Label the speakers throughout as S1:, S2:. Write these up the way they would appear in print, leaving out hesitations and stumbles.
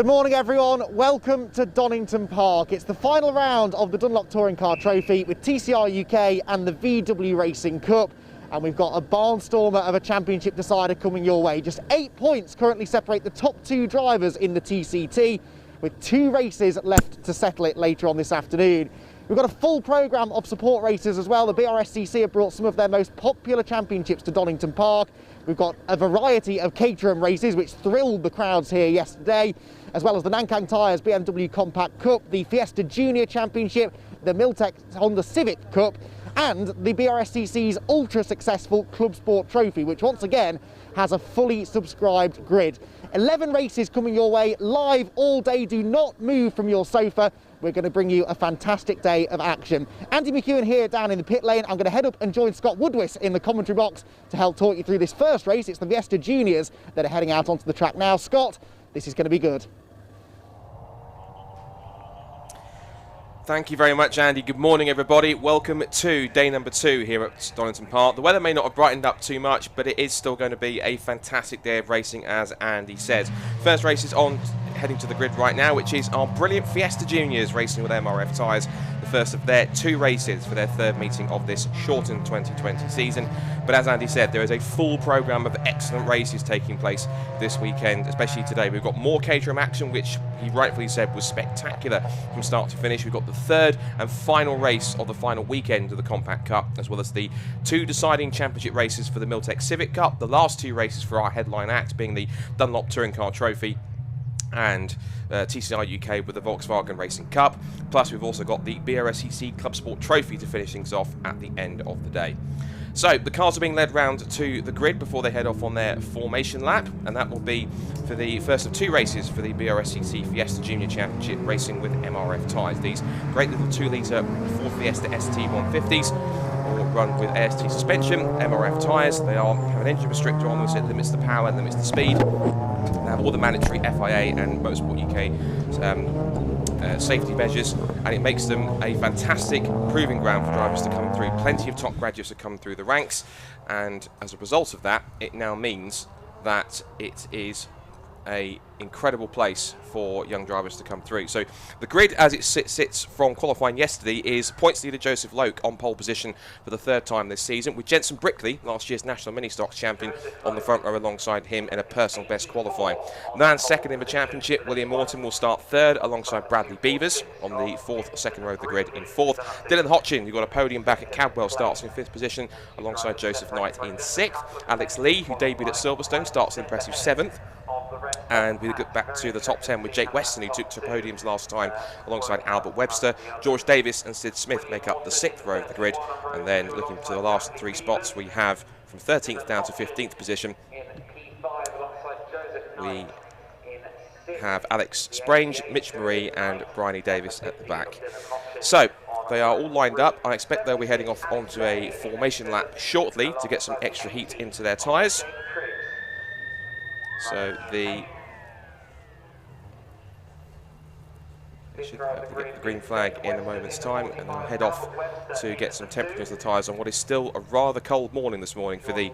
S1: Good morning everyone, welcome to Donington Park. It's the final round of the Dunlop Touring Car Trophy with TCR UK and the VW Racing Cup, and we've got a barnstormer of a championship decider coming your way. Just 8 points currently separate the top two drivers in the TCT, with 2 races left to settle it later on this afternoon. We've got a full programme of support races as well. The BRSCC have brought some of their most popular championships to Donington Park. We've got a variety of Caterham races which thrilled the crowds here yesterday, as well as the Nankang Tyres BMW Compact Cup, the Fiesta Junior Championship, the Miltech Honda Civic Cup, and the BRSCC's ultra-successful Club Sport Trophy, which once again has a fully subscribed grid. 11 races coming your way live all day. Do not move from your sofa. We're going to bring you a fantastic day of action. Andy McEwen here down in the pit lane. I'm going to head up and join Scott Woodwis in the commentary box to help talk you through this first race. It's the Fiesta Juniors that are heading out onto the track now. Scott, this is going to be good.
S2: Thank you very much, Andy. Good morning, everybody. Welcome to day number 2 here at Donington Park. The weather may not have brightened up too much, but it is still going to be a fantastic day of racing, as Andy said. First race is on, heading to the grid right now, which is our brilliant Fiesta Juniors racing with MRF tyres. The first of their 2 races for their 3rd meeting of this shortened 2020 season. But as Andy said, there is a full programme of excellent races taking place this weekend, especially today. We've got more Caterham action, which he rightfully said was spectacular from start to finish. We've got the 3rd and final race of the final weekend of the Compact Cup, as well as the 2 deciding championship races for the Miltech Civic Cup, the last 2 races for our headline act being the Dunlop Touring Car Trophy and TCR UK with the Volkswagen Racing Cup. Plus we've also got the BRSCC Club Sport Trophy to finish things off at the end of the day. So the cars are being led round to the grid before they head off on their formation lap, and that will be for the first of 2 races for the BRSCC Fiesta Junior Championship racing with MRF tyres. These great little 2-litre Ford Fiesta ST 150s, all run with AST suspension, MRF tyres. They have an engine restrictor on them, so it limits the power and limits the speed. They have all the mandatory FIA and Motorsport UK safety measures, and it makes them a fantastic proving ground for drivers to come through. Plenty of top graduates have come through the ranks, and as a result of that, it now means that it is an incredible place for young drivers to come through. So the grid as it sits from qualifying yesterday is points leader Joseph Loke on pole position for the 3rd time this season, with Jensen Brickley, last year's National Mini Stocks champion, on the front row alongside him in a personal best qualifying. Then 2nd in the championship, William Morton will start 3rd alongside Bradley Beavers on the 4th, 2nd row of the grid in 4th. Dylan Hotchin, who got a podium back at Cadwell, starts in 5th position alongside Joseph Knight in 6th. Alex Lee, who debuted at Silverstone, starts an impressive 7th. And we get back to the top 10 with Jake Weston, who took 2 podiums last time alongside Albert Webster. George Davis and Sid Smith make up the 6th row of the grid. And then looking to the last 3 spots, we have from 13th down to 15th position, we have Alex Sprange, Mitch Marie and Bryony Davis at the back. So they are all lined up. I expect they'll be heading off onto a formation lap shortly to get some extra heat into their tyres. So they should get the green flag in a moment's time, and they'll head off to get some temperature of the tyres on what is still a rather cold morning this morning for the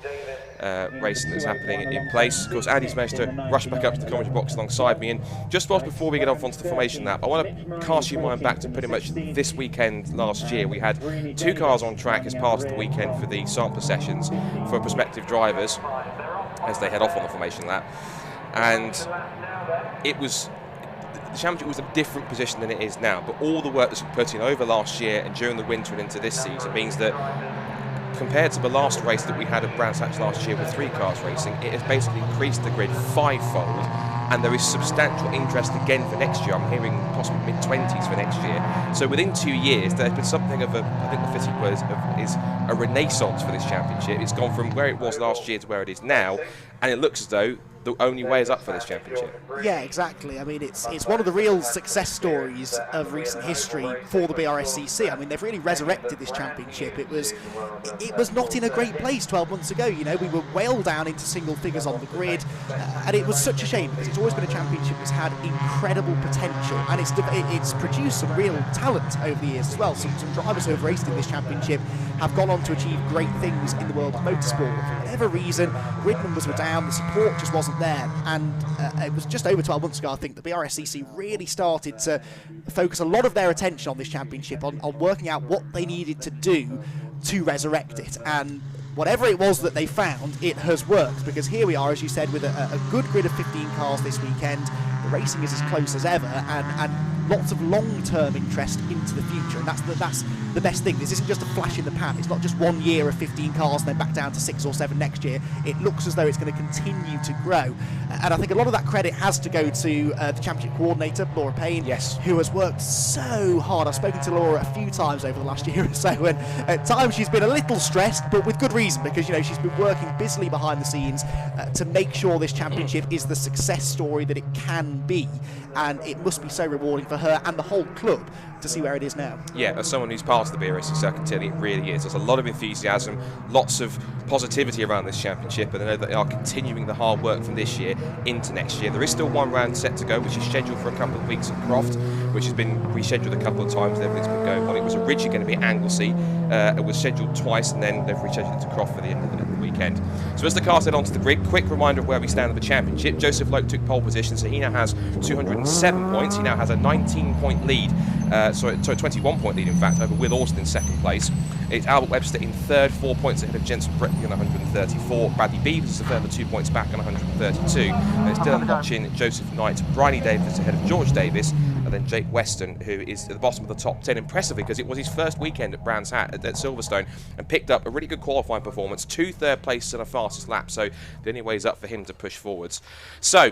S2: racing that's happening in place. Of course, Andy's managed to rush back up to the commentary box alongside me, and just before we get off onto the formation lap, I want to cast your mind back to pretty much this weekend last year. We had 2 cars on track as part of the weekend for the sampler sessions for prospective drivers as they head off on the formation lap, and it was the championship was a different position than it is now, but all the work that's been put in over last year and during the winter and into this season means that compared to the last race that we had at Brands Hatch last year with 3 cars racing, it has basically increased the grid 5-fold, and there is substantial interest again for next year. I'm hearing possibly mid-20s for next year. So within 2 years, there's been something of a, I think the fitting word is a renaissance for this championship. It's gone from where it was last year to where it is now, and it looks as though the only way is up for this championship.
S1: Yeah, exactly. I mean, it's one of the real success stories of recent history for the BRSCC. I mean, they've really resurrected this championship. It was not in a great place 12 months ago. You know, we were well down into single figures on the grid, and it was such a shame because it's always been a championship that's had incredible potential, and it's produced some real talent over the years as well. Some drivers who have raced in this championship have gone on to achieve great things in the world of motorsport. For whatever reason, grid numbers were down, the support just wasn't there, and it was just over 12 months ago, I think, the BRSCC really started to focus a lot of their attention on this championship, on working out what they needed to do to resurrect it. And whatever it was that they found, it has worked, because here we are, as you said, with a good grid of 15 cars this weekend. The racing is as close as ever, and lots of long-term interest into the future, and that's the best thing. This isn't just a flash in the pan. It's not just 1 year of 15 cars and then back down to 6 or 7 next year. It looks as though it's going to continue to grow, and I think a lot of that credit has to go to the championship coordinator, Laura Payne,
S2: yes,
S1: who has worked so hard. I've spoken to Laura a few times over the last year or so, and at times she's been a little stressed, but with good reason, because she's been working busily behind the scenes to make sure this championship is the success story that it can be, and it must be so rewarding for her and the whole club to see where it is now. Yeah,
S2: as someone who's part of the BRSCC, I can tell you it really is. There's a lot of enthusiasm, lots of positivity around this championship, and I know that they are continuing the hard work from this year into next year. There is still one round set to go, which is scheduled for a couple of weeks at Croft, which has been rescheduled a couple of times. Everything's been going on. It was originally going to be at Anglesey. It was scheduled twice, and then they've rescheduled it to Croft for the end of the weekend. So as the cars head onto the grid, quick reminder of where we stand in the championship. Joseph Loke took pole position, so he now has 207 points. He now has a 19-point lead, 21-point lead, in fact, over Will Austin in second place. It's Albert Webster in third, 4 points ahead of Jensen Brickley on 134. Bradley Beavers is a further 2 points back on 132. And it's Dylan Hodgkin, Joseph Knight, Bryony Davis ahead of George Davis, and then Jake Weston, who is at the bottom of the top 10, impressively, because it was his first weekend at Brands Hatch at Silverstone, and picked up a really good qualifying performance, 2 third places and a fastest lap, so the only way is up for him to push forwards. So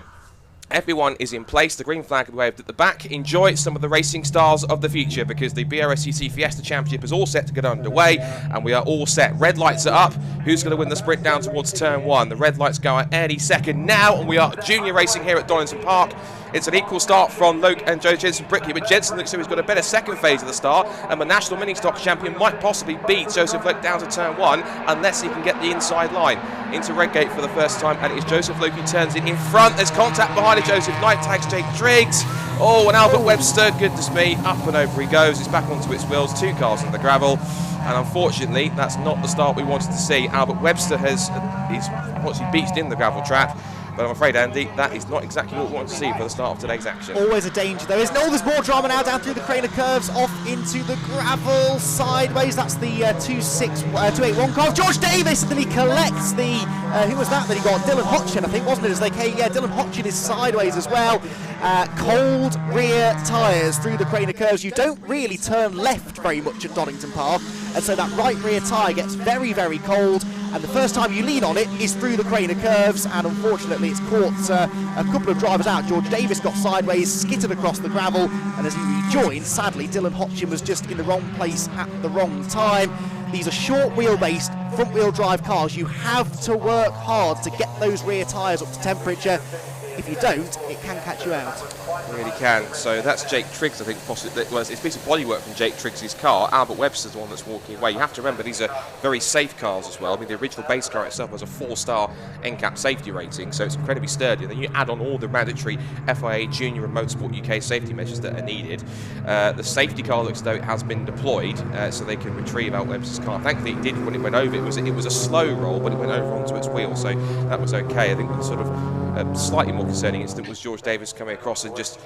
S2: everyone is in place. The green flag waved at the back. Enjoy some of the racing stars of the future, because the BRSCC Fiesta Championship is all set to get underway, and we are all set. Red lights are up. Who's going to win the sprint down towards turn 1? The red lights go out any second now, and we are junior racing here at Donington Park. It's an equal start from Loke and Joe Jensen Brickley, but Jensen looks like he's got a better second phase of the start, and the National Mini Stock champion might possibly beat Joseph Loke down to turn 1, unless he can get the inside line. Into Redgate for the first time, and it is Joseph Loke who turns it in front. There's contact behind it. Joseph Knight tags Jake Triggs. Oh, and Albert Webster, goodness me, up and over he goes. It's back onto its wheels, 2 cars in the gravel. And unfortunately, that's not the start we wanted to see. Albert Webster he's beached in the gravel trap. But I'm afraid, Andy, that is not exactly what we want to see for the start of today's action.
S1: Always a danger, though, isn't it? Oh, there's more drama now down through the Craner curves, off into the gravel, sideways. That's the 281 car. George Davis, and then he collects the, who was that he got? Dylan Hodgkin, I think, wasn't it? As they came, yeah, Dylan Hodgkin is sideways as well. Cold rear tyres through the Craner curves. You don't really turn left very much at Donington Park, and so that right rear tyre gets very, very cold. And the first time you lean on it is through the Craner curves, and unfortunately it's caught a couple of drivers out. George Davis got sideways, skittered across the gravel, and as he rejoined, sadly, Dylan Hodgkin was just in the wrong place at the wrong time. These are short wheel-based, front-wheel drive cars. You have to work hard to get those rear tyres up to temperature. If you don't, it can catch you out.
S2: It really can. So that's Jake Triggs, I think, possibly. Well, it's a piece of bodywork from Jake Triggs' car. Albert Webster's the one that's walking away. You have to remember, these are very safe cars as well. I mean, the original base car itself was a 4-star NCAP safety rating, so it's incredibly sturdy. And then you add on all the mandatory FIA Junior and Motorsport UK safety measures that are needed. The safety car looks as though it has been deployed, so they can retrieve Albert Webster's car. Thankfully, it did when it went over. It was a slow roll, but it went over onto its wheel, so that was okay. I think the sort of slightly more concerning incident was George Davis coming across and just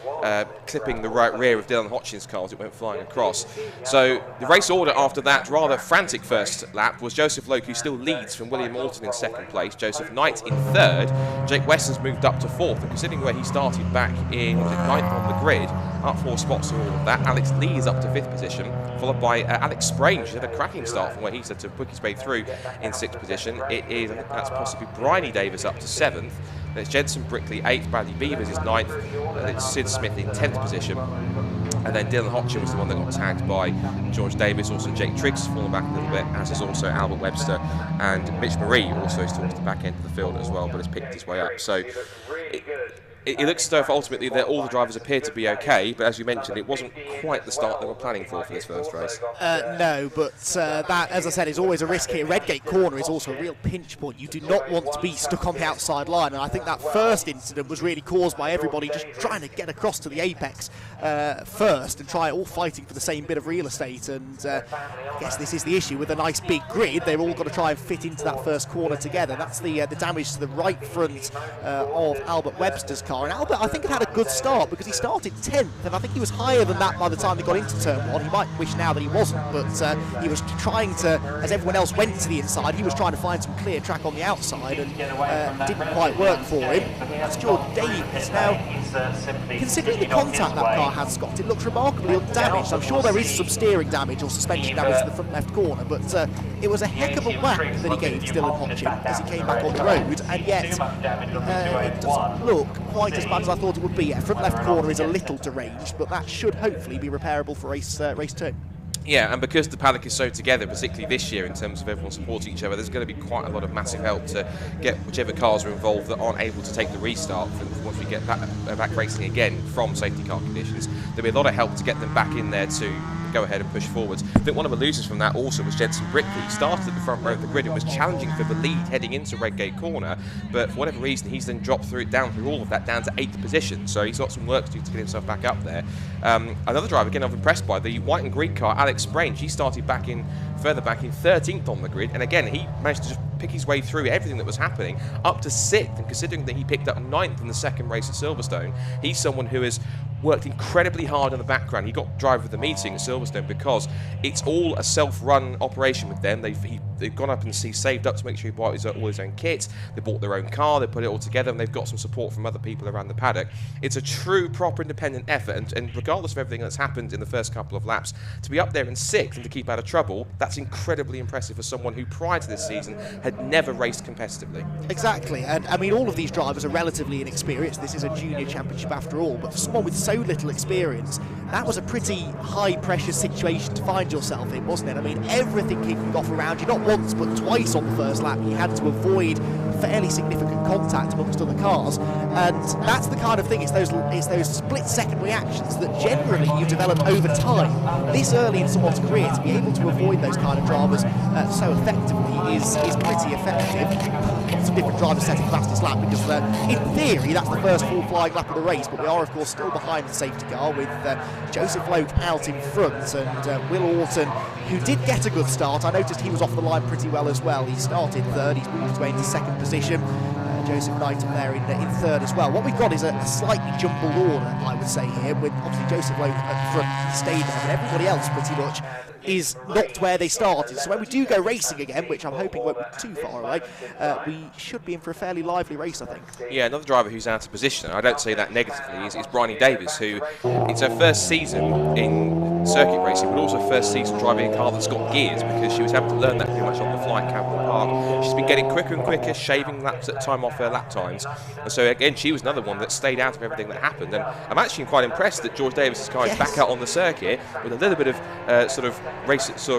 S2: clipping the right rear of Dylan Hodgkin's car as it went flying across. So the race order after that rather frantic first lap was Joseph Loke, who still leads from William Alton in second place, Joseph Knight in third, Jake Weston's moved up to fourth, and considering where he started back in ninth on the grid, up 4 spots and all of that, Alex Lee is up to 5th position, followed by Alex Sprain, who had a cracking start from where he said to book his way through in 6th position. It is, I think that's possibly Bryony Davis up to 7th. Then it's Jensen Brickley 8th, Bradley Beavers is 9th, and it's Sid Smith in 10th position. And then Dylan Hodgkin was the one that got tagged by George Davis. Also Jake Triggs has fallen back a little bit, as is also Albert Webster, and Mitch Marie also is towards the back end of the field as well, but has picked his way up. So it looks as though ultimately that all the drivers appear to be okay, but as you mentioned, it wasn't quite the start they were planning for this first race.
S1: No, but that, as I said, is always a risk here. Redgate Corner is also a real pinch point. You do not want to be stuck on the outside line, and I think that first incident was really caused by everybody just trying to get across to the apex first and try all fighting for the same bit of real estate. And I guess this is the issue with a nice big grid. They've all got to try and fit into that first corner together. That's the damage to the right front of Albert Webster's car. And Albert, I think, had a good start because he started 10th, and I think he was higher than that by the time they got into turn 1. He might wish now that he wasn't, but he was trying to, as everyone else went to the inside, he was trying to find some clear track on the outside, and didn't quite work for him. That's Jordan Davies. Now, considering the contact that car had, Scott, it looks remarkably undamaged. I'm sure there is some steering damage or suspension damage to the front left corner, but it was a heck of a whack that he gave Dylan Hodgkin as he came back on the road, and yet it doesn't look quite as bad as I thought it would be. Yeah, front left corner is a little deranged, but that should hopefully be repairable for race 2.
S2: Yeah, and because the paddock is so together, particularly this year in terms of everyone supporting each other, there's going to be quite a lot of massive help to get whichever cars are involved that aren't able to take the restart once we get back racing again from safety car conditions. There'll be a lot of help to get them back in there to go ahead and push forwards. I think one of the losers from that also was Jenson Brickley. He started at the front row of the grid and was challenging for the lead heading into Redgate Corner, but for whatever reason he's then dropped down through all of that down to 8th position, so he's got some work to do to get himself back up there. Another driver again I'm impressed by, the white and green car, Alex Sprain. She started further back in 13th on the grid, and again he managed to just pick his way through everything that was happening up to 6th, and considering that he picked up 9th in the second race at Silverstone, he's someone who has worked incredibly hard in the background. He got driver of the meeting at Silverstone because it's all a self-run operation with them. They've gone up and saved up to make sure he bought all his own kit. They bought their own car, they put it all together, and they've got some support from other people around the paddock. It's a true, proper independent effort, and regardless of everything that's happened in the first couple of laps, to be up there in 6th and to keep out of trouble, that's incredibly impressive for someone who prior to this season had never raced competitively.
S1: Exactly, and I mean all of these drivers are relatively inexperienced. This is a junior championship after all, but for someone with so little experience, that was a pretty high pressure situation to find yourself in, wasn't it? I mean, everything kicking off around you, not once but twice on the first lap. You had to avoid fairly significant contact amongst other cars, and that's the kind of thing, it's those split second reactions that generally you develop over time. This early in someone's career, to be able to avoid those kind of dramas so effectively is pretty effective. Lots of different drivers setting fastest lap because in theory that's the first full flying lap of the race, but we are of course still behind the safety car with Joseph Loke out in front, and Will Orton, who did get a good start. I noticed he was off the line pretty well as well. He started 3rd, he's moved his way into 2nd position. Joseph Knight up there in 3rd as well. What we've got is a slightly jumbled order, I would say, here, with obviously Joseph Lowe at front, stayed there, but everybody else pretty much is not where they started. So when we do go racing again, which I'm hoping won't be too far away, we should be in for a fairly lively race, I think.
S2: Yeah, another driver who's out of position, I don't say that negatively, is Bryony Davis, who it's her first season in circuit racing, but also first season driving a car that's got gears, because she was having to learn that pretty much on the fly at Campbell Park. She's been getting quicker and quicker, shaving time off her lap times, and so again she was another one that stayed out of everything that happened. And I'm actually quite impressed that George Davis's car is back out on the circuit with a little bit of sort of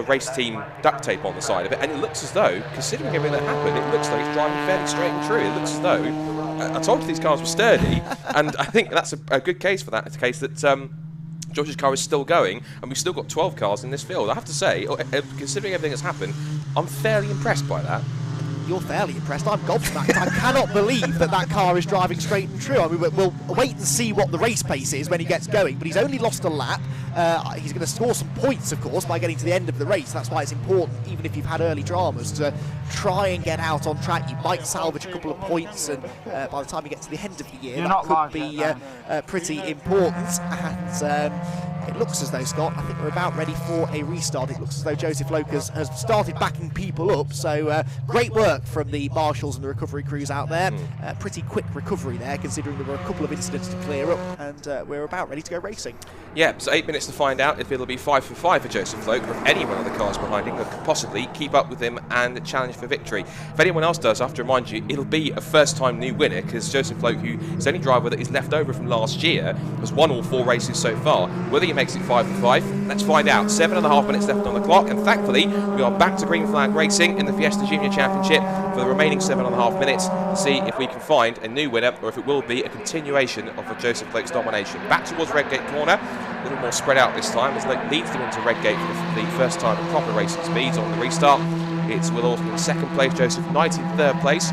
S2: race team duct tape on the side of it, and it looks as though, considering everything that happened, it looks like it's driving fairly straight and true. It looks as though I told you these cars were sturdy, and I think that's a good case for that. It's a case that George's car is still going, and we've still got 12 cars in this field. I have to say, considering everything that's happened, I'm fairly impressed by that.
S1: You're fairly impressed. I'm gobsmacked. I cannot believe that car is driving straight and true. I mean, we'll wait and see what the race pace is when he gets going, but he's only lost a lap. He's going to score some points, of course, by getting to the end of the race. That's why it's important, even if you've had early dramas, to try and get out on track. You might salvage a couple of points, and by the time you get to the end of the year, that could be pretty important. And it looks as though, Scott, I think we're about ready for a restart. It looks as though Joseph Loke has started backing people up, so great work from the marshals and the recovery crews out there. Pretty quick recovery there, considering there were a couple of incidents to clear up, and we're about ready to go racing.
S2: Yeah, so 8 minutes to find out if it'll be 5 for 5 for Joseph Loke, or if any one of the cars behind him could possibly keep up with him and challenge for victory. If anyone else does, I have to remind you, it'll be a first-time new winner, because Joseph Loke, who is the only driver that is left over from last year, has won all 4 races so far. Whether he makes it 5 for 5? Let's find out. 7.5 minutes left on the clock, and thankfully we are back to green flag racing in the Fiesta Junior Championship for the remaining 7.5 minutes to see if we can find a new winner or if it will be a continuation of a Joseph Loke's domination. Back towards Redgate corner, a little more spread out this time as Loke leads them into Redgate for the first time at proper racing speeds on the restart. It's Will Orton in 2nd place, Joseph Knight in 3rd place.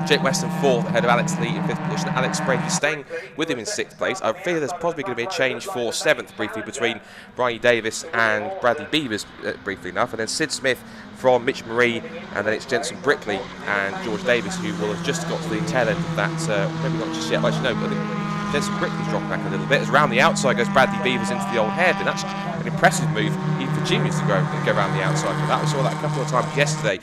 S2: Jake Weston 4th ahead of Alex Lee in 5th position. Alex Sprague is staying with him in 6th place. I feel there's probably going to be a change for 7th briefly between Bryony Davis and Bradley Beavers briefly enough. And then Sid Smith from Mitch Marie, and then it's Jensen Brickley and George Davis who will have just got to the tail end of that. Maybe not just yet, actually no, but Jensen Brickley's dropped back a little bit. As round the outside goes Bradley Beavers into the old hairpin. That's an impressive move even for juniors to go around the outside for that. We saw that a couple of times yesterday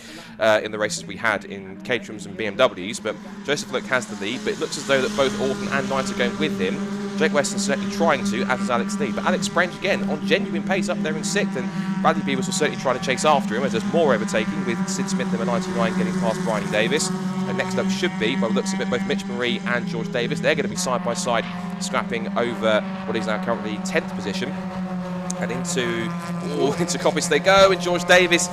S2: in the races we had in Caterhams and BMWs, but Joseph Loke has the lead, but it looks as though that both Orton and Knight are going with him. Jake Weston certainly trying to, as is Alex Lee, but Alex Sprague again on genuine pace up there in 6th, and Bradley Beavers will certainly try to chase after him as there's more overtaking with Sid Smith number 99 getting past Bryony Davis. And next up should be, by the looks of it, both Mitch Marie and George Davis. They're going to be side by side scrapping over what is now currently 10th position. And into Coppice they go, and George Davis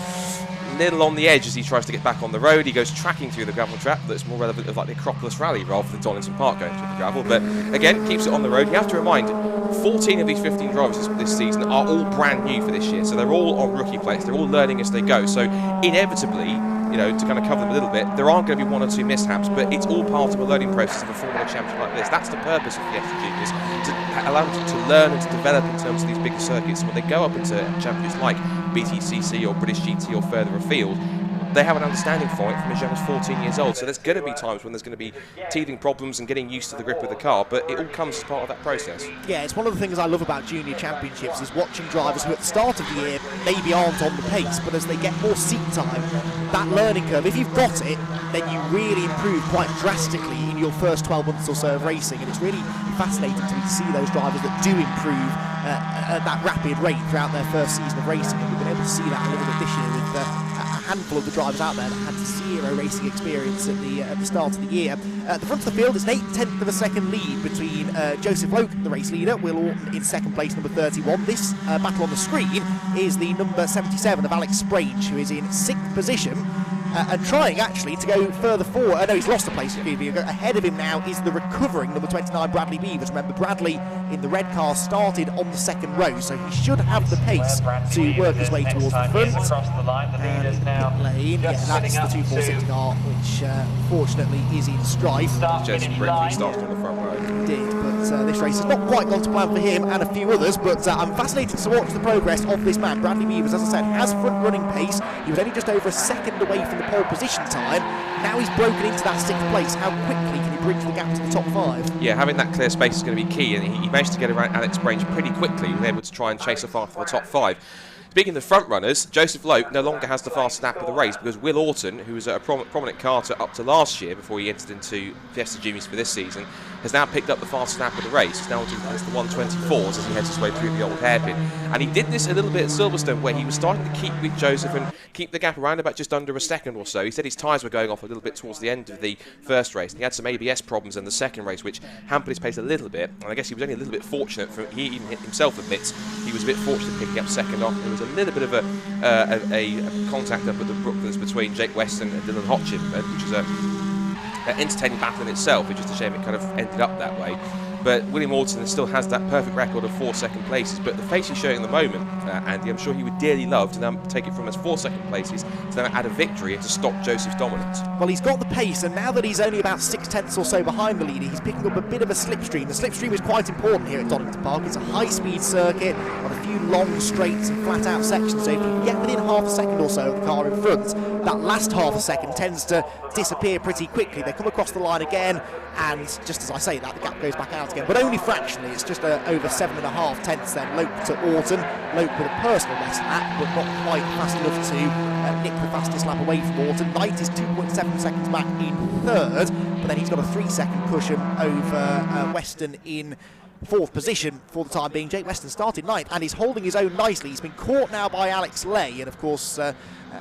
S2: little on the edge as he tries to get back on the road. He goes tracking through the gravel trap that's more relevant of like the Acropolis Rally rather than Donington Park going through the gravel, but again keeps it on the road. You have to remind 14 of these 15 drivers this season are all brand new for this year, so they're all on rookie plates, they're all learning as they go, so inevitably, you know, to kind of cover them a little bit, there aren't going to be 1 or 2 mishaps, but it's all part of a learning process of a Formula Championship like this. That's the purpose of Fiesta Juniors, to allow them to learn and to develop in terms of these bigger circuits. When they go up into championships like BTCC or British GT or further afield, they have an understanding for it from as young as 14 years old. So there's going to be times when there's going to be teething problems and getting used to the grip of the car, but it all comes as part of that process. Yeah,
S1: it's one of the things I love about junior championships is watching drivers who at the start of the year maybe aren't on the pace, but as they get more seat time, that learning curve, if you've got it, then you really improve quite drastically in your first 12 months or so of racing, and it's really fascinating to me to see those drivers that do improve at that rapid rate throughout their first season of racing, and we've been able to see that a little bit this year with a handful of the drivers out there that had 0 racing experience at the start of the year. At the front of the field, it's an 8/10 of a second lead between Joseph Loke, the race leader, Will Orton in 2nd place, number 31. This battle on the screen is the number 77 of Alex Sprague, who is in 6th position. And trying actually to go further forward. No, he's lost a place. Ahead of him now is the recovering number 29 Bradley Beavers. Remember, Bradley in the red car started on the 2nd row, so he should have the pace to work his way towards the front. Lane, yeah, that's the 246 car, which fortunately is in strife.
S2: Jensen Brickley started on the front row.
S1: He did, but this race has not quite gone to plan for him and a few others, but I'm fascinated to watch the progress of this man. Bradley Beavers, as I said, has front running pace. He was only just over a second away from the pole position time. Now he's broken into that 6th place. How quickly can he bridge the gap to the top 5?
S2: Yeah, having that clear space is going to be key, and he managed to get around Alex Sprague pretty quickly. He was able to try and chase after the top 5. Speaking of the front runners, Joseph Loke no longer has the fastest lap of the race because Will Orton, who was a prominent karter up to last year before he entered into Fiesta Juniors for this season, has now picked up the fastest lap of the race. He's now into the 124s as he heads his way through the old hairpin. And he did this a little bit at Silverstone, where he was starting to keep with Joseph and keep the gap around about just under a second or so. He said his tyres were going off a little bit towards the end of the first race, and he had some ABS problems in the second race, which hampered his pace a little bit. And I guess he was only a little bit fortunate. He even himself admits he was a bit fortunate picking up second off. There was a little bit of a contact up at the Brooklands between Jake Weston and Dylan Hotchin, which is an entertaining battle in itself. It's just a shame it kind of ended up that way. But William Orton still has that perfect record of 4 second places. But the pace he's showing at the moment, Andy, I'm sure he would dearly love to now take it from his 4 second places to now add a victory and to stop Joseph's dominance.
S1: Well, he's got the pace, and now that he's only about 6/10 or so behind the leader, he's picking up a bit of a slipstream. The slipstream is quite important here at Donington Park. It's a high-speed circuit on a few long straights and flat-out sections. So if you can get within half a second or so of the car in front, that last half a second tends to disappear pretty quickly. They come across the line again, and just as I say that, the gap goes back out again, but only fractionally. It's just over 7.5 tenths then. Loke to Orton. Loke with a personal best lap, but not quite fast enough to nick the fastest lap away from Orton. Knight is 2.7 seconds back in 3rd, but then he's got a 3-second cushion over Weston in 4th position for the time being. Jake Weston started 9th and he's holding his own nicely. He's been caught now by Alex Lay, and of course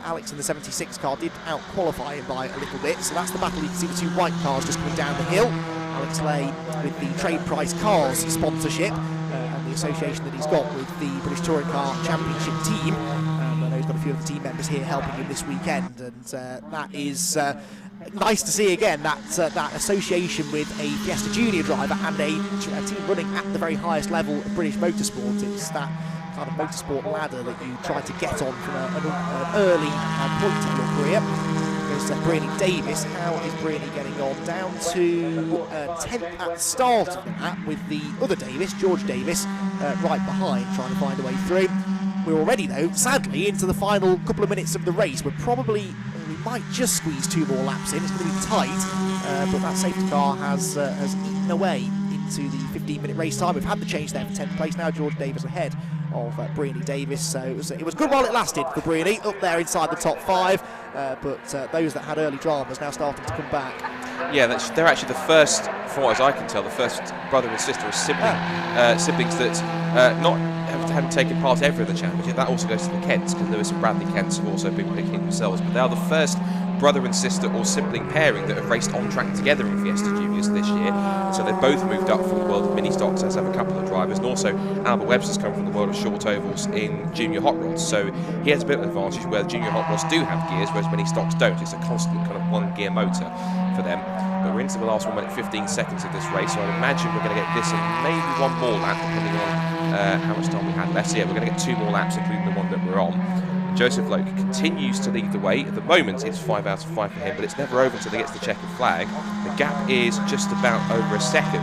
S1: Alex in the 76 car did out-qualify him by a little bit, so that's the battle. You can see the 2 white cars just coming down the hill. Alex Lay with the Trade Price Cars sponsorship, and association that he's got with the British Touring Car Championship team. I know he's got a few of the team members here helping him this weekend, and that is nice to see again, that association with a Fiesta Junior driver and a team running at the very highest level of British motorsport. It's that kind of motorsport ladder that you try to get on from an early point in your career. There's Briony Davis. How is Briony getting on? Down to 10th at the start of that, with the other Davis, George Davis, right behind, trying to find a way through. We're already, though, sadly, into the final couple of minutes of the race. We might just squeeze 2 more laps in. It's going to be tight, but that safety car has eaten away into the 15-minute race time. We've had the change there for 10th place. Now George Davis ahead of Briony Davis, so it was good while it lasted for Briony, up there inside the top 5, but those that had early dramas now starting to come back.
S2: Yeah, they're actually the first, from what as I can tell, the first brother and sister or siblings that not haven't taken part ever in the championship. That also goes to the Kents, because Lewis and Bradley Kents have also been picking themselves, but they are the first brother and sister or sibling pairing that have raced on track together in Fiesta Juniors this year. So they've both moved up from the world of mini stocks, as have a couple of drivers, and also Albert Webster's come from the world of short ovals in junior hot rods, so he has a bit of an advantage where junior hot rods do have gears, whereas mini stocks don't. It's a constant kind of 1 gear motor for them. But we're into the last 1 minute 15 seconds of this race, so I imagine we're going to get this and maybe 1 more lap, depending on how much time we had left. So yeah, we're going to get 2 more laps, including the one that we're on. Joseph Loke continues to lead the way. At the moment, it's 5 out of 5 for him, but it's never over until he gets the checkered flag. The gap is just about over a second.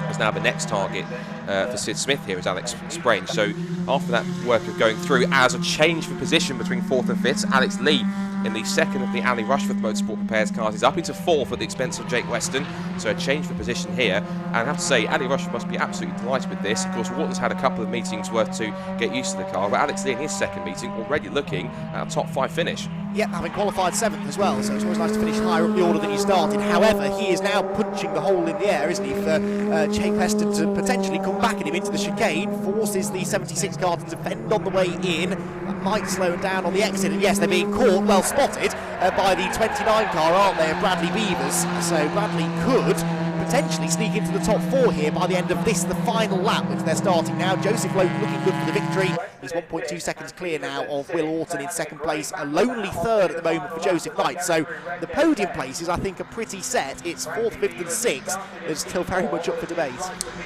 S2: As now the next target for Sid Smith here is Alex Sprain. So after that work of going through, as a change for position between 4th and 5th, Alex Lee in the second of the Ali Rushforth Motorsport Repairs cars is up into 4th at the expense of Jake Weston, so a change for position here. And I have to say, Ali Rushforth must be absolutely delighted with this. Of course, Walton's had a couple of meetings worth to get used to the car, but Alex Lee in his second meeting already looking at a top 5 finish. Yep, having qualified 7th as well, so it's always nice to finish higher up the order than you started. However, he is now punching the hole in the air, isn't he, for Jake Weston to potentially come back at him into the chicane, forces the 76 car to defend on the way in. That might slow him down on the exit, and yes, they're being caught, well spotted, by the 29 car, aren't they, of Bradley Beavers. So Bradley could potentially sneak into the top 4 here by the end of this, the final lap, which they're starting now. Joseph Lowe looking good for the victory. He's 1.2 seconds clear now of Will Orton in second place, a lonely third at the moment for Joseph Knight. So the podium places, I think, are pretty set. It's 4th, 5th and 6th. It's still very much up for debate.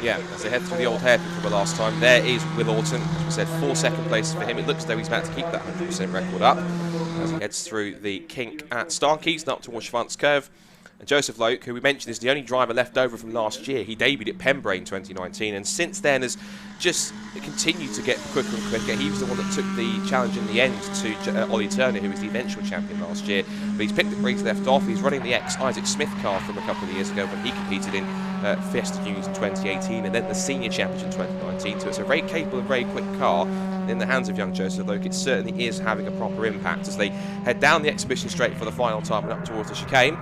S2: Yeah, as they head through the old hairpin from the last time, there is Will Orton. As we said, 4 second places for him. It looks as though he's about to keep that 100% record up as he heads through the kink at Starkeys and up towards Schwanz Curve. And Joseph Loke, who we mentioned is the only driver left over from last year. He debuted at Pembrey in 2019 and since then has just continued to get quicker and quicker. He was the one that took the challenge in the end to Ollie Turner, who was the eventual champion last year. But he's picked up where he's left off. He's running the ex-Isaac Smith car from a couple of years ago when he competed in Fiesta Juniors in 2018 and then the Senior Championship in 2019. So it's a very capable and very quick car. In the hands of young Joseph Loke, it certainly is having a proper impact as they head down the exhibition straight for the final time and up towards the chicane.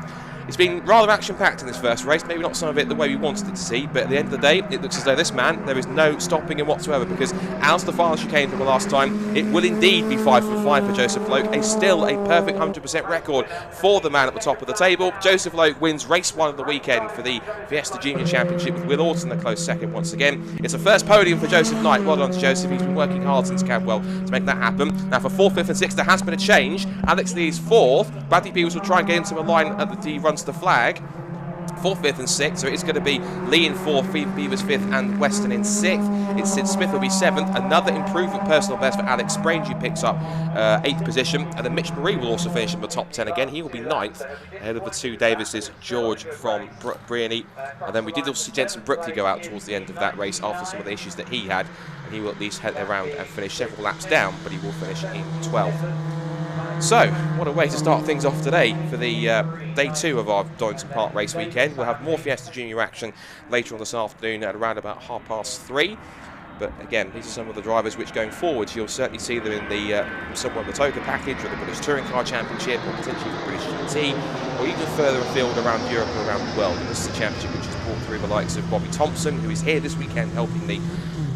S2: It's been rather action-packed in this first race, maybe not some of it the way we wanted it to see, but at the end of the day, it looks as though this man, there is no stopping him whatsoever, because out of the final chicane from the last time, it will indeed be 5 from 5 for Joseph Loke, still a perfect 100% record for the man at the top of the table. Joseph Loke wins race 1 of the weekend for the Fiesta Junior Championship with Will Orton a close second once again. It's a first podium for Joseph Knight. Well done to Joseph, he's been working hard since Cadwell to make that happen. Now for 4th, 5th and 6th, there has been a change. Alex Lee is 4th, Bradley Beavers will try and get into a line at the run to the flag. 4th, 5th and 6th, so it's going to be Lee in 4th, Beavers 5th and Weston in 6th. It's Sid Smith will be 7th, another improvement personal best for Alex Sprain, who picks up 8th position, and then Mitch Marie will also finish in the top 10 again. He will be 9th, ahead of the 2 Davises, George from Briony, and then we did also see Jensen Brookley go out towards the end of that race after some of the issues that he had, and he will at least head around and finish several laps down, but he will finish in 12th. So, what a way to start things off today for the day 2 of our Donington Park race weekend. We'll have more Fiesta Junior action later on this afternoon at around about 3:30. But again, these are some of the drivers which going forward, you'll certainly see them in the somewhere in the Toka package or the British Touring Car Championship or potentially the British GT or even further afield around Europe and around the world. And this is a championship which has brought through the likes of Bobby Thompson, who is here this weekend helping the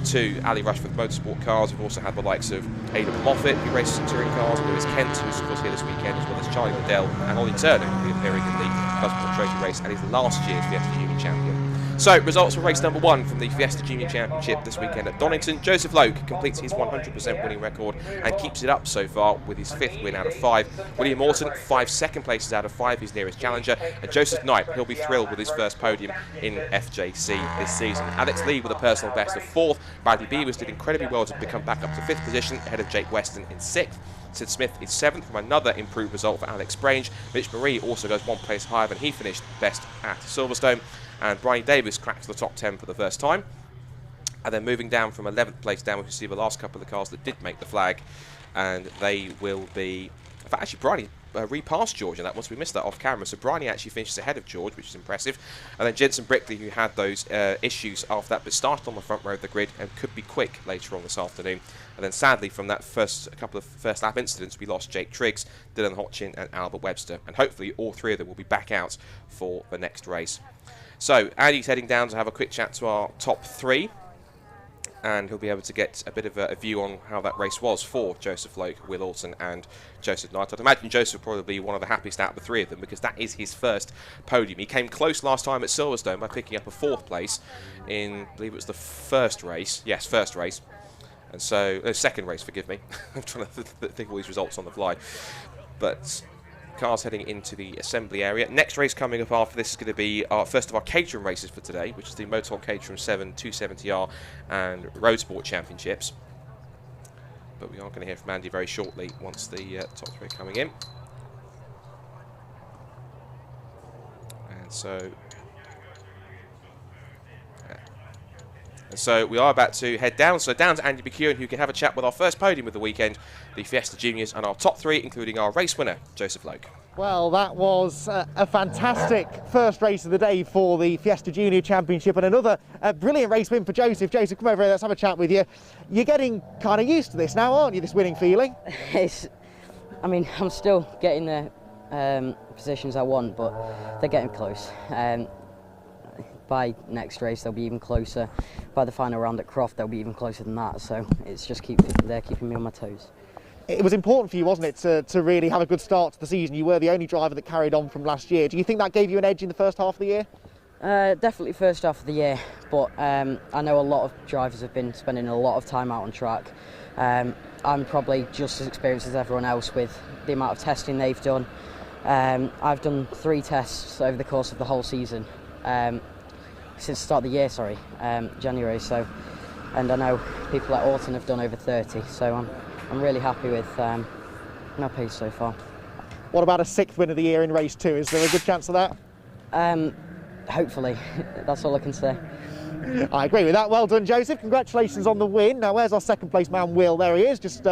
S2: 2 Ali Rushforth Motorsport cars. We've also had the likes of Aidan Moffat, who races some touring cars, and Lewis Kent, who's of course here this weekend, as well as Charlie Liddell and Ollie Turner, who will be appearing in the Cosmo Trophy race and is last year's Fiesta Junior champion. So, results for race number 1 from the Fiesta Junior Championship this weekend at Donington. Joseph Loke completes his 100% winning record and keeps it up so far with his 5th win out of 5. William Orton, 5 second places out of 5, his nearest challenger. And Joseph Knight, he'll be thrilled with his first podium in FJC this season. Alex Lee with a personal best of 4th. Bradley Beavers did incredibly well to become back up to 5th position, ahead of Jake Weston in 6th. Sid Smith is 7th from another improved result for Alex Brange. Mitch Marie also goes 1 place higher than he finished best at Silverstone. And Brian Davis cracks the top 10 for the first time. And then moving down from 11th place down, we can see the last couple of the cars that did make the flag. And they will be... In fact, actually, Bryony repassed George in that once we missed that off camera. So Bryony actually finishes ahead of George, which is impressive. And then Jensen Brickley, who had those issues after that, but started on the front row of the grid and could be quick later on this afternoon. And then sadly, from that couple of first lap incidents, we lost Jake Triggs, Dylan Hodgkin and Albert Webster. And hopefully all 3 of them will be back out for the next race. So Andy's heading down to have a quick chat to our top 3. And he'll be able to get a bit of a view on how that race was for Joseph Loke, Will Orton and Joseph Knight. I'd imagine Joseph will probably be one of the happiest out of the 3 of them, because that is his first podium. He came close last time at Silverstone by picking up a 4th place in, I believe it was the first race. Yes, first race. And so, second race, forgive me. I'm trying to think of all these results on the fly. But... cars heading into the assembly area. Next race coming up after this is going to be our first of our Caterham races for today, which is the Motor Caterham 7, 270R and Road Sport Championships. But we are going to hear from Andy very shortly once the top 3 are coming in. And so we are about to head down. So down to Andy McEwen, who can have a chat with our first podium of the weekend, the Fiesta Juniors, and our top 3, including our race winner, Joseph Loke.
S1: Well, that was a fantastic first race of the day for the Fiesta Junior Championship, and another brilliant race win for Joseph. Joseph, come over here, let's have a chat with you. You're getting kind of used to this now, aren't you, this winning feeling?
S3: I mean, I'm still getting the positions I want, but they're getting close. By next race, they'll be even closer. By the final round at Croft, they'll be even closer than that. So it's just they're keeping me on my toes.
S1: It was important for you, wasn't it, to really have a good start to the season? You were the only driver that carried on from last year. Do you think that gave you an edge in the first half of the year?
S3: Definitely first half of the year, but I know a lot of drivers have been spending a lot of time out on track. I'm probably just as experienced as everyone else with the amount of testing they've done. I've done 3 tests over the course of the whole season. Since the start of the year, January. So, and I know people like Orton have done over 30. So I'm really happy with my pace so far.
S1: What about a 6th win of the year in race 2? Is there a good chance of that?
S3: Hopefully, that's all I can say.
S1: I agree with that. Well done, Joseph. Congratulations on the win. Now, where's our 2nd place man, Will? There he is, just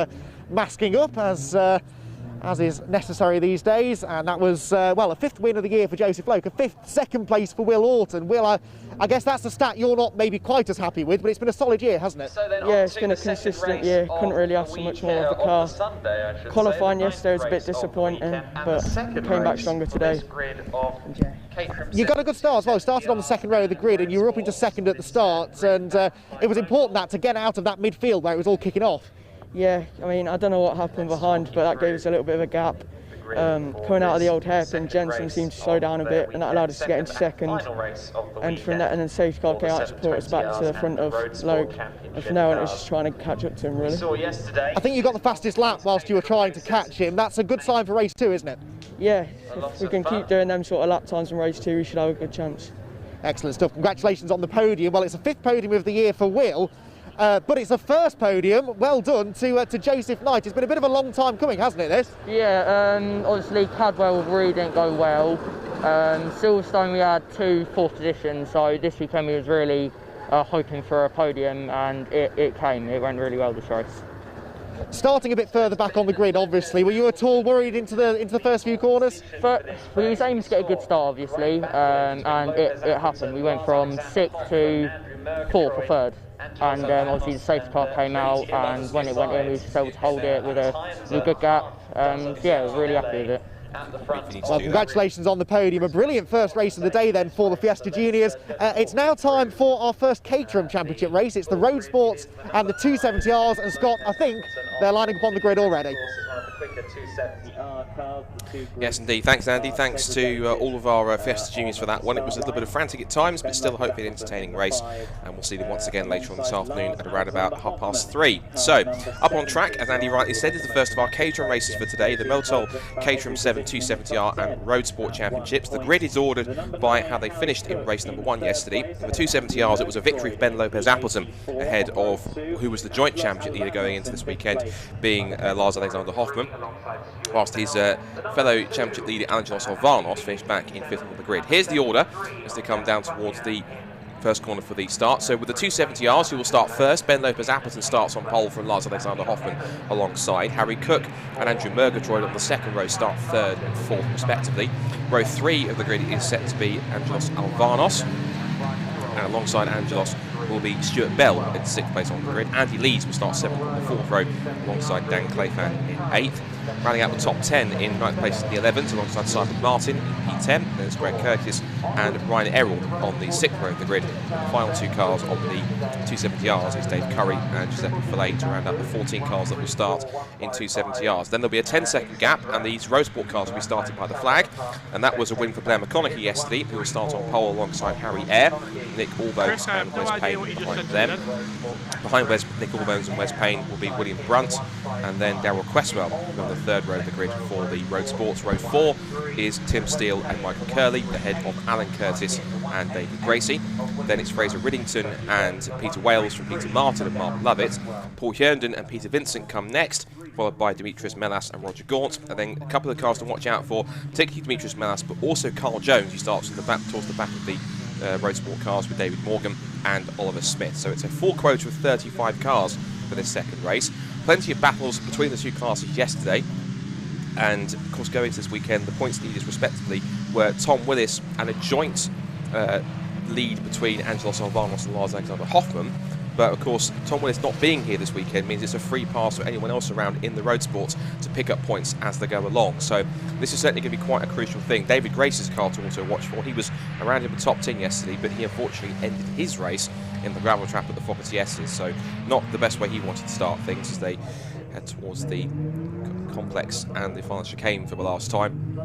S1: masking up as is necessary these days. And that was, well, a 5th win of the year for Joseph Loke, a 5th second place for Will Orton. Will, I guess that's a stat you're not maybe quite as happy with, but it's been a solid year, hasn't it?
S4: Yeah, it's been a consistent year. Couldn't really ask for much more of the car. Qualifying yesterday was a bit disappointing, but came back stronger today.
S1: You got a good start as well. Started on the 2nd row of the grid and you were up into 2nd at the start, and it was important that to get out of that midfield where it was all kicking off.
S4: Yeah, I mean, I don't know what happened behind, but that gave us a little bit of a gap. Coming out of the old hairpin, Jensen seemed to slow down a bit, and that allowed us to get into 2nd. And from that, and then safety car came out to put us back to the front of Loke. And from now on, it was just trying to catch up to him, really.
S1: I think you got the fastest lap whilst you were trying to catch him. That's a good sign for race 2, isn't it?
S4: Yeah, if we can keep doing them sort of lap times in race 2, we should have a good chance.
S1: Excellent stuff. Congratulations on the podium. Well, it's a 5th podium of the year for Will. But it's a first podium. Well done to Joseph Knight. It's been a bit of a long time coming, hasn't it, this?
S5: Yeah, obviously Cadwell really didn't go well. Silverstone we had 2 4th positions, so this weekend we was really hoping for a podium, and it came. It went really well this race.
S1: Starting a bit further back on the grid, obviously, were you at all worried into the first few corners?
S5: But we was aiming to get a good start, obviously, and it happened. We went from 6th to 4th or 3rd. And obviously the safety car came out, and when it went in, we were able to hold it with a good gap. Yeah, I was really happy with it.
S1: Well, congratulations on the podium. A brilliant first race of the day then for the Fiesta Juniors. It's now time for our first Caterham Championship race. It's the Road Sports and the 270Rs. And Scott, I think they're lining up on the grid already.
S2: Yes, indeed. Thanks, Andy. Thanks to all of our Fiesta juniors for that one. It was a little bit of frantic at times, but still hopefully an entertaining race. And we'll see them once again later on this afternoon at around about 3:30. So, up on track, as Andy rightly said, is the first of our Caterham races for today, the Meltol Caterham 7 270R and Road Sport Championships. The grid is ordered by how they finished in race number 1 yesterday. For the 270Rs, it was a victory for Ben Lopez-Appleton ahead of who was the joint championship leader going into this weekend, being Lars Alexander Hoffman, whilst his fellow championship leader Angelos Alvanos finished back in 5th on the grid. Here's the order as they come down towards the first corner for the start. So with the 270Rs, who will start first, Ben Lopez-Appleton starts on pole from Lars Alexander Hoffman alongside. Harry Cook and Andrew Murgatroyd on the second row start 3rd and 4th respectively. Row 3 of the grid is set to be Angelos Alvanos, and alongside Angelos will be Stuart Bell in 6th place on the grid. Andy Lees will start 7th on the 4th row alongside Dan Clayfan in 8th. Rounding out the top 10 in 9th place is the 11th alongside Simon Martin in P10. Then there's Greg Curtis and Ryan Errol on the 6th row of the grid. The final 2 cars on the 270Rs is Dave Curry and Giuseppe Fillet to round up the 14 cars that will start in 270Rs. Then there'll be a 10-second gap, and these Road Sport cars will be started by the flag. And that was a win for Blair McConaughey yesterday, who will start on pole alongside Harry Eyre, Nick Allbones and Wes Payne behind them. Behind Nick Allbones and Wes Payne will be William Brunt, and then Darryl Cresswell on the 3rd row of the grid for the Road Sports. Row 4 is Tim Steele and Michael Curley, ahead of Alan Curtis and David Gracie. Then it's Fraser Riddington and Peter Wales from Peter Martin and Mark Lovett. Paul Herndon and Peter Vincent come next, followed by Demetrius Melas and Roger Gaunt. And then a couple of cars to watch out for, particularly Demetrius Melas, but also Carl Jones, who starts in the back, towards the back of the Road Sport cars with David Morgan and Oliver Smith. So it's a full quota of 35 cars for this second race. Plenty of battles between the two classes yesterday. And of course, going into this weekend, the points leaders respectively were Tom Willis and a joint lead between Angelos Alvanos and Lars Alexander Hoffman. But of course, Tom Willis not being here this weekend means it's a free pass for anyone else around in the road sports to pick up points as they go along. So this is certainly going to be quite a crucial thing. David Grace's car to also watch for. He was around in the top 10 yesterday, but he unfortunately ended his race in the gravel trap at the Fokker So not the best way he wanted to start things as they head towards the complex and the final chicane for the last time.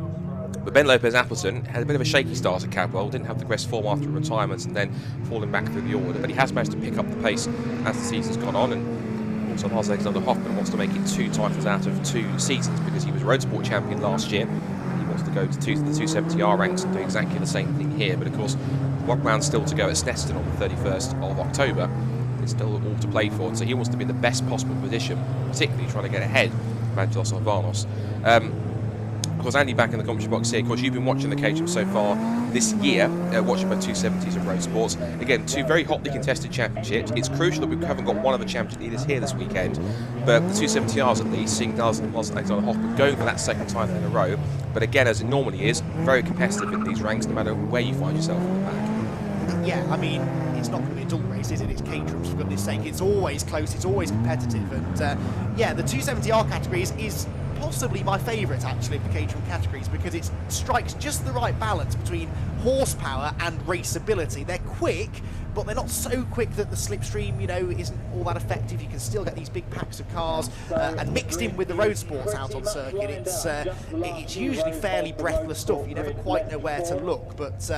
S2: But Ben Lopez-Appleton had a bit of a shaky start at Cadwell, didn't have the best form after retirement and then falling back through the order, but he has managed to pick up the pace as the season's gone on. And also Lars Alexander Hoffman wants to make it 2 titles out of 2 seasons because he was Road Sport champion last year. He wants to go to the 270R ranks and do exactly the same thing here. But of course, 1 round still to go at Snetterton on the 31st of October. It's still all to play for, so he wants to be in the best possible position, particularly trying to get ahead of Angelos Alvanos. Of course, Andy back in the commentary box here. Of course, you've been watching the Caterham so far this year, watching both 270s and Road Sports. Again, 2 very hotly contested championships. It's crucial that we haven't got one of the championship leaders here this weekend, but the 270Rs at least, seeing Lars Alexander Hoffman going for that 2nd time in a row. But again, as it normally is, very competitive in these ranks, no matter where you find yourself in the pack.
S1: Yeah, I mean, it's not going to be a dull race, is it? It's Caterham, for goodness sake. It's always close, it's always competitive. And yeah, the 270R categories is possibly my favourite, actually, of the Caterham categories, because it strikes just the right balance between horsepower and raceability. They're quick, but they're not so quick that the slipstream, you know, isn't all that effective. You can still get these big packs of cars, and mixed in with the road sports out on circuit, it's usually fairly breathless stuff. You never quite know where to look. But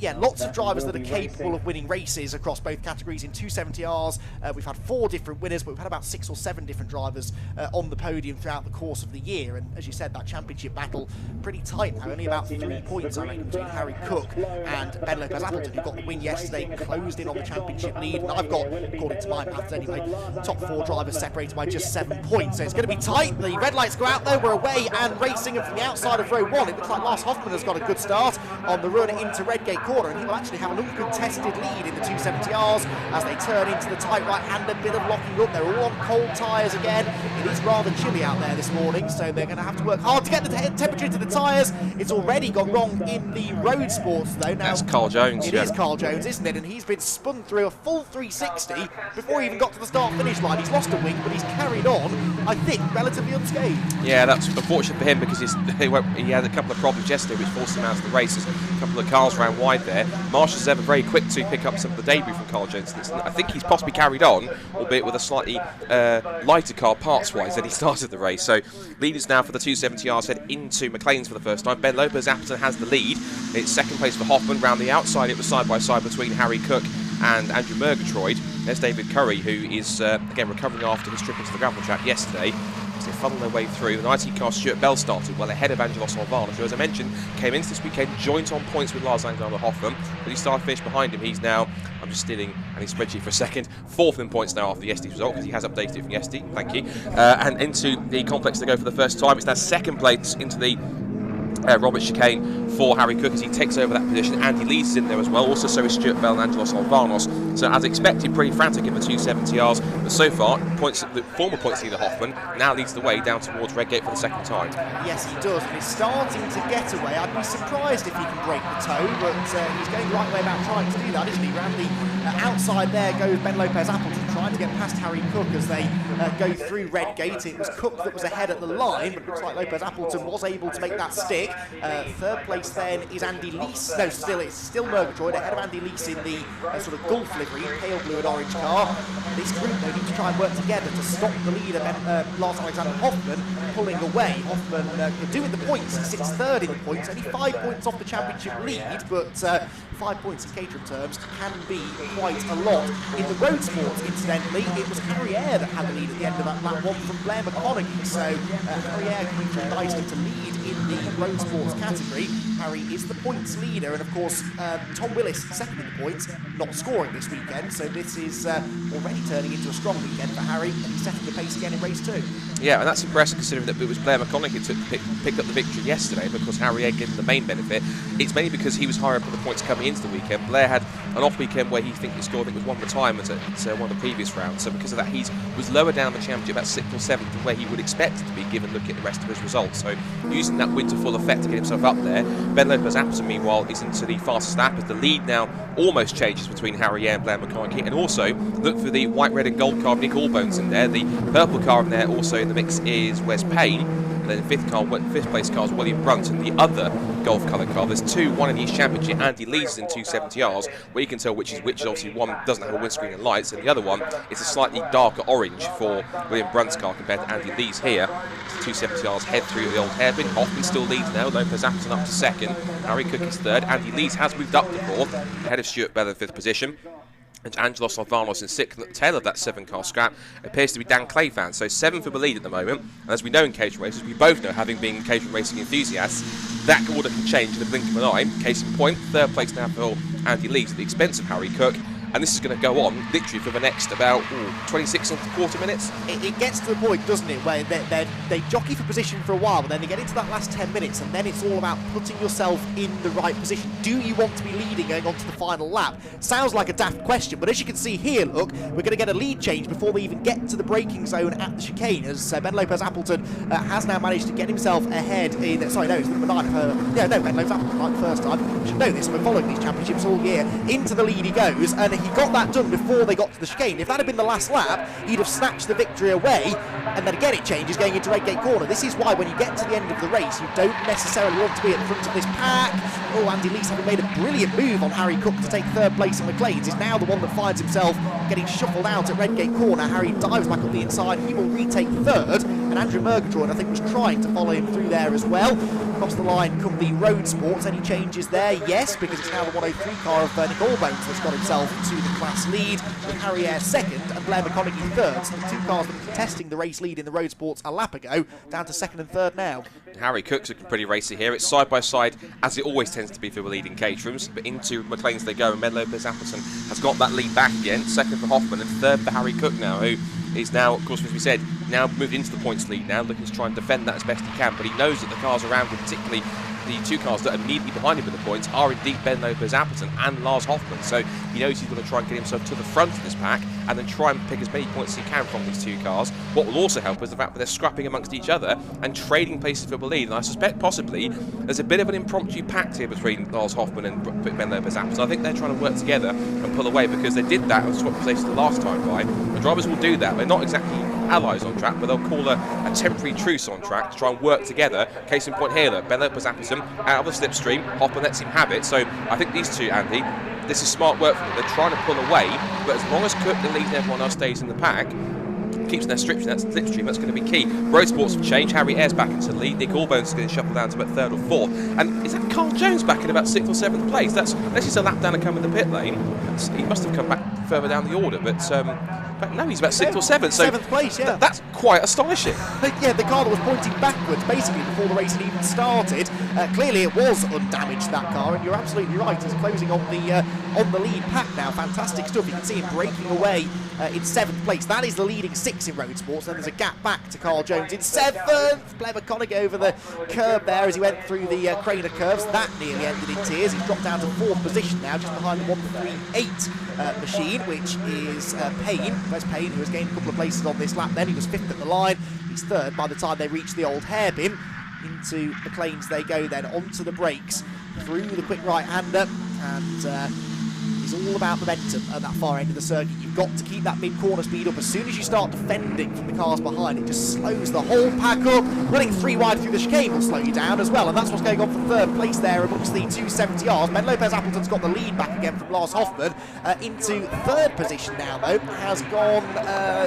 S1: yeah, lots of drivers that are capable of winning races across both categories in 270Rs. We've had 4 different winners, but we've had about 6 or 7 different drivers on the podium throughout the course of the year. And as you said, that championship battle pretty tight now. Only about 3 points, I reckon, between Harry Cook and Ben Lopez-Appleton, who got the win yesterday, closed in on the championship lead. And I've got, according to my maths anyway, top 4 drivers separated by just 7 points. So it's going to be tight. The red lights go out though. We're away and racing, and from the outside of row 1, it looks like Lars Hoffman has got a good start on the run into Redgate Corner, and he will actually have an uncontested lead in the 270Rs as they turn into the tight right-hand. A bit of locking up. They're all on cold tyres again. It is rather chilly out there this morning, so they're going to have to work hard to get the temperature to the tyres. It's already gone wrong in the road sports though. Now,
S2: that's Carl Jones.
S1: It is Carl Jones, isn't it? And he's been spun through a full 360 before he even got to the start-finish line. He's lost a wing, but he's carried on, I think, relatively unscathed.
S2: Yeah, that's unfortunate for him because he had a couple of problems yesterday which forced him out of the races. A couple of cars ran wide there. Marshall's ever very quick to pick up some of the debris from Carl Jensen. I think he's possibly carried on, albeit with a slightly lighter car parts-wise than he started the race. So leaders now for the 270Rs head into McLaren's for the first time. Ben Lopez Appleton has the lead. It's second place for Hoffman. Round the outside, it was side-by-side between Harry Cook and Andrew Murgatroyd. There's David Curry, who is, again, recovering after his trip into the gravel track yesterday. As they funnel their way through, the 90 car Stuart Bell started well ahead of Angelos Olvana, who, as I mentioned, came into this weekend joint on points with Lars Alexander Hoffman, but he started finish behind him. He's now, I'm just stealing Andy's spreadsheet for a second, 4th in points now after the yesterday's result, because he has updated it from yesterday, thank you. And into the complex to go for the first time. It's now second place into the Robert chicane for Harry Cook as he takes over that position. Andy Lees is in there as well, also so is Stuart Bell and Angelos Olvanos. So as expected, pretty frantic in the 270Rs, but so far, the former points leader Hoffman now leads the way down towards Redgate for the second time.
S1: Yes, he does, and he's starting to get away. I'd be surprised if he can break the toe, but he's going the right way about trying to do that, isn't he? Round the outside there goes Ben Lopez Appleton, trying to get past Harry Cook as they go through Redgate. It was Cook that was ahead at the line, but it looks like Lopez Appleton was able to make that stick. Third place then is Andy Lees. No, it's still Murgatroyd ahead of Andy Lees in the sort of Gulf livery, pale blue and orange car. This group, they need to try and work together to stop the leader, Lars Alexander Hoffman, pulling away. Hoffman can do with the points. He sits third in the points, only 5 points off the championship lead, but 5 points in Caterham terms can be quite a lot. In the road sports, incidentally, it was Harry Eyre that had the lead at the end of that lap one from Blair McConaughey. So Harry Eyre coming through nicely to lead in the road sports category. Harry is the points leader, and of course Tom Willis second in the points, not scoring this weekend, so this is already turning into a strong weekend for Harry, and he's setting the pace again in race 2.
S2: Yeah, and that's impressive considering that it was Blair McConaughey who picked up the victory yesterday, because Harry Eyre gave him the main benefit. It's mainly because he was higher up on the points coming into the weekend. Blair had an off weekend where he scored, I think it was one retirement at one of the previous rounds, so because of that he was lower down the championship, about 6th or 7th than where he would expect it to be given look at the rest of his results. So using that win to full effect to get himself up there. Ben Lopez Appleton meanwhile is into the fastest lap as the lead now almost changes between Harry Eyre and Blair McConaughey, and also look for the white, red and gold car of Nick Allbones in there. The purple car in there also in the mix is Wes Payne, and then fifth place car is William Brunt, and the other golf colour car. There's one in each championship. Andy Lees is in 270Rs, where you can tell which is which. Obviously one doesn't have a windscreen and lights, and the other one is a slightly darker orange for William Brunt's car compared to Andy Lees here. 270Rs head through the old hairpin. Hoffman still leads now. Lopez Appleton up to second. Harry Cook is third. Andy Lees has moved up to fourth, ahead of Stuart Bell in fifth position. And Angelos Olvanos in sixth. At the tail of that 7-car scrap appears to be Dan Clayfan. So 7 for the lead at the moment. And as we know in Caterham races, we both know, having been Caterham racing enthusiasts, that order can change in the blink of an eye. Case in point, third place now for Andy Lees at the expense of Harry Cook. And this is going to go on literally for the next about 26 and a quarter minutes.
S1: It gets to the point, doesn't it, where they jockey for position for a while, but then they get into that last 10 minutes, and then it's all about putting yourself in the right position. Do you want to be leading going on to the final lap? Sounds like a daft question, but as you can see here, look, we're going to get a lead change before we even get to the braking zone at the chicane, as Ben Lopez Appleton has now managed to get himself ahead in... Sorry, no, it's number 9. Ben Lopez Appleton, like the first time. You should know this, we're following these championships all year. Into the lead he goes, and he got that done before they got to the chicane. If that had been the last lap, he'd have snatched the victory away, and then again it changes going into Redgate Corner. This is why when you get to the end of the race, you don't necessarily want to be at the front of this pack. Oh, Andy Lees, having made a brilliant move on Harry Cook to take third place in McLaren's, is now the one that finds himself getting shuffled out at Redgate Corner. Harry dives back up the inside. He will retake third, and Andrew Murgatroyd, I think, was trying to follow him through there as well. Across the line come the road sports. Any changes there? Yes, because it's now the 103 car of Nick Allbones that's got himself to the class lead, with Harry Eyre second and Blair McConaughey third. So the two cars that were contesting the race lead in the road sports a lap ago, down to second and third now.
S2: Harry Cook's looking pretty racy here. It's side by side, as it always tends to be for the leading Caterhams, but into McLaren's they go, and Ben Lopez Appleton has got that lead back again. Second for Hoffman and third for Harry Cook now, who is now, of course, as we said, now moved into the points lead now, looking to try and defend that as best he can, but he knows that the cars around him, particularly the two cars that are immediately behind him in the points are indeed Ben Lopez-Appleton and Lars Hoffmann. So he knows he's going to try and get himself to the front of this pack and then try and pick as many points as he can from these two cars. What will also help is the fact that they're scrapping amongst each other and trading places for the lead. And I suspect possibly there's a bit of an impromptu pact here between Lars Hoffmann and Ben Lopez-Appleton. I think they're trying to work together and pull away, because they did that and swap places the last time by. The drivers will do that. They're not exactly allies on track, but they'll call a temporary truce on track to try and work together. Case in point here, look, Ben Lopez-Appleton out of the slipstream, Hoffmann lets him have it. So I think these two, Andy, this is smart work for them. They're trying to pull away, but as long as Cook, the lead, and everyone else stays in the pack, keeps their slipstream, that's going to be key. Road Sports have changed. Harry Ayres back into the lead. Nick Allbones is going to shuffle down to about 3rd or 4th. And is that Carl Jones back in about 6th or 7th place? That's just a lap down and come in the pit lane. He must have come back further down the order, but no, he's about 6th or 7th. So
S1: 7th place, yeah.
S2: That's quite astonishing.
S1: Yeah, the car that was pointing backwards basically before the race had even started. Clearly it was undamaged, that car, and you're absolutely right. He's closing on the lead pack now. Fantastic stuff. You can see him breaking away in 7th place. That is the leading 6 in Road Sports. Then there's a gap back to Carl Jones in 7th. Blair McConaughey over the curb there as he went through the Craner curves. That nearly ended in tears. He's dropped down to 4th position now, just behind the 138 machine, which is Payne. Wes Payne, who has gained a couple of places on this lap then. He was 5th at the line. He's 3rd by the time they reach the old hairpin. Into McLean's they go then, onto the brakes, through the quick right-hander, and it's all about momentum at that far end of the circuit. You've got to keep that mid-corner speed up. As soon as you start defending from the cars behind, it just slows the whole pack up. Running 3 wide through the chicane will slow you down as well, and that's what's going on for 3rd place there amongst the 270Rs. Ben Lopez-Appleton's got the lead back again from Lars Hoffmann. Into 3rd position now, though, has gone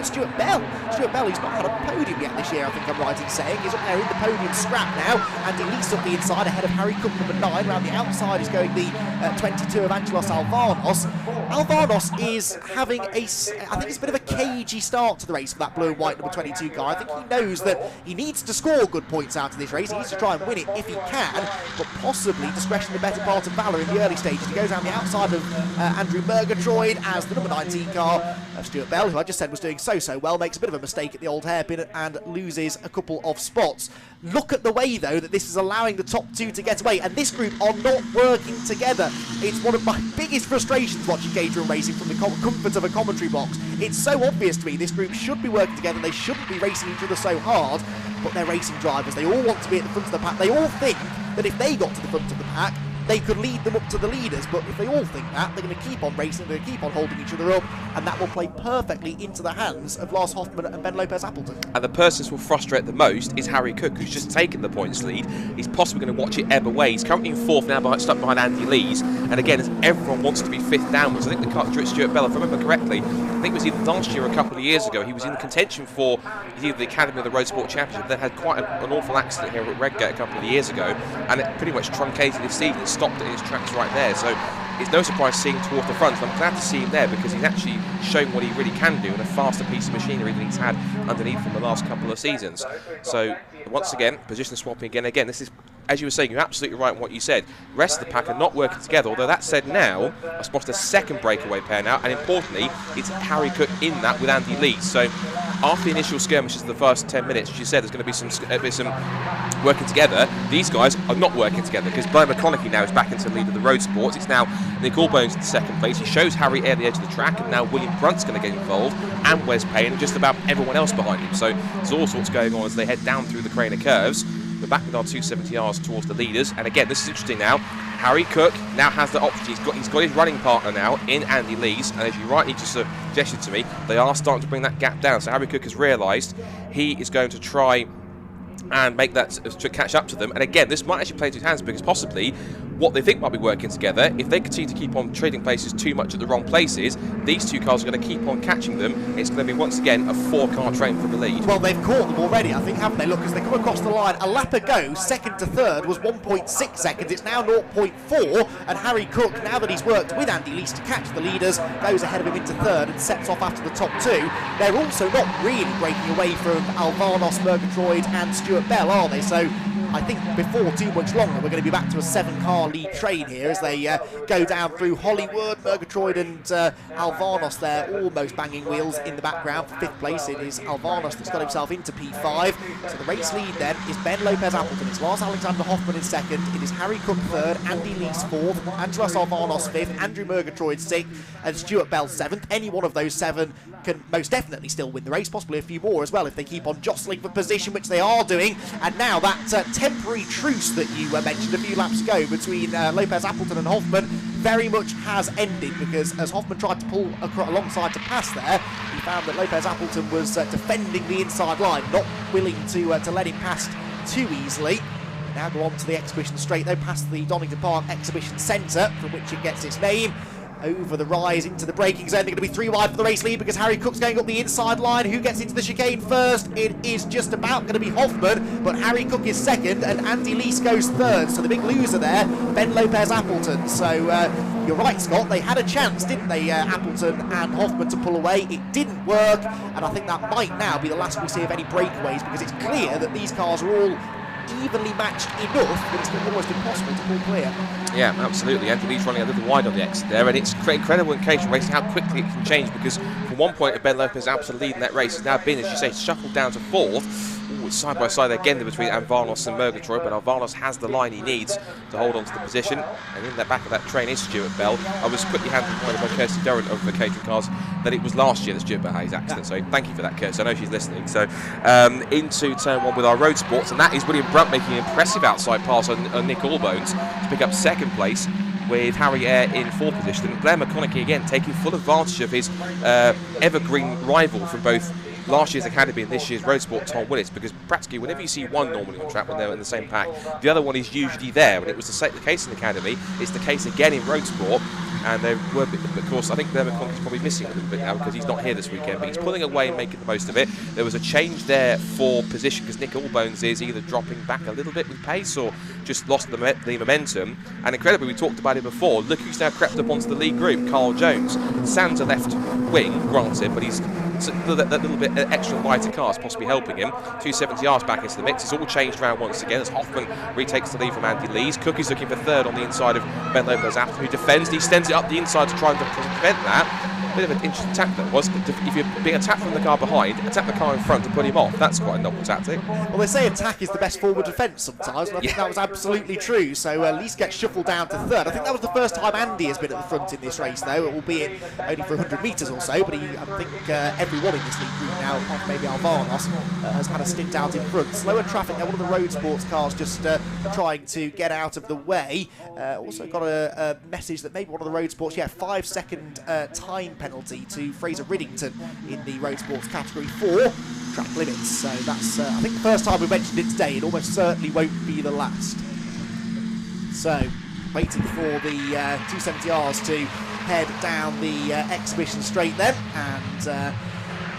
S1: Stuart Bell. Stuart Bell, who's not had a podium yet this year, I think I'm right in saying. He's up there in the podium scrap now, and he leads up the inside ahead of Harry Cook, number 9. Around the outside is going the 22 of Angelos Alvarnos. Alvarnos is having I think it's a bit of a cagey start to the race for that blue and white number 22 car. I think he knows that he needs to score good points out of this race. He needs to try and win it if he can, but possibly discretion the better part of valour in the early stages. He goes around the outside of Andrew Murgatroyd as the number 19 car of Stuart Bell, who I just said was doing so well, makes a bit of a mistake at the old hairpin and loses a couple of spots. Look at the way, though, that this is allowing the top 2 to get away, and this group are not working together. It's one of my biggest frustrations watching Caterham racing from the comfort of a commentary box. It's so obvious to me this group should be working together. They shouldn't be racing each other so hard, but they're racing drivers. They all want to be at the front of the pack. They all think that if they got to the front of the pack, they could lead them up to the leaders, but if they all think that, they're going to keep on racing, they're going to keep on holding each other up, and that will play perfectly into the hands of Lars Hoffmann and Ben Lopez-Appleton. And
S2: the person who will frustrate the most is Harry Cook, who's just taken the points lead. He's possibly going to watch it ebb away. He's currently in 4th now, stuck behind Andy Lees, and again, as everyone wants to be 5th downwards. I think the car, Stuart Bell, if I remember correctly, I think it was either last year or a couple of years ago, he was in contention for either the Academy or the Road Sport Championship, then had quite an awful accident here at Redgate a couple of years ago, and it pretty much truncated his season. It stopped at his tracks right there, so it's no surprise seeing towards the front. I'm glad to see him there because he's actually showing what he really can do in a faster piece of machinery than he's had underneath him the last couple of seasons. So once again, position swapping again. This is, as you were saying, you're absolutely right in what you said. The rest of the pack are not working together, although that said now, I spotted a second breakaway pair now, and importantly, it's Harry Cook in that with Andy Lees. So after the initial skirmishes of the first 10 minutes, as you said, there's going to be some working together. These guys are not working together because Blair McConaughey now is back into the lead of the Road Sports. It's now Nick Allbones in 2nd place. He shows Harry Ayres the edge of the track, and now William Brunt's going to get involved, and Wes Payne, and just about everyone else behind him. So there's all sorts going on as they head down through the Craner curves. We're back with our 270Rs towards the leaders, and again, this is interesting now. Harry Cook now has the option. He's got his running partner now in Andy Lees, and as you rightly just suggested to me, they are starting to bring that gap down. So Harry Cook has realised he is going to try and make that to catch up to them. And again, this might actually play to his hands because possibly what they think might be working together, if they continue to keep on trading places too much at the wrong places, these two cars are going to keep on catching them. It's going to be once again a 4-car train for the lead.
S1: Well, they've caught them already, I think, haven't they? Look, as they come across the line, a lap ago, 2nd to 3rd was 1.6 seconds. It's now 0.4, and Harry Cook, now that he's worked with Andy Lees to catch the leaders, goes ahead of him into 3rd and sets off after the top 2. They're also not really breaking away from Alvarnos, Murgatroyd and Stuart Bell, are they? So I think before too much longer we're going to be back to a 7-car lead train here as they go down through Hollywood. Murgatroyd and Alvarnos there almost banging wheels in the background. For 5th place it is Alvarnos that's got himself into P5. So the race lead then is Ben Lopez Appleton, it's Lars Alexander Hoffman in 2nd, it is Harry Cook 3rd, Andy Lees 4th, Angelos Alvarnos 5th, Andrew Murgatroyd 6th and Stuart Bell 7th. Any one of those 7 can most definitely still win the race, possibly a few more as well if they keep on jostling for position, which they are doing. And now that temporary truce that you mentioned a few laps ago between Lopez Appleton and Hoffman very much has ended, because as Hoffman tried to pull alongside to pass there, he found that Lopez Appleton was defending the inside line, not willing to let him pass too easily. Now go on to the exhibition straight though, past the Donington Park Exhibition Centre, from which it gets its name. Over the rise into the braking zone. They're going to be 3 wide for the race lead because Harry Cook's going up the inside line. Who gets into the chicane first? It is just about going to be Hoffman, but Harry Cook is 2nd and Andy Lees goes 3rd. So the big loser there, Ben Lopez Appleton. So you're right, Scott, they had a chance, didn't they, Appleton and Hoffman, to pull away. It didn't work, and I think that might now be the last we see of any breakaways, because it's clear that these cars are all evenly matched enough that it's almost impossible to pull clear.
S2: Yeah, absolutely. Andy Lees running a little wide on the exit there, and it's incredible in occasion racing how quickly it can change, because from one point of Ben Lopez absolutely leading that race has now been, as you say, shuffled down to 4th. Ooh, it's side by side again between Alvarnos and Murgatroyd, but Alvarnos has the line he needs to hold on to the position, and in the back of that train is Stuart Bell. I was quickly handed pointed by Kirsty Durrant over the catering cars that it was last year that Stuart Bell had his accident, so thank you for that, Kirsty. I know she's listening. So into turn 1 with our road sports, and that is William Brunt making an impressive outside pass on Nick Allbones to pick up 2nd place, with Harry Eyre in 4th position, and Blair McConaughey again taking full advantage of his evergreen rival from both last year's Academy and this year's Road Sport, Tom Willis, because practically whenever you see one normally on track when they're in the same pack, the other one is usually there. And it was the case in the Academy, it's the case again in Road Sport. And they were, of course, I think Blair McConaughey's probably missing a little bit now because he's not here this weekend, but he's pulling away and making the most of it. There was a change there for position because Nick Allbones is either dropping back a little bit with pace or just lost the momentum. And incredibly, we talked about it before, look who's now crept up onto the lead group, Carl Jones. Sands a left wing, granted, but he's that little bit extra lighter car is possibly helping him. 270Rs back into the mix. It's all changed around once again as Hoffman retakes the lead from Andy Lees. Cook is looking for 3rd on the inside of Ben Lopez Appleton, who defends. He extends it up the inside to try and prevent that. Bit of an interesting attack that was. If you're being attacked from the car behind, attack the car in front to put him off. That's quite a novel tactic.
S1: Well, they say attack is the best form of defence sometimes, and I think that was absolutely true. So Lees gets shuffled down to 3rd. I think that was the first time Andy has been at the front in this race, though, albeit only for 100 metres or so. But I think everyone in this league group now, maybe Alvarnos, has had a stint out in front. Slower traffic there, one of the road sports cars just trying to get out of the way. Also got a message that maybe one of the road sports, 5-second time penalty to Fraser Riddington in the road sports category 4 track limits. So that's I think the first time we mentioned it today. It almost certainly won't be the last. So waiting for the 270Rs to head down the exhibition straight then, and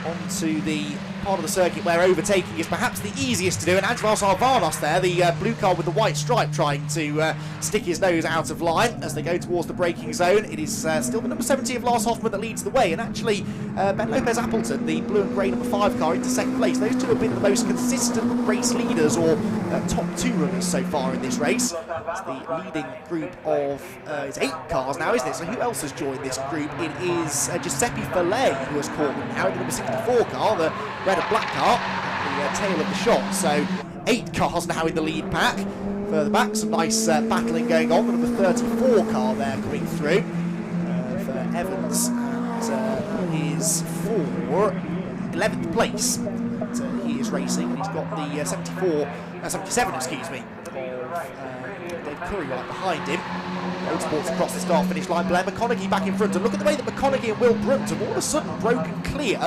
S1: onto the part of the circuit where overtaking is perhaps the easiest to do, and Angelos Alvarnos there, the blue car with the white stripe, trying to stick his nose out of line as they go towards the braking zone. It is still the number 70 of Lars Hoffman that leads the way, and actually Ben Lopez Appleton, the blue and grey number 5 car, into 2nd place. Those two have been the most consistent race leaders, or top 2 runners so far in this race. It's the leading group of it's 8 cars now, isn't it? So who else has joined this group? It is Giuseppe Fillet who has caught them now in the number 64 car, the red and black car at the tail of the shot. So 8 cars now in the lead pack. Further back, some nice battling going on. The number 34 car there coming through for Evans. Is for 11th place. He is racing. He's got the 77, excuse me, of Dave Curry right behind him. Road Sports across the start-finish line. Blair McConaughey back in front, and look at the way that McConaughey and Will Brunt have all of a sudden broken clear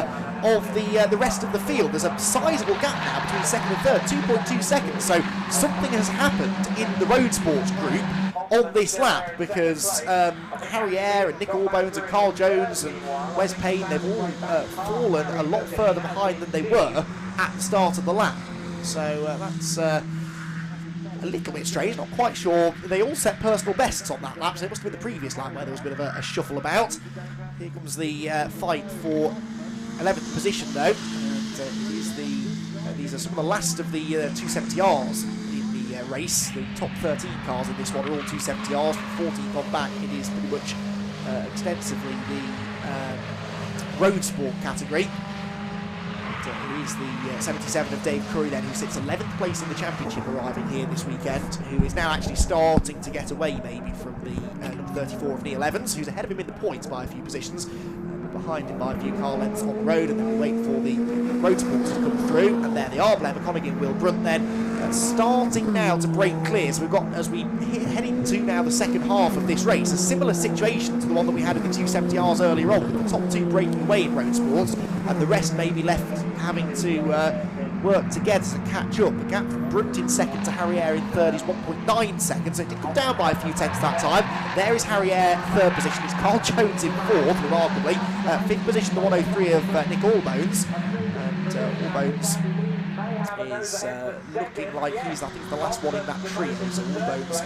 S1: of the rest of the field. There's a sizable gap now between 2nd and 3rd, 2.2 seconds. So something has happened in the Road Sports group on this lap, because Harry Eyre and Nick Allbones and Carl Jones and Wes Payne, they've all fallen a lot further behind than they were at the start of the lap. So that's a little bit strange, not quite sure. They all set personal bests on that lap, so it must have been the previous lap where there was a bit of a shuffle about. Here comes the fight for 11th position though, and it is these are some of the last of the 270Rs in the race. The top 13 cars in this one are all 270Rs. 14 on back, it is pretty much extensively the road sport category. It is the 77 of Dave Curry then, who sits 11th place in the championship, arriving here this weekend, who is now actually starting to get away maybe from the number 34 of Neil Evans, who's ahead of him in the points by a few positions, behind him by a few car lengths on the road, and then we wait for the road sports to come through, and there they are, Blair McConaughey and Will Brunt then starting now to break clear. So we've got, as we head into now the second half of this race, a similar situation to the one that we had in the 270Rs earlier on, with the top two breaking away in road sports, and the rest may be left having to work together to catch up. The gap from Brunt in second to Harrier in third is 1.9 seconds, so it did come down by a few tenths that time. There is Harrier, third position. It's Carl Jones in fourth, remarkably. Fifth position, the 103 of Nick Allbones. And Allbones is looking like he's, I think, the last one in that tree. So Allbones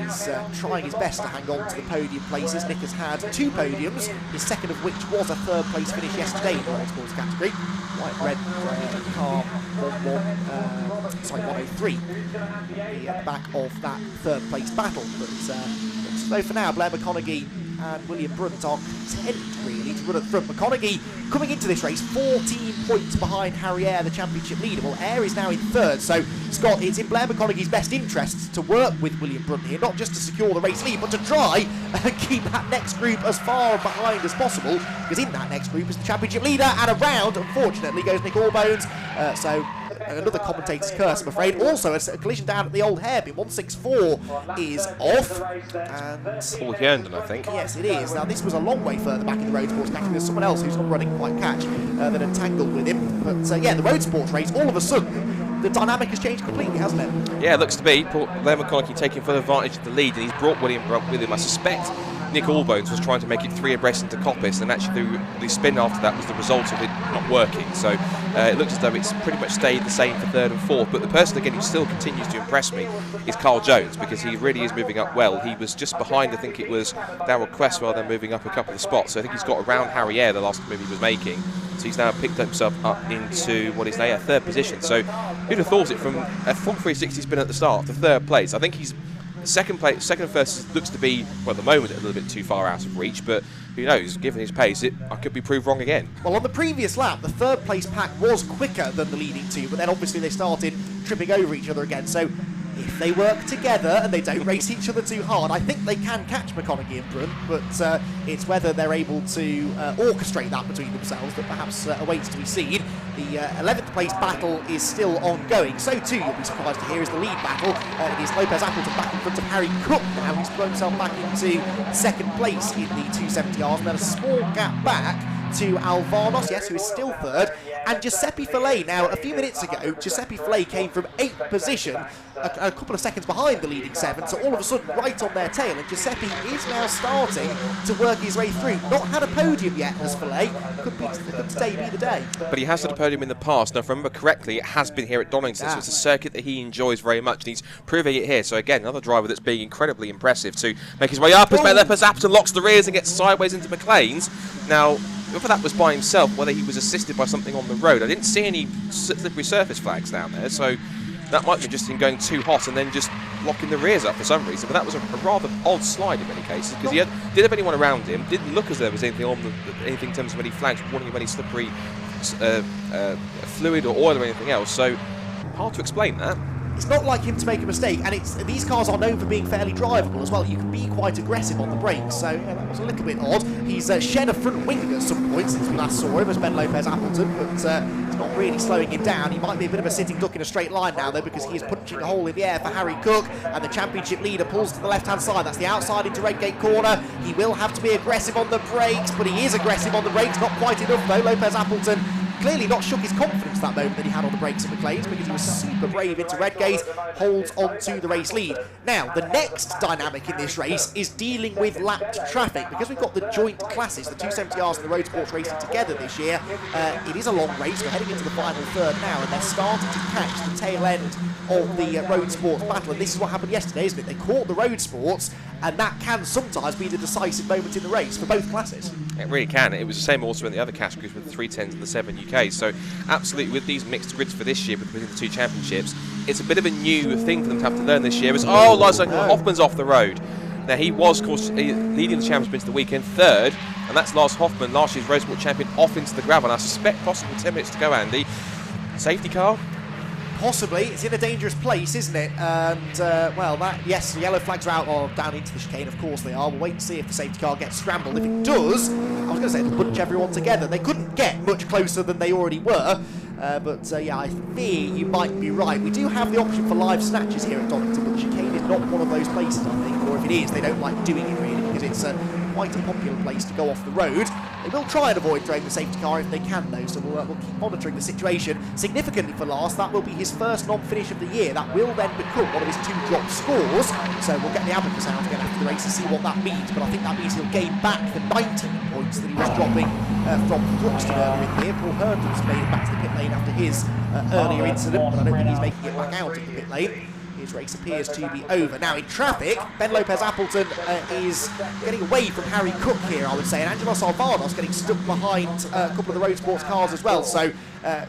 S1: is trying his best to hang on to the podium places. Nick has had two podiums, his second of which was a third place finish yesterday in the road sports category. White red car 103 at the back of that third place battle. But so for now, Blair McConaughey and William Brunt are content really to run at the front. McConaughey coming into this race 14 points behind Harrier, the championship leader. Well, Air is now in third, so Scott, it's in Blair McConaughey's best interests to work with William Brunt here, not just to secure the race lead, but to try and keep that next group as far behind as possible, because in that next group is the championship leader, and around, unfortunately, goes Nick Allbones. So another commentator's curse, I'm afraid. Also, a collision down at the old hairpin. 164 is off. And
S2: Paul Herndon, I think.
S1: Yes, it is. Now, this was a long way further back in the road sports category. There's someone else who's not running quite catch that entangled with him. But yeah, the road sports race, all of a sudden, the dynamic has changed completely, hasn't it?
S2: Yeah, it looks to be. Blair McConaughey taking full advantage of the lead, and he's brought William Brunt with him. I suspect Nick Allbones was trying to make it three abreast into Coppice, and actually the spin after that was the result of it not working. So it looks as though it's pretty much stayed the same for third and fourth. But the person, again, who still continues to impress me is Carl Jones, because he really is moving up well. He was just behind, I think it was Darrell Cresswell, then moving up a couple of spots. So I think he's got around Harrier, the last move he was making. So he's now picked himself up into what is now a third position. So who'd have thought it, from a full 360 spin at the start to third place. I think he's second and first looks to be, well, at the moment, a little bit too far out of reach, but who knows, given his pace, I could be proved wrong again.
S1: Well, on the previous lap, the third place pack was quicker than the leading two, but then obviously they started tripping over each other again. So if they work together and they don't race each other too hard, I think they can catch McConaughey and Brunt, but it's whether they're able to orchestrate that between themselves that perhaps awaits to be seen. The 11th place battle is still ongoing. So too, you'll be surprised to hear, is the lead battle. It is Lopez Appleton back in front of Harry Cook now. He's thrown himself back into second place in the 270Rs, and then a small gap back to Alvanos, yes, who is still third, and Giuseppe Fillet. Now, a few minutes ago, Giuseppe Fillet came from 8th position, a couple of seconds behind the leading 7, so all of a sudden right on their tail, and Giuseppe is now starting to work his way through. Not had a podium yet as Fillet, could today be the day.
S2: But he has had a podium in the past. Now, if I remember correctly, it has been here at Donington, so it's a circuit that he enjoys very much, and he's proving it here. So again, another driver that's being incredibly impressive to make his way up as Lopez Appleton locks the rears and gets sideways into McLean's. Now, whether that was by himself, whether he was assisted by something on the road, I didn't see any slippery surface flags down there, so that might be just him going too hot and then just locking the rears up for some reason. But that was a rather odd slide in many cases, because he didn't have anyone around him, didn't look as though there was anything on anything in terms of any flags warning of any slippery fluid or oil or anything else. So hard to explain that.
S1: It's not like him to make a mistake, and these cars are known for being fairly drivable as well. You can be quite aggressive on the brakes, so yeah, that was a little bit odd. He's shed a front wing at some point since we last saw him as Ben Lopez Appleton, but it's not really slowing him down. He might be a bit of a sitting duck in a straight line now, though, because he is punching a hole in the air for Harry Cook, and the championship leader pulls to the left-hand side. That's the outside into Redgate corner. He will have to be aggressive on the brakes, but he is aggressive on the brakes. Not quite enough, though. Lopez Appleton clearly not shook his confidence that moment that he had on the brakes at McLean's, because he was super brave into Redgate, holds on to the race lead. Now, the next dynamic in this race is dealing with lapped traffic, because we've got the joint classes, the 270Rs and the road sports racing together this year. It is a long race. We're heading into the final third now, and they're starting to catch the tail end of the road sports battle, and this is what happened yesterday, isn't it? They caught the road sports, and that can sometimes be the decisive moment in the race for both classes.
S2: It really can. It was the same also in the other categories with the 310s and the 7 UK UK. So absolutely, with these mixed grids for this year between the two championships, it's a bit of a new thing for them to have to learn this year. It's, Hoffman's off the road. Now, he was, of course, leading the championship the weekend, third, and that's Lars Hoffmann, last year's Road Sport champion, off into the gravel. And I suspect possibly 10 minutes to go, Andy. Safety car?
S1: Possibly. It's in a dangerous place, isn't it? And, yes, the yellow flags are out or down into the chicane, of course they are. We'll wait and see if the safety car gets scrambled. If it does, I was going to say it'll bunch everyone together. They couldn't get much closer than they already were. I fear you might be right. We do have the option for live snatches here at Donington, but the chicane is not one of those places, I think. Or if it is, they don't like doing it really, because it's quite a popular place to go off the road. They will try and avoid throwing the safety car if they can, though, so we'll keep monitoring the situation. Significantly for Lars, that will be his first non-finish of the year. That will then become one of his 2 drop scores, so we'll get the abacus out again after the race and see what that means, but I think that means he'll gain back the 19 points that he was dropping from Thruxton earlier in the year. Paul Herndon's made it back to the pit lane after his earlier incident, but I don't think he's making it back out of the pit lane. His race appears to be over. Now in traffic, Ben Lopez Appleton is getting away from Harry Cook here, I would say, and Angelos Alvarez getting stuck behind a couple of the Road Sports cars as well. So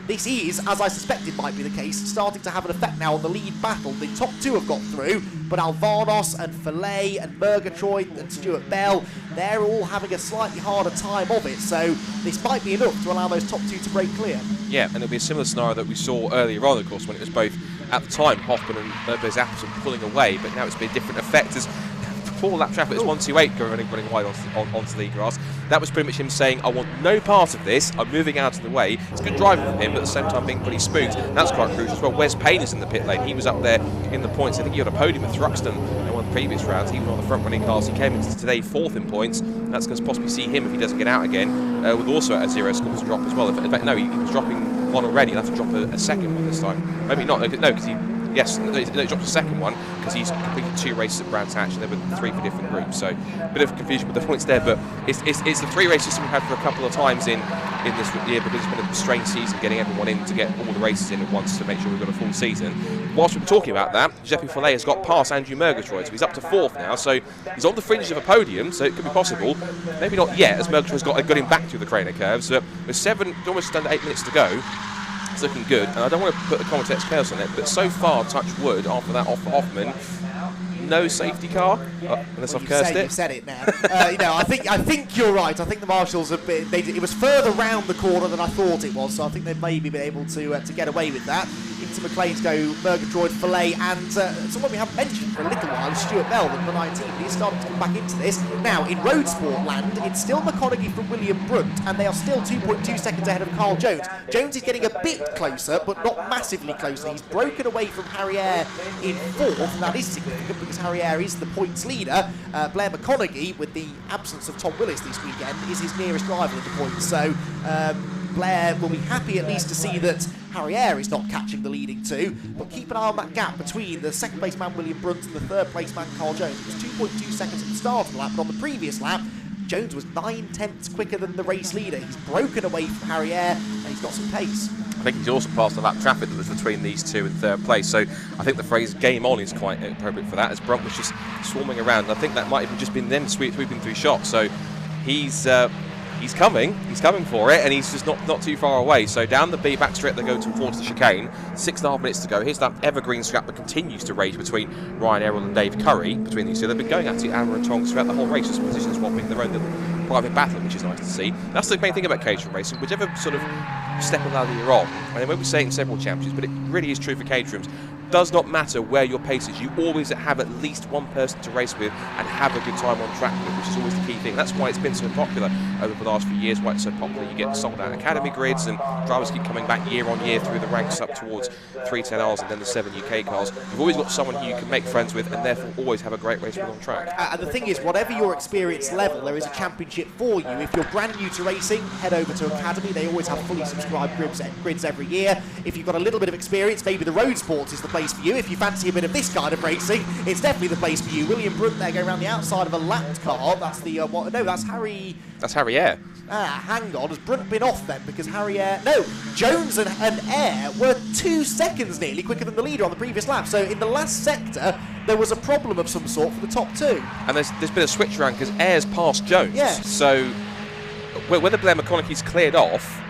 S1: this is, as I suspected might be the case, starting to have an effect now on the lead battle. The top 2 have got through, but Alvarez and Fillet and Murgatroyd and Stuart Bell, they're all having a slightly harder time of it. So this might be enough to allow those top 2 to break clear. Yeah, and it'll be a similar scenario that we saw earlier on, of course, when it was both, at the time, Hoffmann and Lopez Appleton pulling away, but now it's been a different effect as before lap traffic was 128 running wide onto the grass. That was pretty much him saying, I want no part of this, I'm moving out of the way. It's good driving from him, but at the same time being pretty spooked. That's quite crucial as well. Wes Payne is in the pit lane. He was up there in the points. I think he had a podium with Thruxton in one of the previous rounds. He was one of the front running cars. He came into today 4th in points. That's going to possibly see him, if he doesn't get out again, with also a 0 scores drop as well. In fact, no, he was dropping 1 already. He'll have to drop a second one this time. Maybe not, no, because he... Yes, he dropped a second one because he's completed 2 races at Brands Hatch and there were 3 for different groups. So a bit of confusion with the points there, but it's the 3 race system we've had for a couple of times in this year because it's been a strange season getting everyone in to get all the races in at once to make sure we've got a full season. Whilst we're talking about that, Giuseppe Fillet has got past Andrew Murgatroyd, so he's up to 4th now. So he's on the fringe of a podium, so it could be possible. Maybe not yet, as Murgatroyd's got him back through the Craner curves. But with almost under 8 minutes to go, it's looking good, and I don't want to put the Commentex chaos on it, but so far, touch wood, after that off Hoffmann, no safety car, unless I've cursed it. You've said it now. I think you're right. I think the marshals have been. It was further round the corner than I thought it was, so I think they've maybe been able to get away with that. Into McLean's go Murgatroyd, Fillet, and someone we haven't mentioned for a little while, Stuart Bell, the 19. He's starting to come back into this. Now, in Road Sport land, it's still McConaughey from William Brunt, and they are still 2.2 seconds ahead of Carl Jones. Jones is getting a bit closer, but not massively closer. He's broken away from Harrier in 4th, and that is significant because Harrier is the points leader. Blair McConaughey, with the absence of Tom Willis this weekend, is his nearest rival in the points. So Blair will be happy at least to see that Harrier is not catching the leading 2, but keep an eye on that gap between the 2nd place man William Brunt and the 3rd place man Carl Jones. It was 2.2 seconds at the start of the lap, but on the previous lap, Jones was 9/10 quicker than the race leader. He's broken away from Harrier and he's got some pace.
S2: I think he's also passed the lap traffic that was between these 2 and 3rd place, so I think the phrase game on is quite appropriate for that, as Brunt was just swarming around. I think that might have just been them sweeping through shots, so he's coming for it, and he's just not too far away. So down the B back straight they go towards the chicane. 6.5 minutes to go. Here's that evergreen scrap that continues to rage between Ryan Errol and Dave Curry. Between these 2, they've been going at it, hammer and tongs throughout the whole race, just position swapping their own little private battle, which is nice to see. That's the main thing about Caterham racing. Whichever sort of step of ladder you're on, and I won't be saying several championships, but it really is true for Caterhams. Does not matter where your pace is, you always have at least one person to race with and have a good time on track with, which is always the key thing. That's why it's been so popular over the last few years, why it's so popular. You get sold out academy grids and drivers keep coming back year on year through the ranks up towards 310Rs and then the 7 UK cars. You've always got someone who you can make friends with and therefore always have a great race with on track.
S1: And the thing is, whatever your experience level, there is a championship for you. If you're brand new to racing, head over to Academy. They always have fully subscribed grids every year. If you've got a little bit of experience, maybe the Road Sports is the place for you. If you fancy a bit of this kind of racing, it's definitely the place for you. William Brunt there going around the outside of a lapped car. That's the that's Harry.
S2: That's Harrier.
S1: Hang on, has Brunt been off then? Because Harrier, no, Jones and Air were 2 seconds nearly quicker than the leader on the previous lap. So in the last sector, there was a problem of some sort for the top 2.
S2: And there's been a switch around because Air's passed Jones.
S1: Yeah.
S2: So whether Blair McConaughey's cleared off,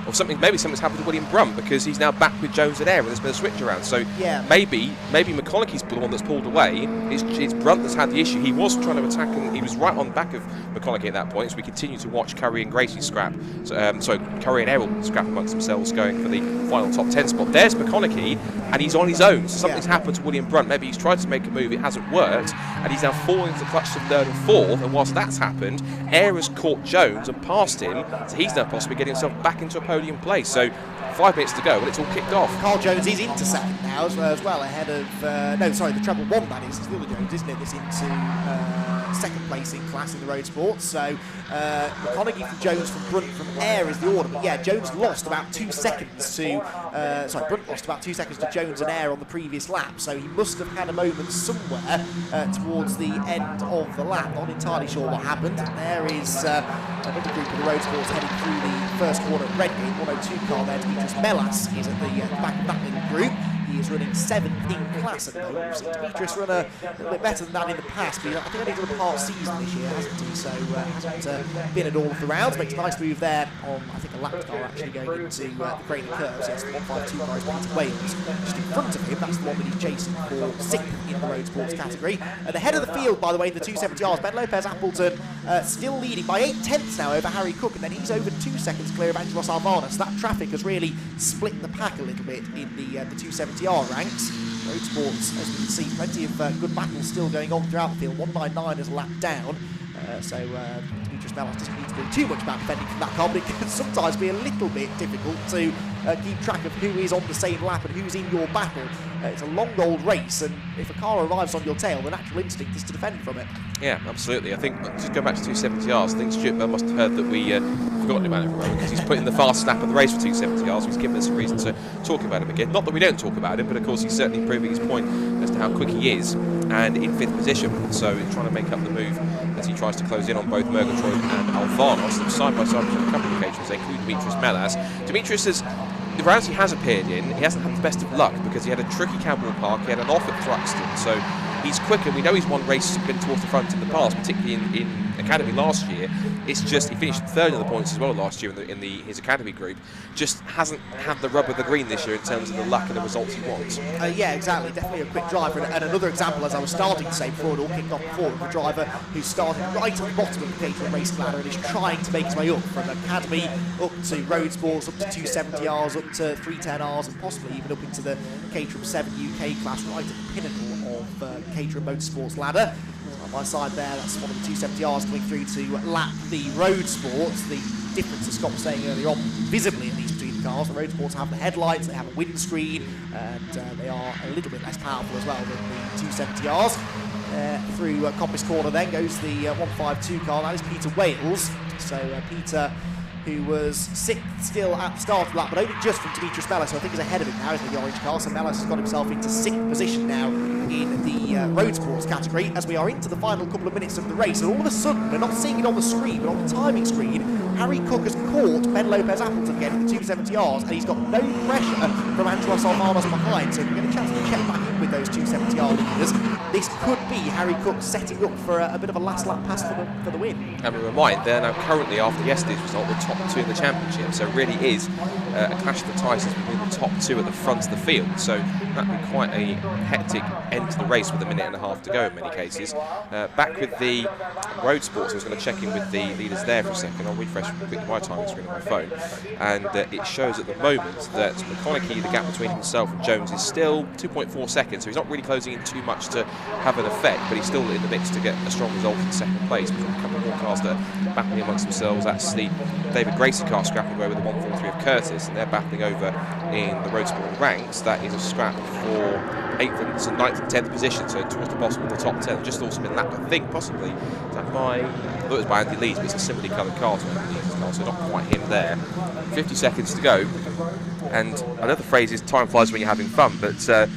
S2: or maybe something's happened to William Brunt, because he's now back with Jones and Eyre, and there's been a switch around. So maybe McConaughey's the one that's pulled away. It's Brunt that's had the issue. He was trying to attack, and he was right on the back of McConaughey at that point. So we continue to watch Curry and Gracie scrap. Curry and Errol scrap amongst themselves, going for the final top 10 spot. There's McConaughey, and he's on his own. So something's happened to William Brunt. Maybe he's tried to make a move, it hasn't worked, and he's now falling into the clutch to third and fourth. And whilst that's happened, Eyre has caught Jones and passed him, so he's now possibly getting himself back into a podium place. So 5 minutes to go, and it's all kicked off.
S1: Carl Jones is into second now as well, ahead of the treble one, that is. It's the other Jones, isn't it? That's into second place in class in the road sports. So McConaughey from Jones, from Brunt, from Eyre is the order. But yeah, Jones lost about 2 seconds to Brunt lost about 2 seconds to Jones and Eyre on the previous lap. So he must have had a moment somewhere towards the end of the lap. Not entirely sure what happened. There is another group of the road sports heading through the first corner at Redgate. 102 car there. Demetrius Melas is at the back of that little group. He is running 7th in class at the moment. We've seen Demetrius run a little bit better than that in the past, but I think only done a part season this year, hasn't he? So hasn't been at all of the rounds. Makes a nice move there on, I think, a lap car actually going into the Craner curves. Yes, the 152 car is Peter Wales. Just in front of him, that's the one that he's chasing for 6th in the road sports category. At the head of the field, by the way, in the 270Rs, Ben Lopez Appleton still leading by 8/10 now over Harry Cook, and then he's over 2 seconds clear of Angelos Alvana. So that traffic has really split the pack a little bit in the 270R ranks. Road sports, as we can see, plenty of good battles still going on throughout the field. 199 is a lap down. Demetrius Melas doesn't need to do too much about defending from that car, but it can sometimes be a little bit difficult to keep track of who is on the same lap and who's in your battle. It's a long old race, and if a car arrives on your tail, the natural instinct is to defend from it.
S2: Yeah, absolutely. I think, just going back to 270Rs, I think Stuart Bell must have heard that we forgotten about him for a moment, because he's put in the fastest lap of the race for 270Rs. He's given us a reason to talk about him again. Not that we don't talk about him, but of course he's certainly proving his point as to how quick he is, and in 5th position. So he's trying to make up the move as he tries to close in on both Murgatroyd and Alvanos. Side by side on a couple of occasions, including Demetrius Melas. Demetrius has, the rounds he has appeared in, he hasn't had the best of luck, because he had a tricky Campbell Park, he had an off at Thruxton, so he's quicker. We know he's won races and been towards the front in the past, particularly in Academy last year. It's just he finished third in the points as well last year in his Academy group. Just hasn't had the rub of the green this year in terms of the luck and the results he wants.
S1: Yeah, exactly. Definitely a quick driver. And another example, as I was starting to say before it all kicked off before, of a driver who started right at the bottom of the Caterham racing ladder and is trying to make his way up from Academy up to road sports, up to 270Rs, up to 310Rs, and possibly even up into the Caterham 7 UK class, right at the pinnacle of Caterham Motorsports ladder. On my side there, that's one of the 270Rs coming through to lap the road sports. The difference, as Scott was saying earlier on, visibly at least between the cars. The road sports have the headlights, they have a windscreen, and they are a little bit less powerful as well than the 270Rs. Through Compass Corner then goes the 152 car, that is Peter Wales. So Peter, who was 6th still at the start of the lap, but only just from Demetrius Melas, so I think he's ahead of him now, isn't he, the orange car. So Melas has got himself into 6th position now in the road sports category, as we are into the final couple of minutes of the race. And all of a sudden, we're not seeing it on the screen, but on the timing screen, Harry Cook has caught Ben Lopez Appleton again in the 270Rs, and he's got no pressure from Angelos Alvanos behind, so if we get a chance to check back in with those 270R leaders, this could be Harry Cook setting up for a bit of a last lap pass for the win.
S2: And we remind, they're now currently, after yesterday's result, the top 2 in the championship, so it really is a clash of the titans between the top 2 at the front of the field. So that'd be quite a hectic end to the race with a minute and a half to go in many cases. Back with the road sports, I was going to check in with the leaders there for a second. I'll refresh quickly my timing screen on my phone, and it shows at the moment that McConaughey, the gap between himself and Jones is still 2.4 seconds, so he's not really closing in too much to have an effect, but he's still in the mix to get a strong result in second place. We've got a couple more cars that are battling amongst themselves. That's the David Gracie car scrapping away with the 143 of Curtis, and they're battling over in the road sport ranks. That is a scrap for 8th and 9th and 10th position, so towards the bottom of the top 10. Just also been lapped, I think, possibly. Is that by, I thought it was by Andy Lees, but it's a similarly coloured car to Andy Lees' car, so not quite him there. 50 seconds to go, and I know the phrase is time flies when you're having fun, but it's a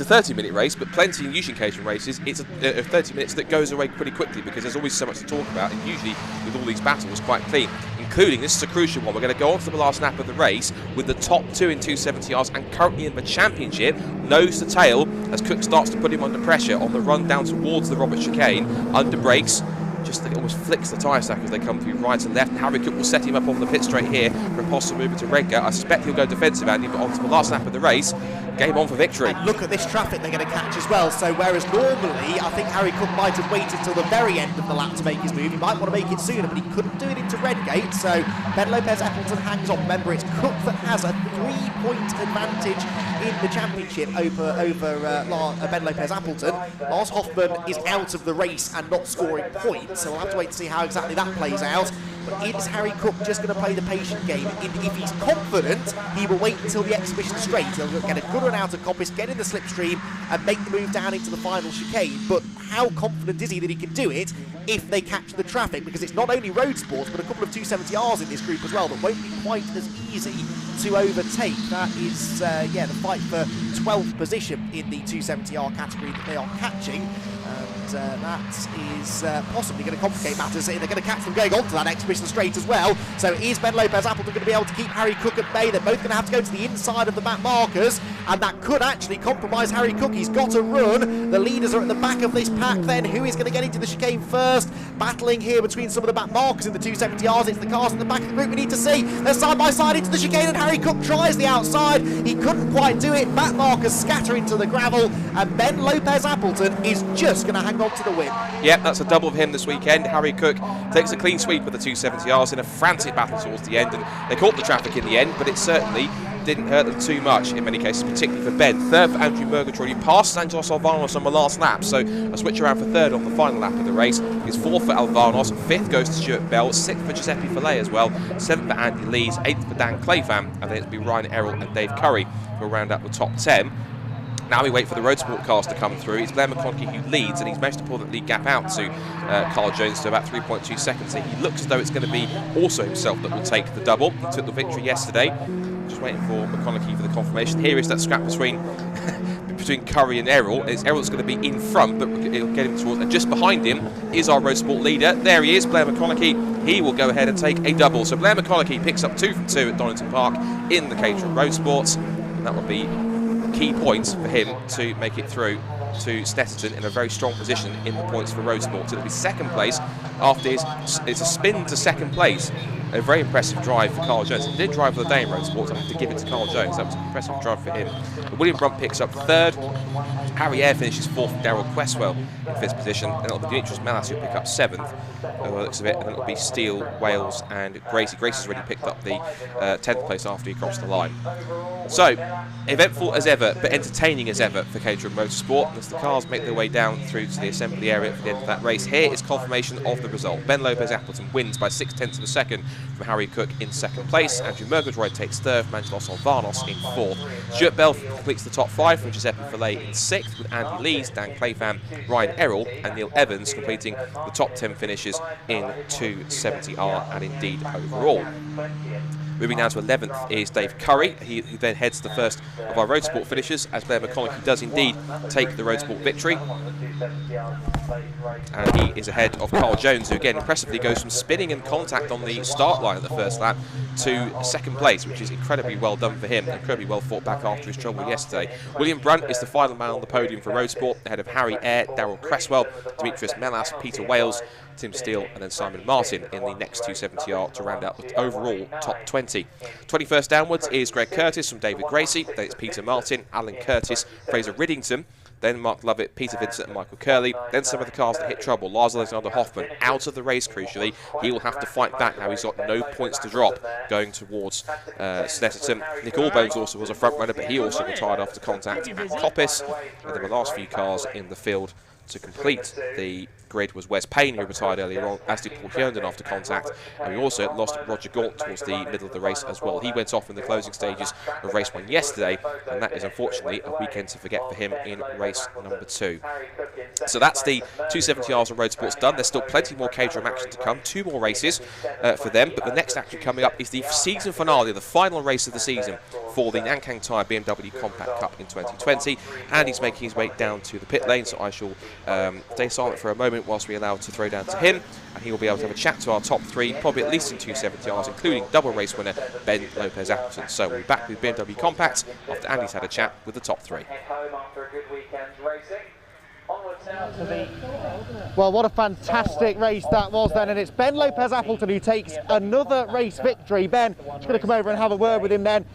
S2: 30-minute race, but plenty in usually Caterham races, it's a 30 minutes that goes away pretty quickly, because there's always so much to talk about, and usually with all these battles quite clean, including, this is a crucial one, we're going to go on to the last lap of the race with the top 2 in 270Rs and currently in the championship, nose to tail, as Cook starts to put him under pressure on the run down towards the Robert chicane, under brakes. just almost flicks the tyre stack as they come through right and left. Harry Cook will set him up on the pit straight here for a possible move to Redgate. I suspect he'll go defensive, Andy, but on to the last lap of the race, game on for victory.
S1: And look at this traffic they're going to catch as well. So whereas normally I think Harry Cook might have waited till the very end of the lap to make his move, he might want to make it sooner, but he couldn't do it into Redgate. So Ben Lopez Appleton hangs on. Remember, it's Cook that has a 3-point advantage in the championship over Ben Lopez Appleton. Lars Hoffman is out of the race and not scoring points, so we'll have to wait to see how exactly that plays out. But is Harry Cook just going to play the patient game? If he's confident, he will wait until the exhibition straight. He'll get a good run out of Coppice, get in the slipstream and make the move down into the final chicane. But how confident is he that he can do it if they catch the traffic? Because it's not only road sports, but a couple of 270Rs in this group as well that won't be quite as easy to overtake. That is, the fight for 12th position in the 270R category that they are catching. And that is possibly going to complicate matters. They're going to catch them going onto that exhibition straight as well. So is Ben Lopez Appleton going to be able to keep Harry Cook at bay? They're both going to have to go to the inside of the back markers, and that could actually compromise Harry Cook. He's got to run. The leaders are at the back of this pack then. Who is going to get into the chicane first? Battling here between some of the back markers in the 270Rs. It's the cars in the back of the group we need to see. They're side by side into the chicane, and Harry Cook tries the outside. He couldn't quite do it. Back markers scatter into the gravel, and Ben Lopez Appleton is just going to hang on to the win.
S2: Yep, that's a double of him this weekend. Harry Cook takes a clean sweep of the 270Rs in a frantic battle towards the end, and they caught the traffic in the end, but it certainly didn't hurt them too much in many cases, particularly for Ben. Third for Andrew Murgatroyd, who passed Angelos Alvanos on the last lap, so a switch around for third on the final lap of the race. It's fourth for Alvanos, fifth goes to Stuart Bell, sixth for Giuseppe Fillet as well, seventh for Andy Lees, eighth for Dan Clayfam, and then it'll be Ryan Errol and Dave Curry who will round up the top 10. Now we wait for the road sport cars to come through. It's Blair McConaughey who leads, and he's managed to pull that lead gap out to Carl Jones to about 3.2 seconds. So he looks as though it's going to be also himself that will take the double. He took the victory yesterday. Just waiting for McConaughey for the confirmation. Here is that scrap between Curry and Errol. It's Errol that's going to be in front, but it'll get him towards. And just behind him is our road sport leader. There he is, Blair McConaughey. He will go ahead and take a double. So Blair McConaughey picks up 2 from 2 at Donington Park in the Caterham Road Sports, and that will be key points for him to make it through to Snetterton in a very strong position in the points for road sports. It'll be second place after it's a spin to second place. A very impressive drive for Carl Jones. He did drive for the day in road sports. I have to give it to Carl Jones. That was an impressive drive for him. But William Brunt picks up third. Harry Eyre finishes fourth. Darryl Questwell in fifth position. Then it'll be Demetrius Malas who'll pick up seventh. By the looks of it, and then it'll be Steele, Wales, and Gracie. Gracie's already picked up the 10th place after he crossed the line. So, eventful as ever, but entertaining as ever for Caterham Motorsport. As the cars make their way down through to the assembly area for the end of that race, here is confirmation of the result. Ben Lopez Appleton wins by 0.6 of a second from Harry Cook in second place. Andrew Murgatroyd takes third from Angelos Alvanos in fourth. Stuart Bell completes the top 5 from Giuseppe Fillet in sixth, with Andy Lees, Dan Clayfam, Ryan Errol, and Neil Evans completing the top 10 finishes in 270R and indeed overall. Moving down to 11th is Dave Curry. He then heads the first of our road sport finishers, as Blair McConaughey does indeed take the road sport victory. And he is ahead of Carl Jones, who again impressively goes from spinning and contact on the start line at the first lap to second place, which is incredibly well done for him, incredibly well fought back after his trouble yesterday. William Brunt is the final man on the podium for road sport, ahead of Harry Eyre, Darryl Cresswell, Demetrius Melas, Peter Wales, Tim Steele, and then Simon Martin in the next 270R to round out the overall top 20. 21st downwards is Greg Curtis from David Gracie, then it's Peter Martin, Alan Curtis, Fraser Riddington, then Mark Lovett, Peter Vincent and Michael Curley, then some of the cars that hit trouble. Lars Alexander Hoffman out of the race crucially. He will have to fight back now. He's got no points to drop going towards Snetterton. Nick Allbones also was a front runner, but he also retired after contact at Coppice. And then the last few cars in the field to complete the grid was Wes Payne, who retired earlier on, as did Paul Herndon after contact, and we also lost Roger Gaunt towards the middle of the race as well. He went off in the closing stages of race 1 yesterday, and that is unfortunately a weekend to forget for him in race number 2. So that's the 270Rs and road sports done. There's still plenty more Caterham action to come, 2 more races for them, but the next action coming up is the season finale, the final race of the season for the Nankang Tyre BMW Compact Cup in 2020, and he's making his way down to the pit lane, so I shall stay silent for a moment whilst we allow to throw down to him, and he will be able to have a chat to our top 3, probably at least in 270Rs, including double race winner Ben Lopez Appleton. So we'll be back with BMW Compact after Andy's had a chat with the top 3.
S1: Well, what a fantastic race that was then, and it's Ben Lopez Appleton who takes another race victory. Ben, just going to come over and have a word with him then.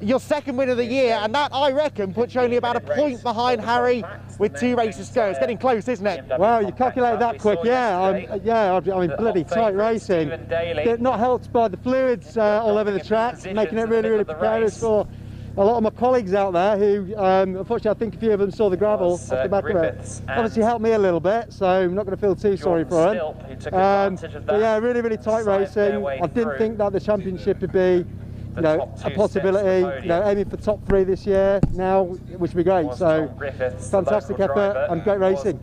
S1: Your second win of the year, and that, I reckon, puts you only about a point behind Harry with 2 races to go. It's getting close, isn't it?
S6: Well, you calculated that quick, yeah. I mean, bloody tight racing. Not helped by the fluids all over the track, making it really, really precarious for a lot of my colleagues out there who, unfortunately, I think a few of them saw the gravel off the back of it. Obviously helped me a little bit, so I'm not going to feel too sorry for him. But yeah, really, really tight racing. I didn't think that the championship would be, you know, a possibility. You know, aiming for top 3 this year now, which would be great. So fantastic effort and great racing.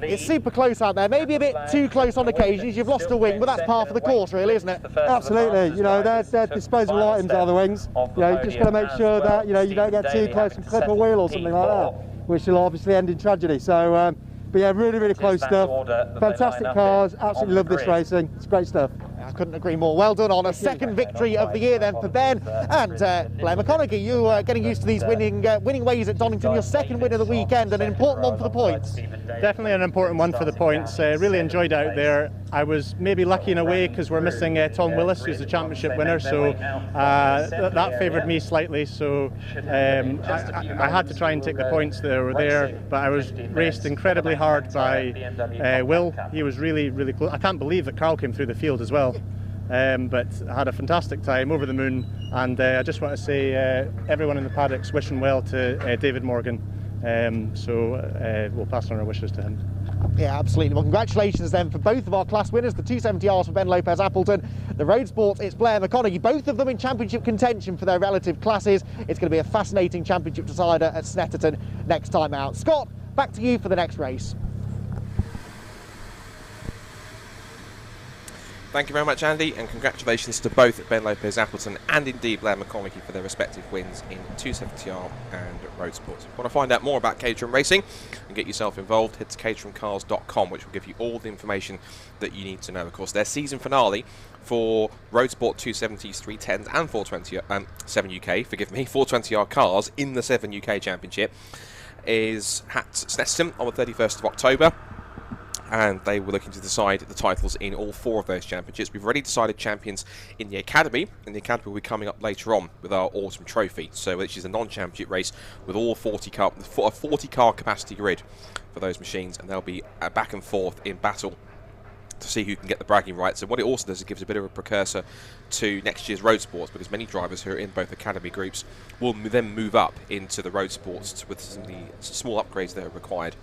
S1: It's super close out there, maybe a bit too close on occasions. You've lost a wing, but that's par for the course, really, isn't it?
S6: Absolutely. You know, they're disposable items are the wings. You know, you just got to make sure that, you know, you don't get too close and clip a wheel or something like that, which will obviously end in tragedy. So, but yeah, really, really close stuff. Fantastic cars. Absolutely love this racing. It's great stuff.
S1: I couldn't agree more. Well done on a second victory of the year then for Ben. And Blair McConaughey, you are getting used to these winning ways at Donington. Your second win of the weekend, and an important one for the points.
S7: Definitely an important one for the points. Really enjoyed out there. I was maybe lucky in a way because we're missing Tom Willis, who's the championship winner, so that favoured me slightly. So I had to try and take the points that were there, but I was raced incredibly hard by Will. He was really, really close. I can't believe that Carl came through the field as well. But I had a fantastic time, over the moon, and I just want to say everyone in the paddock's wishing well to David Morgan, so we'll pass on our wishes to him.
S1: Yeah, absolutely. Well, congratulations then for both of our class winners, the 270Rs for Ben Lopez Appleton, the Road Sports, it's Blair McConaughey, both of them in championship contention for their relative classes. It's going to be a fascinating championship decider at Snetterton next time out. Scott, back to you for the next race.
S2: Thank you very much, Andy, and congratulations to both Ben Lopez Appleton and indeed Blair McConaughey for their respective wins in 270R and Road Sports. If you want to find out more about Caterham Racing and get yourself involved, head to caterhamcars.com, which will give you all the information that you need to know. Of course, their season finale for Road Sport 270s, 310s and 420 7 UK, forgive me, 420R cars in the 7 UK Championship is at Snetterton on the 31st of October. And they were looking to decide the titles in all 4 of those championships. We've already decided champions in the Academy, and the Academy will be coming up later on with our Autumn Trophy, so which is a non-championship race with all 40-car capacity grid for those machines, and they'll be back and forth in battle to see who can get the bragging rights. And what it also does, it gives a bit of a precursor to next year's Road Sports, because many drivers who are in both Academy groups will then move up into the Road Sports with some of the small upgrades that are required.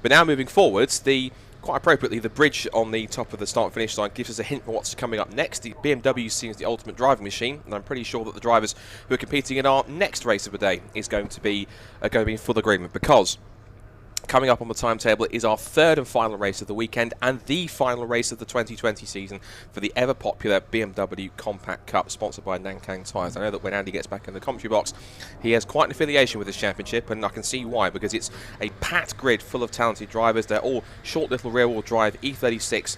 S2: But now moving forwards, quite appropriately, the bridge on the top of the start-finish line gives us a hint for what's coming up next. The BMW seems the ultimate driving machine, and I'm pretty sure that the drivers who are competing in our next race of the day is going to be in full agreement, because coming up on the timetable is our 3rd and final race of the weekend and the final race of the 2020 season for the ever-popular BMW Compact Cup, sponsored by Nankang Tyres. I know that when Andy gets back in the commentary box, he has quite an affiliation with this championship, and I can see why, because it's a packed grid full of talented drivers. They're all short little rear-wheel drive E36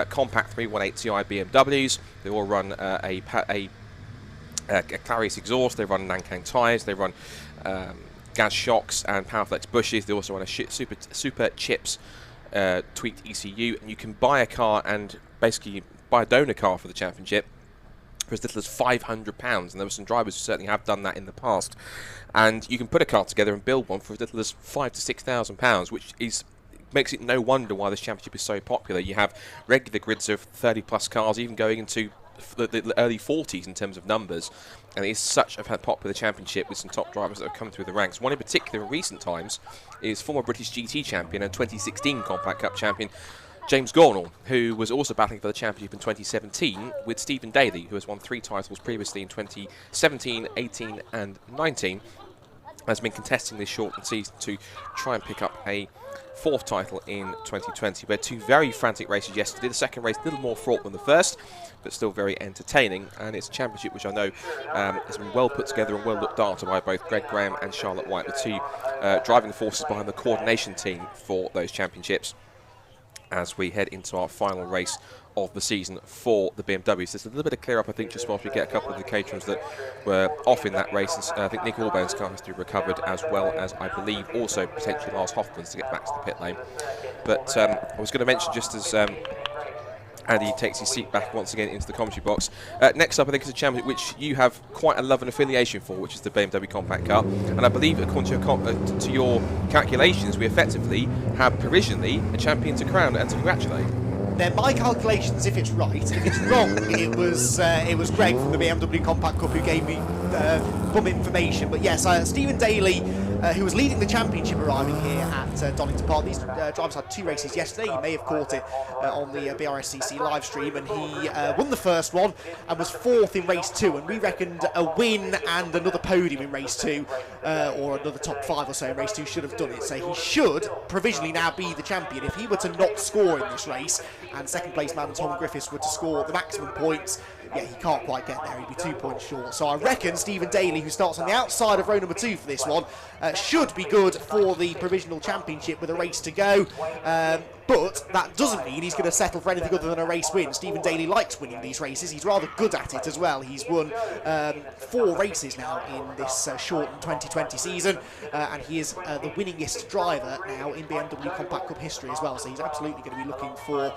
S2: compact 318 Ti BMWs. They all run a Clarice exhaust. They run Nankang Tyres. They run gas shocks and Powerflex bushes. They also run a super chips tweaked ECU, and you can buy a car and basically buy a donor car for the championship for as little as £500, and there were some drivers who certainly have done that in the past. And you can put a car together and build one for as little as £5,000 to £6,000, which makes it no wonder why this championship is so popular. You have regular grids of 30 plus cars, even going into the early 40s in terms of numbers, and it is such a popular championship with some top drivers that have come through the ranks. One in particular in recent times is former British GT champion and 2016 Compact Cup champion James Gornall, who was also battling for the championship in 2017 with Stephen Daly, who has won 3 titles previously in 2017, 18 and 19, has been contesting this shortened season to try and pick up a 4th title in 2020. We had 2 very frantic races yesterday. The second race a little more fraught than the first, but still very entertaining, and it's a championship which I know has been well put together and well looked after by both Greg Graham and Charlotte White, the 2 driving forces behind the coordination team for those championships, as we head into our final race of the season for the BMW. So it's a little bit of clear up, I think, just whilst we get a couple of the Caterhams that were off in that race. And I think Nick Allbone's car has to be recovered, as well as, I believe, also potentially Lars Hoffman's to get back to the pit lane. But I was going to mention, just as Andy takes his seat back once again into the commentary box. Next up, I think, is a championship which you have quite a love and affiliation for, which is the BMW Compact Car. And I believe, according to your calculations, we effectively have provisionally a champion to crown and to congratulate.
S1: They're my calculations if it's right. If it's wrong, it was Greg from the BMW Compact Cup who gave me bum information. But yes, Stephen Daly, who was leading the championship, arriving here at Donington Park. These drivers had 2 races yesterday. You may have caught it on the BRSCC live stream, and he won the first one and was 4th in race 2. And we reckoned a win and another podium in race 2, or another top 5 or so in race 2 should have done it. So he should provisionally now be the champion. If he were to not score in this race, and second place man Tom Griffiths were to score the maximum points, yeah, he can't quite get there. He'd be 2 points short. So I reckon Stephen Daly, who starts on the outside of row number 2 for this one, should be good for the provisional championship with a race to go. But that doesn't mean he's going to settle for anything other than a race win. Stephen Daly likes winning these races. He's rather good at it as well. He's won 4 races now in this shortened 2020 season, and he is the winningest driver now in BMW Compact Cup history as well. So he's absolutely going to be looking for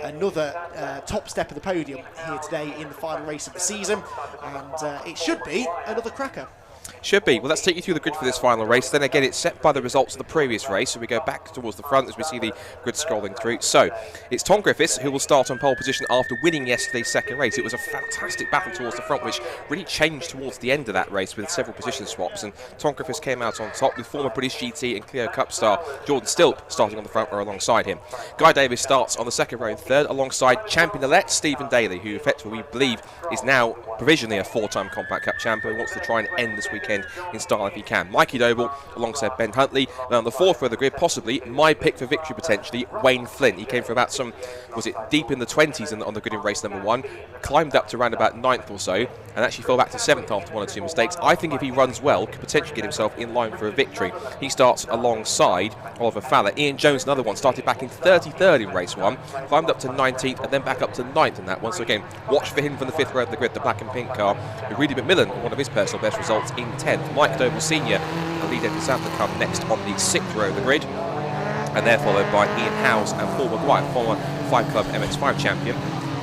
S1: another top step of the podium here today in the final race of the season, and it should be another cracker.
S2: Should be. Well, let's take you through the grid for this final race. Then again, it's set by the results of the previous race, so we go back towards the front as we see the grid scrolling through. So it's Tom Griffiths who will start on pole position after winning yesterday's second race. It was a fantastic battle towards the front, which really changed towards the end of that race with several position swaps, and Tom Griffiths came out on top with former British GT and Clio Cup star Jordan Stilp starting on the front row alongside him. Guy Davis starts on the second row and third alongside champion-elect Stephen Daly, who effectively we believe is now provisionally a 4-time Compact Cup champion who wants to try and end this weekend in style if he can. Mikey Doble alongside Ben Huntley. And on the 4th row of the grid, possibly my pick for victory potentially, Wayne Flint. He came from about deep in the 20s on the grid in race number 1, climbed up to around about 9th or so, and actually fell back to 7th after 1 or 2 mistakes. I think if he runs well, could potentially get himself in line for a victory. He starts alongside Oliver Fowler. Ian Jones, another one, started back in 33rd in race 1, climbed up to 19th and then back up to 9th in that one. So again, watch for him from the 5th row of the grid, the black and pink car, with Rudy McMillan, one of his personal best results, in 10th. Mike Doble Sr. and Lee Denton South come next on the 6th row of the grid, and they're followed by Ian Howes and Paul Maguire, former 5 Club MX5 champion.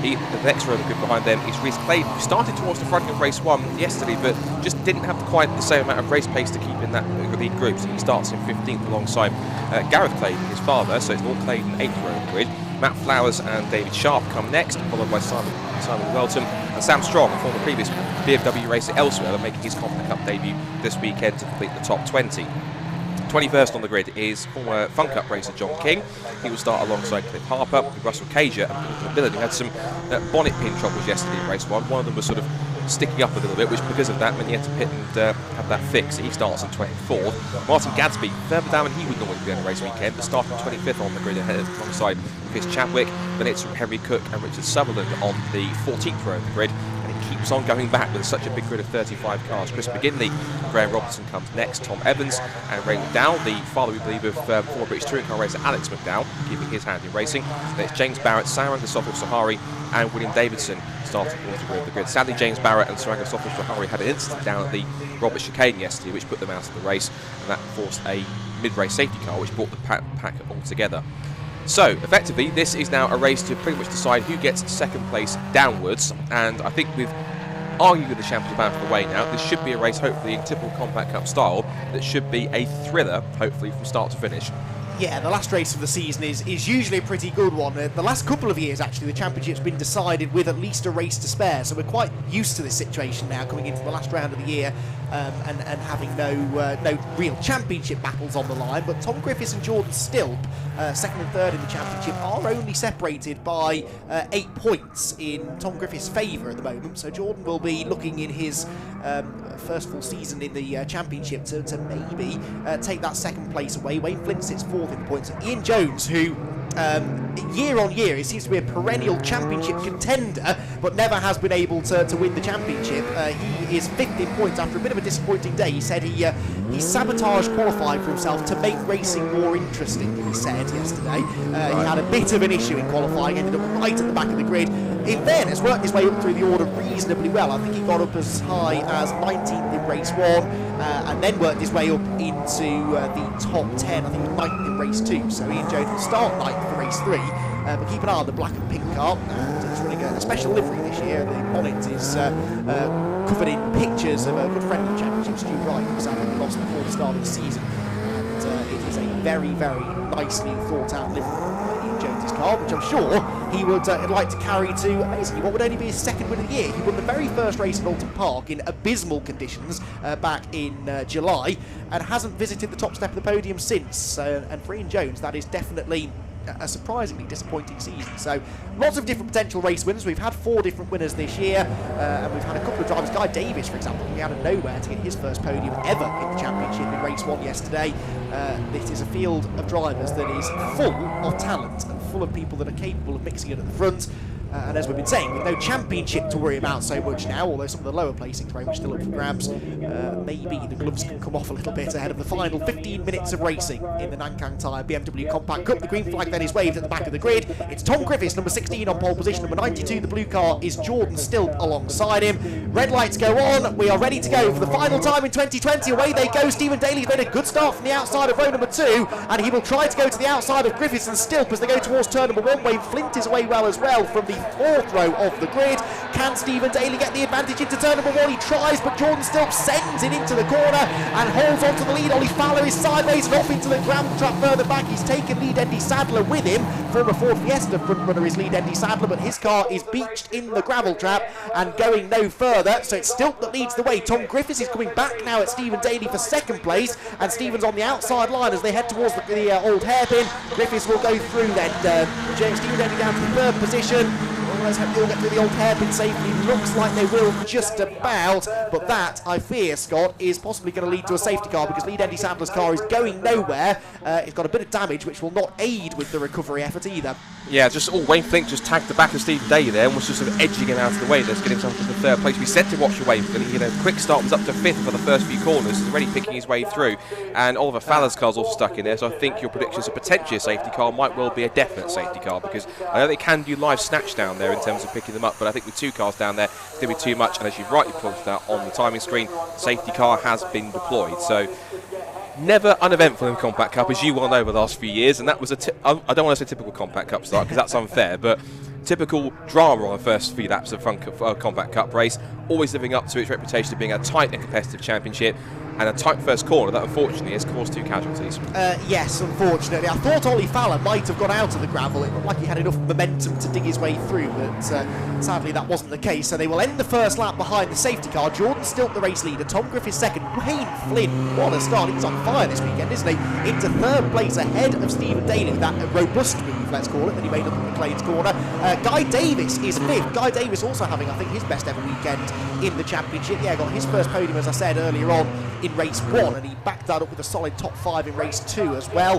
S2: The next row of the grid behind them is Rhys Clay, who started towards the front of race 1 yesterday, but just didn't have quite the same amount of race pace to keep in that lead group, so he starts in 15th alongside Gareth Clay, his father, so it's all Clay in 8th row of the grid. Matt Flowers and David Sharp come next, followed by Simon Welton and Sam Strong, a former previous BMW racer elsewhere, making his Compact Cup debut this weekend to complete the top 20. 21st on the grid is former Fun Cup racer John King. He will start alongside Cliff Harper, Russell Cager and Paul Dillon, who had some bonnet pin troubles yesterday in race 1. One of them was sort of sticking up a little bit, which because of that meant he had to pit and have that fixed. He starts on 24th. Martin Gadsby, further down than he would normally be on a race weekend, but starting 25th on the grid ahead alongside Chris Chadwick. Then it's Henry Cook and Richard Sutherland on the 14th row of the grid. Keeps on going back with such a big grid of 35 cars. Chris McGinley and Graham Robertson comes next. Tom Evans and Ray McDowell, the father, we believe, of former British touring car racer Alex McDowell, keeping his hand in racing. Then it's James Barrett, Sarang Sofif Sahari and William Davidson starting towards the grid of the grid. Sadly, James Barrett and Sarang Sofif Sahari had an incident down at the Robert Chicane yesterday, which put them out of the race, and that forced a mid-race safety car, which brought the pack all together. So, effectively, this is now a race to pretty much decide who gets second place downwards, and I think with arguably the championship out of the way now, this should be a race, hopefully, in typical Compact Cup style, that should be a thriller, hopefully, from start to finish.
S1: Yeah, the last race of the season is usually a pretty good one. The last couple of years, actually, the championship's been decided with at least a race to spare, so we're quite used to this situation now, coming into the last round of the year and having no real championship battles on the line. But Tom Griffiths and Jordan Stilp, second and third in the championship, are only separated by 8 points in Tom Griffiths' favour at the moment, so Jordan will be looking in his first full season in the championship to maybe take that second place away. Wayne Flint sits 4th in points. Ian Jones, who year on year, he seems to be a perennial championship contender, but never has been able to win the championship. He is 5th in points after a bit of a disappointing day. He said he sabotaged qualifying for himself to make racing more interesting, he said yesterday. He had a bit of an issue in qualifying, ended up right at the back of the grid. In fairness, worked his way up through the order reasonably well. I think he got up as high as 19th in race 1, and then worked his way up into the top 10, I think 9th in race 2. So Ian Jones will start 9th for race 3. But keep an eye on the black and pink car. It's running a special livery this year. The bonnet is covered in pictures of a good friend of the championship, Stu Wright, who sadly lost before the start of the season. And it is a very, very nicely thought out livery, Ian Jones's car, which I'm sure he would like to carry to basically what would only be his 2nd win of the year. He won the very first race at Alton Park in abysmal conditions back in July, and hasn't visited the top step of the podium since. And for Ian Jones, that is definitely a surprisingly disappointing season. So lots of different potential race winners. We've had 4 different winners this year, and we've had a couple of drivers. Guy Davis, for example, coming out of nowhere to get his first podium ever in the championship in race 1 yesterday. This is a field of drivers that is full of talent and full of people that are capable of mixing it at the front. And as we've been saying, with no championship to worry about so much now, although some of the lower placings very much still up for grabs, maybe the gloves can come off a little bit ahead of the final 15 minutes of racing in the Nankang Tyre BMW Compact Cup. The green flag then is waved at the back of the grid. It's Tom Griffiths, number 16 on pole position. Number 92, the blue car, is Jordan Stilp alongside him. Red lights go on. We are ready to go for the final time in 2020. Away they go. Stephen Daly's made a good start from the outside of row number 2, and he will try to go to the outside of Griffiths and Stilp as they go towards turn number 1. Wayne Flint is away well as well from the 4th row of the grid. Can Stephen Daly get the advantage into turn number 1? He tries, but Jordan Stilp sends it into the corner and holds on to the lead. Ollie Fowler is sideways and off into the gravel trap further back. He's taken lead Andy Sadler with him. Former Ford Fiesta front runner is lead Andy Sadler, but his car is beached in the gravel trap and going no further. So it's Stilp that leads the way. Tom Griffiths is coming back now at Stephen Daly for 2nd place, and Stephen's on the outside line as they head towards the old hairpin. Griffiths will go through then. Stephen Daly down to the 3rd position. Let's hope they'll get through the old hairpin safely. Looks like they will just about, but that, I fear, Scott, is possibly going to lead to a safety car, because lead Andy Sadler's car is going nowhere. It's got a bit of damage, which will not aid with the recovery effort either.
S2: Yeah, Wayne Flint just tagged the back of Stephen Daly there and was just sort of edging him out of the way. Let's get himself to the 3rd place. We said to watch your Wayne Flint. Quick start was up to 5th for the first few corners. He's already picking his way through, and Oliver Fowler's car's also stuck in there. So I think your predictions of potentially a safety car might well be a definite safety car, because I know they can do live snatch down there in terms of picking them up, but I think with 2 cars down there, it's going to be too much. And as you've rightly pointed out on the timing screen, safety car has been deployed. So never uneventful in Compact Cup, as you well know, over the last few years, and that was I don't want to say typical Compact Cup start, because that's unfair, but typical drama on the first few laps of Compact Cup race, always living up to its reputation of being a tight and competitive championship, and a tight first corner that unfortunately has caused 2 casualties.
S1: Yes, unfortunately. I thought Ollie Fowler might have gone out of the gravel. It looked like he had enough momentum to dig his way through, but sadly that wasn't the case. So they will end the first lap behind the safety car. Jordan Stilp the race leader, Tom Griffiths 2nd, Wayne Flynn, what a start. He's on fire this weekend, isn't he? Into 3rd place ahead of Stephen Daly, that robust move, let's call it, that he made up in McLean's corner. Guy Davis is 5th. Guy Davis also having, I think, his best ever weekend in the championship. Yeah, got his first podium, as I said earlier on, in race 1, and he backed that up with a solid top 5 in race 2 as well.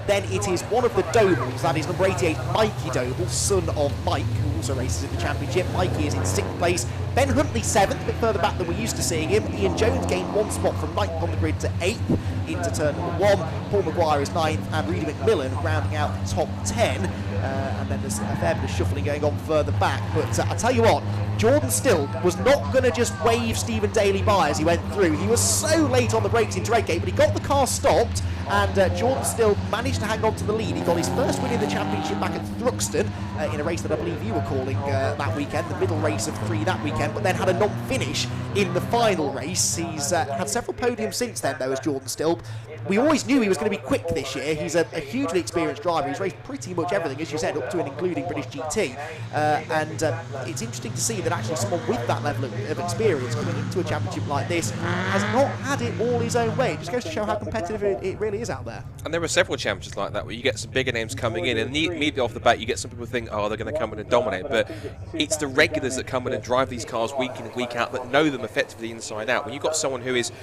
S1: Then it is one of the Dobles, that is number 88, Mikey Doble, son of Mike, who also races in the championship. Mikey is in 6th place. Ben Huntley 7th, a bit further back than we're used to seeing him. Ian Jones gained 1 spot from 9th on the grid to 8th into turn number 1. Paul Maguire is 9th, and Reedy McMillan rounding out the top 10. And then there's a fair bit of shuffling going on further back. But I tell you what, Jordan Stilp was not going to just wave Stephen Daly by as he went through. He was so late on the brakes into Redgate, but he got the car stopped, and Jordan Stilp managed to hang on to the lead. He got his first win in the championship back at Thruxton in a race that I believe you were calling that weekend, the middle race of 3 that weekend, but then had a non-finish in the final race. He's had several podiums since then, though, as Jordan Stilp. We always knew he was going to be quick this year. He's a hugely experienced driver. He's raced pretty much everything, as you said, up to and including British GT. And it's interesting to see that actually someone with that level of experience coming into a championship like this has not had it all his own way. It just goes to show how competitive it really is out there.
S2: And there are several championships like that where you get some bigger names coming in, and immediately off the bat you get some people think, oh, they're going to come in and dominate. But it's the regulars that come in and drive these cars week in and week out that know them effectively inside out. When you've got someone who is,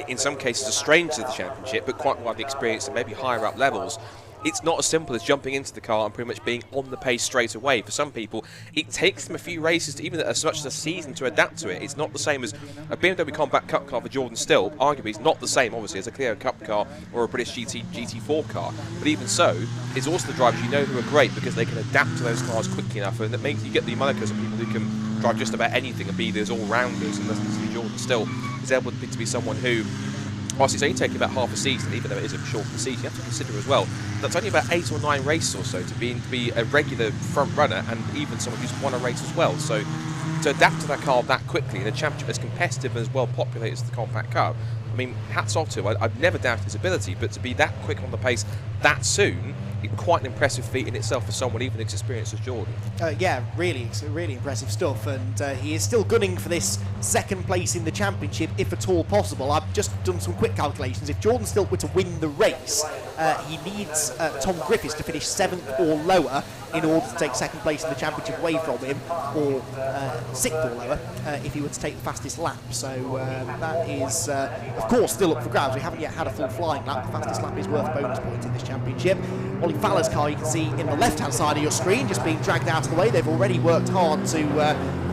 S2: in some cases, a stranger to the championship, but quite widely experienced and maybe higher up levels, it's not as simple as jumping into the car and pretty much being on the pace straight away. For some people, it takes them a few races, even as much as a season, to adapt to it. It's not the same as a BMW Combat Cup car for Jordan Still. Arguably, it's not the same, obviously, as a Clio Cup car or a British GT4 car. But even so, it's also the drivers who are great because they can adapt to those cars quickly enough, and it makes you get the monikers of people who can drive just about anything and be those all-rounders. And Jordan Still is able to be someone who, whilst it's only taking about half a season, even though it is a short season, you have to consider as well that's only about 8 or 9 races or so to be a regular front runner, and even someone who's won a race as well. So to adapt to that car that quickly in a championship as competitive and as well populated as the Compact Cup, I mean, hats off to him. I've never doubted his ability, but to be that quick on the pace that soon, it's quite an impressive feat in itself for someone even as experienced as Jordan.
S1: Yeah, really impressive stuff, and he is still gunning for this second place in the championship, if at all possible. I've just done some quick calculations. If Jordan Still were to win the race, he needs Tom Griffiths to finish 7th or lower in order to take second place in the championship away from him, or 6th or lower if he were to take the fastest lap. So that is, of course, still up for grabs. We haven't yet had a full flying lap. The fastest lap is worth bonus points in this championship. Ollie Fowler's car, you can see in the left-hand side of your screen, just being dragged out of the way. They've already worked hard to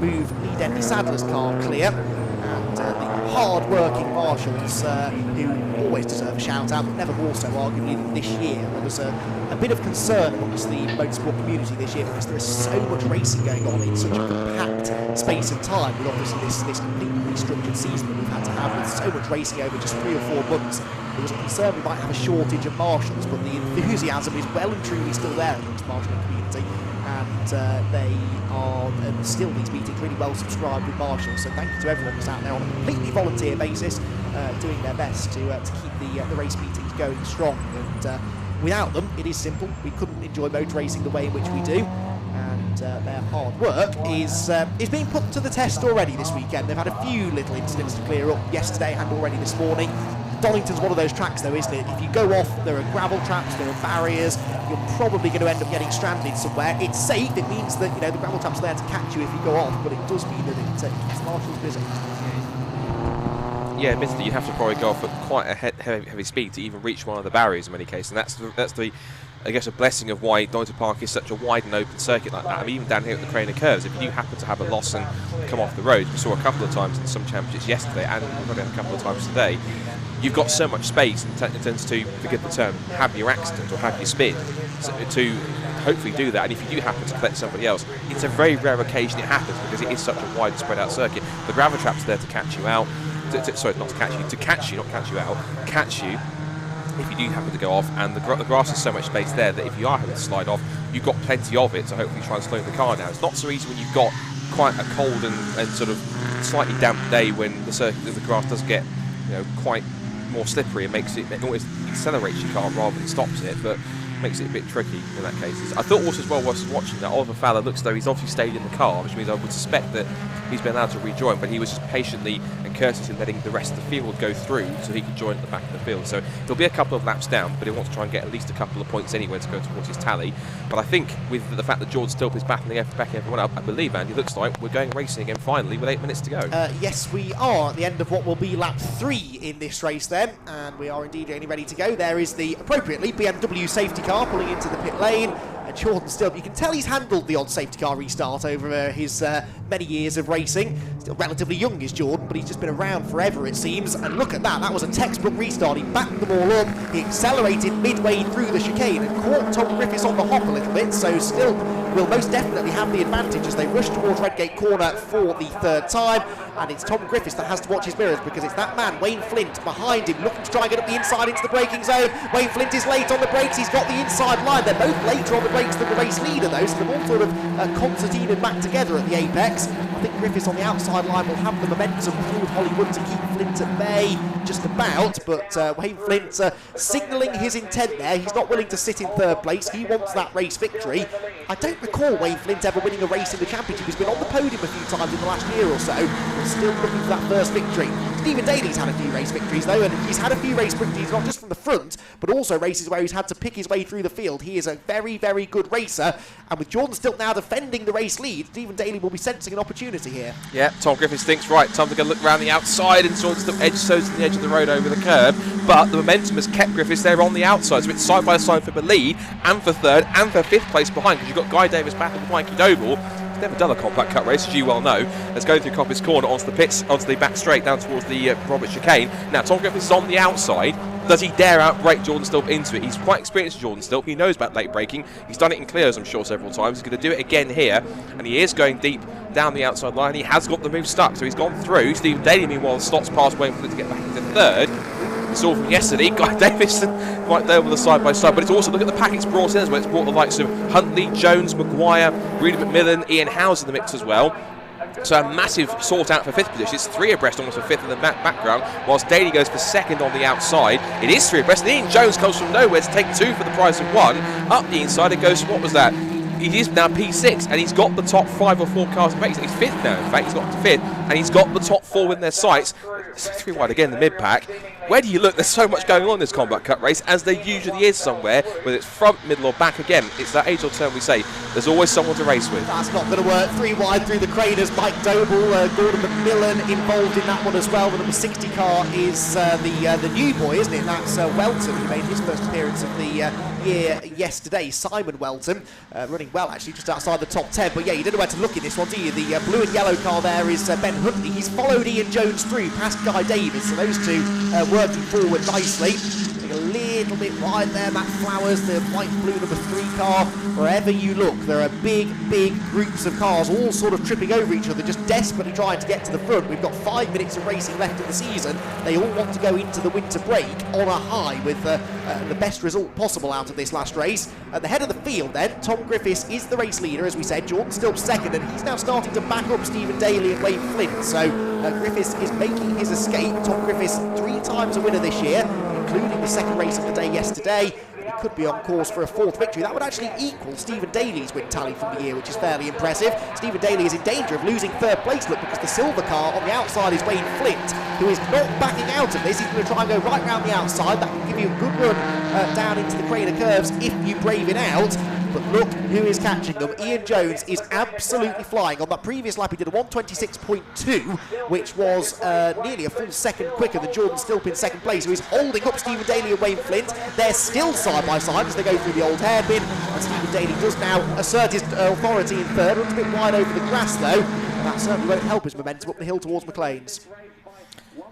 S1: move Lee Denley Sadler's car clear. And the hard-working marshals, who always deserve a shout-out, but never more so, arguably, than this year. There was a bit of concern amongst the motorsport community this year because there is so much racing going on in such a compact space of time, with obviously this completely restructured season that we've had to have, with so much racing over just 3 or 4 months. There was a concern we might have a shortage of marshals, but the enthusiasm is well and truly still there amongst the marshalling community, and they are still, these meetings, really well subscribed with marshals. So thank you to everyone that's out there on a completely volunteer basis, doing their best to keep the race meetings going strong. And without them, it is simple, we couldn't enjoy motor racing the way in which we do. And their hard work is being put to the test already this weekend. They've had a few little incidents to clear up yesterday and already this morning. Donington's one of those tracks, though, isn't it? If you go off, there are gravel traps, there are barriers, you're probably going to end up getting stranded somewhere. It's safe, it means that, you know, the gravel traps are there to catch you if you go off, but it does mean that it keeps the marshals busy.
S2: Yeah, admittedly, you have to probably go off at quite a heavy speed to even reach one of the barriers in many cases, and that's the I guess, a blessing of why Donington Park is such a wide and open circuit like that. I mean, even down here at the Crane and Curves, if you happen to have a loss and come off the road, we saw a couple of times in some championships yesterday, and we've got it a couple of times today, you've got so much space and tends to, forgive the term, have your accident or have your spin, so to hopefully do that. And if you do happen to collect somebody else, it's a very rare occasion it happens because it is such a wide and spread out circuit. The gravel trap's there to catch you out, sorry, not to catch you, to catch you, not catch you out, catch you if you do happen to go off, and the grass is so much space there that if you are having to slide off, you've got plenty of it to hopefully try and slow the car down. It's not so easy when you've got quite a cold and sort of slightly damp day when the grass does get, you know, quite more slippery and it always accelerates your car rather than stops it, but makes it a bit tricky in that case. I thought also as well whilst watching that, Oliver Fowler looks as though he's obviously stayed in the car, which means I would suspect that he's been allowed to rejoin, but he was just patiently and courteously letting the rest of the field go through so he could join at the back of the field. So he'll be a couple of laps down, but he wants to try and get at least a couple of points anyway to go towards his tally. But I think with the fact that Jordan Stilp is backing everyone up, I believe, Andy, looks like we're going racing again finally with 8 minutes to go.
S1: Yes, we are at the end of what will be lap 3 in this race then, and we are indeed getting ready to go. There is the, appropriately, BMW safety car pulling into the pit lane, and Jordan Stilp, you can tell he's handled the odd safety car restart over his many years of racing. Still relatively young is Jordan, but he's just been around forever it seems, and look at that was a textbook restart. He backed them all up, he accelerated midway through the chicane and caught Tom Griffiths on the hop a little bit, so Stilp will most definitely have the advantage as they rush towards Redgate Corner for the 3rd time, and it's Tom Griffiths that has to watch his mirrors because it's that man, Wayne Flint, behind him, looking to try and get up the inside into the braking zone. Wayne Flint is late on the brakes, he's got the inside line. They're both later on the brakes than the race leader though, so they're all sort of concertinaed back together at the apex. I think Griffiths on the outside line will have the momentum through Hollywood to keep Flint at bay just about, but Wayne Flint signalling his intent there. He's not willing to sit in 3rd place, he wants that race victory. I don't recall Wayne Flint ever winning a race in the championship. He's been on the podium a few times in the last year or so, but still looking for that first victory. Stephen Daly's had a few race victories though, and he's had a few race victories not just from the front, but also races where he's had to pick his way through the field. He is a very, very good racer, and with Jordan Stilp now defending the race lead, Stephen Daly will be sensing an opportunity here.
S2: Yeah, Tom Griffiths thinks, right, time to go look around the outside and Jordan Still edge so's to the edge of the road over the curb, but the momentum has kept Griffiths there on the outside, so it's side by side for the lead and for third and for fifth place behind, because you've got Guy Davis battling with Mikey Doble. He's never done a compact cut race, as you well know. Let's go through Coppice Corner onto the pits, onto the back straight down towards the Robert chicane. Now Tom Griffiths is on the outside. Does he dare outbrake Jordan Stilp into it? He's quite experienced, Jordan Stilp. He knows about late braking. He's done it in clears, I'm sure, several times. He's going to do it again here, and he is going deep down the outside line. He has got the move stuck, so he's gone through. Stephen Daly, meanwhile, slots past Wayne Flint to get back into third. We saw from yesterday, Guy Davis right there with the side by side, but it's also, look at the pack it's brought in as well. It's brought the likes of Huntley, Jones, Maguire, Rudy McMillan, Ian Howes in the mix as well. So a massive sort out for fifth position. It's 3 abreast almost for fifth in the background, whilst Daly goes for second on the outside. It is 3 abreast, and Ian Jones comes from nowhere to take 2 for the price of 1. Up the inside it goes, what was that? He is now P6, and he's got the top 5 or 4 cars in race. He's fifth now, in fact, he's got to fifth, and he's got the top 4 in their sights. It's 3 wide again, the mid-pack. Where do you look? There's so much going on in this combat cut race, as there usually is somewhere, whether it's front, middle or back. Again, it's that age-old term we say, there's always someone to race with.
S1: That's not going to work. 3 wide through the craters. Mike Doble, Gordon McMillan involved in that one as well. The number 60 car is the new boy, isn't it? That's Welton, who made his first appearance of the year yesterday. Simon Welton, running well actually, just outside the top 10. But yeah, you don't know where to look in this one, do you? The blue and yellow car there is Ben Huntley. He's followed Ian Jones through, past Guy Davis. So those two working forward nicely. A little bit wide there, Matt Flowers, the white and blue number 3 car. Wherever you look, there are big groups of cars all sort of tripping over each other, just desperately trying to get to the front. We've got 5 minutes of racing left in the season. They all want to go into the winter break on a high with the best result possible out of this last race. At the head of the field then, Tom Griffiths is the race leader, as we said. Jordan Stilp second, and he's now starting to back up Stephen Daly and Wayne Flint. So Griffiths is making his escape. Tom Griffiths 3 times a winner this year, including the second race of the day yesterday. He could be on course for a 4th victory. That would actually equal Stephen Daly's win tally from the year, which is fairly impressive. Stephen Daly is in danger of losing 3rd place, look, because the silver car on the outside is Wayne Flint, who is not backing out of this. He's going to try and go right round the outside. That can give you a good run down into the crater curves if you brave it out. But look who is catching them. Ian Jones is absolutely flying. On that previous lap, he did a 1:26.2, which was nearly a full second quicker than Jordan Stilp in second place, who is holding up Stephen Daly and Wayne Flint. They're still side by side as they go through the old hairpin, and Stephen Daly does now assert his authority in third. Runs a bit wide over the grass though, and that certainly won't help his momentum up the hill towards McLean's.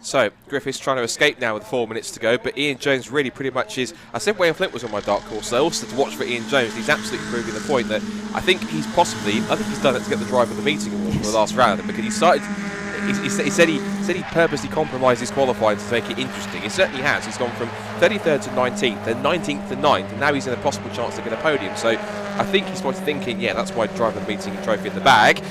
S2: So Griffiths trying to escape now with 4 minutes to go, but Ian Jones really pretty much is. I said Wayne Flint was on my dark horse, so also to watch for Ian Jones. He's absolutely proving the point that I think he's done it to get the driver of the meeting award for the last round, because he started. He said he purposely compromised his qualifying to make it interesting. He certainly has. He's gone from 33rd to 19th, then 19th to 9th, and now he's in a possible chance to get a podium. So I think he's probably thinking, yeah, that's why driver of the meeting trophy in the bag.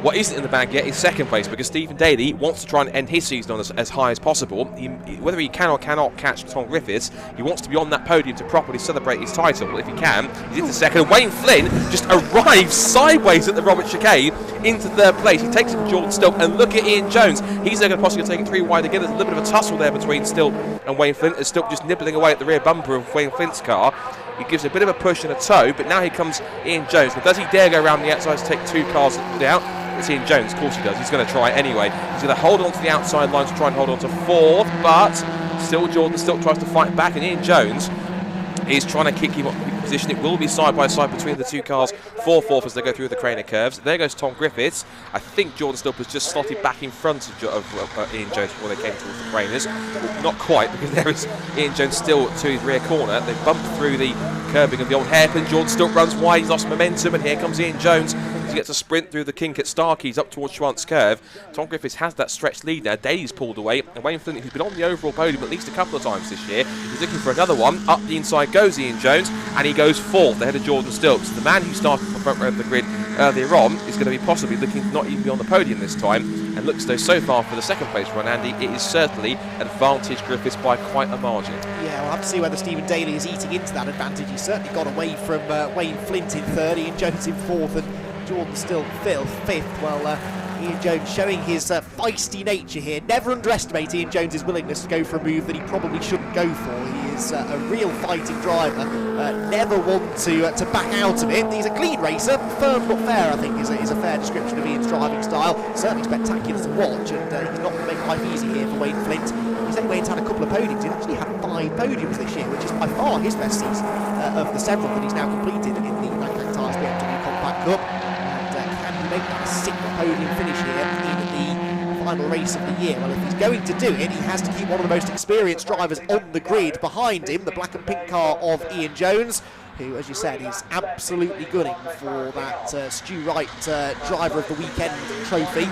S2: What isn't in the bag yet is second place, because Stephen Daly wants to try and end his season on as high as possible. Whether he can or cannot catch Tom Griffiths, he wants to be on that podium to properly celebrate his title. If he can, he's into second. Wayne Flynn just arrives sideways at the Robert chicane into 3rd place. He takes it from Jordan Stilp, and look at Ian Jones. He's going to possibly take it 3 wide again. There's a little bit of a tussle there between Stilp and Wayne Flint, as Stilp just nibbling away at the rear bumper of Wayne Flint's car. He gives a bit of a push and a tow, but now here comes Ian Jones. But does he dare go around the outside to take 2 cars out? It's Ian Jones, of course he does. He's going to try anyway. He's going to hold on to the outside line to try and hold on to 4th, but still Jordan still tries to fight back, and Ian Jones is trying to kick him up position. It will be side by side between the 2 cars for 4th as they go through the craner curves. There goes Tom Griffiths. I think Jordan Stilp has just slotted back in front of Ian Jones before they came towards the craners. Well, not quite, because there is Ian Jones still to his rear corner. They bump through the curbing of the old hairpin. Jordan Stilp runs wide, he's lost momentum, and here comes Ian Jones. He gets a sprint through the kink at Starkeys up towards Schwantz curve. Tom Griffiths has that stretched lead now. Daly's pulled away, and Wayne Flint, who's been on the overall podium at least a couple of times this year, he's looking for another one. Up the inside goes Ian Jones, and he goes 4th ahead of Jordan Stilp. So the man who started from the front row of the grid earlier on is going to be possibly looking to not even be on the podium this time, and looks though so far for the second place run, Andy, it is certainly advantage Griffiths by quite a margin. Yeah, we'll have to see whether Stephen Daly is eating into that advantage. He's certainly got away from Wayne Flint in 3rd, Ian Jones in 4th, and Jordan still 5th. Well,
S1: Ian Jones showing his feisty nature here. Never underestimate Ian Jones's willingness to go for a move that he probably shouldn't go for. He is a real fighting driver, never one to back out of it. He's a clean racer, firm but fair, I think is a fair description of Ian's driving style. Certainly spectacular to watch, and he's not going to make life easy here for Wayne Flint. He's only had a couple of podiums. He's actually had 5 podiums this year, which is by far his best season of the several that he's now completed in the Magnac Tyres BMW Compact Cup. And can he make that a 6th podium finish here in the final race of the year? Well, if he's going to do it, he has to keep one of the most experienced drivers on the grid behind him, the black and pink car of Ian Jones, who, as you said, is absolutely gunning for that Stu Wright Driver of the Weekend trophy.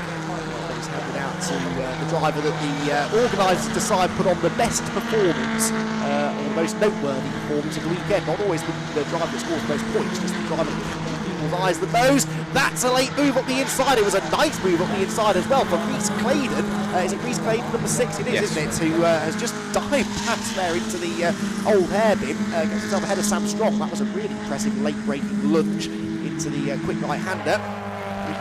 S1: He's handed out to the driver that the organisers decide put on the best performance, or the most noteworthy performance of the weekend. Not always the driver that scores the most points, just the driver that catches people's eyes the most. That's a late move up the inside. It was a nice move up the inside as well for Rhys Claydon. Is it Rhys Claydon, number 6? It is, yes, isn't it? Who has just dived past there into the old hairpin. Gets himself ahead of Sam Strong. That was a really impressive late-breaking lunge into the quick right-hander.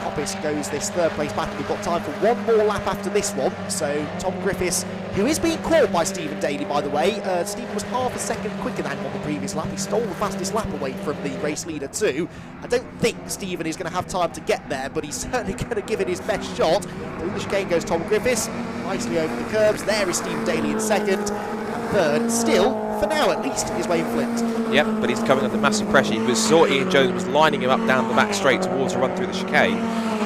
S1: Coppice goes this 3rd place battle. We've got time for one more lap after this one. So Tom Griffiths, who is being caught by Stephen Daly, by the way. Stephen was half a second quicker than him on the previous lap. He stole the fastest lap away from the race leader too. I don't think Stephen is going to have time to get there, but he's certainly going to give it his best shot. Through the chicane goes Tom Griffiths, nicely over the curbs. There is Stephen Daly in 2nd. And 3rd, still, for now at least, is Wayne Flint.
S2: Yep, but he's coming under massive pressure. He saw Ian Jones was lining him up down the back straight towards a run through the chicane.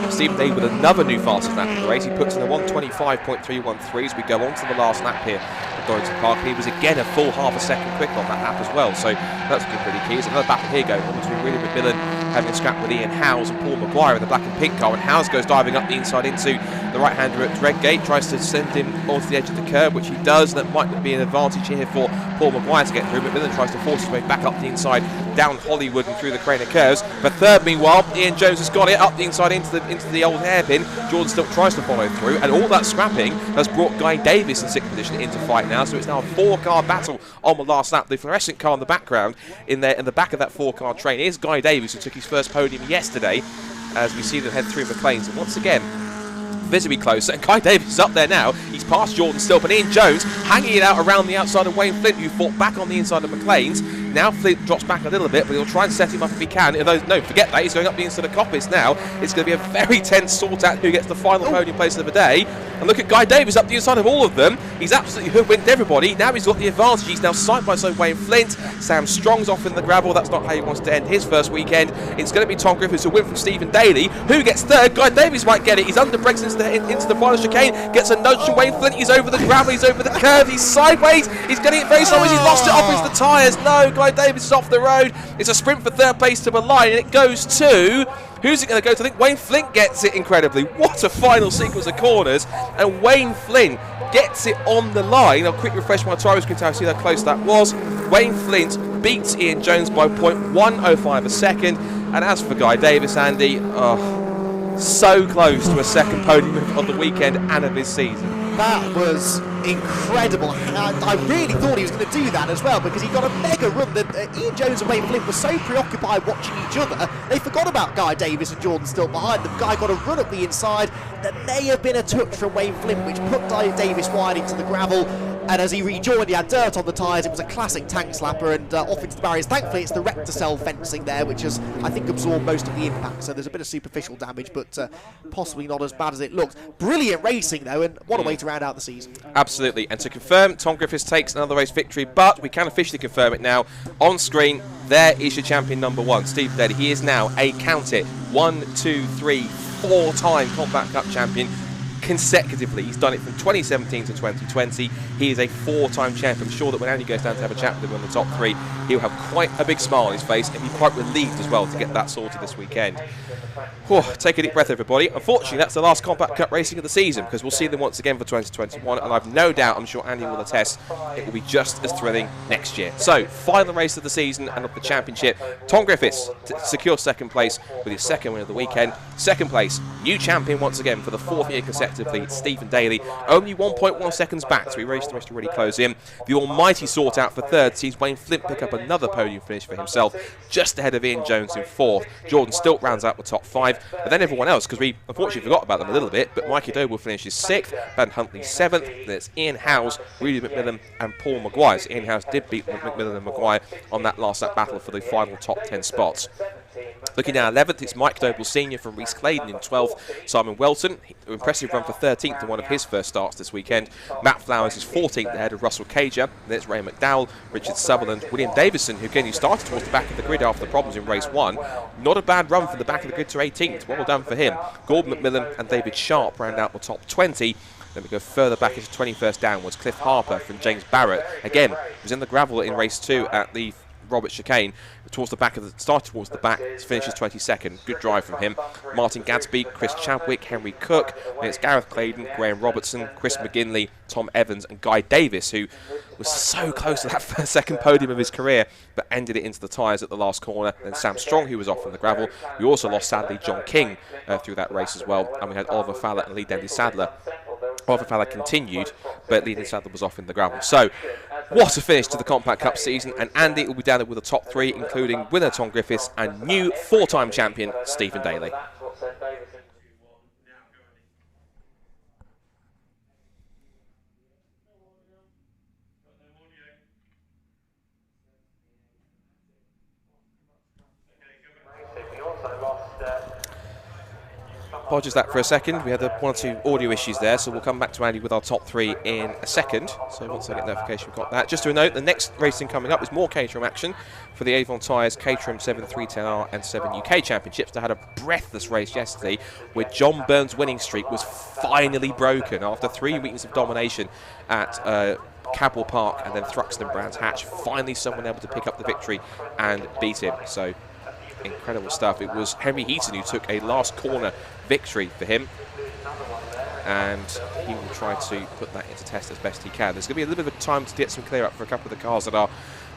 S2: Stephen Daly with another new fastest lap of the race. He puts in a 1:25.313 as we go on to the last lap here at Donington Park. He was again a full half a second quicker on that lap as well, so that's looking pretty key. There's another battle here going on between William McMillan having a scrap with Ian Howes and Paul Maguire in the black and pink car, and Howes goes diving up the inside into the right-hander at Redgate, tries to send him onto the edge of the curb, which he does. That might be an advantage here for Paul Maguire to get through. McMillan tries to force his way back up the inside, down Hollywood and through the crane of curves. But 3rd, meanwhile, Ian Jones has got it up the inside into the old hairpin. Jordan still tries to follow through, and all that scrapping has brought Guy Davis in 6th position into fight now. So it's now a 4-car battle on the last lap. The fluorescent car in the background, in the back of that 4-car train, is Guy Davis, who took his first podium yesterday, as we see them head through McLean's. And once again, visibly close, and Guy Davis is up there now. He's past Jordan still, but Ian Jones hanging it out around the outside of Wayne Flint, who fought back on the inside of McLean's. Now Flint drops back a little bit, but he'll try and set him up if he can. No, forget that. He's going up the inside of Coppice now. It's going to be a very tense sort out who gets the final podium place of the day. And look at Guy Davis up the inside of all of them. He's absolutely hoodwinked everybody. Now he's got the advantage. He's now side by side Wayne Flint. Sam Strong's off in the gravel. That's not how he wants to end his first weekend. It's going to be Tom Griffiths who win from Stephen Daly. Who gets 3rd? Guy Davis might get it. He's under brakes into the final chicane. Gets a nudge from Wayne Flint. He's over the gravel. He's over the curve. He's sideways. He's getting it very sideways. He's lost it off into the tyres. No, Guy Davis is off the road. It's a sprint for 3rd place to the line, and it goes to... Who's it going to go to? I think Wayne Flint gets it incredibly. What a final sequence of corners. And Wayne Flint gets it on the line. I'll quickly refresh my tyre screen to see how close that was. Wayne Flint beats Ian Jones by 0.105 a second. And as for Guy Davis, Andy, so close to a 2nd podium of the weekend and of his season.
S1: That was incredible. I really thought he was going to do that as well, because he got a mega run. Ian Jones and Wayne Flint were so preoccupied watching each other, they forgot about Guy Davis and Jordan still behind them. Guy got a run up the inside. There may have been a touch from Wayne Flint, which put Guy Davis wide into the gravel. And as he rejoined, he had dirt on the tyres. It was a classic tank slapper and off into the barriers. Thankfully, it's the Rectacell fencing there, which has, I think, absorbed most of the impact. So there's a bit of superficial damage, but possibly not as bad as it looks. Brilliant racing, though, and what a way to round out the season.
S2: Absolutely. And to confirm, Tom Griffiths takes another race victory, but we can officially confirm it now. On screen, there is your champion number 1, Stephen Daly. He is now a, count it, 1, 2, 3, 4-time Compact Cup champion. Consecutively. He's done it from 2017 to 2020. He is a 4-time champion. I'm sure that when Andy goes down to have a chat with him on the top 3, he'll have quite a big smile on his face and be quite relieved as well to get that sorted this weekend. Whew, take a deep breath, everybody. Unfortunately, that's the last Compact Cup racing of the season, because we'll see them once again for 2021, and I've no doubt, I'm sure Andy will attest, it will be just as thrilling next year. So, final race of the season and of the championship. Tom Griffiths to secure 2nd place with his 2nd win of the weekend. 2nd place, new champion once again for the 4th year consecutive. respectively. Stephen Daly only 1.1 seconds back, so he raced the rest to really close in. The almighty sort out for third sees Wayne Flint pick up another podium finish for himself, just ahead of Ian Jones in fourth. Jordan Stilt rounds out the top 5, and then everyone else, because we unfortunately forgot about them a little bit, but Mikey Doble finishes 6th, Ben Huntley 7th, then it's Ian Howes, Rudy McMillan and Paul Maguire. So Ian Howes did beat McMillan and Maguire on that last lap battle for the final top 10 spots. Looking now 11th, it's Mike Doble Sr. from Reese Claydon in 12th. Simon Welton, impressive run for 13th in one of his first starts this weekend. Matt Flowers is 14th ahead of Russell Cager. Then it's Ray McDowell, Richard Sutherland, William Davison, who again you started towards the back of the grid after the problems in race 1. Not a bad run from the back of the grid to 18th. Well done for him. Gordon McMillan and David Sharp round out the top 20. Then we go further back into 21st downwards. Cliff Harper from James Barrett. Again, was in the gravel in race 2 at the Robert Chicane, towards the back of the started towards the back, finishes 22nd. Good drive from him. Martin Gadsby, Chris Chadwick, Henry Cook. Then it's Gareth Claydon, Graham Robertson, Chris McGinley, Tom Evans, and Guy Davis, who was so close to that second podium of his career, but ended it into the tyres at the last corner. Then Sam Strong, who was off in the gravel. We also lost, sadly, John King through that race as well, and we had Oliver Fowler and Lee Dendy Sadler. Oliver Fowler continued, but Lee Dendy Sadler was off in the gravel. So, what a finish to the Compact Cup season, and Andy will be down there with the top 3, including winner Tom Griffiths and new 4-time champion Stephen Daly. Apologies that for a second, we had one or two audio issues there, so we'll come back to Andy with our top 3 in a second. So once I get notification, we've got that. Just to note, the next racing coming up is more Caterham action for the Avon Tyres Caterham 7 310R and 7 UK Championships. They had a breathless race yesterday where John Byrne's winning streak was finally broken after 3 weeks of domination at Cadwell Park and then Thruxton and Brands Hatch. Finally someone able to pick up the victory and beat him. So incredible stuff. It was Henry Heaton who took a last corner victory for him, and he will try to put that into test as best he can. There's going to be a little bit of time to get some clear up for a couple of the cars that are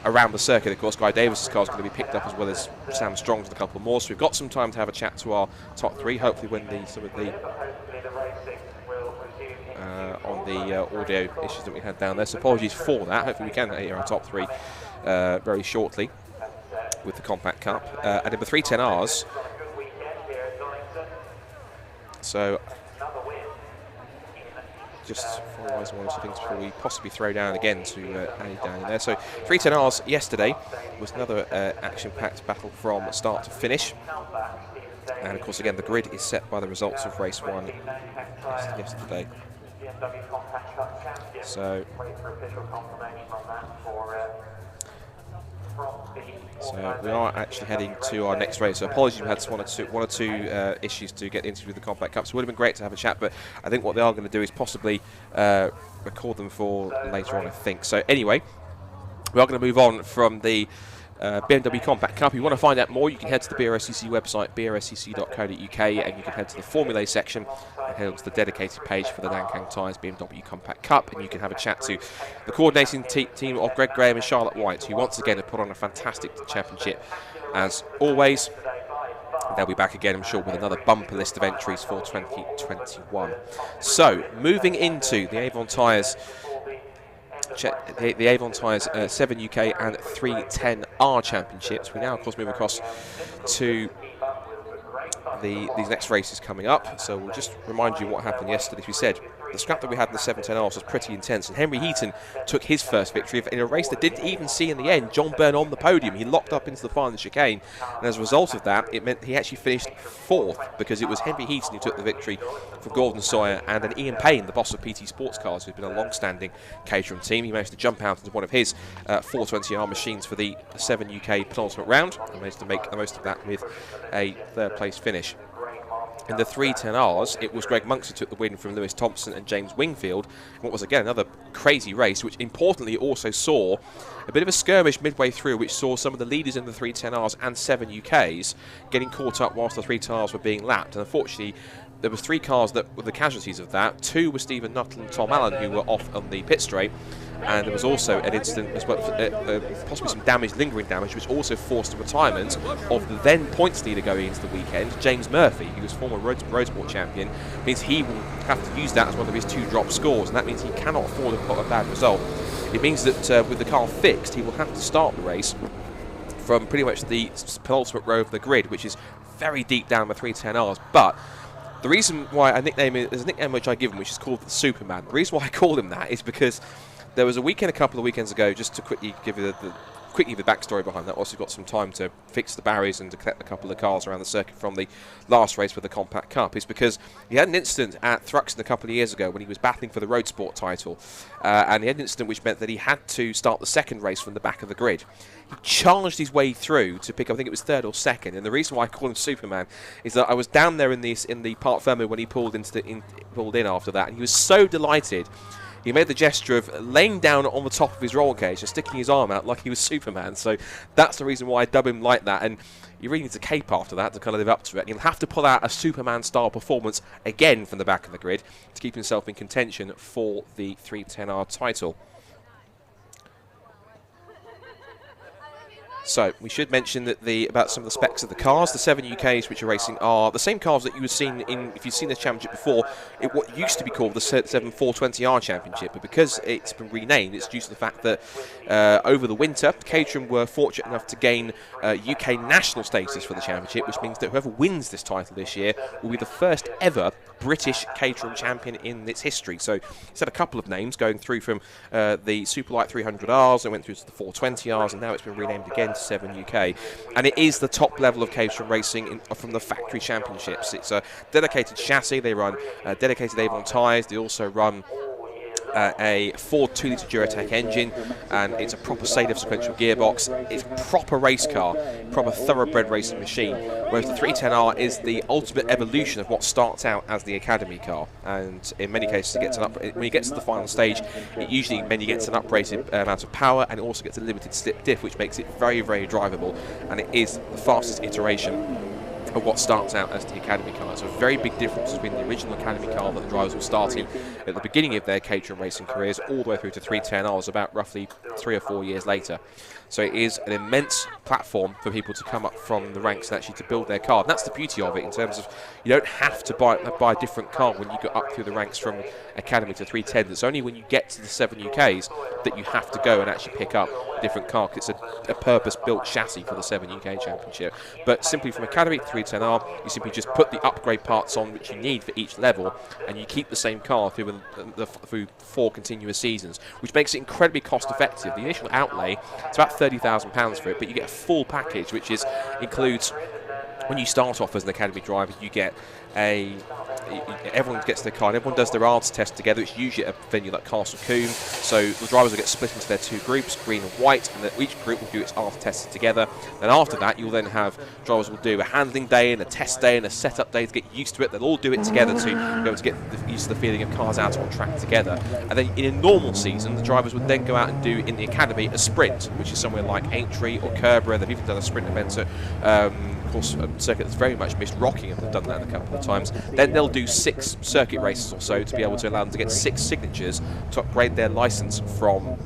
S2: around the circuit. Of course, Guy Davis's car is going to be picked up as well as Sam Strong's and a couple more, so we've got some time to have a chat to our top 3, hopefully when some of the on the audio issues that we had down there, so apologies for that. Hopefully we can hear our top 3 very shortly with the Compact Cup. And in the 310Rs, so just finalise one or two things before we possibly throw down again to Andy down in there. So 310Rs yesterday was another action-packed battle from start to finish. And of course again the grid is set by the results of race 1 yesterday. So we are actually heading to our next race. So apologies, we had one or two issues to get into with the Compact Cup. So it would have been great to have a chat, but I think what they are going to do is possibly record them for later on, I think. So anyway, we are going to move on from the BMW Compact Cup. If you want to find out more, you can head to the BRSCC website, brscc.co.uk, and you can head to the Formulae section and head on to the dedicated page for the Nankang Tyres BMW Compact Cup, and you can have a chat to the coordinating team of Greg Graham and Charlotte White, who once again have put on a fantastic championship as always. They'll be back again, I'm sure, with another bumper list of entries for 2021. So, moving into the Avon Tyres the Avon Tyres 7 UK and 310R Championships. We now, of course, move across to these next races coming up. So we'll just remind you what happened yesterday. As we said, the scrap that we had in the 710Rs was pretty intense, and Henry Heaton took his first victory in a race that didn't even see in the end John Byrne on the podium. He locked up into the final chicane, and as a result of that, it meant he actually finished 4th, because it was Henry Heaton who took the victory for Gordon Sawyer, and then Ian Payne, the boss of PT Sports Cars, who's been a long-standing Caterham team. He managed to jump out into one of his 420R machines for the 7 UK penultimate round, and managed to make the most of that with a 3rd place finish. In the 310Rs, it was Greg Monks who took the win from Lewis Thompson and James Wingfield. What was again another crazy race, which importantly also saw a bit of a skirmish midway through, which saw some of the leaders in the 310Rs and 7 UKs getting caught up whilst the 310Rs were being lapped. And unfortunately, there were 3 cars that were the casualties of that. 2 were Stephen Nuttall and Tom Allen, who were off on the pit straight. And there was also an incident, as well, possibly some damage, lingering damage, which also forced the retirement of the then points leader going into the weekend, James Murphy, who was former road sport champion. Means he will have to use that as one of his 2 drop scores, and that means he cannot afford a bad result. It means that with the car fixed, he will have to start the race from pretty much the penultimate row of the grid, which is very deep down the 310Rs. But the reason why there's a nickname which I give him, which is called the Superman. The reason why I call him that is because there was a couple of weekends ago, just to quickly give you the backstory behind that. Also got some time to fix the barriers and to collect a couple of cars around the circuit from the last race with the Compact Cup. Is because he had an incident at Thruxton a couple of years ago when he was battling for the road sport title, and he had an incident which meant that he had to start the second race from the back of the grid. He charged his way through to pick up, I think it was 3rd or 2nd, and the reason why I call him Superman is that I was down there in the Parc Fermé when he pulled in after that, and he was so delighted. He made the gesture of laying down on the top of his roll cage and sticking his arm out like he was Superman. So that's the reason why I dub him like that. And you really need a cape after that to kind of live up to it. And he'll have to pull out a Superman-style performance again from the back of the grid to keep himself in contention for the 310R title. So we should mention that about some of the specs of the cars. The 7 UKs which are racing are the same cars that you would seen if you've seen this championship before. What used to be called the 7 420R Championship, but because it's been renamed, it's due to the fact that over the winter, Caterham were fortunate enough to gain UK national status for the championship, which means that whoever wins this title this year will be the first ever British Caterham champion in its history. So it's had a couple of names going through from the Superlight 300Rs, it went through to the 420Rs, and now it's been renamed again to 7 UK. And it is the top level of Caterham racing from the factory championships. It's a dedicated chassis, they run dedicated Avon tyres, they also run a Ford 2-litre Duratec engine, and it's a proper Sadef sequential gearbox. It's a proper race car, proper thoroughbred racing machine, whereas the 310R is the ultimate evolution of what starts out as the Academy car. And in many cases, when you get to the final stage, it usually gets an uprated amount of power, and it also gets a limited slip diff, which makes it very, very drivable, and it is the fastest iteration of what starts out as the Academy car. It's a very big difference between the original Academy car that the drivers were starting at the beginning of their Caterham racing careers all the way through to 310Rs about roughly 3 or 4 years later. So it is an immense platform for people to come up from the ranks and actually to build their car. And that's the beauty of it, in terms of you don't have to buy a different car when you go up through the ranks from Academy to 310. It's only when you get to the 7 UKs that you have to go and actually pick up a different car, because it's a purpose-built chassis for the 7 UK Championship. But simply from Academy to 310R, you simply just put the upgrade parts on which you need for each level, and you keep the same car through 4 continuous seasons, which makes it incredibly cost-effective. The initial outlay, it's about £30,000 for it, but you get a full package, which includes, when you start off as an Academy driver, you get everyone gets their car and everyone does their ARDS test together. It's usually at a venue like Castle Combe, so the drivers will get split into their 2 groups, green and white, and then each group will do its ARDS tests together. Then after that, you'll then have drivers will do a handling day and a test day and a setup day to get used to it. They'll all do it together to be able to get used to the feeling of cars out on track together. And then in a normal season, the drivers would then go out and do in the Academy a sprint, which is somewhere like Aintree or Kerbera. They've even done a sprint event at of course, a circuit that's very much missed Rockingham. They've done that a couple of times. Then they'll do 6 circuit races or so to be able to allow them to get 6 signatures to upgrade their licence from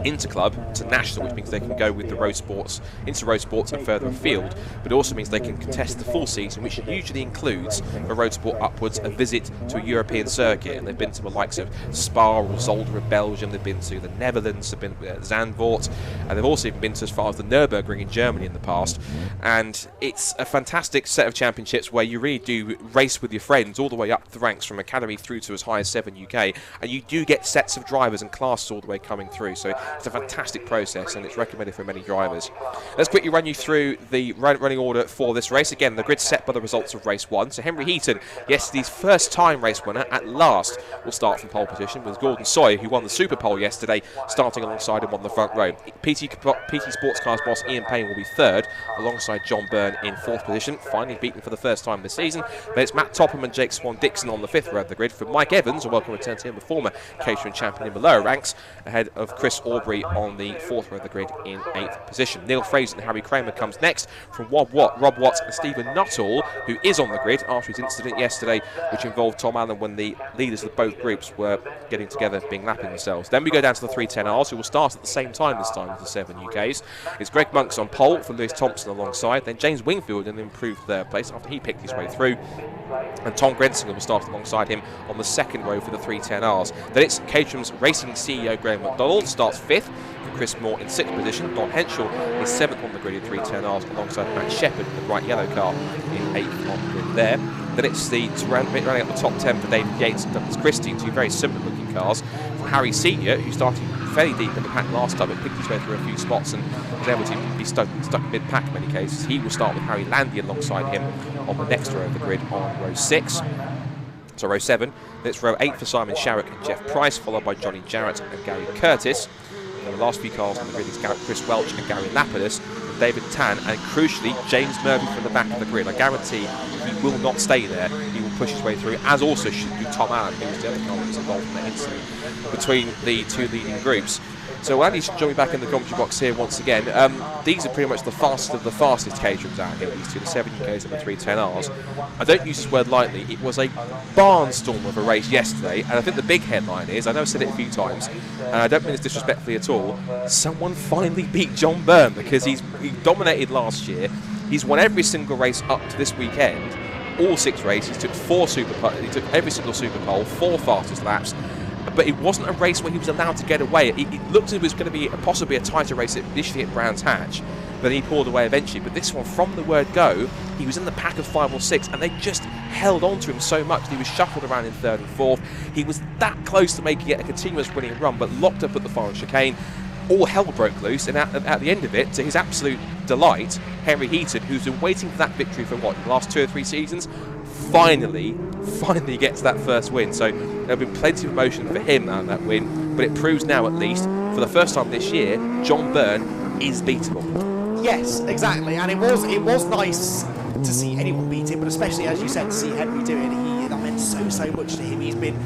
S2: Interclub to National, which means they can go with the road sports into road sports and further afield, but it also means they can contest the full season, which usually includes, for road sport upwards, a visit to a European circuit. And they've been to the likes of Spa or Zolder in Belgium, they've been to the Netherlands, they've been to Zandvoort, and they've also even been to as far as the Nürburgring in Germany in the past. And it's a fantastic set of championships where you really do race with your friends all the way up the ranks from Academy through to as high as 7 UK, and you do get sets of drivers and classes all the way coming through. So it's a fantastic process, and it's recommended for many drivers. Let's quickly run you through the running order for this race. Again, the grid's set by the results of race 1. So Henry Heaton, yesterday's first time race winner, at last will start from pole position, with Gordon Sawyer, who won the Super Pole yesterday, starting alongside him on the front row. PT Sports Cars boss Ian Payne will be 3rd, alongside John Byrne in 4th position, finally beaten for the first time this season. Then it's Matt Topham and Jake Swan-Dixon on the 5th row of the grid. For Mike Evans, a welcome return to him, the former Caterham champion in the lower ranks, ahead of Chris Aubrey Tilbury on the 4th row of the grid in 8th position. Neil Fraser and Harry Kramer comes next from Rob Watts and Stephen Nuttall, who is on the grid after his incident yesterday, which involved Tom Allen when the leaders of both groups were getting together, lapping themselves. Then we go down to the 310Rs, who will start at the same time this time as the 7 UKs. It's Greg Monks on pole for Lewis Thompson alongside, then James Wingfield in an improved third place after he picked his way through, and Tom Grensinger will start alongside him on the 2nd row for the 310Rs. Then it's Caterham's racing CEO Graham McDonald starts 5th, and Chris Moore in 6th position. Don Henschel is 7th on the grid in 310Rs alongside Matt Shepherd in the bright yellow car in 8th on the grid there. Then it's the running up the top 10 for David Yates and Douglas Christie, two very similar looking cars. For Harry Senior, who started fairly deep in the pack last time, but picked his way through a few spots and was able to be stuck mid-pack in many cases. He will start with Harry Landy alongside him on the next row of the grid on row 6. So row 7, it's row 8 for Simon Sharrock and Jeff Price, followed by Johnny Jarrett and Gary Curtis. And the last few cars on the grid is Chris Welch and Gary Lapidus, and David Tan, and crucially James Murphy from the back of the grid. I guarantee he will not stay there. He will push his way through, as also should do Tom Allen, who was the other car that was involved in that incident between the two leading groups. So Andy's join me back in the commentary box here once again. These are pretty much the fastest of the fastest Caterhams out here, these two, the 7 UKs and the 310Rs. I don't use this word lightly, it was a barnstorm of a race yesterday, and I think the big headline is, I know I've said it a few times, and I don't mean this disrespectfully at all, someone finally beat John Byrne, because he dominated last year. He's won every single race up to this weekend, all 6 races, he took every single super pole, 4 fastest laps. But it wasn't a race where he was allowed to get away. It looked as if it was going to be possibly a tighter race initially at Brands Hatch, but he pulled away eventually. But this one, from the word go, he was in the pack of 5 or 6, and they just held on to him so much that he was shuffled around in 3rd and 4th. He was that close to making it a continuous winning run, but locked up at the final chicane. All hell broke loose, and at the end of it, to his absolute delight, Henry Heaton, who's been waiting for that victory for what, the last 2 or 3 seasons, finally gets that first win. So there'll be plenty of emotion for him out of that win, but it proves now, at least for the first time this year, John Byrne is beatable.
S1: Yes, exactly, and it was nice to see anyone beat him, but especially, as you said, to see Henry do it. That meant so much to him. He's been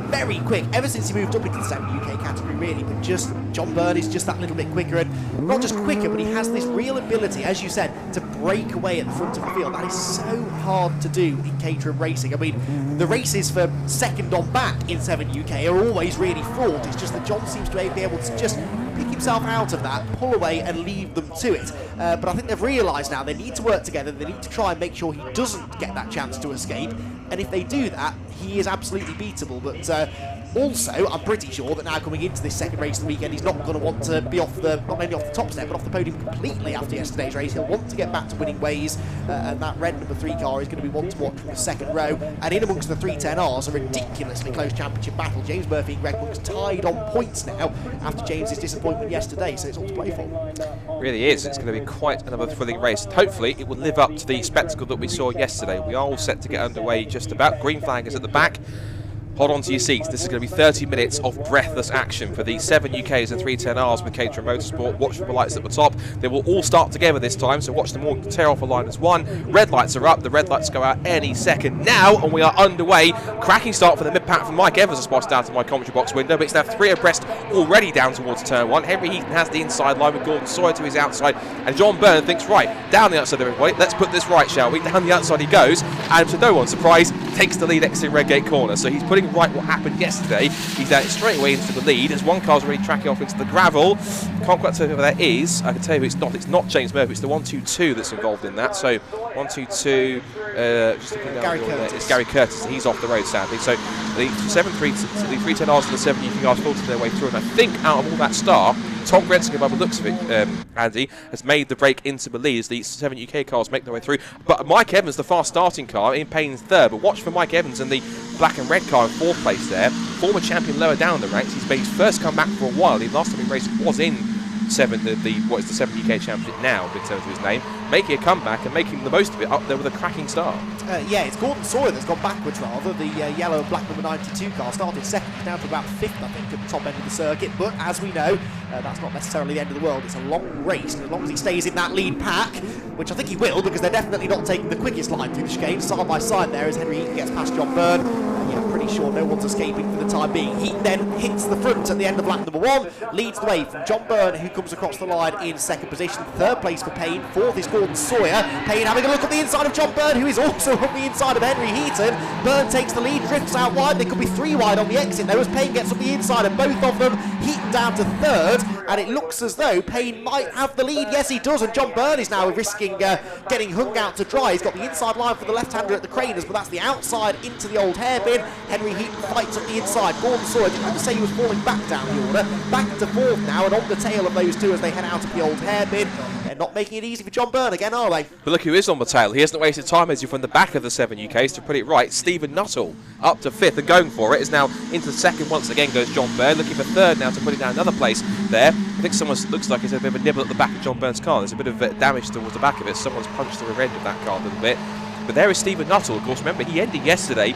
S1: very quick ever since he moved up into the 7 UK category, really, but just John Byrne is just that little bit quicker, and not just quicker, but he has this real ability, as you said, to break away at the front of the field. That is so hard to do in Caterham racing. I mean, the races for second on back in 7 UK are always really fraught. It's just that John seems to be able to just pick himself out of that, pull away and leave them to it. But I think they've realised now they need to work together, they need to try and make sure he doesn't get that chance to escape, and if they do that, he is absolutely beatable. But also, I'm pretty sure that now coming into this second race of the weekend, he's not going to want to be not only off the top step, but off the podium completely after yesterday's race. He'll want to get back to winning ways, and that red number 3 car is going to be one to watch from the second row. And in amongst the 310Rs, a ridiculously close championship battle. James Murphy and Greg Monks tied on points now after James's disappointment yesterday, so it's all to play for.
S2: It really is. It's going to be quite another thrilling race. Hopefully, it will live up to the spectacle that we saw yesterday. We are all set to get underway just about. Green flag is at the back. Hold on to your seats. This is going to be 30 minutes of breathless action for the 7 UKs and 310Rs with Caterham Motorsport. Watch for the lights at the top. They will all start together this time, so watch them all tear off a line as one. Red lights are up. The red lights go out any second now, and we are underway. Cracking start for the mid-pack from Mike Evans, has spotted out of my commentary box window, but it's now 3 abreast already down towards turn 1. Henry Heaton has the inside line with Gordon Sawyer to his outside, and John Byrne thinks, right, down the outside of everybody, let's put this right, shall we? Down the outside he goes, and to no one's surprise, takes the lead exiting Redgate corner. So he's putting right what happened yesterday. He's out straight away into the lead as one car's already tracking off into the gravel. Can't quite tell who that is. I can tell you it's not. It's not James Murphy. It's the 122 that's involved in that. So 122. Just looking down
S1: Gary
S2: the
S1: Curtis.
S2: It's Gary Curtis. He's off the road sadly. So the 310Rs and the 7 UK cars filtered their way through, and I think out of all that start, Tom Grensinger, by the looks of it, Andy, has made the break into the lead as the 7 UK cars make their way through. But Mike Evans, the fast starting car, in Payne's 3rd. But watch for Mike Evans and the black and red car in 4th place there. Former champion lower down the ranks. He's made his first comeback for a while. The last time he raced was in the 7 UK championship now, in terms of his name, making a comeback and making the most of it up there with a cracking start.
S1: Yeah, it's Gordon Sawyer that's gone backwards rather. The yellow and black number 92 car started second, down to about 5th, I think, at the top end of the circuit. But as we know, that's not necessarily the end of the world. It's a long race, and as long as he stays in that lead pack, which I think he will, because they're definitely not taking the quickest line through the chicane, side by side there as Henry Eaton gets past John Byrne. Yeah, pretty sure no one's escaping for the time being. Heat then hits the front at the end of lap number 1, leads the way from John Byrne, who comes across the line in second position. Third place for Payne, fourth is Gordon Sawyer. Payne having a look at the inside of John Byrne, who is also on the inside of Henry Heaton. Byrne takes the lead, drifts out wide. They could be 3 wide on the exit though, as Payne gets on the inside of both of them. Heaton down to third, and it looks as though Payne might have the lead. Yes, he does, and John Byrne is now risking getting hung out to dry. He's got the inside line for the left-hander at the Craners, but that's the outside into the old hairpin. Henry Heaton fights up the inside. Gordon Sawyer, didn't have to say he was falling back down the order. Back to fourth now, and on the tail of those two as they head out of the old hairpin. They're not making it easy for John Byrne again, are they?
S2: But look who is on the tail. He hasn't wasted time as you from the back of the 7 UKs to put it right. Stephen Nuttall up to 5th and going for it. Is now into second once again goes John Byrne, looking for third now to put it down another place there. I think someone looks like he's a bit of a nibble at the back of John Byrne's car. There's a bit of damage towards the back of it. Someone's punched the rear end of that car a little bit. But there is Stephen Nuttall, of course. Remember, he ended yesterday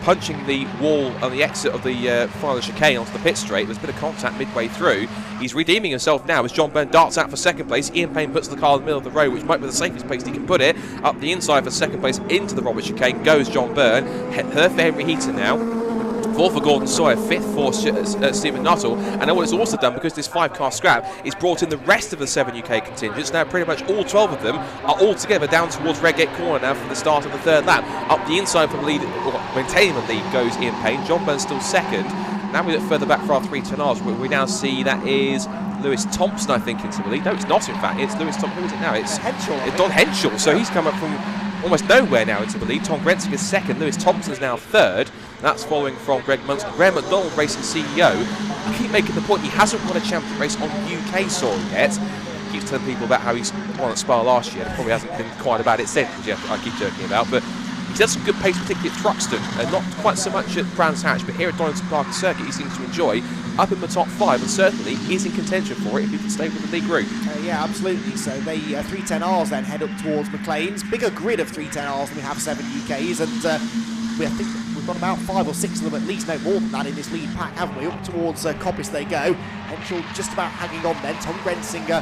S2: punching the wall on the exit of the final chicane onto the pit straight. There's a bit of contact midway through. He's redeeming himself now as John Byrne darts out for second place. Ian Payne puts the car in the middle of the road, which might be the safest place he can put it. Up the inside for second place into the Robert chicane goes John Byrne. Third for Henry Heaton now. Fourth for Gordon Sawyer, fifth for Stephen Nuttall. And then what it's also done, because this 5-car scrap is brought in the rest of the 7 UK contingents. Now pretty much all 12 of them are all together down towards Redgate Corner now from the start of the third lap. Up the inside for the lead, or maintaining the lead, goes Ian Payne. John Byrne still second. Now we look further back for our 310Rs. We now see that is Lewis Thompson, I think, into the lead. No, it's not, in fact. It's Lewis Thompson. Who is it now? It's
S1: Henshaw.
S2: It's Don Henshaw. So he's come up from almost nowhere now into the lead. Tom Grensing is second. Lewis Thompson is now third. That's following from Greg Munson. Graham McDonald, racing CEO. I keep making the point he hasn't won a championship race on UK soil yet. He keeps telling people about how he's won at Spa last year. It probably hasn't been quite about it since, which I keep joking about. But he's had some good pace, particularly at Truxton, and not quite so much at Brands Hatch. But here at Donington Park Circuit, he seems to enjoy up in the top 5, and certainly is in contention for it if he can stay with the league group.
S1: Yeah, absolutely. So they 310Rs then head up towards McLean's. Bigger grid of 310Rs than we have 7 UKs, and I think we've got about 5 or 6 of them at least, no more than that in this lead pack, haven't we? Up towards Coppice they go. Henshaw just about hanging on then. Tom Grensinger,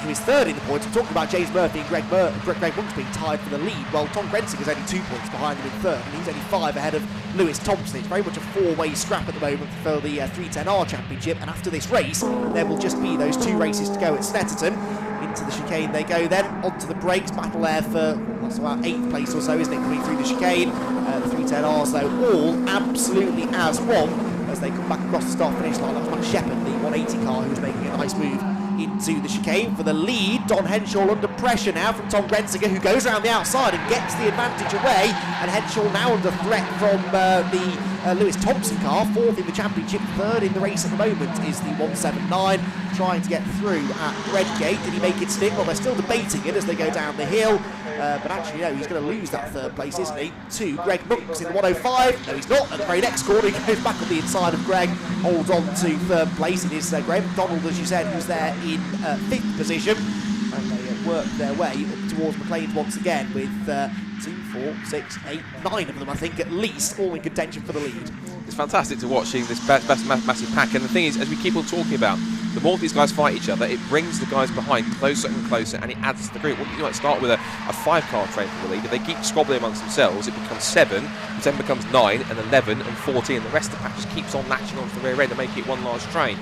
S1: who is third in the points. We're talking about James Murphy and Greg Monk's being tied for the lead. Well, Tom Grensinger's only 2 points behind him in third, and he's only 5 ahead of Lewis Thompson. It's very much a 4-way scrap at the moment for the 310R Championship, and after this race, there will just be those 2 races to go at Snetterton. Into the chicane they go then, onto the brakes, battle there for what's about 8th place or so, isn't it, coming through the chicane. The 310Rs though, all absolutely as one as they come back across the start finish line. That's Matt Shepherd, the 180 car, who's making a nice move into the chicane for the lead. Don Henshaw under pressure now from Tom Grensinger, who goes around the outside and gets the advantage away, and Henshaw now under threat from the Lewis Thompson car. 4th in the championship, 3rd in the race at the moment is the 179, trying to get through at Redgate. Did he make it stick? Well, they're still debating it as they go down the hill, but actually no, he's going to lose that 3rd place, isn't he, to Greg Monks in the 105. No, he's not. At the very next corner, he goes back on the inside of Greg, holds on to 3rd place. It is Graham McDonald, as you said, who's there in 5th position, and they work their way up towards McLean's once again with 2, 4, 6, 8, 9 of them, I think, at least, all in contention for the lead.
S2: It's fantastic to watch seeing this massive pack, and the thing is, as we keep on talking about, the more these guys fight each other, it brings the guys behind closer and closer, and it adds to the group. You might start with a 5-car train for the lead. If they keep squabbling amongst themselves, it becomes 7, it then becomes 9, and 11, and 14. The rest of the pack just keeps on latching onto the rear end and making it one large train.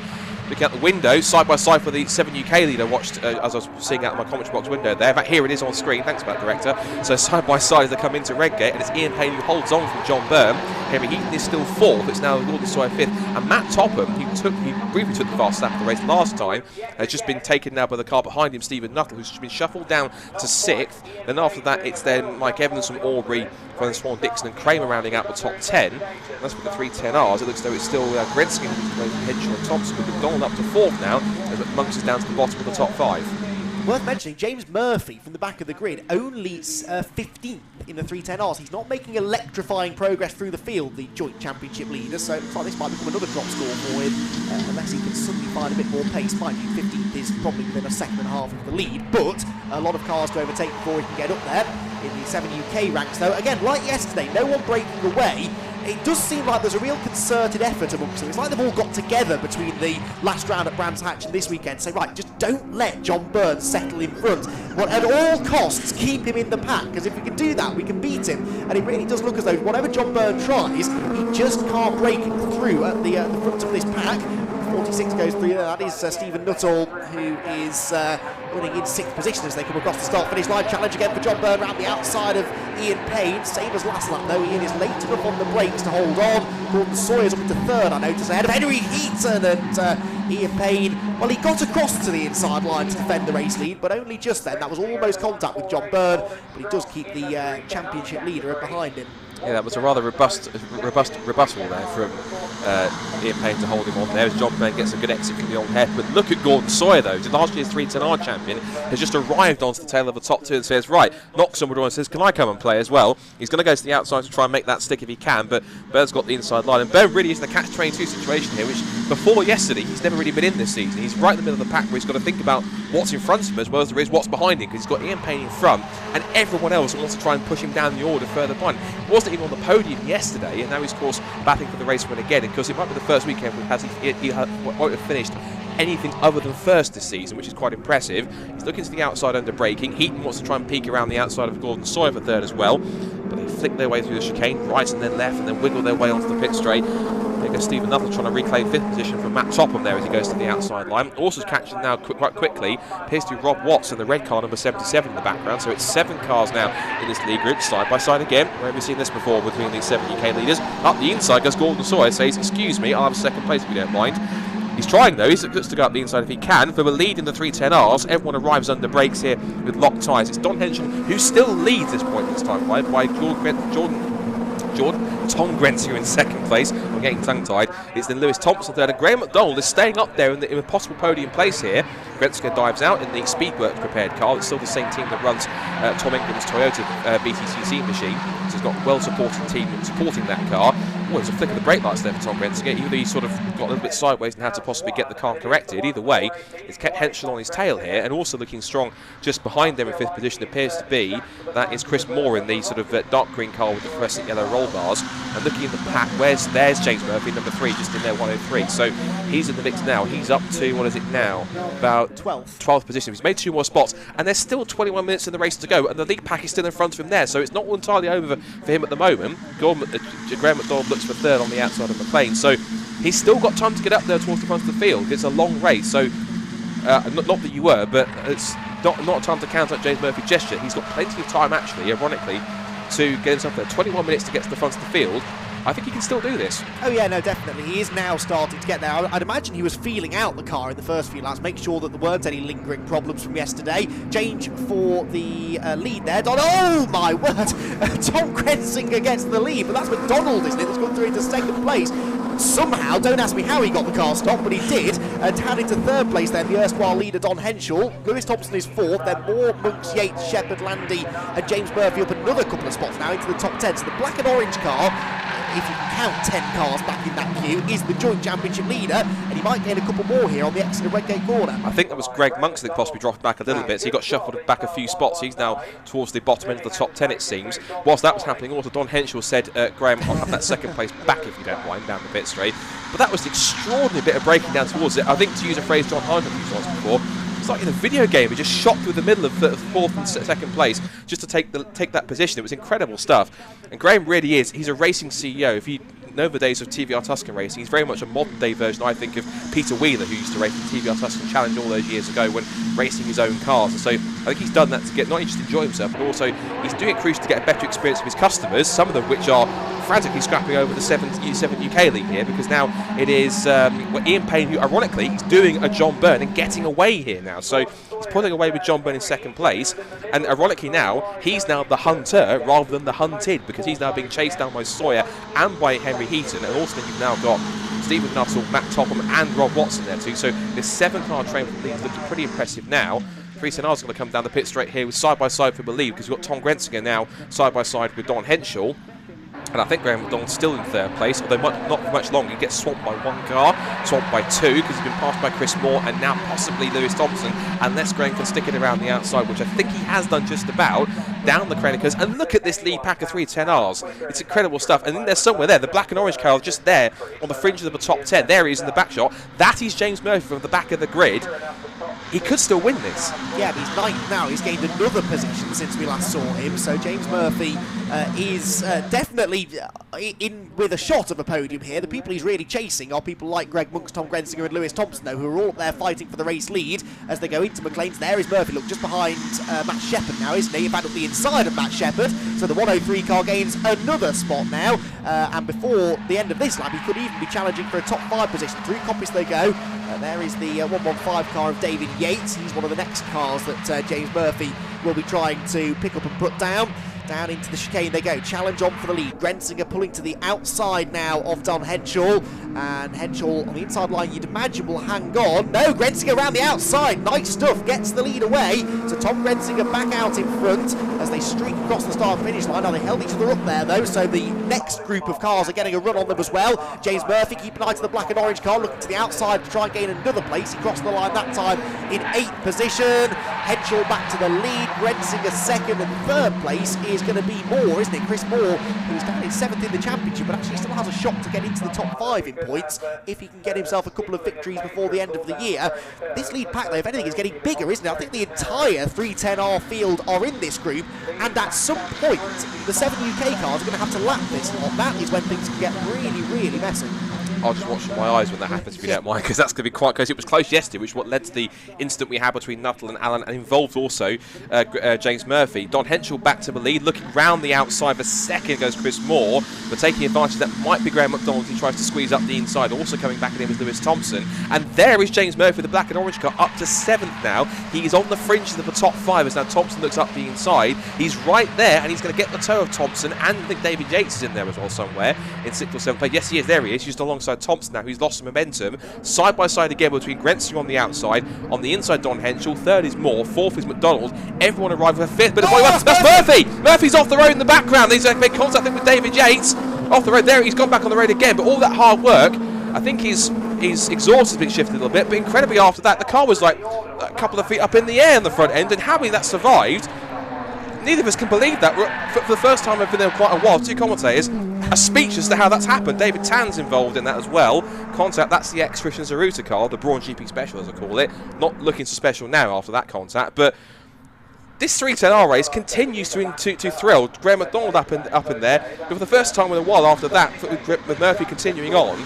S2: Looking out the window, side by side for the 7 UK leader, watched as I was seeing out of my commentary box window there. But here it is on screen, thanks for that, director. So side by side as they come into Redgate, and it's Ian Payne who holds on from John Byrne. Henry Heaton is still 4th, it's now Gordon Sawyer 5th. And Matt Topham, he briefly took the fast lap of the race last time, has just been taken now by the car behind him, Stephen Nuttall, who's been shuffled down to 6th. Then after that, it's then Mike Evans from Aubrey, Van Swan, Dixon and Kramer rounding out the top 10. And that's for the 310Rs. It looks as though it's still Grensky, Henshaw and Thompson, with McDonald up to 4th now, as Monks is down to the bottom of the top 5.
S1: Worth mentioning, James Murphy from the back of the grid, only 15th in the 310Rs. He's not making electrifying progress through the field, the joint championship leader, so it looks like this might become another drop score for him, unless he can suddenly find a bit more pace. Mind you, 15th is probably within a second and a half of the lead, but a lot of cars to overtake before he can get up there. In the 7 UK ranks, though, again, like yesterday, no one breaking away. it does seem like there's a real concerted effort amongst them. It's like they've all got together between the last round at Brands Hatch and this weekend. Say, right, just don't let John Burns settle in front. But at all costs, keep him in the pack, because if we can do that, we can beat him. And it really does look as though whatever John Burns tries, he just can't break through at the front of this pack. 46 goes through there. That is Stephen Nuttall, who is running in 6th position as they come across the start-finish line. Challenge again for John Byrne around the outside of Ian Payne. Same as last lap, though. Ian is late enough on the brakes to hold on. Gordon Sawyer's up into 3rd, I notice, ahead of Henry Heaton and Ian Payne. Well, he got across to the inside line to defend the race lead, but only just then. That was almost contact with John Byrne, but he does keep the championship leader behind him.
S2: Yeah, that was a rather robust rebuttal there from Ian Payne to hold him on there as John Byrne gets a good exit from the old hair. But look at Gordon Sawyer, though. Last year's 310R champion has just arrived onto the tail of the top 2 and says, right, knocks on the door and says, can I come and play as well? He's going to go to the outside to try and make that stick if he can, but Byrne's got the inside line. And Byrne really is in a catch-22 situation here, which before yesterday, he's never really been in this season. He's right in the middle of the pack where he's got to think about what's in front of him as well as there is what's behind him, because he's got Ian Payne in front and everyone else wants to try and push him down the order further behind. He wasn't even on the podium yesterday, and now he's, of course, battling for the race win again, because it might be the first weekend where he won't have finished anything other than first this season, which is quite impressive. He's looking to the outside under braking. Heaton wants to try and peek around the outside of Gordon Sawyer for 3rd as well, but they flick their way through the chicane, right and then left, and then wiggle their way onto the pit straight. There goes Stephen Nuttall trying to reclaim 5th position from Matt Topham there as he goes to the outside line. Also catching now quite quickly appears to be Rob Watts in the red car, number 77 in the background. So it's 7 cars now in this lead group, side by side again. Where have we seen this before between these 7 UK leaders? Up the inside goes Gordon Sawyer, says, excuse me, I'll have a 2nd place if you don't mind. He's trying though, he's looks to go up the inside if he can. For the lead in the 310Rs, everyone arrives under brakes here with locked tyres. It's Don Henshaw who still leads this point this time by Tom Grenzier in 2nd place. I'm getting tongue-tied. It's then Lewis Thompson 3rd, and Graham McDonald is staying up there in a possible podium place here. Grenzier dives out in the Speedworks prepared car. It's still the same team that runs Tom Ingram's Toyota BTCC machine. So he's got a well-supported team supporting that car. Oh, there's a flick of the brake lights there for Tom Grenzier. Either he sort of got a little bit sideways and had to possibly get the car corrected. Either way, it's kept Henschel on his tail here, and also looking strong just behind them in 5th position appears to be, that is Chris Moore in the sort of dark green car with the fluorescent yellow roll bars. And looking in the pack, there's James Murphy, number 3, just in there, 103. So he's in the mix now. He's up to, what is it now? About 12th position. He's made 2 more spots, and there's still 21 minutes in the race to go, and the lead pack is still in front of him there. So it's not all entirely over for him at the moment. Graham McDonald looks for 3rd on the outside of McLean. So he's still got time to get up there towards the front of the field. It's a long race. So not that you were, but it's not time to count up James Murphy just yet. He's got plenty of time, actually, ironically, to get himself there. 21 minutes to get to the front of the field. I think he can still do this.
S1: Oh yeah, no, definitely. He is now starting to get there. I'd imagine he was feeling out the car in the first few laps, make sure that there weren't any lingering problems from yesterday. Change for the lead there. Oh my word! Tom Grenzier gets the lead, but that's McDonald, isn't it, that's gone through into 2nd place. Somehow, don't ask me how he got the car stopped, but he did, and down into 3rd place then, the erstwhile leader Don Henschel. Lewis Thompson is 4th, then Moore, Monks, Yates, Shepherd, Landy and James Murphy up another couple of spots now into the top 10. So the black and orange car, if you can count 10 cars back in that queue, is the joint championship leader, and he might gain a couple more here on the exit of Redgate corner.
S2: I think that was Greg Monks that possibly dropped back a little bit, so he got shuffled back a few spots. He's now towards the bottom end of the top 10, it seems. Whilst that was happening, also Don Henschel said, Graham, I'll have that 2nd place back if you don't mind, down the pit straight. But that was an extraordinary bit of braking down towards it. I think, to use a phrase John Hyman used once before, it's like in a video game. He just shot through the middle of 4th and 2nd place just to take that position. It was incredible stuff. And Graham really is. He's a racing CEO. If you know the days of TVR Tuscan racing, he's very much a modern day version, I think, of Peter Wheeler, who used to race the TVR Tuscan Challenge all those years ago when racing his own cars. And so I think he's done that to get not only just enjoy himself, but also he's doing it crucially to get a better experience of his customers, some of them which are frantically scrapping over the 7 UK league here, because now it is Ian Payne, who ironically is doing a John Byrne and getting away here now. So he's pulling away with John Byrne in 2nd place, and ironically now he's now the hunter rather than the hunted, because he's now being chased down by Sawyer and by Henry Heaton. And also you've now got Stephen Nuttall, Matt Topham and Rob Watson there too. So this 7-car train for the lead is looking pretty impressive now. 310R's going to come down the pit straight here with side by side for the lead, because we've got Tom Grenzier now side by side with Don Henschel. And I think Graham McDonald's still in third place, although not for much longer. He gets swamped by one car, swamped by two, because he's been passed by Chris Moore and now possibly Lewis Thompson, unless Graham can stick it around the outside, which I think he has done just about, down the Krenikers. And look at this lead pack of 310Rs. It's incredible stuff. And then there's somewhere there, the black and orange car just there on the fringe of the top 10. There he is in the back shot. That is James Murphy from the back of the grid. He could still win this.
S1: Yeah, but he's ninth now. He's gained another position since we last saw him. So James Murphy is definitely in with a shot of a podium here. The people he's really chasing are people like Greg Monks, Tom Grensinger and Lewis Thompson, though, who are all up there fighting for the race lead as they go into McLean's. There is Murphy, look, just behind Matt Shepherd now, isn't he? In fact, up the inside of Matt Shepherd. So the 103 car gains another spot now. And before the end of this lap, he could even be challenging for a top 5 position. 3 copies they go. There is the 115 car of David Yates. He's one of the next cars that James Murphy will be trying to pick up and put down. Down into the chicane they go. Challenge on for the lead. Grensinger pulling to the outside now of Don Henshaw. And Henshaw on the inside line, you'd imagine, will hang on. No, Grensinger around the outside. Nice stuff. Gets the lead away. So Tom Grensinger back out in front as they streak across the start-finish line. Now they held each other up there, though, so the next group of cars are getting a run on them as well. James Murphy, keep an eye to the black and orange car, looking to the outside to try and gain another place. He crossed the line that time in 8th position. Henshaw back to the lead. Grensinger second, and third place is going to be Moore, isn't it? Chris Moore, who's down in 7th in the championship, but actually still has a shot to get into the top 5 in points if he can get himself a couple of victories before the end of the year. This lead pack, though, if anything, is getting bigger, isn't it? I think the entire 310R field are in this group, and at some point, the 7 UK cars are going to have to lap this lot. That is when things can get really, really messy.
S2: I'll just watch my eyes when that happens, if you don't mind, because that's going to be quite close. It was close yesterday, which is what led to the incident we had between Nuttall and Allen, and involved also James Murphy. Don Henshaw back to the lead, looking round the outside for second goes Chris Moore, but taking advantage that might be Graham McDonald, who tries to squeeze up the inside. Also coming back at him is Lewis Thompson, and there is James Murphy, the black and orange car, up to 7th now. He is on the fringes of the top 5 as now Thompson looks up the inside. He's right there, and he's going to get the toe of Thompson, and I think David Yates is in there as well somewhere in 6th or 7th place. Yes, he is. There he is. He's just alongside Thompson now, who's lost some momentum. Side by side again between Grensinger on the outside. On the inside, Don Henshaw. 3rd is Moore. 4th is McDonald. Everyone arrived for 5th. But that's Murphy! Murphy's off the road in the background. He's made contact with David Yates. Off the road there. He's gone back on the road again. But all that hard work, I think his exhaust has been shifted a little bit. But incredibly after that, the car was like a couple of feet up in the air in the front end. And how that survived, neither of us can believe that. For the first time I've been there quite a while, 2 commentators are speechless to how that's happened. David Tan's involved in that as well. Contact, that's the ex-Christian Zaruta car, the Braun GP Special as I call it. Not looking so special now after that contact, but this 310R race continues to thrill. Graham McDonald up in there, but for the first time in a while after that, with Murphy continuing on,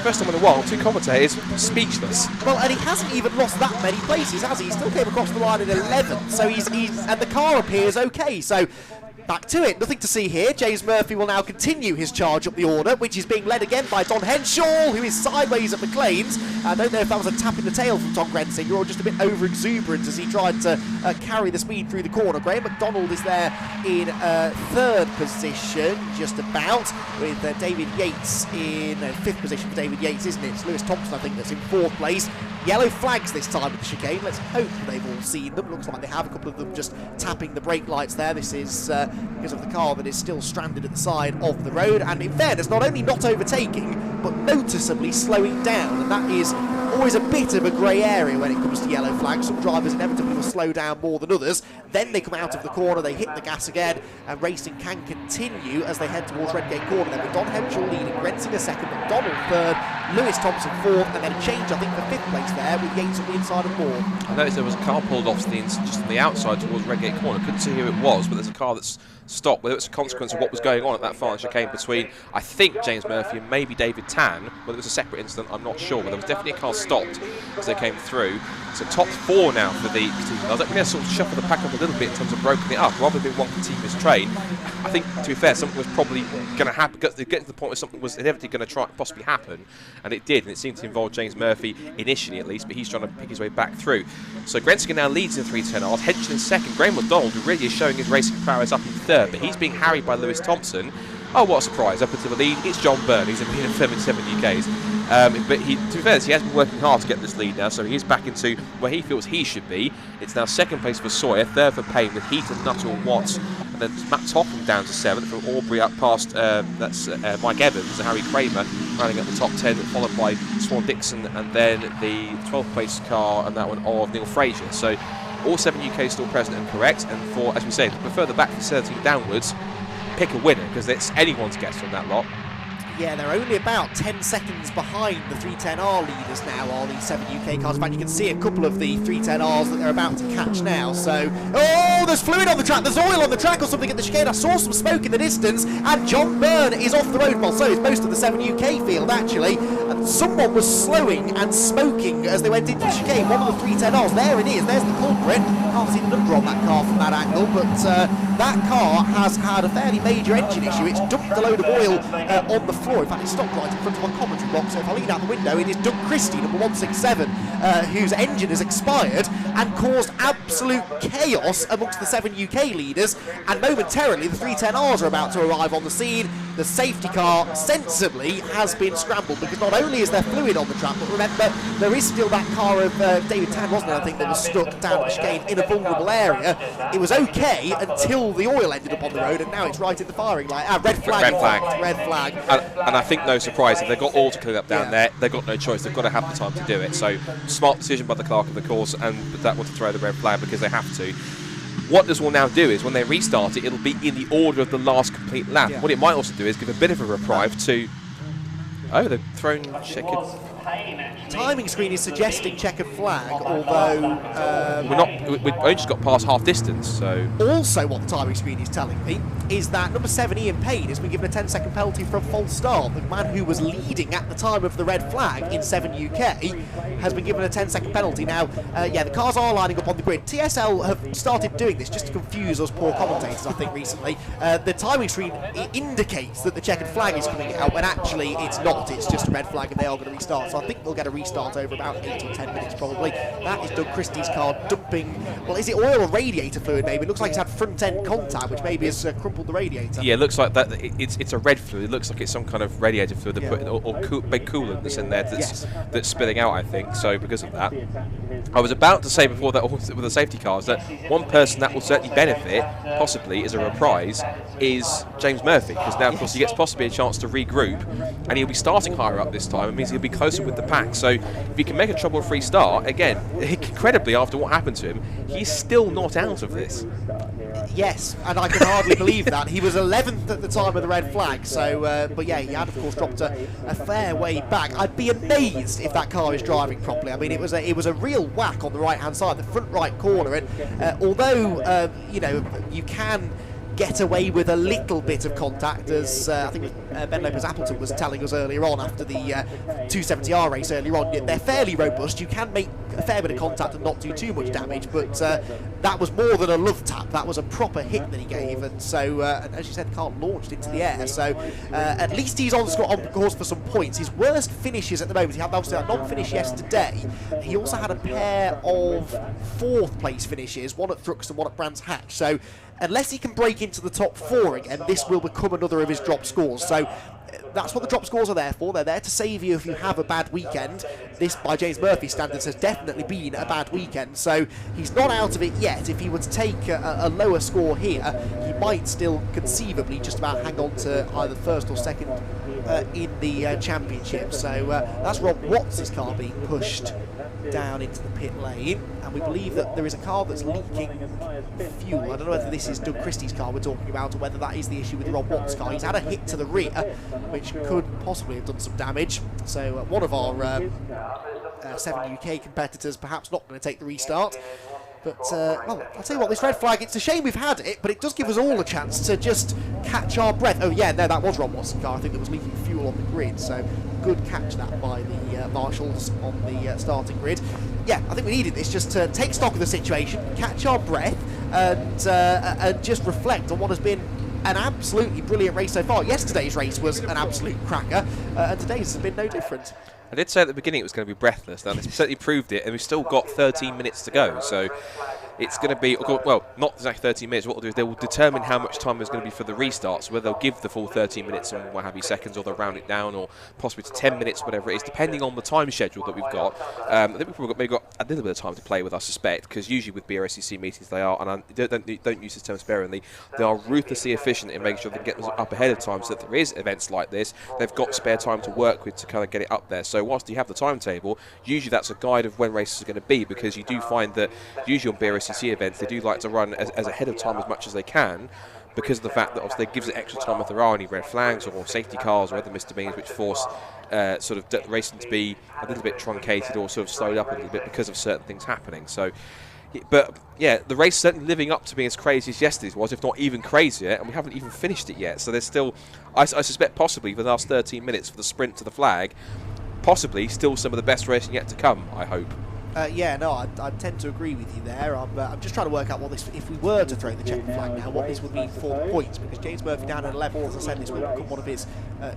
S2: first time in a while, 2 commentators speechless.
S1: Well, and he hasn't even lost that many places, has he? He still came across the line in 11th, so he's and the car appears okay. So back to it, nothing to see here. James Murphy will now continue his charge up the order, which is being led again by Don Henshaw, who is sideways at McLean's. I don't know if that was a tap in the tail from Tom Grensinger or just a bit over-exuberant as he tried to carry the speed through the corner. Graham McDonald is there in 3rd position, just about, with David Yates in 5th position for David Yates, isn't it? It's Lewis Thompson, I think, that's in 4th place. Yellow flags this time at the chicane. Let's hope they've all seen them. Looks like they have. A couple of them just tapping the brake lights there. This is because of the car that is still stranded at the side of the road. And in fairness, not only not overtaking, but noticeably slowing down. And that is always a bit of a grey area when it comes to yellow flags. Some drivers inevitably will slow down more than others. Then they come out of the corner, they hit the gas again, and racing can continue as they head towards Redgate Corner. Then with Don Henshaw leading, Grensinger second, McDonald third, Lewis Thompson fourth, and then a change, I think, for 5th place there with Yates on the inside of Moore.
S2: I noticed there was a car pulled off just on the outside towards Redgate Corner. Couldn't see who it was, but there's a car that's stopped. Whether it's a consequence of what was going on at that final chicane between, I think, James Murphy and maybe David Tan. Whether it was a separate incident, I'm not sure, but there was definitely a car stopped as they came through. So top 4 now for the team. I think we're going to sort of shuffle the pack up a little bit in terms of broken it up, rather than one continuous train. I think, to be fair, something was probably going to happen. Get to the point where something was inevitably going to possibly happen, and it did, and it seemed to involve James Murphy initially at least, but he's trying to pick his way back through. So Grensinger now leads in 310Rs, Henshaw in second, Graham McDonald, who really is showing his racing prowess, up in third, but he's being harried by Lewis Thompson. Oh, what a surprise, up into the lead, it's John Byrne, he's been in 7 UKs. But to be fair, he has been working hard to get this lead now, so he is back into where he feels he should be. It's now 2nd place for Sawyer, 3rd for Payne, with Heaton, Nuttall, Watts, then Matt Topham down to 7th, from Aubrey up past that's Mike Evans and Harry Kramer running at the top 10, followed by Swan Dixon, and then the 12th place car, and that one of Neil Fraser. So all 7 UK still present and correct, and for, as we say, the further back from 13 downwards, pick a winner, because it's anyone's guess from that lot.
S1: Yeah, they're only about 10 seconds behind the 310R leaders now, are these 7 UK cars. In fact, you can see a couple of the 310Rs that they're about to catch now. So, oh, there's fluid on the track, there's oil on the track or something at the chicane. I saw some smoke in the distance, and John Byrne is off the road. Well, so is most of the 7 UK field, actually. And someone was slowing and smoking as they went into the chicane. One of the 310Rs, there it is, there's the culprit. Can't see the number on that car from that angle, but that car has had a fairly major engine issue. It's dumped a load of oil on the floor. In fact, it stopped right in front of my commentary box, so if I lean out the window, it is Doug Christie, number 167, whose engine has expired and caused absolute chaos amongst the 7 UK leaders, and momentarily the 310Rs are about to arrive on the scene. The safety car sensibly has been scrambled, because not only is there fluid on the track, but remember, there is still that car of David Tan, wasn't it, I think, that was stuck down the chicane in a vulnerable area. It was okay until the oil ended up on the road, and now it's right in the firing line. Red flag. Red flag.
S2: And I think, no surprise, if they've got all to clear up down there, they've got no choice. They've got to have the time to do it. So, smart decision by the clerk of the course, and that one to throw the red flag, because they have to. What this will now do is, when they restart it, it'll be in the order of the last complete lap. Yeah. What it might also do is give a bit of a reprieve to... Oh, they've thrown checkered...
S1: Timing screen is suggesting checkered flag, although...
S2: We've only just got past half distance, so...
S1: Also, what the timing screen is telling me is that number 7, Ian Payne, has been given a 10-second penalty for a false start. The man who was leading at the time of the red flag in 7 UK has been given a 10-second penalty. Now, yeah, the cars are lining up on the grid. TSL have started doing this just to confuse us poor commentators, I think, recently. The timing screen indicates that the checkered flag is coming out, when actually it's not. It's just a red flag, and they are going to restart. So I think we'll get a restart over about 8 or 10 minutes, probably. That is Doug Christie's car dumping, well, is it oil or radiator fluid, maybe? It looks like it's had front-end contact, which maybe has crumpled the radiator.
S2: Yeah, it looks like that. It's a red fluid. It looks like it's some kind of radiator fluid they put in, or big coolant that's in there that's spilling out, I think. So because of that, I was about to say before that with the safety cars that one person that will certainly benefit, possibly as a reprise, is James Murphy, because now, of course, he gets possibly a chance to regroup, and he'll be starting higher up this time. It means he'll be closer with the pack. So if he can make a trouble-free start, again, incredibly, after what happened to him, he's still not out of this.
S1: Yes, and I can hardly believe that. He was 11th at the time of the red flag, so, but yeah, he had, of course, dropped a fair way back. I'd be amazed if that car is driving properly. I mean, it was a real whack on the right-hand side, the front right corner, and although, you know, you can get away with a little bit of contact, as I think Ben Lopez Appleton was telling us earlier on after the 270R race earlier on. They're fairly robust. You can make a fair bit of contact and not do too much damage, but that was more than a love tap. That was a proper hit that he gave, and so, as you said, the car launched into the air. So at least he's on course for some points. His worst finishes at the moment, he had obviously that non-finish yesterday. He also had a pair of 4th place finishes, one at Thruxton, one at Brands Hatch. So unless he can break into the top 4 again, this will become another of his drop scores. So that's what the drop scores are there for. They're there to save you if you have a bad weekend. This, by James Murphy's standards, has definitely been a bad weekend. So he's not out of it yet. If he were to take a lower score here, he might still conceivably just about hang on to either 1st or 2nd in the championship. So that's Rob Watts' car being pushed down into the pit lane, and we believe that there is a car that's leaking fuel. I don't know whether this is Doug Christie's car we're talking about, or whether that is the issue with Rob Watts' car. He's had a hit to the rear, which could possibly have done some damage. So one of our 7 UK competitors perhaps not going to take the restart. But, well, I'll tell you what, this red flag, it's a shame we've had it, but it does give us all a chance to just catch our breath. Oh, yeah, no, that was Rob Watts' car, I think, that was leaking fuel on the grid, so good catch that by the marshals on the starting grid. Yeah, I think we needed this just to take stock of the situation, catch our breath, and just reflect on what has been an absolutely brilliant race so far. Yesterday's race was an absolute cracker. and today's has been no different.
S2: I did say at the beginning it was going to be breathless. Now, they certainly proved it, and we've still got 13 minutes to go. So it's going to be, well, not exactly 13 minutes. What they'll do is they will determine how much time there's going to be for the restarts, whether they'll give the full 13 minutes and what have you seconds, or they'll round it down, or possibly to 10 minutes, whatever it is, depending on the time schedule that we've got. I think we've probably got a little bit of time to play with, I suspect, because usually with BRSCC meetings they are, and I don't use this term sparingly, they are ruthlessly efficient in making sure they can get them up ahead of time, so that there is events like this, they've got spare time to work with to kind of get it up there. So whilst you have the timetable, usually that's a guide of when races are going to be, because you do find that usually on BRSCC events they do like to run as ahead of time as much as they can, because of the fact that obviously it gives it extra time if there are any red flags or safety cars or other misdemeanors which force sort of racing to be a little bit truncated or sort of slowed up a little bit because of certain things happening. So, but yeah, the race is certainly living up to being as crazy as yesterday's was, if not even crazier, and we haven't even finished it yet. So there's still, I suspect possibly for the last 13 minutes for the sprint to the flag, possibly still some of the best racing yet to come, I hope.
S1: Yeah, no, I tend to agree with you there. I'm just trying to work out what this, if we were to throw the check flag now, what this would mean for points, because James Murphy down at 11th, as I said, this will become one of his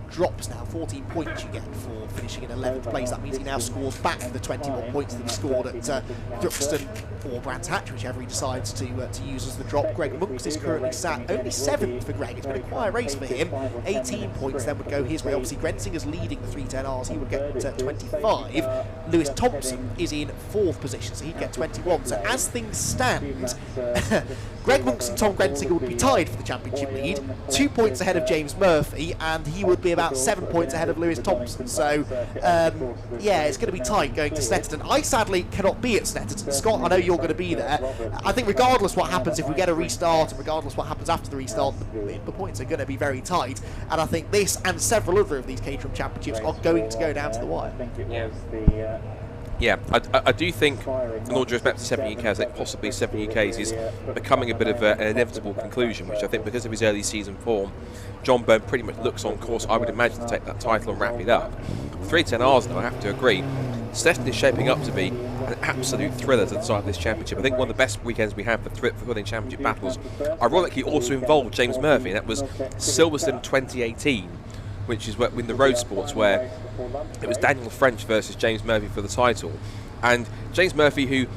S1: drops now. 14 points you get for finishing in 11th place. That means he now scores back the 21 points that he scored at Thruxton or Brands Hatch, whichever he decides to use as the drop. Greg Monks is currently sat only 7th for Greg. It's been a quiet race for him. 18 points then would go his way. Obviously, Grensinger's leading the 310Rs. He would get 25. Lewis Thompson is in 4th position, so he'd get 21. So as things stand, Greg Monks and Tom Grensinger would be tied for the championship lead, 2 points ahead of James Murphy, and he would be about 7 points ahead of Lewis Thompson. So yeah, it's going to be tight going to Snetterton. I sadly cannot be at Snetterton. Scott, I know you're going to be there. I think regardless what happens if we get a restart, and regardless what happens after the restart, the points are going to be very tight, and I think this and several other of these Caterham championships are going to go down to the wire.
S2: Yeah, I do think, in all due respect to 7 UKs, that possibly 7 UKs is becoming a bit of an inevitable conclusion, which I think because of his early season form, John Byrne pretty much looks on course, I would imagine, to take that title and wrap it up. 310Rs, though, I have to agree, Snetterton is shaping up to be an absolute thriller to decide this championship. I think one of the best weekends we had for winning championship battles, ironically, also involved James Murphy, and that was Silverstone 2018. Which is in the road sports, where it was Daniel French versus James Murphy for the title. And James Murphy, who,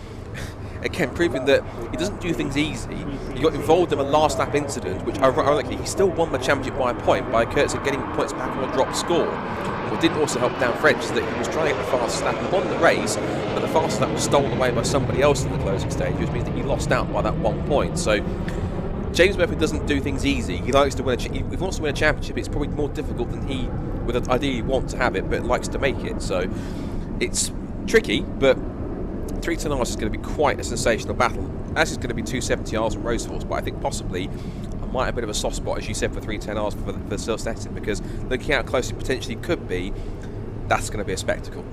S2: again, proving that he doesn't do things easy, he got involved in a last lap incident, which ironically he still won the championship by a point by courtesy of getting points back on a drop score. What didn't also help Dan French is that he was trying to get the fastest lap and won the race, but the fastest lap was stolen away by somebody else in the closing stage, which means that he lost out by that 1 point. So James Murphy doesn't do things easy. He likes to win if he wants to win a championship, it's probably more difficult than he would ideally want to have it, but likes to make it. So it's tricky, but 310Rs is going to be quite a sensational battle. As is going to be 270Rs and Roseforce, but I think possibly I might have a bit of a soft spot, as you said, for 310Rs for Silverstone, because looking how close it potentially could be, that's going to be a spectacle.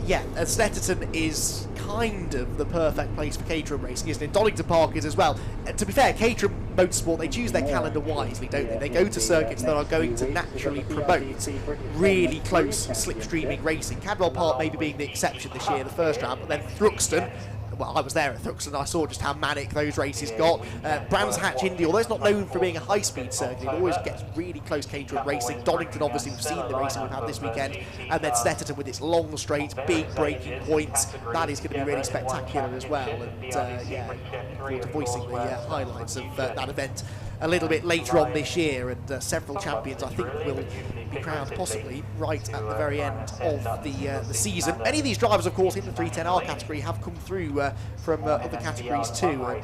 S1: Yeah, and Snetterton is kind of the perfect place for Caterham racing, isn't it? Donington Park is as well. To be fair, Caterham Motorsport, they choose their calendar wisely, don't they? They go to circuits that are going to naturally promote really close slipstreaming racing. Cadwell Park maybe being the exception this year, the first round, but then Thruxton, well, I was there at Thruxton, I saw just how manic those races got. Brands Hatch Indy, although it's not known for being a high-speed circuit, it always gets really close Caterham racing. Donington, obviously, we've seen the racing we've had this weekend. And then Snetterton with its long straight, big braking points. That is going to be really spectacular as well. And yeah, forward to voicing the highlights of that event a little bit later on this year, and several champions I think will be crowned possibly right at the very end of the season. Many of these drivers, of course, in the 310R category have come through from other categories too, and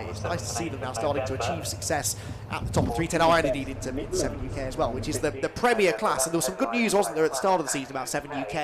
S1: it's nice to see them now starting to achieve success at the top of 310R and indeed into 7 UK as well, which is the premier class. And there was some good news, wasn't there, at the start of the season about 7 UK,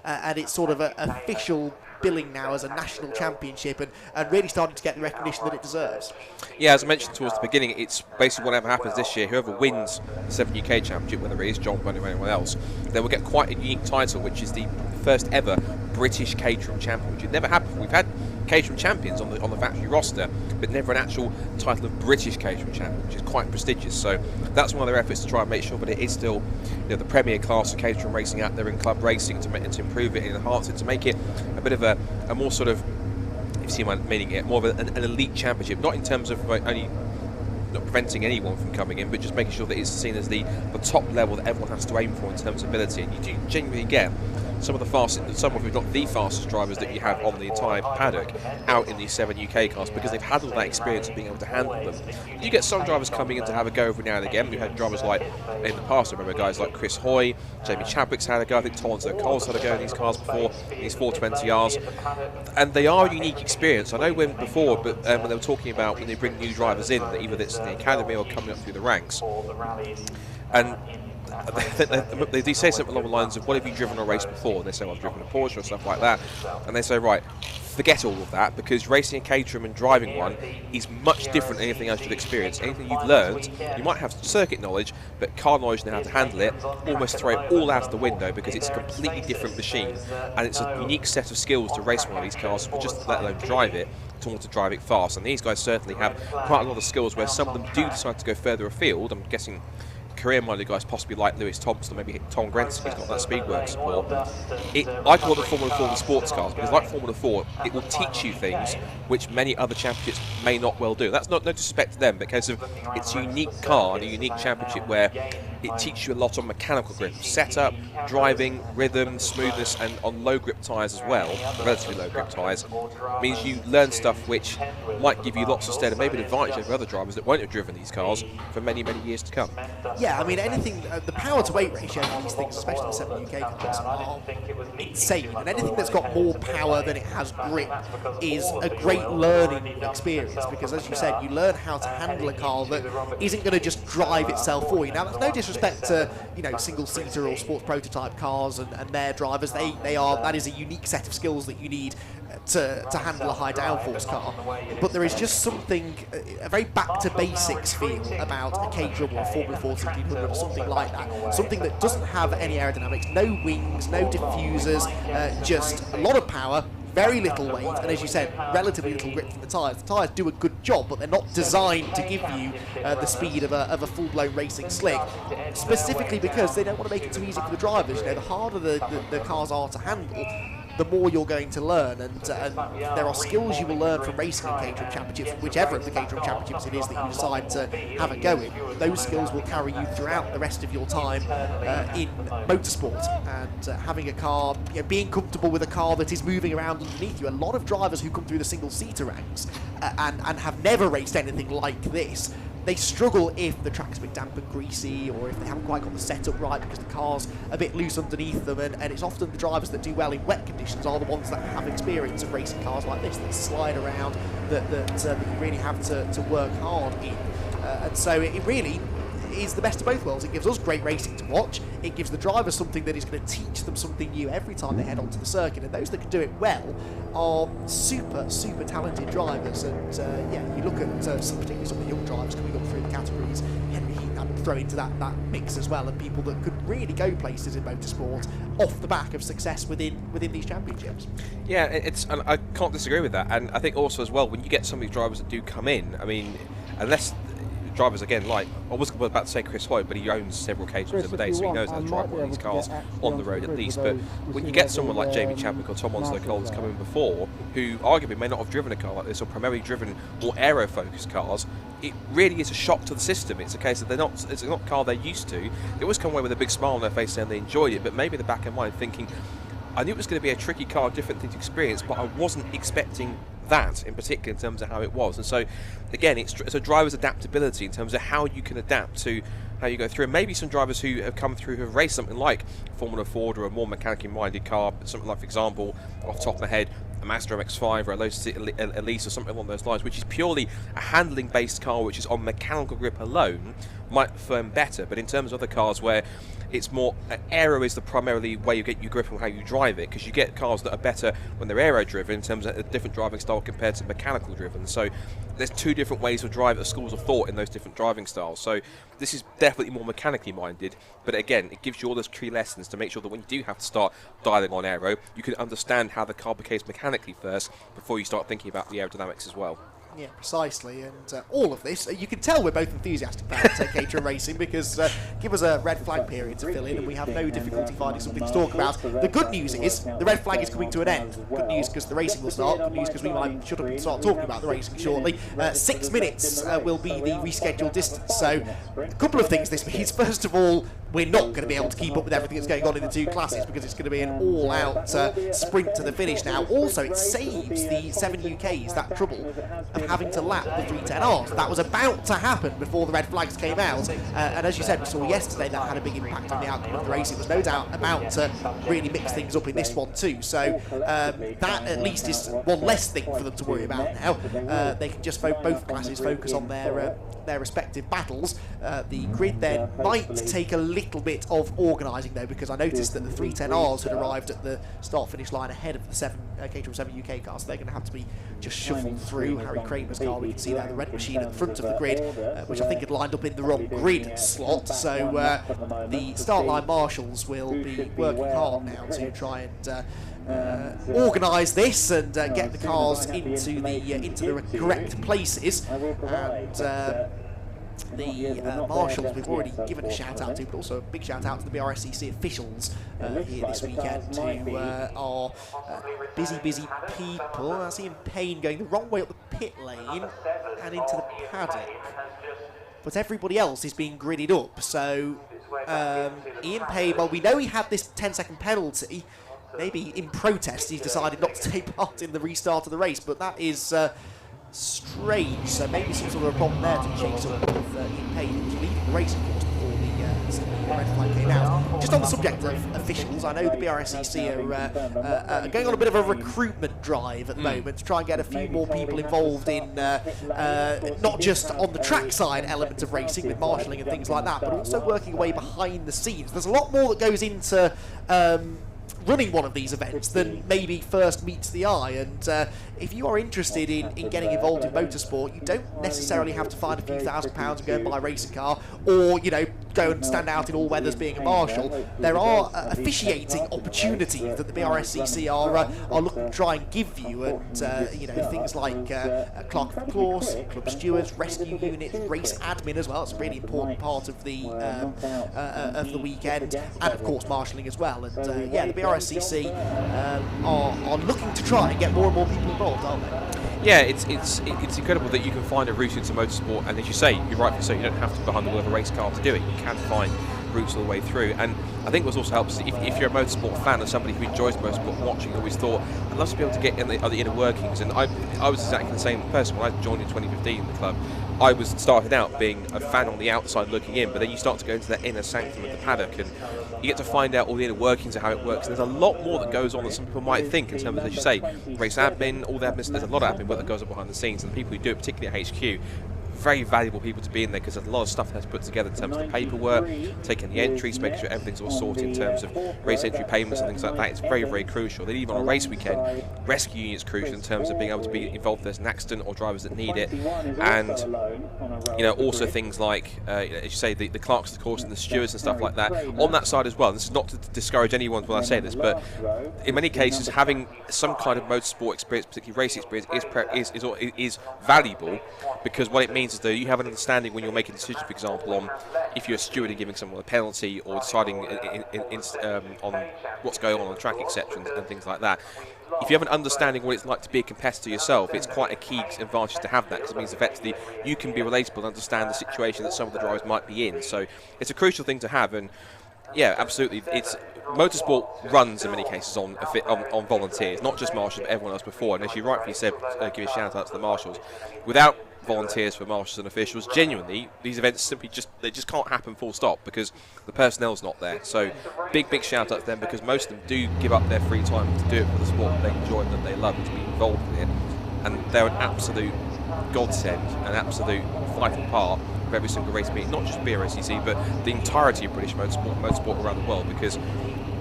S1: and it's sort of an official billing now as a national championship, and really starting to get the recognition that it deserves.
S2: Yeah, as I mentioned towards the beginning, it's basically whatever happens this year, whoever wins the 7 UK championship, whether it is John Bunny or anyone else, they will get quite a unique title, which is the first ever British Caterham champion, which had never happened. We've had Caterham champions on the factory roster, but never an actual title of British Caterham champion, which is quite prestigious. So that's one of their efforts to try and make sure that it is still, you know, the premier class of Caterham racing out there in club racing, to improve it and enhance it, to make it a bit of a more sort of, if you see my meaning, it more of an elite championship, not in terms of only not preventing anyone from coming in, but just making sure that it's seen as the top level that everyone has to aim for in terms of ability. And you do genuinely get some of the fastest, some of, if not the fastest drivers that you have on the entire paddock out in these 7 UK cars, because they've had all that experience of being able to handle them. You get some drivers coming in to have a go every now and again. We've had drivers like, in the past, I remember guys like Chris Hoy, Jamie Chadwick's had a go, I think Tonzo Cole's had a go in these cars before, in these 420Rs, and they are a unique experience. I know when before, but when they were talking about when they bring new drivers in, that either it's the academy or coming up through the ranks, and they do say something along the lines of, what have you driven or raced before? And they say, well, I've driven a Porsche or stuff like that. And they say, right, forget all of that, because racing a Caterham and driving one is much different than anything else you've experienced. Anything you've learned, you might have circuit knowledge, but car knowledge and how to handle it, almost throw it all out the window, because it's a completely different machine. And it's a unique set of skills to race one of these cars, but just let alone drive it, to want to drive it fast. And these guys certainly have quite a lot of skills where some of them do decide to go further afield. I'm guessing career-minded guys, possibly like Lewis Thompson, maybe Tom Grenson, who's got that speedwork support. I call it the Formula 4 sports cars, because like Formula 4, it will teach you things which many other championships may not well do. That's not no disrespect to them, because of its a unique car and a unique championship where it teaches you a lot on mechanical grip, setup, driving, rhythm, smoothness, and on low grip tyres as well, relatively low grip tyres, means you learn stuff which might give you lots of stead and maybe an advantage over other drivers that won't have driven these cars for many, many years to come.
S1: Yeah, I mean, anything, the power to weight ratio of these things, especially the 7 UK cars, are insane. And anything that's got more power than it has grip is a great learning experience, because as you said, you learn how to handle a car that isn't going to just drive itself for you. Now, that's no disrespect to, you know, single-seater or sports prototype cars and their drivers. That is a unique set of skills that you need to handle a high downforce car, but there is just something, a very back to basics feel about a Caterham or a Formula 4 1600 or something like that. Something that doesn't have any aerodynamics, no wings, no diffusers, just a lot of power, very little weight, and as you said, relatively little grip from the tyres. The tyres do a good job, but they're not designed to give you the speed of a full-blown racing slick, specifically because they don't want to make it too easy for the drivers. You know, the harder the cars are to handle, the more you're going to learn, and there are skills you will learn from racing in Caterham Championships, whichever of the Caterham Championships it is that you decide to have a go in. Those skills will carry you throughout the rest of your time in motorsport, and having a car, you know, being comfortable with a car that is moving around underneath you. A lot of drivers who come through the single-seater ranks and have never raced anything like this, they struggle if the track's a bit damp and greasy, or if they haven't quite got the setup right because the car's a bit loose underneath them, and it's often the drivers that do well in wet conditions are the ones that have experience of racing cars like this, that slide around, that you really have to work hard in. And so it really is the best of both worlds. It gives us great racing to watch, it gives the drivers something that is going to teach them something new every time they head onto the circuit, and those that can do it well are super talented drivers. And yeah, you look at particularly some of the young drivers coming up through the categories, Henry Heaton, I would throw into that mix as well, and people that could really go places in motorsport off the back of success within these championships.
S2: Yeah, and I can't disagree with that, and I think also as well, when you get some of these drivers that do come in, I mean, unless drivers again, like I was about to say Chris Hoy, but he owns several Caterhams every day, so he knows how to drive one of these cars on the road at least. But when you get someone like Jamie Chadwick or Tom Onslow Cole's come in before, who arguably may not have driven a car like this, or primarily driven more aero-focused cars, it really is a shock to the system. It's a case that it's not a car they're used to. They always come away with a big smile on their face saying they enjoyed it, but maybe in the back of mind thinking, I knew it was going to be a tricky car, different thing to experience, but I wasn't expecting that in particular in terms of how it was. And so again, it's a driver's adaptability in terms of how you can adapt to how you go through. And maybe some drivers who have come through who have raced something like Formula Ford or a more mechanically minded car, something like, for example, off the top of my head, a Mazda MX-5 or a Lotus Elise or something along those lines, which is purely a handling based car which is on mechanical grip alone, might firm better. But in terms of other cars where it's more aero is the primarily way you get your grip on how you drive it, because you get cars that are better when they're aero driven in terms of a different driving style compared to mechanical driven. So there's two different ways of driving, schools of thought in those different driving styles. So this is definitely more mechanically minded, but again, it gives you all those key lessons to make sure that when you do have to start dialing on aero, you can understand how the car behaves mechanically first before you start thinking about the aerodynamics as well.
S1: Yeah, precisely, and all of this, you can tell we're both enthusiastic about Caterham Racing because give us a red flag period to fill in and we have no difficulty finding something to talk about. The good news is the red flag is coming to an end. Good news because the racing will start, good news because we might shut up and start talking about the racing shortly. 6 minutes will be the rescheduled distance, so a couple of things this means. First of all, we're not going to be able to keep up with everything that's going on in the two classes because it's going to be an all-out sprint to the finish now. Also, it saves the 7 UKs that trouble of having to lap the 310Rs. That was about to happen before the red flags came out, and as you said, we saw yesterday that had a big impact on the outcome of the race. It was no doubt about to really mix things up in this one too, so that at least is one less thing for them to worry about now. They can just both classes focus on their respective battles. The grid then might take a little bit of organising though, because I noticed that the 310Rs had arrived at the start-finish line ahead of the Caterham 7 UK cars, so they're going to have to be just shuffled through. Harry Kramer's car, we can see there the red machine at the front of the grid, which I think had lined up in the wrong grid slot, so the start line marshals will be working hard now to try and organise this and get the cars into the correct places, and the marshals we've already given a shout out to, but also a big shout out to the BRSCC officials here this weekend who are busy people. I see him Payne going the wrong way up the pit lane and into the paddock, but everybody else is being gridded up. So Ian Payne, well, we know he had this 10-second penalty. Maybe in protest he's decided not to take part in the restart of the race, but that is strange. So maybe some sort of a problem there to chase up with Ian Payne, who was leading the race, of course, before the red flag came out. Just on the subject of officials, I know the BRSCC are going on a bit of a recruitment drive at the moment to try and get a few more people involved in not just on the trackside element of racing with marshalling and things like that, but also working away behind the scenes. There's a lot more that goes into running one of these events than maybe first meets the eye, and if you are interested in getting involved in motorsport, you don't necessarily have to find a few £1,000s and go and buy a racing car, or go and stand out in all weathers being a marshal. There are officiating opportunities that the BRSCC are looking to try and give you, and things like clerk of course, club stewards, rescue units, race admin as well. It's a really important part of the weekend, and of course marshalling as well. And the BRSCC are looking to try and get more and more people involved, aren't they?
S2: Yeah, it's incredible that you can find a route into motorsport, and as you say, you're rightfully so, you don't have to be behind the wheel of a race car to do it. You can find routes all the way through, and I think what also helps if you're a motorsport fan or somebody who enjoys motorsport watching, always thought I'd love to be able to get in the inner workings, and I was exactly the same person when I joined in 2015 in the club. I was started out being a fan on the outside looking in, but then you start to go into that inner sanctum of the paddock and you get to find out all the inner workings of how it works. And there's a lot more that goes on than some people might think in terms of, as you say, race admin, all the admin. There's a lot of admin work that goes on behind the scenes, and the people who do it, particularly at HQ, very valuable people to be in there, because there's a lot of stuff that has to put together in terms of the paperwork, taking the entries, making sure everything's all sorted in terms of race entry payments and things like that. It's very, very crucial. Then even on a race weekend, rescue units crucial in terms of being able to be involved if there's an accident or drivers that need it, and also things like as you say, the clerks of the course and the stewards and stuff like that on that side as well. This is not to discourage anyone when I say this, but in many cases having some kind of motorsport experience, particularly racing experience, is valuable, because what it means is that you have an understanding when you're making decisions, for example, on if you're a steward and giving someone a penalty, or deciding on what's going on the track, etc., and things like that. If you have an understanding what it's like to be a competitor yourself, it's quite a key advantage to have that, because it means effectively you can be relatable and understand the situation that some of the drivers might be in. So it's a crucial thing to have, and yeah, absolutely. It's motorsport runs in many cases on volunteers, not just marshals, but everyone else before. And as you rightfully said, give a shout out to the marshals. Without volunteers for marshals and officials, genuinely these events simply just can't happen full stop, because the personnel's not there. So big shout out to them, because most of them do give up their free time to do it for the sport that they enjoy and that they love, and to be involved in it, and they're an absolute godsend, an absolute vital part of every single race meeting, not just BRSCC but the entirety of British motorsport around the world, because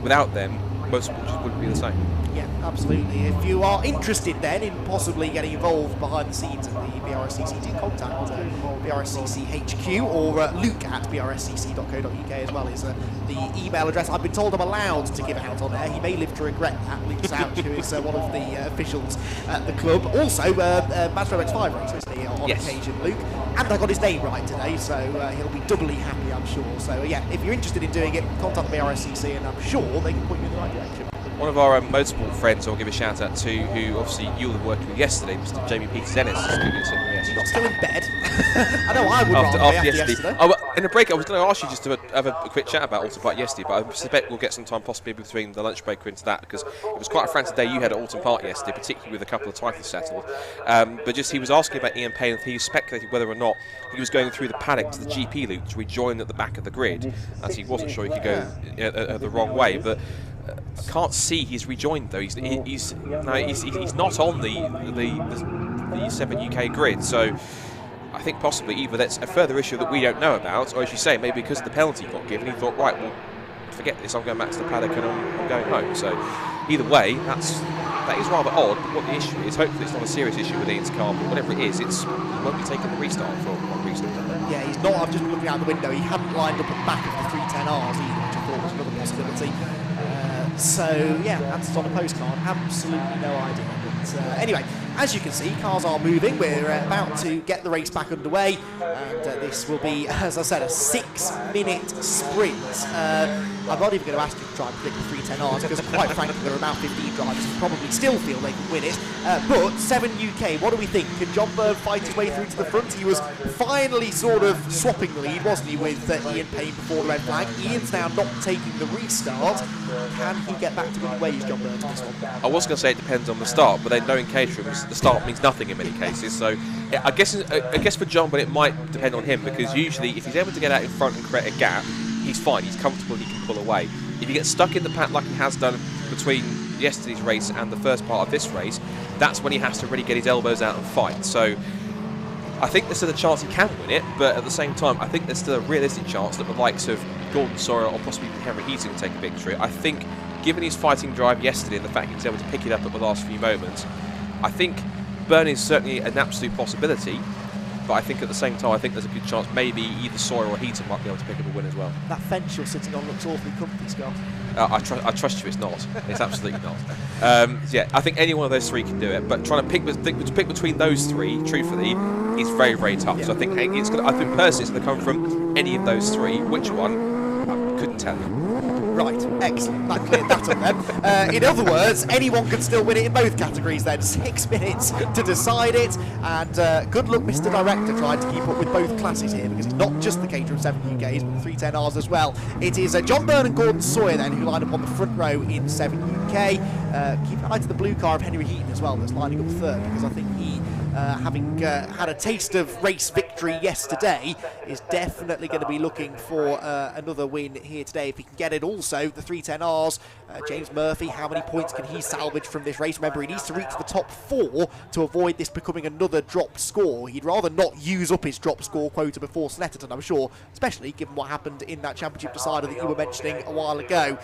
S2: without them motorsport just wouldn't be the same.
S1: Yeah, absolutely. If you are interested then in possibly getting involved behind the scenes at the BRSCC, do contact BRSCC HQ or Luke at brscc.co.uk as well is the email address. I've been told I'm allowed to give out on there. He may live to regret that. Luke Souch, who is one of the officials at the club. Also, Mazda X5 racer, isn't he, on occasion, Luke? And I got his name right today, so he'll be doubly happy, I'm sure. So yeah, if you're interested in doing it, contact the BRSCC and I'm sure they can point you in the right direction.
S2: One of our motorsport friends I'll give a shout out to, who obviously you were working with yesterday, Mr. Jamie Peter-Dennis.
S1: You're still in bed? I know I would after yesterday.
S2: In a break, I was going to ask you just to have a quick chat about Alton Park yesterday, but I suspect we'll get some time possibly between the lunch break into that, because it was quite a frantic day you had at Alton Park yesterday, particularly with a couple of titles settled. But just he was asking about Ian Payne, and he speculated whether or not he was going through the paddock to the GP loop to rejoin at the back of the grid, as he wasn't sure he could go the wrong way. But I can't see he's rejoined though. He's not on the 7 UK grid, so I think possibly either that's a further issue that we don't know about, or as you say, maybe because of the penalty he got given, he thought, right, well, forget this, I'm going back to the paddock and I'm going home. So either way, that is rather odd. But what the issue is, hopefully it's not a serious issue with Ian's car, but whatever it is, he won't be taking the restart for one reason or another.
S1: Yeah, he's not. I'm just looking out the window. He hadn't lined up at the back of the 310Rs either, which I thought was another possibility. So yeah, answers on a postcard. Absolutely no idea. But anyway, as you can see, cars are moving. We're about to get the race back underway, and this will be, as I said, a 6-minute sprint. I'm not even going to ask you to try and predict the 310Rs because, quite frankly, there are about 15 drivers who probably still feel they can win it. But 7 UK, what do we think? Can John Byrne fight his way through to the front? He was finally sort of swapping the lead, wasn't he, with Ian Payne before the red flag. Ian's now not taking the restart. Can he get back to winning ways, John Byrne, to this one?
S2: I was going to say it depends on the start, but then knowing Caterham, the start means nothing in many cases. So I guess for John, but it might depend on him, because usually if he's able to get out in front and create a gap, he's fine, he's comfortable, he can pull away. If he gets stuck in the pack like he has done between yesterday's race and the first part of this race, that's when he has to really get his elbows out and fight. So I think there's still a chance he can win it, but at the same time, I think there's still a realistic chance that the likes of Gordon Sawyer or possibly Henry Heaton can take a victory. I think, given his fighting drive yesterday and the fact he was able to pick it up at the last few moments, I think Byrne is certainly an absolute possibility. But I think at the same time, I think there's a good chance maybe either Sawyer or Heaton might be able to pick up a win as well.
S1: That fence you're sitting on looks awfully comfy, Scott.
S2: I trust you, it's not. It's absolutely not. Yeah, I think any one of those three can do it, but trying to pick between those three, truthfully, is very, very tough. Yeah. So I think I think personally it's going to come from any of those three. Which one? I couldn't tell you.
S1: Right, excellent. That cleared that up then. In other words, anyone can still win it in both categories then. 6 minutes to decide it. And good luck, Mr. Director, trying to keep up with both classes here, because it's not just the Caterham 7 UKs, but the 310Rs as well. It is John Byrne and Gordon Sawyer then who line up on the front row in 7 UK. Keep an eye to the blue car of Henry Heaton as well, that's lining up third, because I think he, having had a taste of race victory yesterday, is definitely going to be looking for another win here today if he can get it. Also, the 310Rs, James Murphy, how many points can he salvage from this race? Remember, he needs to reach the top 4 to avoid this becoming another dropped score. He'd rather not use up his drop score quota before Snetterton, I'm sure, especially given what happened in that championship decider that you were mentioning a while ago.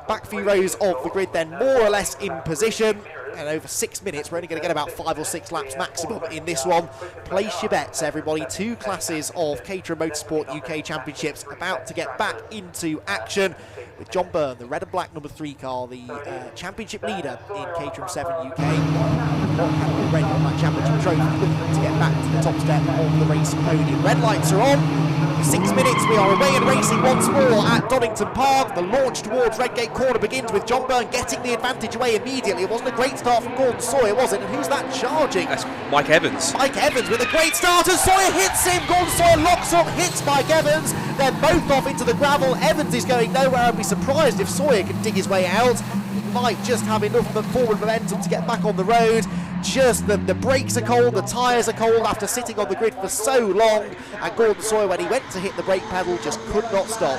S1: Back few rows of the grid then more or less in position. And over 6 minutes, we're only going to get about 5 or 6 laps maximum in this one. Place your bets, everybody. 2 classes of Caterham Motorsport UK Championships about to get back into action, with John Byrne, the red and black number 3 car, the championship leader in Caterham 7 UK, already on that championship trophy, looking to get back to the top step of the race podium. Red lights are on. 6 minutes, we are away and racing once more at Donington Park. The launch towards Redgate Corner begins with John Byrne getting the advantage away immediately. It wasn't a great start from Gordon Sawyer, was it? And who's that charging?
S2: That's Mike Evans.
S1: Mike Evans with a great start, and Sawyer hits him. Gordon Sawyer locks up, hits Mike Evans. They're both off into the gravel. Evans is going nowhere. I'd be surprised if Sawyer can dig his way out. He might just have enough forward momentum to get back on the road. Just the brakes are cold, the tyres are cold after sitting on the grid for so long, and Gordon Sawyer, when he went to hit the brake pedal, just could not stop.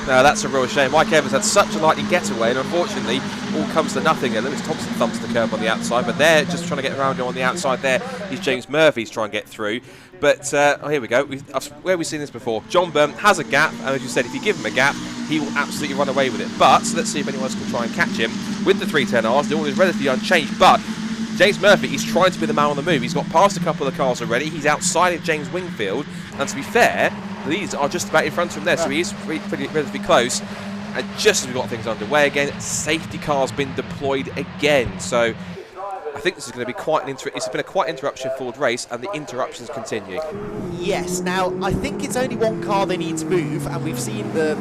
S2: No, that's a real shame. Mike Evans had such a likely getaway, and unfortunately, all comes to nothing. And Lewis Thompson thumps the curb on the outside, but they're just trying to get around him on the outside. There is James Murphy's trying to get through. But here we go. Where have we seen this before? John Byrne has a gap, and as you said, if you give him a gap, he will absolutely run away with it. But let's see if anyone else can try and catch him with the 310Rs. The order is relatively unchanged, but James Murphy is trying to be the man on the move. He's got past a couple of cars already. He's outside of James Wingfield, and to be fair, the leads are just about in front of him there, so he is pretty relatively close. And just as we've got things underway again, safety car's been deployed again. So I think this is going to be quite an it's been a quite interruption-filled race, and the interruptions continue.
S1: Yes, now I think it's only one car they need to move, and we've seen the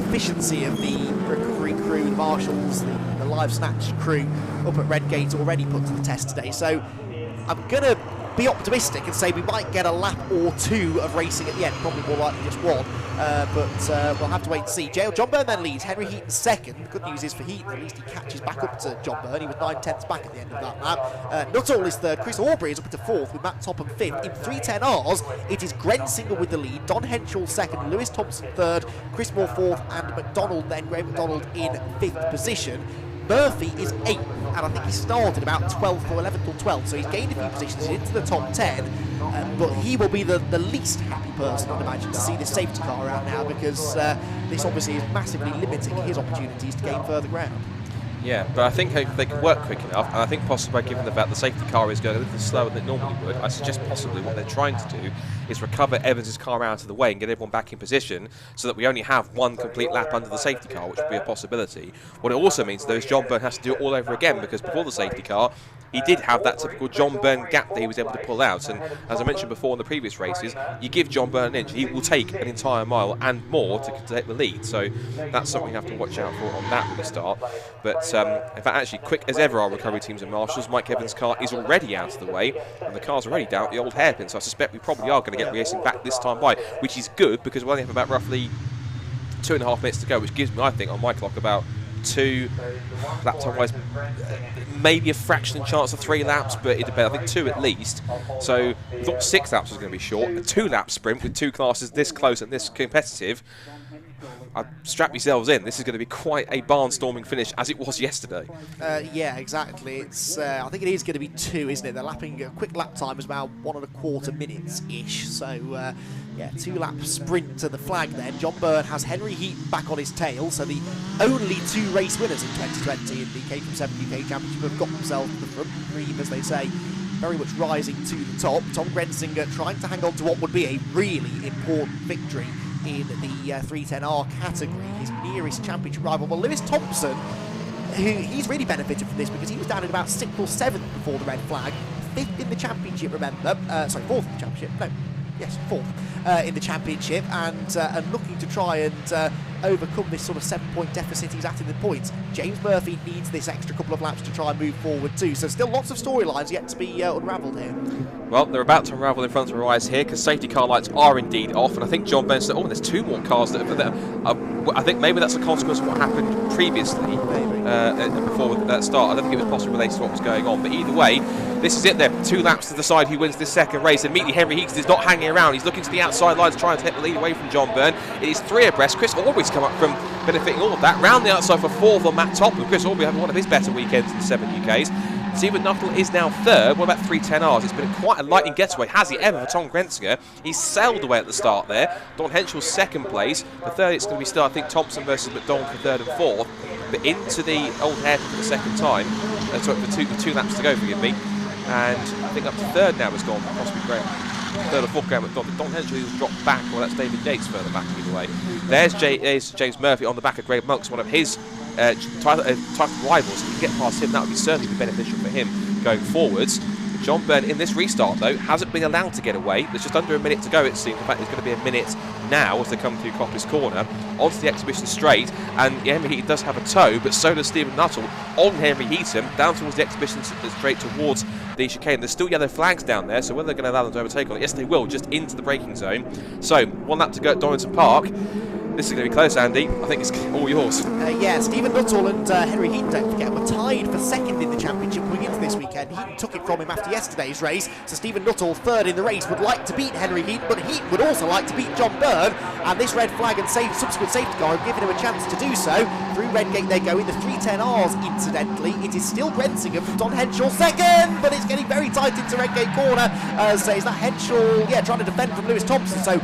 S1: efficiency of the recovery crew, the marshals, the live snatch crew up at Redgate already put to the test today. So I'm going to be optimistic and say we might get a lap or two of racing at the end, probably more likely just one, but we'll have to wait and see. John Byrne then leads, Henry Heaton second. The good news is for Heaton, at least he catches back up to John Byrne. He was 9/10ths back at the end of that lap. Nuttall is third, Chris Aubrey is up into fourth with Matt Topham fifth. In 310Rs, it is Grensinger with the lead, Don Henschel second, Lewis Thompson third, Chris Moore fourth, and McDonald then, Graham McDonald in fifth position. Murphy is 8th, and I think he started about 12th or 11th or 12th, so he's gained a few positions into the top 10, but he will be the least happy person, I'd imagine, to see this safety car out now, because this obviously is massively limiting his opportunities to gain further ground.
S2: Yeah, but I think if they can work quick enough, and I think possibly given the fact the safety car is going a little slower than it normally would, I suggest possibly what they're trying to do is recover Evans' car out of the way and get everyone back in position so that we only have one complete lap under the safety car, which would be a possibility. What it also means, though, is John Byrne has to do it all over again, because before the safety car, he did have that typical John Byrne gap that he was able to pull out, and as I mentioned before in the previous races, you give John Byrne an inch, he will take an entire mile and more to take the lead, so that's something you have to watch out for on that really start. But in fact, actually, quick as ever, our recovery teams and marshals, Mike Evans' car is already out of the way, and the car's already down at the old hairpin, so I suspect we probably are going to get racing back this time by, which is good, because we only have about roughly 2.5 minutes to go, which gives me, I think, on my clock about 2 lap time wise, maybe a fraction chance of 3 laps, but it depends. I think 2 at least. So I thought 6 laps was going to be short. A 2-lap sprint with 2 classes this close and this competitive. Strap yourselves in. This is going to be quite a barnstorming finish, as it was yesterday.
S1: Yeah, exactly. It's I think it is going to be 2, isn't it? They're lapping. Quick lap time is about 1.25 minutes ish. So yeah, 2-lap sprint to the flag. Then John Byrne has Henry Heaton back on his tail. So the only 2 race winners in 2020 in the K7 UK Championship have got themselves the front cream, as they say, very much rising to the top. Tom Grensinger trying to hang on to what would be a really important victory in the 310R category, his nearest championship rival. Well, Lewis Thompson, he's really benefited from this because he was down at about 6th or 7th before the red flag, 5th in the championship, remember, sorry, 4th in the championship, no, yes, 4th in the championship, and looking to try and overcome this sort of 7-point deficit he's at in the points. James Murphy needs this extra couple of laps to try and move forward too, so still lots of storylines yet to be unravelled here.
S2: Well, they're about to unravel in front of our eyes here, because safety car lights are indeed off, and I think John Byrne said, oh, there's 2 more cars that are I think maybe that's a consequence of what happened previously before that start. I don't think it was possibly related to what was going on, but either way, this is it there. 2 laps to decide who wins this second race. Immediately, Henry Heaton is not hanging around. He's looking to the outside lines, trying to take the lead away from John Byrne. It is 3 abreast. Chris Aubrey's come up from benefiting all of that. Round the outside for 4th on Matt Topham. Chris Aubrey having one of his better weekends in the 7 UKs. Stephen Nuttall is now 3rd. What about 310Rs? It's been quite a lightning getaway. Has he ever for Tom Grensinger? He's sailed away at the start there. Don Henschel's 2nd place. The 3rd, it's going to be still, I think, Thompson versus McDonald for 3rd and 4th. But into the old hairpin for the 2nd time. Sorry, for 2 laps to go, forgive me. And I think up to 3rd now has gone, possibly Graham. 3rd or 4th Graham McDonald. Don Henschel has dropped back. Well, that's David Yates further back either way. There's James Murphy on the back of Greg Monks, one of his title rivals. If you can get past him, that would be certainly be beneficial for him going forwards. John Byrne in this restart, though, hasn't been allowed to get away. There's just under a minute to go, it seems. In fact, there's going to be a minute now as they come through Coppice Corner onto the exhibition straight. And Henry Heaton does have a tow, but so does Stephen Nuttall on Henry Heaton down towards the exhibition straight towards the chicane. There's still yellow flags down there, so whether they're going to allow them to overtake on it, yes, they will, just into the braking zone. So 1 lap to go at Donington Park. This is going to be close, Andy. I think it's all yours.
S1: Yeah, Stephen Nuttall and Henry Heaton, don't forget, were tied for 2nd in the championship going into this this weekend. Heaton took it from him after yesterday's race, so Stephen Nuttall, third in the race, would like to beat Henry Heaton, but Heaton would also like to beat John Byrne, and this red flag and subsequent safety car have given him a chance to do so. Through Redgate they go in the 310Rs, incidentally. It is still Grenzinger from Don Henshaw second, but it's getting very tight into Redgate corner. Is that Henshaw, trying to defend from Lewis Thompson, so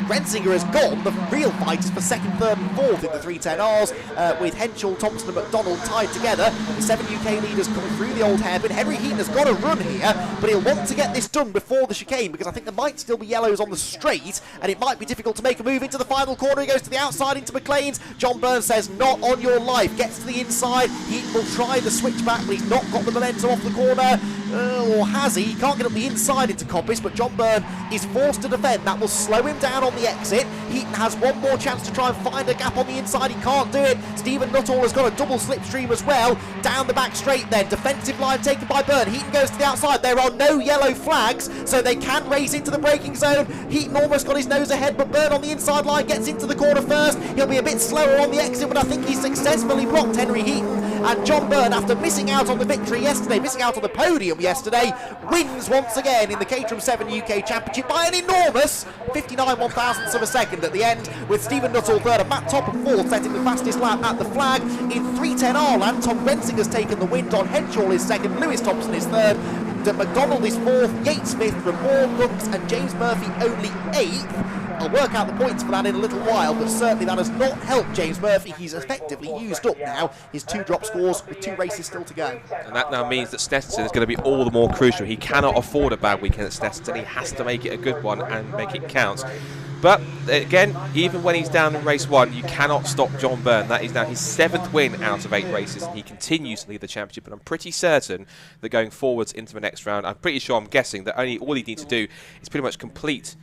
S1: Grenzinger has gone. The real fight is for second, third and fourth in the 310Rs, with Henshaw, Thompson and McDonald tied together. The 7 UK leaders coming through the old hairpin. Henry Heaton has got a run here, but he'll want to get this done before the chicane, because I think there might still be yellows on the straight, and it might be difficult to make a move into the final corner. He goes to the outside into McLean's. John Byrne says, not on your life. Gets to the inside. Heaton will try the switchback, but he's not got the momentum off the corner. Or has he? He can't get up the inside into Coppice, but John Byrne is forced to defend. That will slow him down on the exit. Heaton has one more chance to try and find a gap on the inside. He can't do it. Stephen Nuttall has got a double slipstream as well. Down the back straight then. Defensive line taken by Byrne. Heaton goes to the outside. There are no yellow flags, so they can race into the braking zone. Heaton almost got his nose ahead, but Byrne on the inside line gets into the corner first. He'll be a bit slower on the exit, but I think he's successfully blocked Henry Heaton. And John Byrne, after missing out on the victory yesterday, missing out on the podium yesterday, wins once again in the Caterham 7 UK Championship by an enormous 59 one-thousandths of a second at the end, with Stephen Nuttall third and Matt Top and fourth, setting the fastest lap at the flag. In 310R land, Tom Grenzinger's taken the win. Don Henshaw is second, Lewis Thompson is third, McDonald is fourth, Yates fifth, Ramore, Monks and James Murphy only eighth. I'll work out the points for that in a little while, but certainly that has not helped James Murphy. He's effectively used up now his 2 drop scores with 2 races still to go.
S2: And that now means that Snetterton is going to be all the more crucial. He cannot afford a bad weekend at Snetterton. He has to make it a good one and make it count. But again, even when he's down in race 1, you cannot stop John Byrne. That is now his 7th win out of 8 races, and he continues to lead the championship. And I'm pretty certain that going forwards into the next round, I'm guessing that all he needs to do is pretty much complete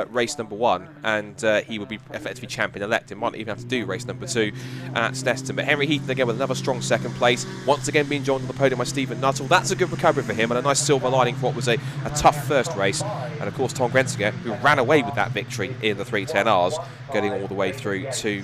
S2: race number 1, and he will be effectively champion-elect. He might even have to do race number 2 at Snetterton. But Henry Heaton again with another strong second place, once again being joined on the podium by Stephen Nuttall. That's a good recovery for him, and a nice silver lining for what was a tough first race. And of course Tom Grenzinger, who ran away with that victory in the 310Rs, getting all the way through to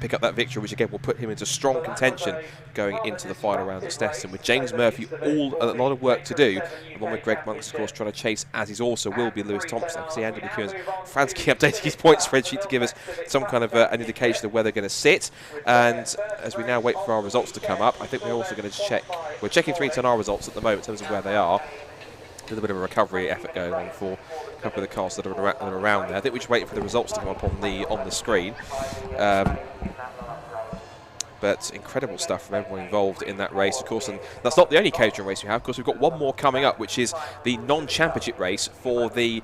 S2: pick up that victory, which again will put him into strong contention going into the final round at Snetterton, with James Murphy a lot of work to do, along with Greg Monks of course trying to chase, as he's also will be Lewis Thompson. I can see Andy McEwen's frantically updating his point spreadsheet to give us some kind of an indication of where they're going to sit. And as we now wait for our results to come up, I think we're also going to we're checking 310R results at the moment in terms of where they are. A little bit of a recovery effort going on for a couple of the cars that are around there. I think we're just waiting for the results to come up on the screen. But incredible stuff from everyone involved in that race, of course. And that's not the only Caterham race we have. Of course, we've got one more coming up, which is the non-championship race for the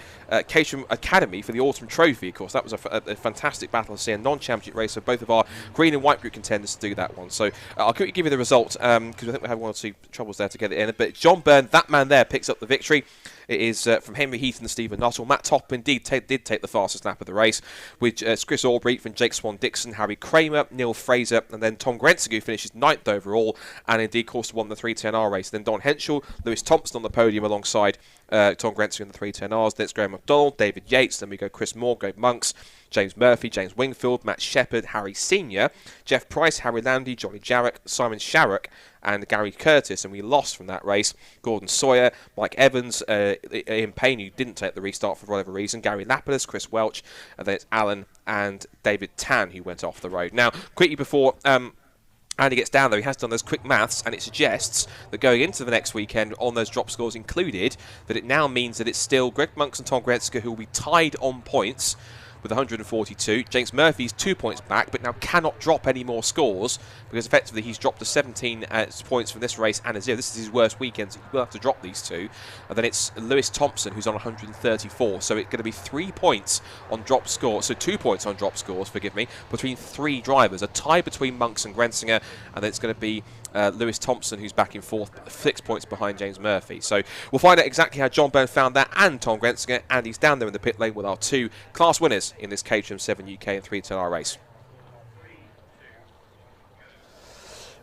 S2: Caterham Academy for the Autumn Trophy. Of course, that was a fantastic battle to see, a non-championship race for both of our green and white group contenders to do that one. So I'll quickly give you the result, because I think we have 1 or 2 troubles there to get it in. But John Byrne, that man there, picks up the victory. It is from Henry Heaton and Stephen Nuttall. Matt Top indeed did take the fastest lap of the race, with Chris Albright from Jake Swan-Dixon, Harry Kramer, Neil Fraser, and then Tom Grenzinger, who finishes 9th overall, and indeed, of course, won the 310R race. Then Don Henshaw, Lewis Thompson on the podium alongside Tom Grenzinger in the 310Rs. Then it's Graham McDonald, David Yates. Then we go Chris Moore, Greg Monks, James Murphy, James Wingfield, Matt Shepherd, Harry Senior, Jeff Price, Harry Landy, Johnny Jarrett, Simon Sharrock, and Gary Curtis. And we lost from that race Gordon Sawyer, Mike Evans, Ian Payne, who didn't take the restart for whatever reason, Gary Lapidus, Chris Welch, and then it's Alan and David Tan who went off the road. Now, quickly before Andy gets down there, he has done those quick maths, and it suggests that going into the next weekend, on those drop scores included, that it now means that it's still Greg Monks and Tom Grenzinger who will be tied on points with 142. James Murphy's 2 points back, but now cannot drop any more scores, because effectively he's dropped to 17 points from this race and a 0. This is his worst weekend, so he will have to drop these 2. And then it's Lewis Thompson, who's on 134. So it's going to be 3 points on drop scores, so 2 points on drop scores, forgive me, between 3 drivers. A tie between Monks and Grenzinger, and then it's going to be Lewis Thompson, who's back in 4th, 6 points behind James Murphy. So we'll find out exactly how John Byrne found that, and Tom Grenzinger, and he's down there in the pit lane with our 2 class winners in this Caterham 7 UK and 310R race.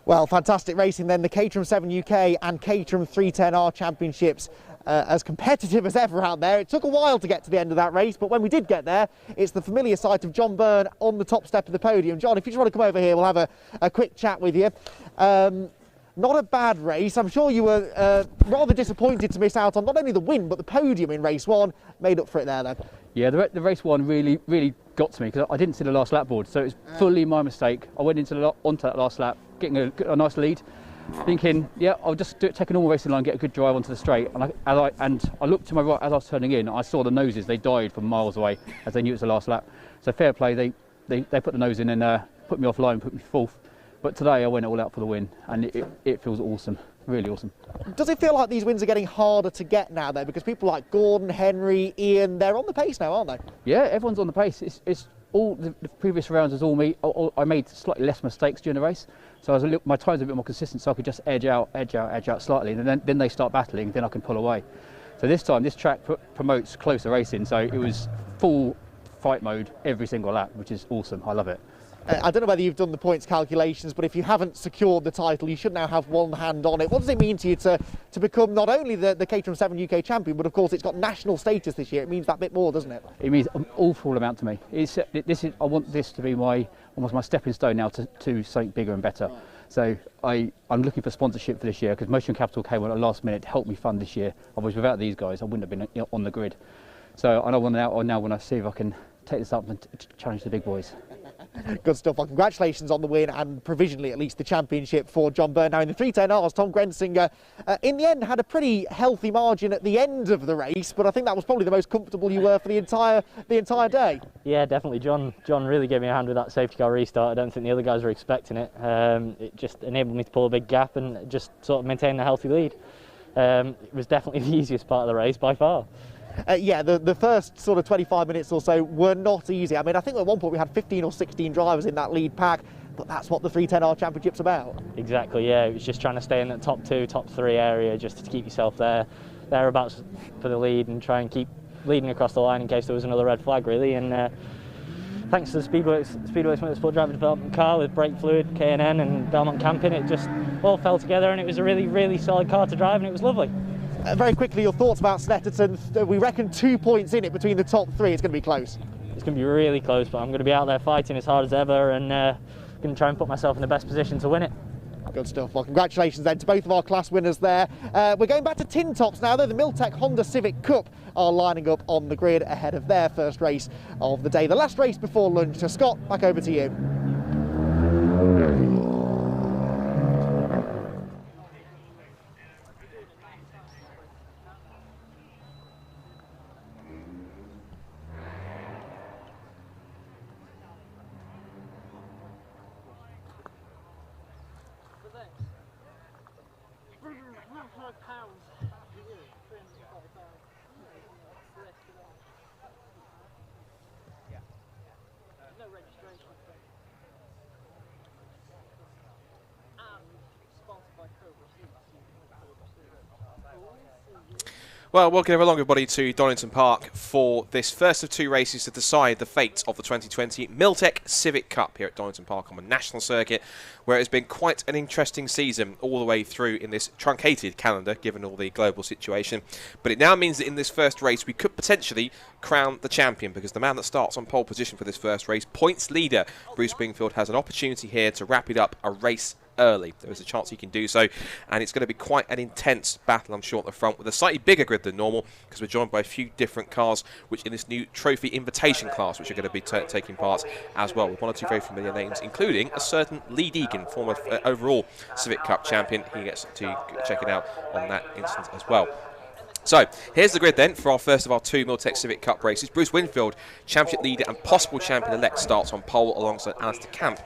S1: Well, fantastic racing then. The Caterham 7 UK and Caterham 310R championships as competitive as ever out there. It took a while to get to the end of that race, but when we did get there, it's the familiar sight of John Byrne on the top step of the podium. John, if you just want to come over here, we'll have a quick chat with you. not a bad race. I'm sure you were rather disappointed to miss out on not only the win, but the podium in race 1. Made up for it there, then.
S8: Yeah, the race 1 really got to me because I didn't see the last lap board, so it was fully my mistake. I went onto that last lap, getting a nice lead, thinking, yeah, I'll just take a normal racing line, get a good drive onto the straight. And I looked to my right as I was turning in. I saw the noses; they died from miles away as they knew it was the last lap. So fair play, they put the nose in and put me offline, put me 4th. But today I went all out for the win, and it feels awesome, really awesome.
S1: Does it feel like these wins are getting harder to get now, though? Because people like Gordon, Henry, Ian, they're on the pace now, aren't they?
S8: Yeah, everyone's on the pace. It's all the previous rounds was all me. I made slightly less mistakes during the race, so my times are a bit more consistent, so I could just edge out slightly, and then they start battling, then I can pull away. So this time, this track promotes closer racing, so it was full fight mode every single lap, which is awesome. I love it.
S1: I don't know whether you've done the points calculations, but if you haven't secured the title, you should now have one hand on it. What does it mean to you to become not only the Caterham 7 UK champion, but of course it's got national status this year? It means that bit more, doesn't it?
S8: It means an awful amount to me. I want this to be almost my stepping stone now to something bigger and better. So I'm looking for sponsorship for this year because Motion Capital came on at the last minute to help me fund this year. Otherwise, without these guys, I wouldn't have been on the grid. So I now want to see if I can take this up and challenge the big boys.
S1: Good stuff. Well, congratulations on the win and provisionally at least the championship for John Byrne. Now in the 310Rs, Tom Grensinger in the end had a pretty healthy margin at the end of the race, but I think that was probably the most comfortable you were for the entire day.
S9: Yeah, definitely. John really gave me a hand with that safety car restart. I don't think the other guys were expecting it. It just enabled me to pull a big gap and just sort of maintain a healthy lead. It was definitely the easiest part of the race by far.
S1: Yeah, the first sort of 25 minutes or so were not easy. I mean, I think at one point we had 15 or 16 drivers in that lead pack, but that's what the 310R Championship's about.
S9: Exactly, yeah. It was just trying to stay in that top 2, top 3 area just to keep yourself thereabouts for the lead and try and keep leading across the line in case there was another red flag, really. And thanks to the Speedworks Motorsport Driver Development car with brake fluid, K&N and Belmont Camping, it just all fell together and it was a really, really solid car to drive and it was lovely.
S1: Very quickly, your thoughts about Snetterton. We reckon 2 points in it between the top 3. It's going to be close.
S9: It's going to be really close, but I'm going to be out there fighting as hard as ever and going to try and put myself in the best position to win it.
S1: Good stuff. Well, congratulations then to both of our class winners there. We're going back to tin tops now, though. The Miltech Honda Civic Cup are lining up on the grid ahead of their first race of the day. The last race before lunch. So, Scott, back over to you.
S2: Well, welcome along everybody to Donington Park for this first of 2 races to decide the fate of the 2020 Miltech Civic Cup here at Donington Park on the national circuit, where it has been quite an interesting season all the way through in this truncated calendar given all the global situation. But it now means that in this first race we could potentially crown the champion, because the man that starts on pole position for this first race, points leader Bruce Wingfield, has an opportunity here to wrap it up a race early. There is a chance he can do so, and it's going to be quite an intense battle, I'm sure, at the front, with a slightly bigger grid than normal, because we're joined by a few different cars which in this new trophy invitation class, which are going to be taking part as well, with 1 or 2 very familiar names, including a certain Lee Deegan, former overall Civic Cup champion. He gets to check it out on that instance as well. So, here's the grid then for our first of our 2 Miltech Civic Cup races. Bruce Winfield, championship leader and possible champion-elect, starts on pole alongside Alistair Camp,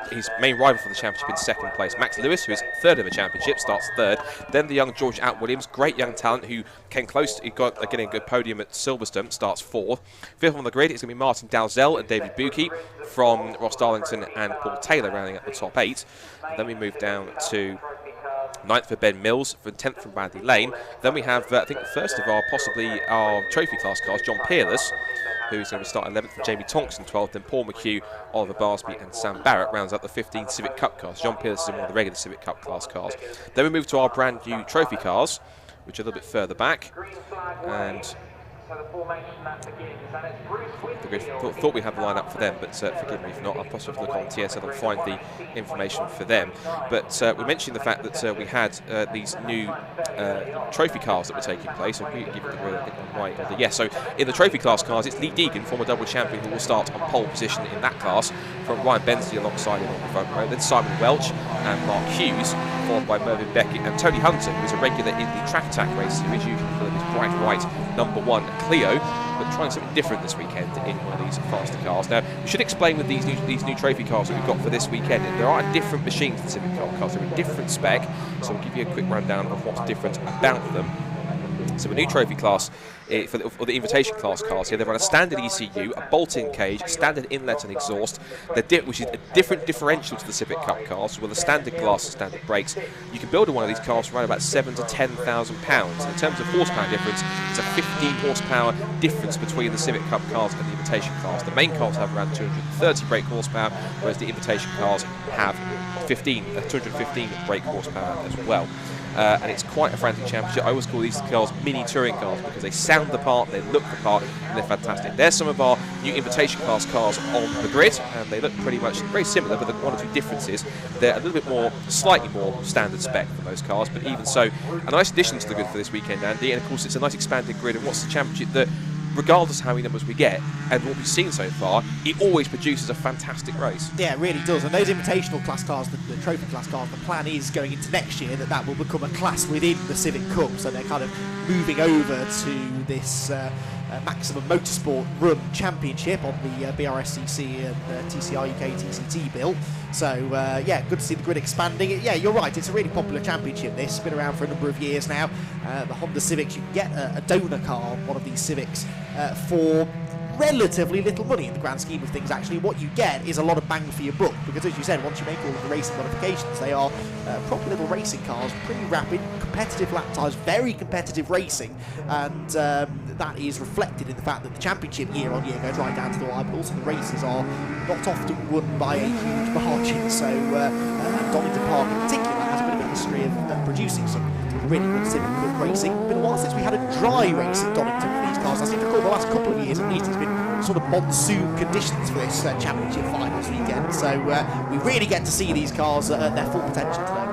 S2: his main rival for the championship, in 2nd place. Max Lewis, who is 3rd in the championship, starts 3rd. Then the young George Williams, great young talent who came close, he got getting a good podium at Silverstone, starts 4th. 5th on the grid is going to be Martin Dalzell and David Buki from Ross Darlington and Paul Taylor, rounding up the top 8. And then we move down to 9th for Ben Mills, for 10th from Bradley Lane. Then we have, I think, the first of possibly our trophy class cars, John Peerless, who's going to start 11th for Jamie Thompson, 12th. Then Paul McHugh, Oliver Barsby and Sam Barrett rounds up the 15 Civic Cup cars. John Peerless is in one of the regular Civic Cup class cars. Then we move to our brand new trophy cars, which are a little bit further back. And Thought we had the line up for them, but forgive me if not. I'll possibly look on TSL and find the information for them. But we mentioned the fact that we had these new trophy cars that were taking place. I'll give you the right or the yes. So in the trophy class cars, it's Lee Deegan, former double champion, who will start on pole position in that class, from Ryan Bensley alongside him on the front row. Then Simon Welch and Mark Hughes, followed by Mervyn Beckett and Tony Hunter, who is a regular in the track attack races, who is usually in his bright white #1 Clio, but trying something different this weekend in one of these faster cars. Now, we should explain with these new trophy cars that we've got for this weekend, there are different machines to the Civic cars. They're a different spec, so we'll give you a quick rundown of what's different about them. So a new trophy class for the invitation class cars here. They run a standard ECU, a bolt-in cage, standard inlet and exhaust, which is a different differential to the Civic Cup cars, with a standard glass and standard brakes. You can build one of these cars for around about £7,000 to £10,000. In terms of horsepower difference, it's a 15 horsepower difference between the Civic Cup cars and the invitation cars. The main cars have around 230 brake horsepower, whereas the invitation cars have 215 brake horsepower as well. And it's quite a frantic championship. I always call these cars mini touring cars because they sound the part, they look the part, and they're fantastic. There's some of our new invitation class cars on the grid, and they look pretty much very similar, but the one or two differences. They're a little bit more, slightly more standard spec than those cars, but even so, a nice addition to the grid for this weekend, Andy. And of course, it's a nice expanded grid. And what's the championship that, regardless of how many numbers we get and what we've seen so far, it always produces a fantastic race.
S1: Yeah, it really does. And those invitational class cars, the trophy class cars, the plan is going into next year that will become a class within the Civic Cup. So they're kind of moving over to this maximum motorsport run championship on the BRSCC and TCR UK TCT bill. So yeah, good to see the grid expanding. Yeah, you're right, it's a really popular championship. This has been around for a number of years now. The Honda Civics, you can get a donor car, one of these Civics, for relatively little money in the grand scheme of things. Actually, what you get is a lot of bang for your buck, because as you said, once you make all of the racing modifications, they are proper little racing cars, pretty rapid, competitive lap times, very competitive racing, and that is reflected in the fact that the championship year on year goes right down to the wire, but also the races are not often won by a huge margin. So Donington Park in particular has a bit of a history of producing some really good Civic Cup racing. It's been a while since we had a dry race at Donington for these cars. I seem to recall the last couple of years at least it's been sort of monsoon conditions for this championship finals weekend. So we really get to see these cars at their full potential today.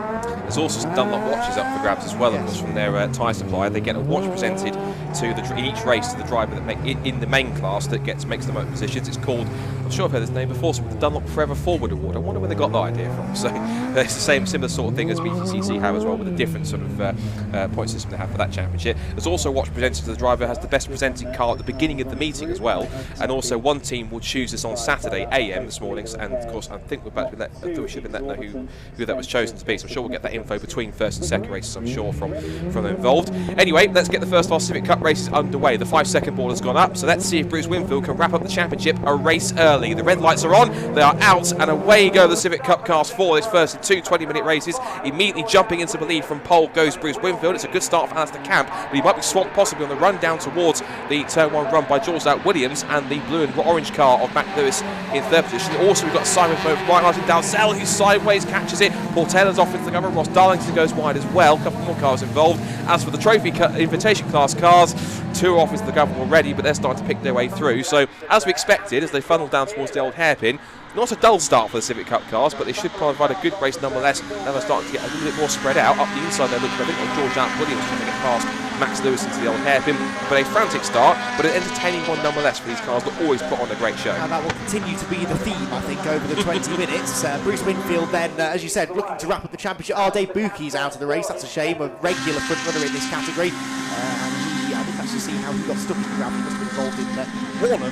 S2: There's also some Dunlop watches up for grabs as well, of course, from their tyre supplier. They get a watch presented to each race to the driver that in the main class that makes the most positions. It's called, I'm sure I've heard this name before, so the Dunlop Forever Forward Award. I wonder where they got that idea from. So it's the similar sort of thing as BRSCC have as well, with a different sort of point system they have for that championship. There's also a watch presented to the driver who has the best presenting car at the beginning of the meeting as well. And also one team will choose this on Saturday AM this morning, and of course I think we should have been let know who that was chosen to be. So I'm sure we'll get that info between first and second races, I'm sure, from them involved. Anyway, let's get the first of our Civic Cup races underway. The 5-second ball has gone up, so let's see if Bruce Winfield can wrap up the championship a race early. The red lights are on, they are out, and away go the Civic Cup cars for this first of two 20-minute races. Immediately jumping into the lead from pole goes Bruce Winfield. It's a good start for Alistair Camp, but he might be swamped possibly on the run down towards the turn 1 run by Jules Williams and the blue and orange car of Mac Lewis in third position. Also, we've got Simon Bowe from Martin Dalzell, who sideways catches it. Paul Taylor's off into the cover. Ross Darlington goes wide as well. A couple more cars involved. As for the trophy invitation class cars, 2 are off into the cover already, but they're starting to pick their way through. So, as we expected, as they funnel down towards the old hairpin, not a dull start for the Civic Cup cars, but they should provide a good race nonetheless. Now they're starting to get a little bit more spread out. Up the inside they're looking, I think, on George Williams trying to get past Max Lewis into the old hairpin. But a frantic start, but an entertaining one nonetheless for these cars that always put on a great show.
S1: And that will continue to be the theme, I think, over the 20 minutes. Bruce Winfield then, as you said, looking to wrap up the championship. Dave Buki's out of the race. That's a shame. A regular front runner in this category. I didn't actually see how he got stuck in the ground. He must have been involved in one of the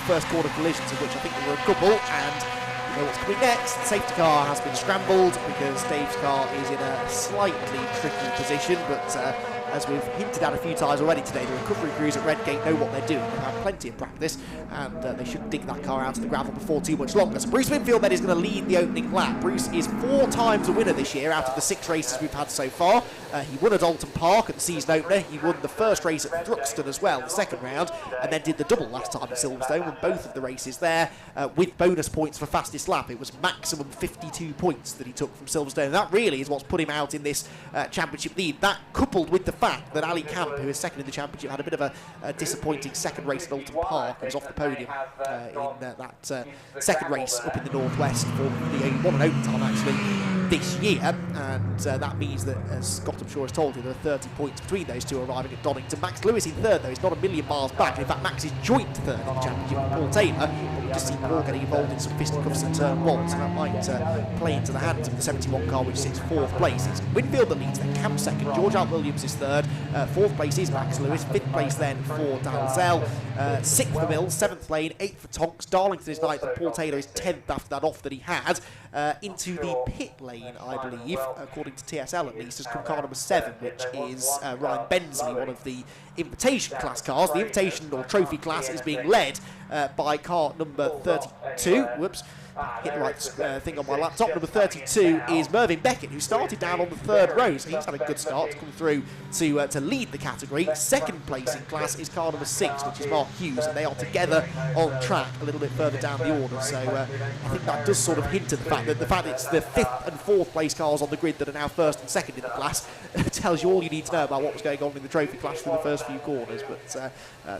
S1: first quarter collisions, of which I think there were a couple. And you know what's coming next. The safety car has been scrambled because Dave's car is in a slightly tricky position, but as we've hinted at a few times already today, the recovery crews at Redgate know what they're doing. They've had plenty of practice, and they should dig that car out of the gravel before too much longer. So Bruce Winfield then is going to lead the opening lap. Bruce is 4 times a winner this year out of the 6 races we've had so far. He won at Alton Park at the season opener. He won the first race at Thruxton as well, the second round, and then did the double last time at Silverstone, won both of the races there with bonus points for fastest lap. It was maximum 52 points that he took from Silverstone, and that really is what's put him out in this championship lead. That coupled with the fact that Ali Camp, who is second in the championship, had a bit of a disappointing second race at Alton Park. He was off the podium in that second race up in the northwest for the one and only time actually this year, and that means that, as Scott I'm sure has told you, there are 30 points between those two arriving at Donington. Max Lewis in third though, he's not a million miles back. In fact, Max is joint third in the championship with Paul Taylor. We just see Paul getting involved in some fisticuffs at turn one, so that might play into the hands of the 71 car, which sits fourth place. It's Winfield that leads, then Camp second, George Alt Williams is third, fourth place is Max Lewis, fifth place then for Dalzell, sixth for Mills, seventh lane, eighth for Tonks, Darlington is ninth, and Paul Taylor is 10th after that off that he had. Into the pit lane, I believe, according to TSL at least, has come car number 7, which is Ryan Bensley, one of the invitation class cars. The invitation or trophy class is being led by car number 32. Whoops. Hit the right thing on my laptop. Number 32 is Mervyn Beckett, who started down on the third row, so he's had a good start to come through to lead the category. Second place in class is car number 6, which is Mark Hughes, and they are together on track a little bit further down the order. So I think that does sort of hint at the fact that it's the 5th and 4th place cars on the grid that are now 1st and 2nd in the class tells you all you need to know about what was going on in the trophy class through the first few corners. But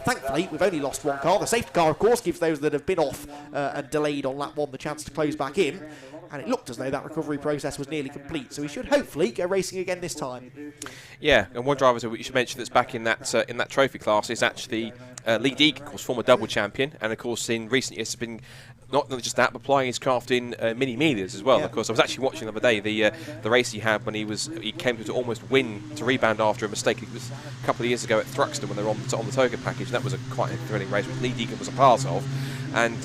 S1: thankfully, we've only lost one car. The safety car, of course, gives those that have been off and delayed on lap 1 the chance to close back in, and it looked as though that recovery process was nearly complete, so we should hopefully go racing again this time.
S2: Yeah, and one driver that you should mention that's back in that trophy class is actually Lee Deeg, of course, former double champion, and of course in recent years has been not just that, but applying his craft in mini medias as well. Yeah. Of course, I was actually watching the other day the race he had when he came to almost win to rebound after a mistake. It was a couple of years ago at Thruxton when they were on the toga package. That was quite a thrilling race, which Lee Deegan was a part of. And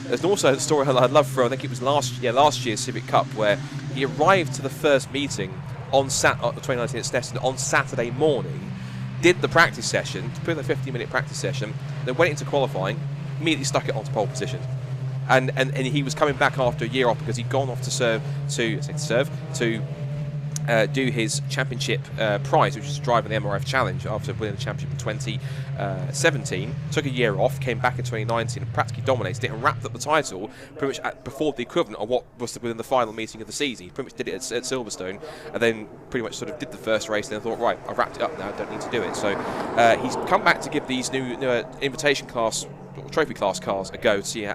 S2: there's also a story I'd love for, I think it was last year's Civic Cup, where he arrived to the first meeting on 2019 at Snetterton on Saturday morning, did the practice session, put in a 15-minute practice session, then went into qualifying, immediately stuck it onto pole position. And he was coming back after a year off because he'd gone off to do his championship prize, which was driving the MRF Challenge after winning the championship in 2017. Took a year off, came back in 2019 and practically dominated it and wrapped up the title pretty much before the equivalent of what was within the final meeting of the season. He pretty much did it at Silverstone, and then pretty much sort of did the first race and then thought, right, I've wrapped it up now, I don't need to do it. So he's come back to give these new invitation class or trophy class cars a go to see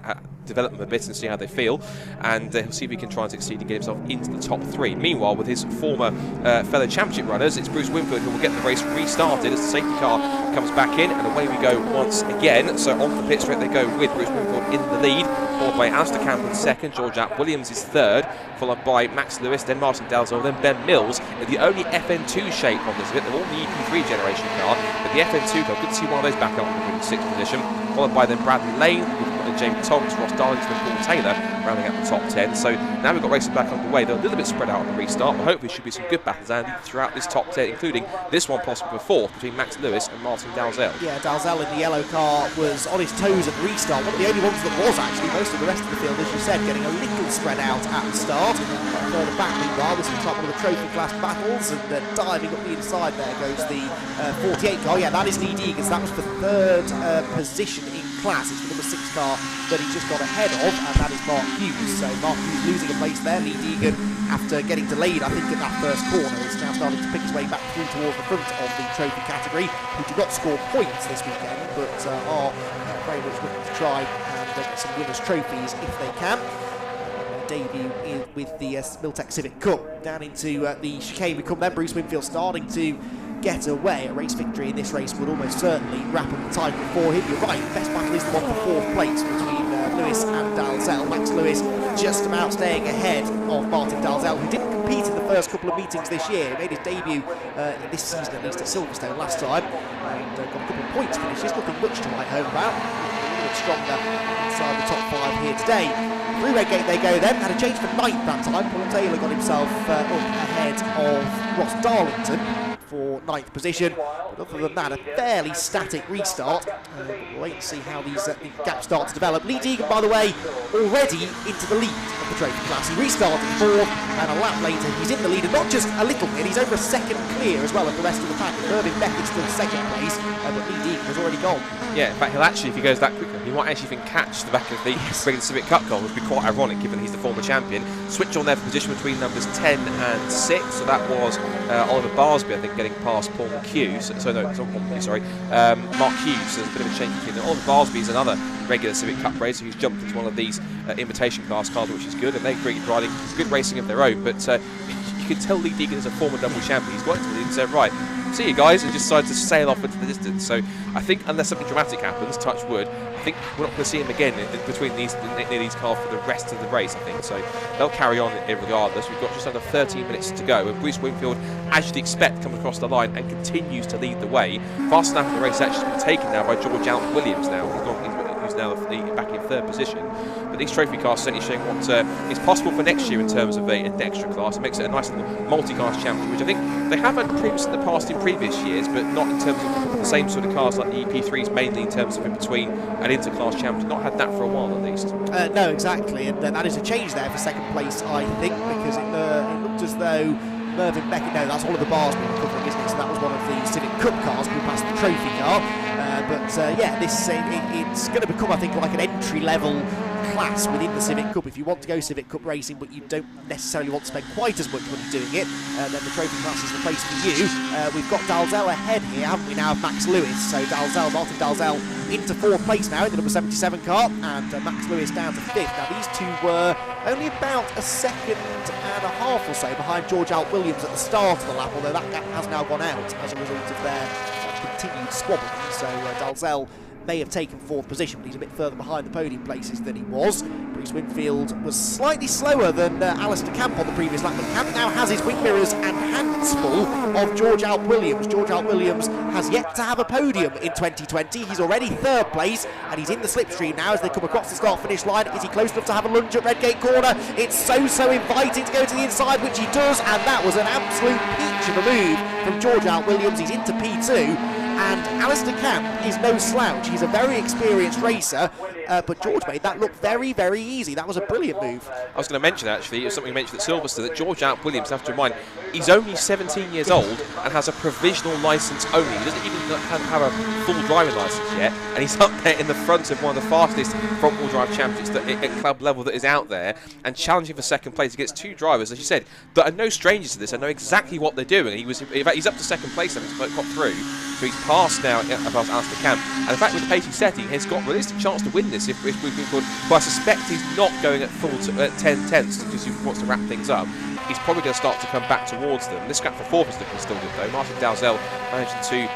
S2: develop them a bit and see how they feel, and he'll see if he can try and succeed and get himself into the top 3. Meanwhile, with his former fellow championship runners, it's Bruce Winfield who will get the race restarted as the safety car comes back in, and away we go once again. So on the pit straight they go with Bruce Winfield in the lead, followed by Alistair Campbell in second, George App Williams is third, followed by Max Lewis, then Martin Dalzell, then Ben Mills. The only FN2 shape on this bit, they're all the EP3 generation car, but the FN2 car, good to see one of those back up in the 6th position, followed by then Bradley Lane, Jamie Tonks, Ross Darlington and Paul Taylor rounding out the top 10. So now we've got races back underway. They're a little bit spread out on the restart, but hopefully should be some good battles, Andy, throughout this top 10, including this one possibly for 4th between Max Lewis and Martin Dalzell. Yeah, Dalzell in the yellow car was on his toes at the restart. One of the only ones that was actually. Most of the rest of the field, as you said, getting a little spread out at the start. Further back, meanwhile, this looks like one of the trophy class battles, and diving up the inside there goes the 48 car. Yeah, that is Lee Deegan. That was for 3rd position in class. It's the number 6 car that he just got ahead of, and that is Mark Hughes. So Mark Hughes losing a place there. Lee Deegan, after getting delayed, I think, in that first corner, is now starting to pick his way back through towards the front of the trophy category, who did not score points this weekend, but are very much looking to try and get some winners' trophies if they can. Debut with the Miltech Civic Cup. Down into the chicane we come then. Bruce Winfield starting to get away. A race victory in this race would almost certainly wrap up the title for him. You're right, best battle is the one for 4th place between Lewis and Dalzell. Max Lewis just about staying ahead of Martin Dalzell, who didn't compete in the first couple of meetings this year. He made his debut this season, at least at Silverstone last time, and got a couple of points finishes. Nothing much to write home about. A little bit stronger inside the top 5 here today. Through Red Gate they go then. Had a change for 9th that time. Paul Taylor got himself up ahead of Ross Darlington for 9th position. But other than that, a fairly static restart. We'll wait and see how these gaps start to develop. Lee Deegan, by the way, already into the lead of
S1: the trophy class. He restarted fourth, and a lap later he's in the lead, and not just a little bit, he's over a second clear as well of the rest of the pack. Mervyn Beckett's still second place, but Lee Deacon has already gone.
S2: Yeah, in fact, he'll actually, if he goes that quickly, he might actually even catch the back of the Brigade Civic Cup car, which would be quite ironic given he's the former champion. Switch on there for position between numbers 10 and 6, so that was Oliver Barsby, I think, getting past Paul McHugh. So no, it's not Paul McHugh, sorry, Mark Hughes. So there's a bit of a change between. Oliver Barsby is another regular Civic Cup racer who's jumped into one of these invitation class cars, which is good, and they're really riding good racing of their own. But you can tell Lee Deacon is a former double champion. He's got into the lead and said, right, see you guys, and just decided to sail off into the distance. So I think unless something dramatic happens, touch wood, I think we're not going to see him again between these near these cars for the rest of the race, I think. So they'll carry on regardless. We've got just under 13 minutes to go, and Bruce Winfield, as you'd expect, comes across the line and continues to lead the way. Fast enough the race actually been taken now by George Allen Williams now. Who's now back in third position. But these trophy cars certainly showing what is possible for next year in terms of an extra class. It makes it a nice little multi-class championship, which I think they have had previously in the past in previous years, but not in terms of the same sort of cars like the EP3s, mainly in terms of in between an inter-class championship. Not had that for a while at least.
S1: No, exactly, and that is a change there for second place, I think, because it looked as though Mervyn Beckett, no, that's Oliver Barsby covering, isn't it? So that was one of the Civic Cup cars who passed the trophy car. Yeah, it's going to become, I think, like an entry-level class within the Civic Cup. If you want to go Civic Cup racing, but you don't necessarily want to spend quite as much money doing it, then the trophy class is the place for you. We've got Dalzell ahead here, haven't we now, of Max Lewis? So Martin Dalzell into fourth place now in the number 77 car, and Max Lewis down to fifth. Now these two were only about a second and a half or so behind George Alt Williams at the start of the lap, although that gap has now gone out as a result of their continued squabbling. So Dalzell may have taken fourth position, but he's a bit further behind the podium places than he was. Bruce Winfield was slightly slower than Alistair Camp on the previous lap, but Camp now has his wing mirrors and hands full of George Alp Williams. George Alp Williams has yet to have a podium in 2020. He's already third place, and he's in the slipstream now as they come across the start-finish line. Is he close enough to have a lunge at Redgate Corner? It's so inviting to go to the inside, which he does, and that was an absolute peach of a move from George Alp Williams. He's into P2. And Alistair Camp is no slouch. He's a very experienced racer, but George made that look very, very easy. That was a brilliant move. I
S2: was going to mention, actually, it was something you mentioned at Silverstone, that George Alp Williams, have to remind, he's only 17 years old and has a provisional licence only. He doesn't even have a full driving licence yet, and he's up there in the front of one of the fastest front-wheel drive championships at club level that is out there, and challenging for second place against two drivers, as you said, that are no strangers to this. I know exactly what they're doing. In fact, he's up to second place, and he's got through. So he's passed now past Alistair Camp, and in fact with the pace he's setting, he's got a realistic chance to win this if we could. But I suspect he's not going at full 10 tenths because he wants to wrap things up. He's probably going to start to come back towards them. This gap for fourth is looking still good though. Martin Dalzell managing to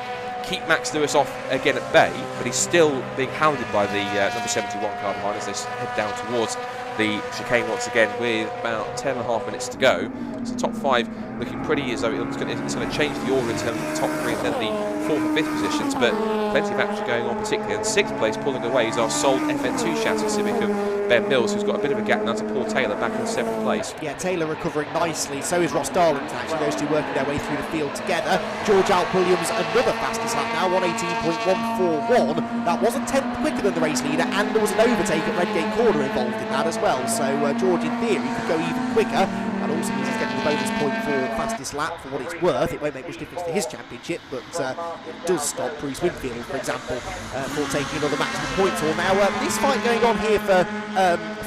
S2: keep Max Lewis off again at bay, but he's still being hounded by the number 71 car behind as they head down towards the chicane once again with about 10.5 minutes to go. So top five looking pretty as though it's going to change the order in terms of the top three and then the fourth and fifth positions, but plenty of action going on particularly. And sixth place pulling away is our sole FN2 chassis Civic of Ben Mills, who's got a bit of a gap now to Paul Taylor back in seventh place.
S1: Yeah, Taylor recovering nicely, so is Ross Darlington actually, those two working their way through the field together. George Alp Williams, another fastest lap now, 118.141. That was a tenth quicker than the race leader, and there was an overtake at Redgate Corner involved in that as well, so George in theory could go even quicker. And also means he's getting the bonus point for fastest lap for what it's worth. It won't make much difference to his championship, but it does stop Bruce Winfield, for example, for taking another maximum point tour. Now, this fight going on here for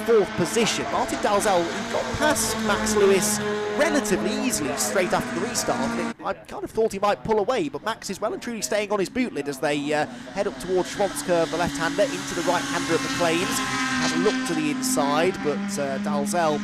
S1: fourth position. Martin Dalzell got past Max Lewis relatively easily straight after the restart. I kind of thought he might pull away, but Max is well and truly staying on his boot lid as they head up towards Schwanzkirch, the left-hander, into the right-hander at McLean's. Has a look to the inside, but Dalzell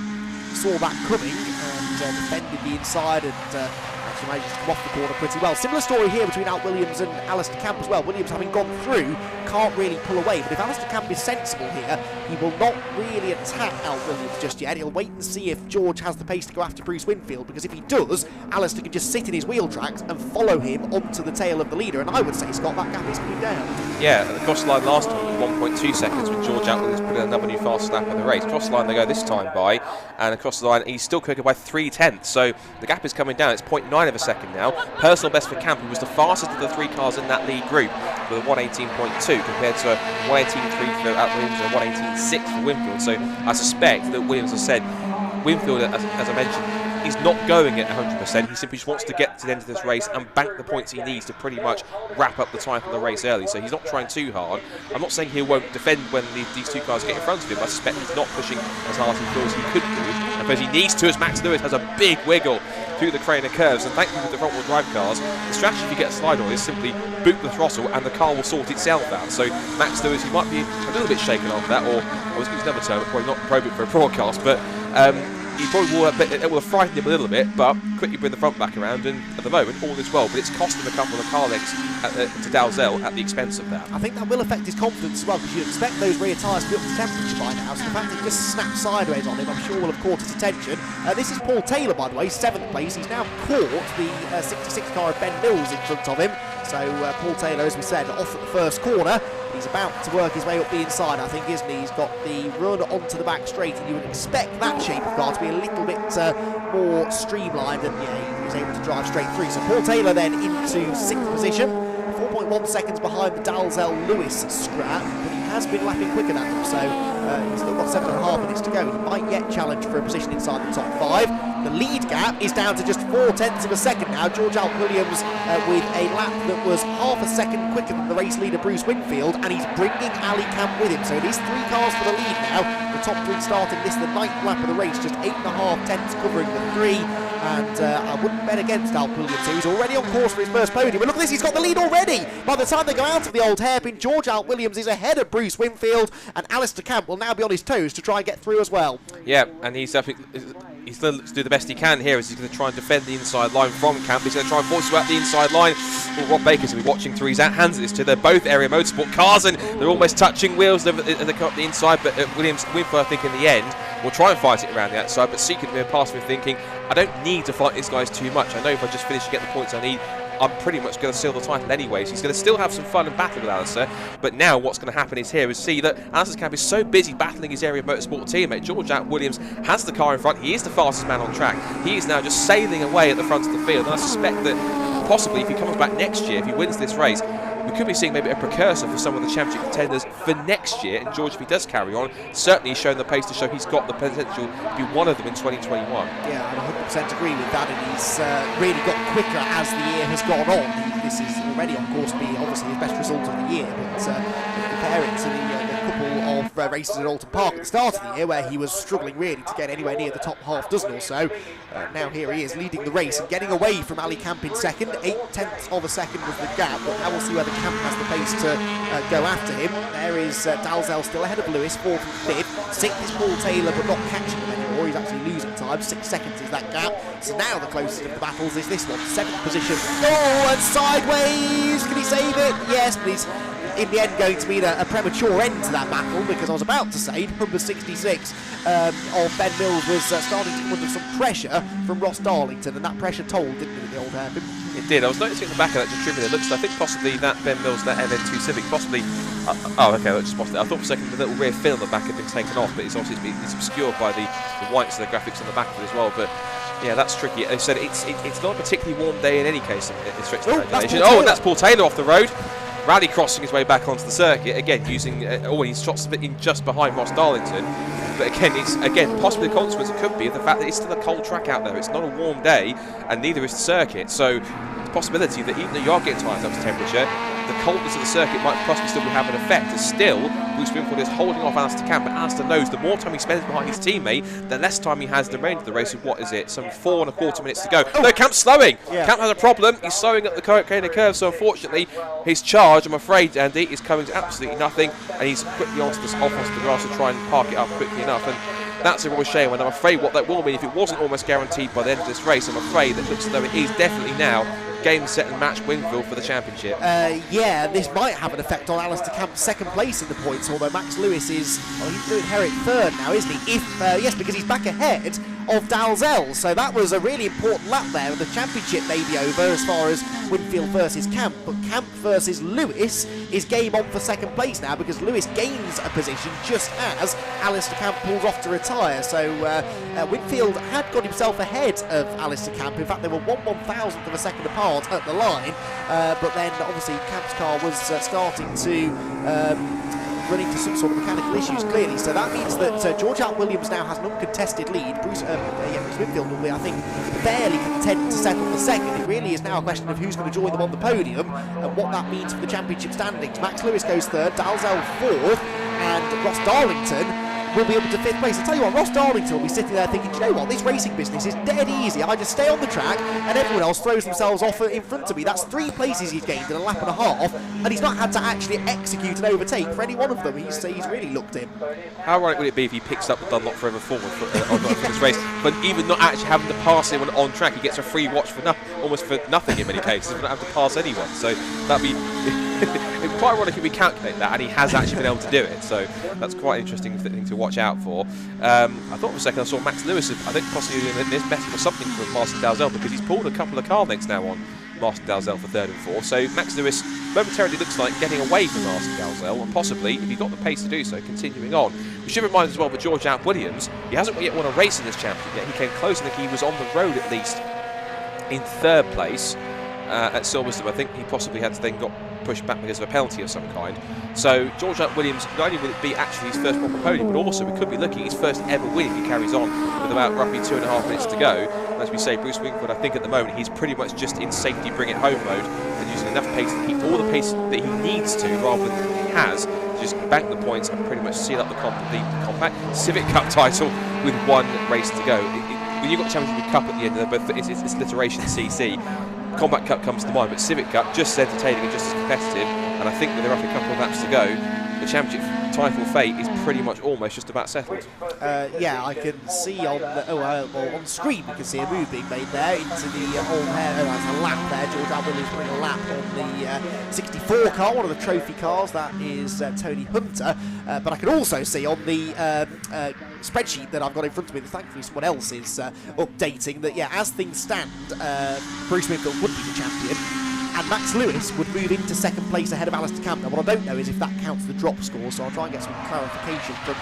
S1: saw that coming and defended the inside and actually managed to come off the corner pretty well. Similar story here between Alp Williams and Alistair Camp as well. Williams, having gone through, can't really pull away, but if Alistair Camp is sensible here, he will not really attack Alp Williams just yet. He'll wait and see if George has the pace to go after Bruce Winfield, because if he does, Alistair can just sit in his wheel tracks and follow him onto the tail of the leader, and I would say, Scott, that gap is coming down.
S2: Yeah, and the cross line last time was 1.2 seconds with George Alp Williams putting another new fast lap in the race. Cross line they go this time by, and across the line he's still quicker by 3 tenths, so the gap is coming down. It's 0.9 of a second now. Personal best for Camp, who was the fastest of the 3 cars in that lead group, with a 1:18.2 compared to a 1:18.3 for Williams and a 1:18.6 for Winfield. So I suspect that Williams has said, Winfield, as I mentioned, he's not going at 100%. He simply just wants to get to the end of this race and bank the points he needs to pretty much wrap up the time of the race early. So he's not trying too hard. I'm not saying he won't defend when these 2 cars get in front of him. I suspect he's not pushing as hard as he feels he could do. And because he needs to, as Max Lewis has a big wiggle through the Craner curves. And thankfully with the front-wheel drive cars, the strategy if you get a slide on is simply boot the throttle and the car will sort itself out. So Max Lewis, he might be a little bit shaken off that, or I was going to use another term, probably not appropriate for a broadcast, but he probably will it will have frightened him a little bit, but quickly bring the front back around, and at the moment all is well. But it's cost him a couple of car legs to Dalzell at the expense of that.
S1: I think that will affect his confidence as well, because you'd expect those rear tyres to be up to temperature by now. So the fact that he just snapped sideways on him, I'm sure will have caught his attention. This is Paul Taylor, by the way, 7th place. He's now caught the 66 car of Ben Mills in front of him. So Paul Taylor, as we said, off at the first corner. He's about to work his way up the inside, I think, isn't he? He's got the run onto the back straight, and you would expect that shape of car to be a little bit more streamlined, and yeah, he was able to drive straight through. So Paul Taylor then into 6th position, 4.1 seconds behind the Dalzell-Lewis scrap, but he has been lapping quicker than them, so he's still got 7.5 minutes to go. He might yet challenge for a position inside the top 5. The lead gap is down to just 0.4 of a second now. George Alp-Williams with a lap that was half a second quicker than the race leader Bruce Winfield, and he's bringing Ali Camp with him. So it is 3 cars for the lead now. The top 3 starting this the 9th lap of the race, just 8.5 tenths covering the 3. And I wouldn't bet against Alp-Williams. He's already on course for his first podium. But look at this, he's got the lead already. By the time they go out of the old hairpin, George Alp-Williams is ahead of Bruce Winfield, and Alistair Camp will now be on his toes to try and get through as well.
S2: Yeah, and he's going to do the best he can here, as he's going to try and defend the inside line from Camp. He's going to try and force you out the inside line. Well, Rob Baker's going to be watching through his hands at this too. They're both area motorsport cars, and they're almost touching wheels as they come up the inside. But Winfield, I think, in the end, will try and fight it around the outside. But Seacon will be past me thinking, I don't need to fight these guys too much. I know if I just finish and get the points I need, I'm pretty much going to seal the title anyway. So he's going to still have some fun and battle with Alistair. But now what's going to happen is see that Alistair Camp is so busy battling his area motorsport teammate. George Williams has the car in front. He is the fastest man on track. He is now just sailing away at the front of the field. And I suspect that possibly if he comes back next year, if he wins this race, we could be seeing maybe a precursor for some of the championship contenders for next year. And George, if he does carry on, certainly he's shown the pace to show he's got the potential to be one of them in 2021.
S1: Yeah, I 100% agree with that, and he's really got quicker as the year has gone on. This is already on course to be obviously his best result of the year, but compare it to the couple of races at Alton Park at the start of the year where he was struggling really to get anywhere near the top half dozen or so. Now here he is leading the race and getting away from Ali Camp in second. 0.8 of a second was the gap, but now we'll see whether Camp has the pace to go after him. There is Dalzell still ahead of Lewis, 4th and 5th. 6th is Paul Taylor, but not catching him anymore. He's actually losing time. 6 seconds is that gap. So now the closest of the battles is this one, 7th position. Oh, and sideways! Can he save it? Yes, but he's in the end going to mean a premature end to that battle, because I was about to say number 66 of Ben Mills was starting to come under some pressure from Ross Darlington, and that pressure told, didn't it, the old hairpin?
S2: It did. I was noticing at the back of that distributor, it looks, I think possibly that Ben Mills, that MN2 Civic, possibly, oh okay, let's just spot it. I thought for a second the little rear fin on the back had been taken off, but it's obviously it's obscured by the whites of the graphics on the back of it as well. But yeah, that's tricky. They said it's not a particularly warm day in any case in stretch imagination. Oh, and that's Paul Taylor off the road. Rally crossing his way back onto the circuit, again using, he's shot spitting just behind Ross Darlington. But again, it's possibly the consequence it could be of the fact that it's still a cold track out there. It's not a warm day, and neither is the circuit. So the possibility that even though you are getting times up to temperature, the coldness of the circuit might possibly still have an effect. As still, Bruce Winfield is holding off Alistair Camp, but Alistair knows the more time he spends behind his teammate, the less time he has the remainder of the race. What is it? Some 4.25 minutes to go. Oh. No, Camp's slowing. Yeah. Camp has a problem. He's slowing at the Caterham curve, so unfortunately, his charge, I'm afraid, Andy, is coming to absolutely nothing, and he's quickly onto the grass to try and park it up quickly enough. And that's a real shame, and I'm afraid what that will mean, if it wasn't almost guaranteed by the end of this race, I'm afraid that looks as though it is definitely now game, set and match Winfield for the championship.
S1: Yeah, this might have an effect on Alistair Camp's second place in the points, although Max Lewis is, well, he's doing Herrick third now, isn't he? Yes, because he's back ahead of Dalzell, so that was a really important lap there, and the championship may be over as far as Winfield versus Camp, but Camp versus Lewis is game on for second place now, because Lewis gains a position just as Alistair Camp pulls off to retire. So Winfield had got himself ahead of Alistair Camp. In fact, they were 1/1000th of a second apart at the line, but then obviously Camp's car was starting to run into some sort of mechanical issues, clearly. So that means that George Hart Williams now has an uncontested lead. Bruce Winfield will be, I think, fairly content to settle for second. It really is now a question of who's going to join them on the podium and what that means for the championship standings. Max Lewis goes third, Dalzell fourth, and Ross Darlington will be able to fifth place. I tell you what, Ross Donington will be sitting there thinking, do you know what, this racing business is dead easy. I just stay on the track and everyone else throws themselves off in front of me. That's 3 places he's gained in a lap and a half, and he's not had to actually execute an overtake for any one of them. He's really looked in.
S2: How ironic would it be if he picks up the Dunlop Forever Forward for this race, but even not actually having to pass anyone on track, he gets a free watch for almost for nothing in many cases. He doesn't have to pass anyone, so that'd be it's quite ironic if we calculate that, and he has actually been able to do it, so that's quite an interesting thing to watch out for. I thought for a second I saw Max Lewis, I think possibly this message for something from Martin Dalzell, because he's pulled a couple of car lengths now on Martin Dalzell for third and fourth, so Max Lewis momentarily looks like getting away from Martin Dalzell, and possibly, if he got the pace to do so, continuing on. We should remind as well that George Hart Williams, he hasn't yet won a race in this championship yet. He came close, I think he was on the road at least in third place at Silverstone. I think he possibly had to then got pushed back because of a penalty of some kind. So George Hart Williams, not only will it be actually his first proper podium, but also we could be looking at his first ever win if he carries on with about roughly 2.5 minutes to go. And as we say, Bruce Wingfield, I think at the moment he's pretty much just in safety bring it home mode and using enough pace to keep all the pace that he needs to, rather than he has, to just bank the points and pretty much seal up the compact Civic Cup title with 1 race to go. When you've got the Championship Cup at the end of the, but it's alliteration CC. Combat Cup comes to mind, but Civic Cup just as entertaining and just as competitive, and I think with roughly a couple of laps to go, the championship title fate is pretty much almost just about settled.
S1: Yeah, I can see on on screen we can see a move being made there into the old hair. Oh, that's a lap there. George Hart Williams putting a lap on the 64 car, one of the trophy cars. That is Tony Hunter. But I can also see on the spreadsheet that I've got in front of me, that thankfully someone else is updating, that yeah, as things stand, Bruce Winfield would be the champion, and Max Lewis would move into second place ahead of Alistair Camp. Now, what I don't know is if that counts the drop score, so I'll try and get some clarification from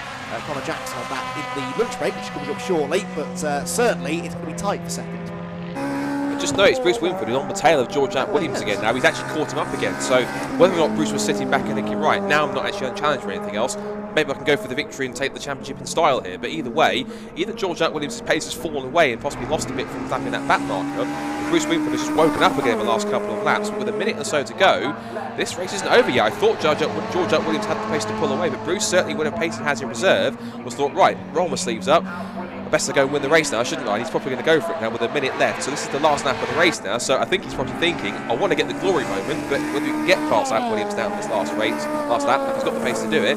S1: Connor Jackson on that in the lunch break, which is coming up shortly, but certainly it's going to be tight for second.
S2: Just noticed Bruce Winfield is on the tail of George Hart Williams again now. He's actually caught him up again, so whether or not Bruce was sitting back and thinking, right, now I'm not actually unchallenged for anything else, maybe I can go for the victory and take the championship in style here. But either way, either George Hart Williams' pace has fallen away and possibly lost a bit from flapping that back marker, or Bruce Winfield has just woken up again in the last couple of laps. But with a minute or so to go, this race isn't over yet. I thought George Hart Williams had the pace to pull away, but Bruce certainly, with a pace he has in reserve, was thought, right, roll my sleeves up. Best to go and win the race now, shouldn't I? And he's probably going to go for it now with a minute left. So this is the last lap of the race now. So I think he's probably thinking, I want to get the glory moment, but whether we can get past Hart Williams down this last lap, if he's got the pace to do it,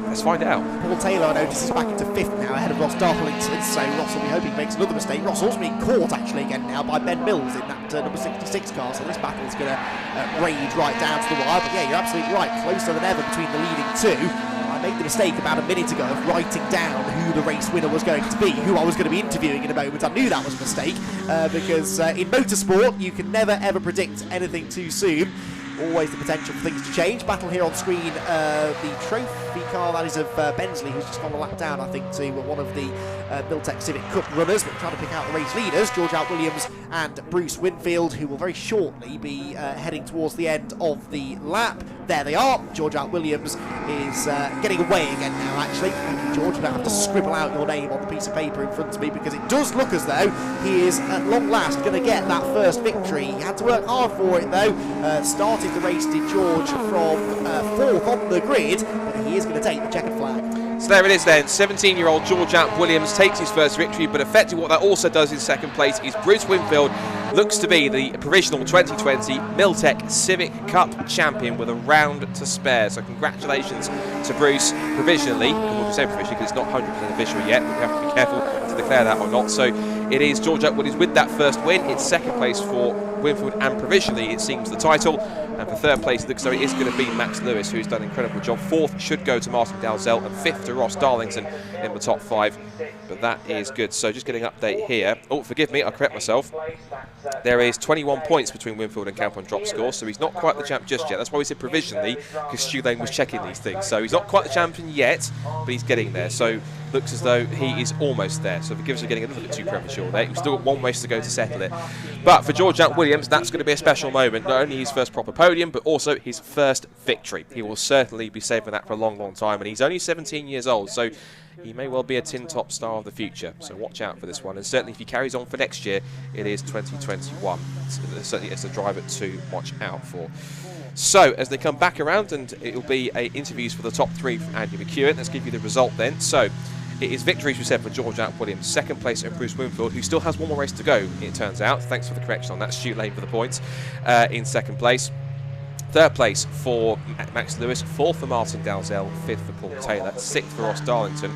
S2: let's find out.
S1: Paul Taylor, I notice, is back into 5th now, ahead of Ross Darlington, so Ross will be hoping he makes another mistake. Ross also being caught, actually, again now by Ben Mills in that number 66 car, so this battle is going to rage right down to the wire. But yeah, you're absolutely right, closer than ever between the leading two. I made the mistake about a minute ago of writing down who the race winner was going to be, who I was going to be interviewing in a moment. I knew that was a mistake, because in motorsport, you can never ever predict anything too soon. Always the potential for things to change. Battle here on screen, the trophy car, that is of Bensley, who's just gone a lap down, I think, to one of the Miltech Civic Cup runners, but trying to pick out the race leaders, George Hart Williams and Bruce Winfield, who will very shortly be heading towards the end of the lap. There they are. George Hart Williams is getting away again now, actually. George, you don't have to scribble out your name on the piece of paper in front of me, because it does look as though he is at long last going to get that first victory. He had to work hard for it, though. Started the race, did George, from 4th on the grid, but he is going to take the checkered flag.
S2: So there it is then, 17-year-old George Williams takes his first victory, but effectively what that also does in second place is Bruce Winfield looks to be the provisional 2020 Miltech Civic Cup champion with a round to spare. So congratulations to Bruce provisionally. We'll say provisionally because it's not 100% official yet, but we have to be careful to declare that or not. So it is George Williams with that first win. It's second place for Winfield, and provisionally it seems the title. And for third place, it looks like it is going to be Max Lewis, who's done an incredible job. Fourth should go to Martin Dalzell, and fifth to Ross Darlington in the top 5. But that is good. So just getting an update here. Oh, forgive me, I'll correct myself. There is 21 points between Winfield and Camp on drop score, so he's not quite the champ just yet. That's why we said provisionally, because Stu Lane was checking these things. So he's not quite the champion yet, but he's getting there. So looks as though he is almost there. So forgive us for getting a little bit too premature there. We've still got one race to go to settle it. But for George Williams, that's going to be a special moment. Not only his first proper podium, but also his first victory. He will certainly be saving that for a long, long time. And he's only 17 years old, so he may well be a tin top star of the future. So watch out for this one. And certainly if he carries on for next year, it is 2021. Certainly it's a driver to watch out for. So as they come back around, and it will be interviews for the top 3 from Andy McEwen. Let's give you the result then. So it is victories, we said, for George Williams. Second place in Bruce Winfield, who still has one more race to go, it turns out. Thanks for the correction on that. Stu Lane for the points in second place. Third place for Max Lewis. Fourth for Martin Dalzell. Fifth for Paul Taylor. Sixth for Ross Darlington.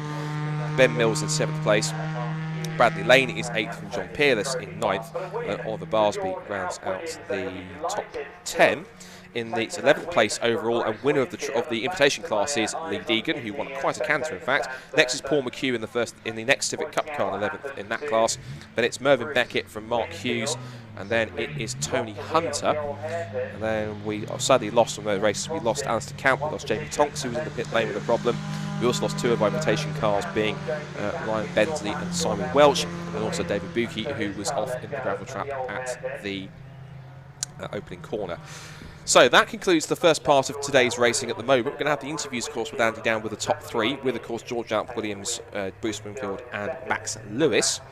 S2: Ben Mills in 7th place. Bradley Lane is 8th from John Peerless in 9th. And Oliver Barsby rounds out the top 10. In the 11th place overall, and winner of the invitation class is Lee Deegan, who won quite a canter in fact. Next is Paul McHugh in the next Civic Cup car, 11th in that class. Then it's Mervyn Beckett from Mark Hughes, and then it is Tony Hunter. And then we sadly lost from those races. We lost Alistair Camp, we lost Jamie Tonks, who was in the pit lane with a problem. We also lost 2 of our invitation cars, being Ryan Bentley and Simon Welch, and also David Buki, who was off in the gravel trap at the opening corner. So that concludes the first part of today's racing at the moment. We're going to have the interviews, of course, with Andy Down with the top 3, with, of course, George Williams, Bruce Winfield and Max Lewis.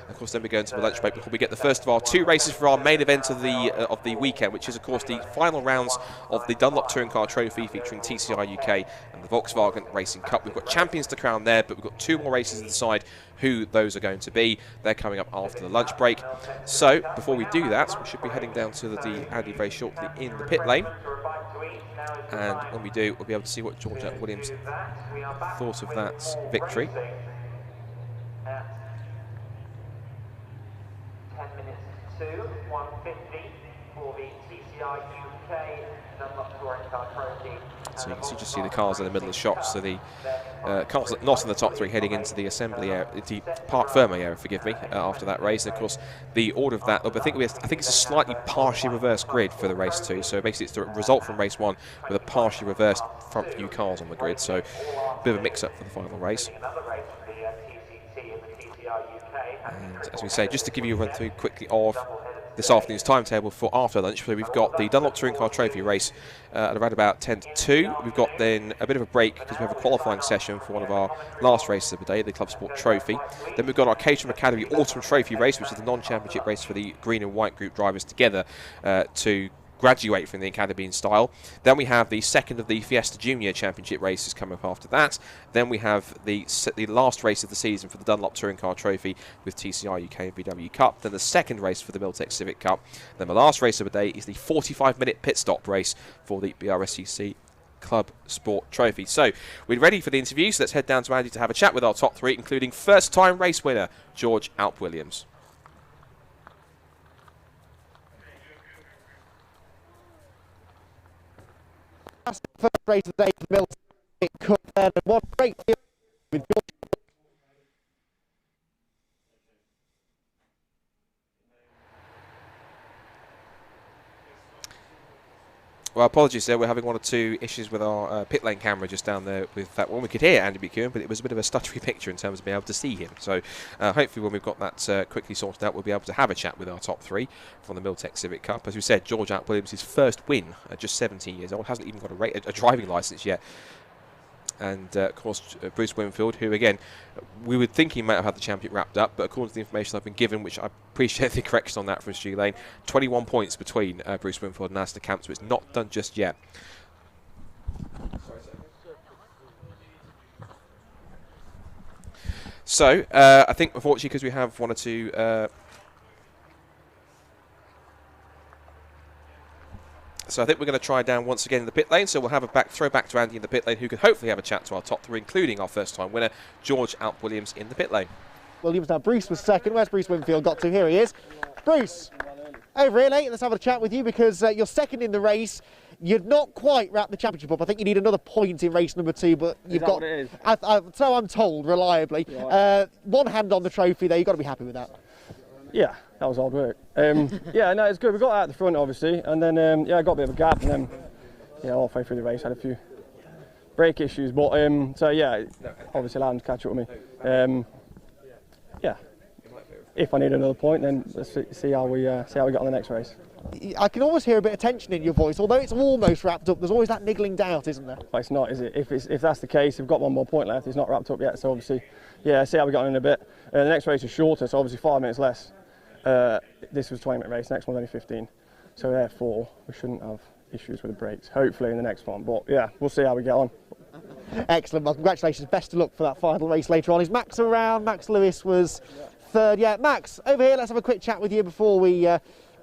S2: Of course, then we go into the lunch break before we get the first of our 2 races for our main event of the weekend, which is, of course, the final rounds of the Dunlop Touring Car Trophy featuring TCR UK and the Volkswagen Racing Cup. We've got champions to crown there, but we've got 2 more races to decide who those are going to be. They're coming up after the lunch break. So before we do that, we should be heading down to the Andy very shortly in the pit lane. And when we do, we'll be able to see what George Williams thought of that victory.
S10: 10 minutes to 1:50 for the TCR UK Dunlop Touring Car Trophy.
S2: So you can just see the cars in the middle of the shot. So the cars not in the top 3 heading into the assembly area, the Parc Fermé area, forgive me, after that race. And of course, the order of that, I think it's a slightly partially reversed grid for the race 2. So basically, it's the result from race 1 with a partially reversed front view cars on the grid. So a bit of a mix-up for the final race. And as we say, just to give you a run through quickly of this afternoon's timetable for after lunch, so we've got the Dunlop Touring Car Trophy race at around about 10 to 2. We've got then a bit of a break because we have a qualifying session for one of our last races of the day, the Club Sport Trophy. Then we've got our Caterham Academy Autumn Trophy race, which is the non-championship race for the green and white group drivers together to graduate from the academy in style. Then we have the second of the Fiesta Junior Championship races coming up after that. Then we have the last race of the season for the Dunlop Touring Car Trophy with TCR UK and VW Cup. Then the second race for the Miltech Civic Cup. Then the last race of the day is the 45-minute pit stop race for the BRSCC Club Sport Trophy. So we're ready for the interview, so let's head down to Andy to have a chat with our top 3, including first-time race winner George Williams.
S1: That's the first race of the day for the Miltech Cup then, and what a great deal with George.
S2: Well, apologies there, we're having 1 or 2 issues with our pit lane camera just down there with that one. We could hear Andy McEwen, but it was a bit of a stuttery picture in terms of being able to see him. So hopefully when we've got that quickly sorted out, we'll be able to have a chat with our top 3 from the Miltech Civic Cup. As we said, George Williams, his first win at just 17 years old, hasn't even got a driving licence yet. And of course, Bruce Winfield, who again, we would think he might have had the champion wrapped up, but according to the information I've been given, which I appreciate the correction on that from Stu Lane, 21 points between Bruce Winfield and Alistair Camp, so it's not done just yet. So, I think, unfortunately, because we have one or two... So I think we're going to try down once again in the pit lane. So we'll have a throw back to Andy in the pit lane, who can hopefully have a chat to our top three, including our first-time winner, George Alp Williams, in the pit lane.
S1: Williams now. Bruce was second. Where's Bruce Winfield got to? Here he is. Bruce, over here, mate. Let's have a chat with you because you're second in the race. You'd not quite wrapped the championship up. I think you need another point in race number 2, but you've got. What it is? So I'm told reliably. Right. One hand on the trophy there. You've got to be happy with that.
S11: Yeah, that was hard work. Yeah, no, it's good. We got out the front, obviously, and then I got a bit of a gap, and then halfway through the race, had a few brake issues. But so yeah, obviously allowed him to catch up with me. Yeah, if I need another point, then let's see how we get on the next race.
S1: I can always hear a bit of tension in your voice, although it's almost wrapped up. There's always that niggling doubt, isn't there?
S11: Well, it's not, is it? If that's the case, we've got one more point left. It's not wrapped up yet, so obviously, yeah, see how we got on in a bit. The next race is shorter, so obviously 5 minutes less. This was a 20-minute race, next one's only 15. So therefore, we shouldn't have issues with the brakes, hopefully in the next one. But yeah, we'll see how we get on.
S1: Excellent, well, congratulations, best of luck for that final race later on. Is Max around? Max Lewis was third. Yeah, Max, over here, let's have a quick chat with you before we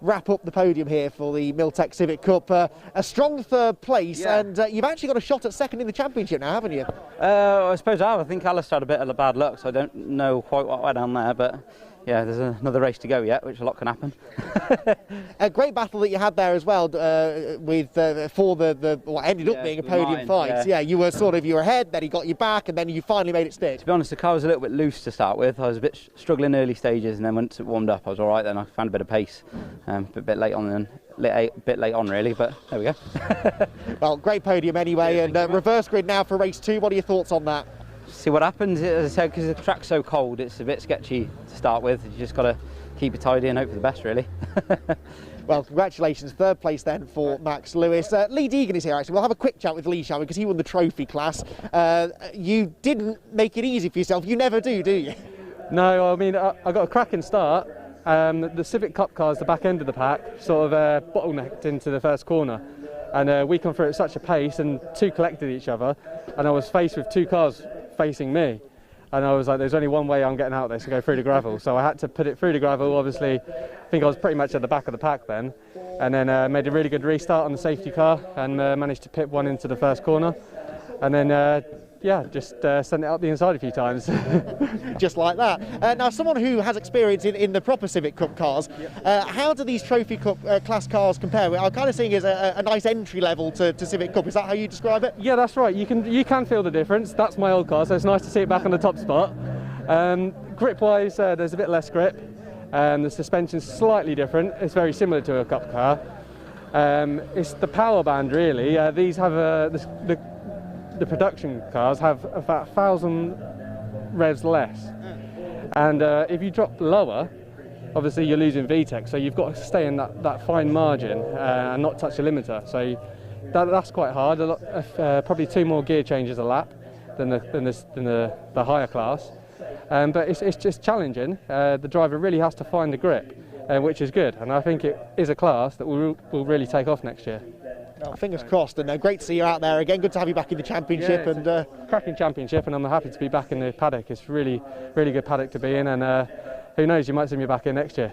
S1: wrap up the podium here for the Miltech Civic Cup. A strong third place, and you've actually got a shot at second in the championship now, haven't you?
S12: I suppose I have. I think Alistair had a bit of bad luck, so I don't know quite what went on there, but yeah, there's another race to go yet, which a lot can happen.
S1: A great battle that you had there as well with for the what ended up being a podium fight. Yeah, you were ahead, then he got you back, and then you finally made it stick.
S12: To be honest, the car was a little bit loose to start with. I was a bit struggling early stages, and then once it warmed up, I was all right. Then I found a bit of pace, a bit late on really, but there we go.
S1: Well, great podium anyway, and reverse grid now for race 2. What are your thoughts on that?
S12: See what happens. As I said, because the track's so cold, it's a bit sketchy to start with. You just got to keep it tidy and hope for the best, really.
S1: Well, congratulations. Third place then for Max Lewis. Lee Deegan is here, actually. We'll have a quick chat with Lee, shall we? Because he won the trophy class. You didn't make it easy for yourself. You never do you?
S13: No, I mean, I got a cracking start. The Civic Cup cars, the back end of the pack, sort of bottlenecked into the first corner. And we come through at such a pace, and 2 collected each other. And I was faced with 2 cars facing me, and I was like, there's only one way I'm getting out there, to go through the gravel. So I had to put it through the gravel. Obviously, I think I was pretty much at the back of the pack then, and then made a really good restart on the safety car, and managed to pit one into the first corner, and then just sent it up the inside a few times.
S1: Just like that. Now, someone who has experience in the proper Civic Cup cars, how do these Trophy Cup class cars compare? I'm kind of seeing it as a nice entry level to Civic Cup. Is that how you describe it?
S13: Yeah, that's right. You can feel the difference. That's my old car, so it's nice to see it back on the top spot. Grip-wise, there's a bit less grip. The suspension's slightly different. It's very similar to a Cup car. It's the power band, really. These have the production cars have about 1,000 revs less, and if you drop lower, obviously you're losing VTEC, so you've got to stay in that fine margin and not touch the limiter. So that's quite hard. Probably 2 more gear changes a lap than the higher class, but it's just challenging. The driver really has to find the grip, which is good, and I think it is a class that will really take off next year.
S1: Oh, fingers crossed, and great to see you out there again. Good to have you back in the championship.
S13: Yeah, and cracking championship, and I'm happy to be back in the paddock. It's really good paddock to be in, and who knows, you might see me back in next year.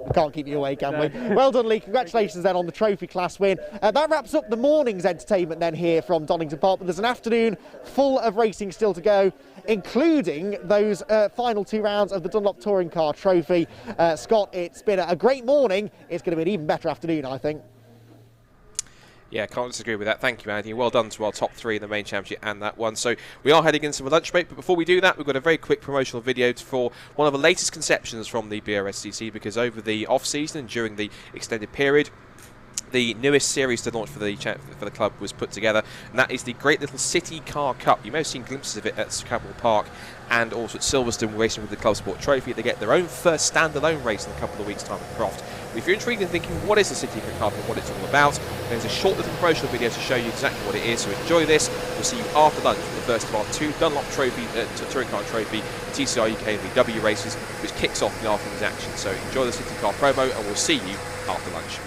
S1: We can't keep you away, can we? Well done, Lee. Congratulations then on the trophy class win. That wraps up the morning's entertainment then here from Donington Park, but there's an afternoon full of racing still to go, including those final 2 rounds of the Dunlop Touring Car Trophy. Scott, it's been a great morning. It's going to be an even better afternoon, I think.
S2: Yeah, can't disagree with that. Thank you, Andy. Well done to our top 3 in the main championship and that one. So we are heading into a lunch break, but before we do that, we've got a very quick promotional video for one of the latest conceptions from the BRSCC, because over the off-season and during the extended period, the newest series to launch for the club was put together, and that is the Great Little City Car Cup. You may have seen glimpses of it at Scrabble Park and also at Silverstone, racing with the Club Sport Trophy. They get their own first standalone race in a couple of weeks' time at Croft. If you're intrigued in thinking what is the City Car Cup and what it's all about, there's a short little promotional video to show you exactly what it is, so enjoy this. We'll see you after lunch for the first of our 2 Dunlop Touring Car Trophy TCR UK and VW races, which kicks off the afternoon's action. So enjoy the City Car promo, and we'll see you after lunch.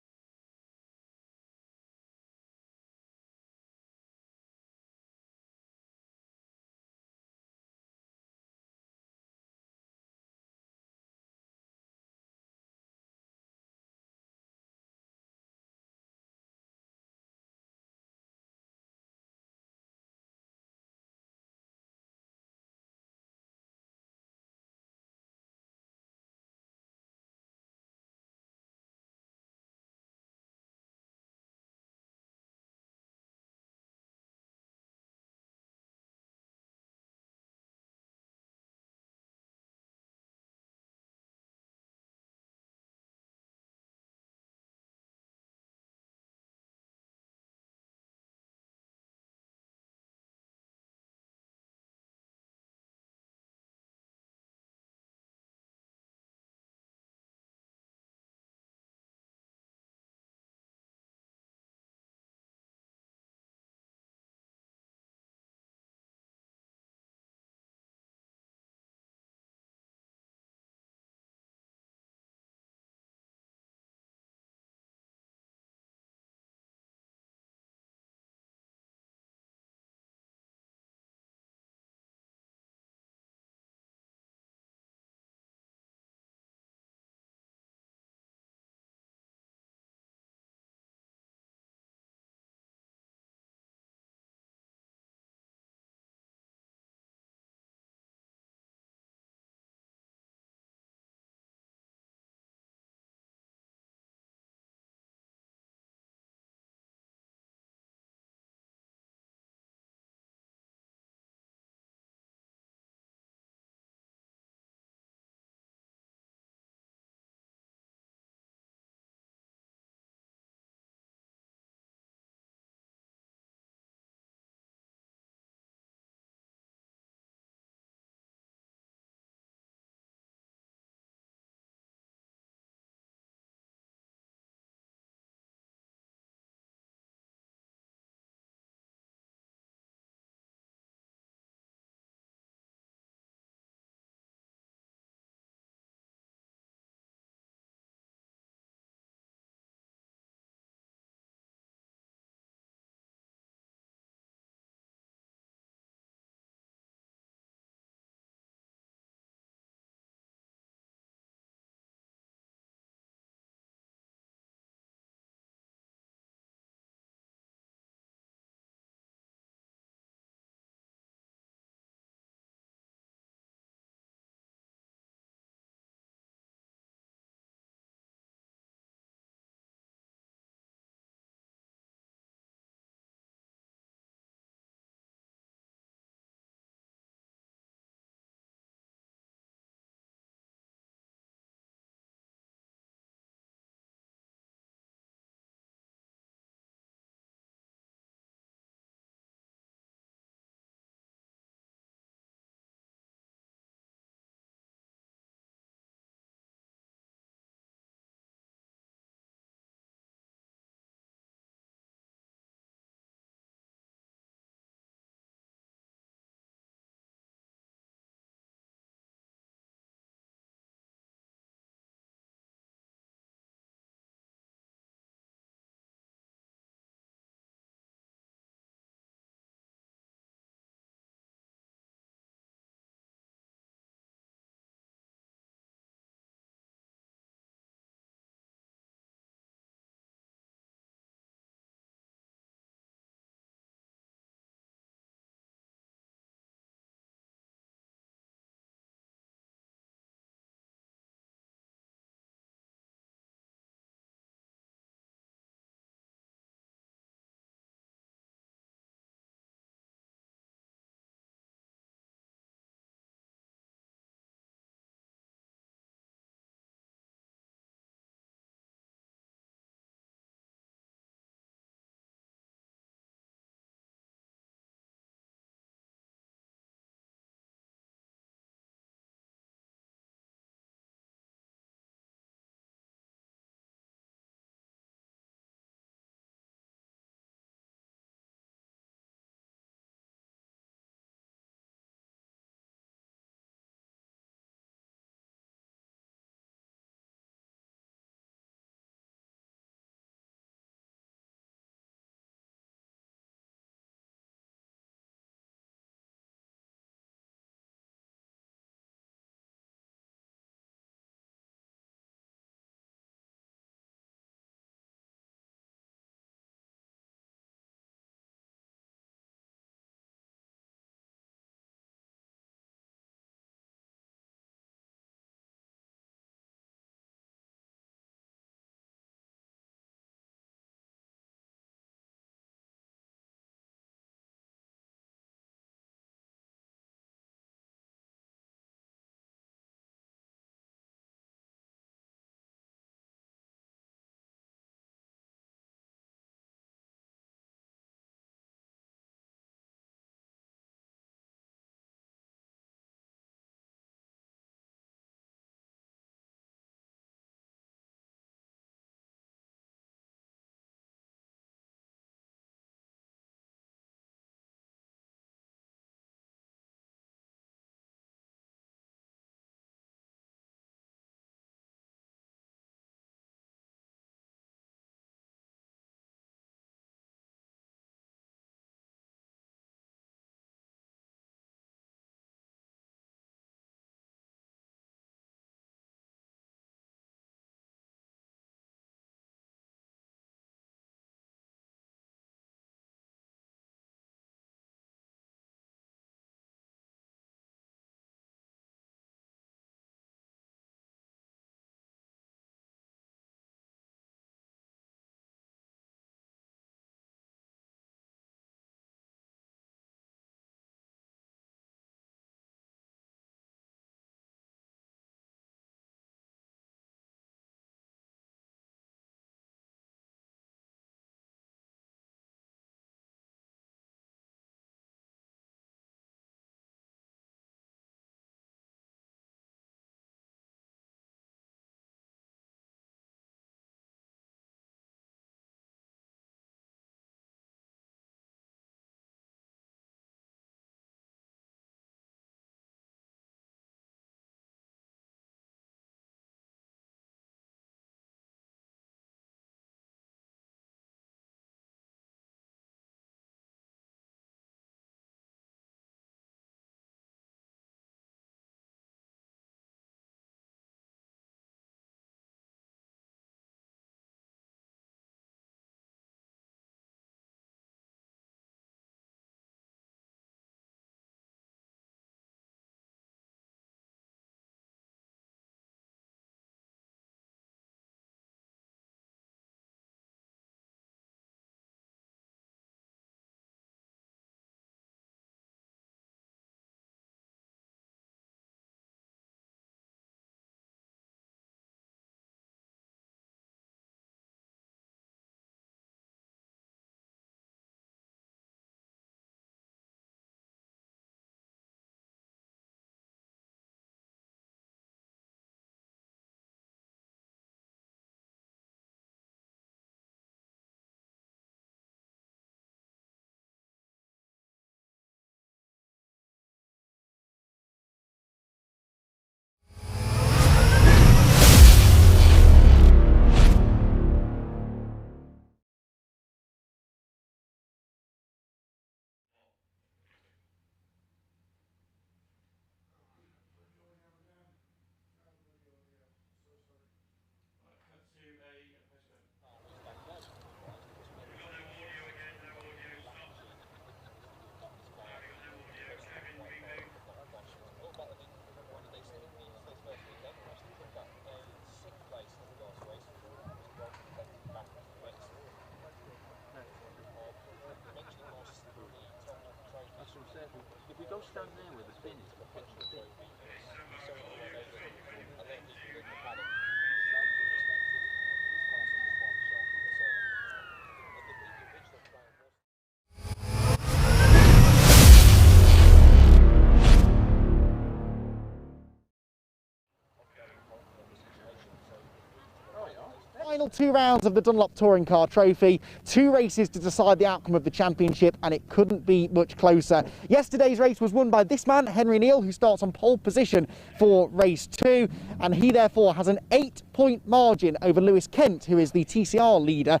S1: Final 2 rounds of the Dunlop Touring Car Trophy, 2 races to decide the outcome of the championship, and it couldn't be much closer. Yesterday's race was won by this man, Henry Neal, who starts on pole position for race 2, and he therefore has an 8-point margin over Lewis Kent, who is the TCR leader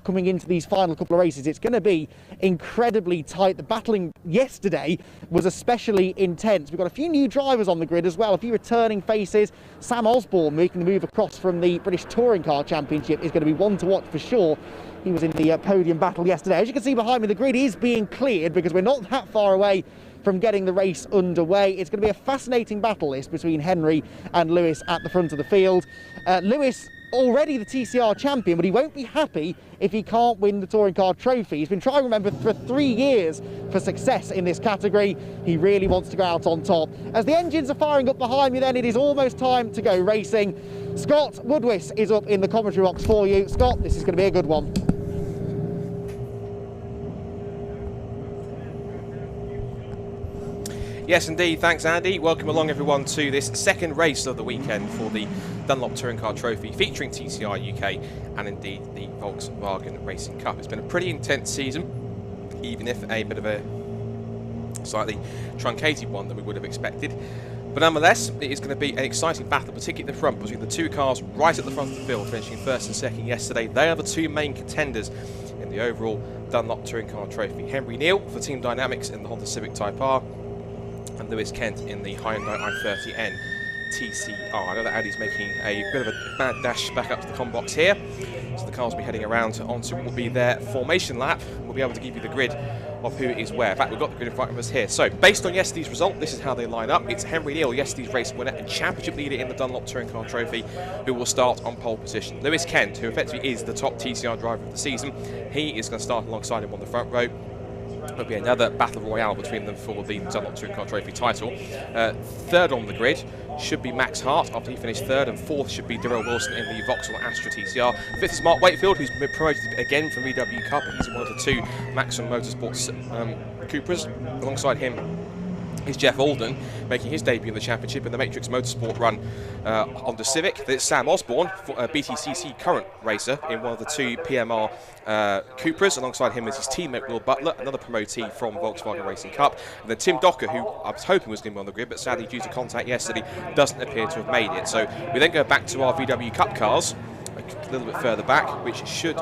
S1: coming into these final couple of races. It's going to be incredibly tight. The battling yesterday was especially intense. We've got a few new drivers on the grid as well, a few returning faces. Sam Osborne making the move across from the British Touring Car Championship is going to be one to watch for sure. He was in the podium battle yesterday. As you can see behind me, the grid is being cleared because we're not that far away from getting the race underway. It's going to be a fascinating battle list between Henry and Lewis at the front of the field. Lewis, already the TCR champion, but he won't be happy if he can't win the Touring Car Trophy. He's been trying, remember, for 3 years for success in this category. He really wants to go out on top. As the engines are firing up behind me then, it is almost time to go racing. Scott Woodwiss is up in the commentary box for you. Scott, this is going to be a good one.
S2: Yes, indeed. Thanks, Andy. Welcome along, everyone, to this second race of the weekend for the Dunlop Touring Car Trophy, featuring TCR UK and indeed the Volkswagen Racing Cup. It's been a pretty intense season, even if a bit of a slightly truncated one than we would have expected. But nonetheless, it is going to be an exciting battle, particularly at the front, between the 2 cars right at the front of the field, finishing first and second yesterday. They are the 2 main contenders in the overall Dunlop Touring Car Trophy. Henry Neal for Team Dynamics in the Honda Civic Type R, and Lewis Kent in the Hyundai i30N TCR. I know that Andy's making a bit of a mad dash back up to the com box here, so the cars will be heading around onto what will be their formation lap. We'll be able to give you the grid of who is where. In fact, we've got the grid in front of us here. So, based on yesterday's result, this is how they line up. It's Henry Neal, yesterday's race winner and championship leader in the Dunlop Touring Car Trophy, who will start on pole position. Lewis Kent, who effectively is the top TCR driver of the season, he is going to start alongside him on the front row. There'll be another battle royale between them for the Dunlop Touring Car Trophy title. Third on the grid should be Max Hart after he finished third, and fourth should be Darrell Wilson in the Vauxhall Astra TCR. Fifth is Mark Wakefield, who's been promoted again from VW Cup. He's in one of the 2 Maxim Motorsports Cupras. Alongside him is Jeff Alden, making his debut in the championship in the Matrix Motorsport run on the Civic. There's Sam Osborne, a BTCC current racer in one of the 2 PMR Cupras. Alongside him is his teammate Will Butler, another promotee from Volkswagen Racing Cup. And then Tim Docker, who I was hoping was going to be on the grid, but sadly due to contact yesterday doesn't appear to have made it. So we then go back to our VW Cup cars, a little bit further back, which should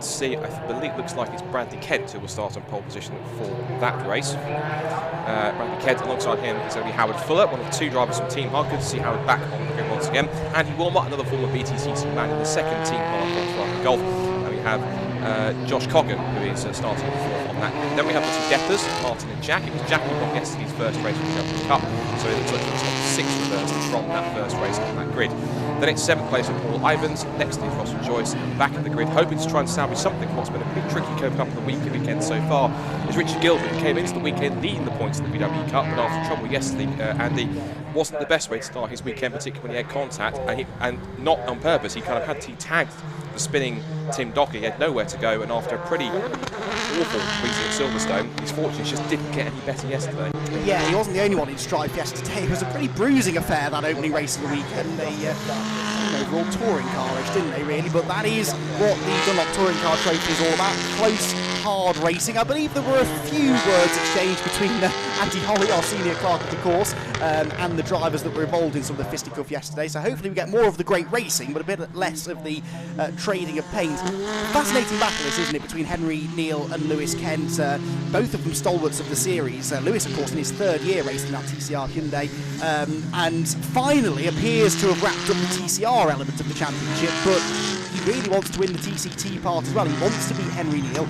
S2: see, I believe, looks like it's Bradley Kent who will start on pole position for that race. Bradley Kent, alongside him is going to be Howard Fuller, one of the 2 drivers from Team Hard. Good to see Howard back on the grid once again. Andy Wilmot, another former BTCC man in the 2nd Team Hard Volkswagen Golf. And we have Josh Coggan, who is starting fourth on that. Then we have the 2 debtors, Martin and Jack. It was Jack who won yesterday's first race of the Champions Cup, so it looks like he's got 6 reverses from that first race on that grid. Then it's 7th place with Paul Ivans, next is Ross and Joyce, and back at the grid, hoping to try and salvage something from what's been a pretty tricky couple of the weekend so far, is Richard Gilbert, who came into the weekend leading the points in the VW Cup, but after trouble yesterday, Andy, wasn't the best way to start his weekend, particularly when he had contact, and not on purpose. He kind of he tagged the spinning Tim Docker. He had nowhere to go, and after a pretty awful week at Silverstone, his fortunes just didn't get any better yesterday.
S14: Yeah, he wasn't the only one in strife yesterday. It was a pretty bruising affair, that opening race of the weekend. They overall touring car-ish, didn't they, really? But that is what the Dunlop Touring Car Trophy is all about. Close, hard racing. I believe there were a few words exchanged between Andy Holly, our senior clerk of the course, and the drivers that were involved in some of the fisticuff yesterday. So hopefully we get more of the great racing, but a bit less of the trading of paint. Fascinating battle this, isn't it, between Henry Neal and Lewis Kent. Both of them stalwarts of the series. Lewis, of course, in his 3rd year racing that TCR Hyundai, and finally appears to have wrapped up the TCR element of the championship, but he really wants to win the TCT part as well. He wants to beat Henry Neal.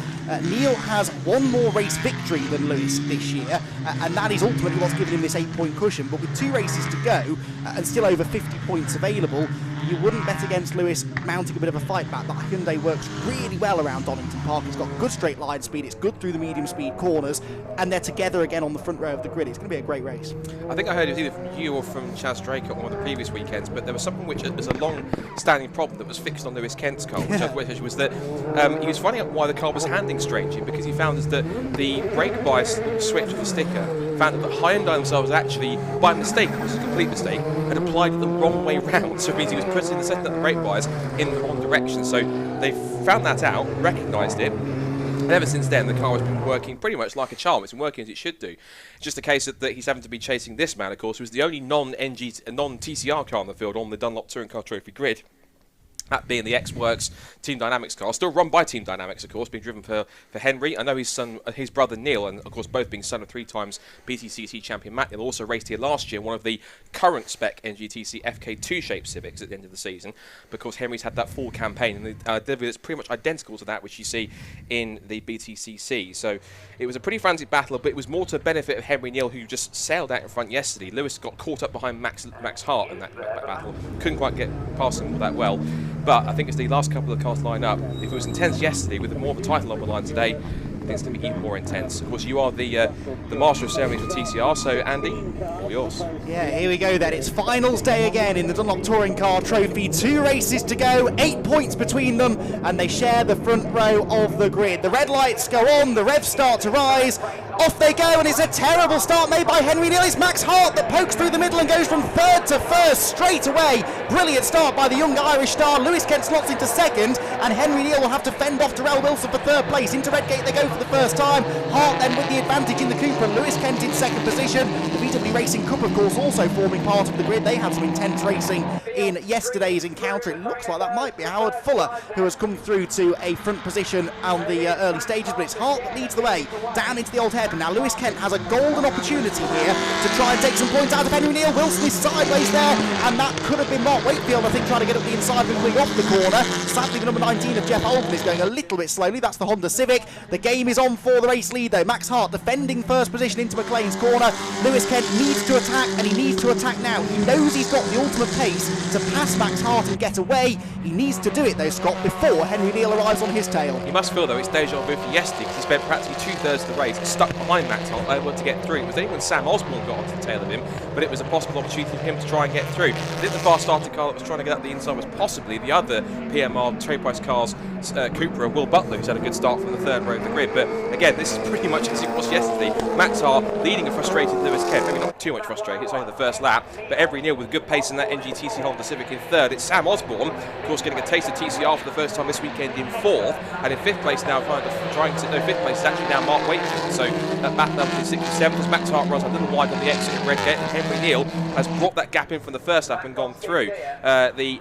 S14: Neal has 1 more race victory than Lewis this year, and that is ultimately what's given him this 8-point cushion. But with 2 races to go and still over 50 points available, you wouldn't bet against Lewis mounting a bit of a fight back. That Hyundai works really well around Donington Park. It's got good straight line speed, it's good through the medium speed corners, and they're together again on the front row of the grid. It's going to be a great race.
S2: I think I heard it was either from you or from Chaz Drake on one of the previous weekends, but there was something which is a long-standing problem that was fixed on Lewis Kent's car, which was that he was finding out why the car was handling strangely, because he found that the brake bias switch of the sticker found that Hyundai themselves actually, by mistake, it was a complete mistake, had applied it the wrong way round, so it means he was critically setting up the brake wires in the wrong direction. So they've found that out, recognised it. And ever since then, the car has been working pretty much like a charm. It's been working as it should do. It's just a case that he's having to be chasing this man, of course, who's the only non-TCR car on the field on the Dunlop Touring Car Trophy grid. That being the X-Works Team Dynamics car, still run by Team Dynamics, of course, being driven for Henry. I know his brother Neil, and of course both being son of 3 times BTCC champion Matt Neil, also raced here last year in one of the current spec NGTC FK2 shaped Civics at the end of the season, because Henry's had that full campaign and the delivery that's pretty much identical to that which you see in the BTCC. So it was a pretty frantic battle, but it was more to the benefit of Henry Neil, who just sailed out in front yesterday. Lewis got caught up behind Max Hart in that battle, couldn't quite get past him all that well. But I think as the last couple of cars line up, if it was intense yesterday with more of a title on the line today, I think it's going to be even more intense. Of course, you are the Master of Ceremonies for TCR, so Andy, all yours.
S14: Yeah, here we go then. It's finals day again in the Dunlop Touring Car Trophy. 2 races to go, 8 points between them, and they share the front row of the grid. The red lights go on, the revs start to rise. Off they go, and it's a terrible start made by Henry Neil. It's Max Hart that pokes through the middle and goes from 3rd to 1st straight away. Brilliant start by the young Irish star. Lewis Kent slots into 2nd, and Henry Neil will have to fend off Terrell Wilson for 3rd place. Into Redgate they go for the first time. Hart then with the advantage in the Cooper. Lewis Kent in 2nd position. The VW Racing Cup, of course, also forming part of the grid. They had some intense racing in yesterday's encounter. It looks like that might be Howard Fuller, who has come through to a front position on the early stages, but it's Hart that leads the way down into the old hairpin. Now Lewis Kent has a golden opportunity here to try and take some points out of Henry Neil. Wilson is sideways there, and that could have been Mark Wakefield, I think, trying to get up the inside and coming off the corner. Sadly, the number 19 of Jeff Holden is going a little bit slowly. That's the Honda Civic. The game is on for the race lead, though. Max Hart defending first position into McLean's corner. Lewis Kent needs to attack, and he needs to attack now. He knows he's got the ultimate pace to pass Max Hart and get away. He needs to do it, though, Scott, before Henry Neil arrives on his tail.
S2: You must feel, though, it's deja vu for yesterday, because he spent practically 2/3 of the race stuck behind Max Hart, able to get through. It was only when Sam Osborne got onto the tail of him, but it was a possible opportunity for him to try and get through. I think the fast starting car that was trying to get up the inside was possibly the other PMR trade price cars, Cooper and Will Butler, who's had a good start from the 3rd row of the grid. But again, this is pretty much as it was yesterday. Max Hart leading a frustrated Lewis Kent, maybe not too much frustrated, it's only the first lap, but Henry Neil with good pace in that NGTC Honda Civic in 3rd. It's Sam Osborne, of course, getting a taste of TCR for the first time this weekend in 4th, and in 5th place now, 5th place is actually now Mark Wakefield. So that battle up to 6th and 7th as Max Hart runs a little wide on the exit of Redgate, and Henry Neil has brought that gap in from the first lap and gone through. The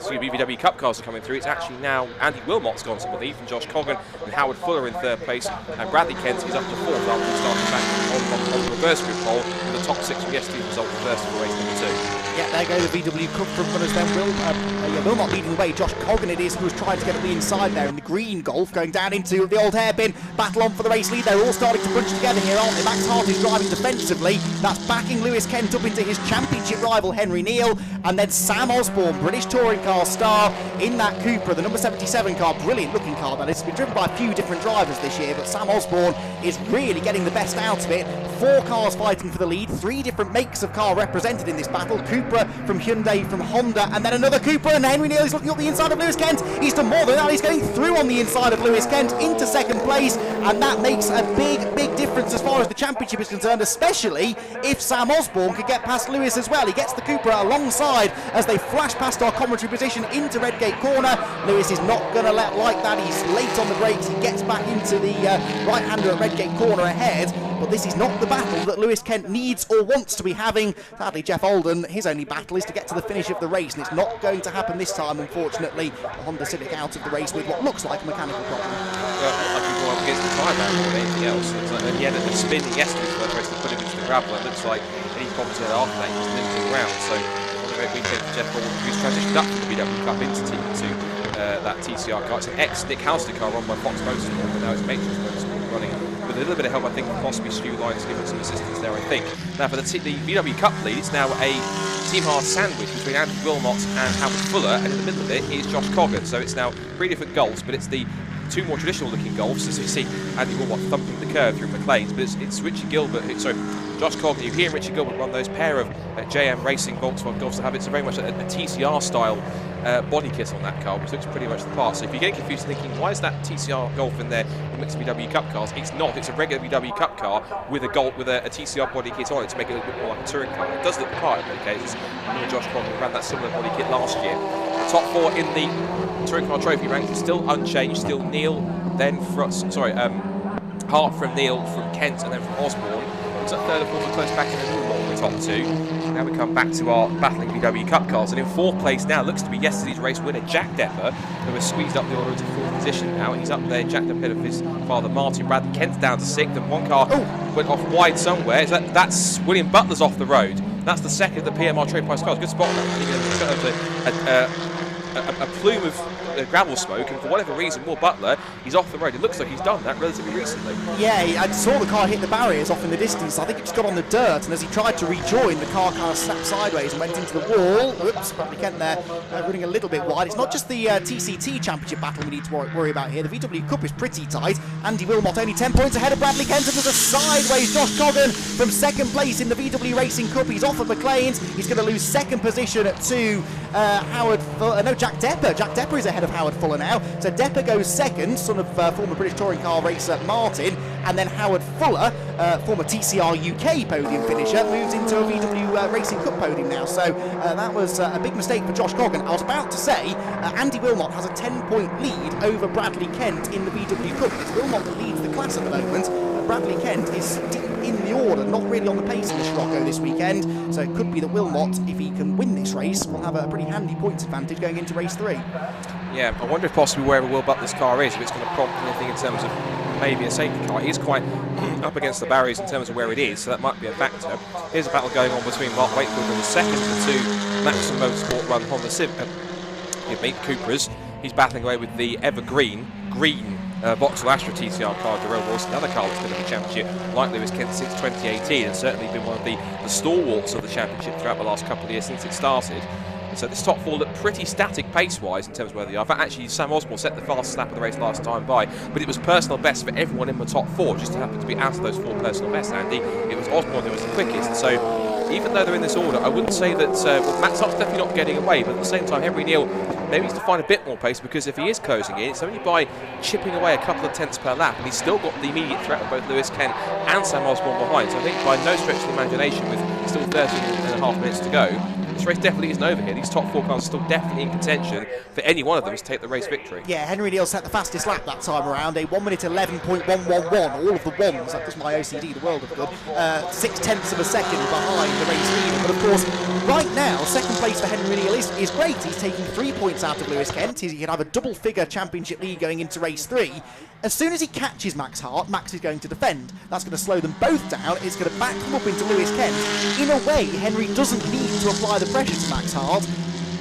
S2: VW Cup cars are coming through. It's actually now Andy Wilmot's gone to the lead from Josh Coggan and Howard Fuller in 3rd place, and Bradley Kent is up to 4th after he started back on the reverse grid pole with the top 6 from yesterday's result first for race number 2.
S14: Yeah, there go the VW Cup front runners then. Wilmot leading the way. Josh Coggan it is who was trying to get up the inside there in the green Golf, going down into the old hairpin. Battle on for the race lead. They're all starting to bunch together here, aren't they? Max Hart is driving defensively. That's backing Lewis Kent up into his championship rival Henry Neil. And then Sam Osborne, British touring car star in that Cooper, the number 77 car. Brilliant looking car that is. It's been driven by a few different drivers this year, but Sam Osborne is really getting the best out of it. 4 cars fighting for the lead. 3 different makes of car represented in this battle. Cooper from Hyundai, from Honda, and then another Cooper, and Henry Neil is looking up the inside of Lewis Kent. He's done more than that. He's going through on the inside of Lewis Kent into 2nd place, and that makes a big difference as far as the championship is concerned, especially if Sam Osborne could get past Lewis as well. He gets the Cooper alongside as they flash past our commentary position into Redgate corner. Lewis is not going to like that. He's late on the brakes. He gets back into the right-hander at Redgate corner ahead, but this is not the battle that Lewis Kent needs or wants to be having. Sadly, Jeff Holden, his only battle is to get to the finish of the race, and it's not going to happen this time, unfortunately. The Honda Civic out of the race with what looks like a mechanical problem.
S2: Well, like he go up against the tyre man more than anything else. It's like he had a spin yesterday for the race to put him into the gravel. It looks like any problems he had after that, he was limping around. So, what a great weekend for Jeff Holden, who's transitioned up from the BW Cup into that TCR car. It's an ex-Nick Halstead car run by Fox Motorsport, but now it's Matrix Motorsport running with a little bit of help, I think, from possibly Stu Lyons giving some assistance there, I think. Now, for the VW Cup lead, it's now a Team Haas sandwich between Andy Wilmot and Howard Fuller, and in the middle of it is Josh Coggan. So it's now 3 different Golfs, but it's the 2 more traditional looking Golfs, as you see Andy Wilmot thumping the curve through McLean's, but it's Richie Gilbert, Josh Coggan. You hear Richie Gilbert run those pair of JM Racing Volkswagen Golfs that have it's very much a TCR style body kit on that car, which looks pretty much the part. So if you get confused thinking, why is that TCR Golf in there in mixed VW Cup cars? It's not. It's a regular VW Cup car with a TCR body kit on it to make it a bit more like a touring car. It does look the part in many cases. Josh Coggan ran that similar body kit last year. Top 4 in the touring car trophy ranks is still unchanged. Still Neil, then Hart from Neil, from Kent, and then from Osborne. Looks like third and fourth are close back in the top 2. Now we come back to our battling VW Cup cars, and in 4th place now looks to be yesterday's race winner Jack Depper, who has squeezed up the order into 4th position now. He's up there, Jack Depper ahead of his father Martin. Bradley Kent's down to 6th, and one car went off wide somewhere. That's William Butler's off the road. That's the second of the PMR Trade Price cars. Good spot on that. A plume of gravel smoke, and for whatever reason, Will Butler, he's off the road. It looks like he's done that relatively recently.
S14: Yeah, I saw the car hit the barriers off in the distance. I think it just got on the dirt, and as he tried to rejoin, the car kind of snapped sideways and went into the wall. Oops, Bradley Kent there, running a little bit wide. It's not just the TCT Championship battle we need to worry about here. The VW Cup is pretty tight. Andy Wilmot only 10 points ahead of Bradley Kent, and there's a sideways Josh Coggan from 2nd place in the VW Racing Cup. He's off at McLean's. He's going to lose 2nd position to Jack Depper. Jack Depper is ahead of Howard Fuller now. So Depper goes 2nd, son of former British touring car racer Martin, and then Howard Fuller, former TCR UK podium finisher, moves into a VW Racing Cup podium now. So that was a big mistake for Josh Coggan. I was about to say Andy Wilmot has a 10-point lead over Bradley Kent in the VW Cup. It's Wilmot that leads the class at the moment. Bradley Kent is deep in the order, not really on the pace in the Scirocco this weekend, so it could be that Wilmot, if he can win this race, will have a pretty handy points advantage going into race 3.
S2: Yeah, I wonder if possibly wherever Will Butler's car is, if it's going to prompt anything in terms of maybe a safety car. It is quite up against the barriers in terms of where it is, so that might be a factor. Here's a battle going on between Mark Wakefield and the second of the 2 Maximum Motorsport run Honda Civic Cupras. He's battling away with the evergreen green Vauxhall Astra TCR car, Darrell Wilson, another car that's been in the championship, like Lewis Kent since 2018, and certainly been one of the stalwarts of the championship throughout the last couple of years since it started. And so this top 4 looked pretty static pace-wise in terms of where they are. Actually, Sam Osborne set the fastest lap of the race last time by, but it was personal best for everyone in the top 4. Just happened to be out of those 4 personal bests, Andy. It was Osborne who was the quickest. So even though they're in this order, I wouldn't say that Max Hart's definitely not getting away, but at the same time, Henry Neal maybe needs to find a bit more pace, because if he is closing in, it's only by chipping away a couple of tenths per lap, and he's still got the immediate threat of both Lewis Kent and Sam Osborne behind. So I think by no stretch of the imagination, with still 13.5 minutes to go, this race definitely isn't over here. These top 4 cars are still definitely in contention for any one of them to take the race victory.
S14: Yeah, Henry Neal set the fastest lap that time around, a 1 minute 11.111. All of the ones, that does my OCD the world of good, 0.6 of a second behind the race leader. But of course, right now, 2nd place for Henry Neal is great. He's taking 3 points out of Lewis Kent. He can have a double-figure championship lead going into race 3. As soon as he catches Max Hart, Max is going to defend. That's going to slow them both down. It's going to back them up into Lewis Kent. In a way, Henry doesn't need to apply the pressure to Max Hart,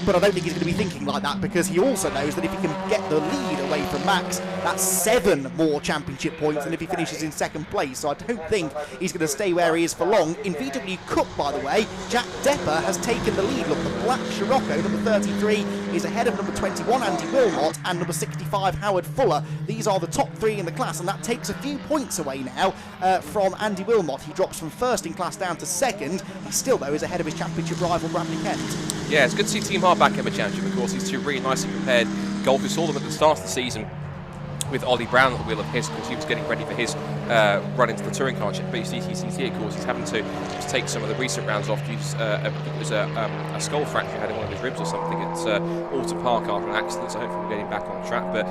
S14: but I don't think he's going to be thinking like that, because he also knows that if he can get the lead away from Max, that's 7 more championship points than if he finishes in 2nd place. So I don't think he's going to stay where he is for long. In VW Cup, by the way, Jack Depper has taken the lead. Look, the black Scirocco, number 33, is ahead of number 21, Andy Wilmot, and number 65, Howard Fuller. These are the top 3 in the class, and that takes a few points away now from Andy Wilmot. He drops from 1st in class down to 2nd. He still, though, is ahead of his championship rival, Bradley Kent.
S2: Yeah, it's good to see Team Hart back in the championship. Of course, these 2 really nicely prepared golfers. We saw them at the start of the season with Ollie Brown at the wheel of his. Of course, he was getting ready for his run into the touring car championship. But TCT, of course, he's having to take some of the recent rounds off due to it was a skull fracture he had in one of his ribs or something at Alton Park after an accident. So hopefully we're getting back on track. But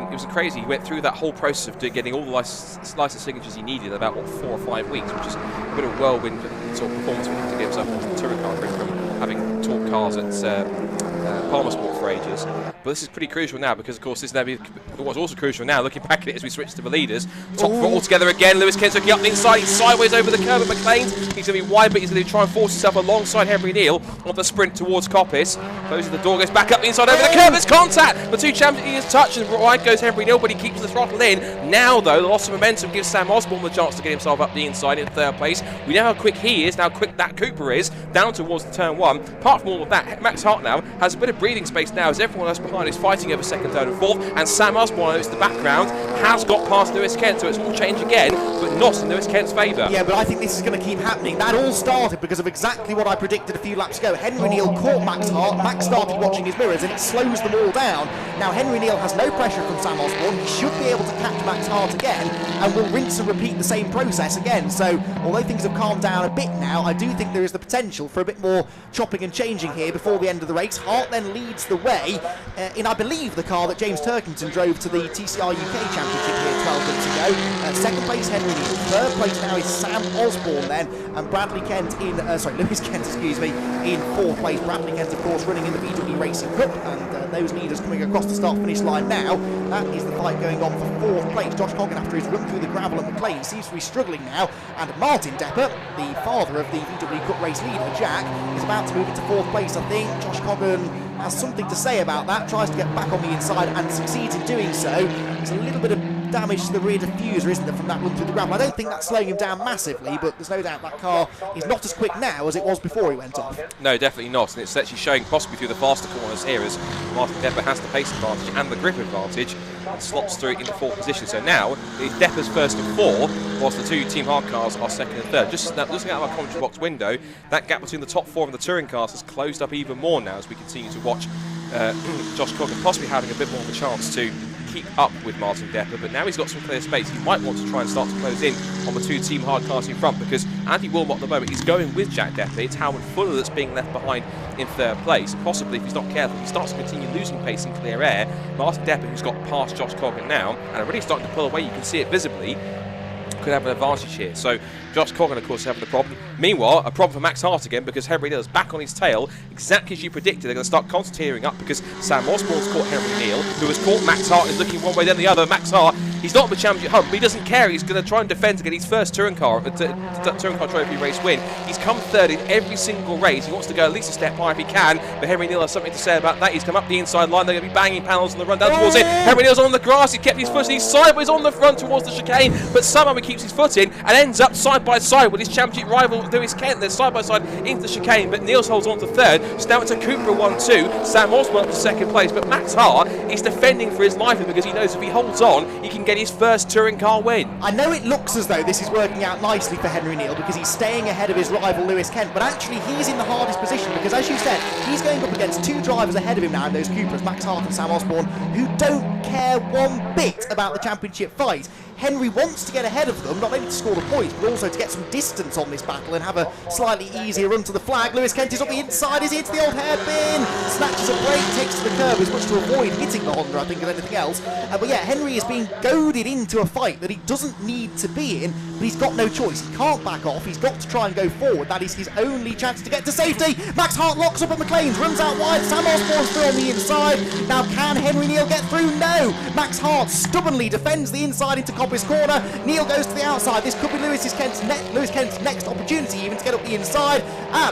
S2: it was crazy. He went through that whole process of getting all the license signatures he needed in about 4 or 5 weeks, which is a bit of a whirlwind sort of performance for him to get himself into the touring car grid from having taught cars at Palmer Sport for ages. But this is pretty crucial now, because of course this is what's also crucial now, looking back at it as we switch to the leaders. Top 4 all together again. Lewis Kent's looking up the inside, he's sideways over the curve at McLean's. He's going to be wide, but he's going to try and force himself alongside Henry Neal on the sprint towards Coppice. Closes the door, goes back up the inside over the curve. It's contact. The 2 champions touch, and wide goes Henry Neal, but he keeps the throttle in. Now though, the loss of momentum gives Sam Osborne the chance to get himself up the inside in 3rd place. We know how quick he is, how quick that Cooper is, down towards the turn 1. Apart from all of that, Max Hart now has a bit of breathing space is now as everyone else behind is fighting over second, third and fourth, and Sam Osborne, who's in the background, has got past Lewis Kent, so it's all changed again, but not in Lewis Kent's favour.
S14: Yeah, but I think this is going to keep happening. That all started because of exactly what I predicted a few laps ago. Henry Neal caught Max Hart, Max started watching his mirrors, and it slows them all down. Now Henry Neal has no pressure from Sam Osborne, he should be able to catch Max Hart again, and will rinse and repeat the same process again. So, although things have calmed down a bit now, I do think there is the potential for a bit more chopping and changing here before the end of the race. Hart then leads the way in, I believe, the car that James Turkington drove to the TCR UK Championship here 12 minutes ago. Second place, Henry Neal. Third place now is Sam Osborne then, and Bradley Kent in, Lewis Kent, excuse me, in fourth place. Bradley Kent, of course, running in the VW Racing Cup, and those leaders coming across the start-finish line now. That is the fight going on for fourth place. Josh Coggan, after his run through the gravel at McLean, seems to be struggling now, and Martin Depper, the father of the VW Cup race leader, Jack, is about to move into fourth place, I think. Josh Coggan has something to say about that, tries to get back on the inside and succeeds in doing so. There's a little bit of damage to the rear diffuser, isn't there, from that run through the gravel. I don't think that's slowing him down massively, but there's no doubt that car is not as quick now as it was before he went off.
S2: No, definitely not, and it's actually showing possibly through the faster corners here as Martin Depper has the pace advantage and the grip advantage and slots through into fourth position. So now it's Depper's first and four, whilst the two Team Hard cars are second and third. Just now, looking out of our commentary box window, that gap between the top four and the touring cars has closed up even more now as we continue to watch Josh Coggan possibly having a bit more of a chance to keep up with Martin Depper, but now he's got some clear space. He might want to try and start to close in on the two Team Hard cars in front, because Andy Wilmot at the moment is going with Jack Depper. It's Howard Fuller that's being left behind in third place. Possibly, if he's not careful, he starts to continue losing pace in clear air. Martin Depper, who's got past Josh Coggan now, and already starting to pull away, you can see it visibly, could have an advantage here. So Josh Coggan, of course, having the problem. Meanwhile, a problem for Max Hart again, because Henry Neal is back on his tail, exactly as you predicted. They're going to start concentrating up because Sam Osborne's caught Henry Neal, who has caught Max Hart, is looking one way then the other. Max Hart, he's not the championship hump, but he doesn't care. He's going to try and defend to get his first touring car trophy race win. He's come third in every single race. He wants to go at least a step higher if he can, but Henry Neal has something to say about that. He's come up the inside line. They're going to be banging panels on the run down towards it. Henry Neal's on the grass. He kept his foot in his side, but he's on the front towards the chicane, but somehow he keeps his foot in and ends up side by side with his championship rival Lewis Kent. They're side by side into the chicane, but Niels holds on to third. So now it's a Cooper 1-2. Sam Osborne up to second place, but Max Hart is defending for his life because he knows if he holds on, he can get his first touring car win.
S14: I know it looks as though this is working out nicely for Henry Neal because he's staying ahead of his rival Lewis Kent, but actually he's in the hardest position because, as you said, he's going up against two drivers ahead of him now in those Coopers, Max Hart and Sam Osborne, who don't care one bit about the championship fight. Henry wants to get ahead of them, not only to score the points, but also to get some distance on this battle and have a slightly easier run to the flag. Lewis Kent is on the inside, is he into the old hairpin? Snatches a break, takes to the curb as much to avoid hitting the Honda, I think, as anything else. But yeah, Henry is being goaded into a fight that he doesn't need to be in, but he's got no choice. He can't back off, he's got to try and go forward. That is his only chance to get to safety. Max Hart locks up at McLean's, runs out wide, Sam Osborne's through on the inside. Now can Henry Neal get through? No! Max Hart stubbornly defends the inside into Coppice corner. Neal goes to the outside. This could be Lewis Kent's next opportunity even to get up the inside.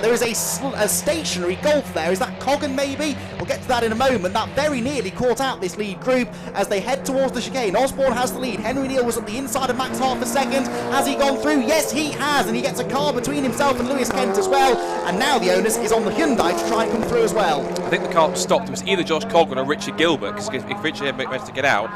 S14: There is a stationary Golf there. Is that Coggan maybe? We'll get to that in a moment. That very nearly caught out this lead group as they head towards the chicane. Osborne has the lead. Henry Neal was at the inside of Max Hart for second. Has he gone through? Yes, he has, and he gets a car between himself and Lewis Kent as well. And now the onus is on the Hyundai to try and come through as well.
S2: I think the car stopped. It was either Josh Coggan or Richard Gilbert, because if Richard managed to get out,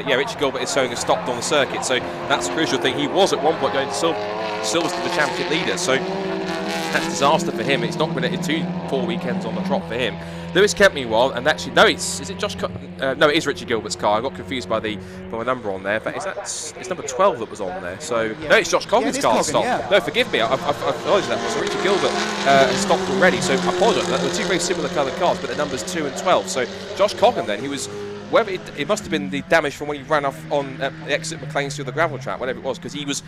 S2: Richard Gilbert is showing a stop on the circuit, so that's a crucial thing. He was at one point going to Silverstone, the championship leader, so that's a disaster for him. It's not been 2 weekends on the trot for him. Lewis Kent, meanwhile, and actually, no, is it Josh? No, it is Richard Gilbert's car. I got confused by the number on there. In fact, it's number 12 that was on there. So no, it's Josh Coggan's car stopped. Yeah. No, forgive me, I've acknowledged that. So Richard Gilbert has stopped already. So I apologise. They're two very similar coloured cars, but the numbers 2 and 12. So Josh Coggan, then, he was. Whether it must have been the damage from when he ran off on the exit McLean's through the gravel track, whatever it was, because he was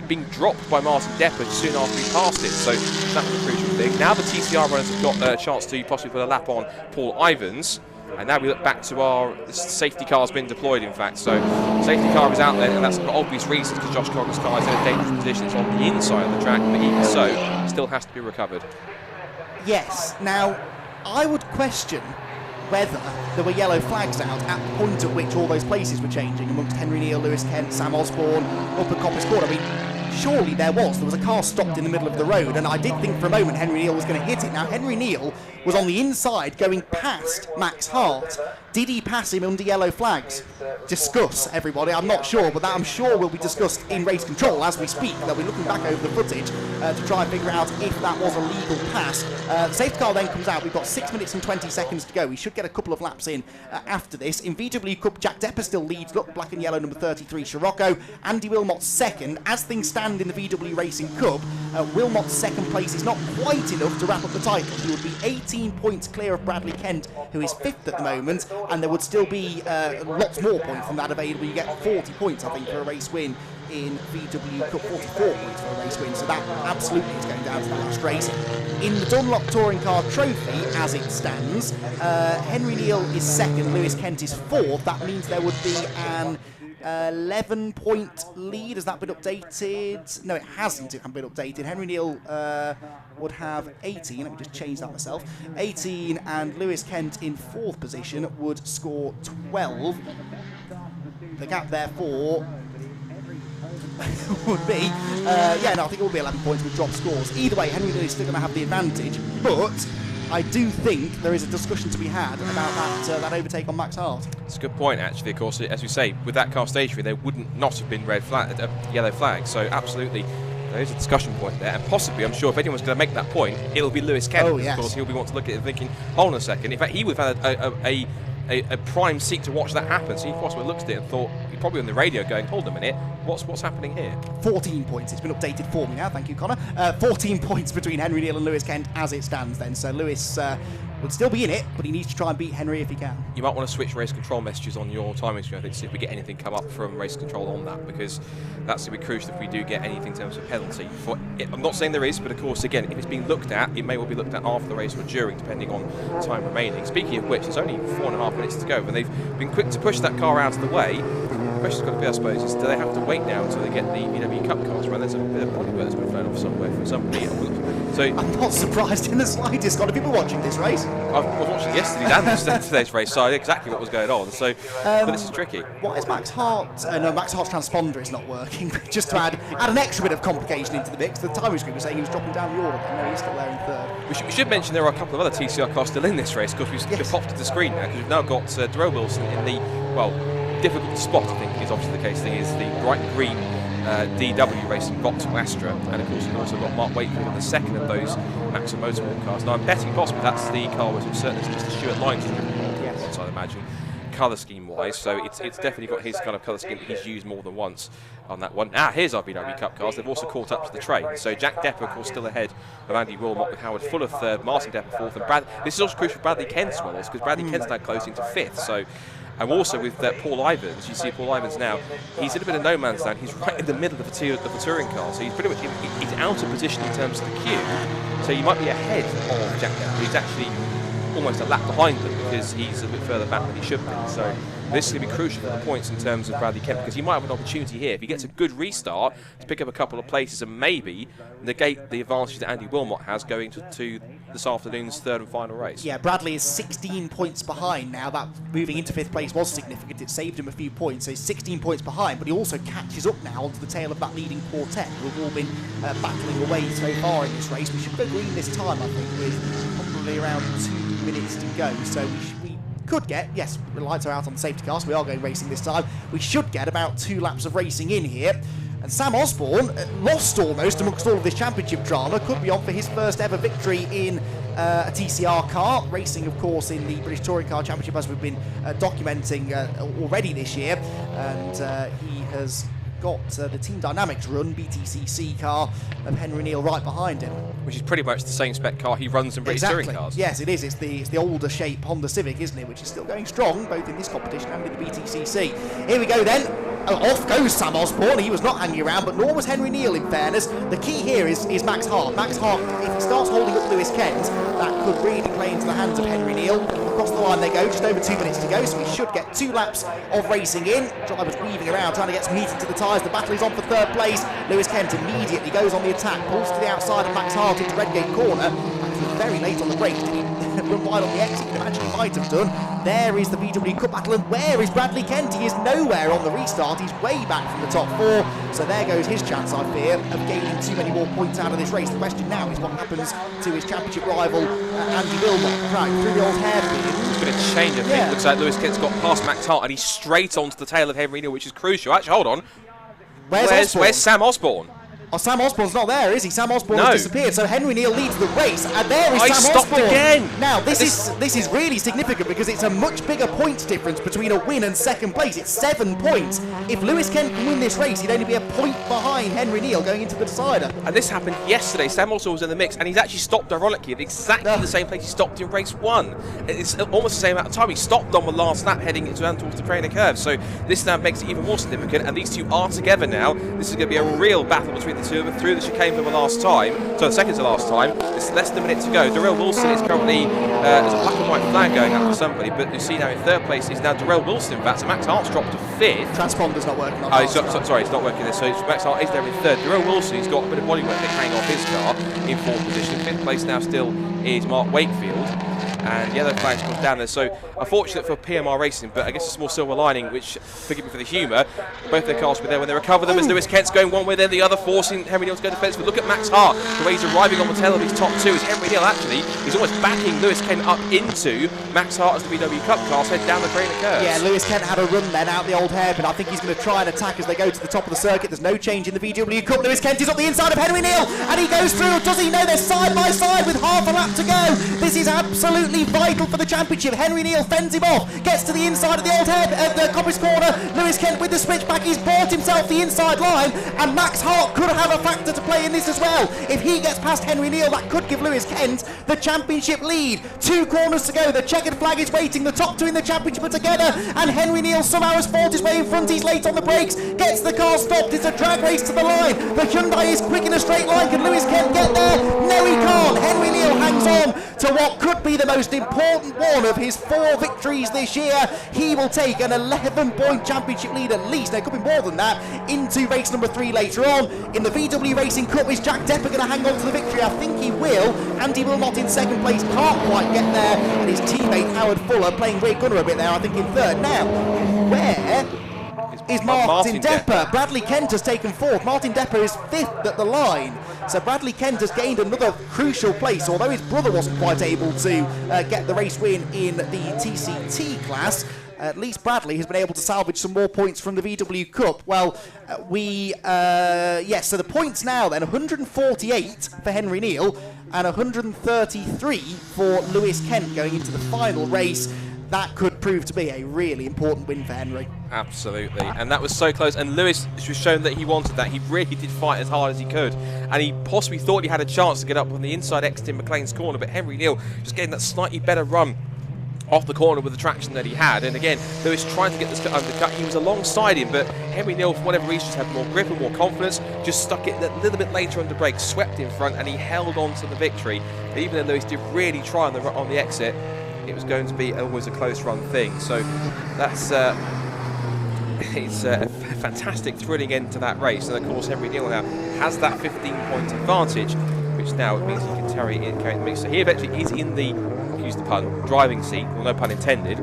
S2: being dropped by Martin Depper soon after he passed it. So that was a crucial thing. Now the TCR runners have got a chance to possibly put a lap on Paul Ivans. And now we look back to our safety car's been deployed, in fact. So safety car is out there, and that's for obvious reasons because Josh Coggan's car is in a dangerous position. It's on the inside of the track, but even so, it still has to be recovered.
S14: Yes. Now, I would question whether there were yellow flags out at the point at which all those places were changing amongst Henry Neal, Lewis Kent, Sam Osborne, up at Coppice Court. I mean, surely there was a car stopped in the middle of the road, and I did think for a moment Henry Neal was going to hit it. Now Henry Neal was on the inside going past Max Hart. Did he pass him under yellow flags? Discuss, everybody. I'm not sure, but that I'm sure will be discussed in race control as we speak. They'll be looking back over the footage to try and figure out if that was a legal pass. The safety car then comes out. We've got 6 minutes and 20 seconds to go. We should get a couple of laps in after this. In VW Cup, Jack Depper still leads. Look, black and yellow, number 33, Scirocco. Andy Wilmot's second. As things stand in the VW Racing Cup, Wilmot's second place is not quite enough to wrap up the title. He would be 18 points clear of Bradley Kent, who is fifth at the moment, and there would still be lots more points than that available. You get 40 points, I think, for a race win in VW Cup, 44 points for a race win, so that absolutely is going down to the last race. In the Dunlop Touring Car Trophy, as it stands, Henry Neal is second, Lewis Kent is fourth. That means there would be an 11-point lead. Has that been updated? No, it hasn't. It hasn't been updated. Henry Neal would have 18. Let me just change that myself. 18, and Lewis Kent in fourth position would score 12. The gap therefore would be, I think it will be 11 points with drop scores. Either way, Henry Neal is still going to have the advantage, but I do think there is a discussion to be had about that overtake on Max Hart.
S2: It's a good point, actually. Of course, as we say, with that car stationary, there wouldn't not have been yellow flag. So absolutely, there is a discussion point there, and possibly, I'm sure, if anyone's going to make that point, it'll be Lewis Kent.
S14: Oh, yes.
S2: Of course, he'll be wanting to look at it thinking, hold on a second. In fact, he would have had a prime seat to watch that happen. So he possibly looked at it and thought, he's probably on the radio going, hold a minute, what's happening here?
S14: 14 points. It's been updated for me now. Thank you, Connor. 14 points between Henry Neal and Lewis Kent as it stands then. So Lewis would still be in it, but he needs to try and beat Henry if he can.
S2: You might want to switch race control messages on your timing screen, I think, to see if we get anything come up from race control on that, because that's going to be crucial if we do get anything in terms of penalty. I'm not saying there is, but of course, again, if it's being looked at, it may well be looked at after the race or during, depending on time remaining. Speaking of which, there's only 4.5 minutes to go, and they've been quick to push that car out of the way. The question's got to be, I suppose, is do they have to wait now until they get the VW Cup cars around? There's a bit of body work that's been flown off somewhere from somebody. So
S14: I'm not surprised in the slightest. Got people watching this race?
S2: I was watching yesterday's and today's race, so I knew exactly what was going on. So, but this is tricky.
S14: What is Max Hart? No, Max Hart's transponder is not working. Just to add an extra bit of complication into the mix. The timing screen was saying he was dropping down the order, but no, he's still there in third.
S2: We should mention there are a couple of other TCR cars still in this race, because we've popped to the screen now, because we've now got Darrell Wilson in the difficult to spot, I think, is obviously the case thing, is the bright green DW racing Vauxhall Astra, and of course we've also got Mark Wakefield in the second of those Maxim Motorsport cars. Now I'm betting possibly that's the car with certain Mr. Stuart Lyons, yes, I'd imagine, colour scheme wise, so it's definitely got his kind of colour scheme that he's used more than once on that one. Here's our VW Cup cars. They've also caught up to the train, so Jack Depper of course still ahead of Andy Wilmot, with Howard Fuller third, Martin Depper fourth, and this is also crucial for Bradley Kent as well, because Bradley Kent's now closing to fifth. So. And also with Paul Ivans, you see Paul Ivans now, he's in a bit of no man's land. He's right in the middle of the touring car, so he's pretty much he's out of position in terms of the queue. So you might be ahead of Jack Depper. He's actually almost a lap behind them, because he's a bit further back than he should be. So this is going to be crucial for the points in terms of Bradley Kent, because he might have an opportunity here, if he gets a good restart, to pick up a couple of places and maybe negate the advantage that Andy Wilmot has going to this afternoon's third and final race.
S14: Yeah, Bradley is 16 points behind now. That moving into fifth place was significant. It saved him a few points, so he's 16 points behind, but he also catches up now onto the tail of that leading quartet, who have all been battling away so far in this race. We should go green this time, I think, with probably around 2 minutes to go, so we could get, yes, the lights are out on the safety car, so we are going racing this time. We should get about 2 laps of racing in here. And Sam Osborne, lost almost amongst all of this championship drama, could be on for his first ever victory in a TCR car, racing of course in the British Touring Car Championship, as we've been documenting already this year. And he has got the Team Dynamics run BTCC car of Henry Neal right behind him.
S2: Which is pretty much the same spec car he runs in British touring cars.
S14: Yes, it is. It's the older shape Honda Civic, isn't it? Which is still going strong, both in this competition and in the BTCC. Here we go then. Off goes Sam Osborne. He was not hanging around, but nor was Henry Neal, in fairness. The key here is Max Hart. Max Hart, if he starts holding up Lewis Kent, that could really play into the hands of Henry Neal. Across the line they go, just over 2 minutes to go, so we should get 2 laps of racing in. Drivers weaving around, trying to get some heat into the tyres. The battle is on for third place. Lewis Kent immediately goes on the attack, pulls to the outside of Max Hart into Redgate corner. was very late on the brakes. Did he run wide on the exit? You imagine he might have done. There is the VW Cup battle, and where is Bradley Kent? He is nowhere on the restart. He's way back from the top 4, so there goes his chance, I fear, of gaining too many more points out of this race. The question now is what happens to his championship rival, Andy Wilmot. Right, through the old hairpin.
S2: It's going to change, I think. Looks like Lewis Kent's got past Max Hart, and he's straight onto the tail of Henry Neal, which is crucial. Actually, hold on. Where's Sam Osborne?
S14: Oh, Sam Osborne's not there, is he? Sam Osborne has disappeared, so Henry Neal leads the race, and there is Sam Osborne.
S2: Again.
S14: Now, this is really significant because it's a much bigger points difference between a win and second place. It's 7 points. If Lewis Kent can win this race, he'd only be a point behind Henry Neal going into the decider.
S2: And this happened yesterday. Sam Osborne was in the mix, and he's actually stopped, ironically, at exactly the same place he stopped in race 1. It's almost the same amount of time. He stopped on the last lap, heading down towards the Craner curve. So this now makes it even more significant, and these two are together now. This is going to be a real battle between the two of them through the chicane for the last time. So the second to last time. It's less than a minute to go. Darrell Wilson is currently there's a black and white flag going out for somebody, but you see now in third place is now Darrell Wilson. In fact, so Max Hart's dropped to 5th.
S14: Transponder's not working on
S2: sorry, it's not working there. So Max Hart is there in 3rd. Darrell Wilson, he's got a bit of bodywork to hang off his car in 4th position. 5th place now still is Mark Wakefield. And yellow flags comes down there. So unfortunate for PMR Racing, but I guess a small silver lining, which, forgive me for the humour, both their cars were there when they recover them as Lewis Kent's going one way, then the other, forcing Henry Neal to go defensive. But look at Max Hart, the way he's arriving on the tail of his top 2 is Henry Neal actually is almost backing Lewis Kent up into Max Hart as the VW Cup cars head down the Craner curve.
S14: Yeah, Lewis Kent had a run then out the old hairpin. I think he's going to try and attack as they go to the top of the circuit. There's no change in the VW Cup. Lewis Kent is on the inside of Henry Neal, and he goes through. Does he know they're side by side with half a lap to go? This is absolutely vital for the championship. Henry Neal fends him off, gets to the inside of the old head at the Coppice corner. Lewis Kent with the switchback, he's bought himself the inside line, and Max Hart could have a factor to play in this as well. If he gets past Henry Neal, that could give Lewis Kent the championship lead. 2 corners to go, the checkered flag is waiting, the top 2 in the championship are together, and Henry Neal somehow has fought his way in front. He's late on the brakes, gets the car stopped. It's a drag race to the line. The Hyundai is quick in a straight line. Can Lewis Kent get there? No, he can't. Henry Neal hangs on to what could be the most important one of his 4 victories this year. He will take an 11-point championship lead at least. There could be more than that into race number 3 later on. In the VW Racing Cup, is Jack Depper going to hang on to the victory? I think he will. Andy Wilmot in 2nd place can't quite get there, and his teammate Howard Fuller playing rear gunner a bit there, I think, in 3rd. Now, where is Martin Depper? Bradley Kent has taken 4th. Martin Depper is 5th at the line. So Bradley Kent has gained another crucial place, although his brother wasn't quite able to get the race win in the TCT class. At least Bradley has been able to salvage some more points from the VW Cup. Well, so the points now then, 148 for Henry Neal and 133 for Lewis Kent going into the final race. That could prove to be a really important win for Henry.
S2: Absolutely, and that was so close, and Lewis was shown that he wanted that. He really did fight as hard as he could, and he possibly thought he had a chance to get up on the inside exit in McLean's corner, but Henry Neal just getting that slightly better run off the corner with the traction that he had. And again, Lewis trying to get this undercut. He was alongside him, but Henry Neal, for whatever reason, just had more grip and more confidence, just stuck it a little bit later under brakes, swept in front, and he held on to the victory. But even though Lewis did really try on the exit, it was going to be always a close run thing. So that's it's a fantastic, thrilling end to that race. And of course, Henry Neal now has that 15-point advantage, which now means he can carry the mix. So he eventually is in the, use the pun, driving seat, well, no pun intended,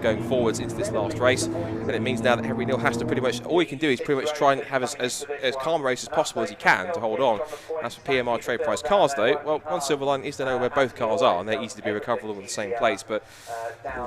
S2: going forwards into this last race. And it means now that Henry Neal has to pretty much, all he can do is pretty much try and have as calm a race as possible as he can to hold on. As for PMR trade price cars though, well, one silver line is to know where both cars are, and they're easy to be recoverable in the same place. But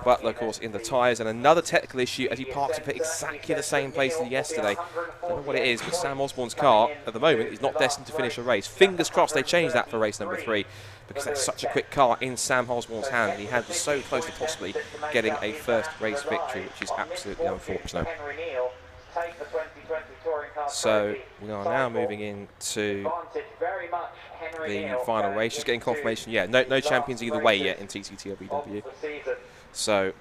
S2: Butler, of course, in the tyres, and another technical issue as he parks up at exactly the same place as yesterday. I don't know what it is, but Sam Osborne's car at the moment is not destined to finish a race. Fingers crossed they change that for race number 3, because that's such a quick car in Sam Osborne's hand. He had so close to possibly getting a first race victory, which is absolutely unfortunate. So we are now moving into the final race. Just getting confirmation. Yeah, no champions either way yet in TCT or BW. So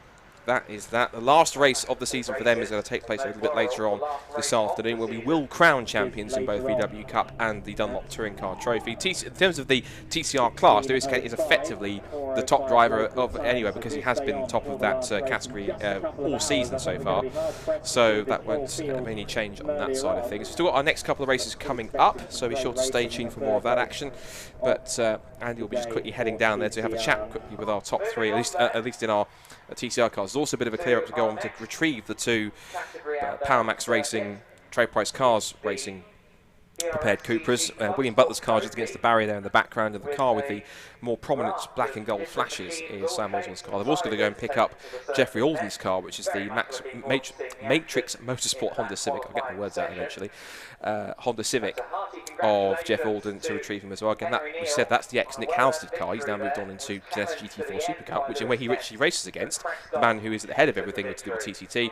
S2: that is that. The last race of the season for them is going to take place a little bit later on this afternoon, where we will crown champions in both VW Cup and the Dunlop Touring Car Trophy. In terms of the TCR class, Lewis Kent is effectively the top driver of anywhere, because he has been top of that category all season so far. So that won't have any change on that side of things. We've still got our next couple of races coming up, so be sure to stay tuned for more of that action. But Andy will be just quickly heading down there to have a chat quickly with our top three, at least in our TCR cars. There's also a bit of a clear up to go on to retrieve the two Powermax Racing Trade Price Cars Racing prepared Cupras. William Butler's car just against the barrier there in the background, and the car with the more prominent black and gold flashes is Sam Osborne's car. They've also got to go and pick up Jeffrey Alden's car, which is the Matrix Motorsport Honda Civic. I'll get the words out eventually. Honda Civic of Jeff Alden to retrieve him as well. Again, we said that's the ex-Nick Halstead car. He's now moved on into Genesis GT4 Super Cup, which in where he actually races against the man who is at the head of everything to do with TCT,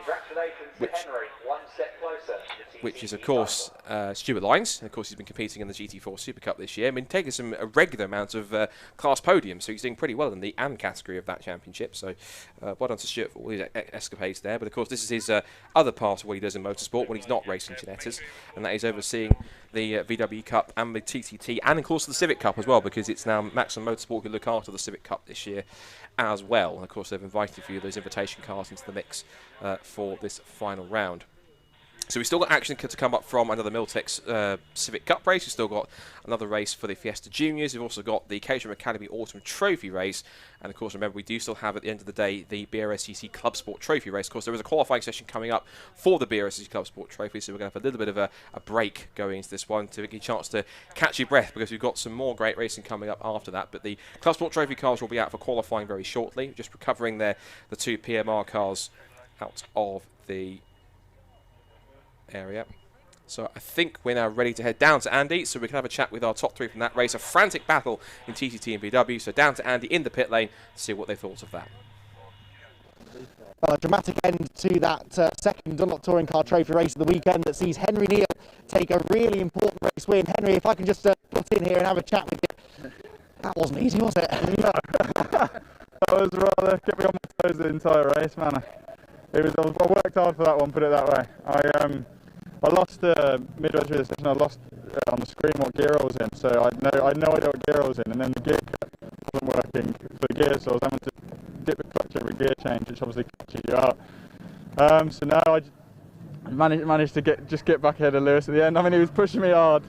S2: which is, of course, Stuart Lyons. And, of course, he's been competing in the GT4 Super Cup this year. I mean, taking some regular amounts of class podiums, so he's doing pretty well in the AND category of that championship. So, well done to Stuart for all his escapades there. But, of course, this is his other part of what he does in motorsport when he's not racing Ginettas, and that is overseeing the VW Cup and the TCT, and, of course, the Civic Cup as well, because it's now Maximum Motorsport who look after the Civic Cup this year as well. And, of course, they've invited a few of those invitation cars into the mix for this final round. So we've still got action to come up from another Miltex Civic Cup race. We've still got another race for the Fiesta Juniors. We've also got the Caterham Academy Autumn Trophy race. And, of course, remember, we do still have, at the end of the day, the BRSCC Club Sport Trophy race. Of course, there is a qualifying session coming up for the BRSCC Club Sport Trophy, so we're going to have a little bit of a break going into this one to give you a chance to catch your breath, because we've got some more great racing coming up after that. But the Club Sport Trophy cars will be out for qualifying very shortly, just recovering the two PMR cars out of the area. So I think we're now ready to head down to Andy, so we can have a chat with our top three from that race. A frantic battle in TCT and VW, so down to Andy in the pit lane to see what they thought of that.
S1: Well, a dramatic end to that second Dunlop Touring Car Trophy race of the weekend that sees Henry Neal take a really important race win. Henry, if I can just put in here and have a chat with you. That wasn't easy, was it?
S15: No. That was rather kept me on my toes the entire race, man. I worked hard for that one, put it that way. I lost midway through the session. I lost on the screen what gear I was in, so I had no idea what gear I was in, and then the gear cut wasn't working for the gear, so I was having to dip the clutch every gear change, which obviously catches you out. So now I managed to get back ahead of Lewis at the end. I mean, he was pushing me hard.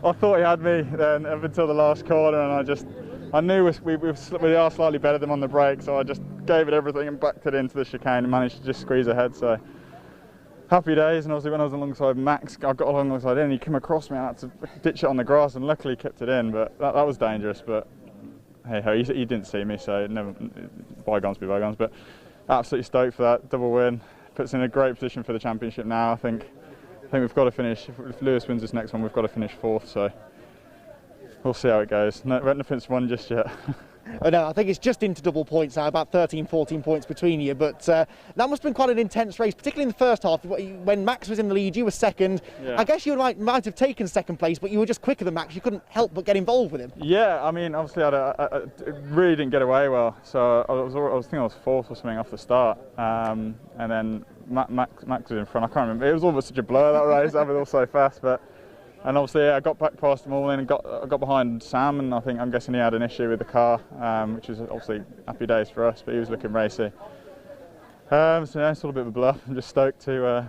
S15: I thought he had me then up until the last corner, and I knew we are slightly better than on the brake, so I just gave it everything and backed it into the chicane and managed to just squeeze ahead. So happy days. And obviously when I was alongside Max, I got alongside him and he came across me and I had to ditch it on the grass, and luckily kept it in, but that was dangerous. But hey ho, he didn't see me, so never, bygones be bygones. But absolutely stoked for that double win. Puts us in a great position for the championship now. I think we've got to finish, if Lewis wins this next one, we've got to finish fourth, so we'll see how it goes. Nothing's won just yet.
S1: Oh, no, I think it's just into double points now, about 13, 14 points between you. But that must have been quite an intense race, particularly in the first half. When Max was in the lead, you were second. Yeah. I guess you might have taken second place, but you were just quicker than Max. You couldn't help but get involved with him.
S15: Yeah, I mean, obviously I really didn't get away well. So I think I was fourth or something off the start. And then Max was in front. I can't remember. It was almost such a blur, that race. That was all so fast. And obviously, I got back past them all in and got behind Sam, and I'm guessing he had an issue with the car, which is obviously happy days for us, but he was looking racy. So yeah, it's all a bit of a bluff. I'm just stoked to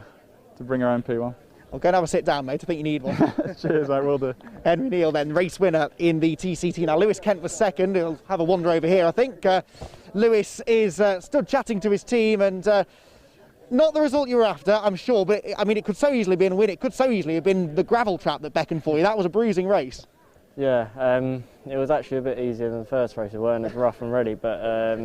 S15: bring our own P1.
S1: I'll go and have a sit down, mate. I think you need one.
S15: Cheers, I will do.
S1: Henry Neal then, race winner in the TCT. Now, Lewis Kent was second. He'll have a wander over here, I think. Lewis is stood chatting to his team, and not the result you were after, I'm sure, but I mean, it could so easily have been a win. It could so easily have been the gravel trap that beckoned for you. That was a bruising race.
S16: Yeah, it was actually a bit easier than the first race. It weren't as rough and ready, but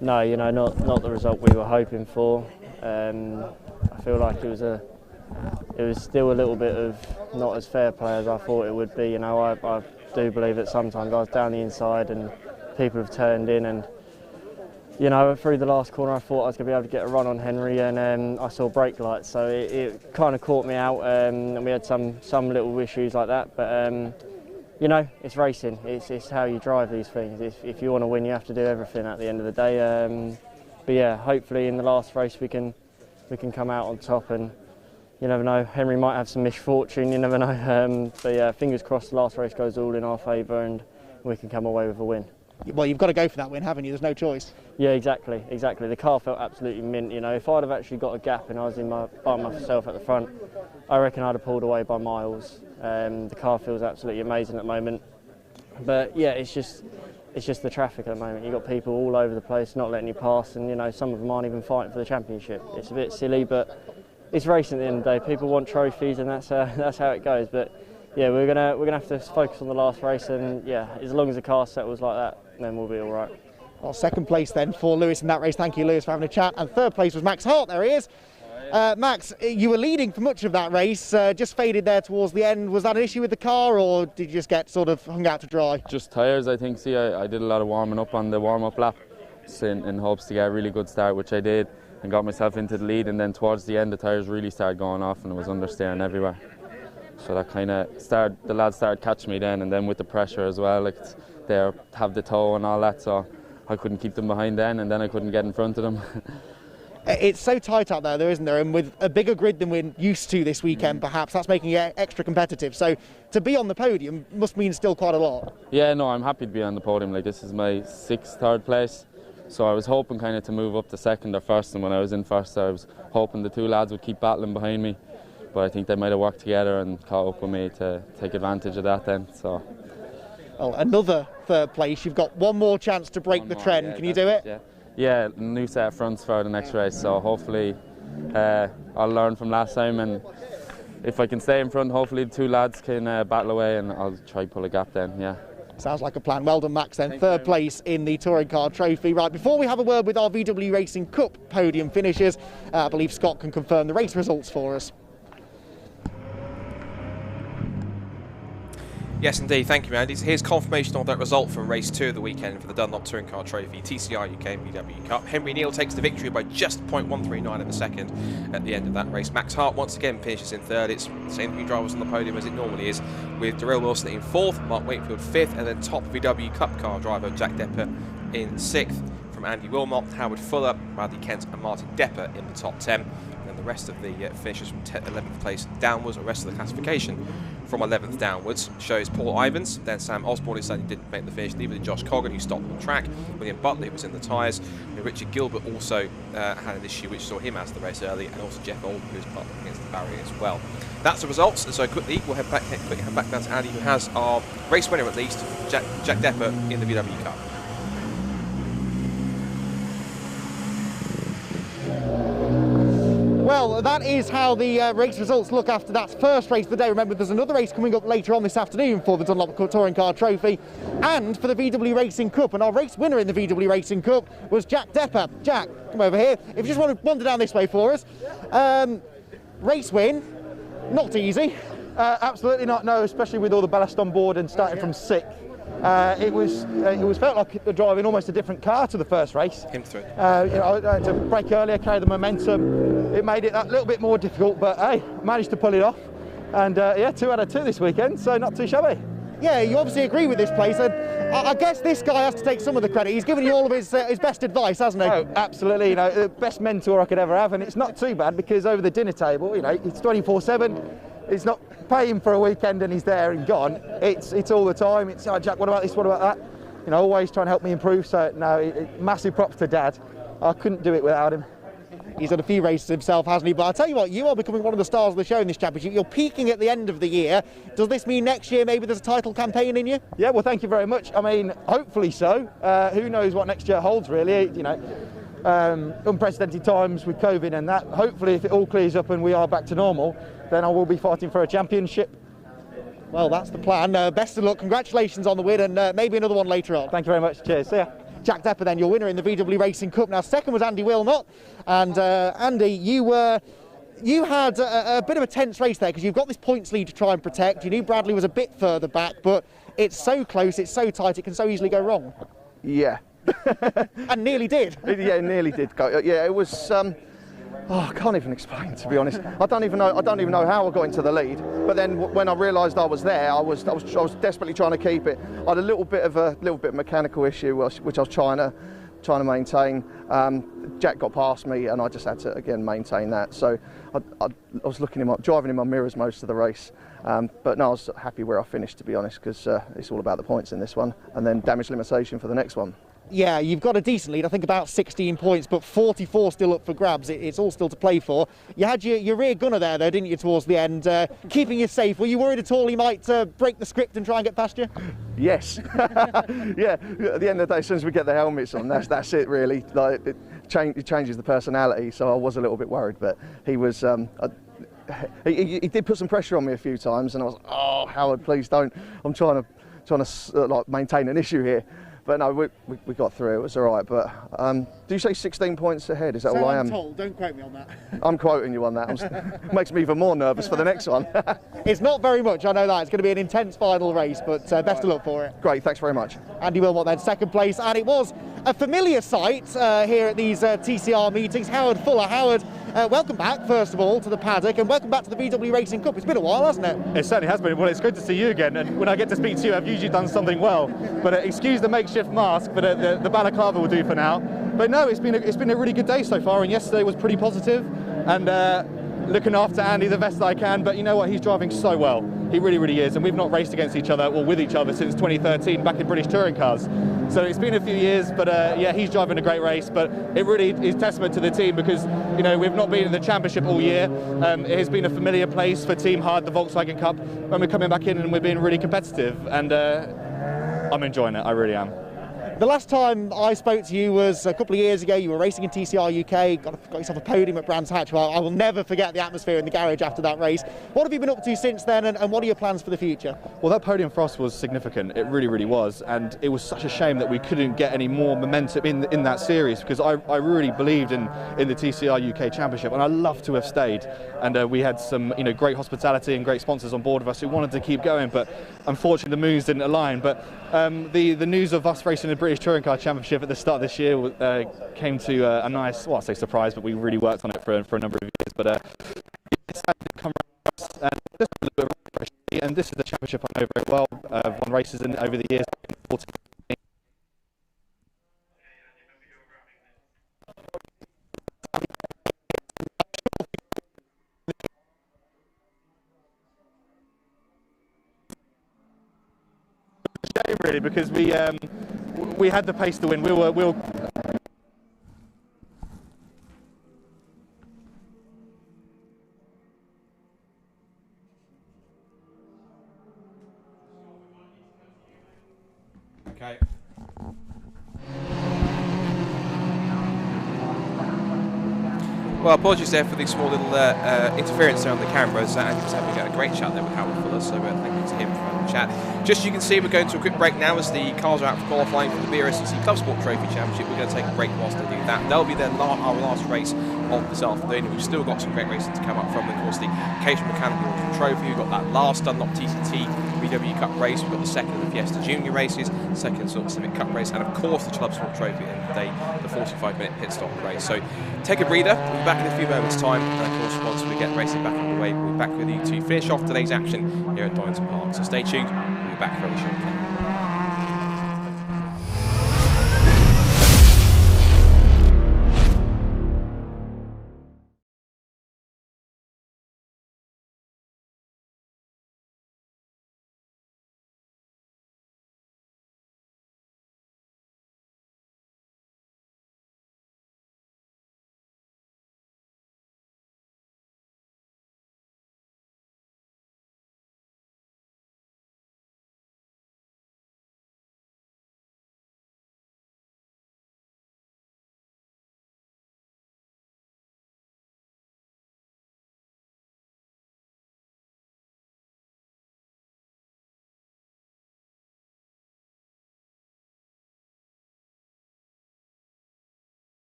S16: no, you know, not the result we were hoping for. I feel like it was still a little bit of not as fair play as I thought it would be. You know, I do believe that sometimes I was down the inside and people have turned in, and you know, through the last corner I thought I was going to be able to get a run on Henry, and I saw brake lights, so it kind of caught me out, and we had some little issues like that. But you know, it's racing. It's how you drive these things. If you want to win, you have to do everything at the end of the day. yeah, hopefully in the last race we can come out on top, and you never know, Henry might have some misfortune, you never know. But yeah, fingers crossed the last race goes all in our favour and we can come away with a win.
S14: Well, you've got to go for that win, haven't you? There's no choice.
S16: Yeah, exactly. The car felt absolutely mint, you know. If I'd have actually got a gap and I was by myself at the front, I reckon I'd have pulled away by miles. The car feels absolutely amazing at the moment. But yeah, it's just the traffic at the moment. You've got people all over the place not letting you pass, and you know, some of them aren't even fighting for the championship. It's a bit silly, but it's racing at the end of the day. People want trophies, and that's how it goes. But yeah, we're gonna have to focus on the last race, and yeah, as long as the car settles like that, then we'll be all right.
S14: Well, second place then for Lewis in that race. Thank you, Lewis, for having a chat. And third place was Max Hart. There he is. Max, you were leading for much of that race, just faded there towards the end. Was that an issue with the car, or did you just get sort of hung out to dry?
S17: Just tyres, I think. See, I did a lot of warming up on the warm-up lap in hopes to get a really good start, which I did, and got myself into the lead. And then towards the end, the tyres really started going off, and it was understeering everywhere. So that kind of the lads started catching me then, and then with the pressure as well, like they have the tow and all that, so I couldn't keep them behind then, and then I couldn't get in front of them.
S14: It's so tight out there, isn't there? And with a bigger grid than we're used to this weekend, perhaps, that's making it extra competitive. So to be on the podium must mean still quite a lot.
S17: Yeah, no, I'm happy to be on the podium. Like, this is my third place. So I was hoping kind of to move up to second or first, and when I was in first, I was hoping the two lads would keep battling behind me. But I think they might have worked together and caught up with me to take advantage of that then. So.
S14: Well, another third place. You've got one more chance to break the trend. Yeah, can you do it?
S17: Yeah, new set of fronts for the next race. So hopefully I'll learn from last time, and if I can stay in front, hopefully the two lads can battle away, and I'll try pull a gap then. Yeah.
S14: Sounds like a plan. Well done, Max, then. Third place in the Touring Car Trophy. Right, before we have a word with our VW Racing Cup podium finishers, I believe Scott can confirm the race results for us.
S2: Yes, indeed. Thank you, Andy. Here's confirmation of that result from race 2 of the weekend for the Dunlop Touring Car Trophy, TCR UK and VW Cup. Henry Neal takes the victory by just 0.139 of a second at the end of that race. Max Hart once again finishes in third. It's the same three drivers on the podium as it normally is, with Darrell Wilson in fourth, Mark Wakefield fifth, and then top VW Cup car driver Jack Depper in sixth. From Andy Wilmot, Howard Fuller, Bradley Kent and Martin Depper in the top 10. And then the rest of the finishers from 11th place downwards, or the rest of the classification from 11th downwards, shows Paul Ivans, then Sam Osborne, who sadly didn't make the finish, neither did Josh Coggan, who stopped on track. William Butley was in the tyres. Richard Gilbert also had an issue which saw him out of the race early, and also Jeff Oldham, who was up against the barrier as well. That's the results, and so quickly we'll head back down to Andy, who has our race winner at least, Jack Depper in the VW Cup.
S14: Well, that is how the race results look after that first race of the day. Remember, there's another race coming up later on this afternoon for the Dunlop Touring Car Trophy and for the VW Racing Cup. And our race winner in the VW Racing Cup was Jack Depper. Jack, come over here. If you just want to wander down this way for us. Race win, not easy.
S18: Absolutely not, no, especially with all the ballast on board and starting from sixth. It was felt like driving almost a different car to the first race.
S2: Him through.
S18: I had to brake earlier, carry the momentum. It made it that little bit more difficult, but hey, managed to pull it off. And yeah, 2 out of 2 this weekend, so not too shabby.
S14: Yeah, you obviously agree with this place, and I guess this guy has to take some of the credit. He's given you all of his best advice, hasn't he?
S18: Oh, absolutely. You know, the best mentor I could ever have, and it's not too bad because over the dinner table, you know, it's 24/7. It's not paying for a weekend and he's there and gone. It's all the time. It's, oh, Jack, what about this? What about that? You know, always trying to help me improve. So no, massive props to Dad. I couldn't do it without him.
S14: He's had a few races himself, hasn't he? But I'll tell you what, you are becoming one of the stars of the show in this championship. You're peaking at the end of the year. Does this mean next year maybe there's a title campaign in you?
S18: Yeah, well, thank you very much. I mean, hopefully so. Who knows what next year holds, really? You know, unprecedented times with COVID and that. Hopefully, if it all clears up and we are back to normal, then I will be fighting for a championship.
S14: Well, that's the plan. Best of luck. Congratulations on the win, and maybe another one later on.
S18: Thank you very much. Cheers. See ya.
S14: Jack Depper, then, your winner in the VW Racing Cup. Now, second was Andy Wilmot, and Andy, you had a bit of a tense race there because you've got this points lead to try and protect. You knew Bradley was a bit further back, but it's so close, it's so tight, it can so easily go wrong.
S19: Yeah.
S14: And nearly did.
S19: Yeah, it nearly did go. Yeah, it was. I can't even explain, to be honest. I don't even know how I got into the lead. But then when I realised I was there, I was desperately trying to keep it. I had a little bit of mechanical issue which I was trying to trying to maintain. Jack got past me, and I just had to again maintain that. So I was driving in my mirrors most of the race. But no, I was happy where I finished, to be honest, because it's all about the points in this one, and then damage limitation for the next one.
S1: Yeah, you've got a decent lead, I think about 16 points, but 44 still up for grabs. It's all still to play for. You had your rear gunner there, though, didn't you, towards the end, keeping you safe. Were you worried at all he might break the script and try and get past you?
S19: Yes. Yeah, at the end of the day, as soon as we get the helmets on, that's it, really. Like, it changes the personality, so I was a little bit worried, but he was... He did put some pressure on me a few times, and I was, oh, Howard, please don't. I'm trying to like maintain an issue here. But no, we got through. It was all right. But do you say 16 points ahead? Is that all I am?
S1: I'm told. Don't quote me on that.
S19: I'm quoting you on that. Makes me even more nervous for the next one.
S1: It's not very much, I know that. It's going to be an intense final race, but best of luck for it.
S19: Great, thanks very much.
S1: Andy Wilmot then, second place, and it was a familiar sight here at these TCR meetings. Howard Fuller. Howard, welcome back, first of all, to the paddock, and welcome back to the VW Racing Cup. It's been a while, hasn't it?
S20: It certainly has been. Well, it's good to see you again, and when I get to speak to you, I've usually done something well. But excuse the makeshift mask, but the balaclava will do for now. But no, it's been a really good day so far, and yesterday was pretty positive, and looking after Andy the best that I can. But you know what, he's driving so well. He really, really is, and we've not raced against each other or with each other since 2013 back in British touring cars. So it's been a few years, but yeah, he's driving a great race. But it really is testament to the team, because you know we've not been in the championship all year. It has been a familiar place for Team Hard, the Volkswagen Cup, when we're coming back in and we're being really competitive, and I'm enjoying it. I really am.
S1: The last time I spoke to you was a couple of years ago. You were racing in TCR UK, got yourself a podium at Brands Hatch. Well, I will never forget the atmosphere in the garage after that race. What have you been up to since then, and what are your plans for the future?
S20: Well, that podium for us was significant. It really, really was, and it was such a shame that we couldn't get any more momentum in that series, because I really believed in the TCR UK Championship, and I love to have stayed. And we had some great hospitality and great sponsors on board with us who wanted to keep going, but unfortunately the moons didn't align. But the news of us racing the British Touring Car Championship at the start of this year came to a nice, well, I say surprise, but we really worked on it for a number of years. But it's come around, and this is the championship I know very well. I've won races in over the years. Really, because we had the pace to win. We were
S2: Okay. Well, apologies there for the small little interference there on the cameras. Andy was having a great chat there with Howard Fuller, so thank you to him for the chat. Just you can see, we're going to a quick break now as the cars are out for qualifying for the BRSCC Club Sport Trophy Championship. We're going to take a break whilst they do that. That'll be our last race of this afternoon. We've still got some great racing to come up from, of course, the Caterham Mechanical Trophy. We've got that last Dunlop TCT VW Cup race. We've got the second of the Fiesta Junior races, second sort of Civic Cup race, and of course the Club Sport Trophy at the end of the day, the 45-minute pit stop race. So take a breather. We'll be back in a few moments' time, and of course once we get racing back underway, we'll be back with you to finish off today's action here at Donington Park. So stay tuned. We'll be back very shortly.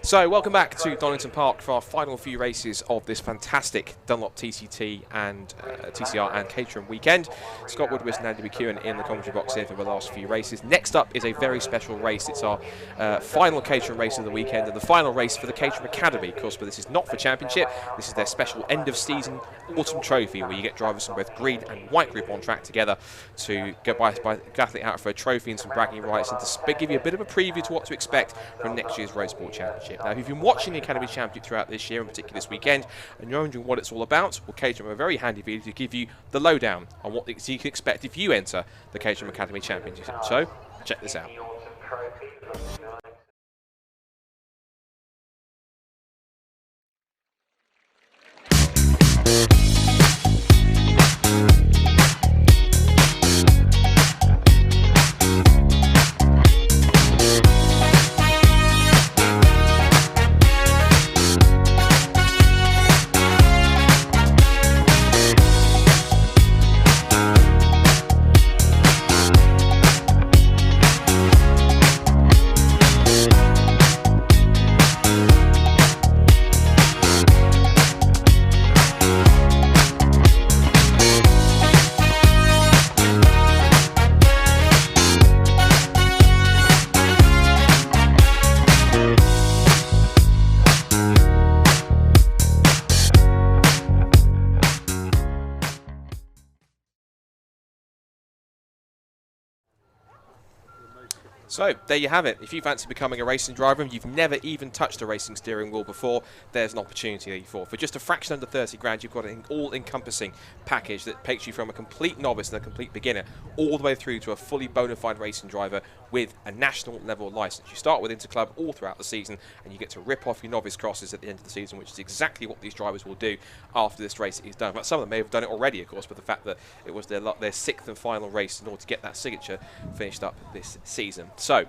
S2: So, welcome back to Donington Park for our final few races of this fantastic Dunlop TCT and TCR and Caterham weekend. Scott Woodward and Andy McEwen in the commentary box here for the last few races. Next up is a very special race. It's our final Caterham race of the weekend and the final race for the Caterham Academy. Of course, but this is not for championship. This is their special end-of-season autumn trophy where you get drivers from both green and white group on track together to go by athlete out for a trophy and some bragging rights and to give you a bit of a preview to what to expect from next year's Road Sport Championship. Now, if you've been watching the Academy Championship throughout this year, in particular this weekend, and you're wondering what it's all about, well, Caterham are a very handy video to give you the lowdown on what you can expect if you enter the Caterham Academy Championship. So, check this out. So, there you have it. If you fancy becoming a racing driver and you've never even touched a racing steering wheel before, there's an opportunity for. For just a fraction under 30 grand, you've got an all-encompassing package that takes you from a complete novice and a complete beginner all the way through to a fully bona fide racing driver with a national level license. You start with Interclub all throughout the season and you get to rip off your novice crosses at the end of the season, which is exactly what these drivers will do after this race is done. But some of them may have done it already, of course, but the fact that it was their sixth and final race in order to get that signature finished up this season. So,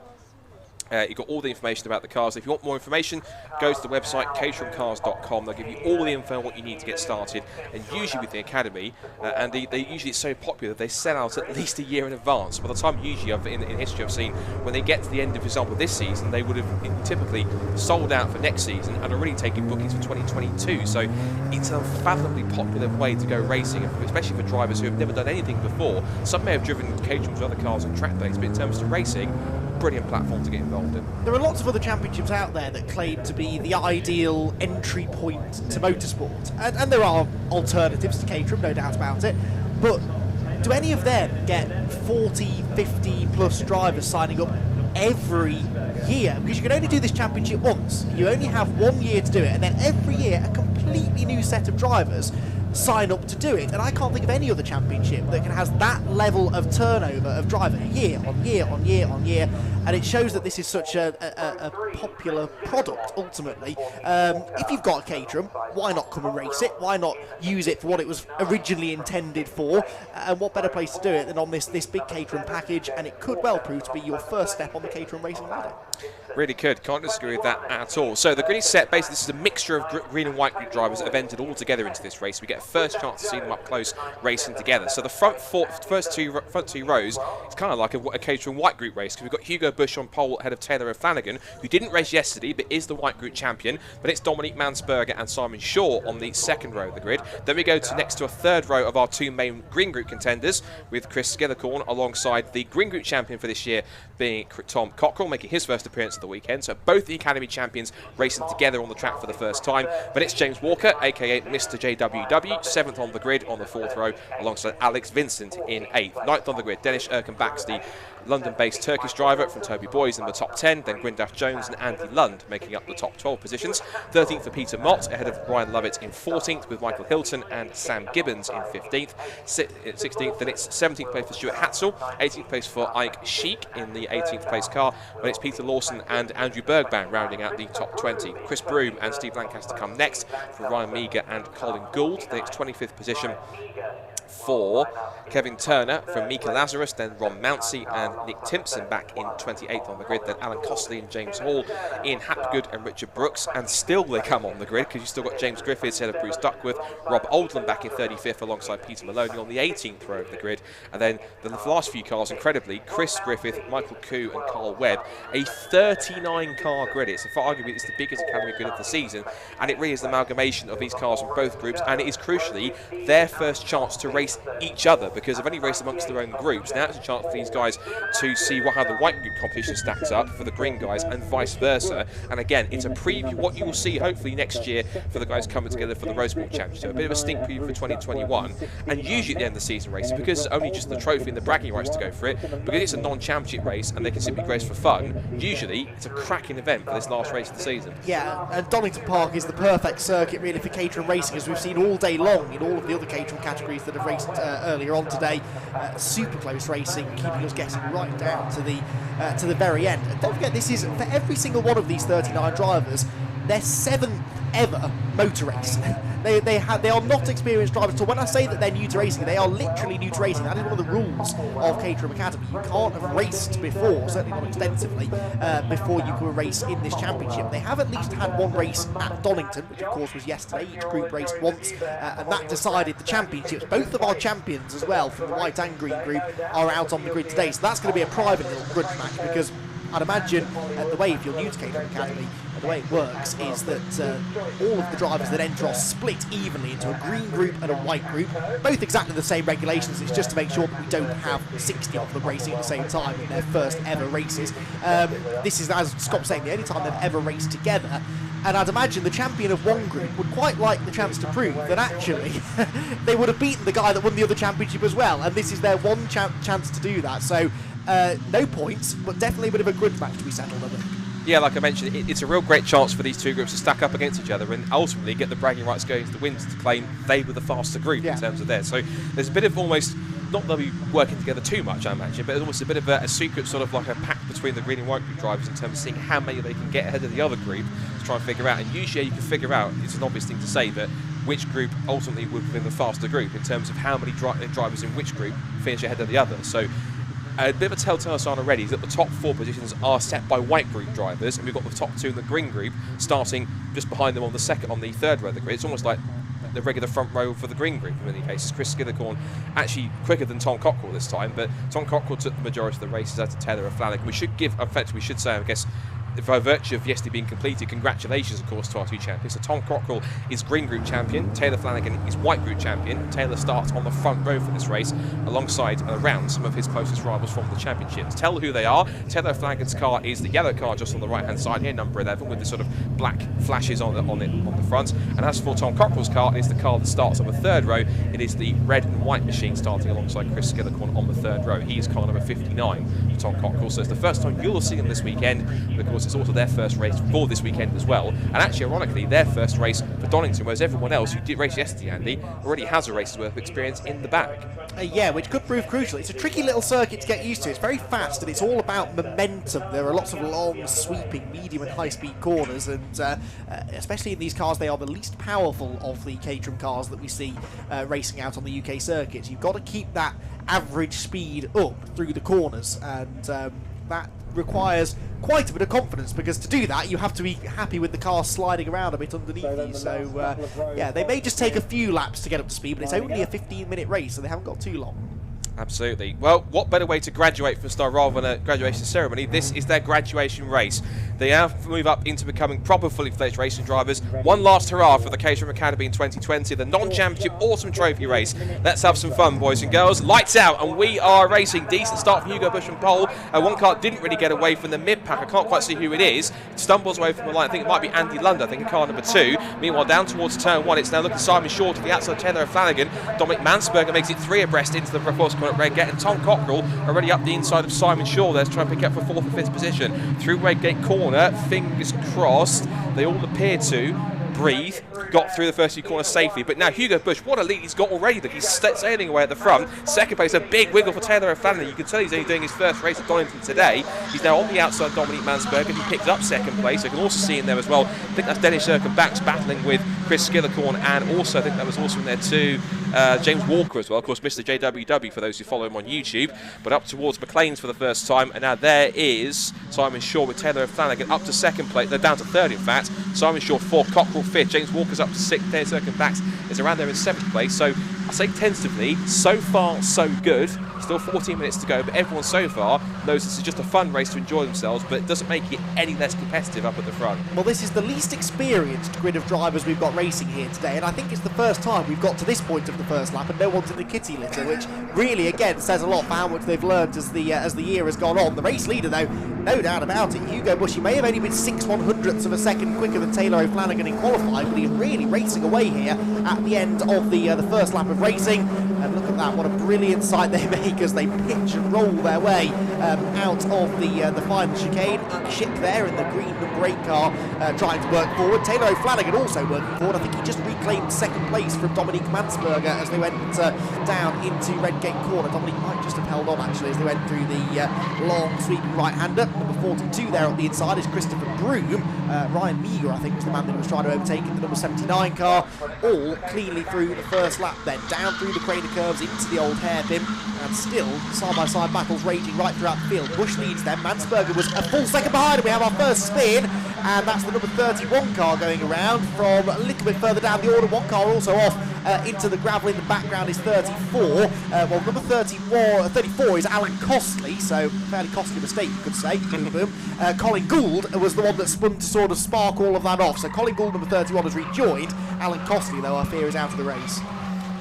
S2: you've got all the information about the cars. If you want more information, go to the website, caterhamcars.com. They'll give you all the info on what you need to get started. And usually with the Academy, and usually it's so popular, they sell out at least a year in advance. By the time usually in history I've seen, when they get to the end of, for example, this season, they would have typically sold out for next season and already taken bookings for 2022. So it's an unfathomably popular way to go racing, especially for drivers who have never done anything before. Some may have driven Caterham to other cars on track days, but in terms of racing, brilliant platform to get involved in.
S14: There are lots of other championships out there that claim to be the ideal entry point to motorsport, and there are alternatives to Caterham, no doubt about it, but do any of them get 40, 50 plus drivers signing up every year? Because you can only do this championship once, you only have 1 year to do it, and then every year a completely new set of drivers sign up to do it, and I can't think of any other championship that has that level of turnover of driver year on year on year on year, and it shows that this is such a popular product ultimately. If you've got a Caterham, why not come and race it? Why not use it for what it was originally intended for? And what better place to do it than on this big Caterham package, and it could well prove to be your first step on the Caterham racing ladder.
S2: Really could. Can't disagree with that at all. So the grid is set. Basically, this is a mixture of green and white group drivers that have entered all together into this race. We get a first chance to see them up close racing together. So the first two rows, it's kind of like a Caterham white group race, because we've got Hugo Bush on pole ahead of Taylor O'Flanagan, who didn't race yesterday but is the white group champion. But it's Dominique Mansberger and Simon Shaw on the second row of the grid. Then we go to next to a third row of our two main green group contenders, with Chris Skillicorn alongside the green group champion for this year being Tom Cockrell, making his first appearance of the weekend. So both the Academy champions racing together on the track for the first time. But it's James Walker, aka Mr. JWW, 7th on the grid on the 4th row, alongside Alex Vincent in 8th. 9th on the grid, Dennis Erkenbach, the London-based Turkish driver from Toby Boys in the top 10, then Gwyndaf Jones and Andy Lund making up the top 12 positions. 13th for Peter Mott, ahead of Ryan Lovett in 14th, with Michael Hilton and Sam Gibbons in 15th. 16th, then it's 17th place for Stuart Hatzel, 18th place for Ike Sheik in the 18th place car, when it's Peter Lawson and Andrew Bergban rounding out the top 20. Chris Broom and Steve Lancaster come next for Ryan Meager and Colin Gould. Then it's 25th position for Kevin Turner, from Mika Lazarus, then Ron Mounsey and Nick Timpson back in 28th on the grid, then Alan Costley and James Hall, Ian Hapgood and Richard Brooks, and still they come on the grid because you've still got James Griffiths ahead of Bruce Duckworth, Rob Oldland back in 35th alongside Peter Maloney on the 18th row of the grid, and then the last few cars, incredibly, Chris Griffith, Michael Koo and Carl Webb, a 39 car grid. It's arguably it's the biggest academy grid of the season, and it really is the amalgamation of these cars from both groups, and it is crucially their first chance to race each other, because they've only raced amongst their own groups. Now it's a chance for these guys to see how the white group competition stacks up for the green guys and vice versa. And again, it's a preview what you will see hopefully next year for the guys coming together for the Rose Bowl Championship. A bit of a stink preview for 2021. And usually at the end of the season racing, because it's only just the trophy and the bragging rights to go for it, because it's a non-championship race and they can simply race for fun, usually it's a cracking event for this last race of the season.
S14: Yeah, and Donington Park is the perfect circuit really for Caterham racing, as we've seen all day long in all of the other Caterham categories that have raced earlier on today. Super close racing, keeping us getting right down to the very end. And don't forget, this is for every single one of these 39 drivers, their 7th ever motor race. They are not experienced drivers at all. When I say that they're new to racing, they are literally new to racing. That is one of the rules of Caterham Academy. You can't have raced before, certainly not extensively, before you can race in this championship. They have at least had one race at Donington, which of course was yesterday. Each group raced once, and that decided the championships. Both of our champions as well, from the white and green group, are out on the grid today. So that's going to be a private little grudge match, because I'd imagine the way, if you're new to Caterham Academy, the way it works is that all of the drivers that enter are split evenly into a green group and a white group, both exactly the same regulations. It's just to make sure that we don't have 60 of them racing at the same time in their first ever races. This is, as Scott was saying, the only time they've ever raced together. And I'd imagine the champion of one group would quite like the chance to prove that actually they would have beaten the guy that won the other championship as well. And this is their one chance to do that. So no points, but definitely a bit of a grudge match to be settled, I think.
S2: Yeah, like I mentioned, it's a real great chance for these two groups to stack up against each other and ultimately get the bragging rights going to the wins to claim they were the faster group in terms of theirs. So there's a bit of almost, not that we're working together too much, I imagine, but almost a bit of a secret sort of like a pact between the green and white group drivers in terms of seeing how many they can get ahead of the other group to try and figure out. And usually you can figure out, it's an obvious thing to say, that which group ultimately would have been the faster group in terms of how many drivers in which group finish ahead of the other. So a bit of a telltale sign already is that the top 4 positions are set by white group drivers, and we've got the top 2 in the green group starting just behind them on the 3rd row of the grid. It's almost like the regular front row for the green group in many cases. Chris Skithercorn actually quicker than Tom Cockrell this time, but Tom Cockrell took the majority of the races out to Taylor and Flanagan. We should give, in fact, we should say, I guess, by virtue of yesterday being completed, congratulations, of course, to our 2 champions. So Tom Cockrell is green group champion, Taylor Flanagan is white group champion. Taylor starts on the front row for this race alongside and around some of his closest rivals from the championships. Tell who they are. Taylor Flanagan's car is the yellow car just on the right hand side here, number 11, with the sort of black flashes on the front. And as for Tom Cockrell's car, it's the car that starts on the 3rd row. It is the red and white machine starting alongside Chris Skithercorn on the 3rd row. He is car number 59 for Tom Cockrell, so it's the first time you'll see him this weekend. But of course, it's also their first race for this weekend as well, and actually ironically their first race for Donington, whereas everyone else who did race yesterday, Andy, already has a race's worth of experience in the back.
S14: Yeah, which could prove crucial. It's a tricky little circuit to get used to. It's very fast and it's all about momentum. There are lots of long, sweeping, medium and high-speed corners, and especially in these cars, they are the least powerful of the Caterham cars that we see racing out on the UK circuits. You've got to keep that average speed up through the corners, and that requires quite a bit of confidence, because to do that you have to be happy with the car sliding around a bit underneath you. So yeah, they may just take a few laps to get up to speed, but it's only a 15-minute race, so they haven't got too long.
S2: Absolutely. Well, what better way to graduate from Star rather than a graduation ceremony? This is their graduation race. They now move up into becoming proper fully fledged racing drivers. One last hurrah for the Caterham Academy in 2020, the non-championship Autumn Trophy race. Let's have some fun, boys and girls. Lights out, and we are racing. Decent start from Hugo Bush and pole. One car didn't really get away from the mid-pack. I can't quite see who it is. It stumbles away from the line. I think it might be Andy Lund, I think, in car number 2. Meanwhile, down towards turn 1, it's now looking Simon Shaw to the outside, Taylor Flanagan. Dominic Mansberger makes it 3 abreast into the course corner at Redgate, and Tom Cockrell already up the inside of Simon Shaw there to try and pick up for 4th and 5th position. Through Redgate corner, fingers crossed, they all appear to breathe, got through the first few corners safely. But now Hugo Bush, what a lead he's got already. Look, he's sailing away at the front. Second place, a big wiggle for Taylor O'Flanagan. You can tell he's only doing his first race at Donington today. He's now on the outside, Dominique Mansberger. He picked up second place. You can also see in there as well, I think that's Dennis Erkenbachs battling with Chris Skillicorn, and also I think that was also in there too, James Walker as well. Of course, Mr. JWW for those who follow him on YouTube. But up towards McLean's for the first time, and now there is Simon Shaw with Taylor O'Flanagan up to second place. They're down to third, in fact. Simon Shaw fourth, Cockrell fifth, James Walker's up to sixth, Dennis Erkenbachs is around there in seventh place. So I say tentatively, so far so good. Still 14 minutes to go, but everyone so far knows this is just a fun race to enjoy themselves, but it doesn't make it any less competitive up at the front.
S14: Well, this is the least experienced grid of drivers we've got racing here today, and I think it's the first time we've got to this point of the first lap and no one's in the kitty litter, which really, again, says a lot for how much they've learned as the year has gone on. The race leader, though, no doubt about it, Hugo Bush, he may have only been 6/100ths of a second quicker than Taylor O'Flanagan in qualifying, but he's really racing away here at the end of the first lap of racing. And look at that, what a brilliant sight they make as they pitch and roll their way out of the final chicane. Schick there in the green number 8 car trying to work forward. Taylor O'Flanagan also working forward. I think he just reclaimed second place from Dominique Mansberger as they went down into Redgate Corner. Dominique might just have held on actually as they went through the long sweeping right-hander. Number 42 there on the inside is Christopher Broom. Ryan Meager, I think, was the man that was trying to overtake in the number 79 car. All cleanly through the first lap, then down through the Craner curves into the old hairpin, and still side-by-side battles raging right throughout the field. Bush leads them. Mansberger was a full second behind, and we have our first spin, and that's the number 31 car going around from a little bit further down the order. One car also off into the gravel in the background is 34. Well, number 34 is Alan Costley, so fairly costly mistake, you could say. Boom, boom. Colin Gould was the one that spun to sort of spark all of that off. So Colin Gould, number 31, has rejoined. Alan Costley, though, I fear, is out of the race.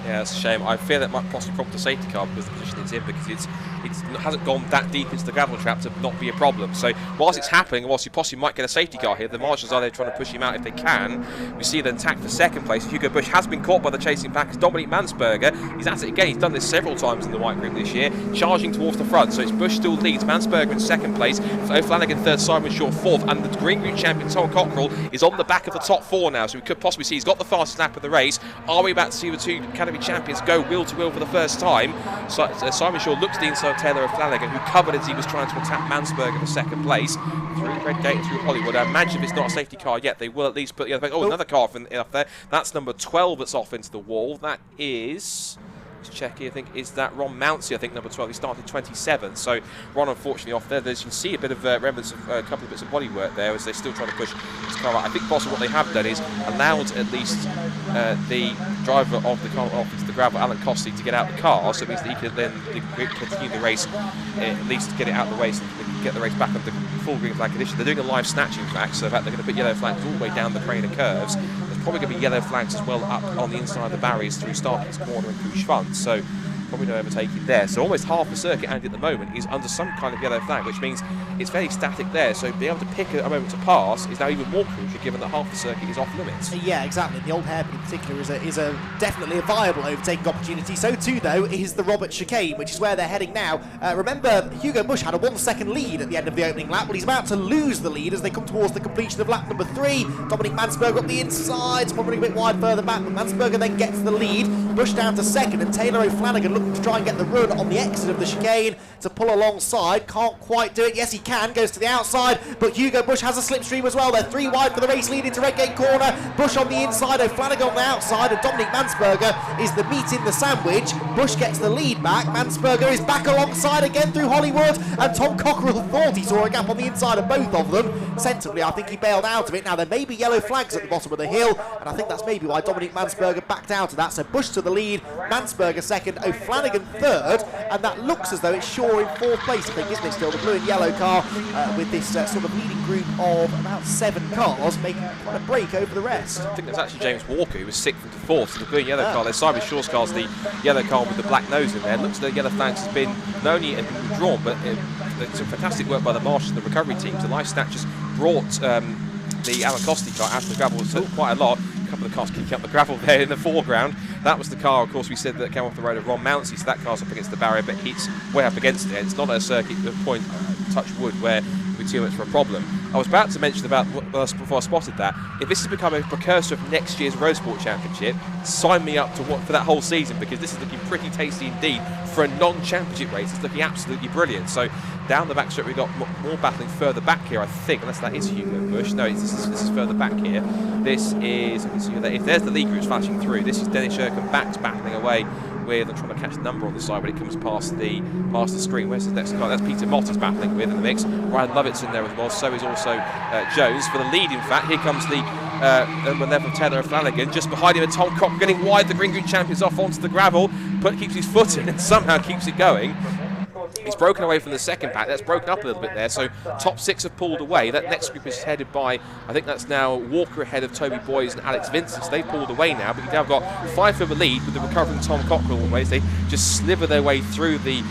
S2: Yeah, it's a shame. I fear that might possibly prompt a safety car because the position it's in, because it hasn't gone that deep into the gravel trap to not be a problem. So whilst it's happening, whilst you possibly might get a safety car here, the marshals are there trying to push him out if they can. We see the attack for second place. Hugo Bush has been caught by the chasing pack. It's Dominique Mansberger. He's at it again. He's done this several times in the white group this year, charging towards the front. So it's Bush still leads. Mansberger in second place. O'Flanagan third. Simon Shaw fourth. And the green group champion Tom Cockrell is on the back of the top four now. So we could possibly see he's got the fastest lap of the race. Are we about to see the two Academy champions go wheel to wheel for the first time? So, Simon Shaw looks to the inside of Taylor O'Flanagan, who covered as he was trying to attack Mansberger for second place through Redgate and through Hollywood. I imagine if it's not a safety car yet, they will at least put the other. Oh, another car off there. That's number 12 that's off into the wall. That is, let's check here, I think, is that Ron Mounsey, I think, number 12. He started 27th, so Ron unfortunately off there. As you can see, a bit of remnants of a couple of bits of bodywork there as they're still trying to push this car out. I think possibly what they have done is allowed at least the driver of the car off into the gravel, Alan Costley, to get out the car, so it means that he can then continue the race, at least get it out of the way so they can get the race back under full green flag condition. They're doing a live snatch, in fact, so in fact they're going to put yellow flags all the way down the Craner curves. There's probably going to be yellow flags as well up on the inside of the barriers through Starking's Corner and through Schwanz, so probably no overtaking there. So almost half the circuit, and at the moment, is under some kind of yellow flag, which means it's fairly static there. So being able to pick a moment to pass is now even more crucial, given that half the circuit is off limits.
S14: Yeah, exactly. The old hairpin in particular is definitely a viable overtaking opportunity. So too, though, is the Robert chicane, which is where they're heading now. Remember, Hugo Bush had a 1 second lead at the end of the opening lap. Well, he's about to lose the lead as they come towards the completion of lap number 3. Dominique Mansberger up the inside, probably a bit wide further back, but Mansberger then gets the lead. Bush down to second, and Taylor O'Flanagan looking to try and get the run on the exit of the chicane to pull alongside. Can't quite do it. Yes, he can. Goes to the outside, but Hugo Bush has a slipstream as well. They're 3 wide for the race lead into Redgate Corner. Bush on the inside, O'Flanagan on the outside, and Dominique Mansberger is the meat in the sandwich. Bush gets the lead back. Mansberger is back alongside again through Hollywood, and Tom Cockrell thought he saw a gap on the inside of both of them. Sensibly, I think he bailed out of it. Now, there may be yellow flags at the bottom of the hill, and I think that's maybe why Dominique Mansberger backed out of that. So Bush to the lead, Mansberger second, O'Flanagan third, and that looks as though it's Shaw in 4th place, I think, isn't it still? The blue and yellow car with this sort of leading group of about 7 cars making quite a break over the rest.
S2: I think that's actually James Walker, who was 6th into 4th. So the blue and yellow car, there's Simon Shaw's car's the yellow car with the black nose in there. It looks as though the yellow flags has been not only withdrawn, but it's some fantastic work by the marshals and the recovery teams. The life snatchers brought the Alan Costley car out of the gravel quite a lot. A couple of cars kicking up the gravel there in the foreground. That was the car, of course, we said that came off the road of Ron Mounsey, so that car's up against the barrier, but it's way up against it. It's not a circuit point, touch wood, where we'd too much for a problem. I was about to mention about before I spotted that, if this has become a precursor of next year's Road Sport Championship, sign me up for that whole season, because this is looking pretty tasty indeed for a non-championship race. It's looking absolutely brilliant. So down the back strip we've got more battling further back here, I think, unless that is Hugo Bush. No, this is further back here. This is, if there's the lead groups flashing through, this is Dennis Scherkenbach's battling away with, I'm trying to catch the number on the side when it comes past the screen. Where's the next car? That's Peter Mott is battling with in the mix. Ryan Lovett's in there as well, so is also Jones. For the lead, in fact, here comes the number 11 Taylor Flanagan. Just behind him, Tom Cock getting wide. The Green Group champions off onto the gravel, but keeps his foot in and somehow keeps it going. He's broken away from the second pack. That's broken up a little bit there. So top 6 have pulled away. That next group is headed by, I think that's now Walker ahead of Toby Boys and Alex Vincent. So they've pulled away now. But you've now got 5 for the lead with the recovering Tom Cockrell always. They just sliver their way through the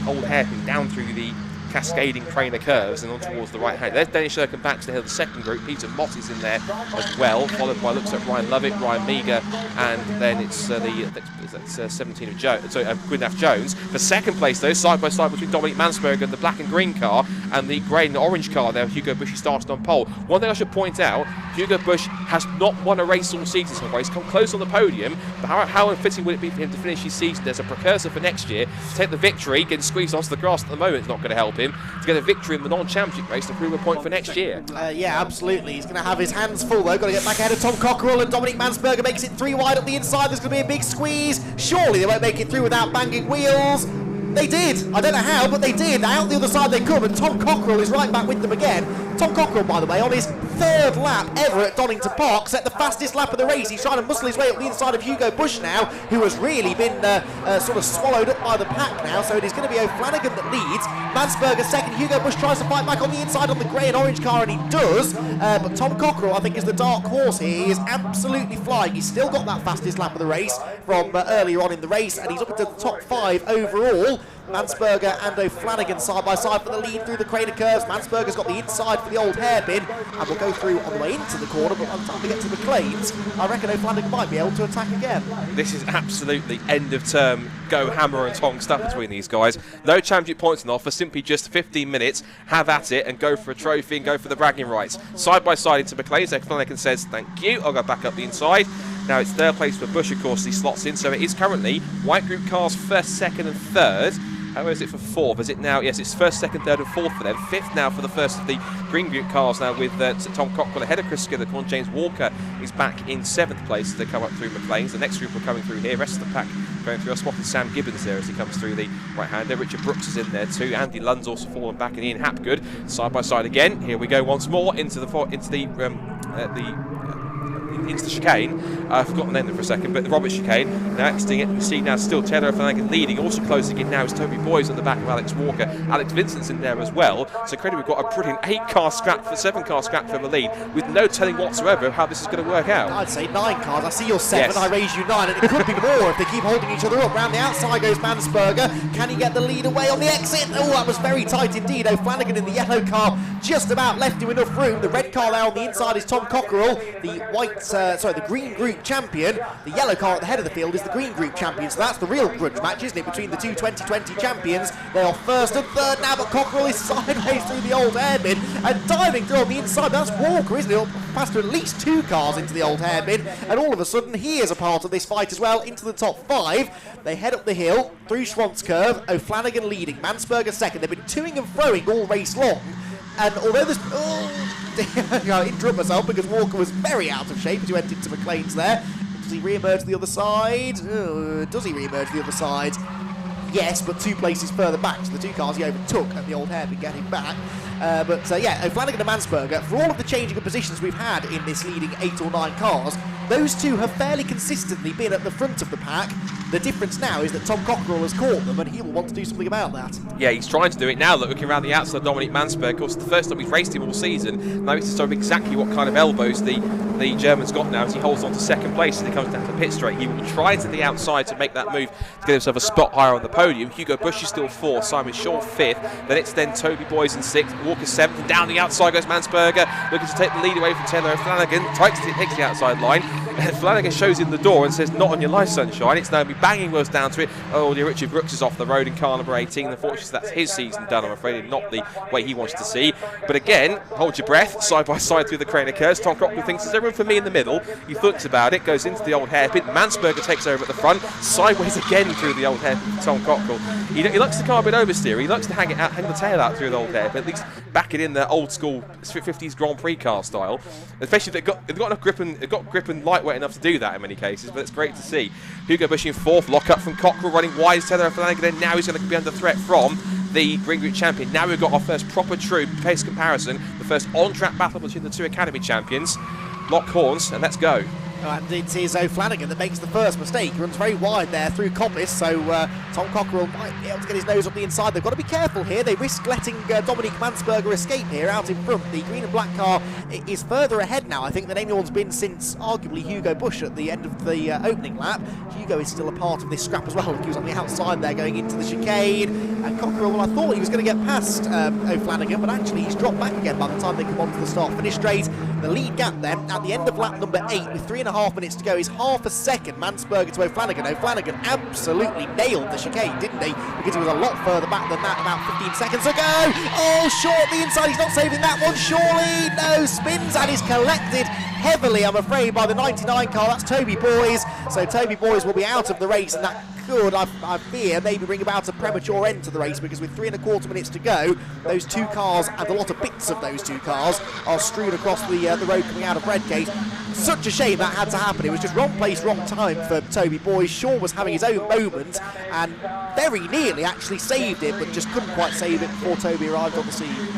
S2: old hairpin down through the cascading trainer curves and on towards the right hand. There's Dennis Scherkenbach's ahead of the second group. Peter Mott is in there as well, followed by, looks like Ryan Lovett, Ryan Meager, and then it's 17 of Gwyneth Jones. For second place though, side by side between Dominic Mansberger and the black and green car and the grey and orange car there, Hugo Bush started on pole. One thing I should point out, Hugo Bush has not won a race all season so far. He's come close on the podium, but how unfitting would it be for him to finish his season as a precursor for next year, to take the victory, getting squeezed onto the grass at the moment is not going to help him, to get a victory in the non-championship race to prove a point for next year.
S14: Yeah, absolutely. He's going to have his hands full though. Got to get back ahead of Tom Cockerell, and Dominic Mansberger makes it 3 wide up the inside. There's going to be a big squeeze. Surely they won't make it through without banging wheels. They did. I don't know how, but they did. Out the other side they come, and Tom Cockerell is right back with them again. Tom Cockerell, by the way, on his 3rd lap ever at Donington Park, set the fastest lap of the race. He's trying to muscle his way up the inside of Hugo Bush now, who has really been sort of swallowed up by the pack now. So it is going to be O'Flanagan that leads. Mansberger second. Hugo Bush tries to fight back on the inside on the grey and orange car, and he does. But Tom Cockerell, I think, is the dark horse here. He is absolutely flying. He's still got that fastest lap of the race from earlier on in the race, and he's up into the top 5 overall. Mansberger and O'Flanagan side by side for the lead through the crater curves. Mansberger's got the inside for the old hairpin and will go through on the way into the corner, but by the time we get to the McLean's, I reckon O'Flanagan might be able to attack again.
S2: This is absolutely end of term, go hammer and tong stuff between these guys. No championship points on offer, simply just 15 minutes, have at it and go for a trophy and go for the bragging rights. Side by side into McLean's, O'Flanagan says thank you, I'll go back up the inside. Now it's 3rd place for Bush, of course, he slots in, so it is currently white group cars 1st, 2nd and 3rd. How is it for 4th? Is it now? Yes, it's 1st, 2nd, 3rd and 4th for them. 5th now for the first of the green group cars now with Tom Cockrell ahead of Chris Skinner. James Walker is back in 7th place as they come up through McLean's. The next group are coming through here. Rest of the pack going through. I spotted Sam Gibbons there as he comes through the right-hander. Richard Brooks is in there too. Andy Lund's also fallen back, and Ian Hapgood side by side again. Here we go once more into the chicane. I've forgotten the name for a second, but the Robert chicane. Now exiting it, we see now still Taylor Flanagan leading. Also closing in now is Toby Boys on the back of Alex Walker. Alex Vincent's in there as well. So credit, we've got a brilliant 7-car scrap for the lead, with no telling whatsoever how this is going to work out.
S14: I'd say 9 cars. I see you're 7,
S2: yes.
S14: I raise you 9, and it could be more if they keep holding each other up. Round the outside goes Mansberger. Can he get the lead away on the exit? Oh, that was very tight indeed. O'Flanagan in the yellow car just about left him enough room. The red car there on the inside is Tom Cockerell, the green group champion. The yellow car at the head of the field is the green group champion. So that's the real grudge match, isn't it, between the two 2020 champions. They are 1st and 3rd now, but Cockerell is sideways through the old hairpin and diving through on the inside. That's Walker, isn't it? Past at least 2 cars into the old hairpin, and all of a sudden he is a part of this fight as well, into the top 5. They head up the hill through Schwantz Curve. O'Flanagan leading, Mansberger second. They've been toing and froing all race long, and although there's I interrupt myself because Walker was very out of shape as he went into McLean's there. Does he re-emerge the other side? Does he re-emerge the other side? Yes, but 2 places further back, so the 2 cars he overtook at the old hairpin getting back. Yeah, O'Flanagan and Mansberger, for all of the changing of positions we've had in this leading 8 or 9 cars, those 2 have fairly consistently been at the front of the pack. The difference now is that Tom Cockerell has caught them, and he will want to do something about that.
S2: Yeah, he's trying to do it now. Looking around the outside of Dominic Mansberger, of course, the first time he's raced him all season. Now it's sort of exactly what kind of elbows the German's got now as he holds on to 2nd place as he comes down to pit straight. He will try to the outside to make that move to get himself a spot higher on the podium. Hugo Bush is still 4th, Simon Shaw 5th. Then it's Toby Boys in 6th, Walker 7th, and down the outside goes Mansberger, looking to take the lead away from Taylor O'Flanagan. Takes the outside line. Flanagan shows in the door and says, "Not on your life, sunshine." It's Naomi banging wheels down to it. Oh, dear, Richard Brooks is off the road in car number 18. Unfortunately, that's his season done, I'm afraid, and not the way he wants to see. But again, hold your breath, side by side through the crane occurs. Tom Cockrell thinks there's everyone for me in the middle. He thinks about it, goes into the old hairpin. Mansberger takes over at the front, sideways again through the old hairpin for Tom Cockrell. He likes the car a bit oversteer. He likes to hang the tail out through the old hairpin, at least back it in the old school 50s Grand Prix car style. Especially if they've got enough grip and lightweight enough to do that in many cases, but it's great to see. Hugo Bush in fourth, lock up from Cockrell, running wide, tether Flanagan, and now he's going to be under threat from the Green Group champion. Now we've got our first proper true pace comparison, the first on-track battle between the two Academy champions. Lock horns, and let's go.
S14: And it is O'Flanagan that makes the first mistake. He runs very wide there through Coppice, so Tom Cockrell might be able to get his nose up the inside. They've got to be careful here. They risk letting Dominique Mansberger escape here out in front. The green and black car is further ahead now, I think, than anyone's been since arguably Hugo Bush at the end of the opening lap. Hugo is still a part of this scrap as well. He was on the outside there going into the chicane. And Cockrell, well, I thought he was going to get past O'Flanagan, but actually he's dropped back again by the time they come onto the start-finish straight. The lead gap then at the end of lap number 8 with 3.5 minutes to go is half a second. Mansberger to O'Flanagan. O'Flanagan absolutely nailed the chicane, didn't he? Because he was a lot further back than that, about 15 seconds ago. Oh, short the inside. He's not saving that one, surely. No, spins and is collected heavily, I'm afraid, by the 99 car. That's Toby Boys. So Toby Boys will be out of the race, and that could, I fear, maybe bring about a premature end to the race, because with 3.25 minutes to go, those two cars and a lot of bits of those two cars are strewn across the road coming out of Redgate. Such a shame that had to happen. It was just wrong place, wrong time for Toby Boys. Shaw was having his own moment and very nearly actually saved it, but just couldn't quite save it before Toby arrived on the scene.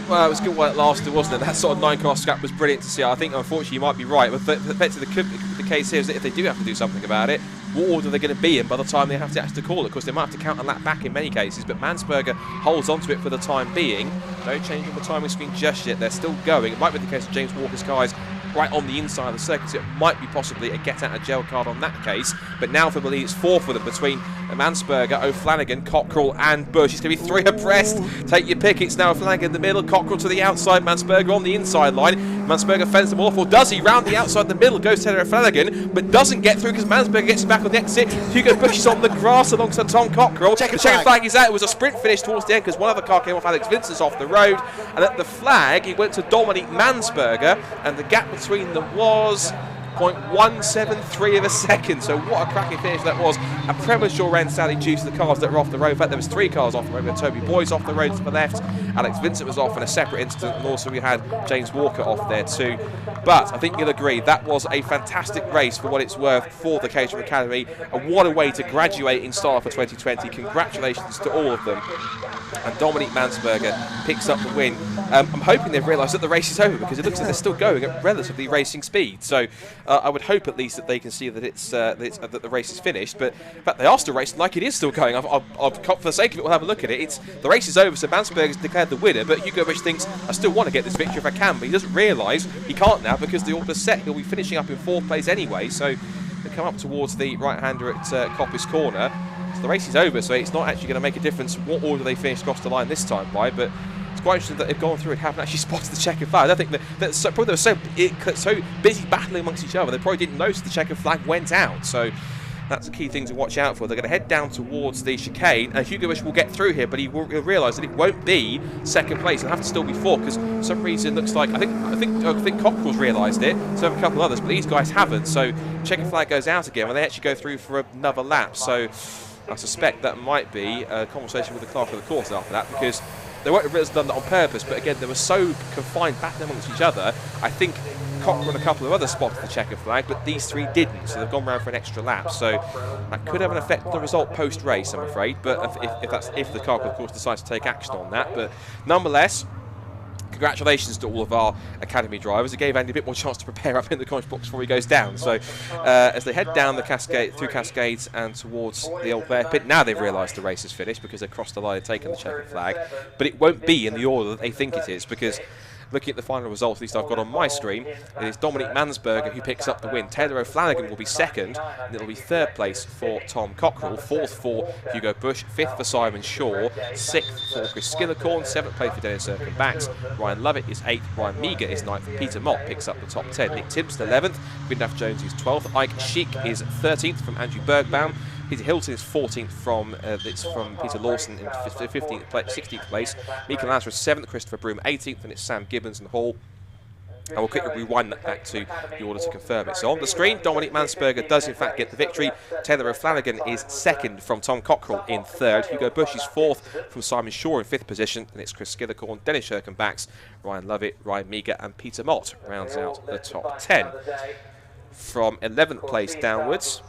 S2: Well, it was good while it lasted, wasn't it? That sort of 9-car scrap was brilliant to see. I think, unfortunately, you might be right. But the case here is that if they do have to do something about it, what order are they going to be in by the time they have to actually call it? Of course, they might have to count a lap back in many cases, but Mansberger holds onto it for the time being. No change on the timing screen just yet. They're still going. It might be the case of James Walker's car is right on the inside of the circuit, so it might be possibly a get-out-of-jail card on that case. But now for the lead, it's 4 for them between Mansberger, O'Flanagan, Cockrell and Bush. It's going to be 3 abreast. Take your pick. It's now O'Flanagan in the middle, Cockrell to the outside, Mansberger on the inside line. Mansberger fends them off, or does he? Round the outside the middle goes to O'Flanagan, but doesn't get through because Mansberger gets back on the exit. Hugo Bush is on the grass alongside Tom Cockrell. The checkered flag is out. It was a sprint finish towards the end because one other car came off Alex Vincent's off the road. And at the flag, it went to Dominique Mansberger, and the gap between them was 0.173 of a second. So what a cracking finish that was. A premature end, sadly, due to the cars that were off the road. In fact, there was 3 cars off the road. We had Toby Boys off the road to the left, Alex Vincent was off in a separate incident, and also we had James Walker off there too. But I think you'll agree that was a fantastic race for what it's worth for the Caterham Academy, and what a way to graduate in style for 2020. Congratulations to all of them. And Dominique Mansberger picks up the win. I'm hoping they've realised that the race is over, because it looks like they're still going at relatively racing speed. So I would hope at least that they can see that that the race is finished. But in fact, they are still racing like it is still going. For the sake of it, we'll have a look at it. The race is over, so Mansberger's declared the winner. But Hugo Bush thinks, I still want to get this victory if I can, but he doesn't realise he can't now because the order's set. He'll be finishing up in 4th place anyway. So they come up towards the right-hander at Coppice Corner. So the race is over, so it's not actually going to make a difference what order they finish across the line this time by. But it's quite interesting that they've gone through and haven't actually spotted the checkered flag. I don't think probably they were so busy battling amongst each other, they probably didn't notice the checkered flag went out. So that's a key thing to watch out for. They're going to head down towards the chicane, and Hugo Bush will get through here, but he'll realise that it won't be 2nd place. It'll have to still be 4th, because for some reason it looks like I think Cockrell's realised it, so have a couple of others, but these guys haven't. So checkered flag goes out again, and they actually go through for another lap. So I suspect that might be a conversation with the clerk of the course after that, because they won't have done that on purpose, but again, they were so confined battling amongst each other. I think Cockrell and a couple of others spotted the checkered flag, but these 3 didn't, so they've gone round for an extra lap. So that could have an effect on the result post-race, I'm afraid, but if the clerk of course decides to take action on that. But nonetheless, congratulations to all of our Academy drivers. It gave Andy a bit more chance to prepare up in the comment box before he goes down. So as they head down the cascade, through Cascades and towards the old bear pit, now they've realised the race is finished because they've crossed the line and taken the checkered flag. But it won't be in the order that they think it is, because looking at the final result, at least I've got on my screen, it is Dominic Mansberger who picks up the win. Taylor O'Flanagan will be second, and it'll be third place for Tom Cockrell, fourth for Hugo Bush, fifth for Simon Shaw, sixth for Chris Skillicorn, seventh place for Dennis Erkenbacks, Ryan Lovett is eighth, Ryan Meager is ninth, Peter Mott picks up the top 10, Nick Timpson 11th, Gwyndaff Jones is 12th, Ike Sheik is 13th from Andrew Bergbaum, Peter Hilton is 14th from Peter Lawson in 16th place, Mika Lazarus 7th, Christopher Broome 18th, and it's Sam Gibbons and Hall. And we'll quickly rewind that back to the order to confirm it. So on the screen, Dominic Mansberger does in fact get the victory. Taylor O'Flanagan is second from Tom Cockrell in third. Hugo Bush is fourth from Simon Shaw in fifth position. And it's Chris Skillicorn, Dennis Erkenbacks, Ryan Lovett, Ryan Meager and Peter Mott rounds out the top 10. From 11th place downwards,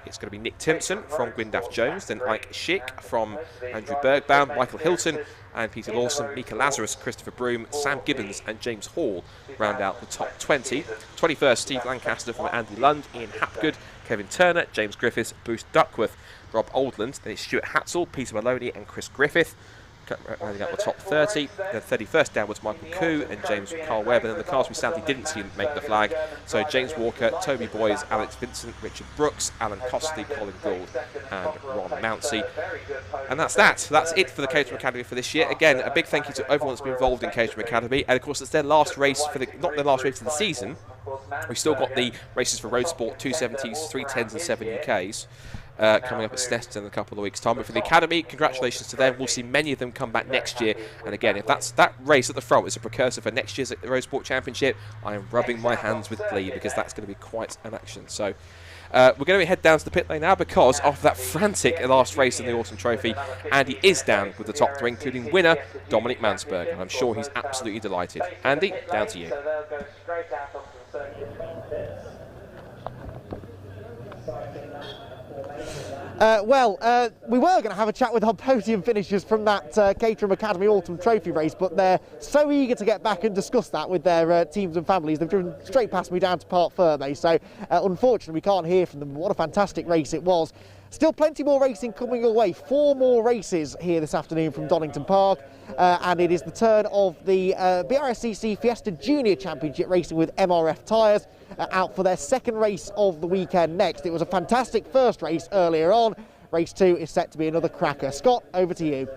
S2: it's going to be Nick Timpson from Gwyndaff Jones, then Ike Schick from Andrew Bergbaum, Michael Hilton and Peter Lawson, Mika Lazarus, Christopher Broome, Sam Gibbons and James Hall round out the top 20. 21st, Steve Lancaster from Andy Lund, Ian Hapgood, Kevin Turner, James Griffiths, Bruce Duckworth, Rob Oldland, then it's Stuart Hatzel, Peter Maloney and Chris Griffith. Rounding out the top 30. Then 31st downwards, Michael Koo and James Carl Webb. And then the cars we sadly didn't see make the flag. So James Walker, Toby Boys, Alex Vincent, Richard Brooks, Alan Costley, Colin Gould and Ron Mounsey. And that's that. So that's it for the Caterham Academy for this year. Again, a big thank you to everyone that's been involved in Caterham Academy. And of course, it's their last race for not their last race of the season. We've still got the races for Road Sport, 270s, 310s and 7 UKs. Coming up at Snetterton in a couple of weeks' time. But for the Academy, congratulations to them. We'll see many of them come back next year. And again, if that race at the front is a precursor for next year's Road Sport Championship, I am rubbing my hands with glee because that's going to be quite an action. So we're going to head down to the pit lane now because after that frantic last race in the Autumn Trophy, Andy is down with the top 3, including winner Dominic Mansberger. And I'm sure he's absolutely delighted. Andy, down to you.
S1: We were going to have a chat with our podium finishers from that Caterham Academy Autumn Trophy race, but they're so eager to get back and discuss that with their teams and families. They've driven straight past me down to Parc Fermé, so unfortunately we can't hear from them. What a fantastic race it was. Still plenty more racing coming your way. 4 more races here this afternoon from Donington Park, and it is the turn of the BRSCC Fiesta Junior Championship racing with MRF tyres out for their second race of the weekend next. It was a fantastic first race earlier on. Race 2 is set to be another cracker. Scott, over to you.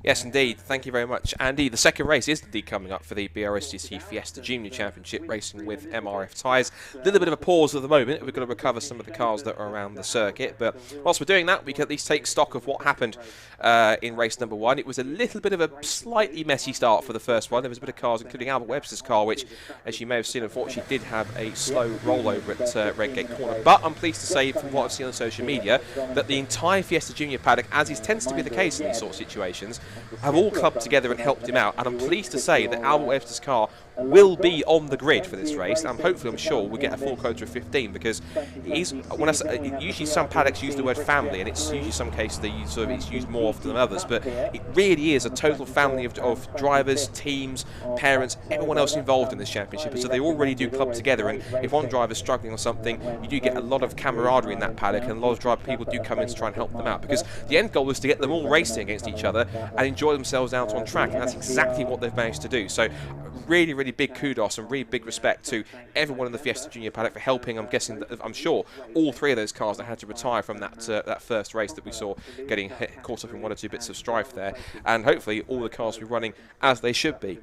S2: Yes, indeed. Thank you very much, Andy. The second race is indeed coming up for the BRSCC Fiesta Junior Championship, racing with MRF tyres. A little bit of a pause at the moment. We've got to recover some of the cars that are around the circuit. But whilst we're doing that, we can at least take stock of what happened in race number 1. It was a little bit of a slightly messy start for the first one. There was a bit of cars, including Albert Webster's car, which, as you may have seen, unfortunately did have a slow rollover at Redgate Corner. But I'm pleased to say, from what I've seen on social media, that the entire Fiesta Junior paddock, as tends to be the case in these sort of situations, have all clubbed together and helped him out. And I'm pleased to say that Albert Webster's car will be on the grid for this race, and hopefully, I'm sure, we'll get a full quota of 15, because usually some paddocks use the word family, and it's usually some cases it's used more often than others, but it really is a total family of drivers, teams, parents, everyone else involved in this championship, so they all really do club together. And if one driver's struggling or something, you do get a lot of camaraderie in that paddock, and a lot of people do come in to try and help them out, because the end goal is to get them all racing against each other and enjoy themselves out on track, and that's exactly what they've managed to do. So really, really big kudos and really big respect to everyone in the Fiesta Junior paddock for helping. I'm sure all 3 of those cars that had to retire from that first race that we saw getting caught up in 1 or 2 bits of strife there, and hopefully all the cars will be running as they should be.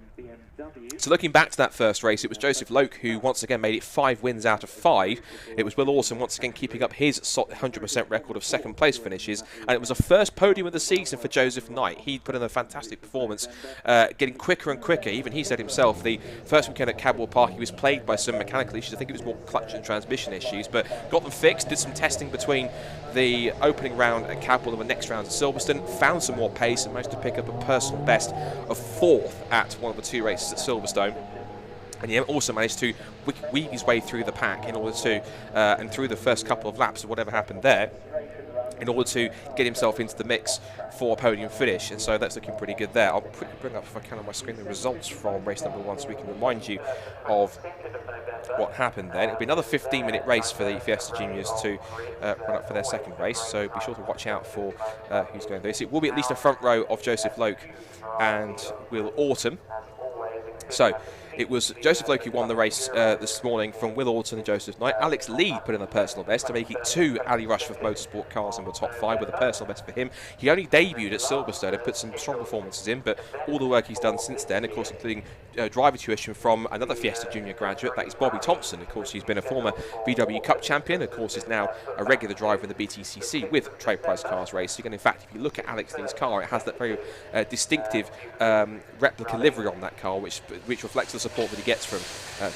S2: So looking back to that first race, it was Joseph Loke who once again made it 5 wins out of 5. It was Will Orson once again keeping up his 100% record of second place finishes, and it was a first podium of the season for Joseph Knight. He put in a fantastic performance, getting quicker and quicker. Even he said himself, the first weekend at Cadwell Park, he was plagued by some mechanical issues. I think it was more clutch and transmission issues, but got them fixed, did some testing between the opening round at Cadwell and the next round at Silverstone, found some more pace and managed to pick up a personal best of 4th at one of the 2 races at Silverstone. And he also managed to weave his way through the pack in order to, and through the first couple of laps of whatever happened there, in order to get himself into the mix for a podium finish, and so that's looking pretty good there. I'll quickly bring up, if I can, on my screen the results from race number 1 so we can remind you of what happened then. It'll be another 15-minute race for the Fiesta Juniors to run up for their second race, so be sure to watch out for who's going to do this. It will be at least a front row of Joseph Loke and Will Autumn. So it was Joseph Loke who won the race this morning from Will Autumn and Joseph Knight. Alex Lee put in a personal best to make it 2 Ali Rushforth Motorsport cars in the top 5 with a personal best for him. He only debuted at Silverstone and put some strong performances in, but all the work he's done since then, of course, including driver tuition from another Fiesta Junior graduate, that is Bobby Thompson. Of course, he's been a former VW Cup champion, of course, is now a regular driver in the BTCC with Trade Price Cars Racing. And in fact, if you look at Alex Lee's car, it has that very distinctive replica livery on that car, which reflects the support that he gets from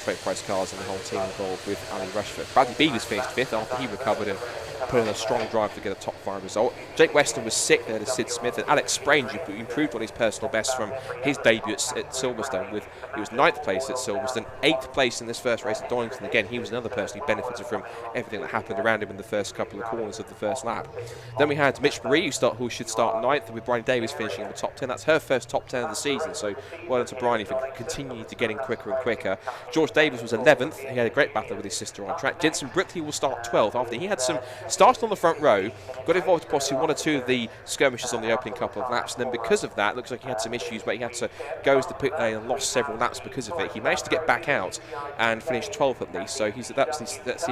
S2: Trade Price Cars and the whole team involved with Ali Rushforth. Bradley Beavers finished 5th after he recovered and put in a strong drive to get a top 5 result. Jake Weston was 6th there to Sid Smith, and Alex Sprague improved on his personal best from his debut at Silverstone. He was 9th place at Silverstone, 8th place in this first race at Donington. Again, he was another person who benefited from everything that happened around him in the first couple of corners of the first lap. Then we had Mitch Marie, who should start 9th, with Bryony Davies finishing in the top 10. That's her first top 10 of the season, so well done to Bryony for continuing to get in quicker and quicker. George Davies was 11th. He had a great battle with his sister on track. Jensen Brickley will start 12th after he had some started on the front row, got involved possibly 1 or 2 of the skirmishes on the opening couple of laps, and then because of that, looks like he had some issues where he had to go as the pit lane and lost several laps because of it. He managed to get back out and finish 12th at least, so he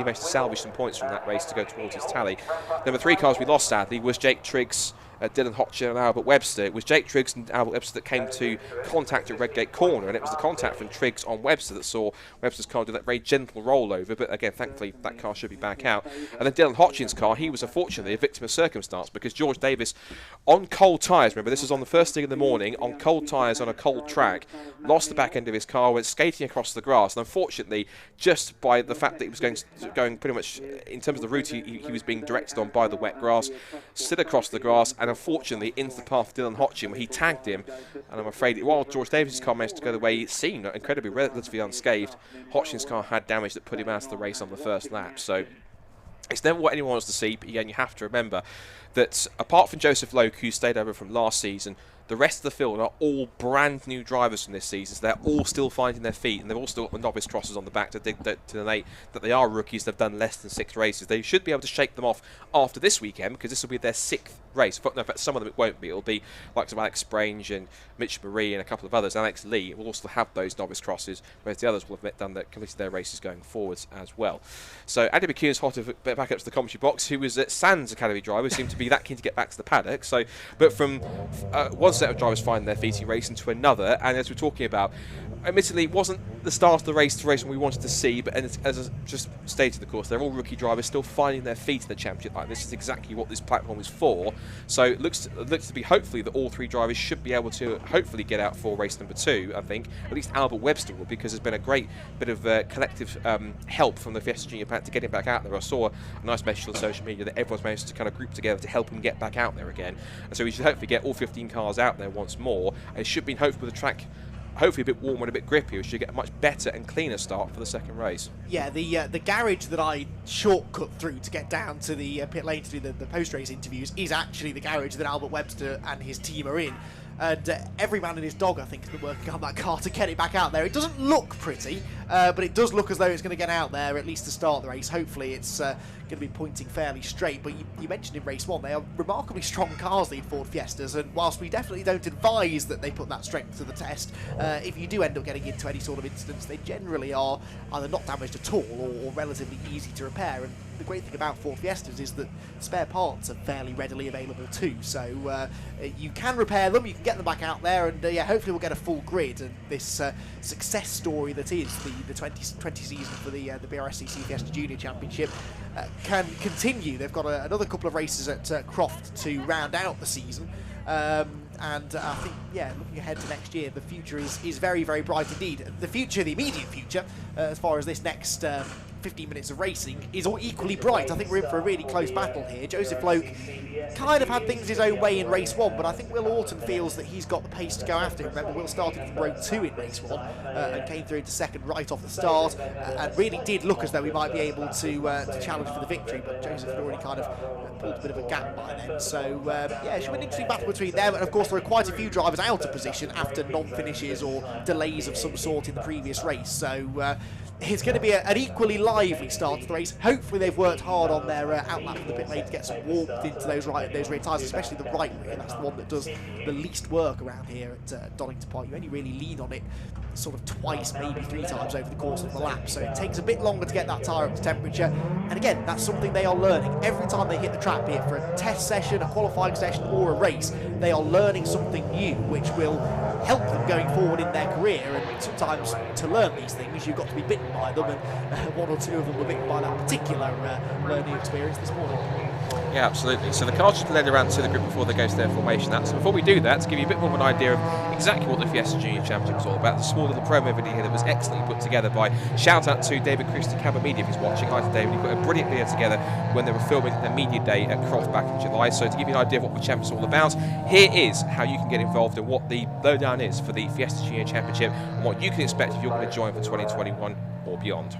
S2: managed to salvage some points from that race to go towards his tally. Number 3 cars we lost, sadly, was Jake Triggs, Dylan Hotcher and Albert Webster. It was Jake Triggs and Albert Webster that came to contact at Redgate Corner, and it was the contact from Triggs on Webster that saw Webster's car do that very gentle rollover, but again, thankfully, that car should be back out. And then Dylan Hotchins' car, he was unfortunately a victim of circumstance because George Davis, on cold tyres, remember this was on the first thing in the morning, on cold tyres on a cold track, lost the back end of his car, went skating across the grass, and unfortunately, just by the fact that he was going pretty much, in terms of the route he was being directed on by the wet grass, slid across the grass, and unfortunately into the path of Dylan Hotchin, where he tagged him, and I'm afraid while George Davis' car managed to go the way it seemed, incredibly relatively unscathed, Hotchin's car had damage that put him out of the race on the first lap. So it's never what anyone wants to see, but again, you have to remember that apart from Joseph Loke, who stayed over from last season, the rest of the field are all brand new drivers from this season, so they're all still finding their feet, and they've all still got the novice crosses on the back to denote that they are rookies. They've done less than 6 races. They should be able to shake them off after this weekend, because this will be their 6th race. No, in fact, some of them it won't be. It'll be like some Alex Sprague and Mitch Marie and a couple of others. Alex Lee will also have those novice crosses, whereas the others will have completed their races going forwards as well. So Andy McKeon's hot back up to the commentary box, who was at Sands Academy driver, seemed to be that keen to get back to the paddock. So, but from one set of drivers finding their feet in racing to another, and as we're talking about, admittedly, it wasn't the start of the race we wanted to see, but as I just stated, of course, they're all rookie drivers still finding their feet in the championship. Like, this is exactly what this platform is for. So it looks to be hopefully that all 3 drivers should be able to hopefully get out for race number 2. I think at least Albert Webster will, because there's been a great bit of collective help from the Fiesta Junior Pack to get him back out there. I saw a nice message on social media that everyone's managed to kind of group together to help him get back out there again, and so we should hopefully get all 15 cars out there once more, and it should be hopefully with the track hopefully a bit warmer and a bit grippier. We should get a much better and cleaner start for the second race.
S14: Yeah, the garage that I shortcut through to get down to the pit lane to do the post-race interviews is actually the garage that Albert Webster and his team are in. And every man and his dog, I think, has been working on that car to get it back out there. It doesn't look pretty, but it does look as though it's going to get out there, at least to start the race. Hopefully it's going to be pointing fairly straight. But you mentioned in race 1, they are remarkably strong cars, the Ford Fiestas, and whilst we definitely don't advise that they put that strength to the test, if you do end up getting into any sort of incidents, they generally are either not damaged at all or relatively easy to repair. And the great thing about Ford Fiestas is that spare parts are fairly readily available too, so you can repair them, you can get them back out there, and yeah, hopefully we'll get a full grid, and this success story that is the 2020 season for the BRSCC Fiesta Junior Championship can continue. They've got another couple of races at Croft to round out the season, and I think, yeah, looking ahead to next year, the future is very, very bright indeed. The immediate future, as far as this next 15 minutes of racing is all equally bright. I think we're in for a really close battle here. Joseph Loke kind of had things his own way in race 1, but I think Will Orton feels that he's got the pace to go after him. Remember, Will started from row 2 in race 1 and came through into second right off the start, and really did look as though he might be able to challenge for the victory, but Joseph had already kind of pulled a bit of a gap by then. So yeah, it should be an interesting battle between them, and of course there are quite a few drivers out of position after non-finishes or delays of some sort in the previous race. So it's going to be an equally lively start to the race. Hopefully they've worked hard on their outlap from the pit lane to get some warmth into those rear tyres, especially the right rear. That's the one that does the least work around here at Donington Park. You only really lean on it sort of twice, maybe 3 times over the course of the lap, so it takes a bit longer to get that tyre up to temperature. And again, that's something they are learning. Every time they hit the track, be it for a test session, a qualifying session or a race, they are learning something new which will help them going forward in their career. And sometimes to learn these things you've got to be bitten by them, and 1 or 2 of them were bitten by that particular learning experience this morning.
S2: Yeah, absolutely. So the cars just led around to the grid before they go to their formation. So before we do that, to give you a bit more of an idea of exactly what the Fiesta Junior Championship is all about, the small little promo video here that was excellently put together by, shout out to David Christie, Cabot Media, if he's watching. Hi to David. He put a brilliant video together when they were filming their media day at Croft back in July. So to give you an idea of what the championship is all about, here is how you can get involved and what the lowdown is for the Fiesta Junior Championship and what you can expect if you're going to join for 2021 or beyond.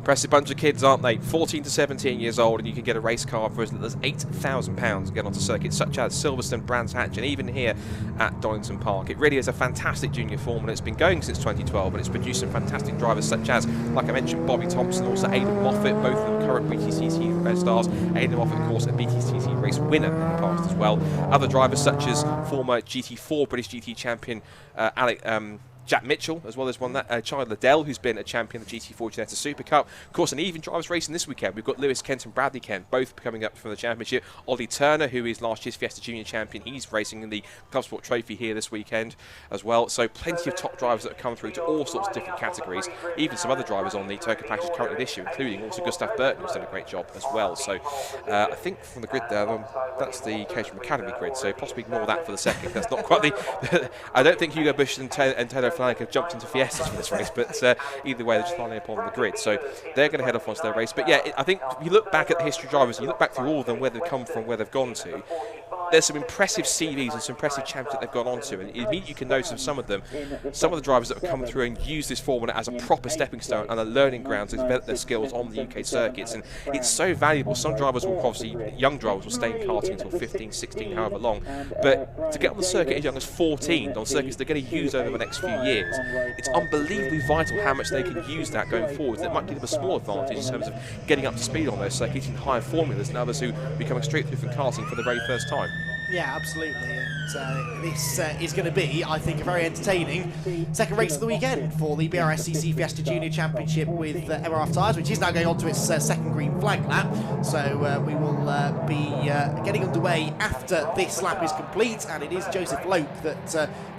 S2: Impressive bunch of kids, aren't they? 14 to 17 years old, and you can get a race car for as little as £8,000 to get onto circuits such as Silverstone, Brands Hatch, and even here at Donington Park. It really is a fantastic junior formula. It's been going since 2012, and it's produced some fantastic drivers such as, like I mentioned, Bobby Thompson, also Aidan Moffat, both of them current BTCC stars. Aidan Moffat, of course, a BTCC race winner in the past as well. Other drivers such as former GT4 British GT champion Jack Mitchell, as well as Charlie Liddell, who's been a champion of the GT4 Ginetta Super Cup. Of course, and even drivers racing this weekend. We've got Lewis Kent and Bradley Kent, both coming up from the championship. Ollie Turner, who is last year's Fiesta Junior champion, he's racing in the Club Sport Trophy here this weekend as well. So plenty of top drivers that have come through to all sorts of different categories. Even some other drivers on the Toka package currently this year, including also Gustav Burton, who's done a great job as well. So I think from the grid there, that's the Caterham Academy grid, so possibly ignore that for the second. That's not quite the... I don't think Hugo Busch and Taylor Flanagan have jumped into Fiestas for this race, but either way, they're just lining up on the grid, so they're going to head off onto their race. But yeah, I think if you look back at the history of drivers, and you look back through all of them, where they've come from, where they've gone to, there's some impressive CVs and some impressive champions that they've gone on to, and you can notice of some of them, some of the drivers that have come through and used this formula as a proper stepping stone and a learning ground to develop their skills on the UK circuits, and it's so valuable. Some drivers will obviously, young drivers will stay in karting until 15, 16, however long, but to get on the circuit as young as 14, on circuits they're going to use over the next few years, it's unbelievably vital how much they can use that going forward. It might give them a small advantage in terms of getting up to speed on those circuits in higher formulas than others who be coming straight through from karting for the very first time.
S14: Yeah, absolutely, and this is going to be, I think, a very entertaining second race of the weekend for the BRSCC Fiesta Junior Championship with MRF tyres, which is now going on to its second green flag lap. So we will be getting underway after this lap is complete, and it is Joseph Loke that,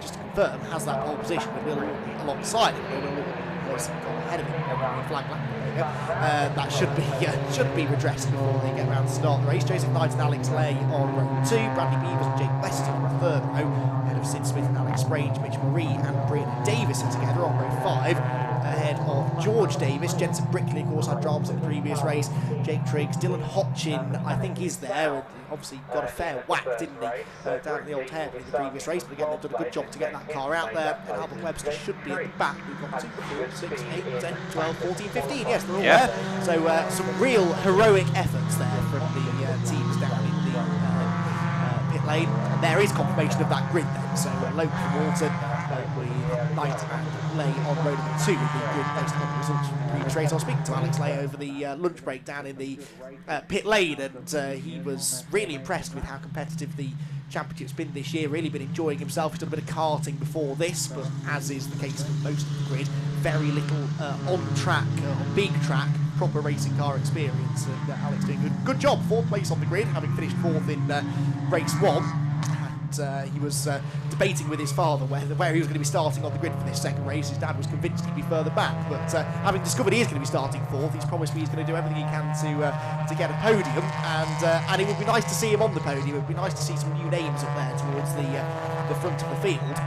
S14: just to confirm, has that pole position with Will alongside him. Will Davis got ahead of him on the flag lap. That should be redressed before they get around to start the race. Joseph Knight and Alex Lay on row 2, Bradley Beavers and Jake Weston on the third row, ahead of Sid Smith and Alex Strange. Mitch Marie and Brianna Davis are together on row 5, ahead of George Davis. Jensen Brickley, of course, had dramas in the previous race. Jake Triggs, Dylan Hotchin, I think, is there. Obviously got a fair whack, didn't he, down in the old hairpin in the previous race, but again, they've done a good job to get that car out there. And Albert Webster should be at the back. We've got 2, 4, 6, 8, 10, 12, 14, 15. Yes, they're all there. So some real heroic efforts there from the teams down in the pit lane. And there is confirmation of that grid then. So Lope from Walton with Knight and Lay on row number 2 would be good based on the results from the previous race. I was speaking to Alex Lay over the lunch break down in the pit lane, and he was really impressed with how competitive the championship's been this year. Really been enjoying himself. He's done a bit of karting before this, but as is the case for most of the grid, very little on track, big track, proper racing car experience. And Alex doing a good job. 4th place on the grid, having finished 4th in race 1. He was debating with his father where he was going to be starting on the grid for this second race. His dad was convinced he'd be further back, but having discovered he is going to be starting 4th, he's promised me he's going to do everything he can to get a podium, and it would be nice to see him on the podium. It would be nice to see some new names up there towards the front of the field.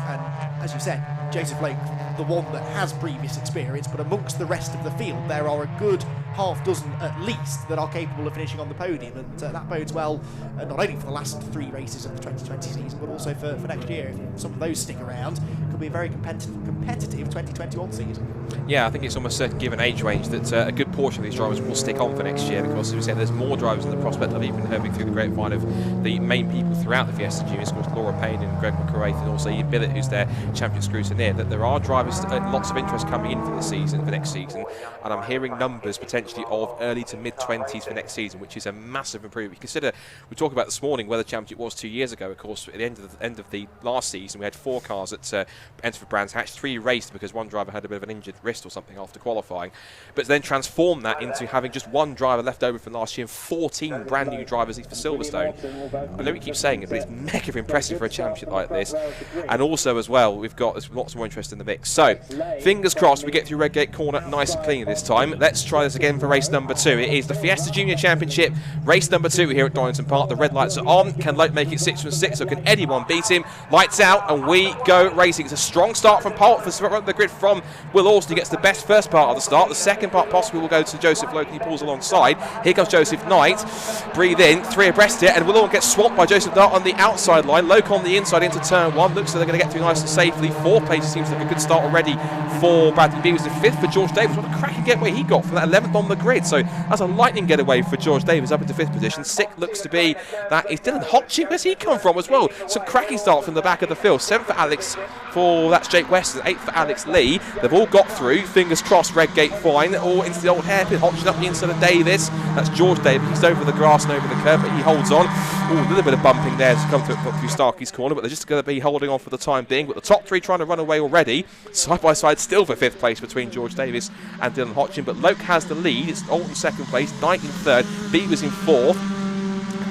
S14: And as you said, Joseph Lake, the one that has previous experience, but amongst the rest of the field there are a good half dozen at least that are capable of finishing on the podium, and that bodes well not only for the last 3 races of the 2020 season, but also for next year. If some of those stick around, it could be a very competitive 2021 season.
S2: Yeah, I think it's almost certain, given age range, that a good portion of these drivers will stick on for next year, because as we said, there's more drivers in the prospect of even hearing through the grapevine of the main people throughout the Fiesta Juniors, of course Laura Payne and Greg McCaraith, and also Ian Billett, who's their champion scrutineer, that there are drivers, lots of interest coming in for the season, for next season, and I'm hearing numbers potentially of early to mid-20s for next season, which is a massive improvement. You consider, we talked about this morning where the championship was 2 years ago. Of course, at the end of the last season, we had 4 cars that entered for Brands Hatch, 3 raced because one driver had a bit of an injured wrist or something after qualifying, but then transformed that into having just 1 driver left over from last year and 14 brand new drivers for Silverstone. I know we keep saying it, but it's mega impressive for a championship like this. And also as well, we've got lots more interest in the mix. So fingers crossed we get through Redgate Corner nice and clean this time. Let's try this again for race number 2. It is the Fiesta Junior Championship, race number 2 here at Donington Park. The red lights are on. Can Lope make it 6 from 6, or can anyone beat him? Lights out and we go racing. It's a strong start from pole for the grid from Will Alston. He gets the best first part of the start. The second part possibly will go to Joseph Loke, and he pulls alongside. Here comes Joseph Knight. Breathe in, 3 abreast here, and Will Alston gets swamped by Joseph Dart on the outside line. Loke on the inside into turn 1. Looks like they're going to get through nice and safely. 4th place seems like a good start already for Bradley Beavers. The 5th for George Davis. What a cracking getaway he got from that 11th on the grid. So that's a lightning getaway for George Davis up into 5th position. 6th looks to be that is Dylan Hotchin. Where's he come from as well? Some cracking start from the back of the field. 7th for Alex, that's Jake Weston. 8th for Alex Lee. They've all got through. Fingers crossed, Redgate fine. All into the old hairpin. Hotchin up the inside of Davis. That's George Davis. He's over the grass and over the curb, but he holds on. Ooh, a little bit of bumping there to come through Starkey's corner, but they're just going to be holding on for the time being. But the top 3 trying to run away already. Side by side still for 5th place between George Davis and Dylan Hotchin, but Loke has the lead. It's Alton 2nd place, Knight in 3rd, Beavers in 4th.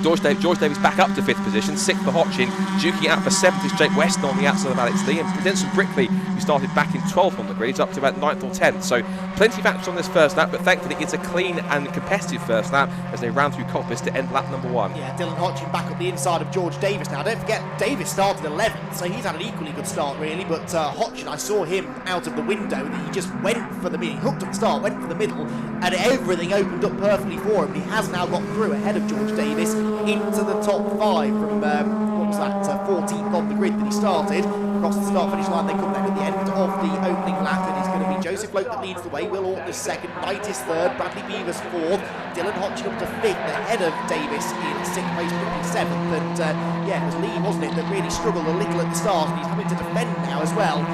S2: George Davis back up to 5th position. 6th for Hotchin. Duking out for 7th is Jake Weston on the outside of Alex Lee. And Denson Brickley, who started back in 12th on the grid, is up to about 9th or 10th. So plenty of action on this first lap, but thankfully it's a clean and competitive first lap as they round through Coppice to end lap number 1.
S14: Yeah, Dylan Hotchin back up the inside of George Davis now. Don't forget, Davis started 11th, so he's had an equally good start really, but Hotchin, I saw him out of the window, that he just went for the middle. He hooked up the start, went for the middle, and everything opened up perfectly for him. He has now got through ahead of George Davis into the top 5 from, what was that, 14th on the grid that he started. Across the start-finish line, they come then at the end of the opening lap, and it's going to be Joseph Loke that leads the way, Will Alton is 2nd, Knight is 3rd, Bradley Beavers 4th, Dylan Hotchin up to 5th, ahead of Davis in 6th place, Brickley 7th, and yeah, it was Lee, wasn't it, that really struggled a little at the start, and he's having to defend now as well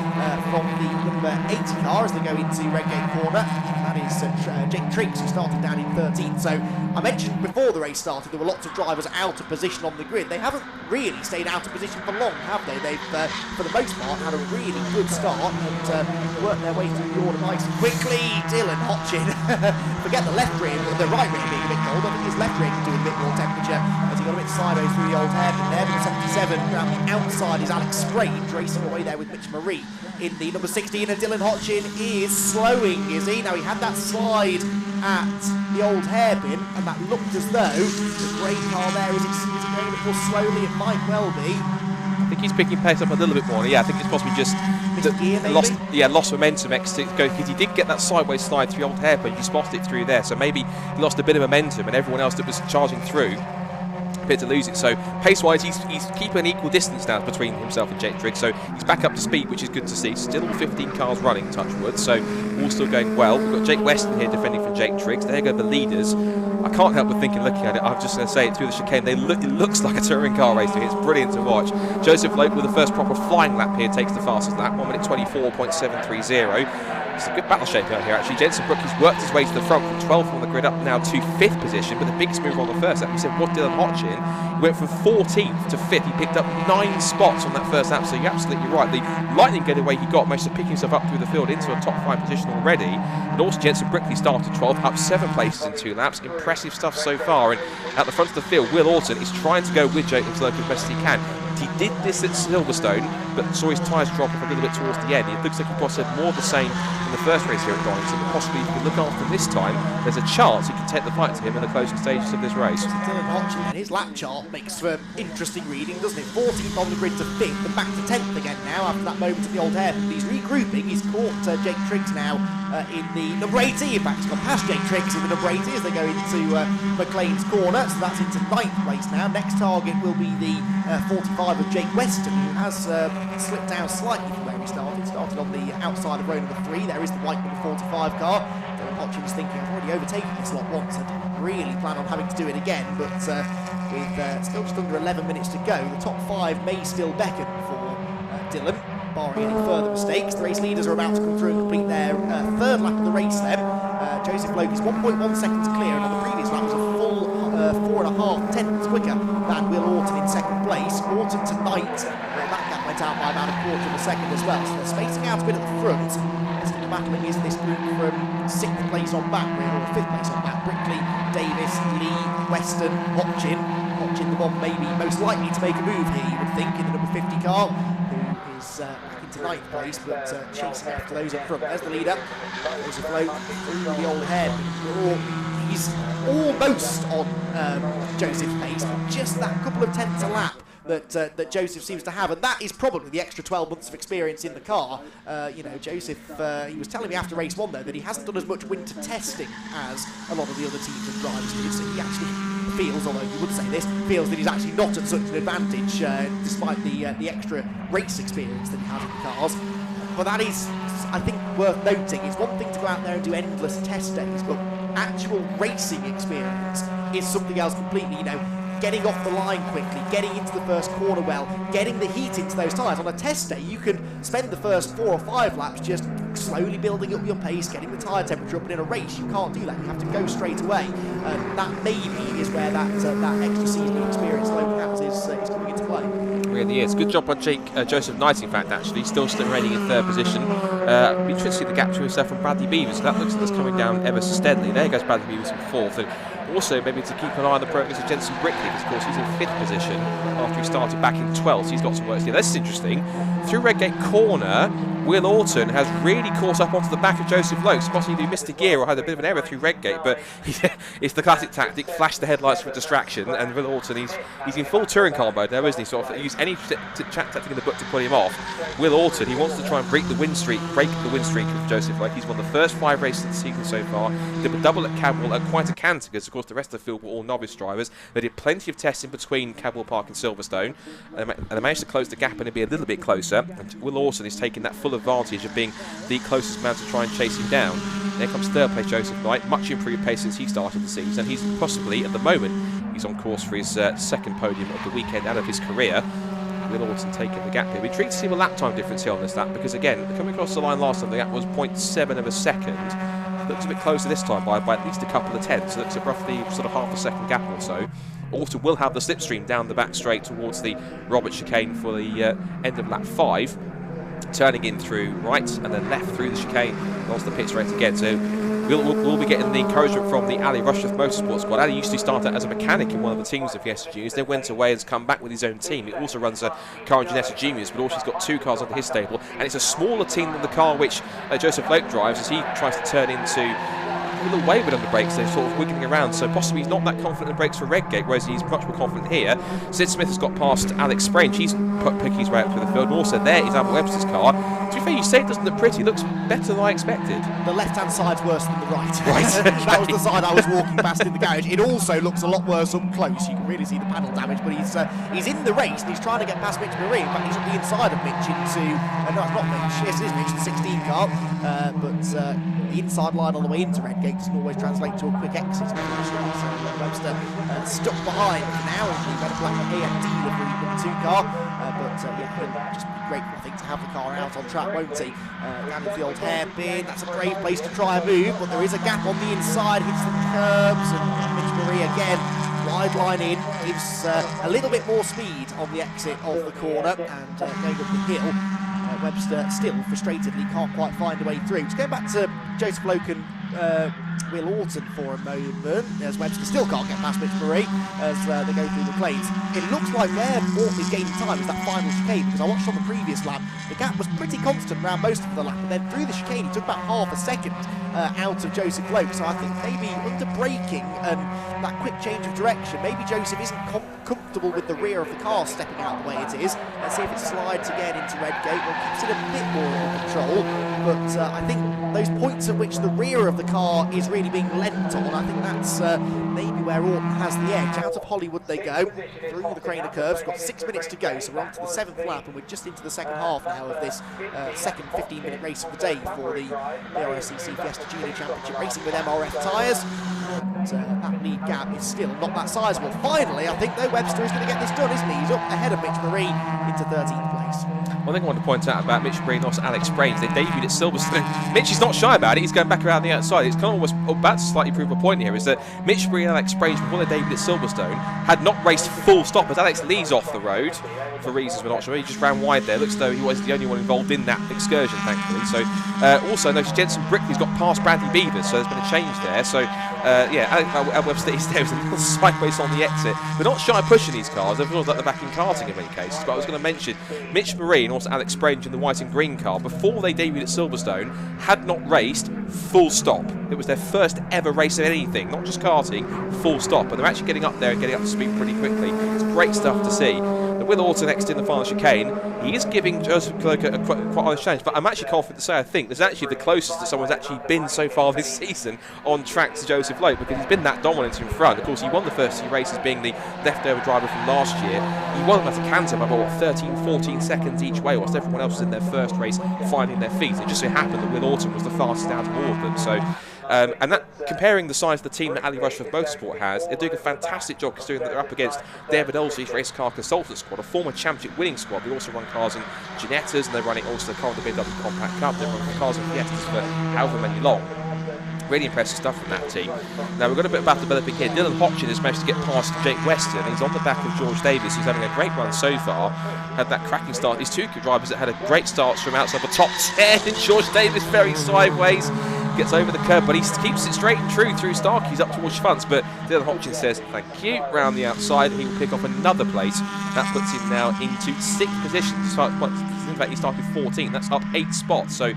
S14: from the number 80 car as they go into Redgate Corner. That is Jake Triggs, who started down in 13th. So I mentioned before the race started there were lots of drivers out of position on the grid. They haven't really stayed out of position for long, have they? They've, for the most part, had a really good start and worked their way through the order nice and quickly. Dylan Hotchin, forget the left rear, the right rear being a bit cold. I think his left rear can do a bit more temperature as he got a bit sideways through the old hairpin there. But 77 around the outside is Alex Strange racing away there there with Mitch Marie in the number 16, and Dylan Hotchin is slowing, is he? Now, he had that slide at the old hairpin, and that looked as though the grey car there, is it going a bit more slowly? It might well be.
S2: I think he's picking pace up a little bit more. Yeah, I think it's possibly just lost momentum because he did get that sideways slide through the old hairpin. You spotted it through there, so maybe he lost a bit of momentum, and everyone else that was charging through appeared to lose it. So pace-wise, he's keeping an equal distance now between himself and Jake Triggs. So he's back up to speed, which is good to see. Still all 15 cars running, touch wood. So all still going well. We've got Jake Weston here defending from Jake Triggs. There go the leaders. I can't help but thinking, looking at it, I'm just going to say it through the chicane. It looks like a touring car race to me. It's brilliant to watch. Joseph Lope with the first proper flying lap here takes the fastest lap, 1 minute 24.730. It's a good battle shape out here, actually. Jensen Brook has worked his way to the front from 12th on the grid up now to 5th position, but the biggest move on the first lap. We said, what Dylan Hotchin? He went from 14th to 5th. He picked up 9 spots on that first lap, so you're absolutely right. The lightning getaway he got managed to pick himself up through the field into a top 5 position already. And also Jensen Brickley started 12th, up 7 places in 2 laps. Impressive stuff so far. And at the front of the field, Will Orton is trying to go with Jake Lope as best he can. He did this at Silverstone, but saw his tyres drop off a little bit towards the end. It looks like he possibly had more of the same in the first race here at Donington, but possibly if he can look after him this time, there's a chance he can take the fight to him in the closing stages of this race.
S14: Dylan Hotchin, and his lap chart makes for interesting reading, doesn't it? 14th on the grid to 5th, and back to 10th again now after that moment at the old hairpin. He's regrouping, he's caught Jake Triggs now in the number 80. In fact, he's gone past Jake Triggs in the number 80 as they go into McLean's corner, so that's into 9th place now. Next target will be the 45 of Jake Weston, who has slipped down slightly from where he started. Started on the outside of row number 3. There is the white number 45 car. Dylan Hotchin's thinking, I've already overtaken this lot once. I didn't really plan on having to do it again, but with still just under 11 minutes to go, the top 5 may still beckon for Dylan, barring any further mistakes. The race leaders are about to come through and complete their third lap of the race then. Joseph Lope is 1.1 seconds clear, and on the previous lap was a full 4.5 tenths quicker than Will Orton in second place. Orton to 9th. That gap went out by about a quarter of a second as well, so they're spacing out a bit at the front. Still battling is this group from 6th place on back, or 5th place on back. Brickley, Davis, Lee, Weston, Hotchin. Hotchin, the one maybe most likely to make a move here, you would think, in the number 50 car, who is back into 9th place, but chasing after those up front. There's the leader. There's a bloke through the old head. He's almost on Joseph's pace, but just that couple of tenths a lap that Joseph seems to have, and that is probably the extra 12 months of experience in the car. You know, Joseph, he was telling me after race 1 though that he hasn't done as much winter testing as a lot of the other teams and drivers did, so he actually feels, although he would say this, feels that he's actually not at such an advantage despite the extra race experience that he has in the cars. But that is, I think, worth noting. It's one thing to go out there and do endless test days, but actual racing experience is something else completely. You know, getting off the line quickly, getting into the first corner well, getting the heat into those tyres. On a test day, you can spend the first 4 or 5 laps just slowly building up your pace, getting the tyre temperature up, but in a race you can't do that. You have to go straight away. That maybe is where that extra seasoning experience Lope has is coming into play.
S2: Really is. Good job by Joseph Knight, in fact, actually. Still remaining in 3rd position. We should see the gap between himself and Bradley Beavers. So that looks like it's coming down ever so steadily. There goes Bradley Beavers in 4th. And also, maybe to keep an eye on the progress of Jensen Brickley, because, of course, he's in 5th position after he started back in 12th. So he's got some work to do. This is interesting. Through Redgate Corner, Will Orton has really caught up onto the back of Joseph Lowe. Possibly he missed a gear or had a bit of an error through Redgate, but it's the classic tactic, flash the headlights for distraction, and Will Orton, he's in full touring car mode now, isn't he? Sort of use any tactic in the book to put him off. Will Orton, he wants to try and break the win streak of Joseph Lowe. He's won the first 5 races of the season so far. Did a double at Cadwell and quite a canter, because of course the rest of the field were all novice drivers. They did plenty of testing between Cadwell Park and Silverstone, and they managed to close the gap and be a little bit closer. And Will Orton is taking that full advantage of being the closest man to try and chase him down. There comes 3rd place Joseph Knight, much improved pace since he started the season. He's possibly, at the moment, he's on course for his 2nd podium of the weekend out of his career. Will Orton taking the gap here. We're intrigued to see the lap time difference here on this lap, because again, coming across the line last time, the gap was 0.7 of a second. Looks a bit closer this time by at least a couple of tenths. So looks at roughly sort of half a second gap or so. Orton will have the slipstream down the back straight towards the Robert chicane for the end of lap 5. Turning in through right and then left through the chicane onto the pit straight again. So we'll be getting the encouragement from the Ali Rushworth Motorsport squad. Ali used to start out as a mechanic in one of the teams of Fiesta Juniors, then went away and has come back with his own team. He also runs a car in Ginetta Juniors, but also he's got 2 cars under his stable, and it's a smaller team than the car which Joseph Loke drives as he tries to turn into a little wayward on the brakes. They're sort of wiggling around, so possibly he's not that confident in brakes for Redgate, whereas he's much more confident here. Sid Smith has got past Alex Sprange. He's picking his way up through the field, and also there is Albert Webster's car. To be fair, you say it doesn't look pretty. It looks better than I expected.
S14: The left-hand side's worse than the right.
S2: Right.
S14: That was the side I was walking past in the garage. It also looks a lot worse up close. You can really see the panel damage, but he's in the race and he's trying to get past Mitch Marine. In fact, he's on the inside of Mitch into... no, it's not Mitch. Yes, it is Mitch, the 16 car. But the inside line on the way into Redgate doesn't always translate to a quick exit. So Webster stuck behind for now. We've got a black AMD livery number 2 car. But yeah, it'll just be great, I think, to have the car out on track, won't he? Down into the old hairpin. That's a brave place to try and move, but there is a gap on the inside. Hits the curbs, and Mitch Marie again. Wide line in, gives a little bit more speed on the exit of the corner, and going up the hill. Webster still frustratedly can't quite find a way through. Just going back to Joseph Loke and Will Orton for a moment, as Webster still can't get past Mitch Marie as they go through the plains. It looks like where Orton is gaining time is that final chicane, because I watched on the previous lap, the gap was pretty constant around most of the lap, and then through the chicane he took about half a second out of Joseph Loke. So I think maybe under braking and that quick change of direction, maybe Joseph isn't comfortable with the rear of the car stepping out the way it is. Let's see if it slides again into Redgate. Well, keeps it a bit more under control, but I think those points at which the rear of the car is really being lent on, I think that's maybe where Orton has the edge. Out of Hollywood they go, through the Craner curves. We've got 6 minutes to go, so we're on to the 7th lap, and we're just into the second half now of this second 15-minute race of the day for the BRSCC Fiesta Junior Championship, racing with MRF tyres. That lead gap is still not that sizable. Finally, I think, though, Webster is going to get this done, isn't he? He's up ahead of Mitch Marie into 13th place.
S2: One thing I want to point out about Mitch Marie and also Alex Sprange, they debuted at Silverstone. Mitch is not shy about it, he's going back around the outside. It's kind of almost about to slightly prove a point here, is that Mitch Marie and Alex Sprange, before they debuted at Silverstone, had not raced full stop as Alex leads off the road. For reasons we're not sure, he just ran wide there. Looks as though he was the only one involved in that excursion, thankfully. So, also notice Jensen Brickley's got past Bradley Beavers, so there's been a change there. So, yeah, Alex Webster is there, was a little sideways on the exit. We're not shy of pushing these cars, they're like the back in karting in many cases. But I was going to mention Mitch Marie and also Alex Sprange in the white and green car, before they debuted at Silverstone, had not raced full stop. It was their first ever race of anything, not just karting, full stop. And they're actually getting up there and getting up to speed pretty quickly. It's great stuff to see. With Orton next in the final chicane, he is giving Joseph Loke a quite honest challenge, but I'm actually confident to say I think this is actually the closest that someone's actually been so far this season on track to Joseph Loke, because he's been that dominant in front. Of course, he won the first 2 races being the leftover driver from last year. He won them at a Caterham by about 13, 14 seconds each way, whilst everyone else was in their first race finding their feet. It just so happened that Will Orton was the fastest out of all of them. So, and that, comparing the size of the team that Ali Rushworth Motorsport has, they're doing a fantastic job considering that they're up against David Elsley's race car consultant squad, a former championship winning squad. They also run cars in Ginettas, and they're running also the car in the BMW Compact Cup. They're running cars in Fiestas for however many long. Really impressive stuff from that team. Now we've got a bit of battle developing here. Dylan Hodgkin has managed to get past Jake Weston. He's on the back of George Davis, who's having a great run so far. Had that cracking start. These 2 drivers that had a great start from outside the top 10. And George Davis very sideways. Gets over the curb, but he keeps it straight and true through Starkeys up towards Schwanz. But Dylan Hodgkin says thank you round the outside, and he will pick off another place. That puts him now into 6th position. In fact, he started 14th. That's up 8 spots. So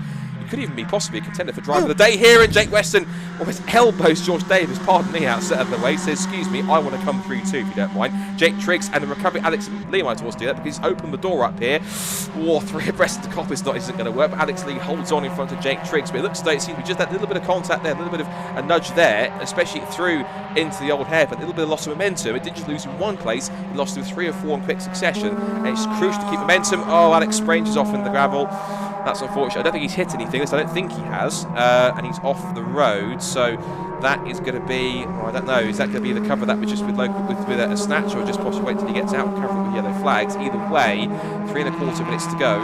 S2: could even be possibly a contender for driver of the day here, and Jake Weston almost elbows George Davis, pardon me, outside of the way, says excuse me, I want to come through too if you don't mind. Jake Triggs and the recovery Alex Lee might also do that because he's opened the door up here. 3 abreast of the cop isn't going to work, but Alex Lee holds on in front of Jake Triggs, but it looks like it seems to be just that little bit of contact there, a little bit of a nudge there, especially through into the old hairpin, a little bit of loss of momentum. It didn't just lose in one place, he lost through 3 or 4 in quick succession, and it's crucial to keep momentum. Oh, Alex Sprange is off in the gravel. That's unfortunate. I don't think he's hit anything. I don't think he has. And he's off the road. So that is going to be, I don't know, is that going to be the cover that was just with a snatch, or just possibly wait till he gets out and cover it with yellow flags? Either way, 3 1/4 minutes to go.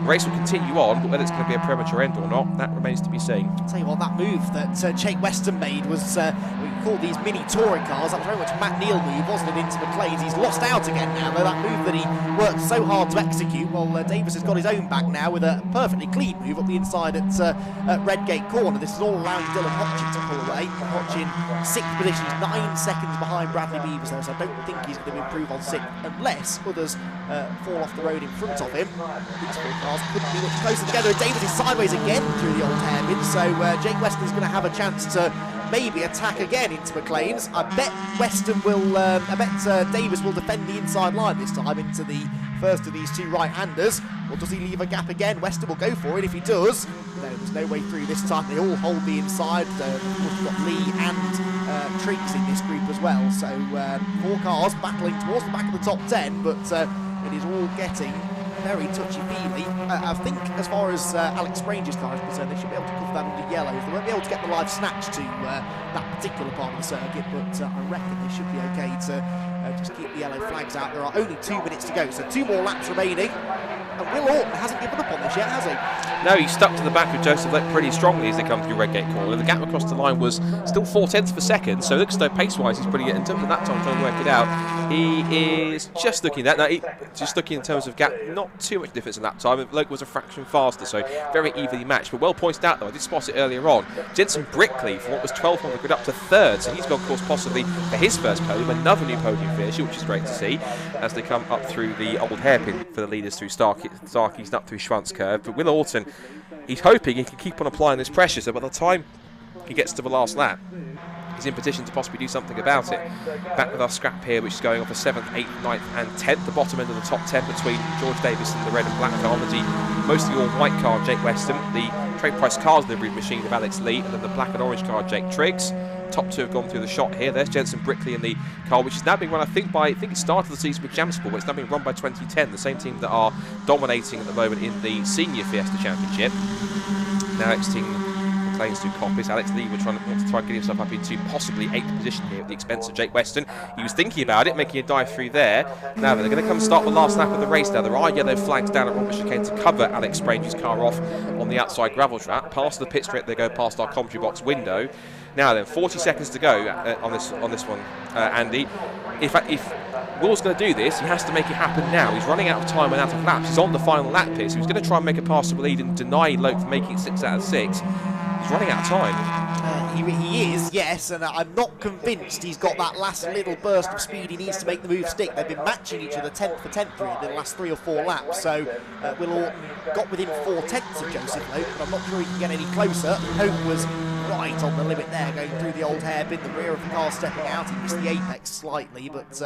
S2: The race will continue on, but whether it's going to be a premature end or not, that remains to be seen.
S14: I'll tell you what, that move that Jake Weston made was, we call these mini touring cars. That was very much Matt Neal move, wasn't it, into McLean's. He's lost out again now, though, that move that he worked so hard to execute. Well, Davis has got his own back now with a perfectly clean move up the inside at Redgate corner. This is all allowing Dylan Hodgin to pull away. Hodgin, 6th position, he's 9 seconds behind Bradley Beavers, though, so I don't think he's going to improve on 6th unless others fall off the road in front of him. These 4 cars couldn't be much closer together. Davis is sideways again through the old hairpin, so Jake Weston is going to have a chance to maybe attack again into McLean's. I bet Weston will, Davis will defend the inside line this time into the first of these 2 right-handers. Or does he leave a gap again? Weston will go for it. If he does, no, there's no way through this time. They all hold the inside. We've got Lee and Triggs in this group as well. So 4 cars battling towards the back of the top 10, but it is all getting very touchy-feely. I think as far as Alex Sprange's car is concerned, they should be able to cover that under yellows. They won't be able to get the live snatch to that particular part of the circuit, but I reckon they should be okay to just keep the yellow flags out. There are only 2 minutes to go, so 2 more laps remaining. And Will Orton hasn't given up on this yet, has he?
S2: No, he stuck to the back of Joseph Lake pretty strongly as they come through Redgate corner. The gap across the line was still 0.4 of a second, so it looks as though pace-wise he's pretty good. In terms of that time, trying to work it out, he is just looking at that. Now, just looking in terms of gap, not too much difference in that time. Lake was a fraction faster, so very evenly matched. But well pointed out, though, I did spot it earlier on. Jensen Brickley, from what was 12th on the grid, up to 3rd, so he's got, of course, possibly for his first podium, another new podium finish, which is great to see as they come up through the old hairpin for the leaders through Starkey's up through Schwantz curve. But Will Orton, he's hoping he can keep on applying this pressure, so by the time he gets to the last lap, he's in position to possibly do something about it. Back with our scrap here, which is going off for 7th, 8th, 9th and 10th, the bottom end of the top 10 between George Davis and the red and black car, the mostly all white car Jake Weston, the Trade Price Cars delivery machine of Alex Lee, and then the black and orange car Jake Triggs. Top 2 have gone through the shot here. There's Jensen Brickley in the car, which is now being run, I think it started the season with Jamsport, but it's now being run by 2010, the same team that are dominating at the moment in the Senior Fiesta Championship. Now exiting McLean's 2 copies. Alex Lee will try and get himself up into possibly 8th position here at the expense of Jake Weston. He was thinking about it, making a dive through there. Now they're going to come start the last lap of the race now. There are yellow flags down at Robert Chicane to cover Alex Sprange's car off on the outside gravel track. Past the pit straight, they go past our commentary box window. Now then, 40 seconds to go on this one, Andy. If Will's going to do this, he has to make it happen now. He's running out of time and out of laps. He's on the final lap here, so he's going to try and make a pass to the lead and deny Loke from making it 6 out of 6. He's running out of time.
S14: He is, yes, and I'm not convinced he's got that last little burst of speed he needs to make the move stick. They've been matching each other 10th for 10th in the last 3 or 4 laps, so Will Orton got within 4/10 of Joseph Loke, but I'm not sure he can get any closer. Hope was right on the limit there, going through the old hairpin, the rear of the car stepping out. He missed the apex slightly, but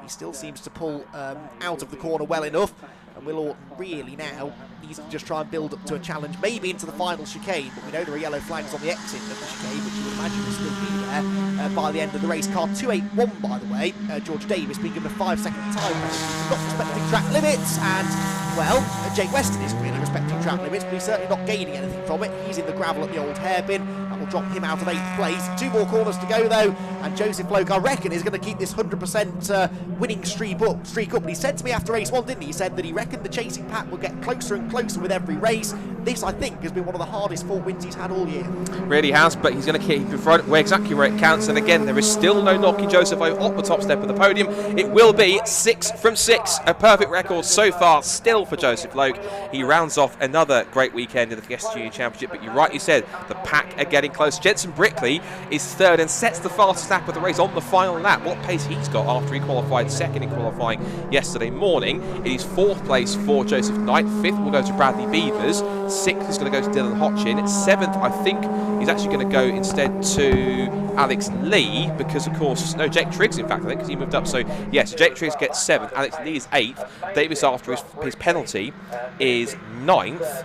S14: he still seems to pull out of the corner well enough. And Will Orton really now needs to just try and build up to a challenge, maybe into the final chicane, but we know there are yellow flags on the exit of the chicane, which you would imagine will still be there by the end of the race. Car 281, by the way, George Davis being given a 5-second time penalty for not respecting track limits, and, well, Jake Weston isn't really respecting track limits, but he's certainly not gaining anything from it. He's in the gravel at the old hairpin. That will drop him out of 8th place. 2 more corners to go, though, and Joseph Loke, I reckon, is going to keep this 100% winning streak up. And he said to me after race 1, didn't he? He said that he reckoned the chasing pack will get closer and closer with every race. This, I think, has been one of the hardest 4 wins he's had all year.
S2: Really has, but he's going to keep in front exactly where it counts. And again, there is still no knocking Joseph Lowe off the top step of the podium. It will be 6 from 6, a perfect record so far still for Joseph Lowe. He rounds off another great weekend in the Fiesta Junior Championship, but you rightly said the pack are getting close. Jensen Brickley is 3rd and sets the fastest lap of the race on the final lap. What pace he's got after he qualified 2nd in qualifying yesterday morning. It is 4th place for Joseph Knight. 5th will go to Bradley Beavers. 6th is going to go to Dylan Hodgin. 7th, I think, he's actually going to go instead to Alex Lee, because, of course, no, Jake Triggs, in fact, I think, because he moved up. So, yes, Jake Triggs gets 7th. Alex Lee is 8th. Davis, after his penalty, is 9th.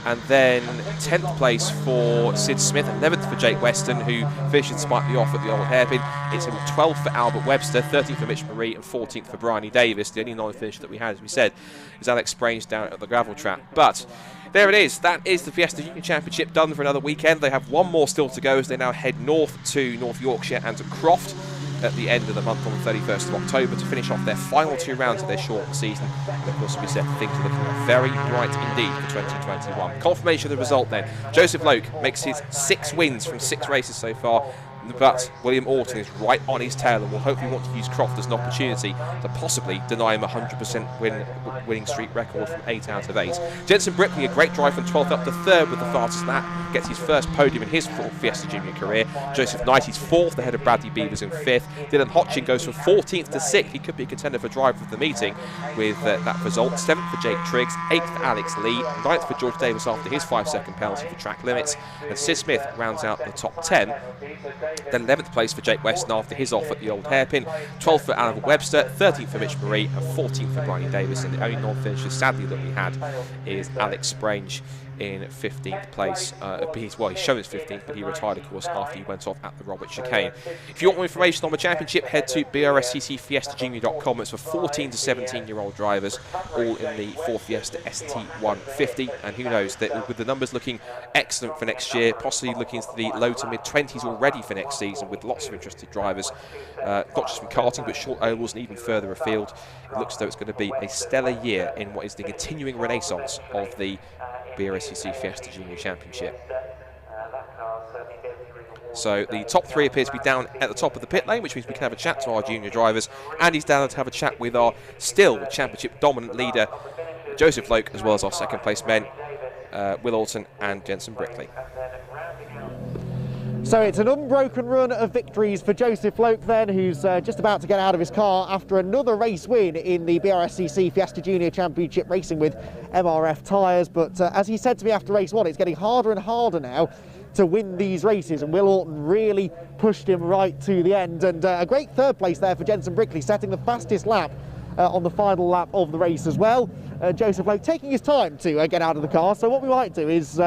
S2: And then 10th place for Sid Smith, 11th for Jake Weston, who finished slightly off at the old hairpin. It's 12th for Albert Webster, 13th for Mitch Marie, and 14th for Bryony Davis. The only non-finish that we had, as we said, is Alex Sprange down at the gravel track. But there it is. That is the Fiesta Junior Championship done for another weekend. They have 1 more still to go as they now head north to North Yorkshire and to Croft at the end of the month on the 31st of October to finish off their final 2 rounds of their short season. And of course, we said things are looking very bright indeed for 2021. Confirmation of the result then. Joseph Loke makes his 6 wins from 6 races so far. But William Orton is right on his tail and will hopefully want to use Croft as an opportunity to possibly deny him a 100% winning streak record from 8 out of 8. Jenson Brickley, a great drive from 12th up to 3rd with the fastest lap, gets his first podium in his Fiesta Junior career. Joseph Knight, he's 4th ahead of Bradley Beavers in 5th. Dylan Hodgkin goes from 14th to 6th. He could be a contender for driver of the meeting with that result. 7th for Jake Triggs, 8th for Alex Lee, 9th for George Davis after his 5-second penalty for track limits, and Sid Smith rounds out the top 10. Then 11th place for Jake Weston after his off at the old hairpin, 12th for Alan Webster, 13th for Mitch Marie, and 14th for Brian Davis. And the only non-finisher, sadly, that we had is Alex Sprange in 15th place. He's shown his 15th, but he retired, of course, after he went off at the Robert Chicane. If you want more information on the championship, head to BRSCCFiestaJunior.com. It's for 14 to 17-year-old drivers, all in the Ford Fiesta ST150. And who knows, that with the numbers looking excellent for next year, possibly looking into the low to mid-20s already for next season, with lots of interested drivers, not just from karting, but short ovals and even further afield. It looks as though it's going to be a stellar year in what is the continuing renaissance of the BRSCC Fiesta Junior Championship. So the top 3 appears to be down at the top of the pit lane, which means we can have a chat to our junior drivers. Andy's down to have a chat with our still championship dominant leader, Joseph Loke, as well as our second place men, Will Alton and Jenson Brickley.
S1: So it's an unbroken run of victories for Joseph Loke then, who's just about to get out of his car after another race win in the BRSCC Fiesta Junior Championship, racing with MRF tyres. But as he said to me after race 1, it's getting harder and harder now to win these races, and Will Orton really pushed him right to the end. And a great 3rd place there for Jenson Brickley, setting the fastest lap on the final lap of the race as well. Joseph Loke taking his time to get out of the car. So what we might do is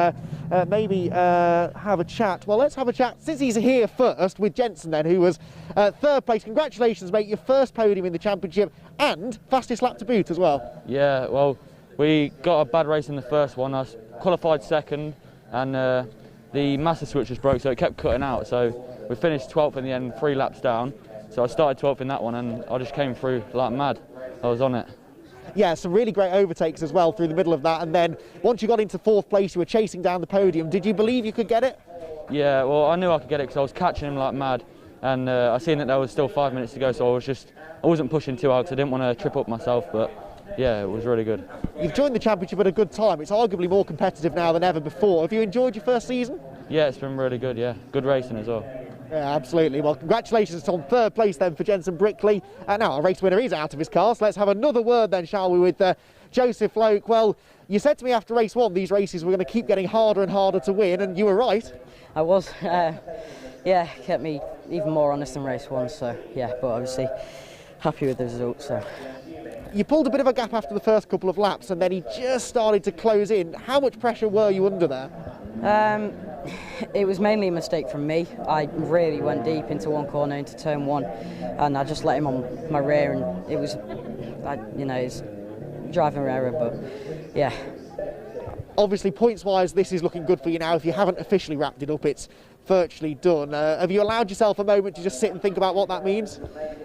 S1: maybe have a chat. Well, let's have a chat, since he's here first, with Jenson then, who was 3rd place. Congratulations, mate, your first podium in the championship and fastest lap to boot as well.
S5: Yeah, well, we got a bad race in the first one. I qualified 2nd, and the master switch was broke, so it kept cutting out. So we finished 12th in the end, 3 laps down. So I started 12th in that one, and I just came through like mad. I was on it.
S1: Yeah, some really great overtakes as well through the middle of that, and then once you got into 4th place, you were chasing down the podium. Did you believe you could get it?
S5: Yeah, well, I knew I could get it because I was catching him like mad, and I seen that there was still 5 minutes to go, so I wasn't pushing too hard because I didn't want to trip up myself, but yeah, it was really good.
S1: You've joined the championship at a good time. It's arguably more competitive now than ever before. Have you enjoyed your first season?
S5: Yeah, it's been really good, yeah. Good racing as well.
S1: Yeah, absolutely. Well, congratulations on 3rd place then for Jenson Brickley. Now our race winner is out of his car, so let's have another word then, shall we, with Joseph Loke. Well, you said to me after race 1 these races were going to keep getting harder and harder to win, and you were right.
S3: I was. Yeah, kept me even more honest than race 1, so yeah, but obviously happy with the result. So
S1: you pulled a bit of a gap after the first couple of laps, and then he just started to close in. How much pressure were you under there?
S3: It was mainly a mistake from me. I really went deep into one corner, into turn 1, and I just let him on my rear, and it was, it's driving error, but yeah.
S1: Obviously, points-wise, this is looking good for you now. If you haven't officially wrapped it up, it's virtually done. Have you allowed yourself a moment to just sit and think about what that means?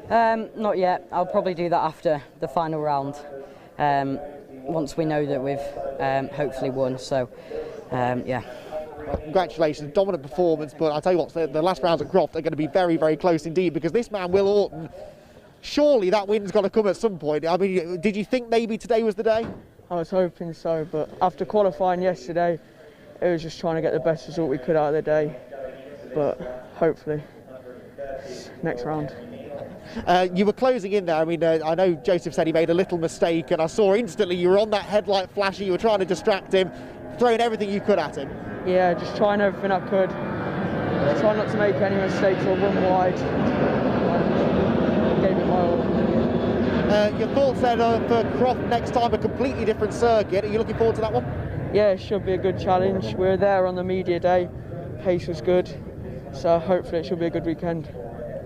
S3: Not yet. I'll probably do that after the final round, once we know that we've hopefully won. So, yeah.
S1: Well, congratulations, dominant performance, but I'll tell you what, the last rounds at Croft are going to be very, very close indeed, because this man, Will Orton, surely that win's got to come at some point. I mean, did you think maybe today was the day?
S4: I was hoping so, but after qualifying yesterday, it was just trying to get the best result we could out of the day. But hopefully, next round.
S1: You were closing in there. I mean, I know Joseph said he made a little mistake, and I saw instantly you were on that headlight flasher, you were trying to distract him, throwing everything you could at him.
S4: Yeah, just trying everything I could. Try not to make any mistakes or run wide. Gave it my all.
S1: Your thoughts then for Croft next time, a completely different circuit. Are you looking forward to that one?
S4: Yeah, it should be a good challenge. We were there on the media day. Pace was good, so hopefully it should be a good weekend.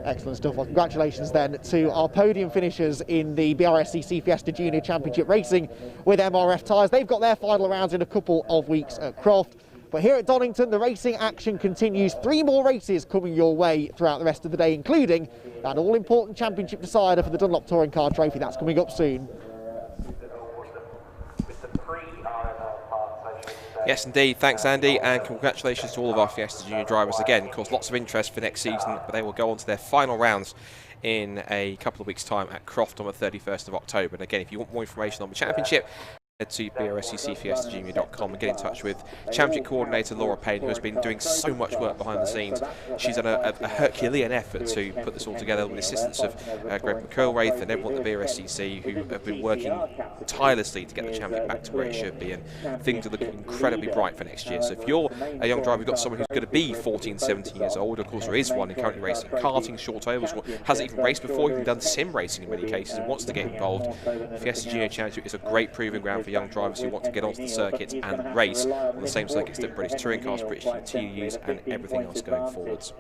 S1: Excellent stuff. Well, congratulations then to our podium finishers in the BRSCC Fiesta Junior Championship racing with MRF tyres. They've got their final rounds in a couple of weeks at Croft. But here at Donington, the racing action continues. 3 more races coming your way throughout the rest of the day, including that all-important championship decider for the Dunlop Touring Car Trophy. That's coming up soon.
S2: Yes, indeed. Thanks, Andy, and congratulations to all of our Fiesta Junior drivers again. Of course, lots of interest for next season, but they will go on to their final rounds in a couple of weeks' time at Croft on the 31st of October. And again, if you want more information on the championship, head to BRSCCFiestaJunior.com and get in touch with Championship Coordinator Laura Payne, who has been doing so much work behind the scenes. She's done a Herculean effort to put this all together with the assistance of Greg McElwraith and everyone at the BRSCC, who have been working tirelessly to get the championship back to where it should be, and things are looking incredibly bright for next year. So if you're a young driver, you've got someone who's going to be 14, 17 years old, of course there is one currently racing karting, short ovals, hasn't even raced before, even done sim racing in many cases, and wants to get involved. Fiesta Junior Championship is a great proving ground for young drivers who want to get onto the circuit and race on the same circuits that British Touring Cars, British TCT use, and everything else going forwards.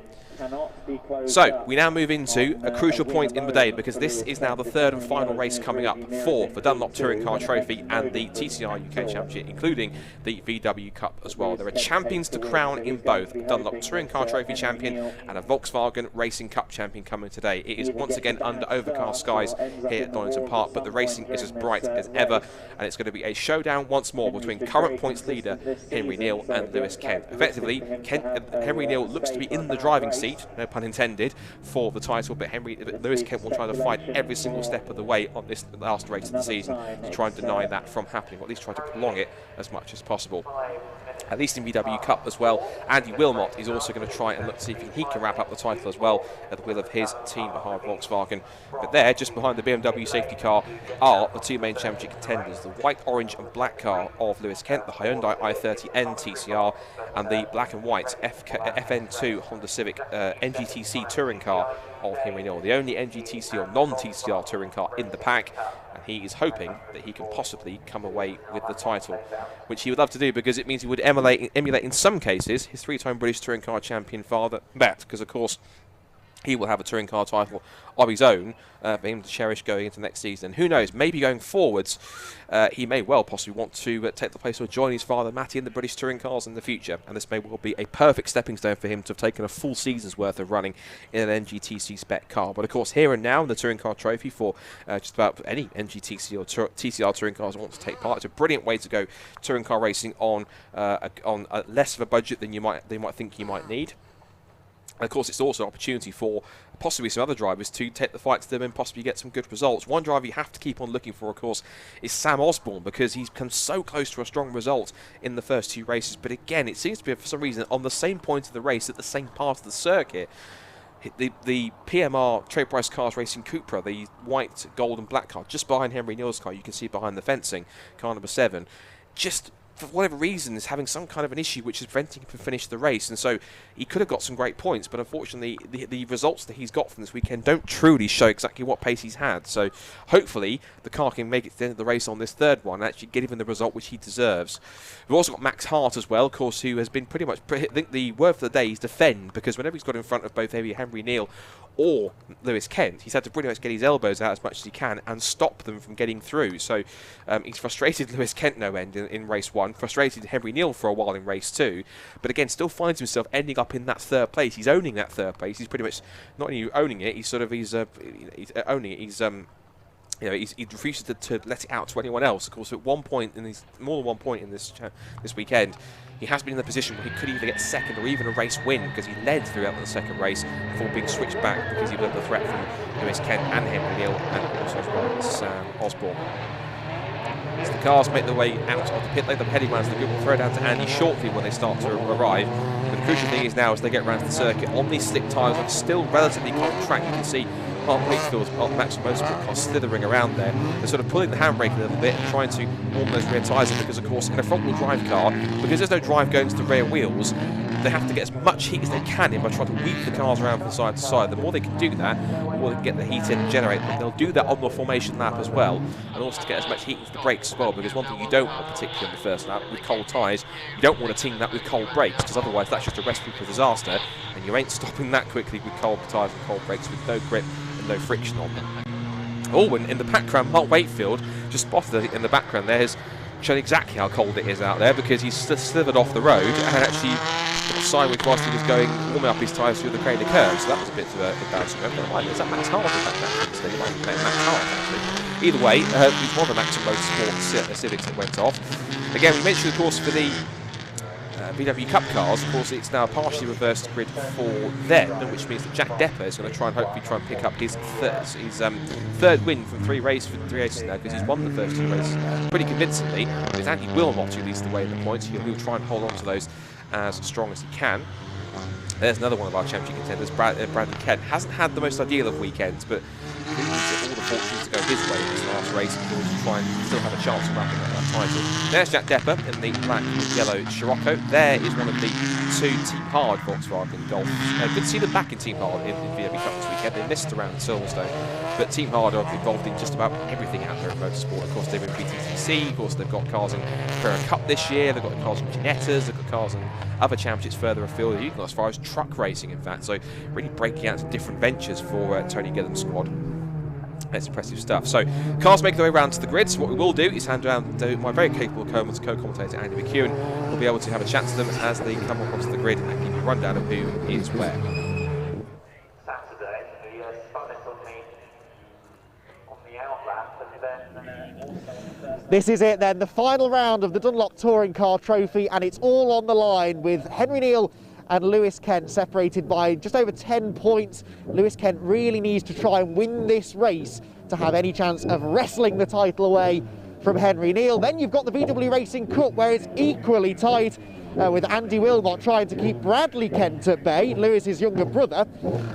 S2: So we now move into a crucial point in the day, because this is now the third and final race coming up for the Dunlop Touring Car Trophy and the TCR UK Championship, including the VW Cup as well. There are champions to crown in both, a Dunlop Touring Car Trophy champion and a Volkswagen Racing Cup champion coming today. It is once again under overcast skies here at Donington Park, but the racing is as bright as ever, and it's going to be a showdown once more between current points leader Henry Neal and Lewis Kent. Effectively, Henry Neal looks to be in the driving seat, no pun intended, for the title, but Lewis Kent will try to fight every single step of the way on this last race of the season to try and deny that from happening, or at least try to prolong it as much as possible. At least in VW Cup as well, Andy Wilmot is also going to try and look to see if he can wrap up the title as well at the wheel of his team behind Volkswagen. But there, just behind the BMW safety car, are the two main championship contenders, the white, orange and black car of Lewis Kent, the Hyundai i30N TCR, and the black and white FN2 Honda Civic NGTC touring car of Henry Neal, the only NGTC or non-TCR touring car in the pack, and he is hoping that he can possibly come away with the title, which he would love to do, because it means he would emulate in some cases his three-time British touring car champion father, Matt, because of course he will have a touring car title of his own for him to cherish going into next season. Who knows, maybe going forwards he may well possibly want to take the place or join his father Matty in the British touring cars in the future, and this may well be a perfect stepping stone for him to have taken a full season's worth of running in an NGTC spec car. But of course, here and now in the touring car trophy for just about any NGTC or TCR touring cars that want to take part, it's a brilliant way to go touring car racing on less of a budget than you might think you might need. And of course, it's also an opportunity for possibly some other drivers to take the fight to them and possibly get some good results. One driver you have to keep on looking for, of course, is Sam Osborne, because he's come so close to a strong result in the first two races. But again, it seems to be, for some reason, on the same point of the race, at the same part of the circuit. The PMR Trade Price Cars Racing Cupra, the white, gold and black car, just behind Henry Neal's car, you can see behind the fencing, car number 7, just for whatever reason is having some kind of an issue which is preventing him from finishing the race, and so he could have got some great points, but unfortunately the results that he's got from this weekend don't truly show exactly what pace he's had. So hopefully the car can make it to the end of the race on this third one and actually get him the result which he deserves. We've also got Max Hart as well, of course, who has been pretty much, I think the word for the day is defend, because whenever he's got in front of both Henry Neal or Lewis Kent, he's had to pretty much get his elbows out as much as he can and stop them from getting through. So he's frustrated Lewis Kent no end in race 1, frustrated Henry Neal for a while in race 2, but again still finds himself ending up in that third place. He's owning that third place. He's pretty much not only owning it, he's owning it. He refuses to let it out to anyone else. Of course, at one point more than one point in this weekend, he has been in the position where he could either get second or even a race win, because he led throughout the second race before being switched back because he was under threat from Lewis Kent and Henry Neal, and also as well Sam Osborne. As the cars make their way out of the pit lane, the heading round to the group will throw down to Andy shortly when they start to arrive. But the crucial thing is now, as they get around to the circuit, on these slick tyres on still relatively cold track, you can see Mark Wakefield's Maximum Motorsport car slithering around there. They're sort of pulling the handbrake a little bit and trying to warm those rear tyres in, because of course in a front wheel drive car, because there's no drive going to the rear wheels, they have to get as much heat as they can in by trying to weave the cars around from side to side. The more they can do that, the more they can get the heat in and generate. But they'll do that on the formation lap as well, and also to get as much heat into the brakes as well, because one thing you don't want, particularly on the first lap with cold tyres, you don't want to team that with cold brakes, because otherwise that's just a recipe for disaster, and you ain't stopping that quickly with cold tyres and cold brakes with no grip and no friction on them. Alwyn in the background, Mark Wakefield just spotted it in the background there, has shown exactly how cold it is out there, because he's slithered off the road and actually got sideways whilst he was warming up his tyres through the Craner curve, so that was a bit of an embarrassing moment. Is that Max Hart? It might be Max Hart, actually. Either way, it was one of the Maximum Motorsport Civics that went off. Again, we mentioned, of course, for the VW Cup cars, of course, it's now a partially reversed grid for them, which means that Jack Depper is going to hopefully try and pick up his third win from three races now, because he's won the first 2 races pretty convincingly. It's Andy Wilmot who leads the way in the points. He'll try and hold on to those as strong as he can. There's another one of our championship contenders, Bradley Kent. Hasn't had the most ideal of weekends, but he needs all the fortunes to go his way in this last race in order to try and still have a chance of wrapping up that title. There's Jack Depper in the black and yellow Scirocco. There is one of the 2 Team Hard Volkswagen Golf. Good to see them back in Team Hard in VW Cup this weekend. They missed around Silverstone, but Team Hard are involved in just about everything out there in motorsport. Of course, they've been BTCC. Of course, they've got cars in Ferrari Cup this year. They've got cars in Ginettas. They've got cars in other championships further afield. They've got as far as truck racing, in fact. So really breaking out into different ventures for Tony Gillen's squad. That's impressive stuff. So, cars make their way around to the grid. So what we will do is hand around to my very capable co-commentator Andy McEwen. We'll be able to have a chat to them as they come up onto the grid and give you a rundown of who is where.
S10: Saturday, the start on the outlap, and then
S1: This is it then, the final round of the Dunlop Touring Car Trophy, and it's all on the line with Henry Neal and Lewis Kent separated by just over 10 points. Lewis Kent really needs to try and win this race to have any chance of wrestling the title away from Henry Neal. Then you've got the VW Racing Cup, where it's equally tight, with Andy Wilmot trying to keep Bradley Kent at bay, Lewis's younger brother,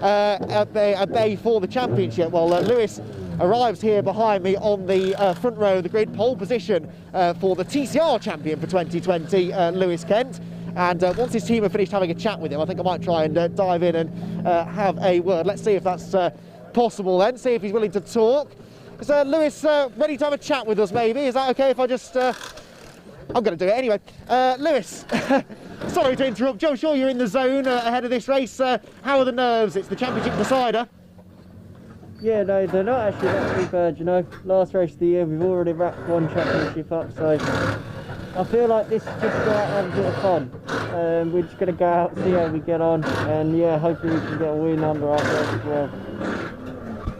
S1: at bay for the championship. Well, Lewis arrives here behind me on the front row of the grid, pole position for the TCR champion for 2020, Lewis Kent. And once his team have finished having a chat with him, I think I might try and dive in and have a word. Let's see if that's possible then, see if he's willing to talk. Is Lewis ready to have a chat with us maybe? Is that okay if I just... I'm going to do it anyway. Lewis, sorry to interrupt you. I'm sure you're in the zone ahead of this race. How are the nerves? It's the championship decider.
S21: Yeah, no, they're not actually that too bad, you know. Last race of the year, we've already wrapped 1 championship up, so I feel like this is just go out and have a bit of fun. We're just going to go out, see how we get on, and yeah, hopefully we can get a win under our belt as well.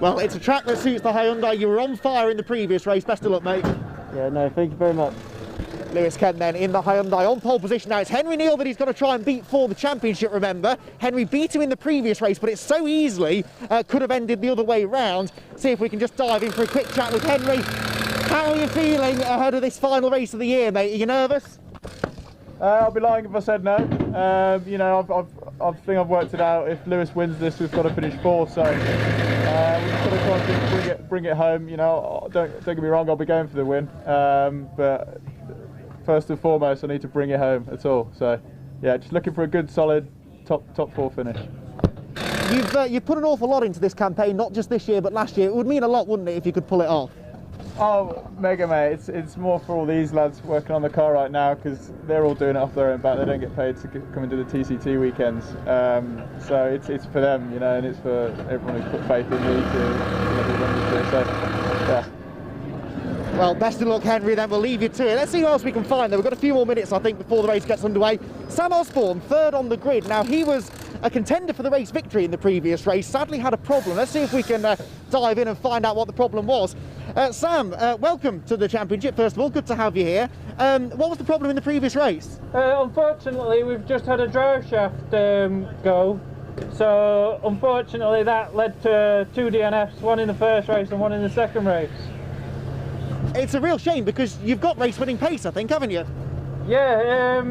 S1: Well, it's a track that suits the Hyundai. You were on fire in the previous race. Best of luck, mate.
S21: Yeah, no, thank you very much.
S1: Lewis Kent then in the Hyundai on pole position. Now it's Henry Neal that he's got to try and beat for the championship, remember. Henry beat him in the previous race, but it so easily could have ended the other way round. See if we can just dive in for a quick chat with Henry. How are you feeling ahead of this final race of the year, mate? Are you nervous?
S15: I'll be lying if I said no. You know, I think I've worked it out. If Lewis wins this, we've got to finish 4th. So we've got to try and bring it home. You know, don't get me wrong. I'll be going for the win. But first and foremost, I need to bring it home. That's all. So yeah, just looking for a good, solid top 4 finish.
S1: You've put an awful lot into this campaign, not just this year but last year. It would mean a lot, wouldn't it, if you could pull it off?
S15: Oh, mega, mate. It's more for all these lads working on the car right now, because they're all doing it off their own back. They don't get paid to come and do the TCT weekends. So it's for them, you know, and it's for everyone who's put faith in me to run this year. So, yeah.
S1: Well, best of luck, Henry, then we'll leave you to it. Let's see who else we can find there. We've got a few more minutes, I think, before the race gets underway. Sam Osborne, 3rd on the grid. Now, he was a contender for the race victory in the previous race, sadly had a problem. Let's see if we can dive in and find out what the problem was. Sam, welcome to the championship, first of all. Good to have you here. What was the problem in the previous race?
S22: Unfortunately, we've just had a drive shaft go. So, unfortunately, that led to 2 DNFs, one in the first race and one in the second race.
S1: It's a real shame because you've got race-winning pace, I think, haven't you?
S22: Yeah,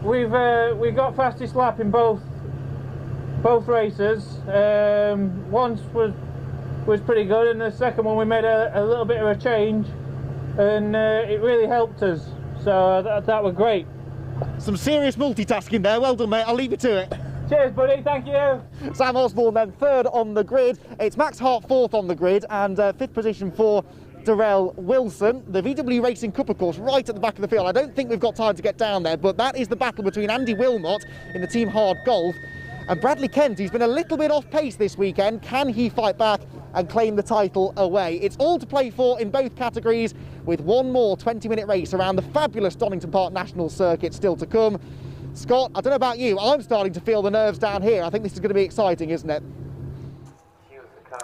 S22: we've got fastest lap in both races. Once was pretty good, and the second one we made a little bit of a change, and it really helped us. So that was great.
S1: Some serious multitasking there. Well done, mate. I'll leave you to it.
S22: Cheers, buddy. Thank you.
S1: Sam Osborne then 3rd on the grid. It's Max Hart 4th on the grid, and 5th position for Darrell Wilson. The VW Racing Cup, of course, right at the back of the field. I don't think we've got time to get down there, but that is the battle between Andy Wilmot in the Team Hard Golf and Bradley Kent, who's been a little bit off pace this weekend. Can he fight back and claim the title away? It's all to play for in both categories, with one more 20-minute race around the fabulous Donington Park National Circuit still to come. Scott, I don't know about you, I'm starting to feel the nerves down here. I think this is going to be exciting, isn't it?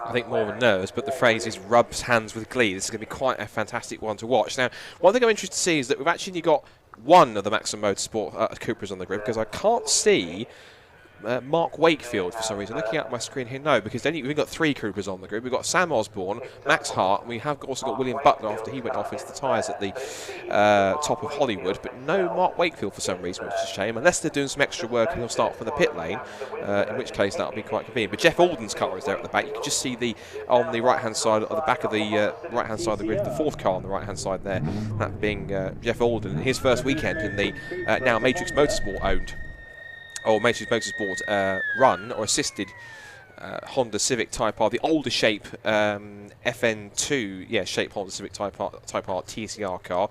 S2: I think more than nerves, but the phrase is rubs hands with glee. This is going to be quite a fantastic one to watch. Now, one thing I'm interested to see is that we've actually got one of the Maxim Motorsport Cupras on the grid, because I can't see Mark Wakefield for some reason. Looking at my screen here, no, because then we've got 3 Cupras on the grid. We've got Sam Osborne, Max Hart, and we have also got William Butler after he went off into the tyres at the top of Hollywood, but no Mark Wakefield for some reason, which is a shame, unless they're doing some extra work and he'll start from the pit lane, in which case that'll be quite convenient. But Jeff Alden's car is there at the back. You can just see on the right-hand side, at the back of the right-hand side of the grid, the 4th car on the right-hand side there, that being Jeff Alden, his first weekend in the now Matrix Motorsport owned, or Matrix Motorsport run or assisted Honda Civic Type R, the older shape FN2 shape Honda Civic Type R TCR car,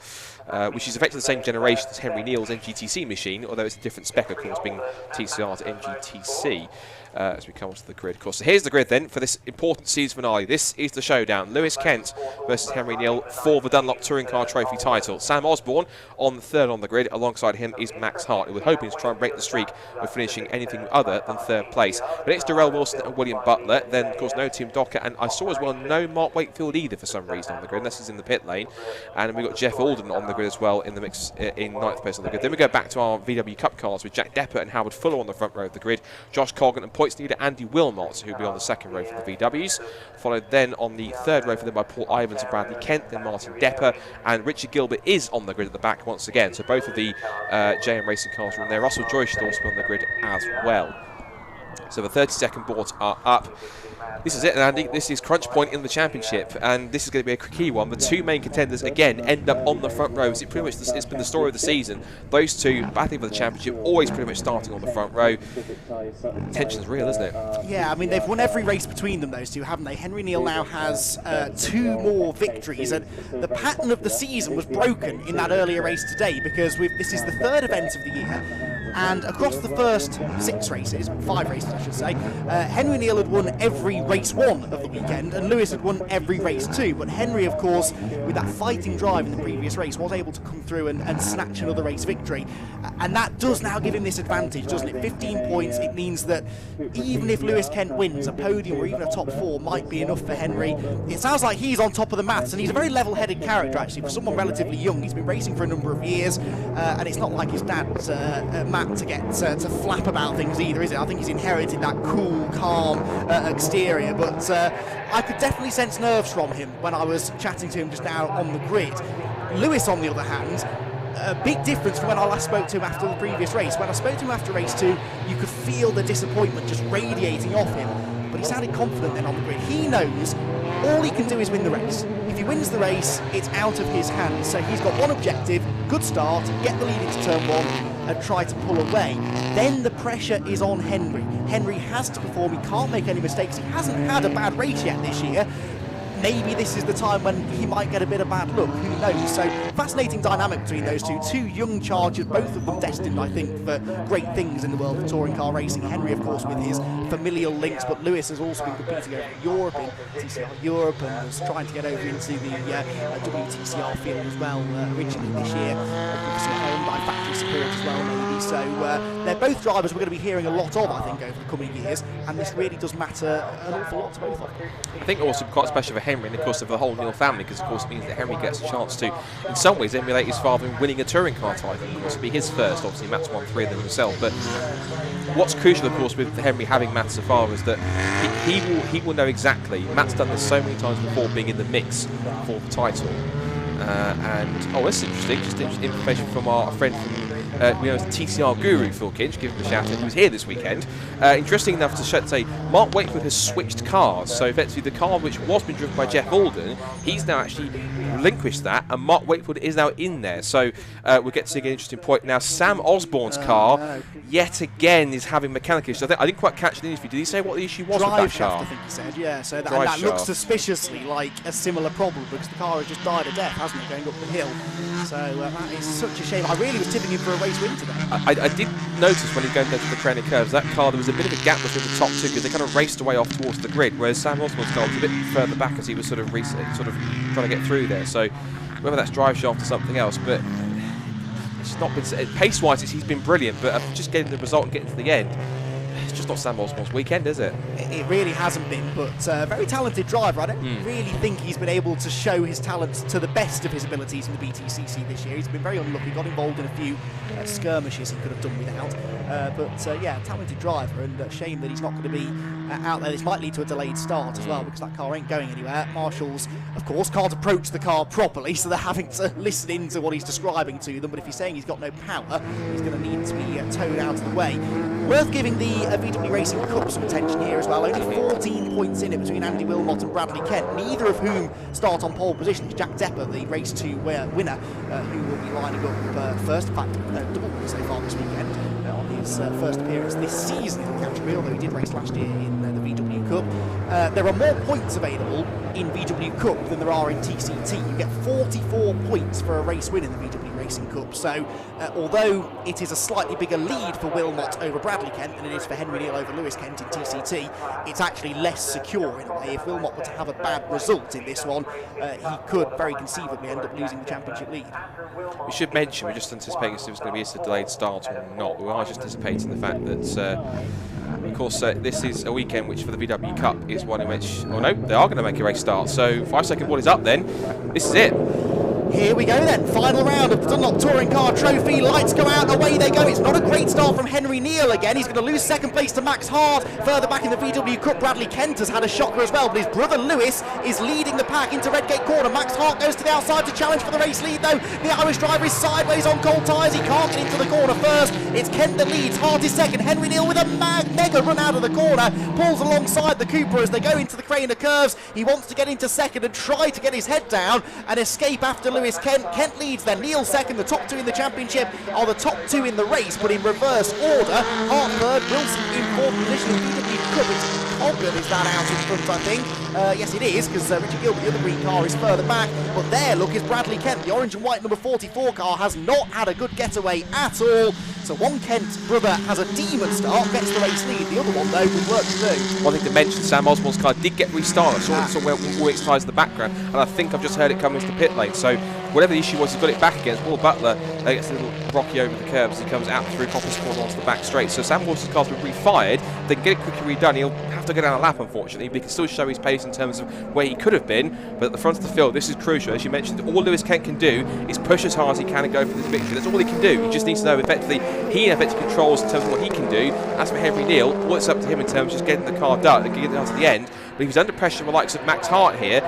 S2: which is effectively the same generation as Henry Neal's NGTC machine, although it's a different spec, of course, being TCR to NGTC. As we come onto the grid, of course. So here's the grid then for this important season finale. This is the showdown. Lewis Kent versus Henry Neal for the Dunlop Touring Car Trophy title. Sam Osborne on the 3rd on the grid. Alongside him is Max Hart, who we're hoping to try and break the streak of finishing anything other than 3rd place. But it's Darrell Wilson and William Butler. Then, of course, no Tim Docker. And I saw as well no Mark Wakefield either for some reason on the grid, unless he's in the pit lane. And we've got Jeff Alden on the grid as well in the mix in 9th place on the grid. Then we go back to our VW Cup cars with Jack Deppert and Howard Fuller on the front row of the grid. Josh Coggan and points leader Andy Wilmot, who'll be on the 2nd row for the VWs, followed then on the 3rd row for them by Paul Ivans and Bradley Kent, then Martin Depper, and Richard Gilbert is on the grid at the back once again. So both of the JM Racing cars are in there. Russell Joyce should also be on the grid as well. So the 30-second boards are up. This is it, Andy. This is crunch point in the championship, and this is going to be a key one. The 2 main contenders again end up on the front row. It's pretty much it's been the story of the season. Those 2 battling for the championship, always pretty much starting on the front row. Tension's real, isn't it?
S14: Yeah, I mean, they've won every race between them, those 2, haven't they? Henry Neal now has 2 more victories, and the pattern of the season was broken in that earlier race today, because this is the 3rd event of the year, and across the first 6 races, 5 races I should say, Henry Neal had won every race 1 of the weekend, and Lewis had won every race 2. But Henry, of course, with that fighting drive in the previous race, was able to come through and snatch another race victory. And that does now give him this advantage, doesn't it? 15 points. It means that even if Lewis Kent wins, a podium or even a top 4 might be enough for Henry. It sounds like he's on top of the maths, and he's a very level-headed character, actually, for someone relatively young. He's been racing for a number of years, and it's not like his dad, Matt, to get to flap about things either, is it? I think he's inherited that cool, calm exterior. But I could definitely sense nerves from him when I was chatting to him just now on the grid. Lewis, on the other hand, a big difference from when I last spoke to him after the previous race. When I spoke to him after race 2, you could feel the disappointment just radiating off him. But he sounded confident then on the grid. He knows all he can do is win the race. If he wins the race, it's out of his hands. So he's got one objective, good start, get the lead into turn 1 and try to pull away. Then the pressure is on Henry. Henry has to perform, he can't make any mistakes. He hasn't had a bad race yet this year. Maybe this is the time when he might get a bit of bad luck, who knows? So fascinating dynamic between those 2 young chargers, both of them destined, I think, for great things in the world of touring car racing. Henry, of course, with his familial links, but Lewis has also been competing over in Europe, in TCR Europe, and was trying to get over into the WTCR field as well originally this year. Obviously owned by factory support as well, maybe. So they're both drivers we're going to be hearing a lot of, I think, over the coming years, and this really does matter an awful lot to both of them.
S2: I think also quite special for Henry, and of course for the whole Neal family, because of course it means that Henry gets a chance to, in some ways, emulate his father in winning a touring car title. Of course, it'll be his first. Obviously, Matt's won 3 of them himself. But what's crucial, of course, with Henry having Matt as a father is that he will know exactly. Matt's done this so many times before, being in the mix for the title. This is interesting. Just information from our friend from TCR guru Phil Kinch, give him a shout out, he was here this weekend. Interesting enough to say, Mark Wakefield has switched cars, so effectively the car which was being driven by Jeff Alden, he's now actually relinquished that, and Mark Wakefield is now in there. So we'll get to see an interesting point. Now, Sam Osborne's car, yet again, is having mechanical issues. I didn't quite catch the interview. Did he say what the issue was with that car?
S14: I think he said, yeah. So that looks suspiciously like a similar problem, because the car has just died a death, hasn't it, going up the hill. So that is such a shame. I really was tipping him for a race win today.
S2: I did notice when he was going down to the training curves, that car, there was a bit of a gap between the top 2, because they kind of raced away off towards the grid, whereas Sam Osborne's car was a bit further back as he was sort of trying to get through there. So whether that's drive shaft or something else, but it's not been pace-wise. He's been brilliant, but just getting the result and getting to the end, it's just not Sam Osborne's weekend, is it?
S14: It really hasn't been, but very talented driver. I don't really think he's been able to show his talents to the best of his abilities in the BTCC this year. He's been very unlucky, got involved in a few skirmishes he could have done without. Yeah, talented driver, and a shame that he's not going to be out there. This might lead to a delayed start as well, because that car ain't going anywhere. Marshals, of course, can't approach the car properly, so they're having to listen in to what he's describing to them. But if he's saying he's got no power, he's going to need to be towed out of the way. Worth giving the VW Racing Cup some attention here as well. Only 14 points in it between Andy Wilmot and Bradley Kent, neither of whom start on pole position. It's Jack Depper, the race 2 winner, who will be lining up first. In fact, double so far this weekend on his first appearance this season in the Caterham, although he did race last year in the VW Cup. There are more points available in VW Cup than there are in TCT. You get 44 points for a race win in the VW Racing Cup. So, although it is a slightly bigger lead for Wilmot over Bradley Kent than it is for Henry Neal over Lewis Kent in TCT, it's actually less secure in a way. If Wilmot were to have a bad result in this one, he could very conceivably end up losing the championship lead.
S2: We should mention, we're just anticipating if it's going to be a delayed start or not. We are just anticipating the fact that, of course, this is a weekend which for the VW Cup is one in which, oh no, they are going to make a race start. So 5-second wall is up then. This is it.
S14: Here we go then, final round of the Dunlop Touring Car Trophy. Lights go out, away they go. It's not a great start from Henry Neal again. He's going to lose second place to Max Hart. Further back in the VW Cup, Bradley Kent has had a shocker as well, but his brother Lewis is leading the pack into Redgate Corner. Max Hart goes to the outside to challenge for the race lead though. The Irish driver is sideways on cold tyres. He can't get into the corner first. It's Kent that leads, Hart is second. Henry Neal with a mega run out of the corner, pulls alongside the Cooper as they go into the Crane of Curves. He wants to get into second and try to get his head down and escape after Lewis Kent. Kent leads then, Neal second. The top 2 in the championship are the top 2 in the race, but in reverse order. Hart third, Wilson in fourth position. VW Cup, it's Ogden is that out in front, I think. Yes, it is, because Richard Gilbert, the other green car, is further back. But there, look, is Bradley Kent. The orange and white number 44 car has not had a good getaway at all. So one Kent brother has a demon start, gets the race lead. The other one, though, with work to do.
S2: One thing to mention, Sam Osborne's car did get restarted. I saw Warwick's tyres in the background, and I think I've just heard it coming to the pit lane. So whatever the issue was, he's got it back again. Will Butler gets a little rocky over the curbs as he comes out through Copper's corner onto the back straight. So Sam Wilson's car's been refired. They can get it quickly redone. He'll have to go down a lap, unfortunately, but he can still show his pace in terms of where he could have been. But at the front of the field, this is crucial. As you mentioned, all Lewis Kent can do is push as hard as he can and go for this victory. That's all he can do. He just needs to know effectively he effectively controls in terms of what he can do. As for Henry Neal, well, it's up to him in terms of just getting the car done and getting it down to the end. But if he's under pressure from the likes of Max Hart here,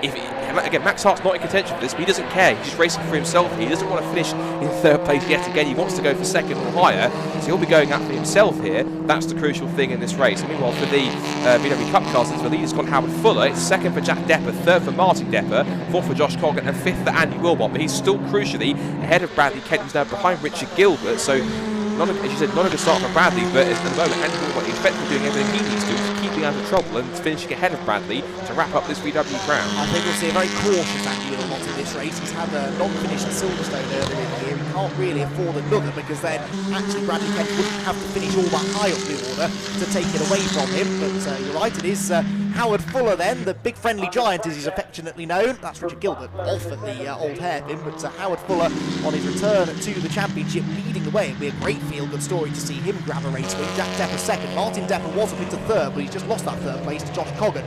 S2: again, Max Hart's not in contention for this, but he doesn't care. He's just racing for himself. He doesn't want to finish in third place yet again. He wants to go for second or higher, so he'll be going up for himself here. That's the crucial thing in this race. And meanwhile, for the VW Cup cars, the lead has gone Howard Fuller. It's second for Jack Depper, third for Martin Depper, fourth for Josh Coggan, and fifth for Andy Wilmot. But he's still crucially ahead of Bradley Kent, who's now behind Richard Gilbert. So, as you said, not a good start for Bradley, but at the moment, Andy Wilmot is effectively doing everything he needs to keeping out of trouble and finishing ahead of Bradley to wrap up this VW crown.
S14: I think we'll see a very cautious Andy Wilmot in this race. He's had a non-finish at Silverstone earlier in the year. He can't really afford another, because then actually Bradley Kent wouldn't have to finish all that high up the order to take it away from him. But you're right, it is Howard Fuller then, the big friendly giant as he's affectionately known. That's Richard Gilbert off at the old hairpin, but Howard Fuller on his return to the championship leading the way. It'll be a great feel-good story to see him grab a race win. Jack Depper second, Martin Depper was up into third, but he's just lost that third place to Josh Coggan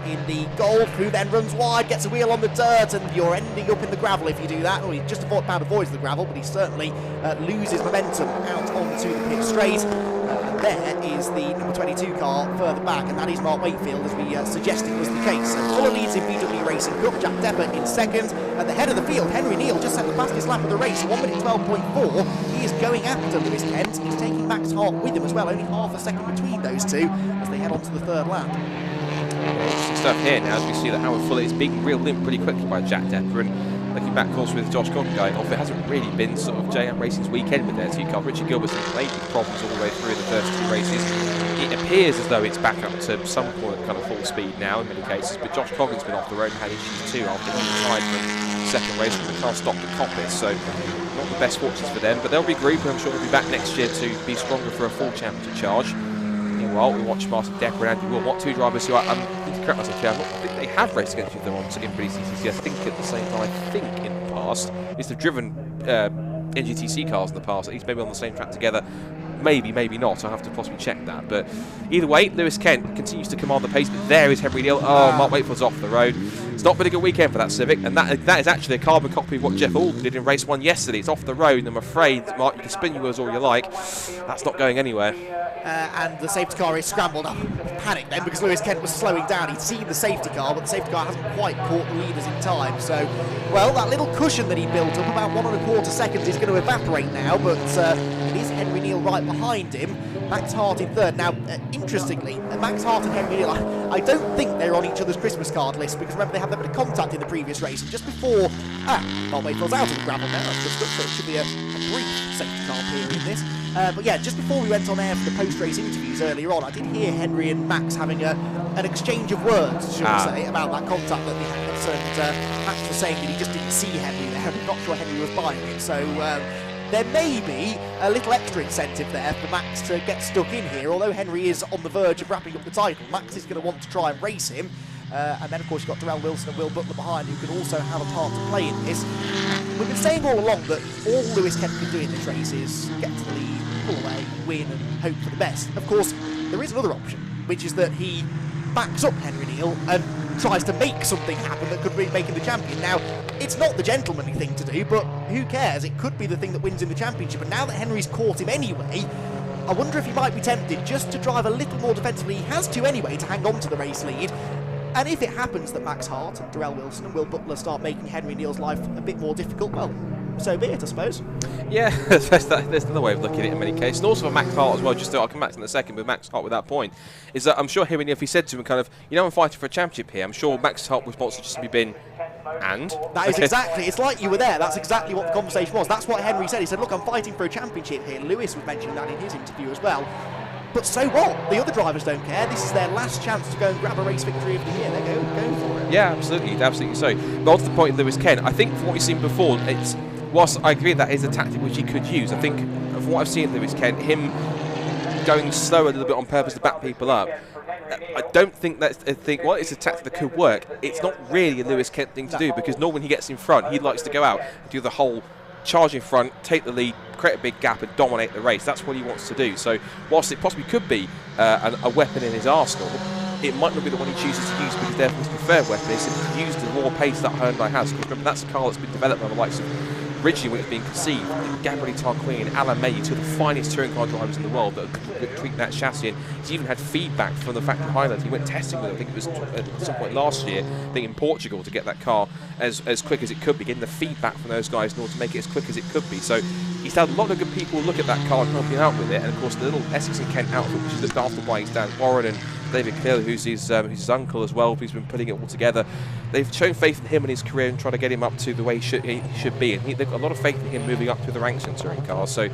S14: in the Golf, who then runs wide, gets a wheel on the dirt, and you're ending up in the gravel if you do that. Or he just about avoids the gravel, but he certainly loses momentum out onto the pit straight. There is the number 22 car further back, and that is Mark Wakefield, as we suggested was the case. So Fuller leads in VW Racing Cup, Jack Depper in second. At the head of the field, Henry Neal just set the fastest lap of the race, 1 minute 12.4. He is going after Lewis Kent. He's taking Max Hart with him as well, only half a second between those two as they head on to the third lap.
S2: Interesting stuff here now, as we see that Howard Fuller is being reeled in pretty quickly by Jack Depper, and looking back, of course, with Josh Coggan going off, it hasn't really been sort of JM Racing's weekend with their two cars. Richard Gilbert's played with problems all the way through the first 2 races. It appears as though it's back up to some point kind of full speed now in many cases, but Josh Coggan's been off the road and had issues too after he retired from the second race when the car stopped at Coppice, so not the best fortunes for them, but they'll regroup and I'm sure they'll be back next year to be stronger for a full championship charge. Meanwhile, we watch Martin Depper and Andy Wilmot, 2 drivers who I need to correct myself here, I think they have raced against each other on in BRSCC, I think at the same time, I think in the past. At least they've driven NGTC cars in the past, at least maybe on the same track together. Maybe, maybe not. I'll have to possibly check that. But either way, Lewis Kent continues to command the pace. But there is Henry Neal. Oh, Mark Wakefield's off the road. It's not been a good weekend for that Civic. And that is actually a carbon copy of what Jeff Alden did in race 1 yesterday. It's off the road. And I'm afraid, Mark, you can spin your wheels all you like. That's not going anywhere.
S14: And the safety car is scrambled up. Panic then because Lewis Kent was slowing down. He'd seen the safety car, but the safety car hasn't quite caught the leaders in time. So, well, that little cushion that he built up, about 1¼ seconds, is going to evaporate now. But it is Henry Neal right behind him. Max Hart in third. Now, interestingly, Max Hart and Henry Neal, I don't think they're on each other's Christmas card list because remember they had a bit of contact in the previous race. And just before, Mark Wakefield's out of the gravel now. That's just good, so it should be a brief safety car period in this. But yeah, just before we went on air for the post-race interviews earlier on, I did hear Henry and Max having an exchange of words, shall we say, about that contact that they had. And Max was saying that he just didn't see Henry there. I'm not sure Henry was buying it. So there may be a little extra incentive there for Max to get stuck in here. Although Henry is on the verge of wrapping up the title, Max is going to want to try and race him. And then, of course, you've got Darrell Wilson and Will Butler behind who could also have a part to play in this. We've been saying all along that all Lewis Kent can do in this race is get to the lead, pull away, win and hope for the best. Of course, there is another option, which is that he backs up Henry Neal and tries to make something happen that could make him the champion. Now, it's not the gentlemanly thing to do, but who cares? It could be the thing that wins him the championship. And now that Henry's caught him anyway, I wonder if he might be tempted just to drive a little more defensively. He has to anyway to hang on to the race lead. And if it happens that Max Hart and Darrell Wilson and Will Butler start making Henry Neal's life a bit more difficult, well, so be it, I suppose.
S2: Yeah, there's another way of looking at it in many cases. And also for Max Hart as well, just I'll come back to in a second with Max Hart with that point, is that I'm sure Henry Neal, if he said to him kind of, you know, I'm fighting for a championship here, I'm sure Max Hart's response would just be been, and?
S14: That is exactly, it's like you were there, that's exactly what the conversation was. That's what Henry said. He said, look, I'm fighting for a championship here. Lewis was mentioning that in his interview as well. But so what? The other drivers don't care. This is their last chance to go and grab a race victory of the year. They're going for it.
S2: Yeah, absolutely so. But on to the point of Lewis Kent, I think from what we've seen before, whilst I agree that is a tactic which he could use, I think of what I've seen Lewis Kent, him going slow a little bit on purpose to back people up, I don't think that's a thing. Well, it's a tactic that could work. It's not really a Lewis Kent thing to do because normally when he gets in front, he likes to go out and do the whole charge in front, take the lead, create a big gap and dominate the race. That's what he wants to do. So whilst it possibly could be a weapon in his arsenal, it might not be the one he chooses to use because therefore his preferred weapon is to use the raw pace that Hyundai has. Because remember, that's a car that's been developed by the likes of originally when it was being conceived, Gabriele Tarquini and Alan May, two of the finest touring car drivers in the world that have tweaked that chassis. And he's even had feedback from the factory Hyundai. He went testing with it, I think it was at some point last year, I think in Portugal, to get that car as quick as it could be, getting the feedback from those guys in order to make it as quick as it could be. So he's had a lot of good people look at that car and help him out with it. And of course the little Essex and Kent outfit, which is looked after by his dad Warren and David Clear, who's his uncle as well, who's been putting it all together. They've shown faith in him and his career and trying to get him up to the way he should be. And they've got a lot of faith in him moving up through the ranks in touring cars. So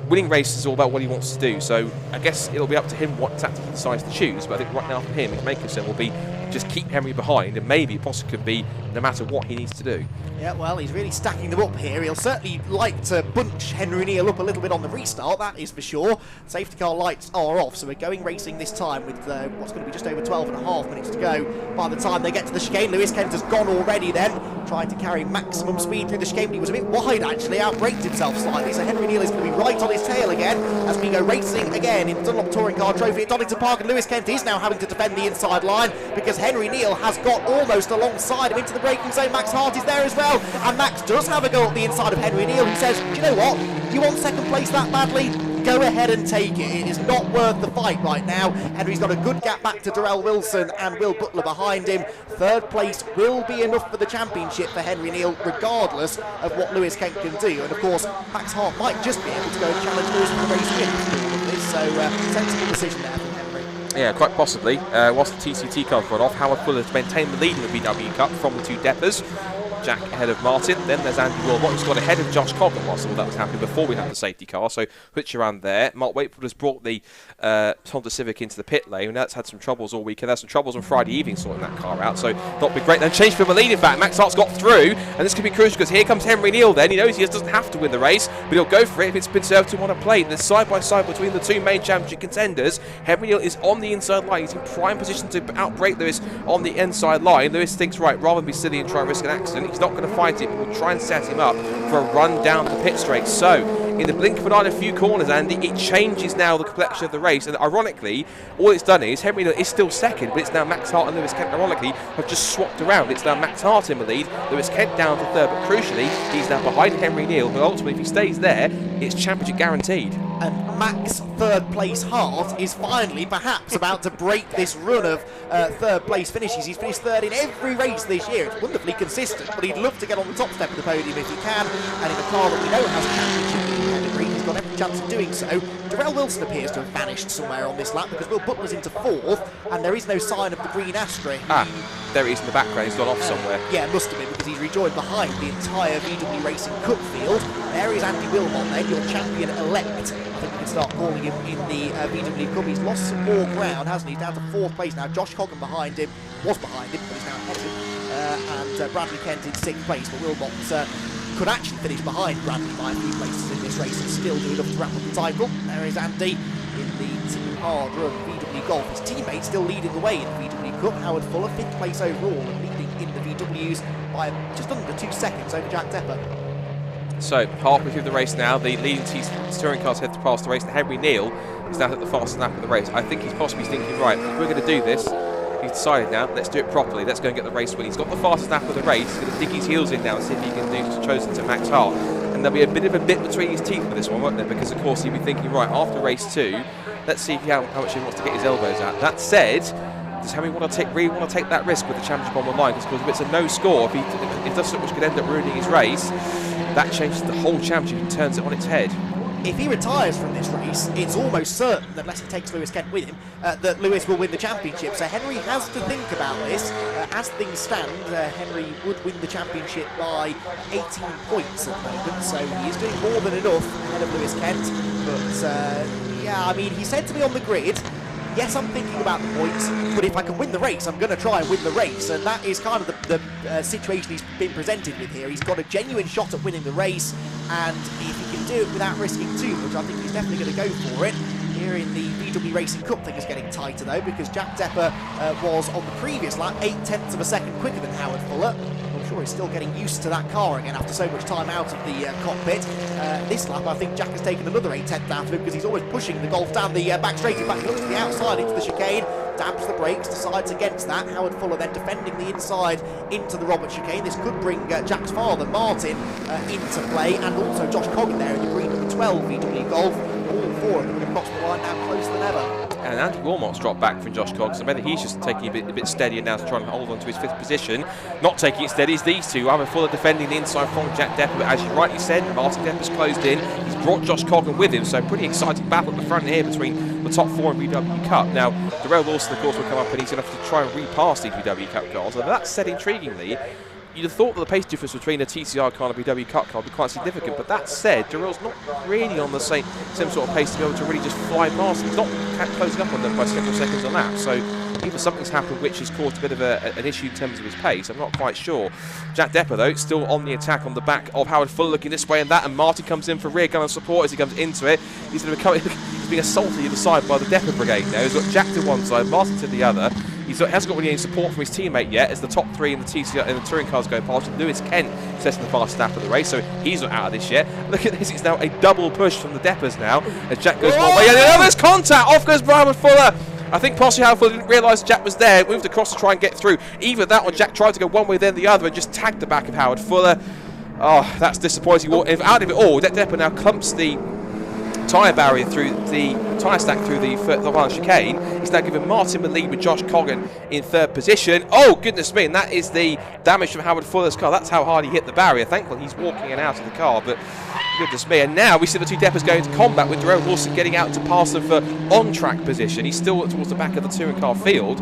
S2: winning races is all about what he wants to do. So I guess it'll be up to him what tactic he decides to choose. But I think right now for him, his make concern will be just keep Henry behind, and maybe possibly could be no matter what he needs to do.
S14: Yeah, well, he's really stacking them up here. He'll certainly like to bunch Henry Neal up a little bit on the restart, that is for sure. Safety car lights are off, so we're going racing this time with what's going to be just over 12.5 minutes to go. By the time they get to the chicane, Lewis Kent has gone already then, trying to carry maximum speed through the chicane, but he was a bit wide actually, outbraked himself slightly, so Henry Neal is going to be right on his tail again as we go racing again in the Dunlop Touring Car Trophy at Donington Park, and Lewis Kent is now having to defend the inside line because Henry Neal has got almost alongside him into the braking zone. Max Hart is there as well, and Max does have a go at the inside of Henry Neal. He says, do you know what, you want second place that badly? Go ahead and take it. It is not worth the fight right now. Henry's got a good gap back to Darrell Wilson and Will Butler behind him. Third place will be enough for the championship for Henry Neal, regardless of what Lewis Kent can do. And of course, Max Hart might just be able to go and challenge Lewis for the race win after all of this. So, sensible decision there from Henry.
S2: Yeah, quite possibly. Whilst the TCT cars run off, Howard Fuller has maintained the lead in the VW Cup from the two Deppers. Jack ahead of Martin, then there's Andy Wilmot, who's got ahead of Josh Coggan whilst all that was happening before we had the safety car, so switch around there. Mark Wakefield has brought the Honda Civic into the pit lane, and that's had some troubles all weekend. There's some troubles on Friday evening sorting that car out, so not be great. Then change for the lead, in fact. Max Hart's got through, and this could be crucial because here comes Henry Neal then. He knows he just doesn't have to win the race, but he'll go for it if it's been served to him on a plate. There's side by side between the two main championship contenders. Henry Neal is on the inside line. He's in prime position to outbrake Lewis on the inside line. Lewis thinks, right, rather than be silly and try and risk an accident, he's not going to fight it. We'll try and set him up for a run down the pit straight. So in the blink of an eye in a few corners, Andy, it changes now the complexion of the race. And ironically, all it's done is Henry Neal is still second, but it's now Max Hart and Lewis Kent, ironically, have just swapped around. It's now Max Hart in the lead, Lewis Kent down to third, but crucially, he's now behind Henry Neal, but ultimately, if he stays there, it's championship guaranteed.
S14: And Max third place Hart is finally perhaps about to break this run of third place finishes. He's finished third in every race this year. It's wonderfully consistent, but he'd love to get on the top step of the podium if he can, and in a car that we know has championship pedigree, he's got every chance of doing so. Darrell Wilson appears to have vanished somewhere on this lap because Will Butler's into fourth, and there is no sign of the green asterisk.
S2: There he is in the background, he's gone off somewhere.
S14: Yeah, it must have been, because he's rejoined behind the entire VW Racing Cup field. There is Andy Wilmot then, your champion-elect. I think we can start calling him in the VW Cup. He's lost some more ground, hasn't he? He's down to fourth place now. Josh Coggan behind him, was behind him, but he's now ahead of him. And Bradley Kent in sixth place, but Wilmot could actually finish behind Bradley by a few places in this race and still do enough to wrap up the title. There is Andy in the Team Hard Run VW Golf. His teammate still leading the way in the VW Cup. Howard Fuller, fifth place overall, and leading in the VWs by just under 2 seconds over Jack Depper.
S2: So, halfway through the race now, the leading touring cars head to pass the race, and Henry Neal is now at the fastest lap of the race. I think he's possibly thinking, right, if we're going to do this, he's decided now, let's do it properly, let's go and get the race win. He's got the fastest lap of the race, he's going to dig his heels in now and see if he can do chosen to Max Hart. And there'll be a bit of a bit between his teeth with this one, won't there? Because, of course, he'll be thinking, right, after race 2, let's see how much he wants to get his elbows at. That said, does Henry really want to take that risk with the championship on the line? Because if it's a no score, if he does so much, could end up ruining his race. That changes the whole championship and turns it on its head.
S14: If he retires from this race, it's almost certain, unless he takes Lewis Kent with him, that Lewis will win the championship. So Henry has to think about this. As things stand, Henry would win the championship by 18 points at the moment, so he is doing more than enough ahead of Lewis Kent. But yeah, I mean, he said to me on the grid, yes, I'm thinking about the points, but if I can win the race, I'm going to try and win the race. And that is kind of the situation he's been presented with here. He's got a genuine shot at winning the race, and if he can do it without risking too much, I think he's definitely going to go for it. Here in the VW Racing Cup, thing is getting tighter though, because Jack Depper was on the previous lap 0.8 of a second quicker than Howard Fuller. I'm sure he's still getting used to that car again after so much time out of the cockpit. This lap, I think Jack has taken another 0.8 out of him because he's always pushing the Golf down the back straight. In fact, he looks to the outside into the chicane, dabs the brakes, decides against that. Howard Fuller then defending the inside into the Robert chicane. This could bring Jack's father, Martin, into play, and also Josh Coggan there in the green number 12 VW Golf. All four of them have crossed the line now closer than ever.
S2: And Andy Wilmot's dropped back from Josh Coggan, so maybe he's just taking a bit steadier now to try and hold on to his fifth position. Not taking it steady is these two. Howard Fuller defending the inside from Jack Depper, but as you rightly said, Martin Depper's closed in. He's brought Josh Coggan with him, so pretty exciting battle at the front here between the top four in VW Cup. Now, Darrell Wilson, of course, will come up and he's going to have to try and repass these VW Cup cars. So that said, intriguingly, you'd have thought that the pace difference between a TCR car and a VW Cup car would be quite significant, but that said, Darrell's not really on the same sort of pace to be able to really just fly past him. He's not closing up on them by several seconds a lap, so either something's happened which has caused a bit of an issue in terms of his pace. I'm not quite sure. Jack Depper, though, still on the attack on the back of Howard Fuller, looking this way and that, and Martin comes in for rear gunner support as he comes into it. He's going to become he's being assaulted either side by the Depper brigade now. He's got Jack to one side, Martin to the other. He hasn't got really any support from his teammate yet, as the top three in the TCR and the touring cars go past. Lewis Kent setting the fastest lap of the race, so he's not out of this yet. Look at this, it's now a double push from the Deppers now, as Jack goes one way, and then there's contact, off goes Brian Fuller. I think possibly Howard Fuller didn't realise Jack was there, moved across to try and get through. Either that or Jack tried to go one way then the other and just tagged the back of Howard Fuller. Oh, that's disappointing. Out of it all, Depper now clumps the tyre barrier through the tyre stack through the final chicane. He's now given Martin the lead with Josh Coggan in third position. Oh, goodness me, and that is the damage from Howard Fuller's car. That's how hard he hit the barrier. Thankfully, he's walking in and out of the car, but goodness me. And now we see the two Deppers going to combat with Darrell Wilson getting out to pass them for on-track position. He's still towards the back of the touring car field.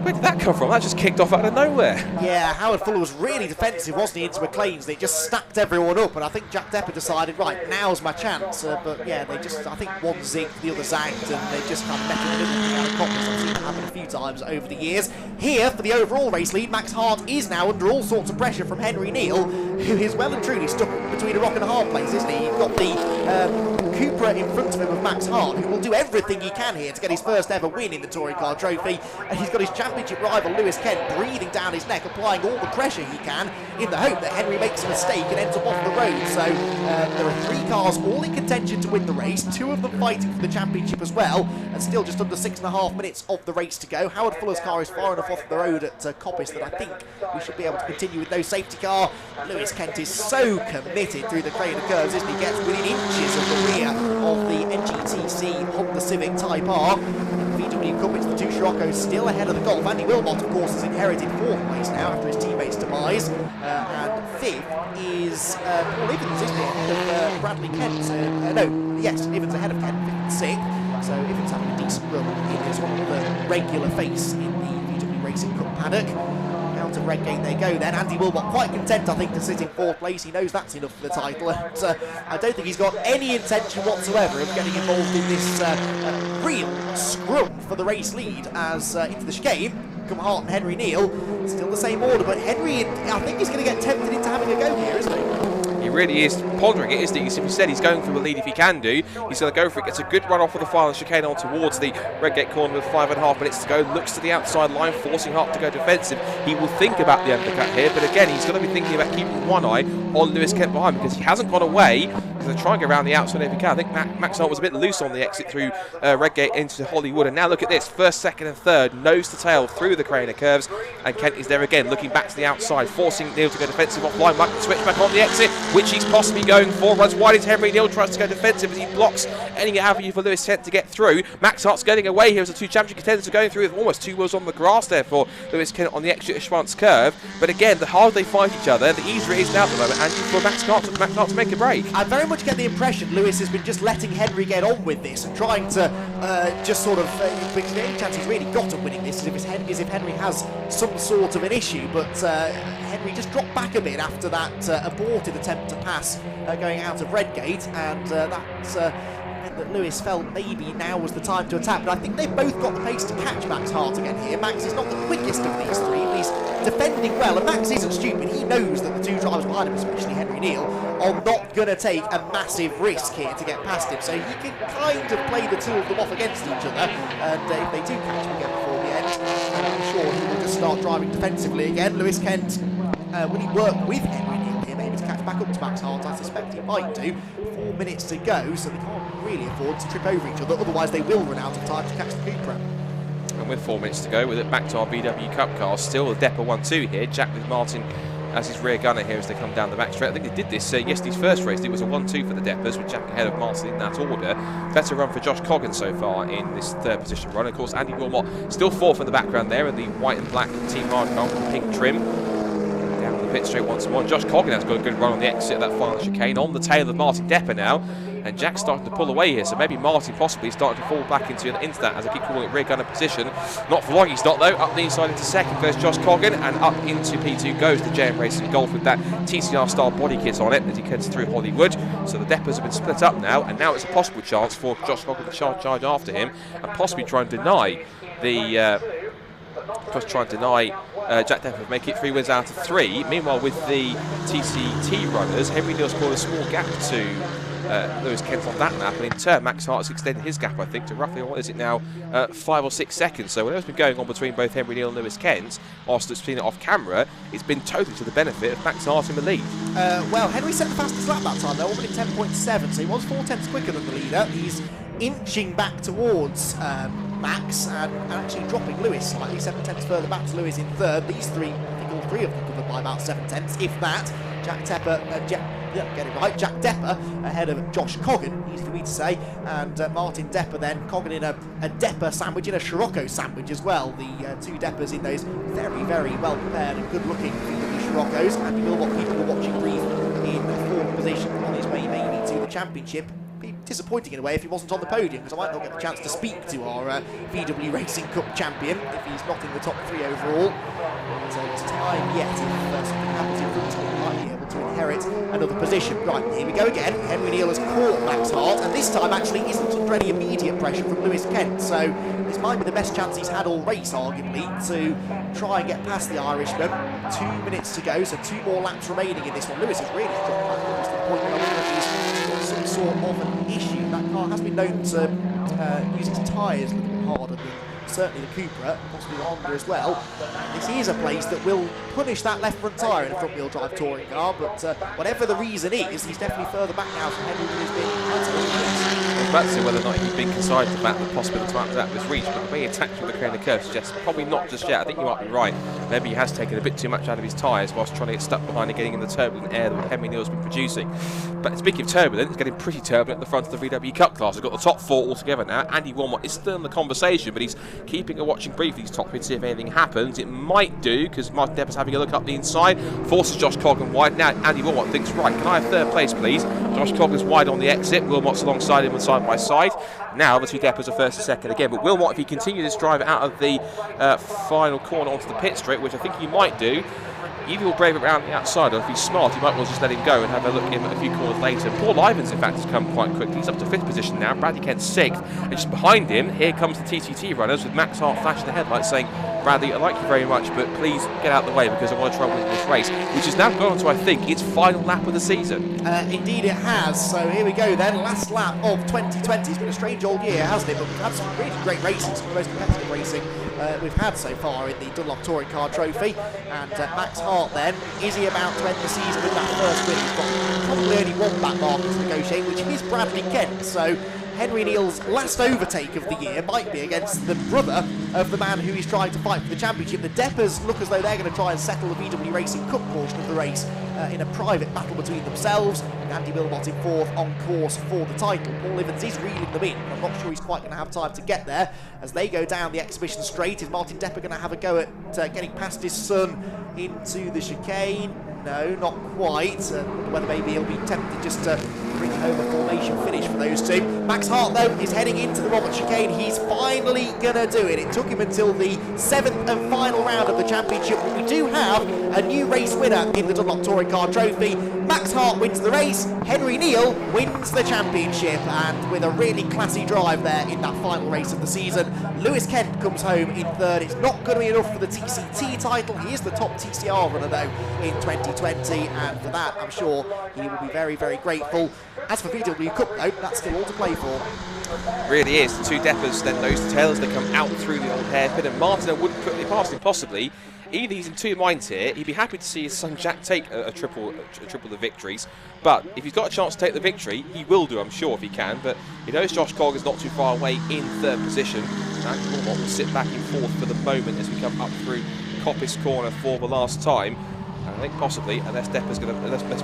S2: Where did that come from? That just kicked off out of nowhere.
S14: Yeah, Howard Fuller was really defensive, wasn't he, into McLean's? They just stacked everyone up, and I think Jack Depper decided, right, now's my chance. But yeah, they just, I think one zigged, the other zagged, and they just kind of met in the middle out of confidence. I've seen it happen a few times over the years. Here, for the overall race lead, Max Hart is now under all sorts of pressure from Henry Neal, who is well and truly stuck between a rock and a hard place, isn't he? You've got the Cupra in front of him of Max Hart, who will do everything he can here to get his first ever win in the Touring Car Trophy. And he's got his championship rival Lewis Kent breathing down his neck, applying all the pressure he can in the hope that Henry makes a mistake and ends up off the road. So there are 3 cars all in contention to win the race, 2 of them fighting for the championship as well, and still just under 6.5 minutes of the race to go. Howard Fuller's car is far enough off the road at Coppice that I think we should be able to continue with no safety car. Lewis Kent is so committed through the crane of curves, isn't he? Gets within inches of the rear of the NGTC Honda Civic Type R. VW Cup, it's the 2 Scirocco's still ahead of the Golf. Andy Wilmot, of course, has inherited 4th place now after his teammate's demise. And 5th is Paul Evans, isn't he? Ahead of Bradley Kent. Evans ahead of Kent, 5th and 6th. So Evans having a decent run in as one of the regular face in the VW Racing Cup paddock. Out of Redgate they go then. Andy Wilmot quite content, I think, to sit in 4th place. He knows that's enough for the title. And I don't think he's got any intention whatsoever of getting involved in this real scrum for the race lead as into the chicane come Hart and Henry Neal. Still the same order, but Henry, I think, is going to get tempted into having a go here, isn't he?
S2: He really is pondering it, isn't he? As he said, he's going for the lead if he can do. He's going to go for it. Gets a good run off of the final chicane on towards the Redgate corner with 5.5 minutes to go. Looks to the outside line, forcing Hart to go defensive. He will think about the undercut here, but again, he's going to be thinking about keeping one eye on Lewis Kent behind because he hasn't gone away. He's going to try and go around the outside if he can. I think Max Hart was a bit loose on the exit through Redgate into Hollywood. And now look at this. 1st, 2nd and 3rd, nose to tail through the crane of curves. And Kent is there again, looking back to the outside, forcing Neal to go defensive offline. Might switch back on the exit, which he's possibly going for. Runs wide into Henry Neal, tries to go defensive as he blocks any avenue for Lewis Kent to get through. Max Hart's getting away here as the 2 championship contenders are going through with almost 2 wheels on the grass there for Lewis Kent on the exit of Schwantz curve. But again, the harder they fight each other, the easier it is now at the moment, and for Max Hart to make a break.
S14: I very much get the impression Lewis has been just letting Henry get on with this and trying to just sort of, because the only chance he's really got of winning this is if Henry has some sort of an issue, but Henry just dropped back a bit after that aborted attempt to pass going out of Redgate, and that meant that Lewis felt maybe now was the time to attack, but I think they've both got the pace to catch Max Hart again here. Max is not the quickest of these 3, but he's defending well, and Max isn't stupid. He knows that the 2 drivers behind him, especially Henry Neal, are not going to take a massive risk here to get past him, so he can kind of play the 2 of them off against each other, and if they do catch him again before the end, I'm sure he will just start driving defensively again. Lewis Kent, will he work with Henry Neal here, maybe to catch back up to Max Hart? I suspect he might do. 4 minutes to go, so they can't really afford to trip over each other, otherwise they will run out of time to catch the Cupra.
S2: And with 4 minutes to go, with it back to our VW Cup car, still the Depper 1-2 here. Jack with Martin as his rear gunner here as they come down the back straight. I think they did this yesterday's first race. It was a 1-2 for the Deppers with Jack ahead of Martin in that order. Better run for Josh Coggan so far in this 3rd position run. Of course, Andy Wilmot still 4th in the background there in the white and black team hard car with the pink trim. Down the pit straight once more. Josh Coggan has got a good run on the exit of that final chicane on the tail of Martin Depper now. And Jack's starting to pull away here, so maybe Martin possibly starting to fall back into that, as I keep calling it, rear gunner position. Not for long, he's not though. Up the inside into 2nd, there's Josh Coggan, and up into P2 goes the JM Racing Golf with that TCR style body kit on it as he heads through Hollywood. So the Deppers have been split up now, and now it's a possible chance for Josh Coggan to charge after him and possibly try and deny Jack Depper make it 3 wins out of 3. Meanwhile, with the TCT runners, Henry Neal's scored a small gap to Lewis Kent on that lap, and in turn Max Hart's extended his gap, I think, to roughly, what is it now, 5 or 6 seconds. So whatever's been going on between both Henry Neal and Lewis Kent, whilst it's seen it off camera, it's been totally to the benefit of Max Hart in the lead.
S14: Well, Henry set the fastest lap that time though, 1:10.7, so he was 4/10 quicker than the leader. He's inching back towards Max and actually dropping Lewis slightly, 7/10 further back to Lewis in 3rd. These 3, I think all 3 of them covered by about 7/10, if that. Jack Depper, get it right, Jack Depper ahead of Josh Coggan, easy for me to say, and Martin Depper then, Coggan in a Depper sandwich, in a Scirocco sandwich as well. The 2 Deppers in those very, very well prepared and good looking Sciroccos. Andy Wilmot, people were watching brief in 4th position on his way maybe to the championship. Be disappointing in a way if he wasn't on the podium, because I might not get the chance to speak to our VW Racing Cup champion if he's not in the top 3 overall. So it's time yet, if something happens in front of him, he might be able to inherit another position. Right, here we go again. Henry Neal has caught Max Hart, and this time actually isn't under any immediate pressure from Lewis Kent, so this might be the best chance he's had all race, arguably, to try and get past the Irishman. 2 minutes to go, so 2 more laps remaining in this one. Lewis has really dropped back to the point where he's got some sort of an issue car has been known to use its tyres a little bit harder than certainly the Cupra, possibly the Honda as well. This is a place that will punish that left front tyre in a front-wheel drive touring car, but whatever the reason is, he's definitely further back now from Henry than he's been.
S2: I was about to say whether or not he'd been considered the fact that possibly the time that was reached, but the way he attacked with the crane of curve suggests probably not just yet. I think you might be right. Maybe he has taken a bit too much out of his tyres whilst trying to get stuck behind and getting in the turbulent air that Henry Neal's been producing. But speaking of turbulent, it's getting pretty turbulent at the front of the VW Cup class. We've got the top 4 all together now. Andy Wilmot is still in the conversation, but he's keeping a watching brief these top 3 to see if anything happens. It might do, because Martin Depp's having a look up the inside, forces Josh Coggan wide. Now Andy Wilmot thinks, right, can I have third place please? Josh Coggan's wide on the exit, Wilmot's alongside him side by side. Now the two Deppers are first and second again, but Wilmot, if he continues this drive out of the final corner onto the pit strip, which I think he might do, either he'll brave it around the outside, or if he's smart, he might well just let him go and have a look at him a few corners later. Paul Ivans, in fact, has come quite quickly. He's up to 5th position now. Bradley Kent's 6th. And just behind him, here comes the TCT runners with Max Hart flashing the headlights saying, Bradley, I like you very much, but please get out of the way because I want to try and win this race, which has now gone on to, I think, its final lap of the season.
S14: Indeed it has. So here we go then. Last lap of 2020. It's been a strange old year, hasn't it? But we've had some really great racing, some of the most competitive racing we've had so far in the Dunlop Touring Car Trophy. And Max Hart then, is he about to end the season with that first win? He's got probably only one back marker to negotiate, which is Bradley Kent. So Henry Neal's last overtake of the year might be against the brother of the man who he's trying to fight for the championship. The Deppers look as though they're going to try and settle the VW Racing Cup portion of the race in a private battle between themselves. Andy Wilmot in 4th on course for the title. Paul Ivans is reeling them in. I'm not sure he's quite going to have time to get there. As they go down the exhibition straight, is Martin Depper going to have a go at getting past his son into the chicane? No, not quite. Whether maybe he'll be tempted just to bring home a formation finish for those two. Max Hart, though, is heading into the Robert chicane. He's finally going to do it. It took him until the 7th and final round of the championship, but we do have a new race winner in the Dunlop Touring Car Trophy. Max Hart wins the race. Henry Neal wins the championship, and with a really classy drive there in that final race of the season. Lewis Kent comes home in 3rd. It's not going to be enough for the TCT title. He is the top TCR runner, though, in 2020, and for that, I'm sure he will be very, very grateful. As for VW Cup, though, that's still all to play for.
S2: Really is. The two Deppers then nose to tail as they come out through the old hairpin, and Martin wouldn't put it past him possibly. Either he's in two minds here. He'd be happy to see his son Jack take a triple the victories, but if he's got a chance to take the victory, he will do, I'm sure, if he can. But he knows Josh Coggan's not too far away in 3rd position, and Wilmot will sit back in 4th for the moment as we come up through Coppice Corner for the last time. And I think possibly, unless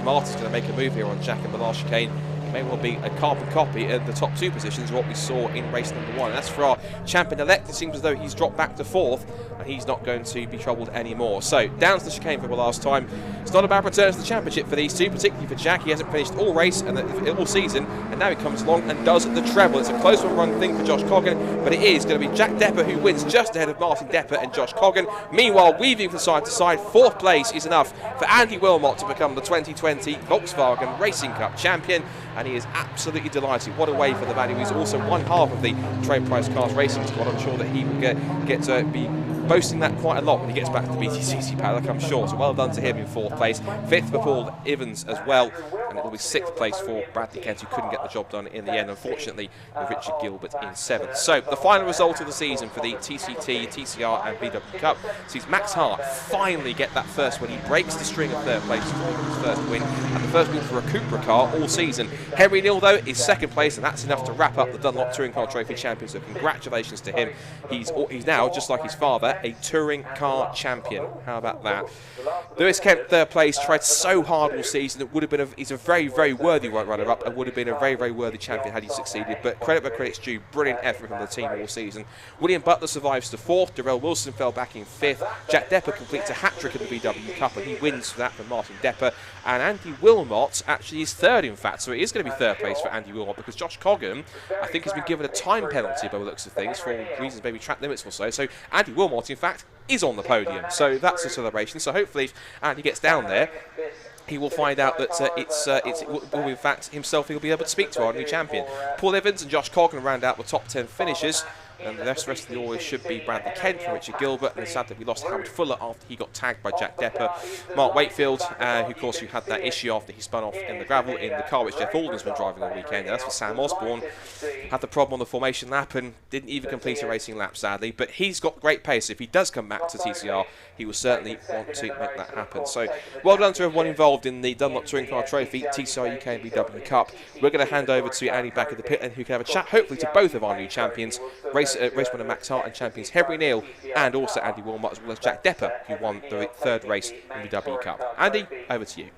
S2: Martin's going to make a move here on Jack and the last chicane, it may well be a carbon copy of the top 2 positions of what we saw in race number 1. And that's for our champion-elect. It seems as though he's dropped back to 4th, and he's not going to be troubled anymore. So, down to the chicane for the last time. It's not a bad return to the championship for these two, particularly for Jack. He hasn't finished all race and all season, and now he comes along and does the treble. It's a close one-run thing for Josh Coggan, but it is going to be Jack Depper who wins just ahead of Martin Depper and Josh Coggan. Meanwhile, weaving from side to side, 4th place is enough for Andy Wilmot to become the 2020 Volkswagen Racing Cup champion, and he is absolutely delighted. What a way for the man who is also one half of the Trade Price Cars Racing squad. I'm sure that he will get to be boasting that quite a lot when he gets back to the BTCC paddock, I'm sure. So well done to him in 4th place. 5th for Paul Ivans as well, and it will be 6th place for Bradley Kent, who couldn't get the job done in the end, unfortunately, with Richard Gilbert in 7th. So the final result of the season for the TCT, TCR and VW Cup sees Max Hart finally get that first win. He breaks the string of 3rd place for his first win, and the first win for a Cupra car all season. Henry Neal, though, is 2nd place, and that's enough to wrap up the Dunlop Touring Car Trophy champion. So congratulations to him. He's now, just like his father, a touring car champion. How about that? Lewis Kent, 3rd place, tried so hard all season. It would have been he's a very, very worthy runner-up, and would have been a very, very worthy champion had he succeeded. But credit where credit's due, brilliant effort from the team all season. William Butler survives to 4th. Darrell Wilson fell back in 5th. Jack Depper completes a hat-trick in the VW Cup, and he wins for that from Martin Depper. And Andy Wilmot actually is 3rd, in fact, so it is going to be 3rd place for Andy Wilmot, because Josh Coggan, I think, has been given a time penalty by the looks of things for reasons, maybe track limits or so. So Andy Wilmot, in fact, is on the podium. So that's a celebration. So hopefully, if Andy gets down there, he will find out that it will in fact himself he'll be able to speak to our new champion. Paul Evans and Josh Coggan round out the top 10 finishers. and the rest of the order should be Bradley Kent and Richard Gilbert, and it's sad that we lost Howard Fuller after he got tagged by Jack Depper. Mark Wakefield, who of course who had that issue after he spun off in the gravel in the car which Jeff Alden's been driving all weekend, and that's for Sam Osborne. Had the problem on the formation lap and didn't even complete a racing lap, sadly, but he's got great pace. If he does come back to TCR, he will certainly want to make that happen. So well done to everyone involved in the Dunlop Touring Car Trophy, TCR UK and VW Cup. We're going to hand over to Andy back at the pit, and who can have a chat hopefully to both of our new champions, race winner Max Hart and champions Henry Neal, and also Andy Wilmot, as well as Jack Depper, who won the third race in the VW Cup. Andy, over to you.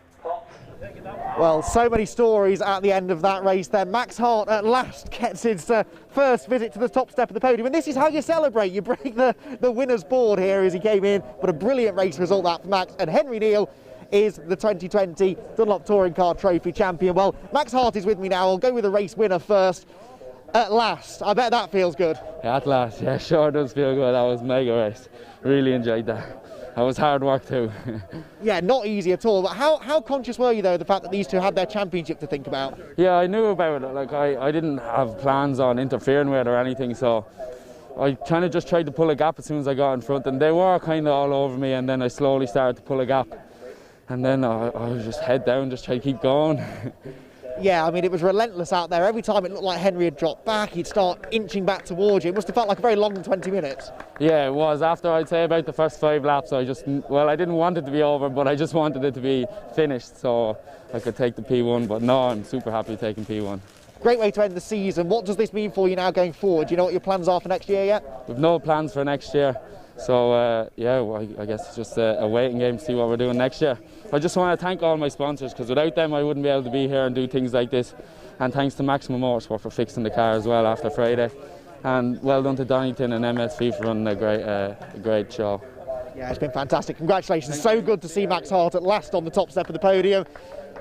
S1: Well, so many stories at the end of that race then. Max Hart at last gets his first visit to the top step of the podium, and this is how you celebrate. You break the winner's board here as he came in, but a brilliant race result that for Max. And Henry Neal is the 2020 Dunlop Touring Car Trophy champion. Well, Max Hart is with me now. I'll go with the race winner first. At last, I bet that feels good.
S17: Yeah, at last, yeah, sure does feel good. That was a mega race. Really enjoyed that. That was hard work too.
S1: Yeah, not easy at all. But how conscious were you though of the fact that these two had their championship to think about?
S17: Yeah, I knew about it. Like I didn't have plans on interfering with it or anything, so I kind of just tried to pull a gap as soon as I got in front, and they were kind of all over me, and then I slowly started to pull a gap, and then I was just head down, just try to keep going.
S1: Yeah, I mean, it was relentless out there. Every time it looked like Henry had dropped back, he'd start inching back towards you. It must have felt like a very long 20 minutes.
S17: Yeah, it was. After, I'd say, about the first 5 laps, I didn't want it to be over, but I just wanted it to be finished so I could take the P1. But no, I'm super happy taking P1.
S1: Great way to end the season. What does this mean for you now going forward? Do you know what your plans are for next year yet?
S17: We've no plans for next year. So, yeah, well, I guess it's just a waiting game to see what we're doing next year. I just want to thank all my sponsors, because without them I wouldn't be able to be here and do things like this. And thanks to Maximum Motorsport for fixing the car as well after Friday. And well done to Donington and MSV for running a great show.
S1: Yeah, it's been fantastic. Congratulations. So good to see Max Hart at last on the top step of the podium.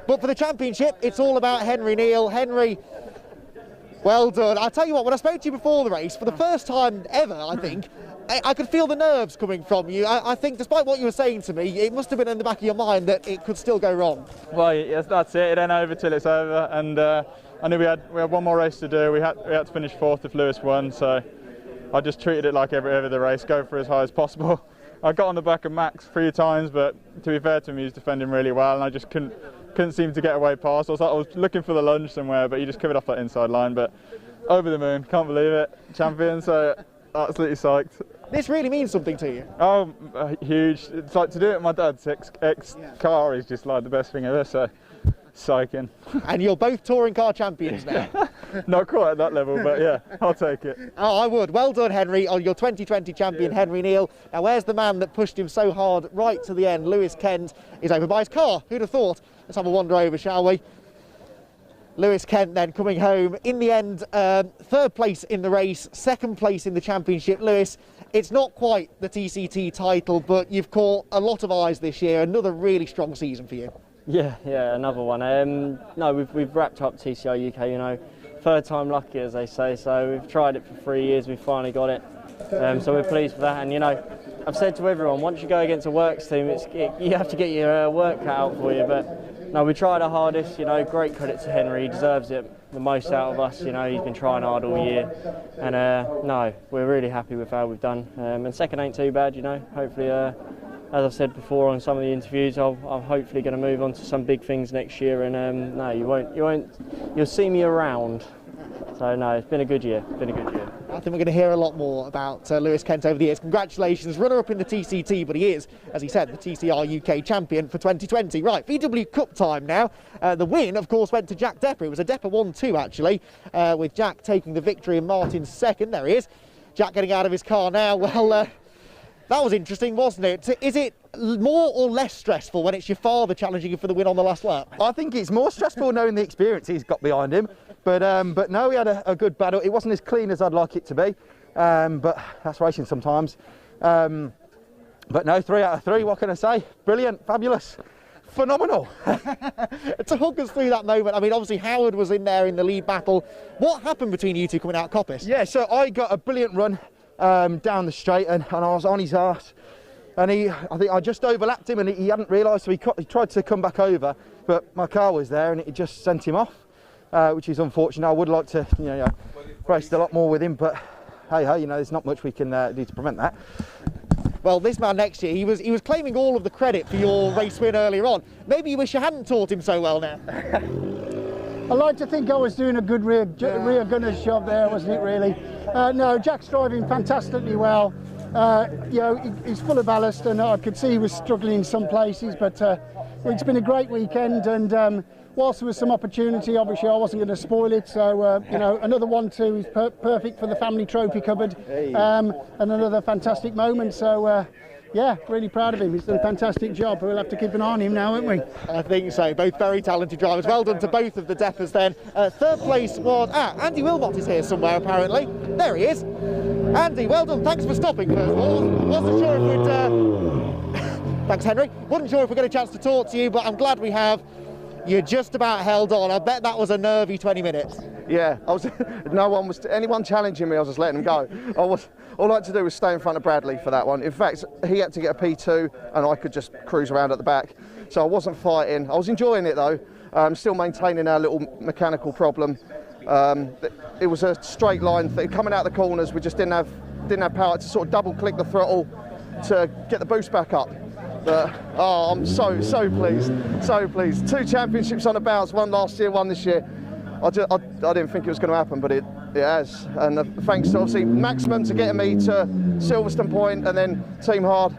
S1: But for the championship, it's all about Henry Neal. Henry, well done. I'll tell you what, when I spoke to you before the race, for the first time ever, I think, I could feel the nerves coming from you. I think, despite what you were saying to me, it must have been in the back of your mind that it could still go wrong.
S15: Well, yes, that's it. It ain't over till it's over. And I knew we had one more race to do. We had to finish 4th if Lewis won. So I just treated it like every other race, go for as high as possible. I got on the back of Max a few times, but to be fair to him, he was defending really well, and I just couldn't seem to get away past. I was looking for the lunge somewhere, but he just covered off that inside line. But over the moon, can't believe it, champion. So absolutely psyched.
S1: This really means something to you.
S15: Oh, huge. It's like to do it at my dad's ex-car is just like the best thing ever, so psyching.
S1: And you're both touring car champions now.
S15: Not quite at that level, but yeah, I'll take it.
S1: Oh, I would. Well done, Henry, on your 2020 champion, Henry Neal. Now, where's the man that pushed him so hard right to the end? Lewis Kent is over by his car. Who'd have thought? Let's have a wander over, shall we? Lewis Kent then coming home. In the end, 3rd place in the race, 2nd place in the championship. Lewis, it's not quite the TCT title, but you've caught a lot of eyes this year. Another really strong season for you.
S16: Yeah, another one. No, we've wrapped up TCR UK, you know. 3rd time lucky, as they say, so we've tried it for 3 years, we've finally got it. So we're pleased with that, and you know, I've said to everyone, once you go against a works team, you have to get your work cut out for you, but no, we tried our hardest, you know, great credit to Henry, he deserves it the most out of us, you know, he's been trying hard all year, and no, we're really happy with how we've done, and 2nd ain't too bad, you know, hopefully, as I've said before on some of the interviews, I'm hopefully going to move on to some big things next year, and no, you'll see me around. So no, it's been a good year.
S1: I think we're going to hear a lot more about Lewis Kent over the years. Congratulations, runner-up in the TCT, but he is, as he said, the TCR UK champion for 2020. Right, VW Cup time now. The win, of course, went to Jack Depper. It was a Depper 1-2, actually, with Jack taking the victory and Martin 2nd. There he is. Jack getting out of his car now. Well, that was interesting, wasn't it? Is it more or less stressful when it's your father challenging you for the win on the last lap?
S18: I think it's more stressful knowing the experience he's got behind him. But no, we had a good battle. It wasn't as clean as I'd like it to be, but that's racing sometimes. But no, 3 out of 3, what can I say? Brilliant, fabulous, phenomenal.
S1: To hook us through that moment, I mean, obviously Howard was in there in the lead battle. What happened between you two coming out of Coppice?
S18: Yeah, so I got a brilliant run down the straight, and I was on his arse. And I think I just overlapped him, and he hadn't realised, so he tried to come back over, but my car was there, and it just sent him off. Which is unfortunate. I would like to, raced a lot more with him, but hey ho, you know, there's not much we can do to prevent that.
S1: Well, this man next year, he was claiming all of the credit for your race win earlier on. Maybe you wish you hadn't taught him so well now.
S6: I like to think I was doing a good rear gunner's job there, wasn't it, really? No, Jack's driving fantastically well. You know, he's full of ballast, and I could see he was struggling in some places, but it's been a great weekend, and whilst there was some opportunity, obviously I wasn't going to spoil it, so you know, another 1-2 is perfect for the family trophy cupboard, and another fantastic moment, so yeah, really proud of him. He's done a fantastic job. We'll have to keep an eye on him now, won't we?
S1: I think so. Both very talented drivers. Well done to both of the Deppers then. Third place was... Andy Wilmot is here somewhere, apparently. There he is. Andy, well done. Thanks for stopping, first of all. Wasn't sure if we'd... Thanks, Henry. Wasn't sure if we'd get a chance to talk to you, but I'm glad we have. You just about held on. I bet that was a nervy 20 minutes.
S19: Yeah, anyone challenging me, I was just letting them go. All I had to do was stay in front of Bradley for that one. In fact, he had to get a P2 and I could just cruise around at the back. So I wasn't fighting. I was enjoying it though. Still maintaining our little mechanical problem. It was a straight line thing. Coming out the corners, we just didn't have power to sort of double click the throttle to get the boost back up. But I'm so pleased, so pleased. 2 championships on the bounce, one last year, one this year. I didn't think it was going to happen, but it has. And thanks to obviously Maximum to getting me to Silverstone Point, and then Team Hard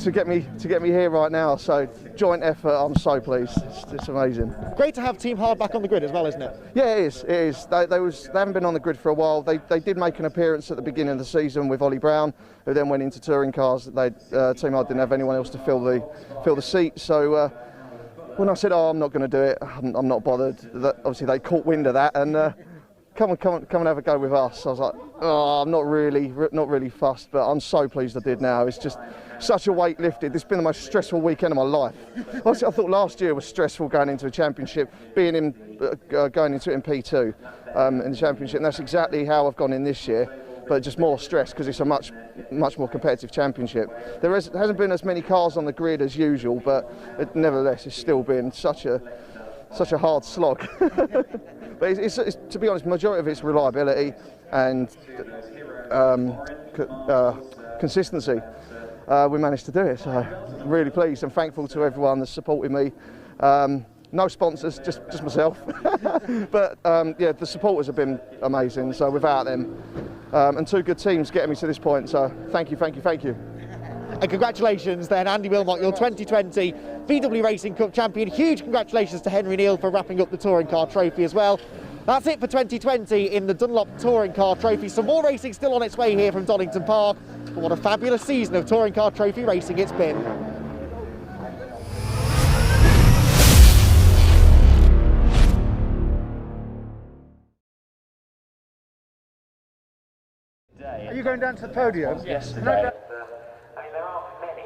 S19: to get me here right now. So joint effort. I'm so pleased. It's amazing.
S1: Great to have Team Hard back on the grid as well, isn't it?
S19: Yeah, it is. It is. They haven't been on the grid for a while. They did make an appearance at the beginning of the season with Ollie Brown, who then went into touring cars. Team Hard didn't have anyone else to fill the seat. So. When I said, I'm not going to do it, I'm not bothered. Obviously, they caught wind of that and come and have a go with us. I was like, I'm not really fussed, but I'm so pleased I did now. It's just such a weight lifted. This has been the most stressful weekend of my life. Obviously, I thought last year was stressful going into a championship, going into it in P2 in the championship, and that's exactly how I've gone in this year. But just more stress because it's a much more competitive championship. There hasn't been as many cars on the grid as usual, but nevertheless, it's still been such a hard slog. But it's, to be honest, majority of it's reliability and consistency. We managed to do it, so I'm really pleased and thankful to everyone that's supported me. No sponsors, just myself. But yeah, the supporters have been amazing. So without them, and 2 good teams getting me to this point. So thank you.
S1: And congratulations then, Andy Wilmot, your 2020 VW Racing Cup champion. Huge congratulations to Henry Neal for wrapping up the Touring Car Trophy as well. That's it for 2020 in the Dunlop Touring Car Trophy. Some more racing still on its way here from Donington Park. But what a fabulous season of Touring Car Trophy racing it's been.
S6: Are you going down to the podium?
S10: Yes.
S6: No,
S10: There are many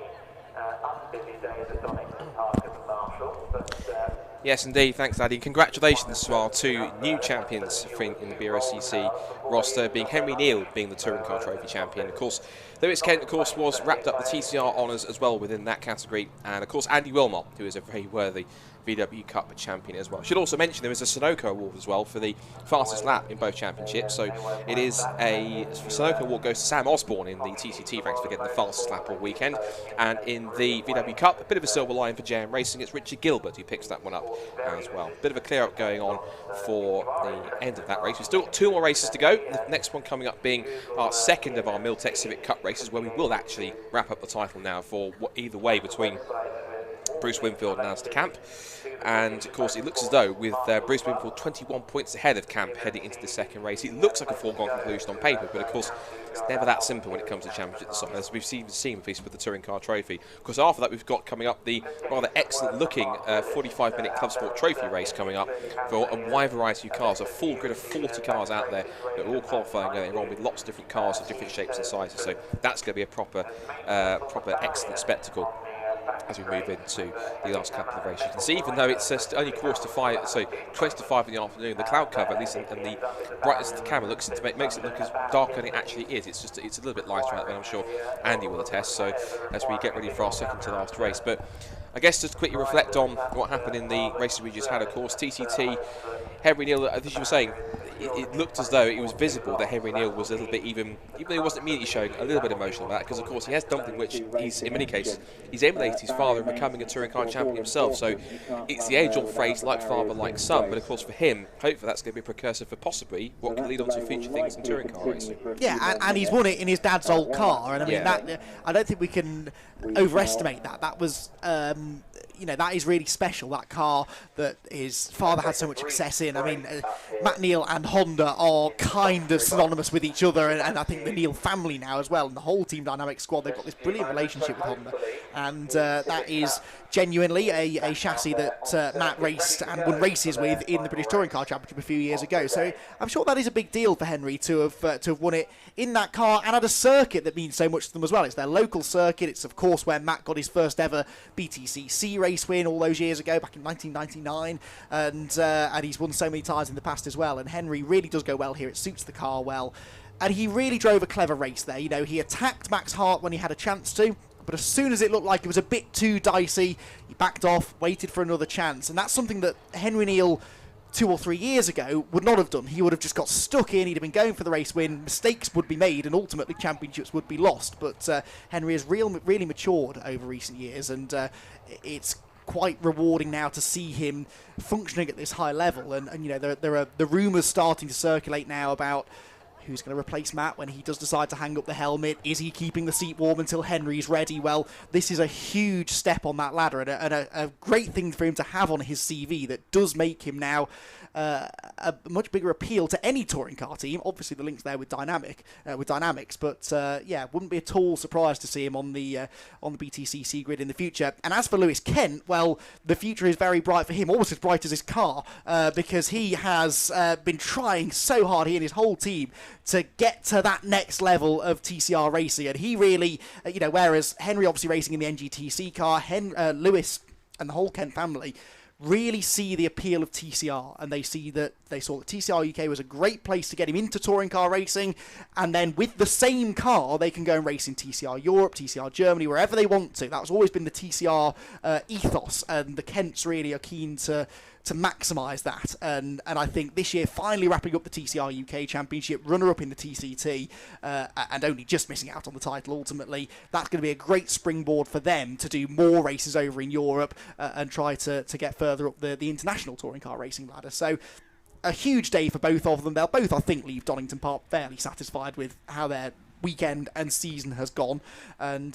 S10: unbusy days at Donington Park as a marshal, but
S2: Yes, indeed. Thanks, Addy. Congratulations as well to new champions in the BRSCC roster, being Henry Neal being the Touring Car Trophy champion. Of course, Lewis Kent, of course, was wrapped up the TCR honours as well within that category. And, of course, Andy Wilmot, who is a very worthy VW Cup champion as well. Should also mention there is a Sunoco award as well for the fastest lap in both championships. So it is a Sunoco award goes to Sam Osborne in the TCT, thanks for getting the fastest lap all weekend. And in the VW Cup, a bit of a silver line for JM Racing. It's Richard Gilbert who picks that one up as well. Bit of a clear up going on for the end of that race. We've still got 2 more races to go. The next one coming up being our second of our Miltech Civic Cup races, where we will actually wrap up the title now for either way between Bruce Winfield and Alistair Camp. And of course it looks as though with Bruce Winfield 21 points ahead of Camp heading into the second race, it looks like a foregone conclusion on paper, but of course it's never that simple when it comes to championship design, as we've seen at least with the Touring Car Trophy. Of course after that we've got coming up the rather excellent looking 45-minute Club Sport Trophy race coming up for a wide variety of cars, a full grid of 40 cars out there that are all qualifying going on with lots of different cars of different shapes and sizes, so that's going to be a proper excellent spectacle as we move into the last couple of races. You can see, even though it's only 4:45, so 20 to 5 in the afternoon, the cloud cover, at least and the brightness of the camera makes it look as dark as it actually is. It's a little bit lighter out there, I'm sure Andy will attest. So as we get ready for our second to last race, but I guess just to quickly reflect on what happened in the races we just had, of course, TCT, Henry Neal, as you were saying, it looked as though it was visible that Henry Neal was a little bit, even though he wasn't immediately showing, a little bit emotional about that, because of course he has something which he's, in many cases, he's emulated his father in becoming a touring car champion himself, so it's the age-old phrase, like father, like son, but of course for him, hopefully that's going to be a precursor for possibly what can lead on to future things in touring car racing.
S14: Yeah, and he's won it in his dad's old car, and I mean, that I don't think we can overestimate that. That was, that is really special, that car that his father had so much success in. I mean, Matt Neal and Honda are kind of synonymous with each other, and I think the Neal family now as well, and the whole Team Dynamics squad, they've got this brilliant relationship with Honda, and that is genuinely a chassis that Matt raced and won races with in the British Touring Car Championship a few years ago. So I'm sure that is a big deal for Henry to have won it in that car and at a circuit that means so much to them as well. It's their local circuit. It's of course where Matt got his first ever BTCC race win all those years ago, back in 1999, and he's won so many times in the past as well. And Henry really does go well here. It suits the car well, and he really drove a clever race there. You know, he attacked Max Hart when he had a chance to, but as soon as it looked like it was a bit too dicey, he backed off, waited for another chance. And that's something that Henry Neal 2 or 3 years ago would not have done. He would have just got stuck in, he'd have been going for the race win, mistakes would be made, and ultimately championships would be lost. But Henry has really matured over recent years, and it's quite rewarding now to see him functioning at this high level. And you know, there are the rumours starting to circulate now about who's going to replace Matt when he does decide to hang up the helmet. Is he keeping the seat warm until Henry's ready? Well, this is a huge step on that ladder, and a great thing for him to have on his CV that does make him now a much bigger appeal to any touring car team. Obviously, the link's there with Dynamics, but wouldn't be at all surprised to see him on the BTCC grid in the future. And as for Lewis Kent, well, the future is very bright for him, almost as bright as his car, because he has been trying so hard, he and his whole team, to get to that next level of TCR racing. And he really, whereas Henry obviously racing in the NGTC car, Lewis and the whole Kent family really see the appeal of TCR, and they saw that TCR UK was a great place to get him into touring car racing, and then with the same car they can go and race in TCR Europe, TCR Germany, wherever they want to. That's always been the TCR ethos, and the Kents really are keen to maximise that, and I think this year finally wrapping up the TCR UK Championship, runner-up in the TCT, and only just missing out on the title ultimately, that's going to be a great springboard for them to do more races over in Europe and try to get further up the international touring car racing ladder. So a huge day for both of them. They'll both, I think, leave Donington Park fairly satisfied with how their weekend and season has gone, and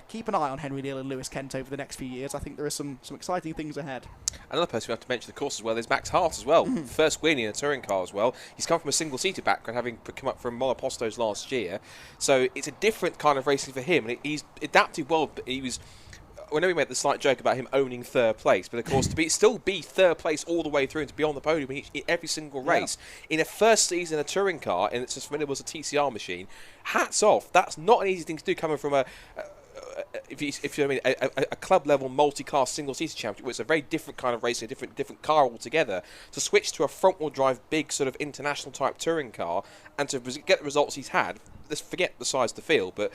S14: keep an eye on Henry Neal and Lewis Kent over the next few years. I think there are some exciting things ahead.
S2: Another person we have to mention, of course, as well, is Max Hart as well. First win in a touring car as well. He's come from a single-seater background, having come up from monopostos last year, so it's a different kind of racing for him, and he's adapted well. But I know we made the slight joke about him owning third place, but of course still be third place all the way through and to be on the podium in every single race in a first season a touring car, and it's as familiar as a TCR machine. Hats off! That's not an easy thing to do, coming from a club level multi-car single seater championship, which is a very different kind of racing, a different car altogether. To switch to a front wheel drive big sort of international type touring car and to get the results he's had, let's forget the size of the field, but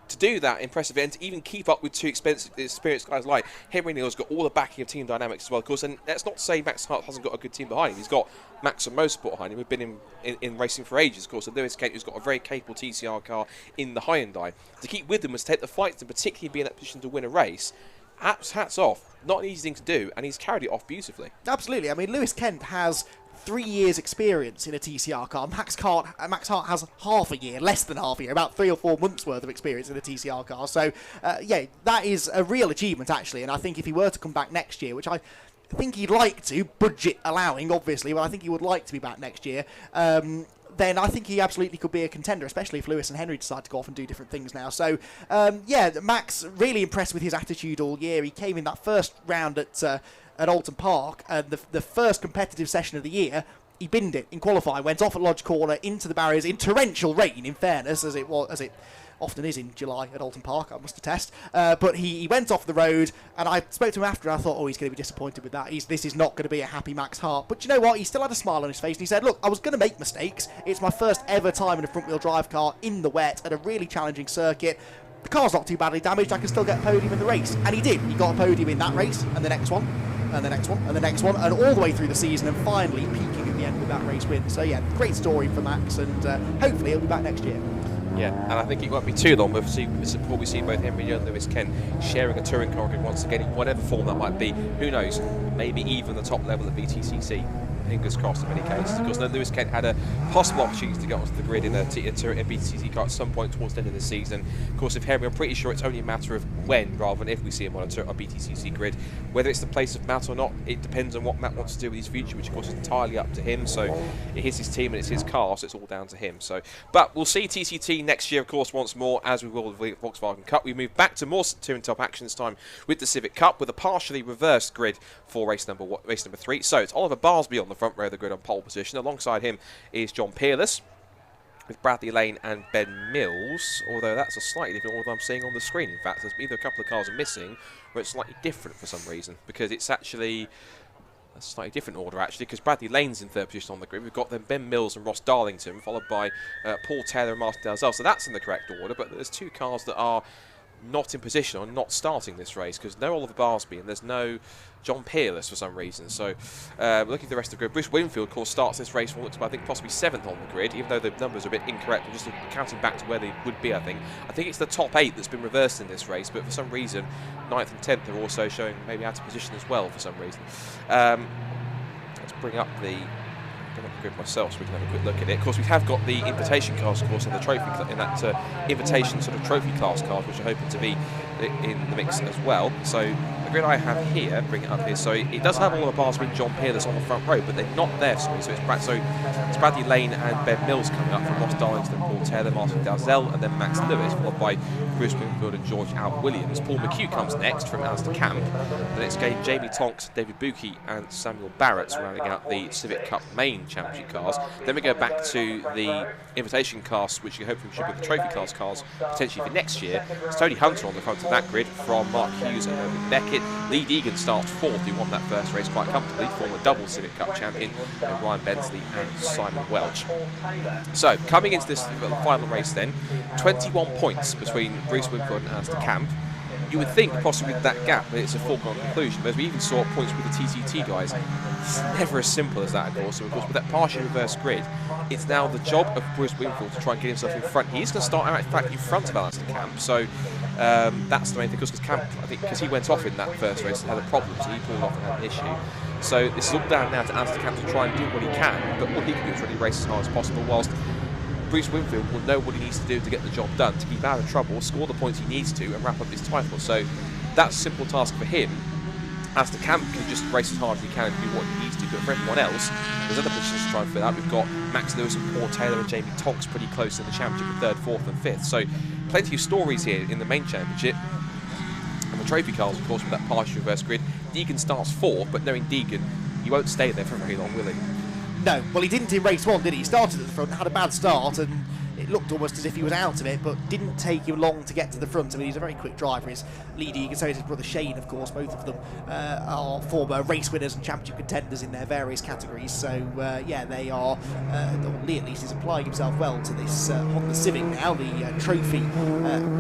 S2: to do that impressive and to even keep up with two experienced guys like Henry Neal's got all the backing of Team Dynamics as well, of course. And that's not to say Max Hart hasn't got a good team behind him. He's got Maxim Motorsport behind him, who've been in racing for ages, of course. And Lewis Kent, who's got a very capable TCR car in the Hyundai. To keep with them was to take the fights and particularly be in that position to win a race. Hats off. Not an easy thing to do, and he's carried it off beautifully.
S14: Absolutely. I mean, Lewis Kent has 3 years experience in a TCR car. Max Hart has half a year, less than half a year, about 3 or 4 months worth of experience in a TCR car. So that is a real achievement actually, and I think if he were to come back next year, which I think he'd like to, budget allowing obviously, but I think he would like to be back next year, then I think he absolutely could be a contender, especially if Lewis and Henry decide to go off and do different things now. So Max really impressed with his attitude all year. He came in that first round at Alton Park, and the first competitive session of the year, he binned it in qualifying, went off at Lodge Corner into the barriers in torrential rain, in fairness, as it often is in July at Alton Park, I must attest. But he went off the road, and I spoke to him after, and I thought, he's going to be disappointed with that. This is not going to be a happy Max Hart. But you know what? He still had a smile on his face, and he said, look, I was going to make mistakes. It's my first ever time in a front-wheel drive car in the wet at a really challenging circuit. the car's not too badly damaged, I can still get a podium in the race. And he did. He got a podium in that race, and the next one, and the next one, and the next one, and all the way through the season, and finally peaking at the end with that race win. So yeah, great story for Max, and hopefully he'll be back next year.
S2: Yeah, and I think it won't be too long before we see both Henry and Lewis Kent sharing a touring car grid once again in whatever form that might be. Who knows? Maybe even the top level of BTCC. Fingers crossed in many cases, because Lewis Kent had a possible opportunity to get onto the grid in a BTCC car at some point towards the end of the season. Of course, with Henry, I'm pretty sure it's only a matter of when rather than if we see him on a BTCC grid. Whether it's the place of Matt or not, it depends on what Matt wants to do with his future, which of course is entirely up to him. So it is his team and it's his car, so it's all down to him. So, but we'll see TCT next year, of course, once more, as we will with the Volkswagen Cup. We move back to more touring top action this time with the Civic Cup, with a partially reversed grid for race number 3. So it's Oliver Barsby on the front row of the grid on pole position. Alongside him is John Peerless, with Bradley Lane and Ben Mills, although that's a slightly different order I'm seeing on the screen. In fact, there's either a couple of cars are missing, or it's slightly different for some reason, because it's actually a slightly different order, actually, because Bradley Lane's in third position on the grid. We've got then Ben Mills and Ross Darlington, followed by Paul Taylor and Martin Dalzell, so that's in the correct order, but there's two cars that are not in position or not starting this race, because no Oliver Barsby and there's no John Peerless for some reason. So looking at the rest of the grid, Bruce Winfield, of course, starts this race from looks I think possibly 7th on the grid, even though the numbers are a bit incorrect. I'm just counting back to where they would be. I think it's the top 8 that's been reversed in this race, but for some reason 9th and 10th are also showing maybe out of position as well for some reason. Let's bring up the grid myself so we can have a quick look at it. Of course, we have got the invitation cars, of course, and the trophy in that invitation sort of trophy class cars, which are hoping to be in the mix as well. So the grid I have here, bring it up here. So it does have all of Barsby and John Peerless on the front row, but they're not there for me. So it's Bradley Lane and Ben Mills coming up from Ross Darlington, Paul Taylor, Martin Dalzell, and then Max Lewis, followed by Bruce Winfield and George Al Williams. Paul McHugh comes next from Alistair Camp. The next game, Jamie Tonks, David Buki, and Samuel Barrett rounding out the Civic Cup main championship cars. Then we go back to the invitation cars, which you hopefully should be the trophy class cars potentially for next year. It's Tony Hunter on the front of that grid from Mark Hughes and Irving Beckett. Lee Deegan starts 4th, who won that first race quite comfortably, former double Civic Cup champion, and Ryan Bensley and Simon Welch. So coming into this final race then, 21 points between Bruce Winfield and Alistair Camp. You would think possibly with that gap that it's a foregone conclusion, but as we even saw points with the TCT guys, it's never as simple as that, of course. So of course, with that partially reversed grid, it's now the job of Bruce Winfield to try and get himself in front. He's going to start out, in fact, in front of Alistair Camp, so that's the main thing, because Camp, I think, because he went off in that first race and had a problem, so he pulled off and had an issue. So this is all down now to Alistair Camp to try and do what he can, but what he can do is really race as hard as possible, whilst Bruce Winfield will know what he needs to do to get the job done, to keep out of trouble, score the points he needs to, and wrap up his title. So that's a simple task for him. Alistair Camp can just race as hard as he can and do what he needs to, but for everyone else, there's other positions to try and fill out. We've got Max Lewis and Paul Taylor and Jamie Tonks pretty close in the championship with 3rd, 4th and 5th. So plenty of stories here in the main championship. And the trophy cars, of course, with that partial reverse grid. Deegan starts 4th, but knowing Deegan, he won't stay there for very long, will he?
S14: No, well, he didn't in race 1, did he? He started at the front, had a bad start, and it looked almost as if he was out of it, but didn't take him long to get to the front. I mean, he's a very quick driver. His Lee Deegan, so is his brother Shane, of course. Both of them are former race winners and championship contenders in their various categories. So, yeah, they are, Lee at least is applying himself well to this Honda Civic now, the trophy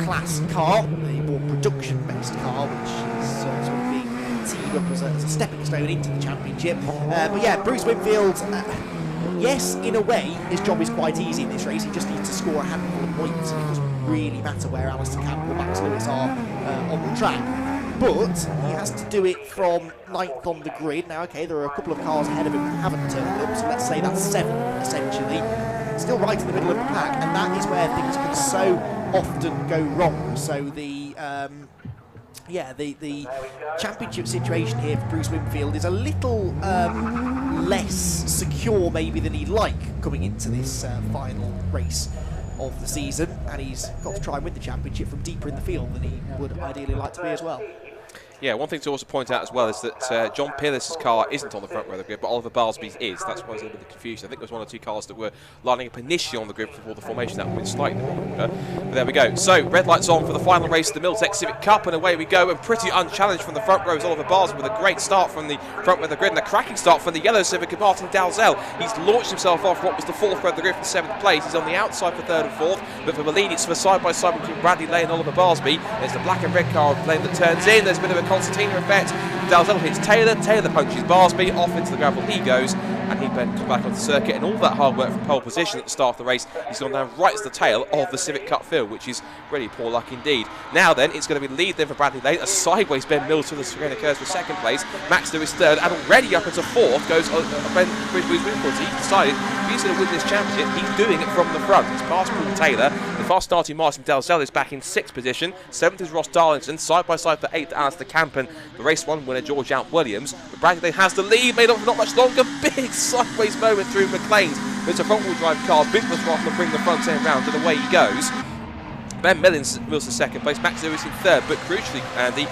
S14: class car, the more production-based car, which is sort of being teed up as a stepping stone into the championship. But yeah, Bruce Winfield, yes, in a way, his job is quite easy in this race. He just needs to score a handful of points, and it doesn't really matter where Alistair Camp or Max Lewis are on the track. But he has to do it from 9th on the grid. Now, okay, there are a couple of cars ahead of him that haven't turned up, so let's say that's 7th, essentially. Still right in the middle of the pack, and that is where things can so often go wrong. So the championship situation here for Bruce Winfield is a little less secure maybe than he'd like coming into this final race of the season, and he's got to try and win the championship from deeper in the field than he would ideally like to be as well.
S2: Yeah, one thing to also point out as well is that John Peerless's car isn't on the front row of the grid, but Oliver Barsby's is. That's why I was a little bit confused. I think there was one or two cars that were lining up initially on the grid before the formation. That would have been slightly order. But there we go. So, red lights on for the final race of the Middlesex Civic Cup, and away we go. And pretty unchallenged from the front row is Oliver Barsby with a great start from the front row of the grid and a cracking start from the yellow Civic of Martin Dalzell. He's launched himself off what was the 4th row of the grid for 7th place. He's on the outside for 3rd and 4th, but for the lead it's for side-by-side between Bradley Lane and Oliver Barsby. There's the black and red car of Lane that turns in. There's a bit of a concertina effect. Dalzell hits Taylor punches Barsby, off into the gravel he goes, and he then comes back onto the circuit, and all that hard work from pole position at the start of the race, he's gone down right to the tail of the Civic Cup field, which is really poor luck indeed. Now then, it's going to be lead then for Bradley Lane, a sideways Ben Mills to the screen occurs for 2nd place, Max Lewis 3rd, and already up into 4th goes Ben Winfield. He's decided if he's going to win this championship, he's doing it from the front. He's past Paul Taylor, the fast starting Martin Dalzell is back in 6th position, 7th is Ross Darlington, side by side for 8th Alistair Campen, the race 1 winner George Out Williams, but Bradley Lane has the lead, made up for not much longer, big sideways moment through McLean's. There's a front wheel drive car, big throttle and bring the front end round, and away he goes. Ben Mills in 2nd place, Max Lewis in 3rd, but crucially, Andy,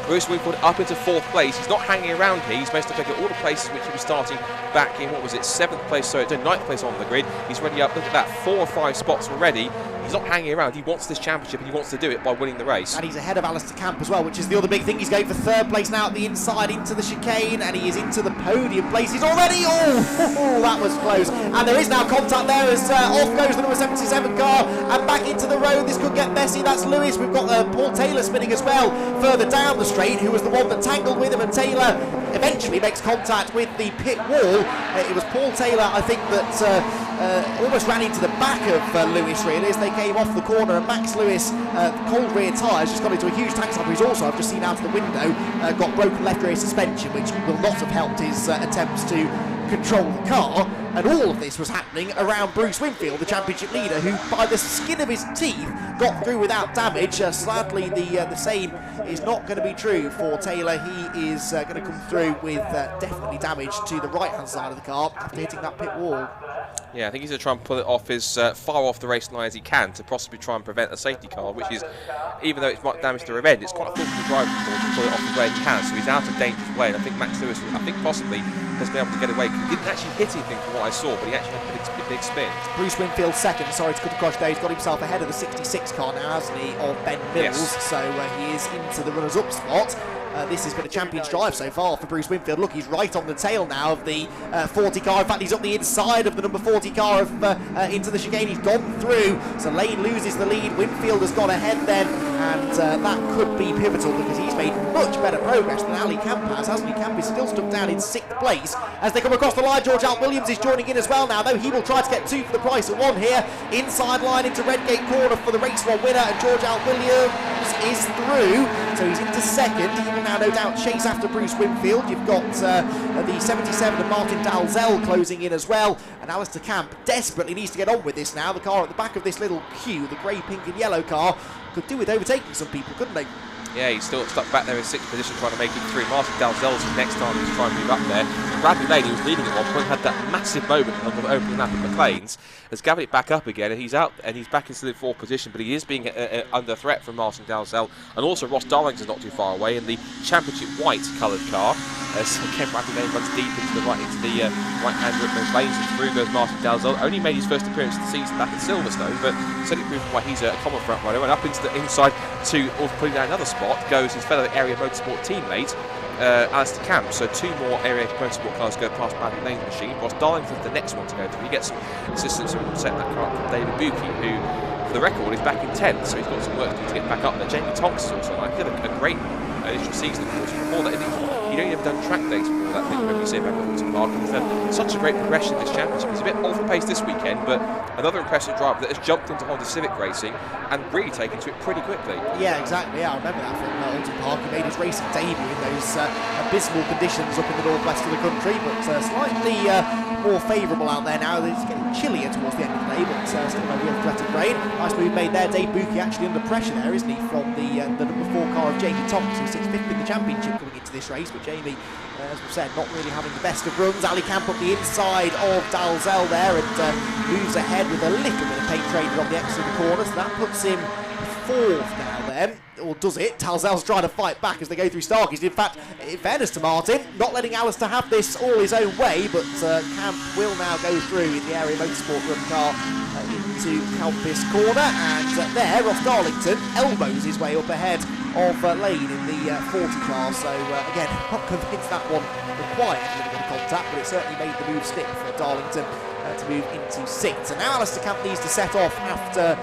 S2: Bruce Wingfield up into 4th place. He's not hanging around here. He's managed to take all the places which he was starting back in, 7th place, so 9th place on the grid. He's already up, look at that, 4 or 5 spots already. He's not hanging around. He wants this championship and he wants to do it by winning the race.
S14: And he's ahead of Alistair Camp as well, which is the other big thing. He's going for 3rd place now at the inside into the chicane, and he is into the podium places already. Oh, that was close. And there is now contact there as off goes the number 77 car and back into the road. This could get messy. That's Lewis. We've got Paul Taylor spinning as well further down the straight, who was the one that tangled with him, and Taylor eventually makes contact with the pit wall. It was Paul Taylor, I think, that almost ran into the back of Lewis really as they came off the corner, and Max Lewis, cold rear tyres, just got into a huge tank stop. He's also, I've just seen out of the window, got broken left rear suspension, which will not have helped his attempts to control the car. And all of this was happening around Bruce Winfield, the championship leader, who by the skin of his teeth got through without damage. Sadly, the same is not going to be true for Taylor. He is going to come through with definitely damage to the right hand side of the car after hitting that pit wall.
S2: Yeah, I think he's going to try and pull it off as far off the race line as he can to possibly try and prevent a safety car, which is, even though it's might damage the rear end, it's quite a thoughtful drive to pull it off the way he can, so he's out of dangerous way. And I think Max Lewis, possibly has been able to get away. He didn't actually hit anything from what I saw, but he actually had a big spin.
S14: Bruce Winfield 2nd, sorry to cut across there. He's got himself ahead of the 66 car now, hasn't he, of Ben Mills, yes. So he is into the runners-up spot. This has been a champion's drive so far for Bruce Winfield. Look, he's right on the tail now of the 40 car. In fact, he's up the inside of the number 40 car into the chicane. He's gone through, so Lane loses the lead. Winfield has got ahead then, and that could be pivotal because he's made much better progress than Ali Camp has, hasn't he? Camp is still stuck down in 6th place. As they come across the line, George Alt Williams is joining in as well now, though he will try to get 2 for the price of 1 here. Inside line into Redgate corner for the race 1 winner, and George Alt Williams is through, so he's into 2nd. He will now no doubt chase after Bruce Winfield. You've got the 77 and Martin Dalzell closing in as well, and Alistair Camp desperately needs to get on with this now. The car at the back of this little queue, the grey, pink and yellow car, could do with overtaking some people, couldn't they?
S2: Yeah, he's still stuck back there in 6th position trying to make it through. Martin Dalzell's next time to try and move up there. Bradley Lane, who was leading at one point, had that massive moment on the opening lap at McLean's, has gathered it back up again, and he's out and he's back into the 4th position, but he is being under threat from Martin Dalzell, and also Ross Darlington's not too far away in the championship white coloured car. As again, Bradley Lane runs deep into the right-hand grip of lanes, and through goes Martin Dalzell. Only made his first appearance of the season back at Silverstone, but certainly proved why he's a common front runner. And up into the inside to putting down another spot goes his fellow Area Motorsport teammate, Alistair Camp. So 2 more Area Motorsport cars go past Bradley Lane's machine. Ross Darlington's the next one to go through. He gets some assistance from setting that car up from David Buki, who, for the record, is back in 10th, so he's got some work to do to get back up there. Jamie Thompson also, he had a great initial season, of course. Before that, he'd only ever done track days before that, I think, when you say back at Alton Park, and he's had such a great progression in this championship. He's a bit off the pace this weekend, but another impressive driver that has jumped into Honda Civic racing and really taken to it pretty quickly.
S14: Yeah, exactly. Yeah, I remember that from Alton Park. He made his racing debut in those abysmal conditions up in the northwest of the country, but slightly more favourable out there now. It's getting chillier towards the end of the day, but still no real threat of rain. Nice move made there. Dave Buki actually under pressure there, isn't he, from the number 4 car of Jamie Thompson, who sits 5th in the championship coming into this race, but Jamie, as we've said, not really having the best of runs. Ali Camp up the inside of Dalzell there and moves ahead with a little bit of paint traded on the exit of the corner, so that puts him 4th now then, or does it? Dalzell's trying to fight back as they go through Starkeys. In fact, in fairness to Martin, not letting Alistair have this all his own way, but Camp will now go through in the area motorsport room car into Calpis corner, and there Ross Darlington elbows his way up ahead of Lane in the 40 car, so again, not convinced that one required a little bit of contact, but it certainly made the move stick for Darlington to move into 6th. And now Alistair Camp needs to set off after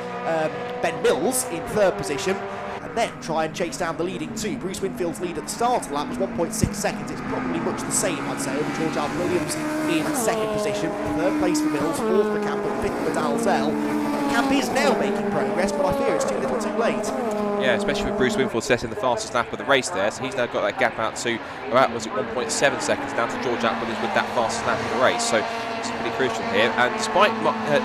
S14: Ben Mills in 3rd position, and then try and chase down the leading 2. Bruce Winfield's lead at the start of the lap was 1.6 seconds. It's probably much the same, I'd say, over George Allen Williams in 2nd position. 3rd place for Mills, 4th for Camp, and 5th for Dalzell. Camp is now making progress, but I fear it's too little too late.
S2: Yeah, especially with Bruce Winfield setting the fastest lap of the race there, so he's now got that gap out to about, was it 1.7 seconds down to George Allen Williams with that fastest lap of the race. So it's pretty crucial here, and despite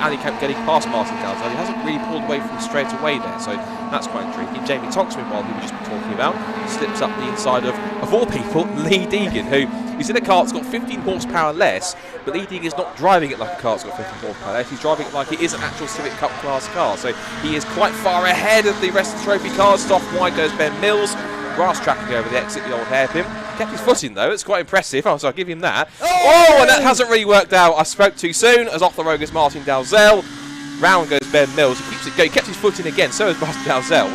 S2: Ali Camp getting past Martin Dalzell, he hasn't really pulled away from straight away there, so that's quite intriguing. Jamie Tonks, meanwhile, who we've just been talking about, slips up the inside of all people, Lee Deegan, who he's in a car that's got 15 horsepower less, but Lee Deegan is not driving it like a car that's got 15 horsepower less, he's driving it like it is an actual Civic Cup class car, so he is quite far ahead of the rest of the trophy cars. Off wide goes Ben Mills, grass tracking over the exit, the old hairpin. Kept his foot in though, it's quite impressive, so I'll give him that. Oh, and that hasn't really worked out. I spoke too soon, as off the road goes Martin Dalzell. Round goes Ben Mills, he keeps it going, kept his foot in again, so has Martin Dalzell.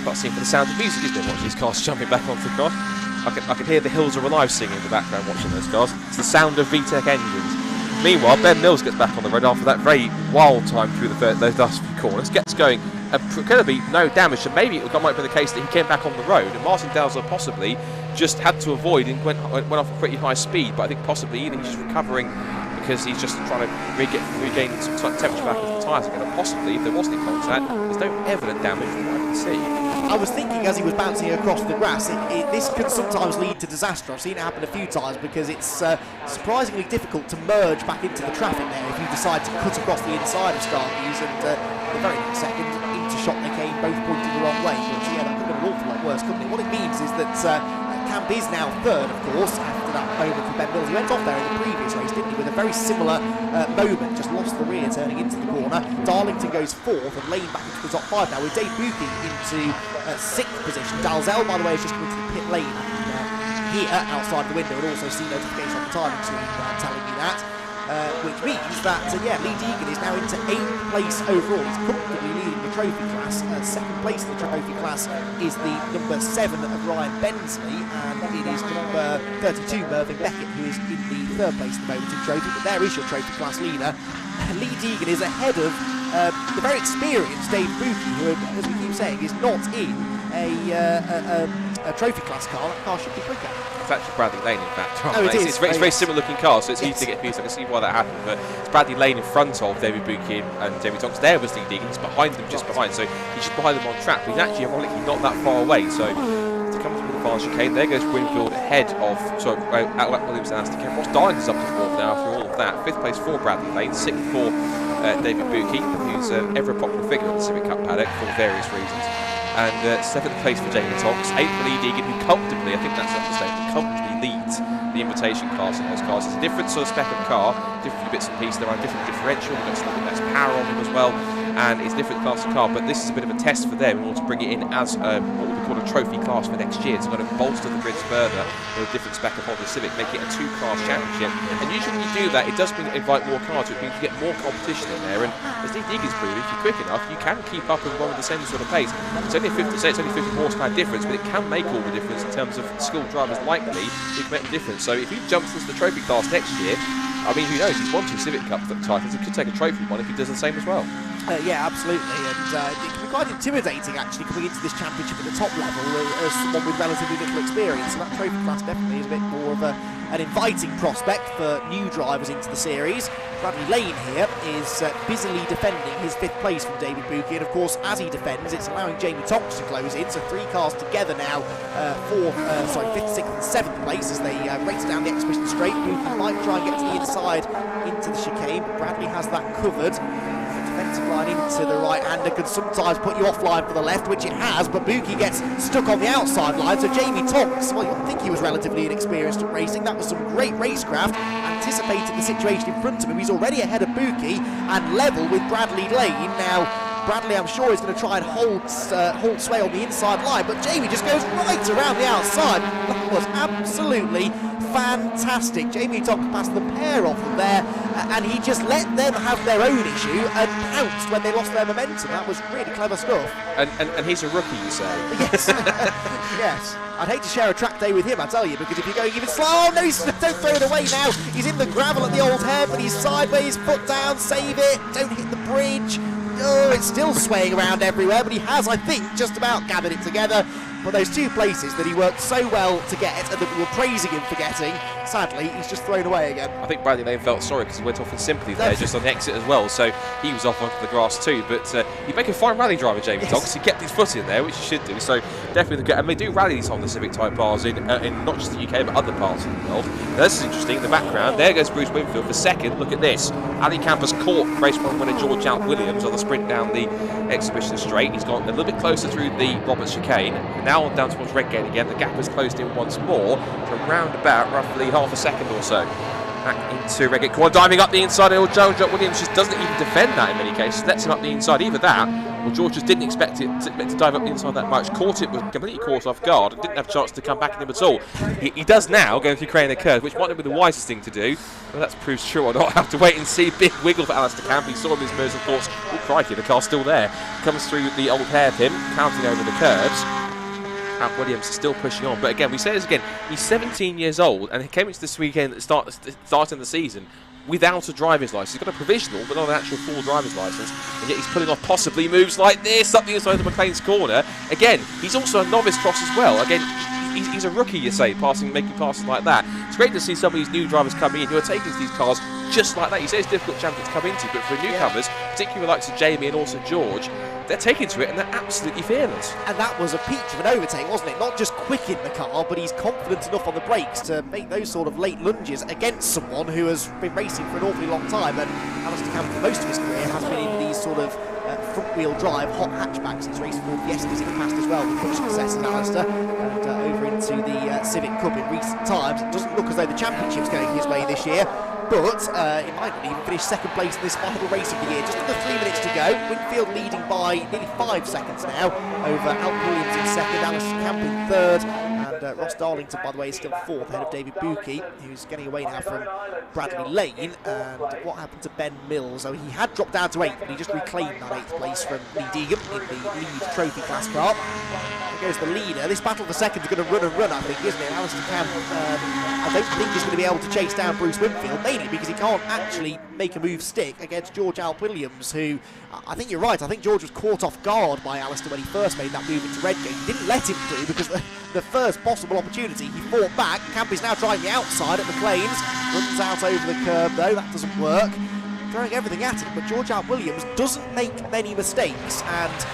S2: Got to see for the sound of music, isn't it, watching these cars jumping back onto the car. I can hear the Hills Are Alive singing in the background watching those cars. It's the sound of VTEC engines. Meanwhile, Ben Mills gets back on the road after that very wild time through those last few corners, gets going. Going to be no damage, and maybe it might be the case that he came back on the road, and Martin Dalzell possibly just had to avoid and went off at pretty high speed, but I think possibly either he's just recovering because he's just trying to regain some temperature back into the tyres again, and possibly, if there was any contact, there's no evident damage from what I can see.
S14: I was thinking as he was bouncing across the grass, this could sometimes lead to disaster. I've seen it happen a few times because it's surprisingly difficult to merge back into the traffic there if you decide to cut across the inside of Starkeys, and the very next second into shot they came, both pointing the wrong way. But yeah, that could have been an awful lot worse, couldn't it? What it means is that Camp is now 3rd, of course, after that moment for Ben Mills. He went off there in the previous race, didn't he, with a very similar moment, just lost the rear turning into the corner. Darlington goes 4th and Lane back into the top 5 now, with Dave Buchan into 6th position. Dalzell, by the way, has just come into the pit lane here outside the window, and also see notification on the timing screen telling me that. Which means that, Lee Deegan is now into 8th place overall. He's comfortably leading the trophy class. 2nd place in the trophy class is the number 7 of Ryan Bensley, and it is number 32, Mervyn Beckett, who is in the 3rd place at the moment in trophy. But there is your trophy class leader. Lee Deegan is ahead of the very experienced Dave Buchan, who, as we keep saying, is not in a trophy class car. That car should be quicker.
S2: It's actually Bradley Lane, in fact.
S14: Oh, it is.
S2: It's very similar looking car, so it's easy to get confused. I can see why that happened, but it's Bradley Lane in front of David Buchan and Jamie Tonks. There was Lee Deegan, he's behind them, just behind, so he's just behind them on track, but he's actually ironically not that far away, so to come through the fast chicane, there goes Winfield ahead of, Outlet Williams and Aston Kemp. Ross Darlington's up to 4th now after all of that. 5th place for Bradley Lane, 6th for David Buchan, who's ever a popular figure in the Civic Cup paddock for various reasons. And 7th place for Jamie Tonks, 8th for Lee Deegan, who comfortably, I think that's up to state, comfortably leads the invitation class in those cars. It's a different sort of spec of car, different bits and pieces. There are different differential, we've got slightly less power on them as well, and it's a different class of car, but this is a bit of a test for them in order to bring it in as what we call a trophy class for next year. It's going to bolster the grids further with a different spec of Honda Civic, make it a 2-class championship. And usually when you do that, it does invite more cars, so it means you get more competition in there. And as Lee Deegan's proven, if you're quick enough, you can keep up and run with the same sort of pace. It's only 50 horsepower difference, but it can make all the difference in terms of skilled drivers likely it can make the difference. So if he jumps into the trophy class next year, I mean, who knows? He's won 2 Civic Cup titles. He could take a trophy one if he does the same as well.
S14: Yeah, absolutely, and it can be quite intimidating actually coming into this championship at the top level as someone with relatively little experience, and that trophy class definitely is a bit more of an inviting prospect for new drivers into the series. Bradley Lane here is busily defending his 5th place from David Buchan. Of course, as he defends, it's allowing Jamie Tonks to close in, so 3 cars together now for 5th, 6th and 7th place as they race down the exhibition straight. Buchan might try and get to the inside into the chicane, but Bradley has that covered. Defensive line into the right-hander can sometimes put you offline for the left, which it has, but Buchan gets stuck on the outside line, so Jamie Tonks, well, you'd think he was relatively inexperienced at racing. That was some great racecraft, anticipated the situation in front of him. He's already ahead of Buchan and level with Bradley Lane. Now, Bradley, I'm sure, is going to try and hold sway on the inside line, but Jamie just goes right around the outside. That was absolutely fantastic. Jamie Tonk passed the pair off them there, and he just let them have their own issue and pounced when they lost their momentum. That was really clever stuff.
S2: And he's a rookie, you say?
S14: Yes. Yes. I'd hate to share a track day with him, I tell you, because if you're going even slow, oh no, don't throw it away now. He's in the gravel at the old head, but he's sideways, foot down, save it, don't hit the bridge. Oh, it's still swaying around everywhere, but he has, I think, just about gathered it together. But those two places that he worked so well to get, and that we were praising him for getting, sadly, he's just thrown away again.
S2: I think Bradley Lane felt sorry because he went off in sympathy there, just on the exit as well, so he was off onto the grass too. But you make a fine rally driver, Jamie Tonks. He kept his foot in there, which he should do, so definitely good. And they do rally these Honda Civic type cars in not just the UK, but other parts of the world. Now, this is interesting, in the background, there goes Bruce Winfield for second. Look at this. Ali Camper's caught race winner George Alp Williams on the sprint down the exhibition straight. He's gone a little bit closer through the Roberts chicane, and now on down towards Redgate again. The gap has closed in once more from round about roughly half a second or so. Back into Redgate corner, diving up the inside. George Alp Williams just doesn't even defend that in many cases. Lets him up the inside. Either that, or George just didn't expect it to dive up the inside that much. Caught it, was completely caught off guard, and didn't have a chance to come back at him at all. He does now, going through Crane and Curve, which might not be the wisest thing to do. Whether that's proved true or not, have to wait and see. Big wiggle for Alistair Camp. He saw him in his mirrors and thought, oh crikey, the car's still there. Comes through the old hairpin, counting over the curves. Alp Williams is still pushing on, but again, we say this again, he's 17 years old, and he came into this weekend at starting the season without a driver's licence. He's got a provisional, but not an actual full driver's licence, and yet he's pulling off possibly moves like this up the inside of McLean's corner. Again, he's also a novice cross as well. Again, he's a rookie, you say, making passes like that. It's great to see some of these new drivers coming in who are taking these cars just like that. You say it's a difficult champion to come into, but for newcomers, particularly like Jamie and also George, they're taking to it and they're absolutely fearless.
S14: And that was a peach of an overtake, wasn't it? Not just quick in the car, but he's confident enough on the brakes to make those sort of late lunges against someone who has been racing for an awfully long time. And Alistair Camp, for most of his career, has been in these sort of front-wheel drive hot hatchbacks. He's raced Ford Fiestas in the past as well with much success as Alistair, and over into the Civic Cup in recent times. It doesn't look as though the championship's going his way this year, but he might not even finish second place in this final race of the year. Just under 3 minutes to go. Winfield leading by nearly 5 seconds now over Alp Williams in second, Alistair Camp in third, and Ross Darlington, by the way, is still fourth ahead of David Buki, who's getting away now from Bradley Lane. And what happened to Ben Mills? Oh, he had dropped down to 8th, but he just reclaimed that 8th place from Lee Deegan in the lead trophy class car. There goes the leader. This battle for second is going to run and run, I think, isn't it? Alistair Camp, I don't think he's going to be able to chase down Bruce Winfield, mainly because he can't actually make a move stick against George Alp Williams, who, I think you're right, I think George was caught off guard by Alistair when he first made that move into Redgate. He didn't let him do, because the first possible opportunity, he fought back. Camp is now trying the outside at McLean's, runs out over the curb though, that doesn't work. Throwing everything at him, but George Alp Williams doesn't make many mistakes, and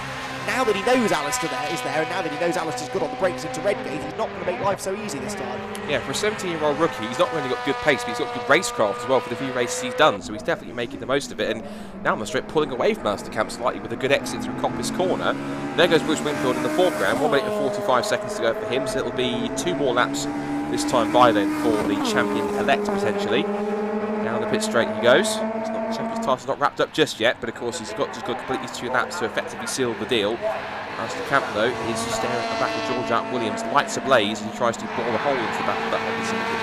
S14: now that he knows Alistair is there, and now that he knows Alistair's good on the brakes into Redgate, he's not going to make life so easy this time. Yeah, for a 17-year-old rookie, he's not only got good pace, but he's got good racecraft as well for the few races he's done, so he's definitely making the most of it. And now on the strip, pulling away from Alistair Camp slightly with a good exit through Coppice Corner. There goes Bruce Winfield in the foreground, 1 minute and 45 seconds to go for him, so it'll be 2 more laps this time by then for the champion-elect, potentially. Down the pit straight he goes. The champion's title's not wrapped up just yet, but of course he's just got to complete these 2 laps to effectively seal the deal. Alistair Camp, though, is staring at the back of George Alp Williams, lights ablaze, and he tries to bore a hole into the back of that Honda Civic with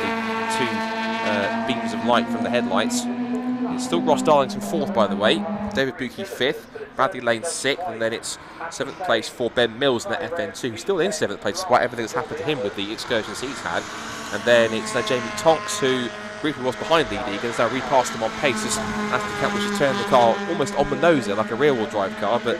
S14: the 2 beams of light from the headlights. It's still Ross Darlington 4th, by the way, David Buki 5th, Bradley Lane 6th, and then it's 7th place for Ben Mills in that FN2, who's still in 7th place despite everything that's happened to him with the excursions he's had. And then it's Jamie Tonks, who briefly was behind Lee Deegan, has now repassed him on pace as Alistair Camp was turned the car almost on the nose there, like a rear-wheel drive car, but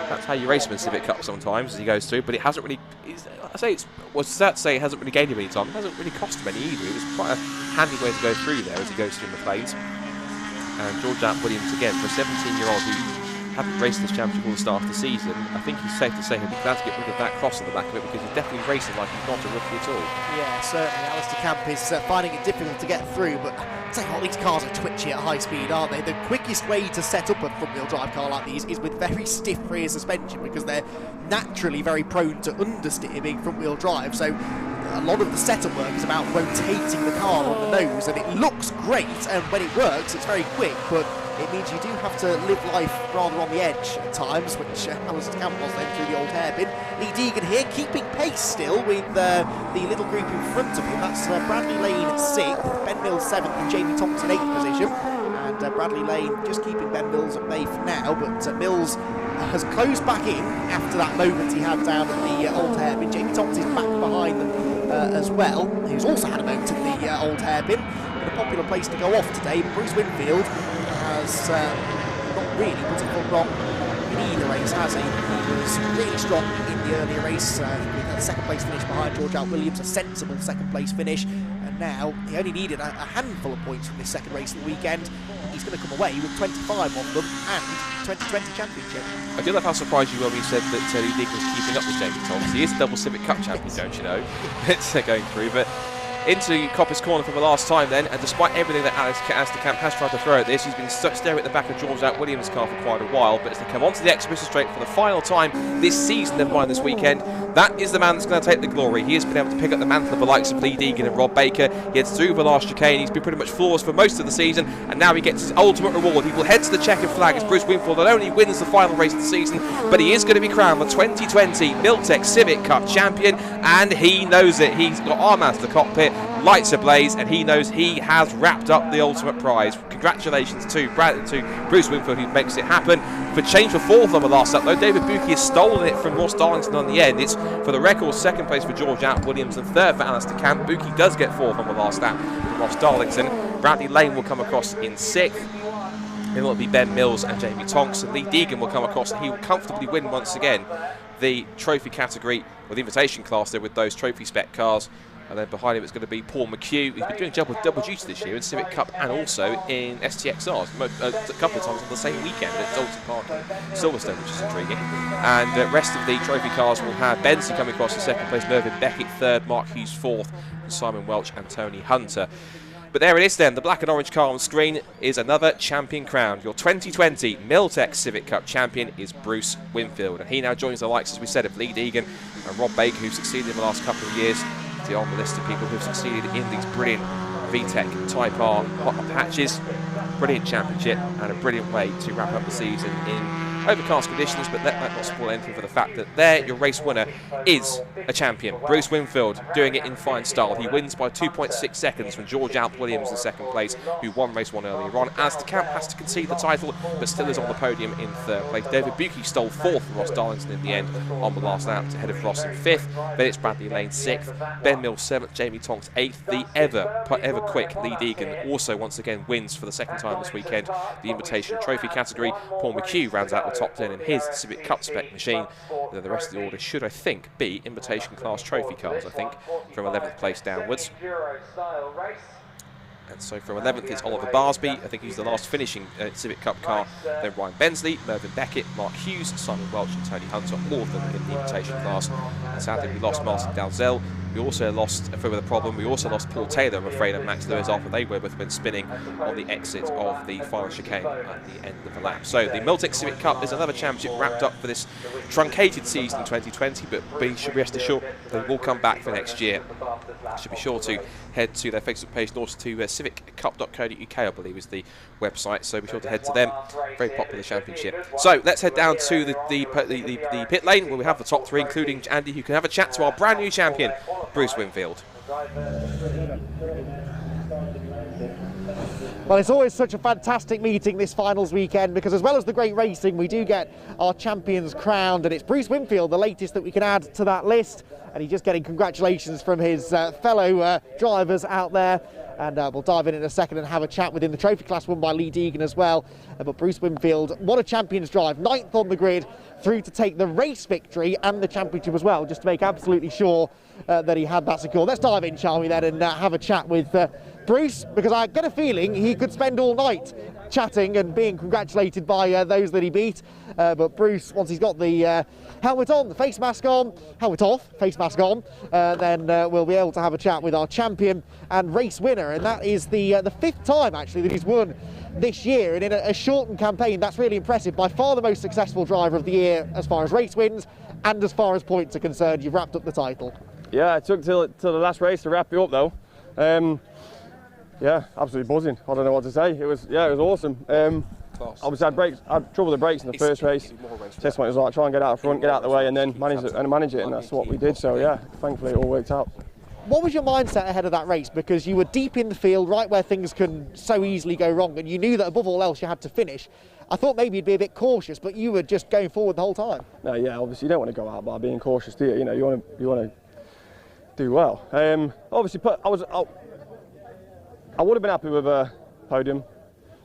S14: that's how you race him in Civic Cup sometimes as he goes through, but it hasn't really, it hasn't really gained him any time. It hasn't really cost him any either. It was quite a handy way to go through there as he goes through McLean's. And George Alp Williams, again, for a 17-year-old who hadn't raced this championship all the start of the season, I think he's safe to say he'll be glad to get rid of that cross on the back of it, because he's definitely racing like he's not a rookie at all. Yeah, certainly. Alistair Camp is finding it difficult to get through, but I'll tell you what, these cars are twitchy at high speed, aren't they? The quickest way to set up a front-wheel drive car like these is with very stiff rear suspension, because they're naturally very prone to understeer being front-wheel drive, so a lot of the setup work is about rotating the car on the nose, and it looks great, and when it works, it's very quick, but it means you do have to live life rather on the edge at times, which Alistair Camp was then through the old hairpin. Lee Deegan here, keeping pace still with the little group in front of him. That's Bradley Lane 6th, Ben Mills 7th and Jamie Thompson 8th position. And Bradley Lane just keeping Ben Mills at bay for now, but Mills has closed back in after that moment he had down at the old hairpin. Jamie Thompson is back behind them as well, who's also had a moment at the old hairpin. But a popular place to go off today. Bruce Winfield has not really put a foot wrong in either race, has he? He was really strong in the earlier race with a second place finish behind George Al Williams, a sensible second place finish. And now he only needed a handful of points from this second race of the weekend. He's going to come away with 25 on them and 2020 championship.
S2: I do love how surprised you were when you said that Lee Deegan was keeping up with Jamie Thompson. He is a double Civic Cup champion, don't you know? It's going through, but into Copper's corner for the last time then, and despite everything that Alistair Camp has tried to throw at this, he's been stuck staring at the back of George Out Williams' car for quite a while, but as they come onto the exhibition straight for the final time this season, never mind this weekend, that is the man that's going to take the glory. He has been able to pick up the mantle of the likes of Lee Deegan and Rob Baker. He heads through the last chicane, he's been pretty much flawless for most of the season, and now he gets his ultimate reward. He will head to the checkered flag as Bruce Winfield not only wins the final race of the season, but he is going to be crowned the 2020 Miltech Civic Cup champion, and he knows it. He's got arm out of the cockpit, lights ablaze, and he knows he has wrapped up the ultimate prize. Congratulations to Bruce Winfield, who makes it happen. For change for fourth on the last lap, though, David Buki has stolen it from Ross Darlington on the end. It's, for the record, second place for George Out Williams and third for Alistair Camp. Buki does get fourth on the last lap for Ross Darlington. Bradley Lane will come across in sixth. It will be Ben Mills and Jamie Thompson. Lee Deegan will come across, and he will comfortably win once again the trophy category, or the invitation class there with those trophy spec cars. And then behind him it's going to be Paul McHugh. He's been doing double duty this year in Civic Cup and also in STXRs a couple of times on the same weekend at Donington Park in Silverstone, which is intriguing. And the rest of the trophy cars will have Bensley coming across in second place, Mervyn Beckett third, Mark Hughes fourth, and Simon Welch and Tony Hunter. But there it is then, the black and orange car on screen is another champion crowned. Your 2020 Miltech Civic Cup champion is Bruce Winfield. And he now joins the likes, as we said, of Lee Deegan and Rob Baker, who've succeeded in the last couple of years on the list of people who've succeeded in these brilliant VTEC Type R hot patches. Brilliant championship and a brilliant way to wrap up the season in overcast conditions, but let that not spoil anything for the fact that there, your race winner is a champion. Bruce Winfield doing it in fine style. He wins by 2.6 seconds from George Alp Williams in second place, who won race one earlier on. As the Camp has to concede the title, but still is on the podium in third place. David Buki stole fourth from Ross Darlington in the end on the last lap ahead of Ross in fifth. Then it's Bradley Lane sixth, Ben Mills seventh, Jamie Tonks eighth. The ever quick Lee Deegan also once again wins for the second time this weekend the Invitation Trophy category. Paul McHugh rounds out the top 10 in his Civic Cup spec machine. And then the rest of the order should, I think, be Invitation class trophy cars, I think, from 11th place downwards. And so from 11th it's Oliver Barsby, I think he's the last finishing Civic Cup car. Then Ryan Bensley, Mervyn Beckett, Mark Hughes, Simon Welch and Tony Hunter, all of them in the Invitation class. And sadly we lost Martin Dalzell. We also lost, for the problem, we also lost Paul Taylor, I'm afraid, and Max Lewis after they were both been spinning on the exit of the final chicane at the end of the lap. So the Miltech Civic Cup is another championship wrapped up for this truncated season 2020, but we should rest assured they will come back for next year. Should be sure to head to their Facebook page and also to civiccup.co.uk, I believe is the website, so be sure to head to them. Very popular championship. So let's head down to the pit lane where we have the top three, including Andy, who can have a chat to our brand new champion, Bruce Winfield.
S1: Well, it's always such a fantastic meeting this finals weekend, because as well as the great racing, we do get our champions crowned, and it's Bruce Winfield, the latest that we can add to that list, and he's just getting congratulations from his fellow drivers out there. And we'll dive in a second and have a chat within the trophy class won by Lee Deegan as well. But Bruce Winfield, what a champion's drive. 9th on the grid, through to take the race victory and the championship as well, just to make absolutely sure that he had that secure. Let's dive in, shall we, then, and have a chat with Bruce, because I get a feeling he could spend all night chatting and being congratulated by those that he beat. But Bruce, once he's got the helmet on, the face mask on, helmet off, face mask on, then we'll be able to have a chat with our champion and race winner. And that is the 5th time, actually, that he's won this year. And in a shortened campaign, that's really impressive. By far the most successful driver of the year as far as race wins and as far as points are concerned. You've wrapped up the title.
S11: Yeah, it took till the last race to wrap it up, though. Yeah, absolutely buzzing. I don't know what to say. It was awesome. obviously I had trouble with the brakes in the first race. This one was like, try and get out front, get out of the way, and then manage it, and that's what we did. So yeah, thankfully it all worked out.
S1: What was your mindset ahead of that race? Because you were deep in the field, right where things can so easily go wrong, and you knew that above all else you had to finish. I thought maybe you'd be a bit cautious, but you were just going forward the whole time.
S11: No, yeah, obviously you don't want to go out by being cautious, do you? You know, you want to do well. Obviously, I would have been happy with a podium.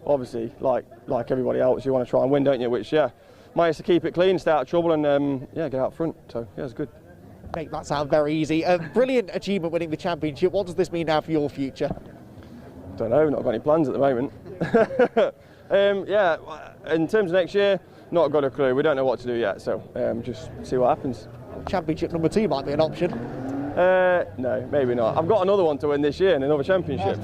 S11: Obviously, like everybody else, you want to try and win, don't you? Which, yeah, managed to keep it clean, stay out of trouble, and yeah, get out front. So yeah, it's good.
S1: Make that sound very easy. A brilliant achievement winning the championship. What does this mean now for your future?
S11: Don't know, not got any plans at the moment. Yeah, in terms of next year, not got a clue. We don't know what to do yet, so just see what happens.
S1: Championship number 2 might be an option.
S11: No, maybe not. I've got another one to win this year and another championship.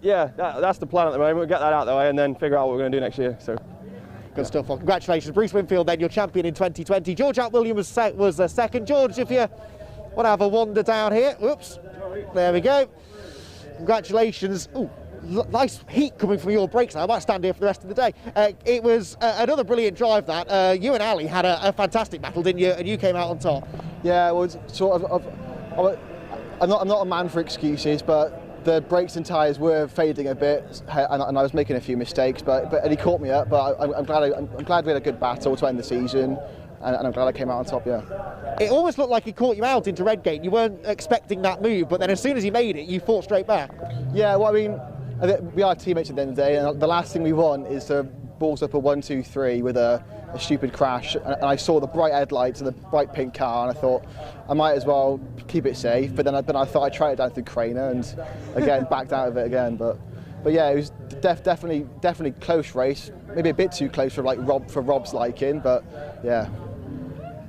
S11: Yeah, that's the plan at the moment. We'll get that out of the way and then figure out what we're going to do next year. So.
S1: Good stuff. Well, congratulations, Bruce Winfield, then your champion in 2020. George Williams was second. George, if you want to have a wander down here. Whoops. There we go. Congratulations. Ooh, nice heat coming from your brakes now. I might stand here for the rest of the day. It was another brilliant drive that. You and Ali had a fantastic battle, didn't you? And you came out on top.
S7: Yeah, well, it's sort of I'm not a man for excuses, but the brakes and tyres were fading a bit, and I was making a few mistakes, and he caught me up. But I'm glad we had a good battle to end the season, and I'm glad I came out on top. Yeah.
S1: It almost looked like he caught you out into Redgate. You weren't expecting that move, but then as soon as he made it, you fought straight back.
S7: Yeah, well, I mean, we are teammates at the end of the day, and the last thing we want is to balls up a 1-2-3 with a stupid crash, and I saw the bright headlights and the bright pink car, and I thought I might as well keep it safe. But then I thought I'd try it down through Craner, and again backed out of it again. But yeah, it was definitely close race, maybe a bit too close for Rob's liking, but yeah,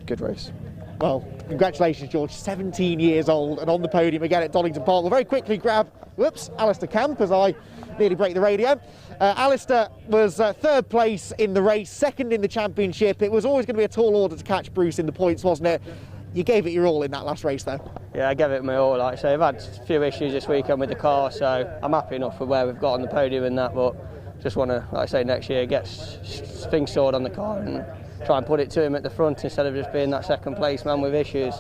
S7: good race.
S1: Well, congratulations, George. 17 years old and on the podium again at Donington Park. We'll very quickly grab, Alistair Camp as I nearly break the radio. Alistair was third place in the race, second in the championship. It was always going to be a tall order to catch Bruce in the points, wasn't it? You gave it your all in that last race, though.
S8: Yeah, I gave it my all. Like I say, I've had a few issues this weekend with the car, so I'm happy enough with where we've got on the podium and that, but just want to, like I say, next year get things sorted on the car and try and put it to him at the front instead of just being that second place man with issues.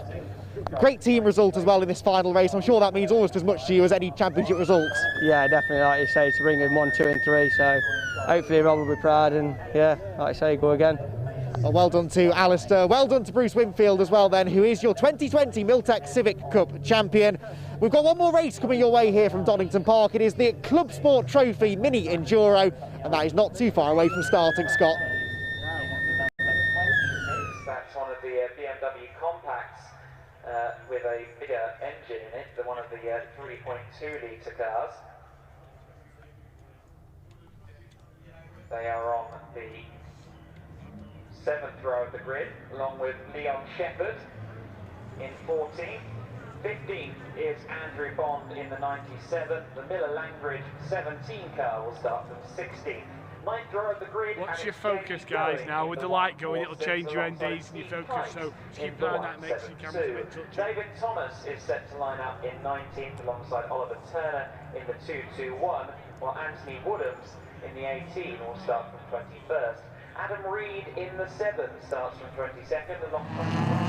S1: Great team result as well in this final race. I'm sure that means almost as much to you as any championship results.
S8: Yeah, definitely, like you say, to bring in 1, 2 and 3, so hopefully Rob will be proud and yeah, like I say, go again.
S1: Well done to Alistair, well done to Bruce Winfield as well then, who is your 2020 Miltech Civic Cup champion. We've got one more race coming your way here from Donington Park. It is the Club Sport Trophy Mini Enduro, and that is not too far away from starting, Scott.
S10: That's one of the BMW compacts with a bigger engine in it than one of the 3.2 litre cars. They are on the 7th row of the grid, along with Leon Shepherd in 14th. 15th is Andrew Bond in the 97. The Miller Langridge 17 car will start from 16th. 9th row of the grid.
S23: What's your focus, guys, now? With the light going, it'll change your NDs and your focus, so keep an eye on that, make sure your camera's a bit touchy.
S10: David Thomas is set to line up in 19th alongside Oliver Turner in the 221, while Anthony Woodhams in the 18 will start from 21st. Adam Reed in the 7 starts from 22nd alongside...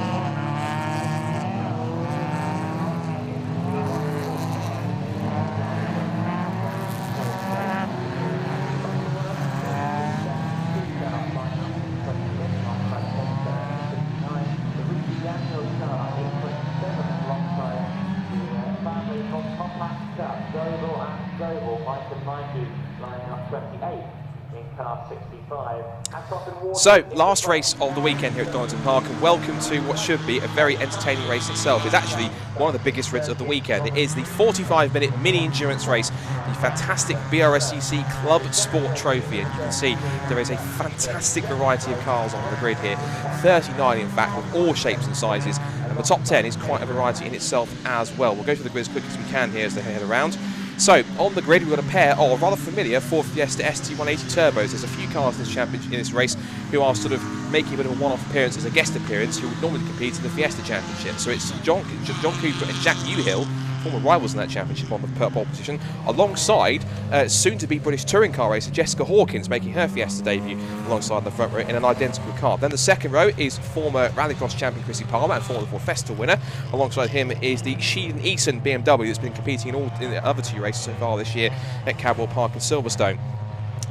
S2: So, last race of the weekend here at Donington Park, and welcome to what should be a very entertaining race itself. It's actually one of the biggest rids of the weekend. It is the 45-minute mini endurance race, the fantastic BRSCC Club Sport Trophy, and you can see there is a fantastic variety of cars on the grid here, 39 in fact, with all shapes and sizes, and the top 10 is quite a variety in itself as well. We'll go through the grid as quick as we can here as they head around. So, on the grid, we've got a pair of rather familiar Ford Fiesta ST180 turbos. There's a few cars in this championship, in this race, who are sort of making a bit of a one-off appearance as a guest appearance, who would normally compete in the Fiesta Championship. So it's John Cooper and Jack Newhill former rivals in that championship on the pole position, alongside soon-to-be British touring car racer Jessica Hawkins making her Fiesta debut alongside the front row in an identical car. Then the second row is former Rallycross champion Chrissy Palmer and former Ford Festival winner. Alongside him is the Sheldon Eason BMW that's been competing in the other 2 races so far this year at Cadwell Park in Silverstone.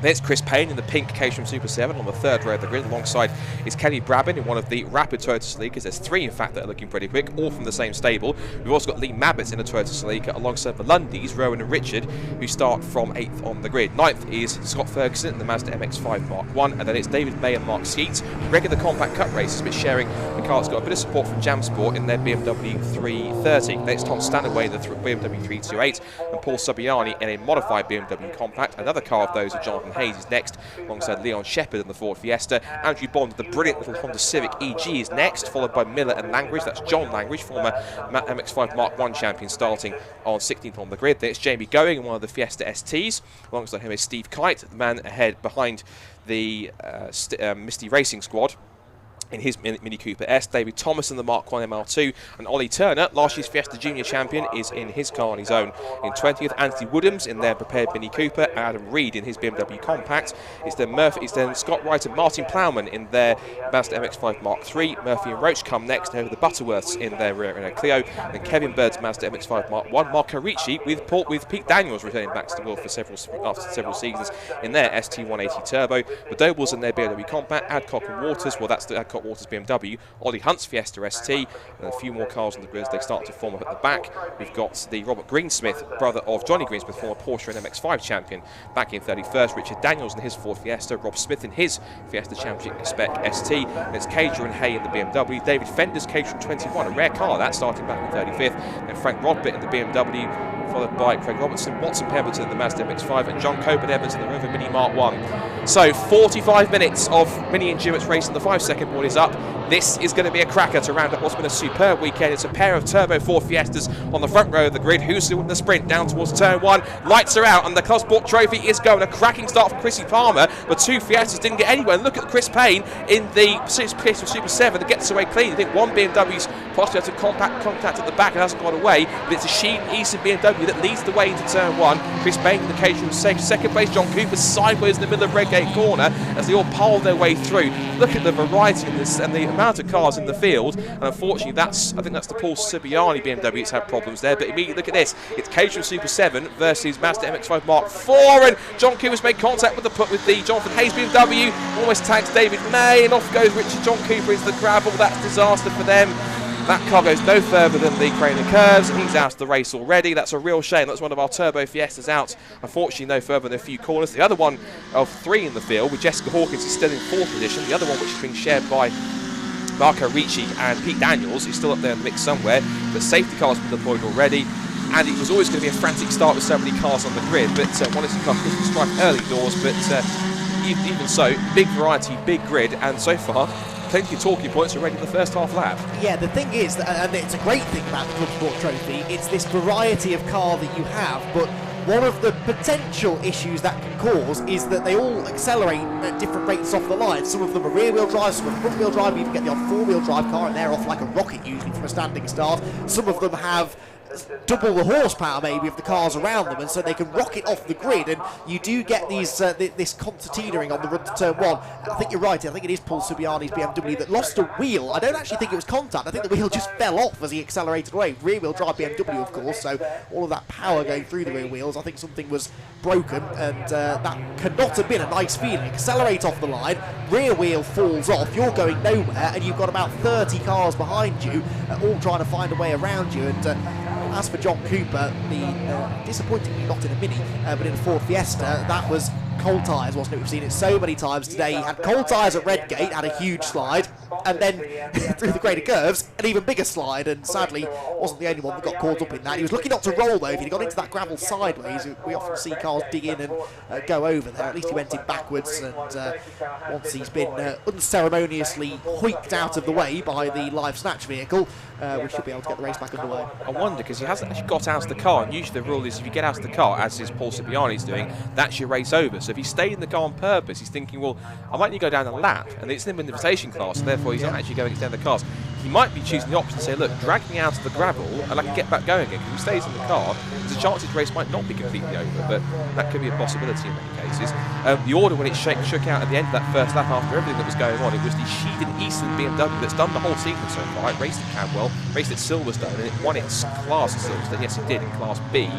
S2: There's Chris Payne in the pink Caterham Super 7 on the third row of the grid. Alongside is Kenny Brabin in one of the rapid Toyota Celica. There's 3, in fact, that are looking pretty quick, all from the same stable. We've also got Lee Mabbitts in a Toyota Celica alongside the Lundys, Rowan and Richard, who start from 8th on the grid. 9th is Scott Ferguson in the Mazda MX-5 Mark 1, and then it's David May and Mark Skeets, regular compact cup races, but sharing the car that's got a bit of support from Jam Sport in their BMW 330. Then it's Tom Stanaway in the BMW 328, and Paul Subiani in a modified BMW compact. Another car of those of Jonathan Hayes is next, alongside Leon Shepherd in the Ford Fiesta. Andrew Bond, the brilliant little Honda Civic EG, is next, followed by Miller and Langridge. That's John Langridge, former MX-5 Mark 1 champion, starting on 16th on the grid. Then it's Jamie Going in one of the Fiesta STs. Alongside him is Steve Kite, the man ahead behind the Misty Racing Squad in his Mini Cooper S. David Thomas in the Mark 1 MR2, and Ollie Turner, last year's Fiesta Junior champion, is in his car on his own. In 20th, Anthony Woodhams in their prepared Mini Cooper, Adam Reed in his BMW Compact. It's then Scott Wright and Martin Plowman in their Mazda MX-5 Mark 3. Murphy and Roach come next over the Butterworths in their Renault Clio, and Kevin Bird's Mazda MX-5 Mark 1. Marco Ricci with Pete Daniels returning back to the wheel for after several seasons in their ST180 Turbo. The Dobles in their BMW Compact. Adcock and Waters, well, that's the Adcock Waters BMW, Ollie Hunt's Fiesta ST, and a few more cars on the grid as they start to form up at the back. We've got the Robert Greensmith, brother of Johnny Greensmith, former Porsche and MX-5 champion, back in 31st. Richard Daniels in his Ford Fiesta, Rob Smith in his Fiesta Championship Spec ST, and it's Cager and Hay in the BMW, David Fender's Caterham 21, a rare car, that's starting back in 35th, and Frank Rodbit in the BMW, followed by Craig Robertson, Watson Pemberton in the Mazda MX-5, and John Coburn Evans in the Rover Mini Mark 1. So 45 minutes of mini endurance racing. The 5-second board is up. This is going to be a cracker to round up what's been a superb weekend. It's a pair of turbo Ford Fiestas on the front row of the grid. Who's still in the sprint down towards turn 1? Lights are out and the Club Sport Trophy is going. A cracking start for Chrissy Palmer, but 2 Fiestas didn't get anywhere. And look at Chris Payne in the Fiesta Super 7 that gets away clean. I think one BMW's possibly had to contact at the back and hasn't got away, but it's a Sheldon Eason BMW that leads the way into turn 1. Chris Payne in the Caterham second place. John Cooper sideways in the middle of Redgate Corner as they all pole their way through. Look at the variety in this and the amount of cars in the field, and unfortunately I think that's the Paul Subiani BMW that's had problems there. But immediately look at this, it's Caterham Super 7 versus Mazda MX-5 Mark 4, and John Cooper's made contact with the Jonathan Hayes BMW, almost tags David May, and off goes Richard John Cooper into the gravel. That's disaster for them. That car goes no further than the Crane and Curves. He's out of the race already. That's a real shame. That's one of our Turbo Fiestas out. Unfortunately, no further than a few corners. The other one of 3 in the field with Jessica Hawkins is still in 4th position. The other one, which is being shared by Marco Ricci and Pete Daniels, is still up there in the mix somewhere. The safety car's been deployed already. And it was always going to be a frantic start with so many cars on the grid. But wanted to come Christmas stripe early doors. But even so, big variety, big grid. And so far, plenty of talking points already in the first half lap.
S14: Yeah, the thing is, and it's a great thing about the Club Sport Trophy, it's this variety of car that you have, but one of the potential issues that can cause is that they all accelerate at different rates off the line. Some of them are rear-wheel drive, some are front-wheel drive. You even get the odd four-wheel drive car, and they're off like a rocket usually from a standing start. Some of them have double the horsepower maybe of the cars around them, and so they can rocket off the grid, and you do get these this concertinaing on the run to turn 1. I think you're right. I think it is Paul Subiani's BMW that lost a wheel. I don't actually think it was contact. I think the wheel just fell off as he accelerated away. Rear-wheel drive BMW, of course, so all of that power going through the rear wheels. I think something was broken, and that cannot have been a nice feeling. Accelerate off the line, rear wheel falls off, you're going nowhere, and you've got about 30 cars behind you, all trying to find a way around you. And as for John Cooper, disappointingly not in a Mini, but in a Ford Fiesta, that was cold tyres, wasn't it? We've seen it so many times today. He had cold tyres at Redgate, had a huge slide, and then through the Crane and Curves, an even bigger slide, and sadly wasn't the only one that got caught up in that. He was lucky not to roll though. If he'd gone into that gravel sideways, we often see cars dig in and go over there. At least he went in backwards, and once he's been unceremoniously hoiked out of the way by the live snatch vehicle, we should be able to get the race back underway.
S2: I wonder, because he hasn't actually got out of the car, and usually the rule is if you get out of the car, as is Paul Subiani's doing, that's your race over. So if he stayed in the car on purpose, he's thinking, well, I might need to go down a lap, and it's in the invitation class, so therefore he's not actually going to extend the cars. he might be choosing the option to say, look, drag me out of the gravel and I can get back going again. Because if he stays in the car, there's a chance his race might not be completely over, but that could be a possibility in many cases. The order, when it shook out at the end of that first lap after everything that was going on, it was the Sheedon Eastern BMW that's done the whole season so far. It raced at Camwell, raced at Silverstone, and it won its class at Silverstone. Yes, it did, in Class B.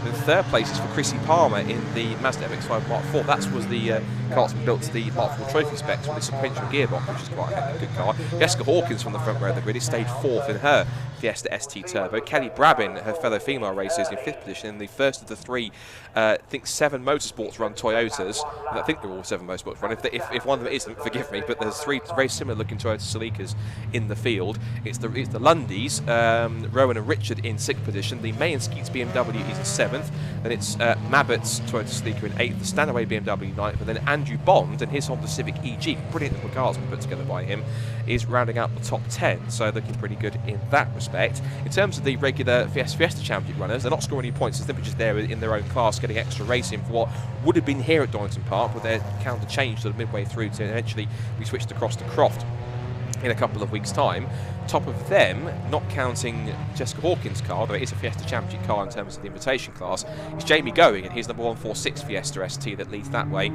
S2: The third place is for Chrissy Palmer in the Mazda MX-5 Mark IV. That was the car that built the Mark IV trophy specs with the sequential gearbox, which is quite a good car. Jessica Hawkins from the front row of the grid stayed 4th in her Fiesta ST Turbo. Kelly Brabin, her fellow female racer, is in 5th position in the first of the 3, I think 7 motorsports run Toyotas. I think they're all 7 motorsports run. If one of them isn't, forgive me, but there's 3 very similar looking Toyota Celicas in the field. It's the Lundys, Rowan and Richard in 6th position. The May and Skeets BMW is in 7th. Then it's Mabbott's Toyota Celica in 8th, the Stanaway BMW 9th, and then Andrew Bond and his Honda Civic EG, brilliant little cars put together by him, is rounding out the top 10. So looking pretty good in that respect. In terms of the regular Fiesta Championship runners, they're not scoring any points. They're just there in their own class, getting extra racing for what would have been here at Donington Park, but their calendar changed sort of midway through to eventually be switched across to Croft in a couple of weeks' time. Top of them, not counting Jessica Hawkins' car, though it is a Fiesta Championship car in terms of the invitation class, is Jamie Going, and he's number 146 Fiesta ST that leads that way.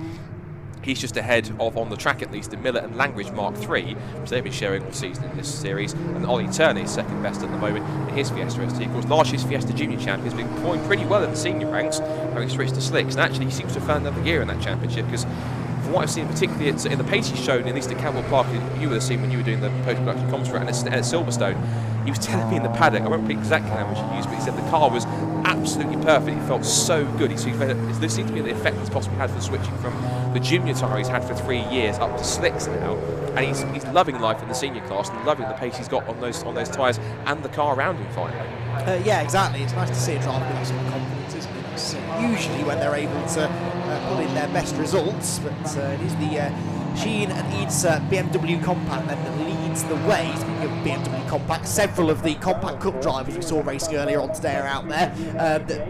S2: He's just ahead of, on the track at least, the Miller and Langridge Mark III, which they've been sharing all season in this series. And Ollie Turner is second best at the moment in his Fiesta ST. Of course, last year's Fiesta Junior champion has been performing pretty well in the senior ranks, having switched to slicks. And actually, he seems to have found another gear in that championship, because from what I've seen, particularly in the pace he's shown, at least at Camwell Park, you would have seen when you were doing the post-production comms for it, and at Silverstone, he was telling me in the paddock, I won't repeat exactly how much he used, but he said the car was absolutely perfect. He felt so good. This seems to be the effect he's possibly had for switching from the junior tyre he's had for 3 years up to slicks now, and he's loving life in the senior class and loving the pace he's got on those tyres and the car around him finally.
S14: Yeah, exactly. It's nice to see a driver with that sort of confidence, isn't it? It's usually when they're able to pull in their best results, but it is the Sheen and Eads BMW Compact then that leads the way. Speaking of BMW Compact, several of the Compact Cup drivers we saw racing earlier on today are out there.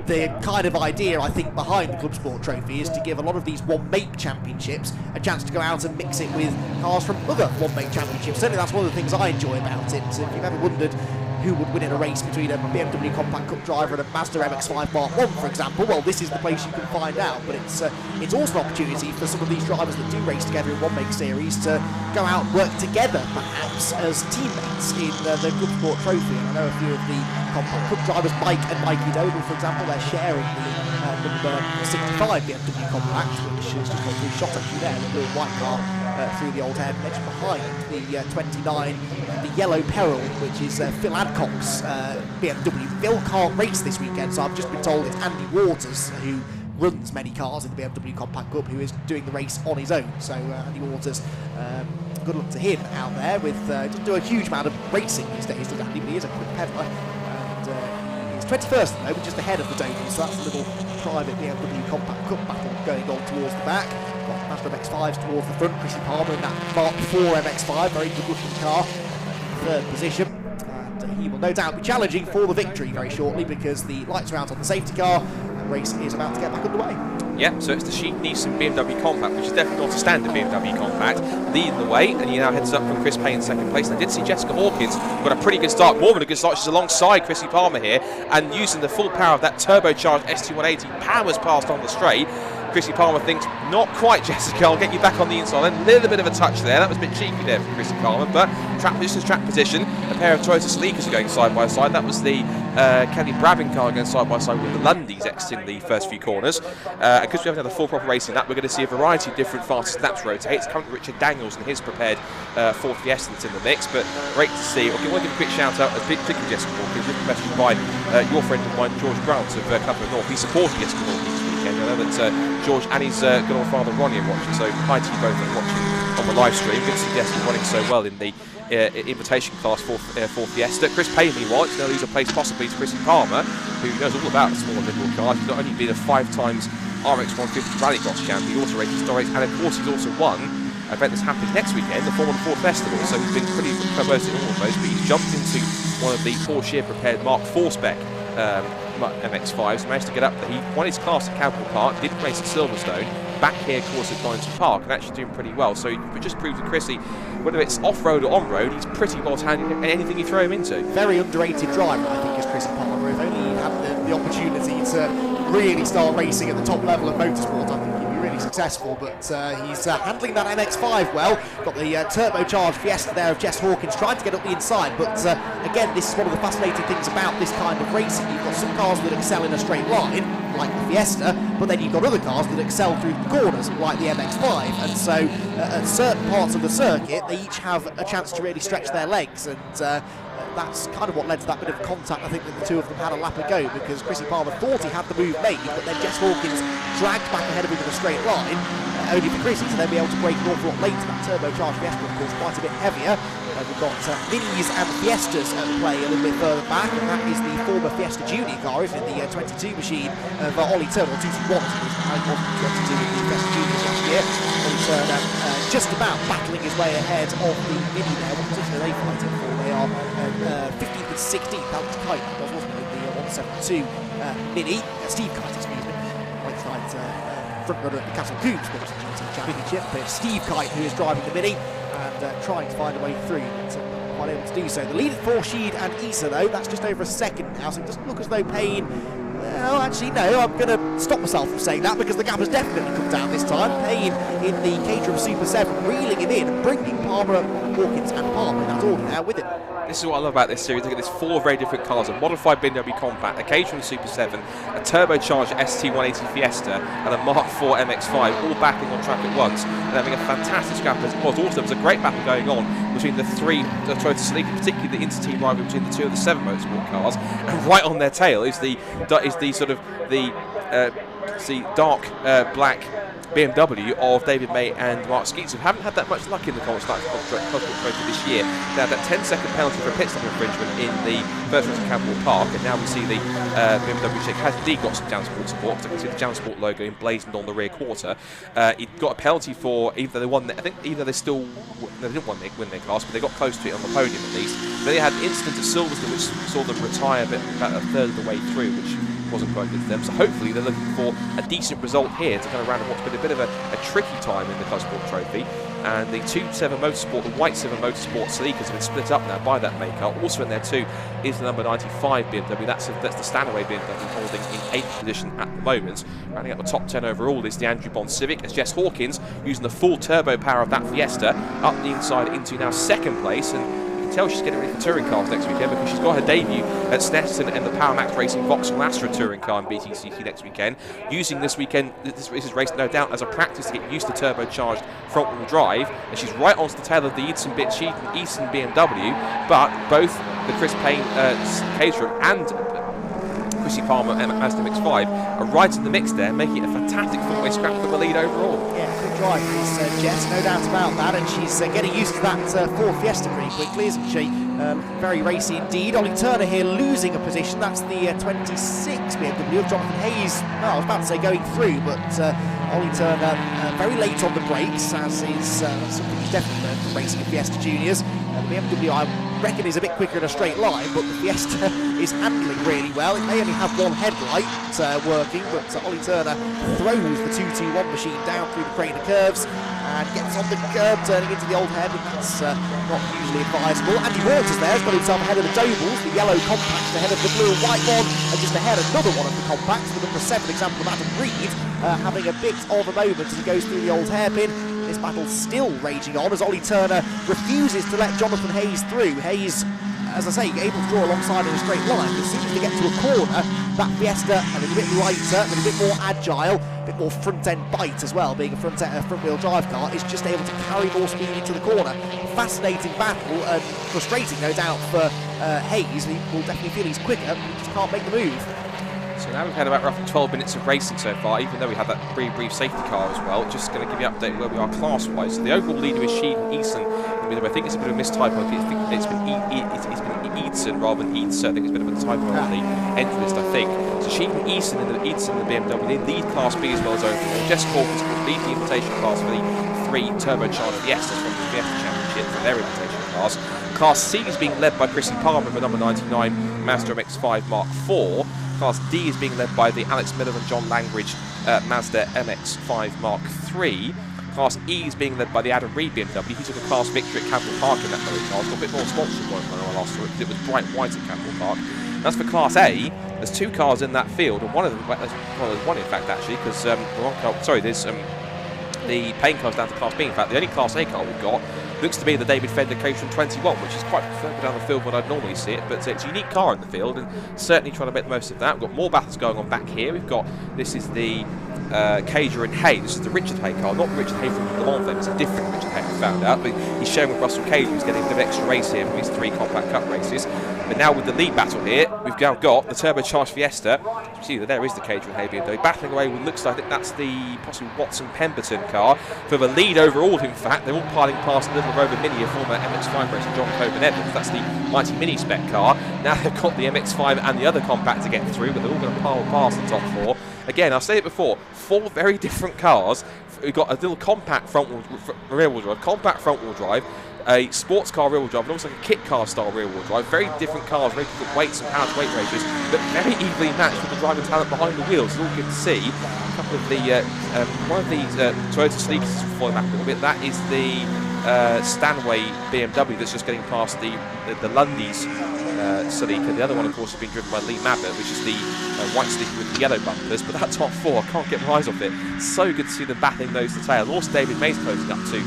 S14: The kind of idea, I think, behind the Club Sport Trophy is to give a lot of these one-make championships a chance to go out and mix it with cars from other one-make championships. Certainly that's one of the things I enjoy about it. So if you've ever wondered who would win in a race between a BMW Compact Cup driver and a Mazda MX-5 Mark I, for example, well, this is the place you can find out. But it's also an opportunity for some of these drivers that do race together in one-make series to go out and work together, perhaps, as teammates in the Club Sport Trophy. And I know a few of the Compact Cup drivers, Mike and Mikey Noble, for example, they're sharing the number 65 BMW Compact, which has just got through shot actually there, the blue and white car through the old head edge behind the 29, the Yellow Peril, which is Phil Adcock's BMW. Phil can't race this weekend, so I've just been told it's Andy Waters, who runs many cars in the BMW Compact Cup, who is doing the race on his own. So Andy Waters, good luck to him out there with doesn't do a huge amount of racing these days, does Andy, but he is a quick peddler. And he's 21st at the moment, just ahead of the Dover, so that's a little private BMW Compact Cup battle going on towards the back. Got Mazda MX-5s towards the front, Chrissy Palmer in that Mark IV MX-5, very good looking car, third position. And he will no doubt be challenging for the victory very shortly, because the lights are out on the safety car and the race is about to get back underway.
S2: Yeah, so it's the Sheet-Neeson BMW Compact, which is definitely not a standard BMW Compact, leading the way, and he now heads up from Chris Payne in second place. And I did see Jessica Hawkins got a pretty good start, more than a good start. She's alongside Chrissy Palmer here, and using the full power of that turbocharged ST180, powers past on the straight. Chrissy Palmer thinks, not quite, Jessica, I'll get you back on the inside. A little bit of a touch there. That was a bit cheeky there from Chrissy Palmer, but track position. A pair of Toyota Celicas are going side by side. That was the Kelly Brabin car going side by side with the Lundys exiting the first few corners. Because we haven't had a full proper race in that, we're going to see a variety of different fastest laps rotate. It's currently Richard Daniels and his prepared Ford Fiesta that's in the mix, but great to see. Okay, I want to give a quick shout out, particularly Jessica Hawkins, with a message by your friend of mine, George Grant of Caterham North. He supported Jessica Hawkins this weekend. I know that George and his good old father Ronnie are watching, so hi to you both that are watching on the live stream. Good to see Jessica running so well in the invitation class for Fiesta. Chris Payne, meanwhile, to lose a place possibly to Chrissy Palmer, who knows all about the small liberal cars. He's not only been a 5 times RX 150 Rallycross champion, he also raced historics, and of course he's also won an event that's happening next weekend, the Formula Ford Festival, so he's been pretty close in all of those, but he's jumped into one of the Porsche prepared Mark IV spec MX-5s, managed to get up there. He won his class at Camwell Park, didn't race at Silverstone, back here, of course, at Donington Park, and actually doing pretty well. So it just proves that Chrissy, whether it's off-road or on-road, he's pretty well handling anything you throw him into.
S14: Very underrated driver, I think, is Chrissy Palmer. If only he had the opportunity to really start racing at the top level of motorsport, I think he'd be really successful. But he's handling that MX-5 well. Got the turbocharged Fiesta there of Jess Hawkins trying to get up the inside. But again, this is one of the fascinating things about this kind of racing. You've got some cars that excel in a straight line, like the Fiesta, but then you've got other cars that excel through the corners, like the MX-5. And so at certain parts of the circuit, they each have a chance to really stretch their legs. And that's kind of what led to that bit of contact. I think that the two of them had a lap ago, because Chrissy Palmer thought he had the move made, but then Jess Hawkins dragged back ahead of him in a straight line, only for Chrissy to then be able to brake an awful lot later. That turbocharged Fiesta, of course, quite a bit heavier. We've got Minis and Fiestas at play a little bit further back, and that is the former Fiesta Junior car, isn't it? The 22 machine of Ollie Turner, or 221, I think it was 22 in the Fiesta Juniors last year. Ollie Turner just about battling his way ahead of the Mini there. What position are they fighting for? They are 15th and 16th. That was Kite, that was, wasn't it? The 172 Mini. Steve Kite, excuse me. Right side front runner at the Castle Coombs Championship. But Steve Kite, who is driving the Mini and trying to find a way through, but quite able to do so. The lead for Sheed and Issa, though, that's just over a second now, so it doesn't look as though Payne. Well, actually, no, I'm going to stop myself from saying that, because the gap has definitely come down this time. Payne in the Caterham Super 7, reeling him in and bringing Palmer, Hawkins and Palmer in that order now with him.
S2: This is what I love about this series. Look at this, 4 very different cars: a modified BMW Compact, a Caterham Super 7, a turbocharged ST180 Fiesta, and a Mark IV MX-5, all battling on track at once and having a fantastic scrap as it was. Also, there was a great battle going on between the three Toyota Celica, particularly the inter-team rivalry between the two of the 7 Motorsport cars, and right on their tail is the dark black BMW of David May and Mark Skeets, who haven't had that much luck in the Cosworth Trophy this year. They had that 10-second penalty for a pit stop infringement in the first race at Campbell Park, and now we see the BMW check has indeed got some Jansport support, because I can see the Jansport logo emblazoned on the rear quarter. He got a penalty for, either they won, I think either they still, they didn't win their class, but they got close to it on the podium at least. But they had an incident at Silverstone which saw them retire about a third of the way through, which wasn't quite good for them. So hopefully they're looking for a decent result here to kind of round up what's been a bit of a tricky time in the Cosworth Trophy. And the 2-7 Motorsport, the white 7 Motorsport Celicas have been split up now by that maker. Also in there too is the number 95 BMW. That's the Stanaway BMW holding in 8th position at the moment. Rounding up the top 10 overall is the Andrew Bond Civic, as Jess Hawkins, using the full turbo power of that Fiesta, up the inside into now 2nd place. And tell she's getting ready for touring cars next weekend, because she's got her debut at Snetterton and the Power Max Racing Vauxhall Astra touring car in BTCC next weekend, using this weekend, this race no doubt as a practice to get used to turbocharged front wheel drive. And she's right onto the tail of the Easton BMW, but both the Chris Payne Caterham and Chrissy Palmer and Mazda MX-5 are right in the mix there, making it a fantastic four-way scrap for the lead overall.
S14: Yeah, good drive is Jess, no doubt about that, and she's getting used to that Ford Fiesta pretty quickly, isn't she? Very racy indeed. Ollie Turner here losing a position. That's the 26 BMW of Jonathan Hayes. Well, I was about to say going through, but Ollie Turner very late on the brakes, as is something he's definitely learned from racing in Fiesta Juniors. The BMW, I reckon, is a bit quicker in a straight line, but the Fiesta is handling really well. It may only have one headlight working, but Ollie Turner throws the 221 machine down through the crane of curves and gets on the curb, turning into the old head, and that's not usually advisable. Andy Waters there has got himself ahead of the Dobles, the yellow compacts ahead of the blue and white one, and just ahead another one of the compacts, the number 7 example of Adam Reed, having a bit of a moment as he goes through the old hairpin. This battle's still raging on as Ollie Turner refuses to let Jonathan Hayes through. Hayes, as I say, able to draw alongside in a straight line, but as soon as they get to a corner, that Fiesta a little bit lighter, a little bit more agile, a bit more front-end bite as well, being a front-wheel drive car, is just able to carry more speed into the corner. Fascinating battle, and frustrating, no doubt, for Hayes. He will definitely feel he's quicker, but he just can't make the move.
S2: So now we've had about roughly 12 minutes of racing so far, even though we had that brief safety car as well. Just going to give you an update where we are class-wise. So the overall leader is Sheed and Easton. I think it's a bit of a mistypo. I think it's been Eadson rather than Eadson. I think it's a bit of a typo on the entry list, I think. So Sheed and Easton in the BMW, they lead Class B as well as overall. Jess Hawkins will lead the invitation class for the 3 turbocharged Fiestas from the Fiesta Championship for their invitation class. Class C is being led by Chrissy Palmer with number 99 Mazda MX-5 Mark IV. Class D is being led by the Alex Miller and John Langridge Mazda MX-5 Mark III. Class E is being led by the Adam Reed BMW. He took a class victory at Campbell Park in that very car. It's got a bit more sponsorship going on when I last saw it because it was bright white at Campbell Park. And as for Class A, there's 2 cars in that field, and one of them, well, there's one in fact actually, because there's the paint car's down to Class B. In fact, the only Class A car we've got looks to be the David Fender Caterham 21, which is quite further down the field than I'd normally see it, but it's a unique car in the field, and certainly trying to make the most of that. We've got more battles going on back here. We've got, this is the Cager and Hay. This is the Richard Hay car, not the Richard Hay from the Le Mans fame. It's a different Richard Hay, we found out, but he's sharing with Russell Cager, who's getting a bit of extra race here from his 3 Compact Cup races. But now with the lead battle here, we've now got the turbocharged Fiesta. You see that there is the Cager and Hay BMW battling away with, looks like, I think that's the possibly Watson Pemberton car for the lead overall. In fact, they're all piling past the little Rover Mini, a former MX-5 racer, John Coburn Evans. That's the mighty mini spec car. Now they've got the MX-5 and the other compact to get through, but they're all going to pile past the top 4. Again, I've said it before, 4 very different cars. We've got a little compact rear-wheel drive, compact front-wheel drive, a sports car rear-wheel drive, and almost like a kit car style rear-wheel drive. Very different cars, very different weights and pounds weight ratios, but very evenly matched with the driving talent behind the wheels. It's all good to see. A couple of the one of these Toyota Sleekers falling back a little bit. That is the Stanway BMW that's just getting past the Lundy's Celica. The other one, of course, has been driven by Lee Mabbitt, which is the white Celica with the yellow bumpers. But that top 4, I can't get my eyes off it. So good to see them battling nose to tail. And also David May's closing up to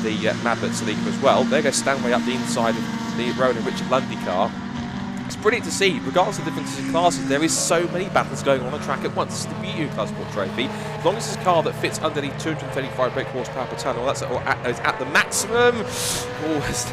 S2: the Mabbitt Celica as well. There goes Stanway up the inside of the Rowan and Richard Lundy car. It's brilliant to see, regardless of differences in classes, there is so many battles going on the track at once. It's the beauty of Club Sport Trophy. As long as it's a car that fits under the 235 brake horsepower per tonne, that's at the maximum. Oh, as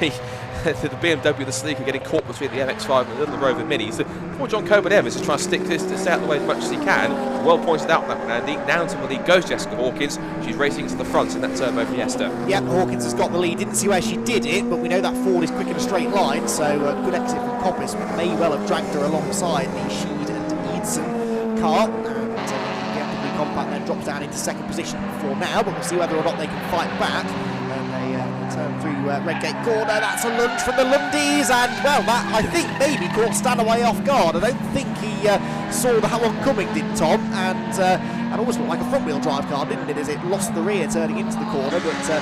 S2: the BMW, the Sleeker, getting caught between the MX-5 and the little Rover Mini. So poor John Coburn Evans is trying to stick this to stay out of the way as much as he can. Well pointed out that one, Andy. Down to the lead goes Jessica Hawkins. She's racing to the front in that Turbo Fiesta.
S14: Yep, Hawkins has got the lead. Didn't see where she did it, but we know that Ford is quick in a straight line, so a good exit from Coppice may well have dragged her alongside the Sheed and Eidson car. And the Compact then drops down into 2nd position for now, but we'll see whether or not they can fight back. And they turn through Redgate Corner. That's a lunge from the Lundys, and well, that I think maybe caught Stanaway off guard. I don't think he saw that one coming, did Tom? And almost looked like a front-wheel drive car, didn't it, as it lost the rear turning into the corner, but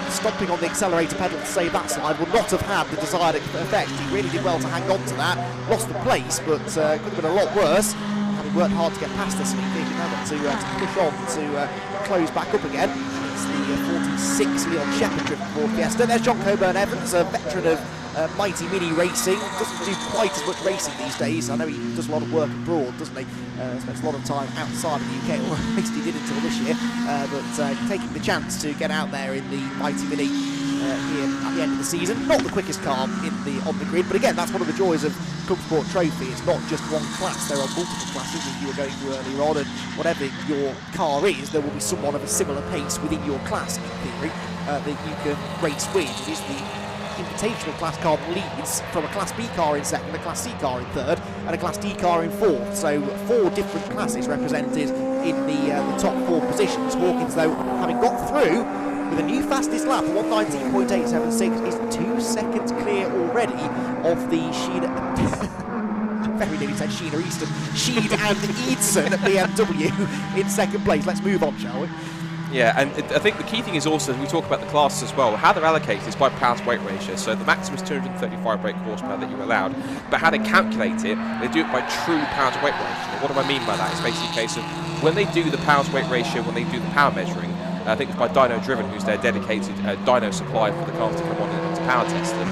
S14: stomping on the accelerator pedal to save that slide would not have had the desired effect. He really did well to hang on to that, lost the place, but could have been a lot worse. Having worked hard to get past this, and he now got to push on to close back up again. It's the 46 Leon Shepherd driven Ford Fiesta. There's John Coburn Evans, a veteran of Mighty Mini racing. Doesn't do quite as much racing these days. I know he does a lot of work abroad, doesn't he? Spends a lot of time outside of the UK, or at least he did until this year. But taking the chance to get out there in the Mighty Mini here at the end of the season. Not the quickest car on the grid, but again, that's one of the joys of Club Sport Trophy. It's not just one class. There are multiple classes, as you were going through earlier on, and whatever your car is, there will be someone of a similar pace within your class, in theory, that you can race with. It is the Invitational class car leads from a Class B car in 2nd, a Class C car in 3rd, and a Class D car in 4th. So 4 different classes represented in the top 4 positions. Hawkins, though, having got through with a new fastest lap, 1:19.876, is 2 seconds clear already of the Sheena. Very nearly said Sheena Easton. Sheed and Eidson at BMW in 2nd place. Let's move on, shall we?
S2: Yeah, and I think the key thing is also, we talk about the classes as well, how they're allocated is by pounds weight ratio. So the maximum is 235 brake horsepower that you're allowed, but how they calculate it, they do it by true pounds weight ratio. What do I mean by that? It's basically a case of when they do the pounds weight ratio, when they do the power measuring, I think it's by Dyno Driven, who's their dedicated dyno supply for the cars to come on and to power test them.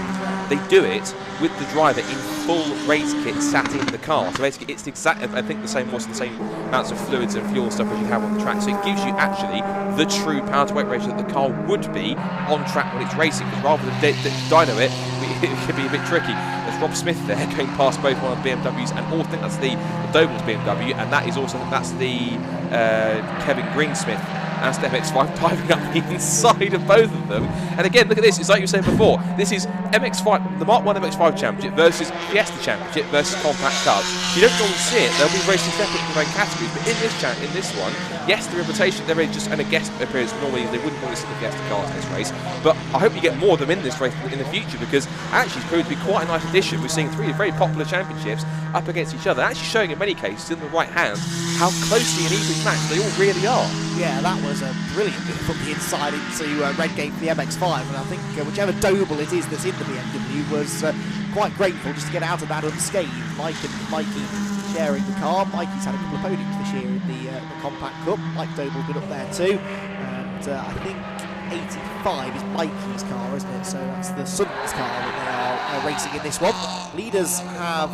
S2: They do it with the driver in full race kit sat in the car. So basically it's the exact, I think the same amounts of fluids and fuel stuff as you have on the track. So it gives you actually the true power to weight ratio that the car would be on track when it's racing. Because rather than dyno it, it could be a bit tricky. There's Rob Smith there going past both one of the BMWs, and I think that's the Doble's BMW, and that is also, that's the Kevin Greensmith as the MX-5 diving up the inside of both of them. And again, look at this. It's like you were saying before. This is MX-5, the Mark 1 MX-5 Championship versus Fiesta Championship versus Compact Cars. You don't normally see it. They'll be racing separate in their own categories. But in this one, yes, the invitation, they're just and a guest appearance. Normally, they wouldn't normally sit the Fiesta cars in this race. But I hope you get more of them in this race in the future, because actually it's proved to be quite a nice addition. We're seeing three very popular championships up against each other, actually showing in many cases in the right hand how closely and evenly matched they all really are.
S14: Yeah, that was a brilliant move from the inside into Redgate for the MX-5, and I think whichever Doble it is that's in the BMW was quite grateful just to get out of that unscathed. Mike and Mikey sharing the car. Mikey's had a couple of podiums this year in the Compact Cup. Mike Doble's been up there too, and I think 85 is Mikey's car, isn't it? So that's the Sutton's car that they are racing in this one. Leaders have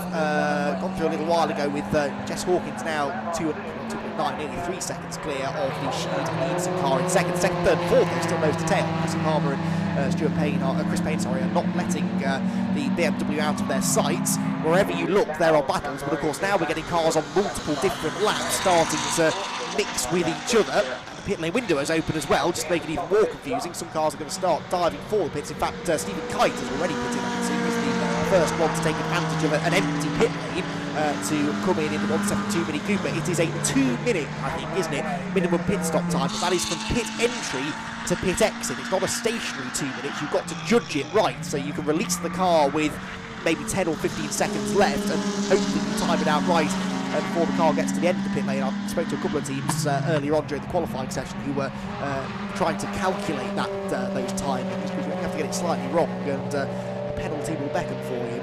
S14: gone through a little while ago with Jess Hawkins now 2.9, nearly 3 seconds clear of the Sheed and Evenson car in second, third, fourth. They're still nose to tail. Chris Palmer and Chris Payne are not letting the BMW out of their sights. Wherever you look, there are battles, but of course now we're getting cars on multiple different laps starting to mix with each other. The pit lane window is open as well, just to make it even more confusing. Some cars are going to start diving for the pits. In fact, Stephen Kite has already pitted, I can see, was the first one to take advantage of an empty pit lane to come in the 172 Mini Cooper. It is a 2-minute, I think, isn't it, minimum pit stop time, but that is from pit entry to pit exit. It's not a stationary 2 minutes. You've got to judge it right, so you can release the car with maybe 10 or 15 seconds left and hopefully you time it out right before the car gets to the end of the pit lane. I spoke to a couple of teams earlier on during the qualifying session who were trying to calculate those timings, because you have to get it slightly wrong and a penalty will beckon for you.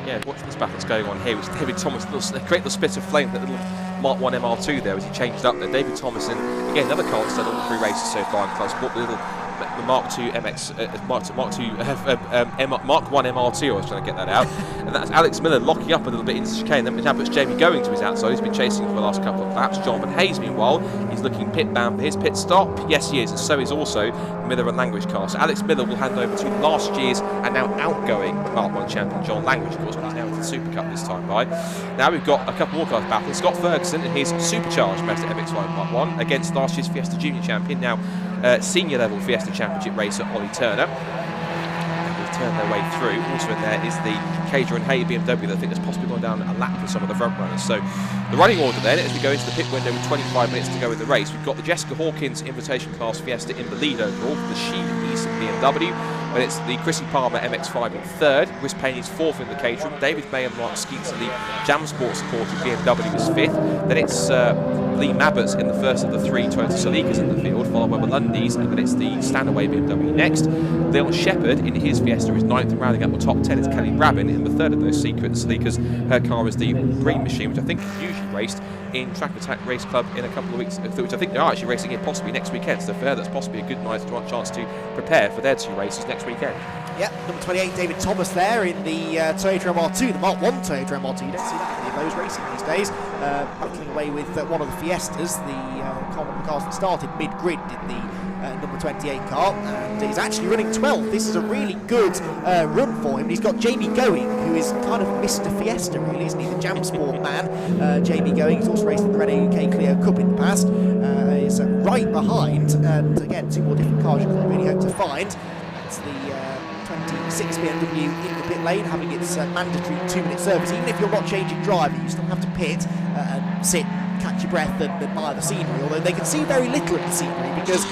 S2: Yeah, watching this battle that's going on here was David Thomas, a great little spit of flame, that little Mark 1 MR2 there as he changed up there. David Thomas, and again, another car that's done all 3 races so far in class, bought the little Mark 2 MX, Mark 1 MR2, I was trying to get that out. And that's Alex Miller locking up a little bit into the chicane. Then now puts Jamie Going to his outside. He's been chasing for the last couple of laps. John Van Hayes, meanwhile, he's looking pit bound for his pit stop. Yes, he is, and so is also Miller and Language car. So Alex Miller will hand over to last year's and now outgoing Mark 1 champion John Language, of course, but he's now into the Super Cup this time by. Now we've got a couple more cars battling. Scott Ferguson in his supercharged Mazda MX-5 Mark 1 against last year's Fiesta Junior champion, now senior level Fiesta Championship racer Ollie Turner. They've turned their way through. Also in there is the Caterham Hay BMW that I think has possibly gone down a lap with some of the front runners. So the running order then, as we go into the pit window with 25 minutes to go in the race, we've got the Jessica Hawkins Invitation Class Fiesta in the lead overall for the Sheed East BMW. But it's the Chrissy Palmer MX-5 in third, Chris Payne is fourth in the Caterham, David May and Mark Skeets in the Jam Sport supported BMW is fifth. Then it's Lee Mabberts in the first of the 3 Toyota Celica's in the field, followed by Lundy's, and then it's the Standaway BMW next. Leon Shepherd in his Fiesta is ninth, and rounding up the top 10 is Kelly Rabin in the third of those secret Celicas. Her car is the Green Machine, which I think is usually raced in Track Attack Race Club in a couple of weeks, which I think they are actually racing here possibly next weekend. So that's possibly a good nice chance to prepare for their 2 races next weekend.
S14: Yeah, number 28, David Thomas there in the Toyota MR2, the Mark 1 Toyota MR2. You don't see that many of those racing these days. Battling away with one of the Fiestas, the cars that started mid-grid in the number 28 car, and he's actually running 12th. This is a really good run for him. He's got Jamie Going, who is kind of Mr. Fiesta, really, isn't he? The Jam Sport man. Jamie Going, he's also raced in the Renault UK Clio Cup in the past. Is right behind, and again, 2 more different cars you can really hope to find. It's the 26 BMW in the pit lane, having its mandatory 2-minute service. Even if you're not changing driver, you still have to pit and sit, catch your breath and admire the scenery, although they can see very little of the scenery because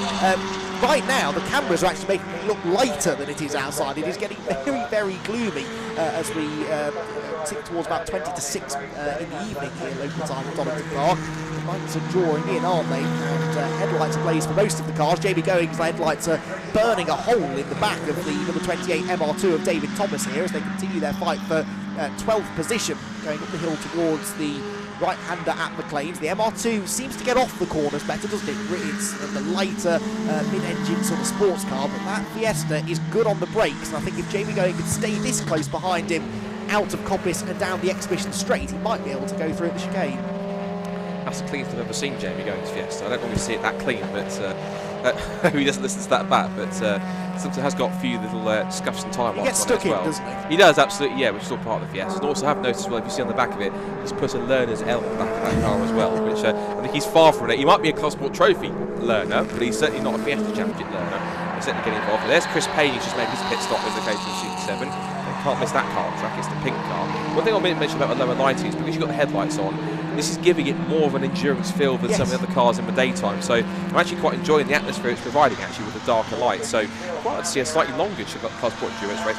S14: right now the cameras are actually making it look lighter than it is outside. It is getting very, very gloomy as we tick towards about 20 to 6 in the evening here, local time at Donington Park. The lights are drawing in, aren't they? And headlights ablaze for most of the cars. Jamie Going's headlights are burning a hole in the back of the number 28 MR2 of David Thomas here as they continue their fight for 12th position, going up the hill towards the right-hander at McLean's. The MR2 seems to get off the corners better, doesn't it? It's the lighter mid-engine sort of sports car, but that Fiesta is good on the brakes, and I think if Jamie Going could stay this close behind him out of Coppice and down the Exhibition Straight, he might be able to go through the chicane.
S2: That's the cleanest I've ever seen Jamie Going's Fiesta. I don't normally see it that clean, but he doesn't listen to that back. But sometimes has got a few little scuffs and tyre marks.
S14: He gets stuck in, doesn't he?
S2: He does, absolutely, yeah, which is all part of the Fiesta. And also have noticed as well, if you see on the back of it, he's put a learner's L on the back of that car as well, which I think he's far from it. He might be a Club Sport Trophy learner, but he's certainly not a Fiesta Championship learner. He's certainly getting involved. There's Chris Payne, who's just made his pit stop in the Caterham Super 7. Can't miss that car on track, it's the pink car. One thing I'll mention about the lower lighting is because you've got the headlights on, this is giving it more of an endurance feel than some of the other cars in the daytime. So I'm actually quite enjoying the atmosphere it's providing actually with the darker lights. So I'd like to see a slightly longer Club Sport endurance race,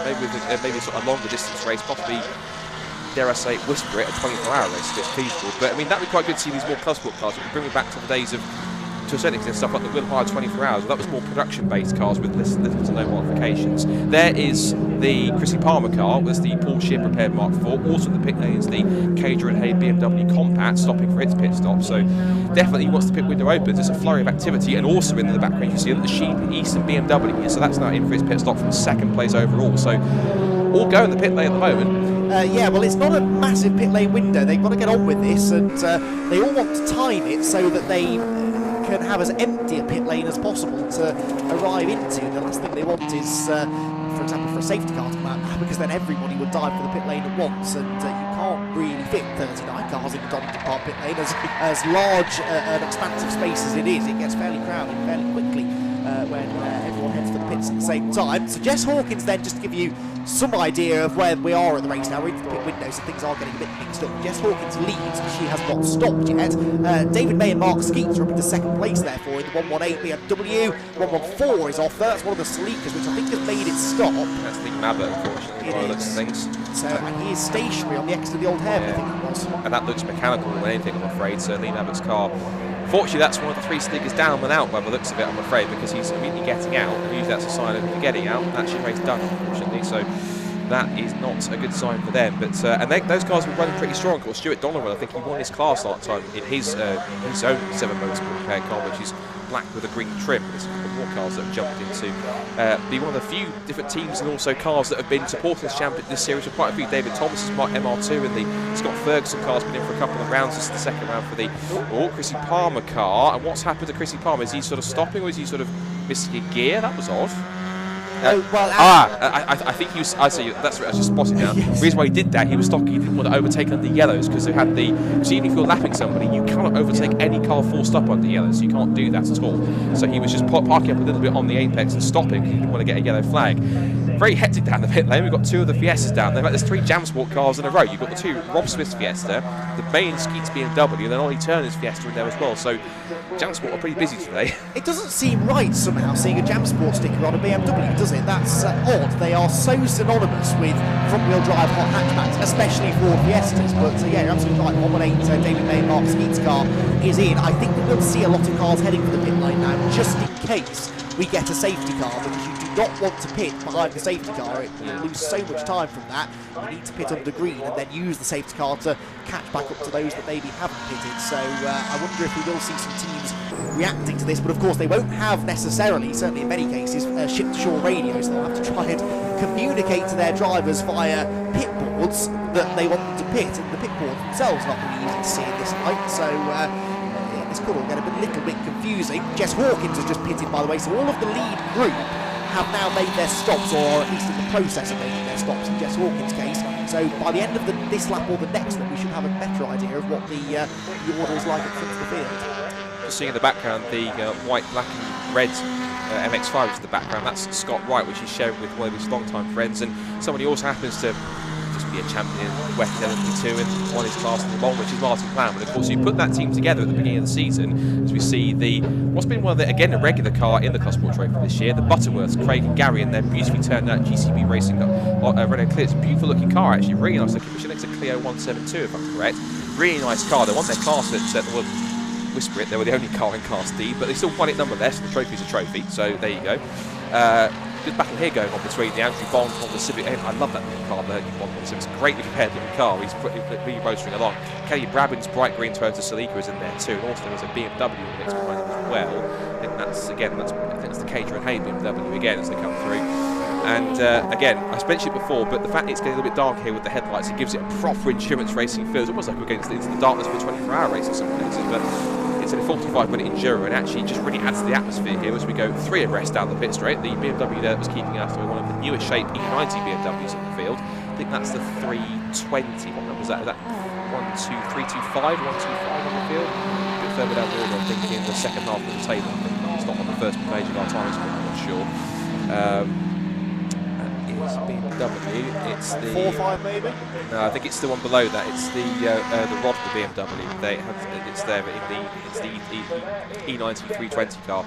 S2: maybe a sort of longer distance race, possibly, dare I say, whisper it, a 24-hour race if it's feasible. But I mean, that'd be quite good to see these more Club Sport cars. We can bring me back to the days of, to a certain extent, stuff like the Will Hire 24 Hours. That was more production-based cars with little to no modifications. There is the Chrissy Palmer car, was the Paul Shear prepared Mark IV. Also in the pit lane is the Caterham BMW Compact, stopping for its pit stop. So definitely once the pit window opens, there's a flurry of activity. And also in the background, you see the Sheep Eastern BMW here. So that's now in for its pit stop from second place overall. So all go in the pit lane at the moment.
S14: Yeah, well, it's not a massive pit lane window. They've got to get on with this, and they all want to time it so that they can have as empty a pit lane as possible to arrive into. The last thing they want is, for example, for a safety car to come out, because then everybody would dive for the pit lane at once, and you can't really fit 39 cars in the Donington Park pit lane. As large an expansive space as it is, it gets fairly crowded fairly quickly when everyone heads for the pits at the same time. So Jess Hawkins then, just to give you some idea of where we are at the race now, we're into the pit window, so things are getting a bit mixed up. Jess Hawkins leads, she has not stopped yet. David May and Mark Skeets are up into second place therefore in the 118 BMW. 114 is off there, that's one of the Sleekers, which I think has made it stop.
S2: That's Lee Mabber, unfortunately, by the looks of things.
S14: So, and he is stationary on the exit of the old hairpin, I think that was.
S2: And that looks mechanical more than anything, I'm afraid. So Lee Mabber's car, fortunately, that's one of the three Sleekers down and out by the looks of it, I'm afraid, because he's immediately getting out, and usually that's a sign of getting out. That's your race done, unfortunately. So that is not a good sign for them. But and those cars were running pretty strong. Of course, Stuart Donovan, I think he won his class last time in his own 7 Motorsport prepared car, which is black with a green trim. There's a couple more cars that have jumped into be one of the few different teams and also cars that have been supporting this series for quite a few. David Thomas's MR2 and the Scott Ferguson car's been in for a couple of rounds. This is the second round for the Chrissy Palmer car. And what's happened to Chrissy Palmer? Is he sort of stopping or is he sort of missing a gear? That was odd. I think he was. I see. That's right. I just spotted now. The reason why he did that, he was stopping. He didn't want to overtake under yellows because they had the. So even if you're lapping somebody, you cannot overtake any car full stop under yellows. You can't do that at all. So he was just parking up a little bit on the apex and stopping. He didn't want to get a yellow flag. Very hectic down the pit lane. We've got 2 of the Fiestas down there. There's 3 Jam Sport cars in a row. You've got the 2 Rob Smith's Fiesta, the May and Skeets BMW, and then Ollie Turner's Fiesta in there as well. So Jam Sport are pretty busy today.
S14: It doesn't seem right somehow seeing a Jam Sport sticker on a BMW, does it? That's odd. They are so synonymous with front-wheel drive hot hatchbacks, especially for Fiestas. But yeah, you're absolutely right. 118 David May and Mark Skeets car is in. I think we will see a lot of cars heading for the pit lane now, just in case we get a safety car, because you do not want to pit behind the safety car. You'll lose so much time from that. You need to pit under green and then use the safety car to catch back up to those that maybe haven't pitted. So I wonder if we will see some teams reacting to this, but of course they won't have necessarily, certainly in many cases, ship-to-shore radios. They'll have to try and communicate to their drivers via pit boards that they want them to pit, and the pit boards themselves are not going to be easy to see in this light. So this could all get a little bit confusing. Jess Hawkins has just pitted, by the way, so all of the lead group have now made their stops, or at least in the process of making their stops in Jess Hawkins' case. So by the end of this lap or the next one, we should have a better idea of what the order is like at front of the field.
S2: Just seeing in the background the white, black and red MX-5 is in the background. That's Scott Wright, which he's sharing with one of his long-time friends, and somebody who also happens to just be a champion in West LMP2 and won his class in Le Mans, which is Martin Plan. But of course, you put that team together at the beginning of the season, as we see what's been one of the, again, a regular car in the Club Sport Trophy this year, the Butterworths, Craig and Gary, and their beautifully turned out GCB Racing Renault Clio. It's a beautiful looking car, actually, really nice looking. I think it's a Clio 172, if I'm correct. Really nice car. They won their class at whisper it, they were the only car in Class D, but they still won it nonetheless. The trophy's a trophy, so there you go. Good battle here going on between the Andrew Bond on the Civic. I love that little car, the Bond on the Civic. It's a greatly prepared little car. He's really motoring along. Kelly Brabbin's bright green Toyota Celica is in there too, and also there's a BMW in the next behind him as well. I think that's the Caterham BMW again as they come through. And again, I mentioned it before, but the fact it's getting a little bit dark here with the headlights, it gives it a proper endurance racing feel. It's almost like we're getting into the darkness of a 24-hour race in some places, but it's a 45-minute enduro, and actually just really adds to the atmosphere here as we go 3 abreast down the pit straight. The BMW there that was keeping us to one of the newest shape E90 BMWs in the field. I think that's the 320. What number is that? Is that 12325 on the field? A bit further down the order, I think, in the second half of the table. I think it's not on the first page of our time screen, I'm not sure. It's BMW. It's the
S14: 4.5 maybe.
S2: No, I think it's the one below that. It's the rod of the BMW. It's there, but it's the E90 320 car.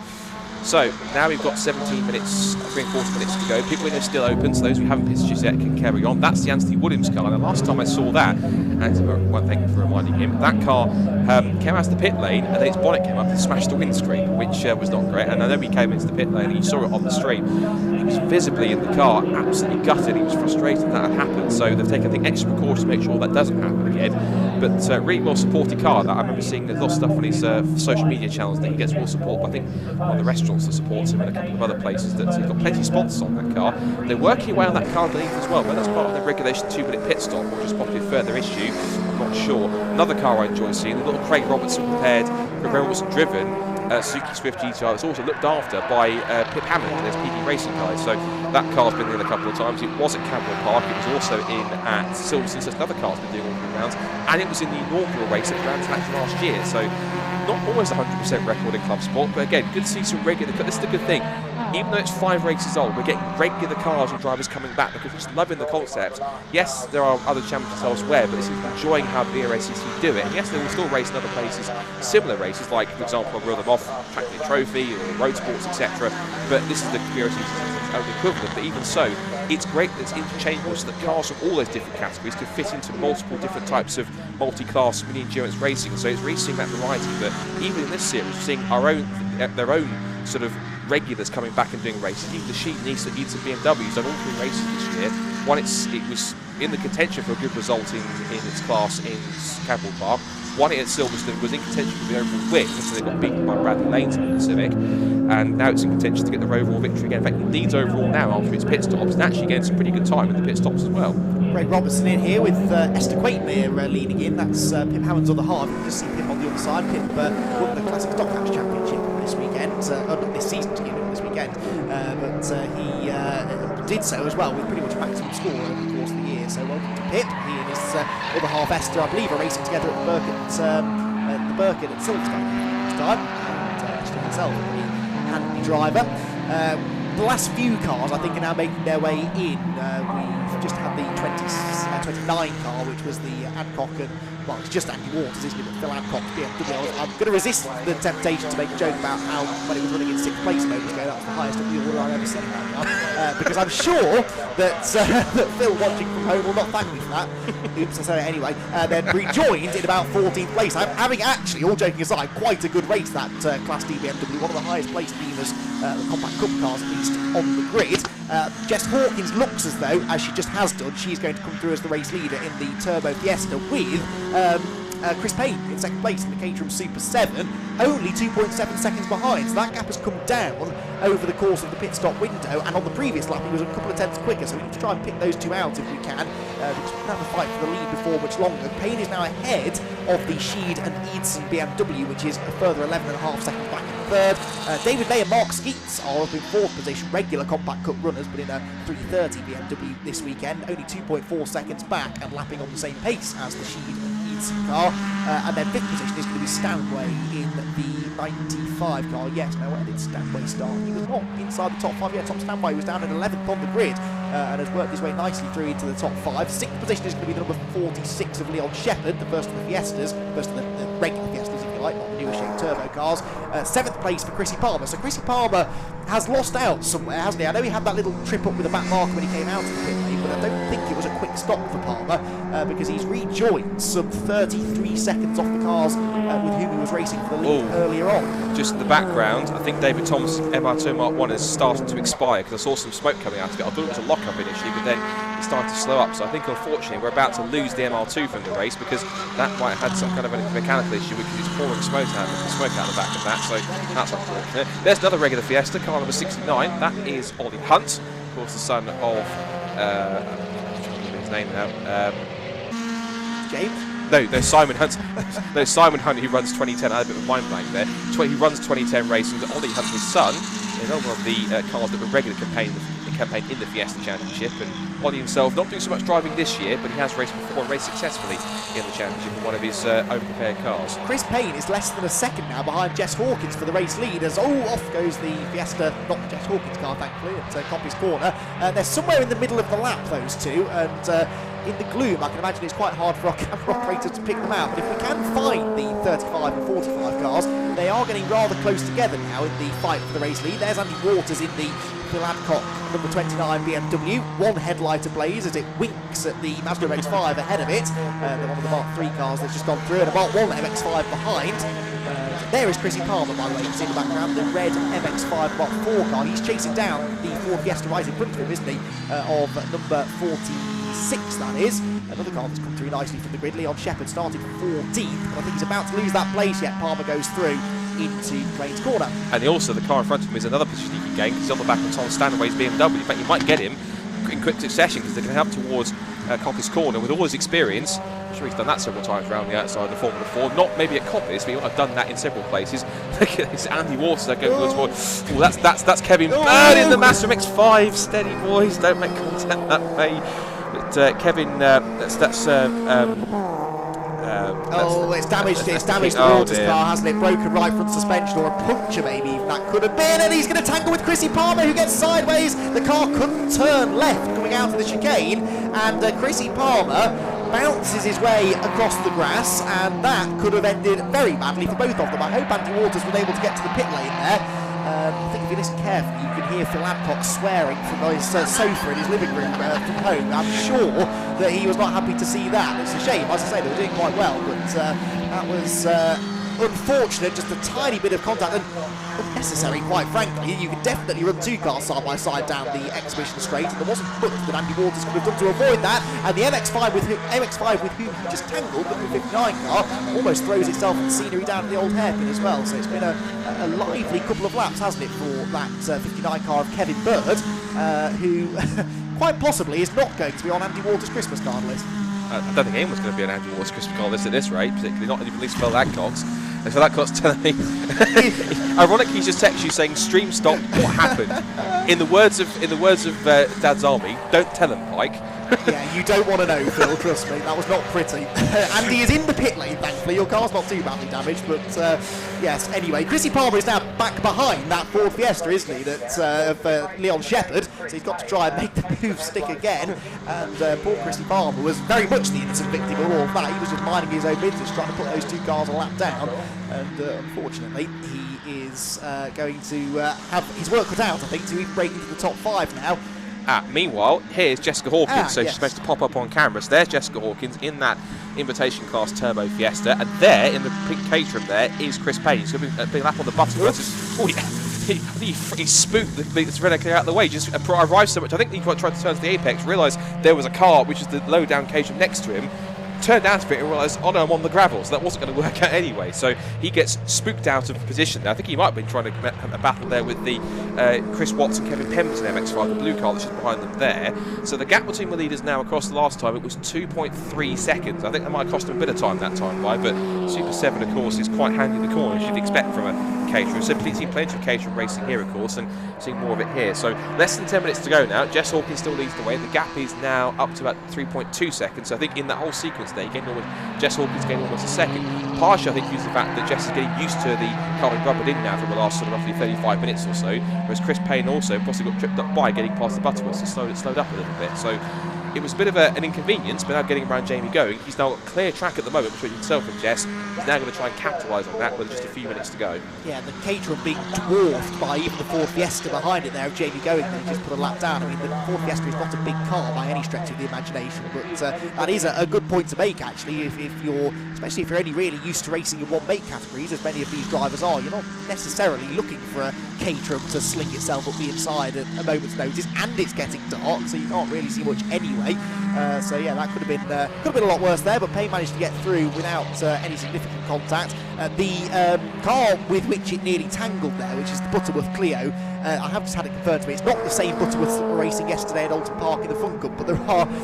S2: So now we've got 17 minutes, 3/4 minutes to go. Pit window's still open, so those who haven't pitted just yet can carry on. That's the Anthony Williams car. And the last time I saw that, and well, thank you for reminding him, that car came out of the pit lane and then its bonnet came up and smashed the windscreen, which was not great. And I know he came into the pit lane and you saw it on the stream. He was visibly in the car, absolutely gutted. He was frustrated that had happened. So they've taken, I think, extra precautions to make sure that doesn't happen again. But really well supported car. That I remember seeing a lot of stuff on his social media channels that he gets well support. But I think one of the restaurants that supports him and a couple of other places that he's got plenty of sponsors on that car. They're working away on that car underneath as well, but that's part of the regulation 2-minute pit stop, or just possibly a further issue. I'm not sure. Another car I enjoy seeing, the little Craig Robertson driven Suzuki Swift GTR that's also looked after by Pip Hammond, there's PD Racing guys. So that car's been in a couple of times. It was at Camberwell Park, it was also in at Silverstone, so another car's been doing all 3 rounds, and it was in the inaugural race at Grand Slam last year. So not almost 100% record in club sport, but again, good to see some regular. This is the good thing. Even though it's 5 races old, we're getting regular cars and drivers coming back because we're just loving the concept. Yes, there are other championships elsewhere, but this is enjoying how BRSCC do it. And yes, they will still race in other places, similar races, like, for example, I'll reel them off, Trackday Trophy or Road Sports, etc. But this is the BRSCC's own equivalent. But even so, it's great that it's interchangeable so that cars from all those different categories can fit into multiple different types of multi-class mini-endurance racing. So it's really seeing that variety. But even in this series, we're seeing their own sort of regulars coming back and doing races. Even the Sheet Nice that needs a BMW's done all 3 races this year. One, it was in the contention for a good result in its class in Camberwell Park. One at Silverstone was in contention for the overall win, so they got beaten by Bradley Lanes in the Civic, and now it's in contention to get the overall victory again. In fact, it leads overall now after its pit stops, and actually getting some pretty good time in the pit stops as well.
S14: Craig Robertson in here with Esther Quaitmere leading in. That's Pip Hammond's on the half. You can just see Pip on the other side. Pip won the Classic Stockhouse Championship this weekend, not this season, this weekend, but he did so as well with pretty much maximum score over the course of the year. So welcome to Pip. He and his other half Esther, I believe, are racing together at the Birkin at Silverstone this time. And Esther herself, a pretty handy driver. The last few cars, I think, are now making their way in. We've just had the 29 car, which was the Adcock and, well, it's just Andy Waters, isn't it? But Phil Adcock's BMW. I'm going to resist the temptation to make a joke about how, when it was running in 6th place a moment ago, that was the highest of the order I've ever seen that car. Because I'm sure that Phil, watching from home, will not thank me for that. Oops, I said it anyway. Then rejoined in about 14th place. Having actually, all joking aside, quite a good race, that Class D BMW, one of the highest placed dealers, the Compact Cup cars at least, on the grid. Jess Hawkins looks as though, as she just has done, she's going to come through as the race leader in the Turbo Fiesta with Chris Payne in 2nd place in the Caterham Super 7, only 2.7 seconds behind. So that gap has come down over the course of the pit stop window, and on the previous lap he was a couple of tenths quicker, so we need to try and pick those 2 out if we can. Because we can have a fight for the lead before much longer. Payne is now ahead of the Sheed and Eidson BMW, which is a further 11.5 seconds back in 3rd. David May and Mark Skeets are up in 4th position, regular Compact Cup runners, but in a 330 BMW this weekend, only 2.4 seconds back and lapping on the same pace as the Sheed and Eidson car. And then 5th position is going to be Stanway in the 95 car. Yes, now where did Stanway start? He was not inside the top 5 yet. Tom Stanway was down at 11th on the grid and has worked his way nicely through into the top 5. 6th position is going to be the number 46 of Leon Shepherd, the first of the Fiestas, first of the regular Fiestas, if you like, not the newer shape turbo cars. 7th place for Chrissy Palmer. So Chrissy Palmer has lost out somewhere, hasn't he? I know he had that little trip up with the back marker when he came out of the pit lane, but I don't think it was a quick stop for Palmer because he's rejoined some 33 seconds off the cars with whom he was racing for the lead earlier on.
S2: Just in the background, I think David Thomas' MR2 Mark 1 is starting to expire because I saw some smoke coming out of it. I thought it was a lock-up initially, but then it started to slow up. So I think, unfortunately, we're about to lose the MR2 from the race because that might have had some kind of a mechanical issue because it's pouring smoke out of the back of that. So that's unfortunate. There's another regular Fiesta, car number 69. That is Ollie Hunt, of course, the son of I'm trying to remember his name now.
S14: James?
S2: No, Simon Hunt. No, Simon Hunt, who runs 2010. I had a bit of a mind blank there. He runs 2010 racing. Ollie Hunt, his son, is one of the cars that were regular campaign in the Fiesta Championship, and Ollie himself not doing so much driving this year, but he has raced before and raced successfully in the championship in one of his own prepared cars.
S14: Chris Payne is less than a second now behind Jess Hawkins for the race lead, as off goes the Fiesta, not Jess Hawkins' car thankfully, at Coppice Corner. They're somewhere in the middle of the lap, those two, and in the gloom I can imagine it's quite hard for our camera operator to pick them out, but if we can find the 35 and 45 cars, they are getting rather close together now in the fight for the race lead. There's Andy Waters in the Phil Adcock number 29 BMW, one headlight ablaze as it winks at the Mazda MX-5 ahead of it. They're one of the Mark 3 cars that's just gone through, and a Mark 1 MX-5 behind. There is Chrissy Palmer, by the way, you can see in the background, the red MX-5 Mark 4 car. He's chasing down the Ford Fiesta right in front of him, isn't he, of number 46, that is. Another car that's come through nicely from the grid. Leon Shepherd started 14th, but I think he's about to lose that place yet. Palmer goes through into Crane's Corner.
S2: And also the car in front of him is another position he can gain, because he's on the back of Tom Stanaway's BMW. In fact, you might get him in quick succession, because they're going to help towards Coppice Corner with all his experience. I'm sure he's done that several times around the outside of the Formula 4. Not maybe at Coppice, but he might have done that in several places. Look at this Andy Waters that goes towards. Oh, that's Kevin Bird in the Mazda MX-5. Steady, boys, don't make contact that way. But Kevin, it's
S14: damaged. It's damaged the Waters car, hasn't it? Broken right front suspension, or a puncture maybe even that could have been. And he's going to tangle with Chrissy Palmer, who gets sideways. The car couldn't turn left coming out of the chicane, and Chrissy Palmer bounces his way across the grass, and that could have ended very badly for both of them. I hope Andy Waters was able to get to the pit lane there. I think if you listen carefully, you can hear Phil Adcock swearing from his sofa in his living room from home. I'm sure that he was not happy to see that. It's a shame, as I say, they were doing quite well, but that was unfortunate, just a tiny bit of contact, and unnecessary, quite frankly. You could definitely run two cars side by side down the exhibition straight, and there wasn't much that Andy Waters could have done to avoid that, and the MX-5 with whom he just tangled, the 59 car, almost throws itself in the scenery down at the old hairpin as well. So it's been a lively couple of laps, hasn't it, for that 59 car of Kevin Bird, who quite possibly is not going to be on Andy Waters' Christmas card list.
S2: I don't think anyone's going to be on Andy Waters' Christmas card list at this rate, particularly not at least Phil Adcock's. And Phil Adcock's telling me, ironically, he's just texted you saying, "Stream stopped. What happened?" In the words of Dad's Army, don't tell him, Pike.
S14: Yeah, you don't want to know, Phil, trust me. That was not pretty. Andy is in the pit lane, thankfully. Your car's not too badly damaged, but yes, anyway. Chrissy Palmer is now back behind that Ford Fiesta, isn't he, of Leon Shepherd, so he's got to try and make the move stick again, and poor Chrissy Palmer was very much the innocent victim of all of that. He was just minding his own business, trying to put those two cars a lap down, and unfortunately, he is going to have his work cut out, I think, to even break into the top 5 now.
S2: Meanwhile, here's Jessica Hawkins,
S14: yes.
S2: She's supposed to pop up on camera. So there's Jessica Hawkins in that invitation class Turbo Fiesta, and there in the pink Caterham there is Chris Payne. He's going to be a big lap on the button. Oh yeah, he spooked the Renault clear out of the way. Just arrived so much. I think he tried to turn to the apex, realised there was a car which is the low down Caterham next to him. Turned out of it and realised, oh no, I'm on the gravel, so that wasn't going to work out anyway. So he gets spooked out of position there. I think he might have been trying to have a battle there with the Chris Watts and Kevin Pemberton MX-5, the blue car that's just behind them there. So the gap between the leaders now across the last time, it was 2.3 seconds. I think that might have cost him a bit of time that time by, but Super 7, of course, is quite handy in the corner, as you'd expect from a Caterham. So please see plenty of Caterham racing here, of course, and seeing more of it here. So less than 10 minutes to go now. Jess Hawkins still leads the way. The gap is now up to about 3.2 seconds. So I think in that whole sequence there, Jess Hawkins getting almost a second. Partially, I think, due to the fact that Jess is getting used to the carbon rubbered in now for the last sort of roughly 35 minutes or so, whereas Chris Payne also possibly got tripped up by getting past the Butterworths, so slowed up a little bit. So it was a bit of an inconvenience, but now getting around Jamie going, he's now got clear track at the moment between himself and Jess. He's now going to try and capitalise on that with just a few minutes to go.
S14: Yeah, the Caterham being dwarfed by even the Ford Fiesta behind it there of Jamie going, and he just put a lap down. I mean, the Ford Fiesta is not a big car by any stretch of the imagination, but that is a good point to make, actually, if you're, especially if you're only really used to racing in one make categories, as many of these drivers are. You're not necessarily looking for a Caterham to sling itself up the inside at a moment's notice, and it's getting dark, so you can't really see much anyway. So yeah, that could have been a lot worse there, but Payne managed to get through without any significant contact. The car with which it nearly tangled there, which is the Butterworth Clio, I have just had it confirmed to me, it's not the same Butterworth that were racing yesterday at Alton Park in the Fun Cup, but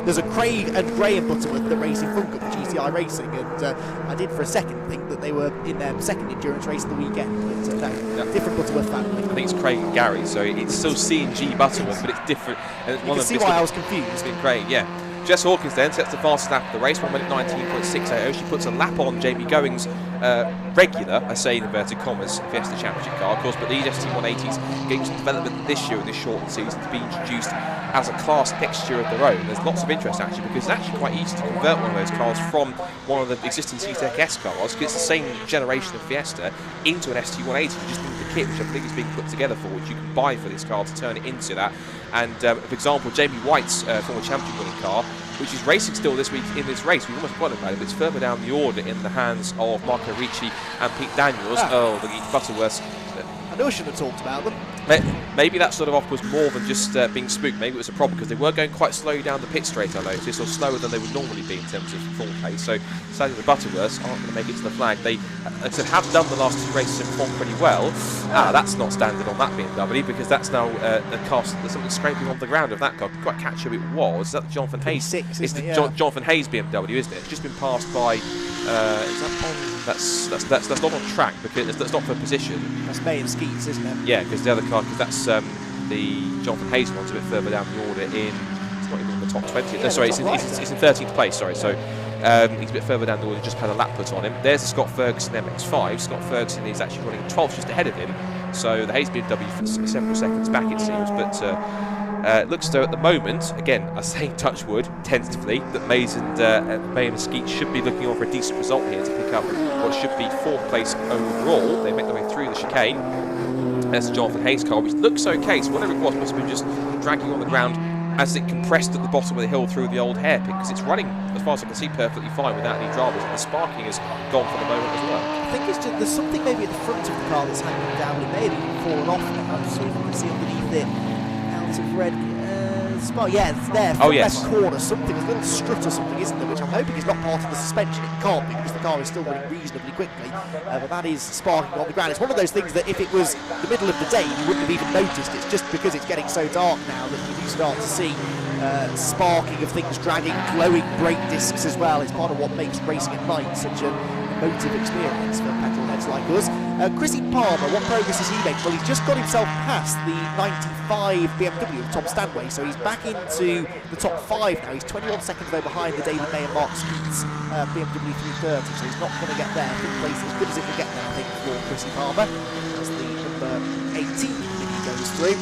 S14: there's a Craig and Graham Butterworth that race in Fun Cup for GCI Racing, and I did for a second think that they were in their second endurance race of the weekend, but no, different Butterworth family.
S2: I think it's Craig and Gary, so it's still C&G Butterworth, but it's different. And
S14: you can see why I was confused.
S2: It's been Craig, yeah. Jess Hawkins then sets the fastest lap of the race, 1 minute 19.680. She puts a lap on Jamie Going's regular, I say in inverted commas, Fiesta Championship car, of course, but these ST180s getting some development this year in this shortened season to be introduced as a class next year of their own. There's lots of interest actually, because it's actually quite easy to convert one of those cars from one of the existing CTEC S cars, because it's the same generation of Fiesta, into an ST180. You just need the kit, which I think is being put together for, which you can buy for this car to turn it into that. And for example, Jamie White's former champion winning car, which is racing still this week in this race. We've almost forgotten about it, but it's further down the order in the hands of Marco Ricci and Pete Daniels. Oh, the Butterworths.
S14: I know I shouldn't have talked about them.
S2: Maybe that sort of off was more than just being spooked. Maybe it was a problem because they were going quite slow down the pit straight, I noticed, or slower than they would normally be in terms of full pace. So sadly the Butterworths aren't going to make it to the flag. They have done the last 2 races in form pretty well. That's not standard on that BMW, because that's now a car, there's something scraping on the ground of that car. Quite catch who it was. Is that the Jonathan Hayes? It's the Jonathan Hayes BMW, isn't it? It's just been passed by. Is that on? That's not on track, because that's not for position.
S14: That's May and Skeets, isn't it?
S2: Yeah, because the other car, because that's the Jonathan Hayes one's a bit further down the order in. It's not even in the top 20.
S14: Yeah,
S2: sorry, it's in 13th place. Sorry, so he's a bit further down the order. Just had a lap put on him. There's the Scott Ferguson MX-5. Scott Ferguson is actually running 12th, just ahead of him. So the Hayes BMW for several seconds back, it seems, but. It looks as though at the moment, again, I say touch wood, tentatively, that May and Skeet should be looking on for a decent result here to pick up what should be 4th place overall. They make their way through the chicane. There's the Jonathan Hayes car, which looks okay, so whatever it was must have been just dragging on the ground as it compressed at the bottom of the hill through the old hairpin, because it's running, as far as I can see, perfectly fine without any dramas, and the sparking has gone for the moment as well.
S14: I think it's just, there's something maybe at the front of the car that's hanging down. It may have even fallen off now, so you can see underneath it. Of red spark, yeah, it's there.
S2: Oh yes.
S14: Left corner, something, a little strut or something, isn't there? Which I'm hoping is not part of the suspension. It can't be, because the car is still running reasonably quickly. But that is sparking on the ground. It's one of those things that if it was the middle of the day, you wouldn't have even noticed. It's just because it's getting so dark now that you do start to see sparking of things dragging, glowing brake discs as well. It's part of what makes racing at night such a emotive experience for petrol heads like us. Chrissy Palmer, what progress has he made? Well, he's just got himself past the 95 BMW of Tom Stanway, so he's back into the top 5 now. He's 21 seconds though behind the David May and Mark Skeets BMW 330, so he's not going to get there. I think place as good as it will get there, I think, for Chrissy Palmer. As the number 18 Mini goes through.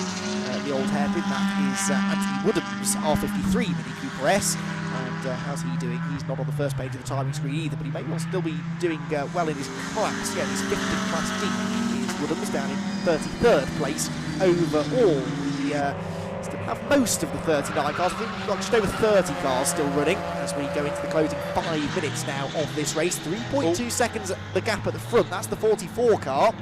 S14: The old hairpin, that is Anthony Woodham's R53 Mini Cooper S. And how's he doing? He's not on the first page of the timing screen either, but he may well still be doing well in his class. Yeah, he's 5th in Class D. He's Woodham's down in 33rd place overall. We still have most of the 39 cars. I think we've got just over 30 cars still running as we go into the closing 5 minutes now of this race. 3.2 seconds the gap at the front. That's the 44 car.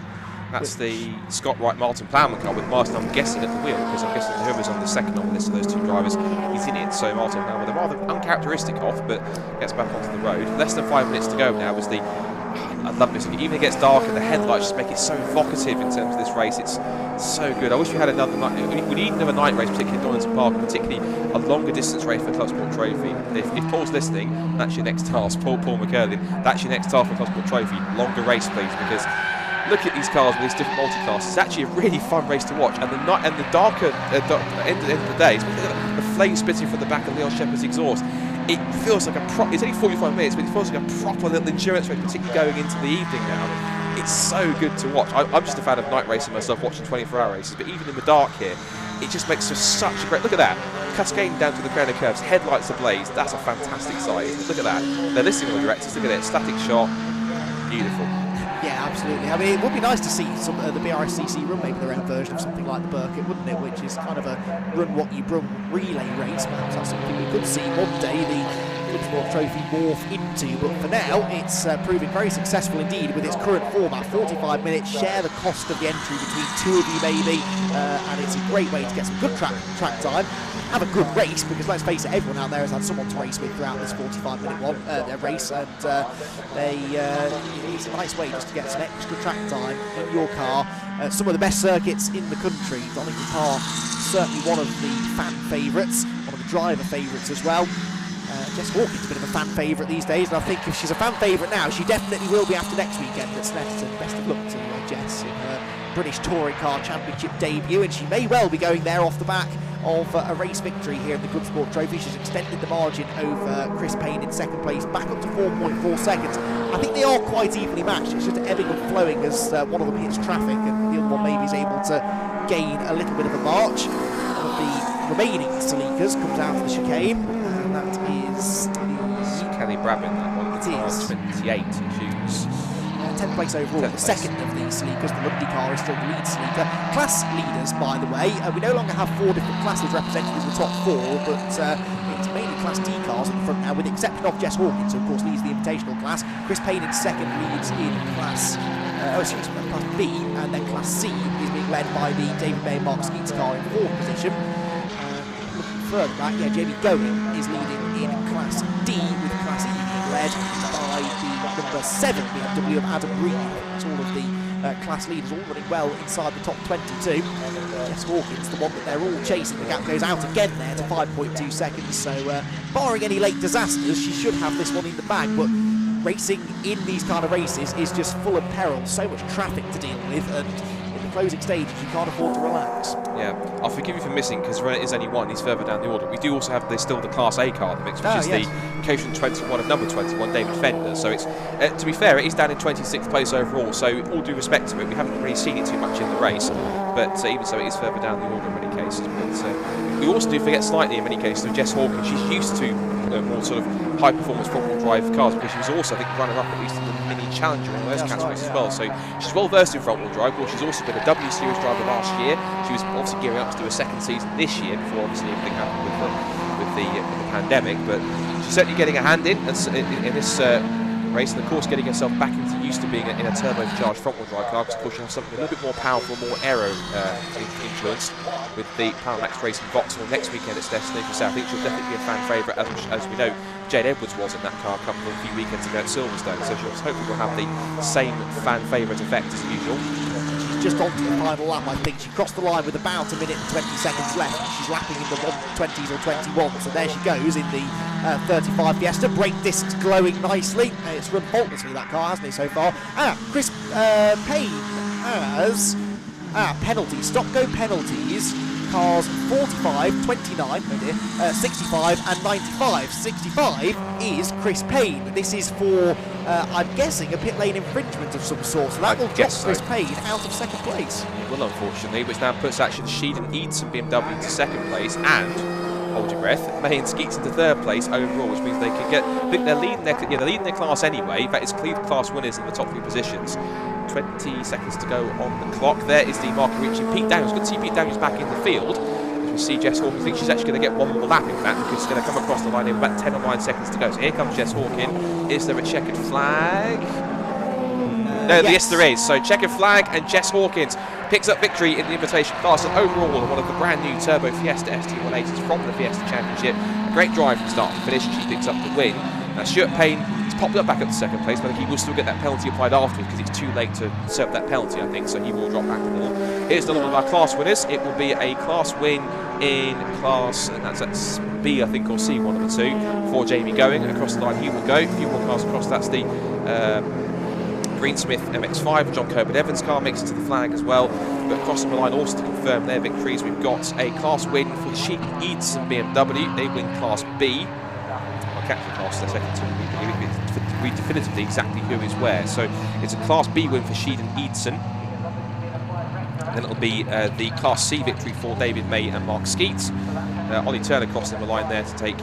S2: That's the Scott Wright Martin Plowman car with Martin, I'm guessing, at the wheel, because I'm guessing whoever's on the second on the list of those 2 drivers is in it. So Martin Plowman, with a rather uncharacteristic off, but gets back onto the road. Less than 5 minutes to go now as the. I love this. Even it gets dark and the headlights just make it so evocative in terms of this race. It's so good. I wish we had another night. We need another night race, particularly in Donington Park, and particularly a longer distance race for the Club Sport Trophy. If Paul's listening, that's your next task. Paul McCurlin, that's your next task for Club Sport Trophy. Longer race, please, because. Look at these cars with these different multi-classes. It's actually a really fun race to watch, and the darker end of the day, the flame spitting from the back of Leon Shepherd's exhaust. It feels like it's only 45 minutes, but it feels like a proper little endurance race, particularly going into the evening now. It's so good to watch. I'm just a fan of night racing myself, watching 24-hour races, but even in the dark here, it just makes for such a great. Look at that, cascading down to the corner curves, headlights ablaze. That's a fantastic sight. Look at that. They're listening to the directors. Look at it, static shot, beautiful.
S14: Yeah, absolutely. I mean, it would be nice to see some the BRSCC run maybe their own version of something like the Burkett, wouldn't it? Which is kind of a run what you brung relay race. Perhaps that's something we could see one day. The Club Sport Trophy morph into, but for now it's proving very successful indeed with its current format. 45 minutes, share the cost of the entry between two of you maybe, and it's a great way to get some good track time, have a good race, because let's face it, everyone out there has had someone to race with throughout this 45-minute race, and it's a nice way just to get some extra track time in your car. Some of the best circuits in the country. Donington Park, certainly one of the fan favourites, one of the driver favourites as well. Jess Hawkins a bit of a fan favourite these days, and I think if she's a fan favourite now, she definitely will be after next weekend at Snetterton. Best of luck to Jess in her British Touring Car Championship debut, and she may well be going there off the back of a race victory here in the Club Sport Trophy. She's extended the margin over Chris Payne in second place back up to 4.4 seconds. I think they are quite evenly matched. It's just ebbing and flowing as one of them hits traffic and the other one maybe is able to gain a little bit of a march. One of the remaining Salikas comes out of the chicane, and that is
S2: Kelly Brabin, that one.
S14: It is
S2: 28 shoes.
S14: 10th place overall. The second of the Sleekers, the Lundy car, is still the lead Sleeker. Class leaders, by the way, we no longer have 4 different classes represented in the top 4, but it's mainly Class D cars in front now, with the exception of Jess Hawkins, who of course leads the Invitational class. Chris Payne in second leads in Class Class B, and then Class C is being led by the David May and Mark Skeets car in 4th position. Looking further back, Jamie Going is leading in Class D, with Class E being led by the number 7 BMW of Adam Reed. That's all of the class leaders all running well inside the top 22. Jess Hawkins, the one that they're all chasing. The gap goes out again there to 5.2 seconds. So barring any late disasters, she should have this one in the bag. But racing in these kind of races is just full of peril. So much traffic to deal with, and in the closing stages you can't afford to relax.
S2: Yeah, I'll forgive you for missing, because it is only one, he's further down the order. We do also have still the Class A car in the mix, which is the Caterham 21 of number 21, David Fender. So it's, to be fair, it is down in 26th place overall, so all due respect to it, we haven't really seen it too much in the race, but even so it is further down the order in many cases. But we also do forget slightly in many cases of Jess Hawkins. She's used to more sort of high performance front-wheel drive cars, because she was also, I think, runner-up at least in the Mini Challenger in those categories as well. So she's well versed in front-wheel drive. Well, she's also been a W Series driver last year. She was obviously gearing up to do a second season this year before obviously everything happened with the pandemic. But she's certainly getting a hand in this race, and of course getting herself back used to being in a turbocharged front-wheel drive car, because of course she has something a little bit more powerful, more aero influenced with the Powermax Racing Vauxhall next weekend at Destination South. I think she'll definitely be a fan favourite, as we know Jade Edwards was in that car a few weekends ago at Silverstone, so she'll hopefully will have the same fan favourite effect as usual.
S14: She's just onto the final lap, I think. She crossed the line with about a minute and 20 seconds left. She's lapping in the 120s or 21s, so there she goes in the 35 Fiesta. Brake discs glowing nicely. It's run faultlessly, that car, hasn't it, so far? Chris Payne has penalties, stop-go penalties. Cars 45, 29, 65 and 95. 65 is Chris Payne. This is for, I'm guessing, a pit lane infringement of some sort. So that will drop Chris Payne out of second place.
S2: Well, unfortunately, which now puts actually Sheedon Eadson BMW to second place, and, hold your breath, May and Skeets into third place overall, which means they can get, I think they're leading their class anyway. In fact, it's clear class winners in the top 3 positions. 20 seconds to go on the clock. There is the marker reaching Pete Daniels. Good to see Pete Daniels back in the field. As we see Jess Hawkins, I think she's actually going to get one more lap in fact, because she's going to come across the line in about 10 or 9 seconds to go. So here comes Jess Hawkins. Is there a checkered flag? No, yes, there is. So checkered flag, and Jess Hawkins picks up victory in the invitation class, and overall one of the brand new Turbo Fiesta ST180s from the Fiesta Championship. A great drive from start to finish, and she picks up the win. Now Stuart Payne has popped up back up to second place, but he will still get that penalty applied afterwards, because it's too late to serve that penalty, I think, so he will drop back a little. Here's another one of our class winners. It will be a class win in class, and that's B, I think, or C, one of the two, for Jamie Going. Across the line he will go. A few more cars across, that's the Greensmith MX-5, John Corbett Evans car makes it to the flag as well. But crossing the line also to confirm their victories, we've got a class win for the Sheedon Eadson BMW. They win class B. I'll catch the class in a second to read definitively exactly who is where. So it's a class B win for Sheedon Eadson. Then it'll be the class C victory for David May and Mark Skeets. Ollie Turner crossing the line there to take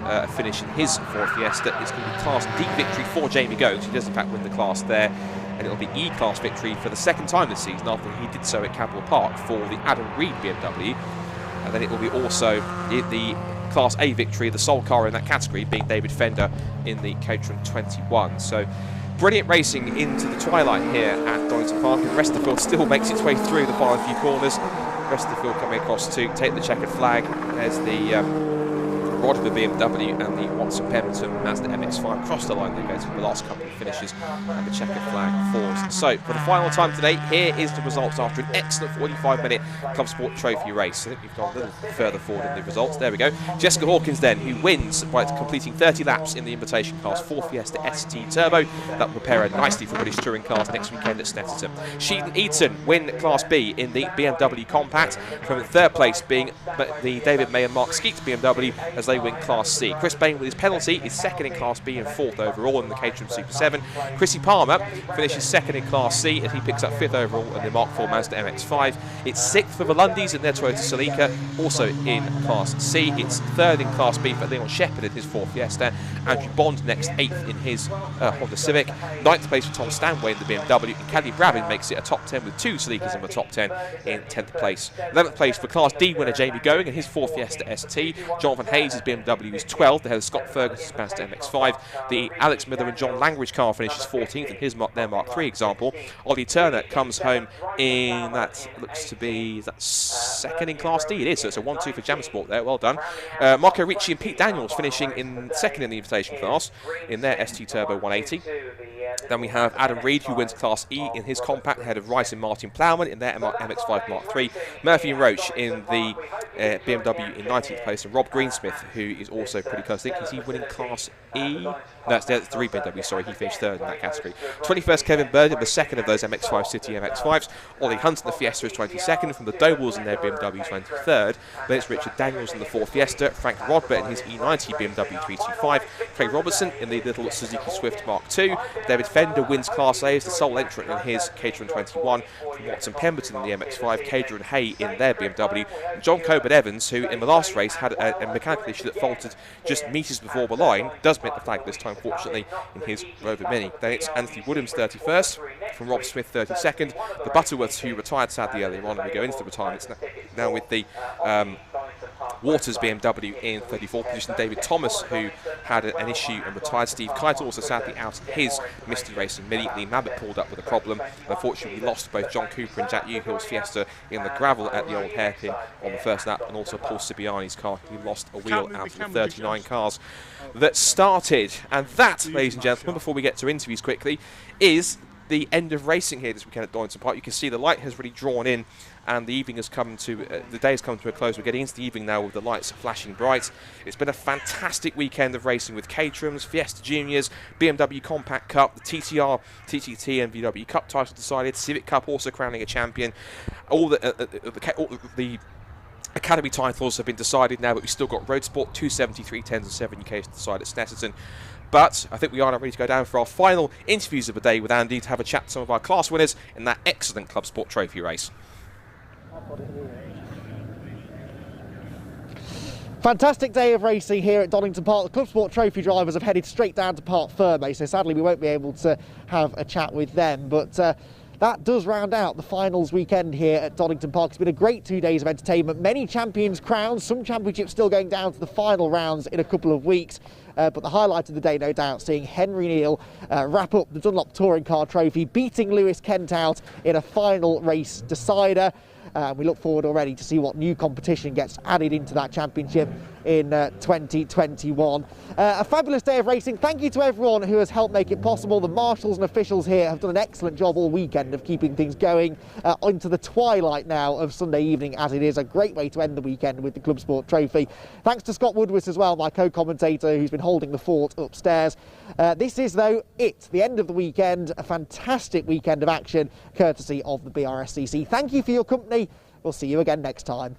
S2: a finish in his Ford Fiesta. It's going to be class D victory for Jamie Goes, who does in fact win the class there. And it'll be E-class victory for the second time this season, after he did so at Cadwell Park for the Adam Reed BMW. And then it will be also the Class A victory, the sole car in that category being David Fender in the Caterham 21. So brilliant racing into the twilight here at Donington Park, and the rest of the field still makes its way through the final few corners. The rest of the field coming across to take the checkered flag. There's the Rod of the BMW and the Watson Pemberton as the MX-5 cross the line. They go to the last couple of finishes and the checkered flag falls. So for the final time today, here is the results after an excellent 45-minute Club Sport Trophy race. I think we've gone a little further forward in the results. There we go. Jessica Hawkins then, who wins by completing 30 laps in the invitation class 4 Fiesta ST Turbo. That will prepare her nicely for British Touring Cars next weekend at Snetterton. Sheldon Eaton win Class B in the BMW Compact, from third place being the David May and Mark Skeets BMW as they win Class C. Chris Bain with his penalty is second in Class B and fourth overall in the Caterham Super 7. Chrissy Palmer finishes second in Class C as he picks up fifth overall in the Mark IV Mazda MX-5. It's sixth for the Lundys in their Toyota Celica, also in Class C. It's third in Class B for Leon Shepherd in his Ford Fiesta. Andrew Bond next eighth in his Honda Civic. Ninth place for Tom Stanway in the BMW, and Caddy Brabin makes it a top 10 with 2 Celicas in the top 10 in 10th place. 11th place for Class D winner Jamie Going in his Ford Fiesta ST. Jonathan Hayes' BMW is 12th, ahead of Scott Ferguson's Mazda MX-5. The Alex Miller and John Langridge car finishes 14th in his their Mark III example. Ollie Turner comes home in, that looks to be second in Class D. It is, so it's a 1-2 for Jam Sport there, well done. Marco Ricci and Pete Daniels finishing in second in the invitation class in their ST Turbo 180. Then we have Adam Reed, who wins Class E in his compact, ahead of Rice and Martin Plowman in their MX-5 Mark III. Murphy and Roach in the BMW in 19th place, and Rob Greensmith, who is also pretty close. I think, is he winning Class E? No, it's the 3 BMW, sorry, he finished third in that category. 21st, Kevin Bird in the second of those MX-5 City MX-5s. Ollie Hunt in the Fiesta is 22nd, from the Dobles in their BMW 23rd. Then it's Richard Daniels in the Ford Fiesta, Frank Rodbert in his E90 BMW 325, Craig Robertson in the little Suzuki Swift Mark II. David Fender wins Class A as the sole entrant in his Caterham 21, from Watson Pemberton in the MX-5, Caterham Hay in their BMW, and John Coburn Evans, who in the last race had a mechanical issue that faltered just metres before the line, does make the flag this time, fortunately, in his Rover Mini. Then it's Anthony Woodhams 31st, from Rob Smith 32nd, the Butterworths, who retired sadly earlier on, and we go into the retirements now with the Waters BMW in 34th position. David Thomas, who had an issue and retired. Steve Keitel also sadly out of his Mystery Racing Mini. Lee Mabbott pulled up with a problem, and unfortunately we lost both John Cooper and Jack Uhill's Fiesta in the gravel at the old hairpin on the first lap, and also Paul Sibiani's car, who lost a wheel out of the 39 cars that started. And that, ladies and gentlemen, before we get to interviews quickly, is the end of racing here this weekend at Donington Park. You can see the light has really drawn in, and the evening has come to the day has come to a close. We're getting into the evening now with the lights flashing bright. It's been a fantastic weekend of racing with Caterhams, Fiesta Juniors, BMW Compact Cup, the TCR, TCT and VW Cup title decided, Civic Cup also crowning a champion. All the Academy titles have been decided now, but we've still got Road Sport, 273 10s and 7 UKs to decide at Snetterton. But I think we are now ready to go down for our final interviews of the day with Andy to have a chat to some of our class winners in that excellent Club Sport Trophy race.
S1: Fantastic day of racing here at Donington Park. The Club Sport Trophy drivers have headed straight down to Park Ferme, so sadly we won't be able to have a chat with them. But that does round out the finals weekend here at Donington Park. It's been a great 2 days of entertainment. Many champions crowned, some championships still going down to the final rounds in a couple of weeks. But the highlight of the day, no doubt, seeing Henry Neal wrap up the Dunlop Touring Car Trophy, beating Lewis Kent out in a final race decider. We look forward already to see what new competition gets added into that championship in 2021. A fabulous day of racing. Thank you to everyone who has helped make it possible. The marshals and officials here have done an excellent job all weekend of keeping things going into the twilight now of Sunday evening, as it is a great way to end the weekend with the Club Sport Trophy. Thanks to Scott Woodward as well, my co-commentator, who's been holding the fort upstairs. This is, though, the end of the weekend. A fantastic weekend of action, courtesy of the BRSCC. Thank you for your company. We'll see you again next time.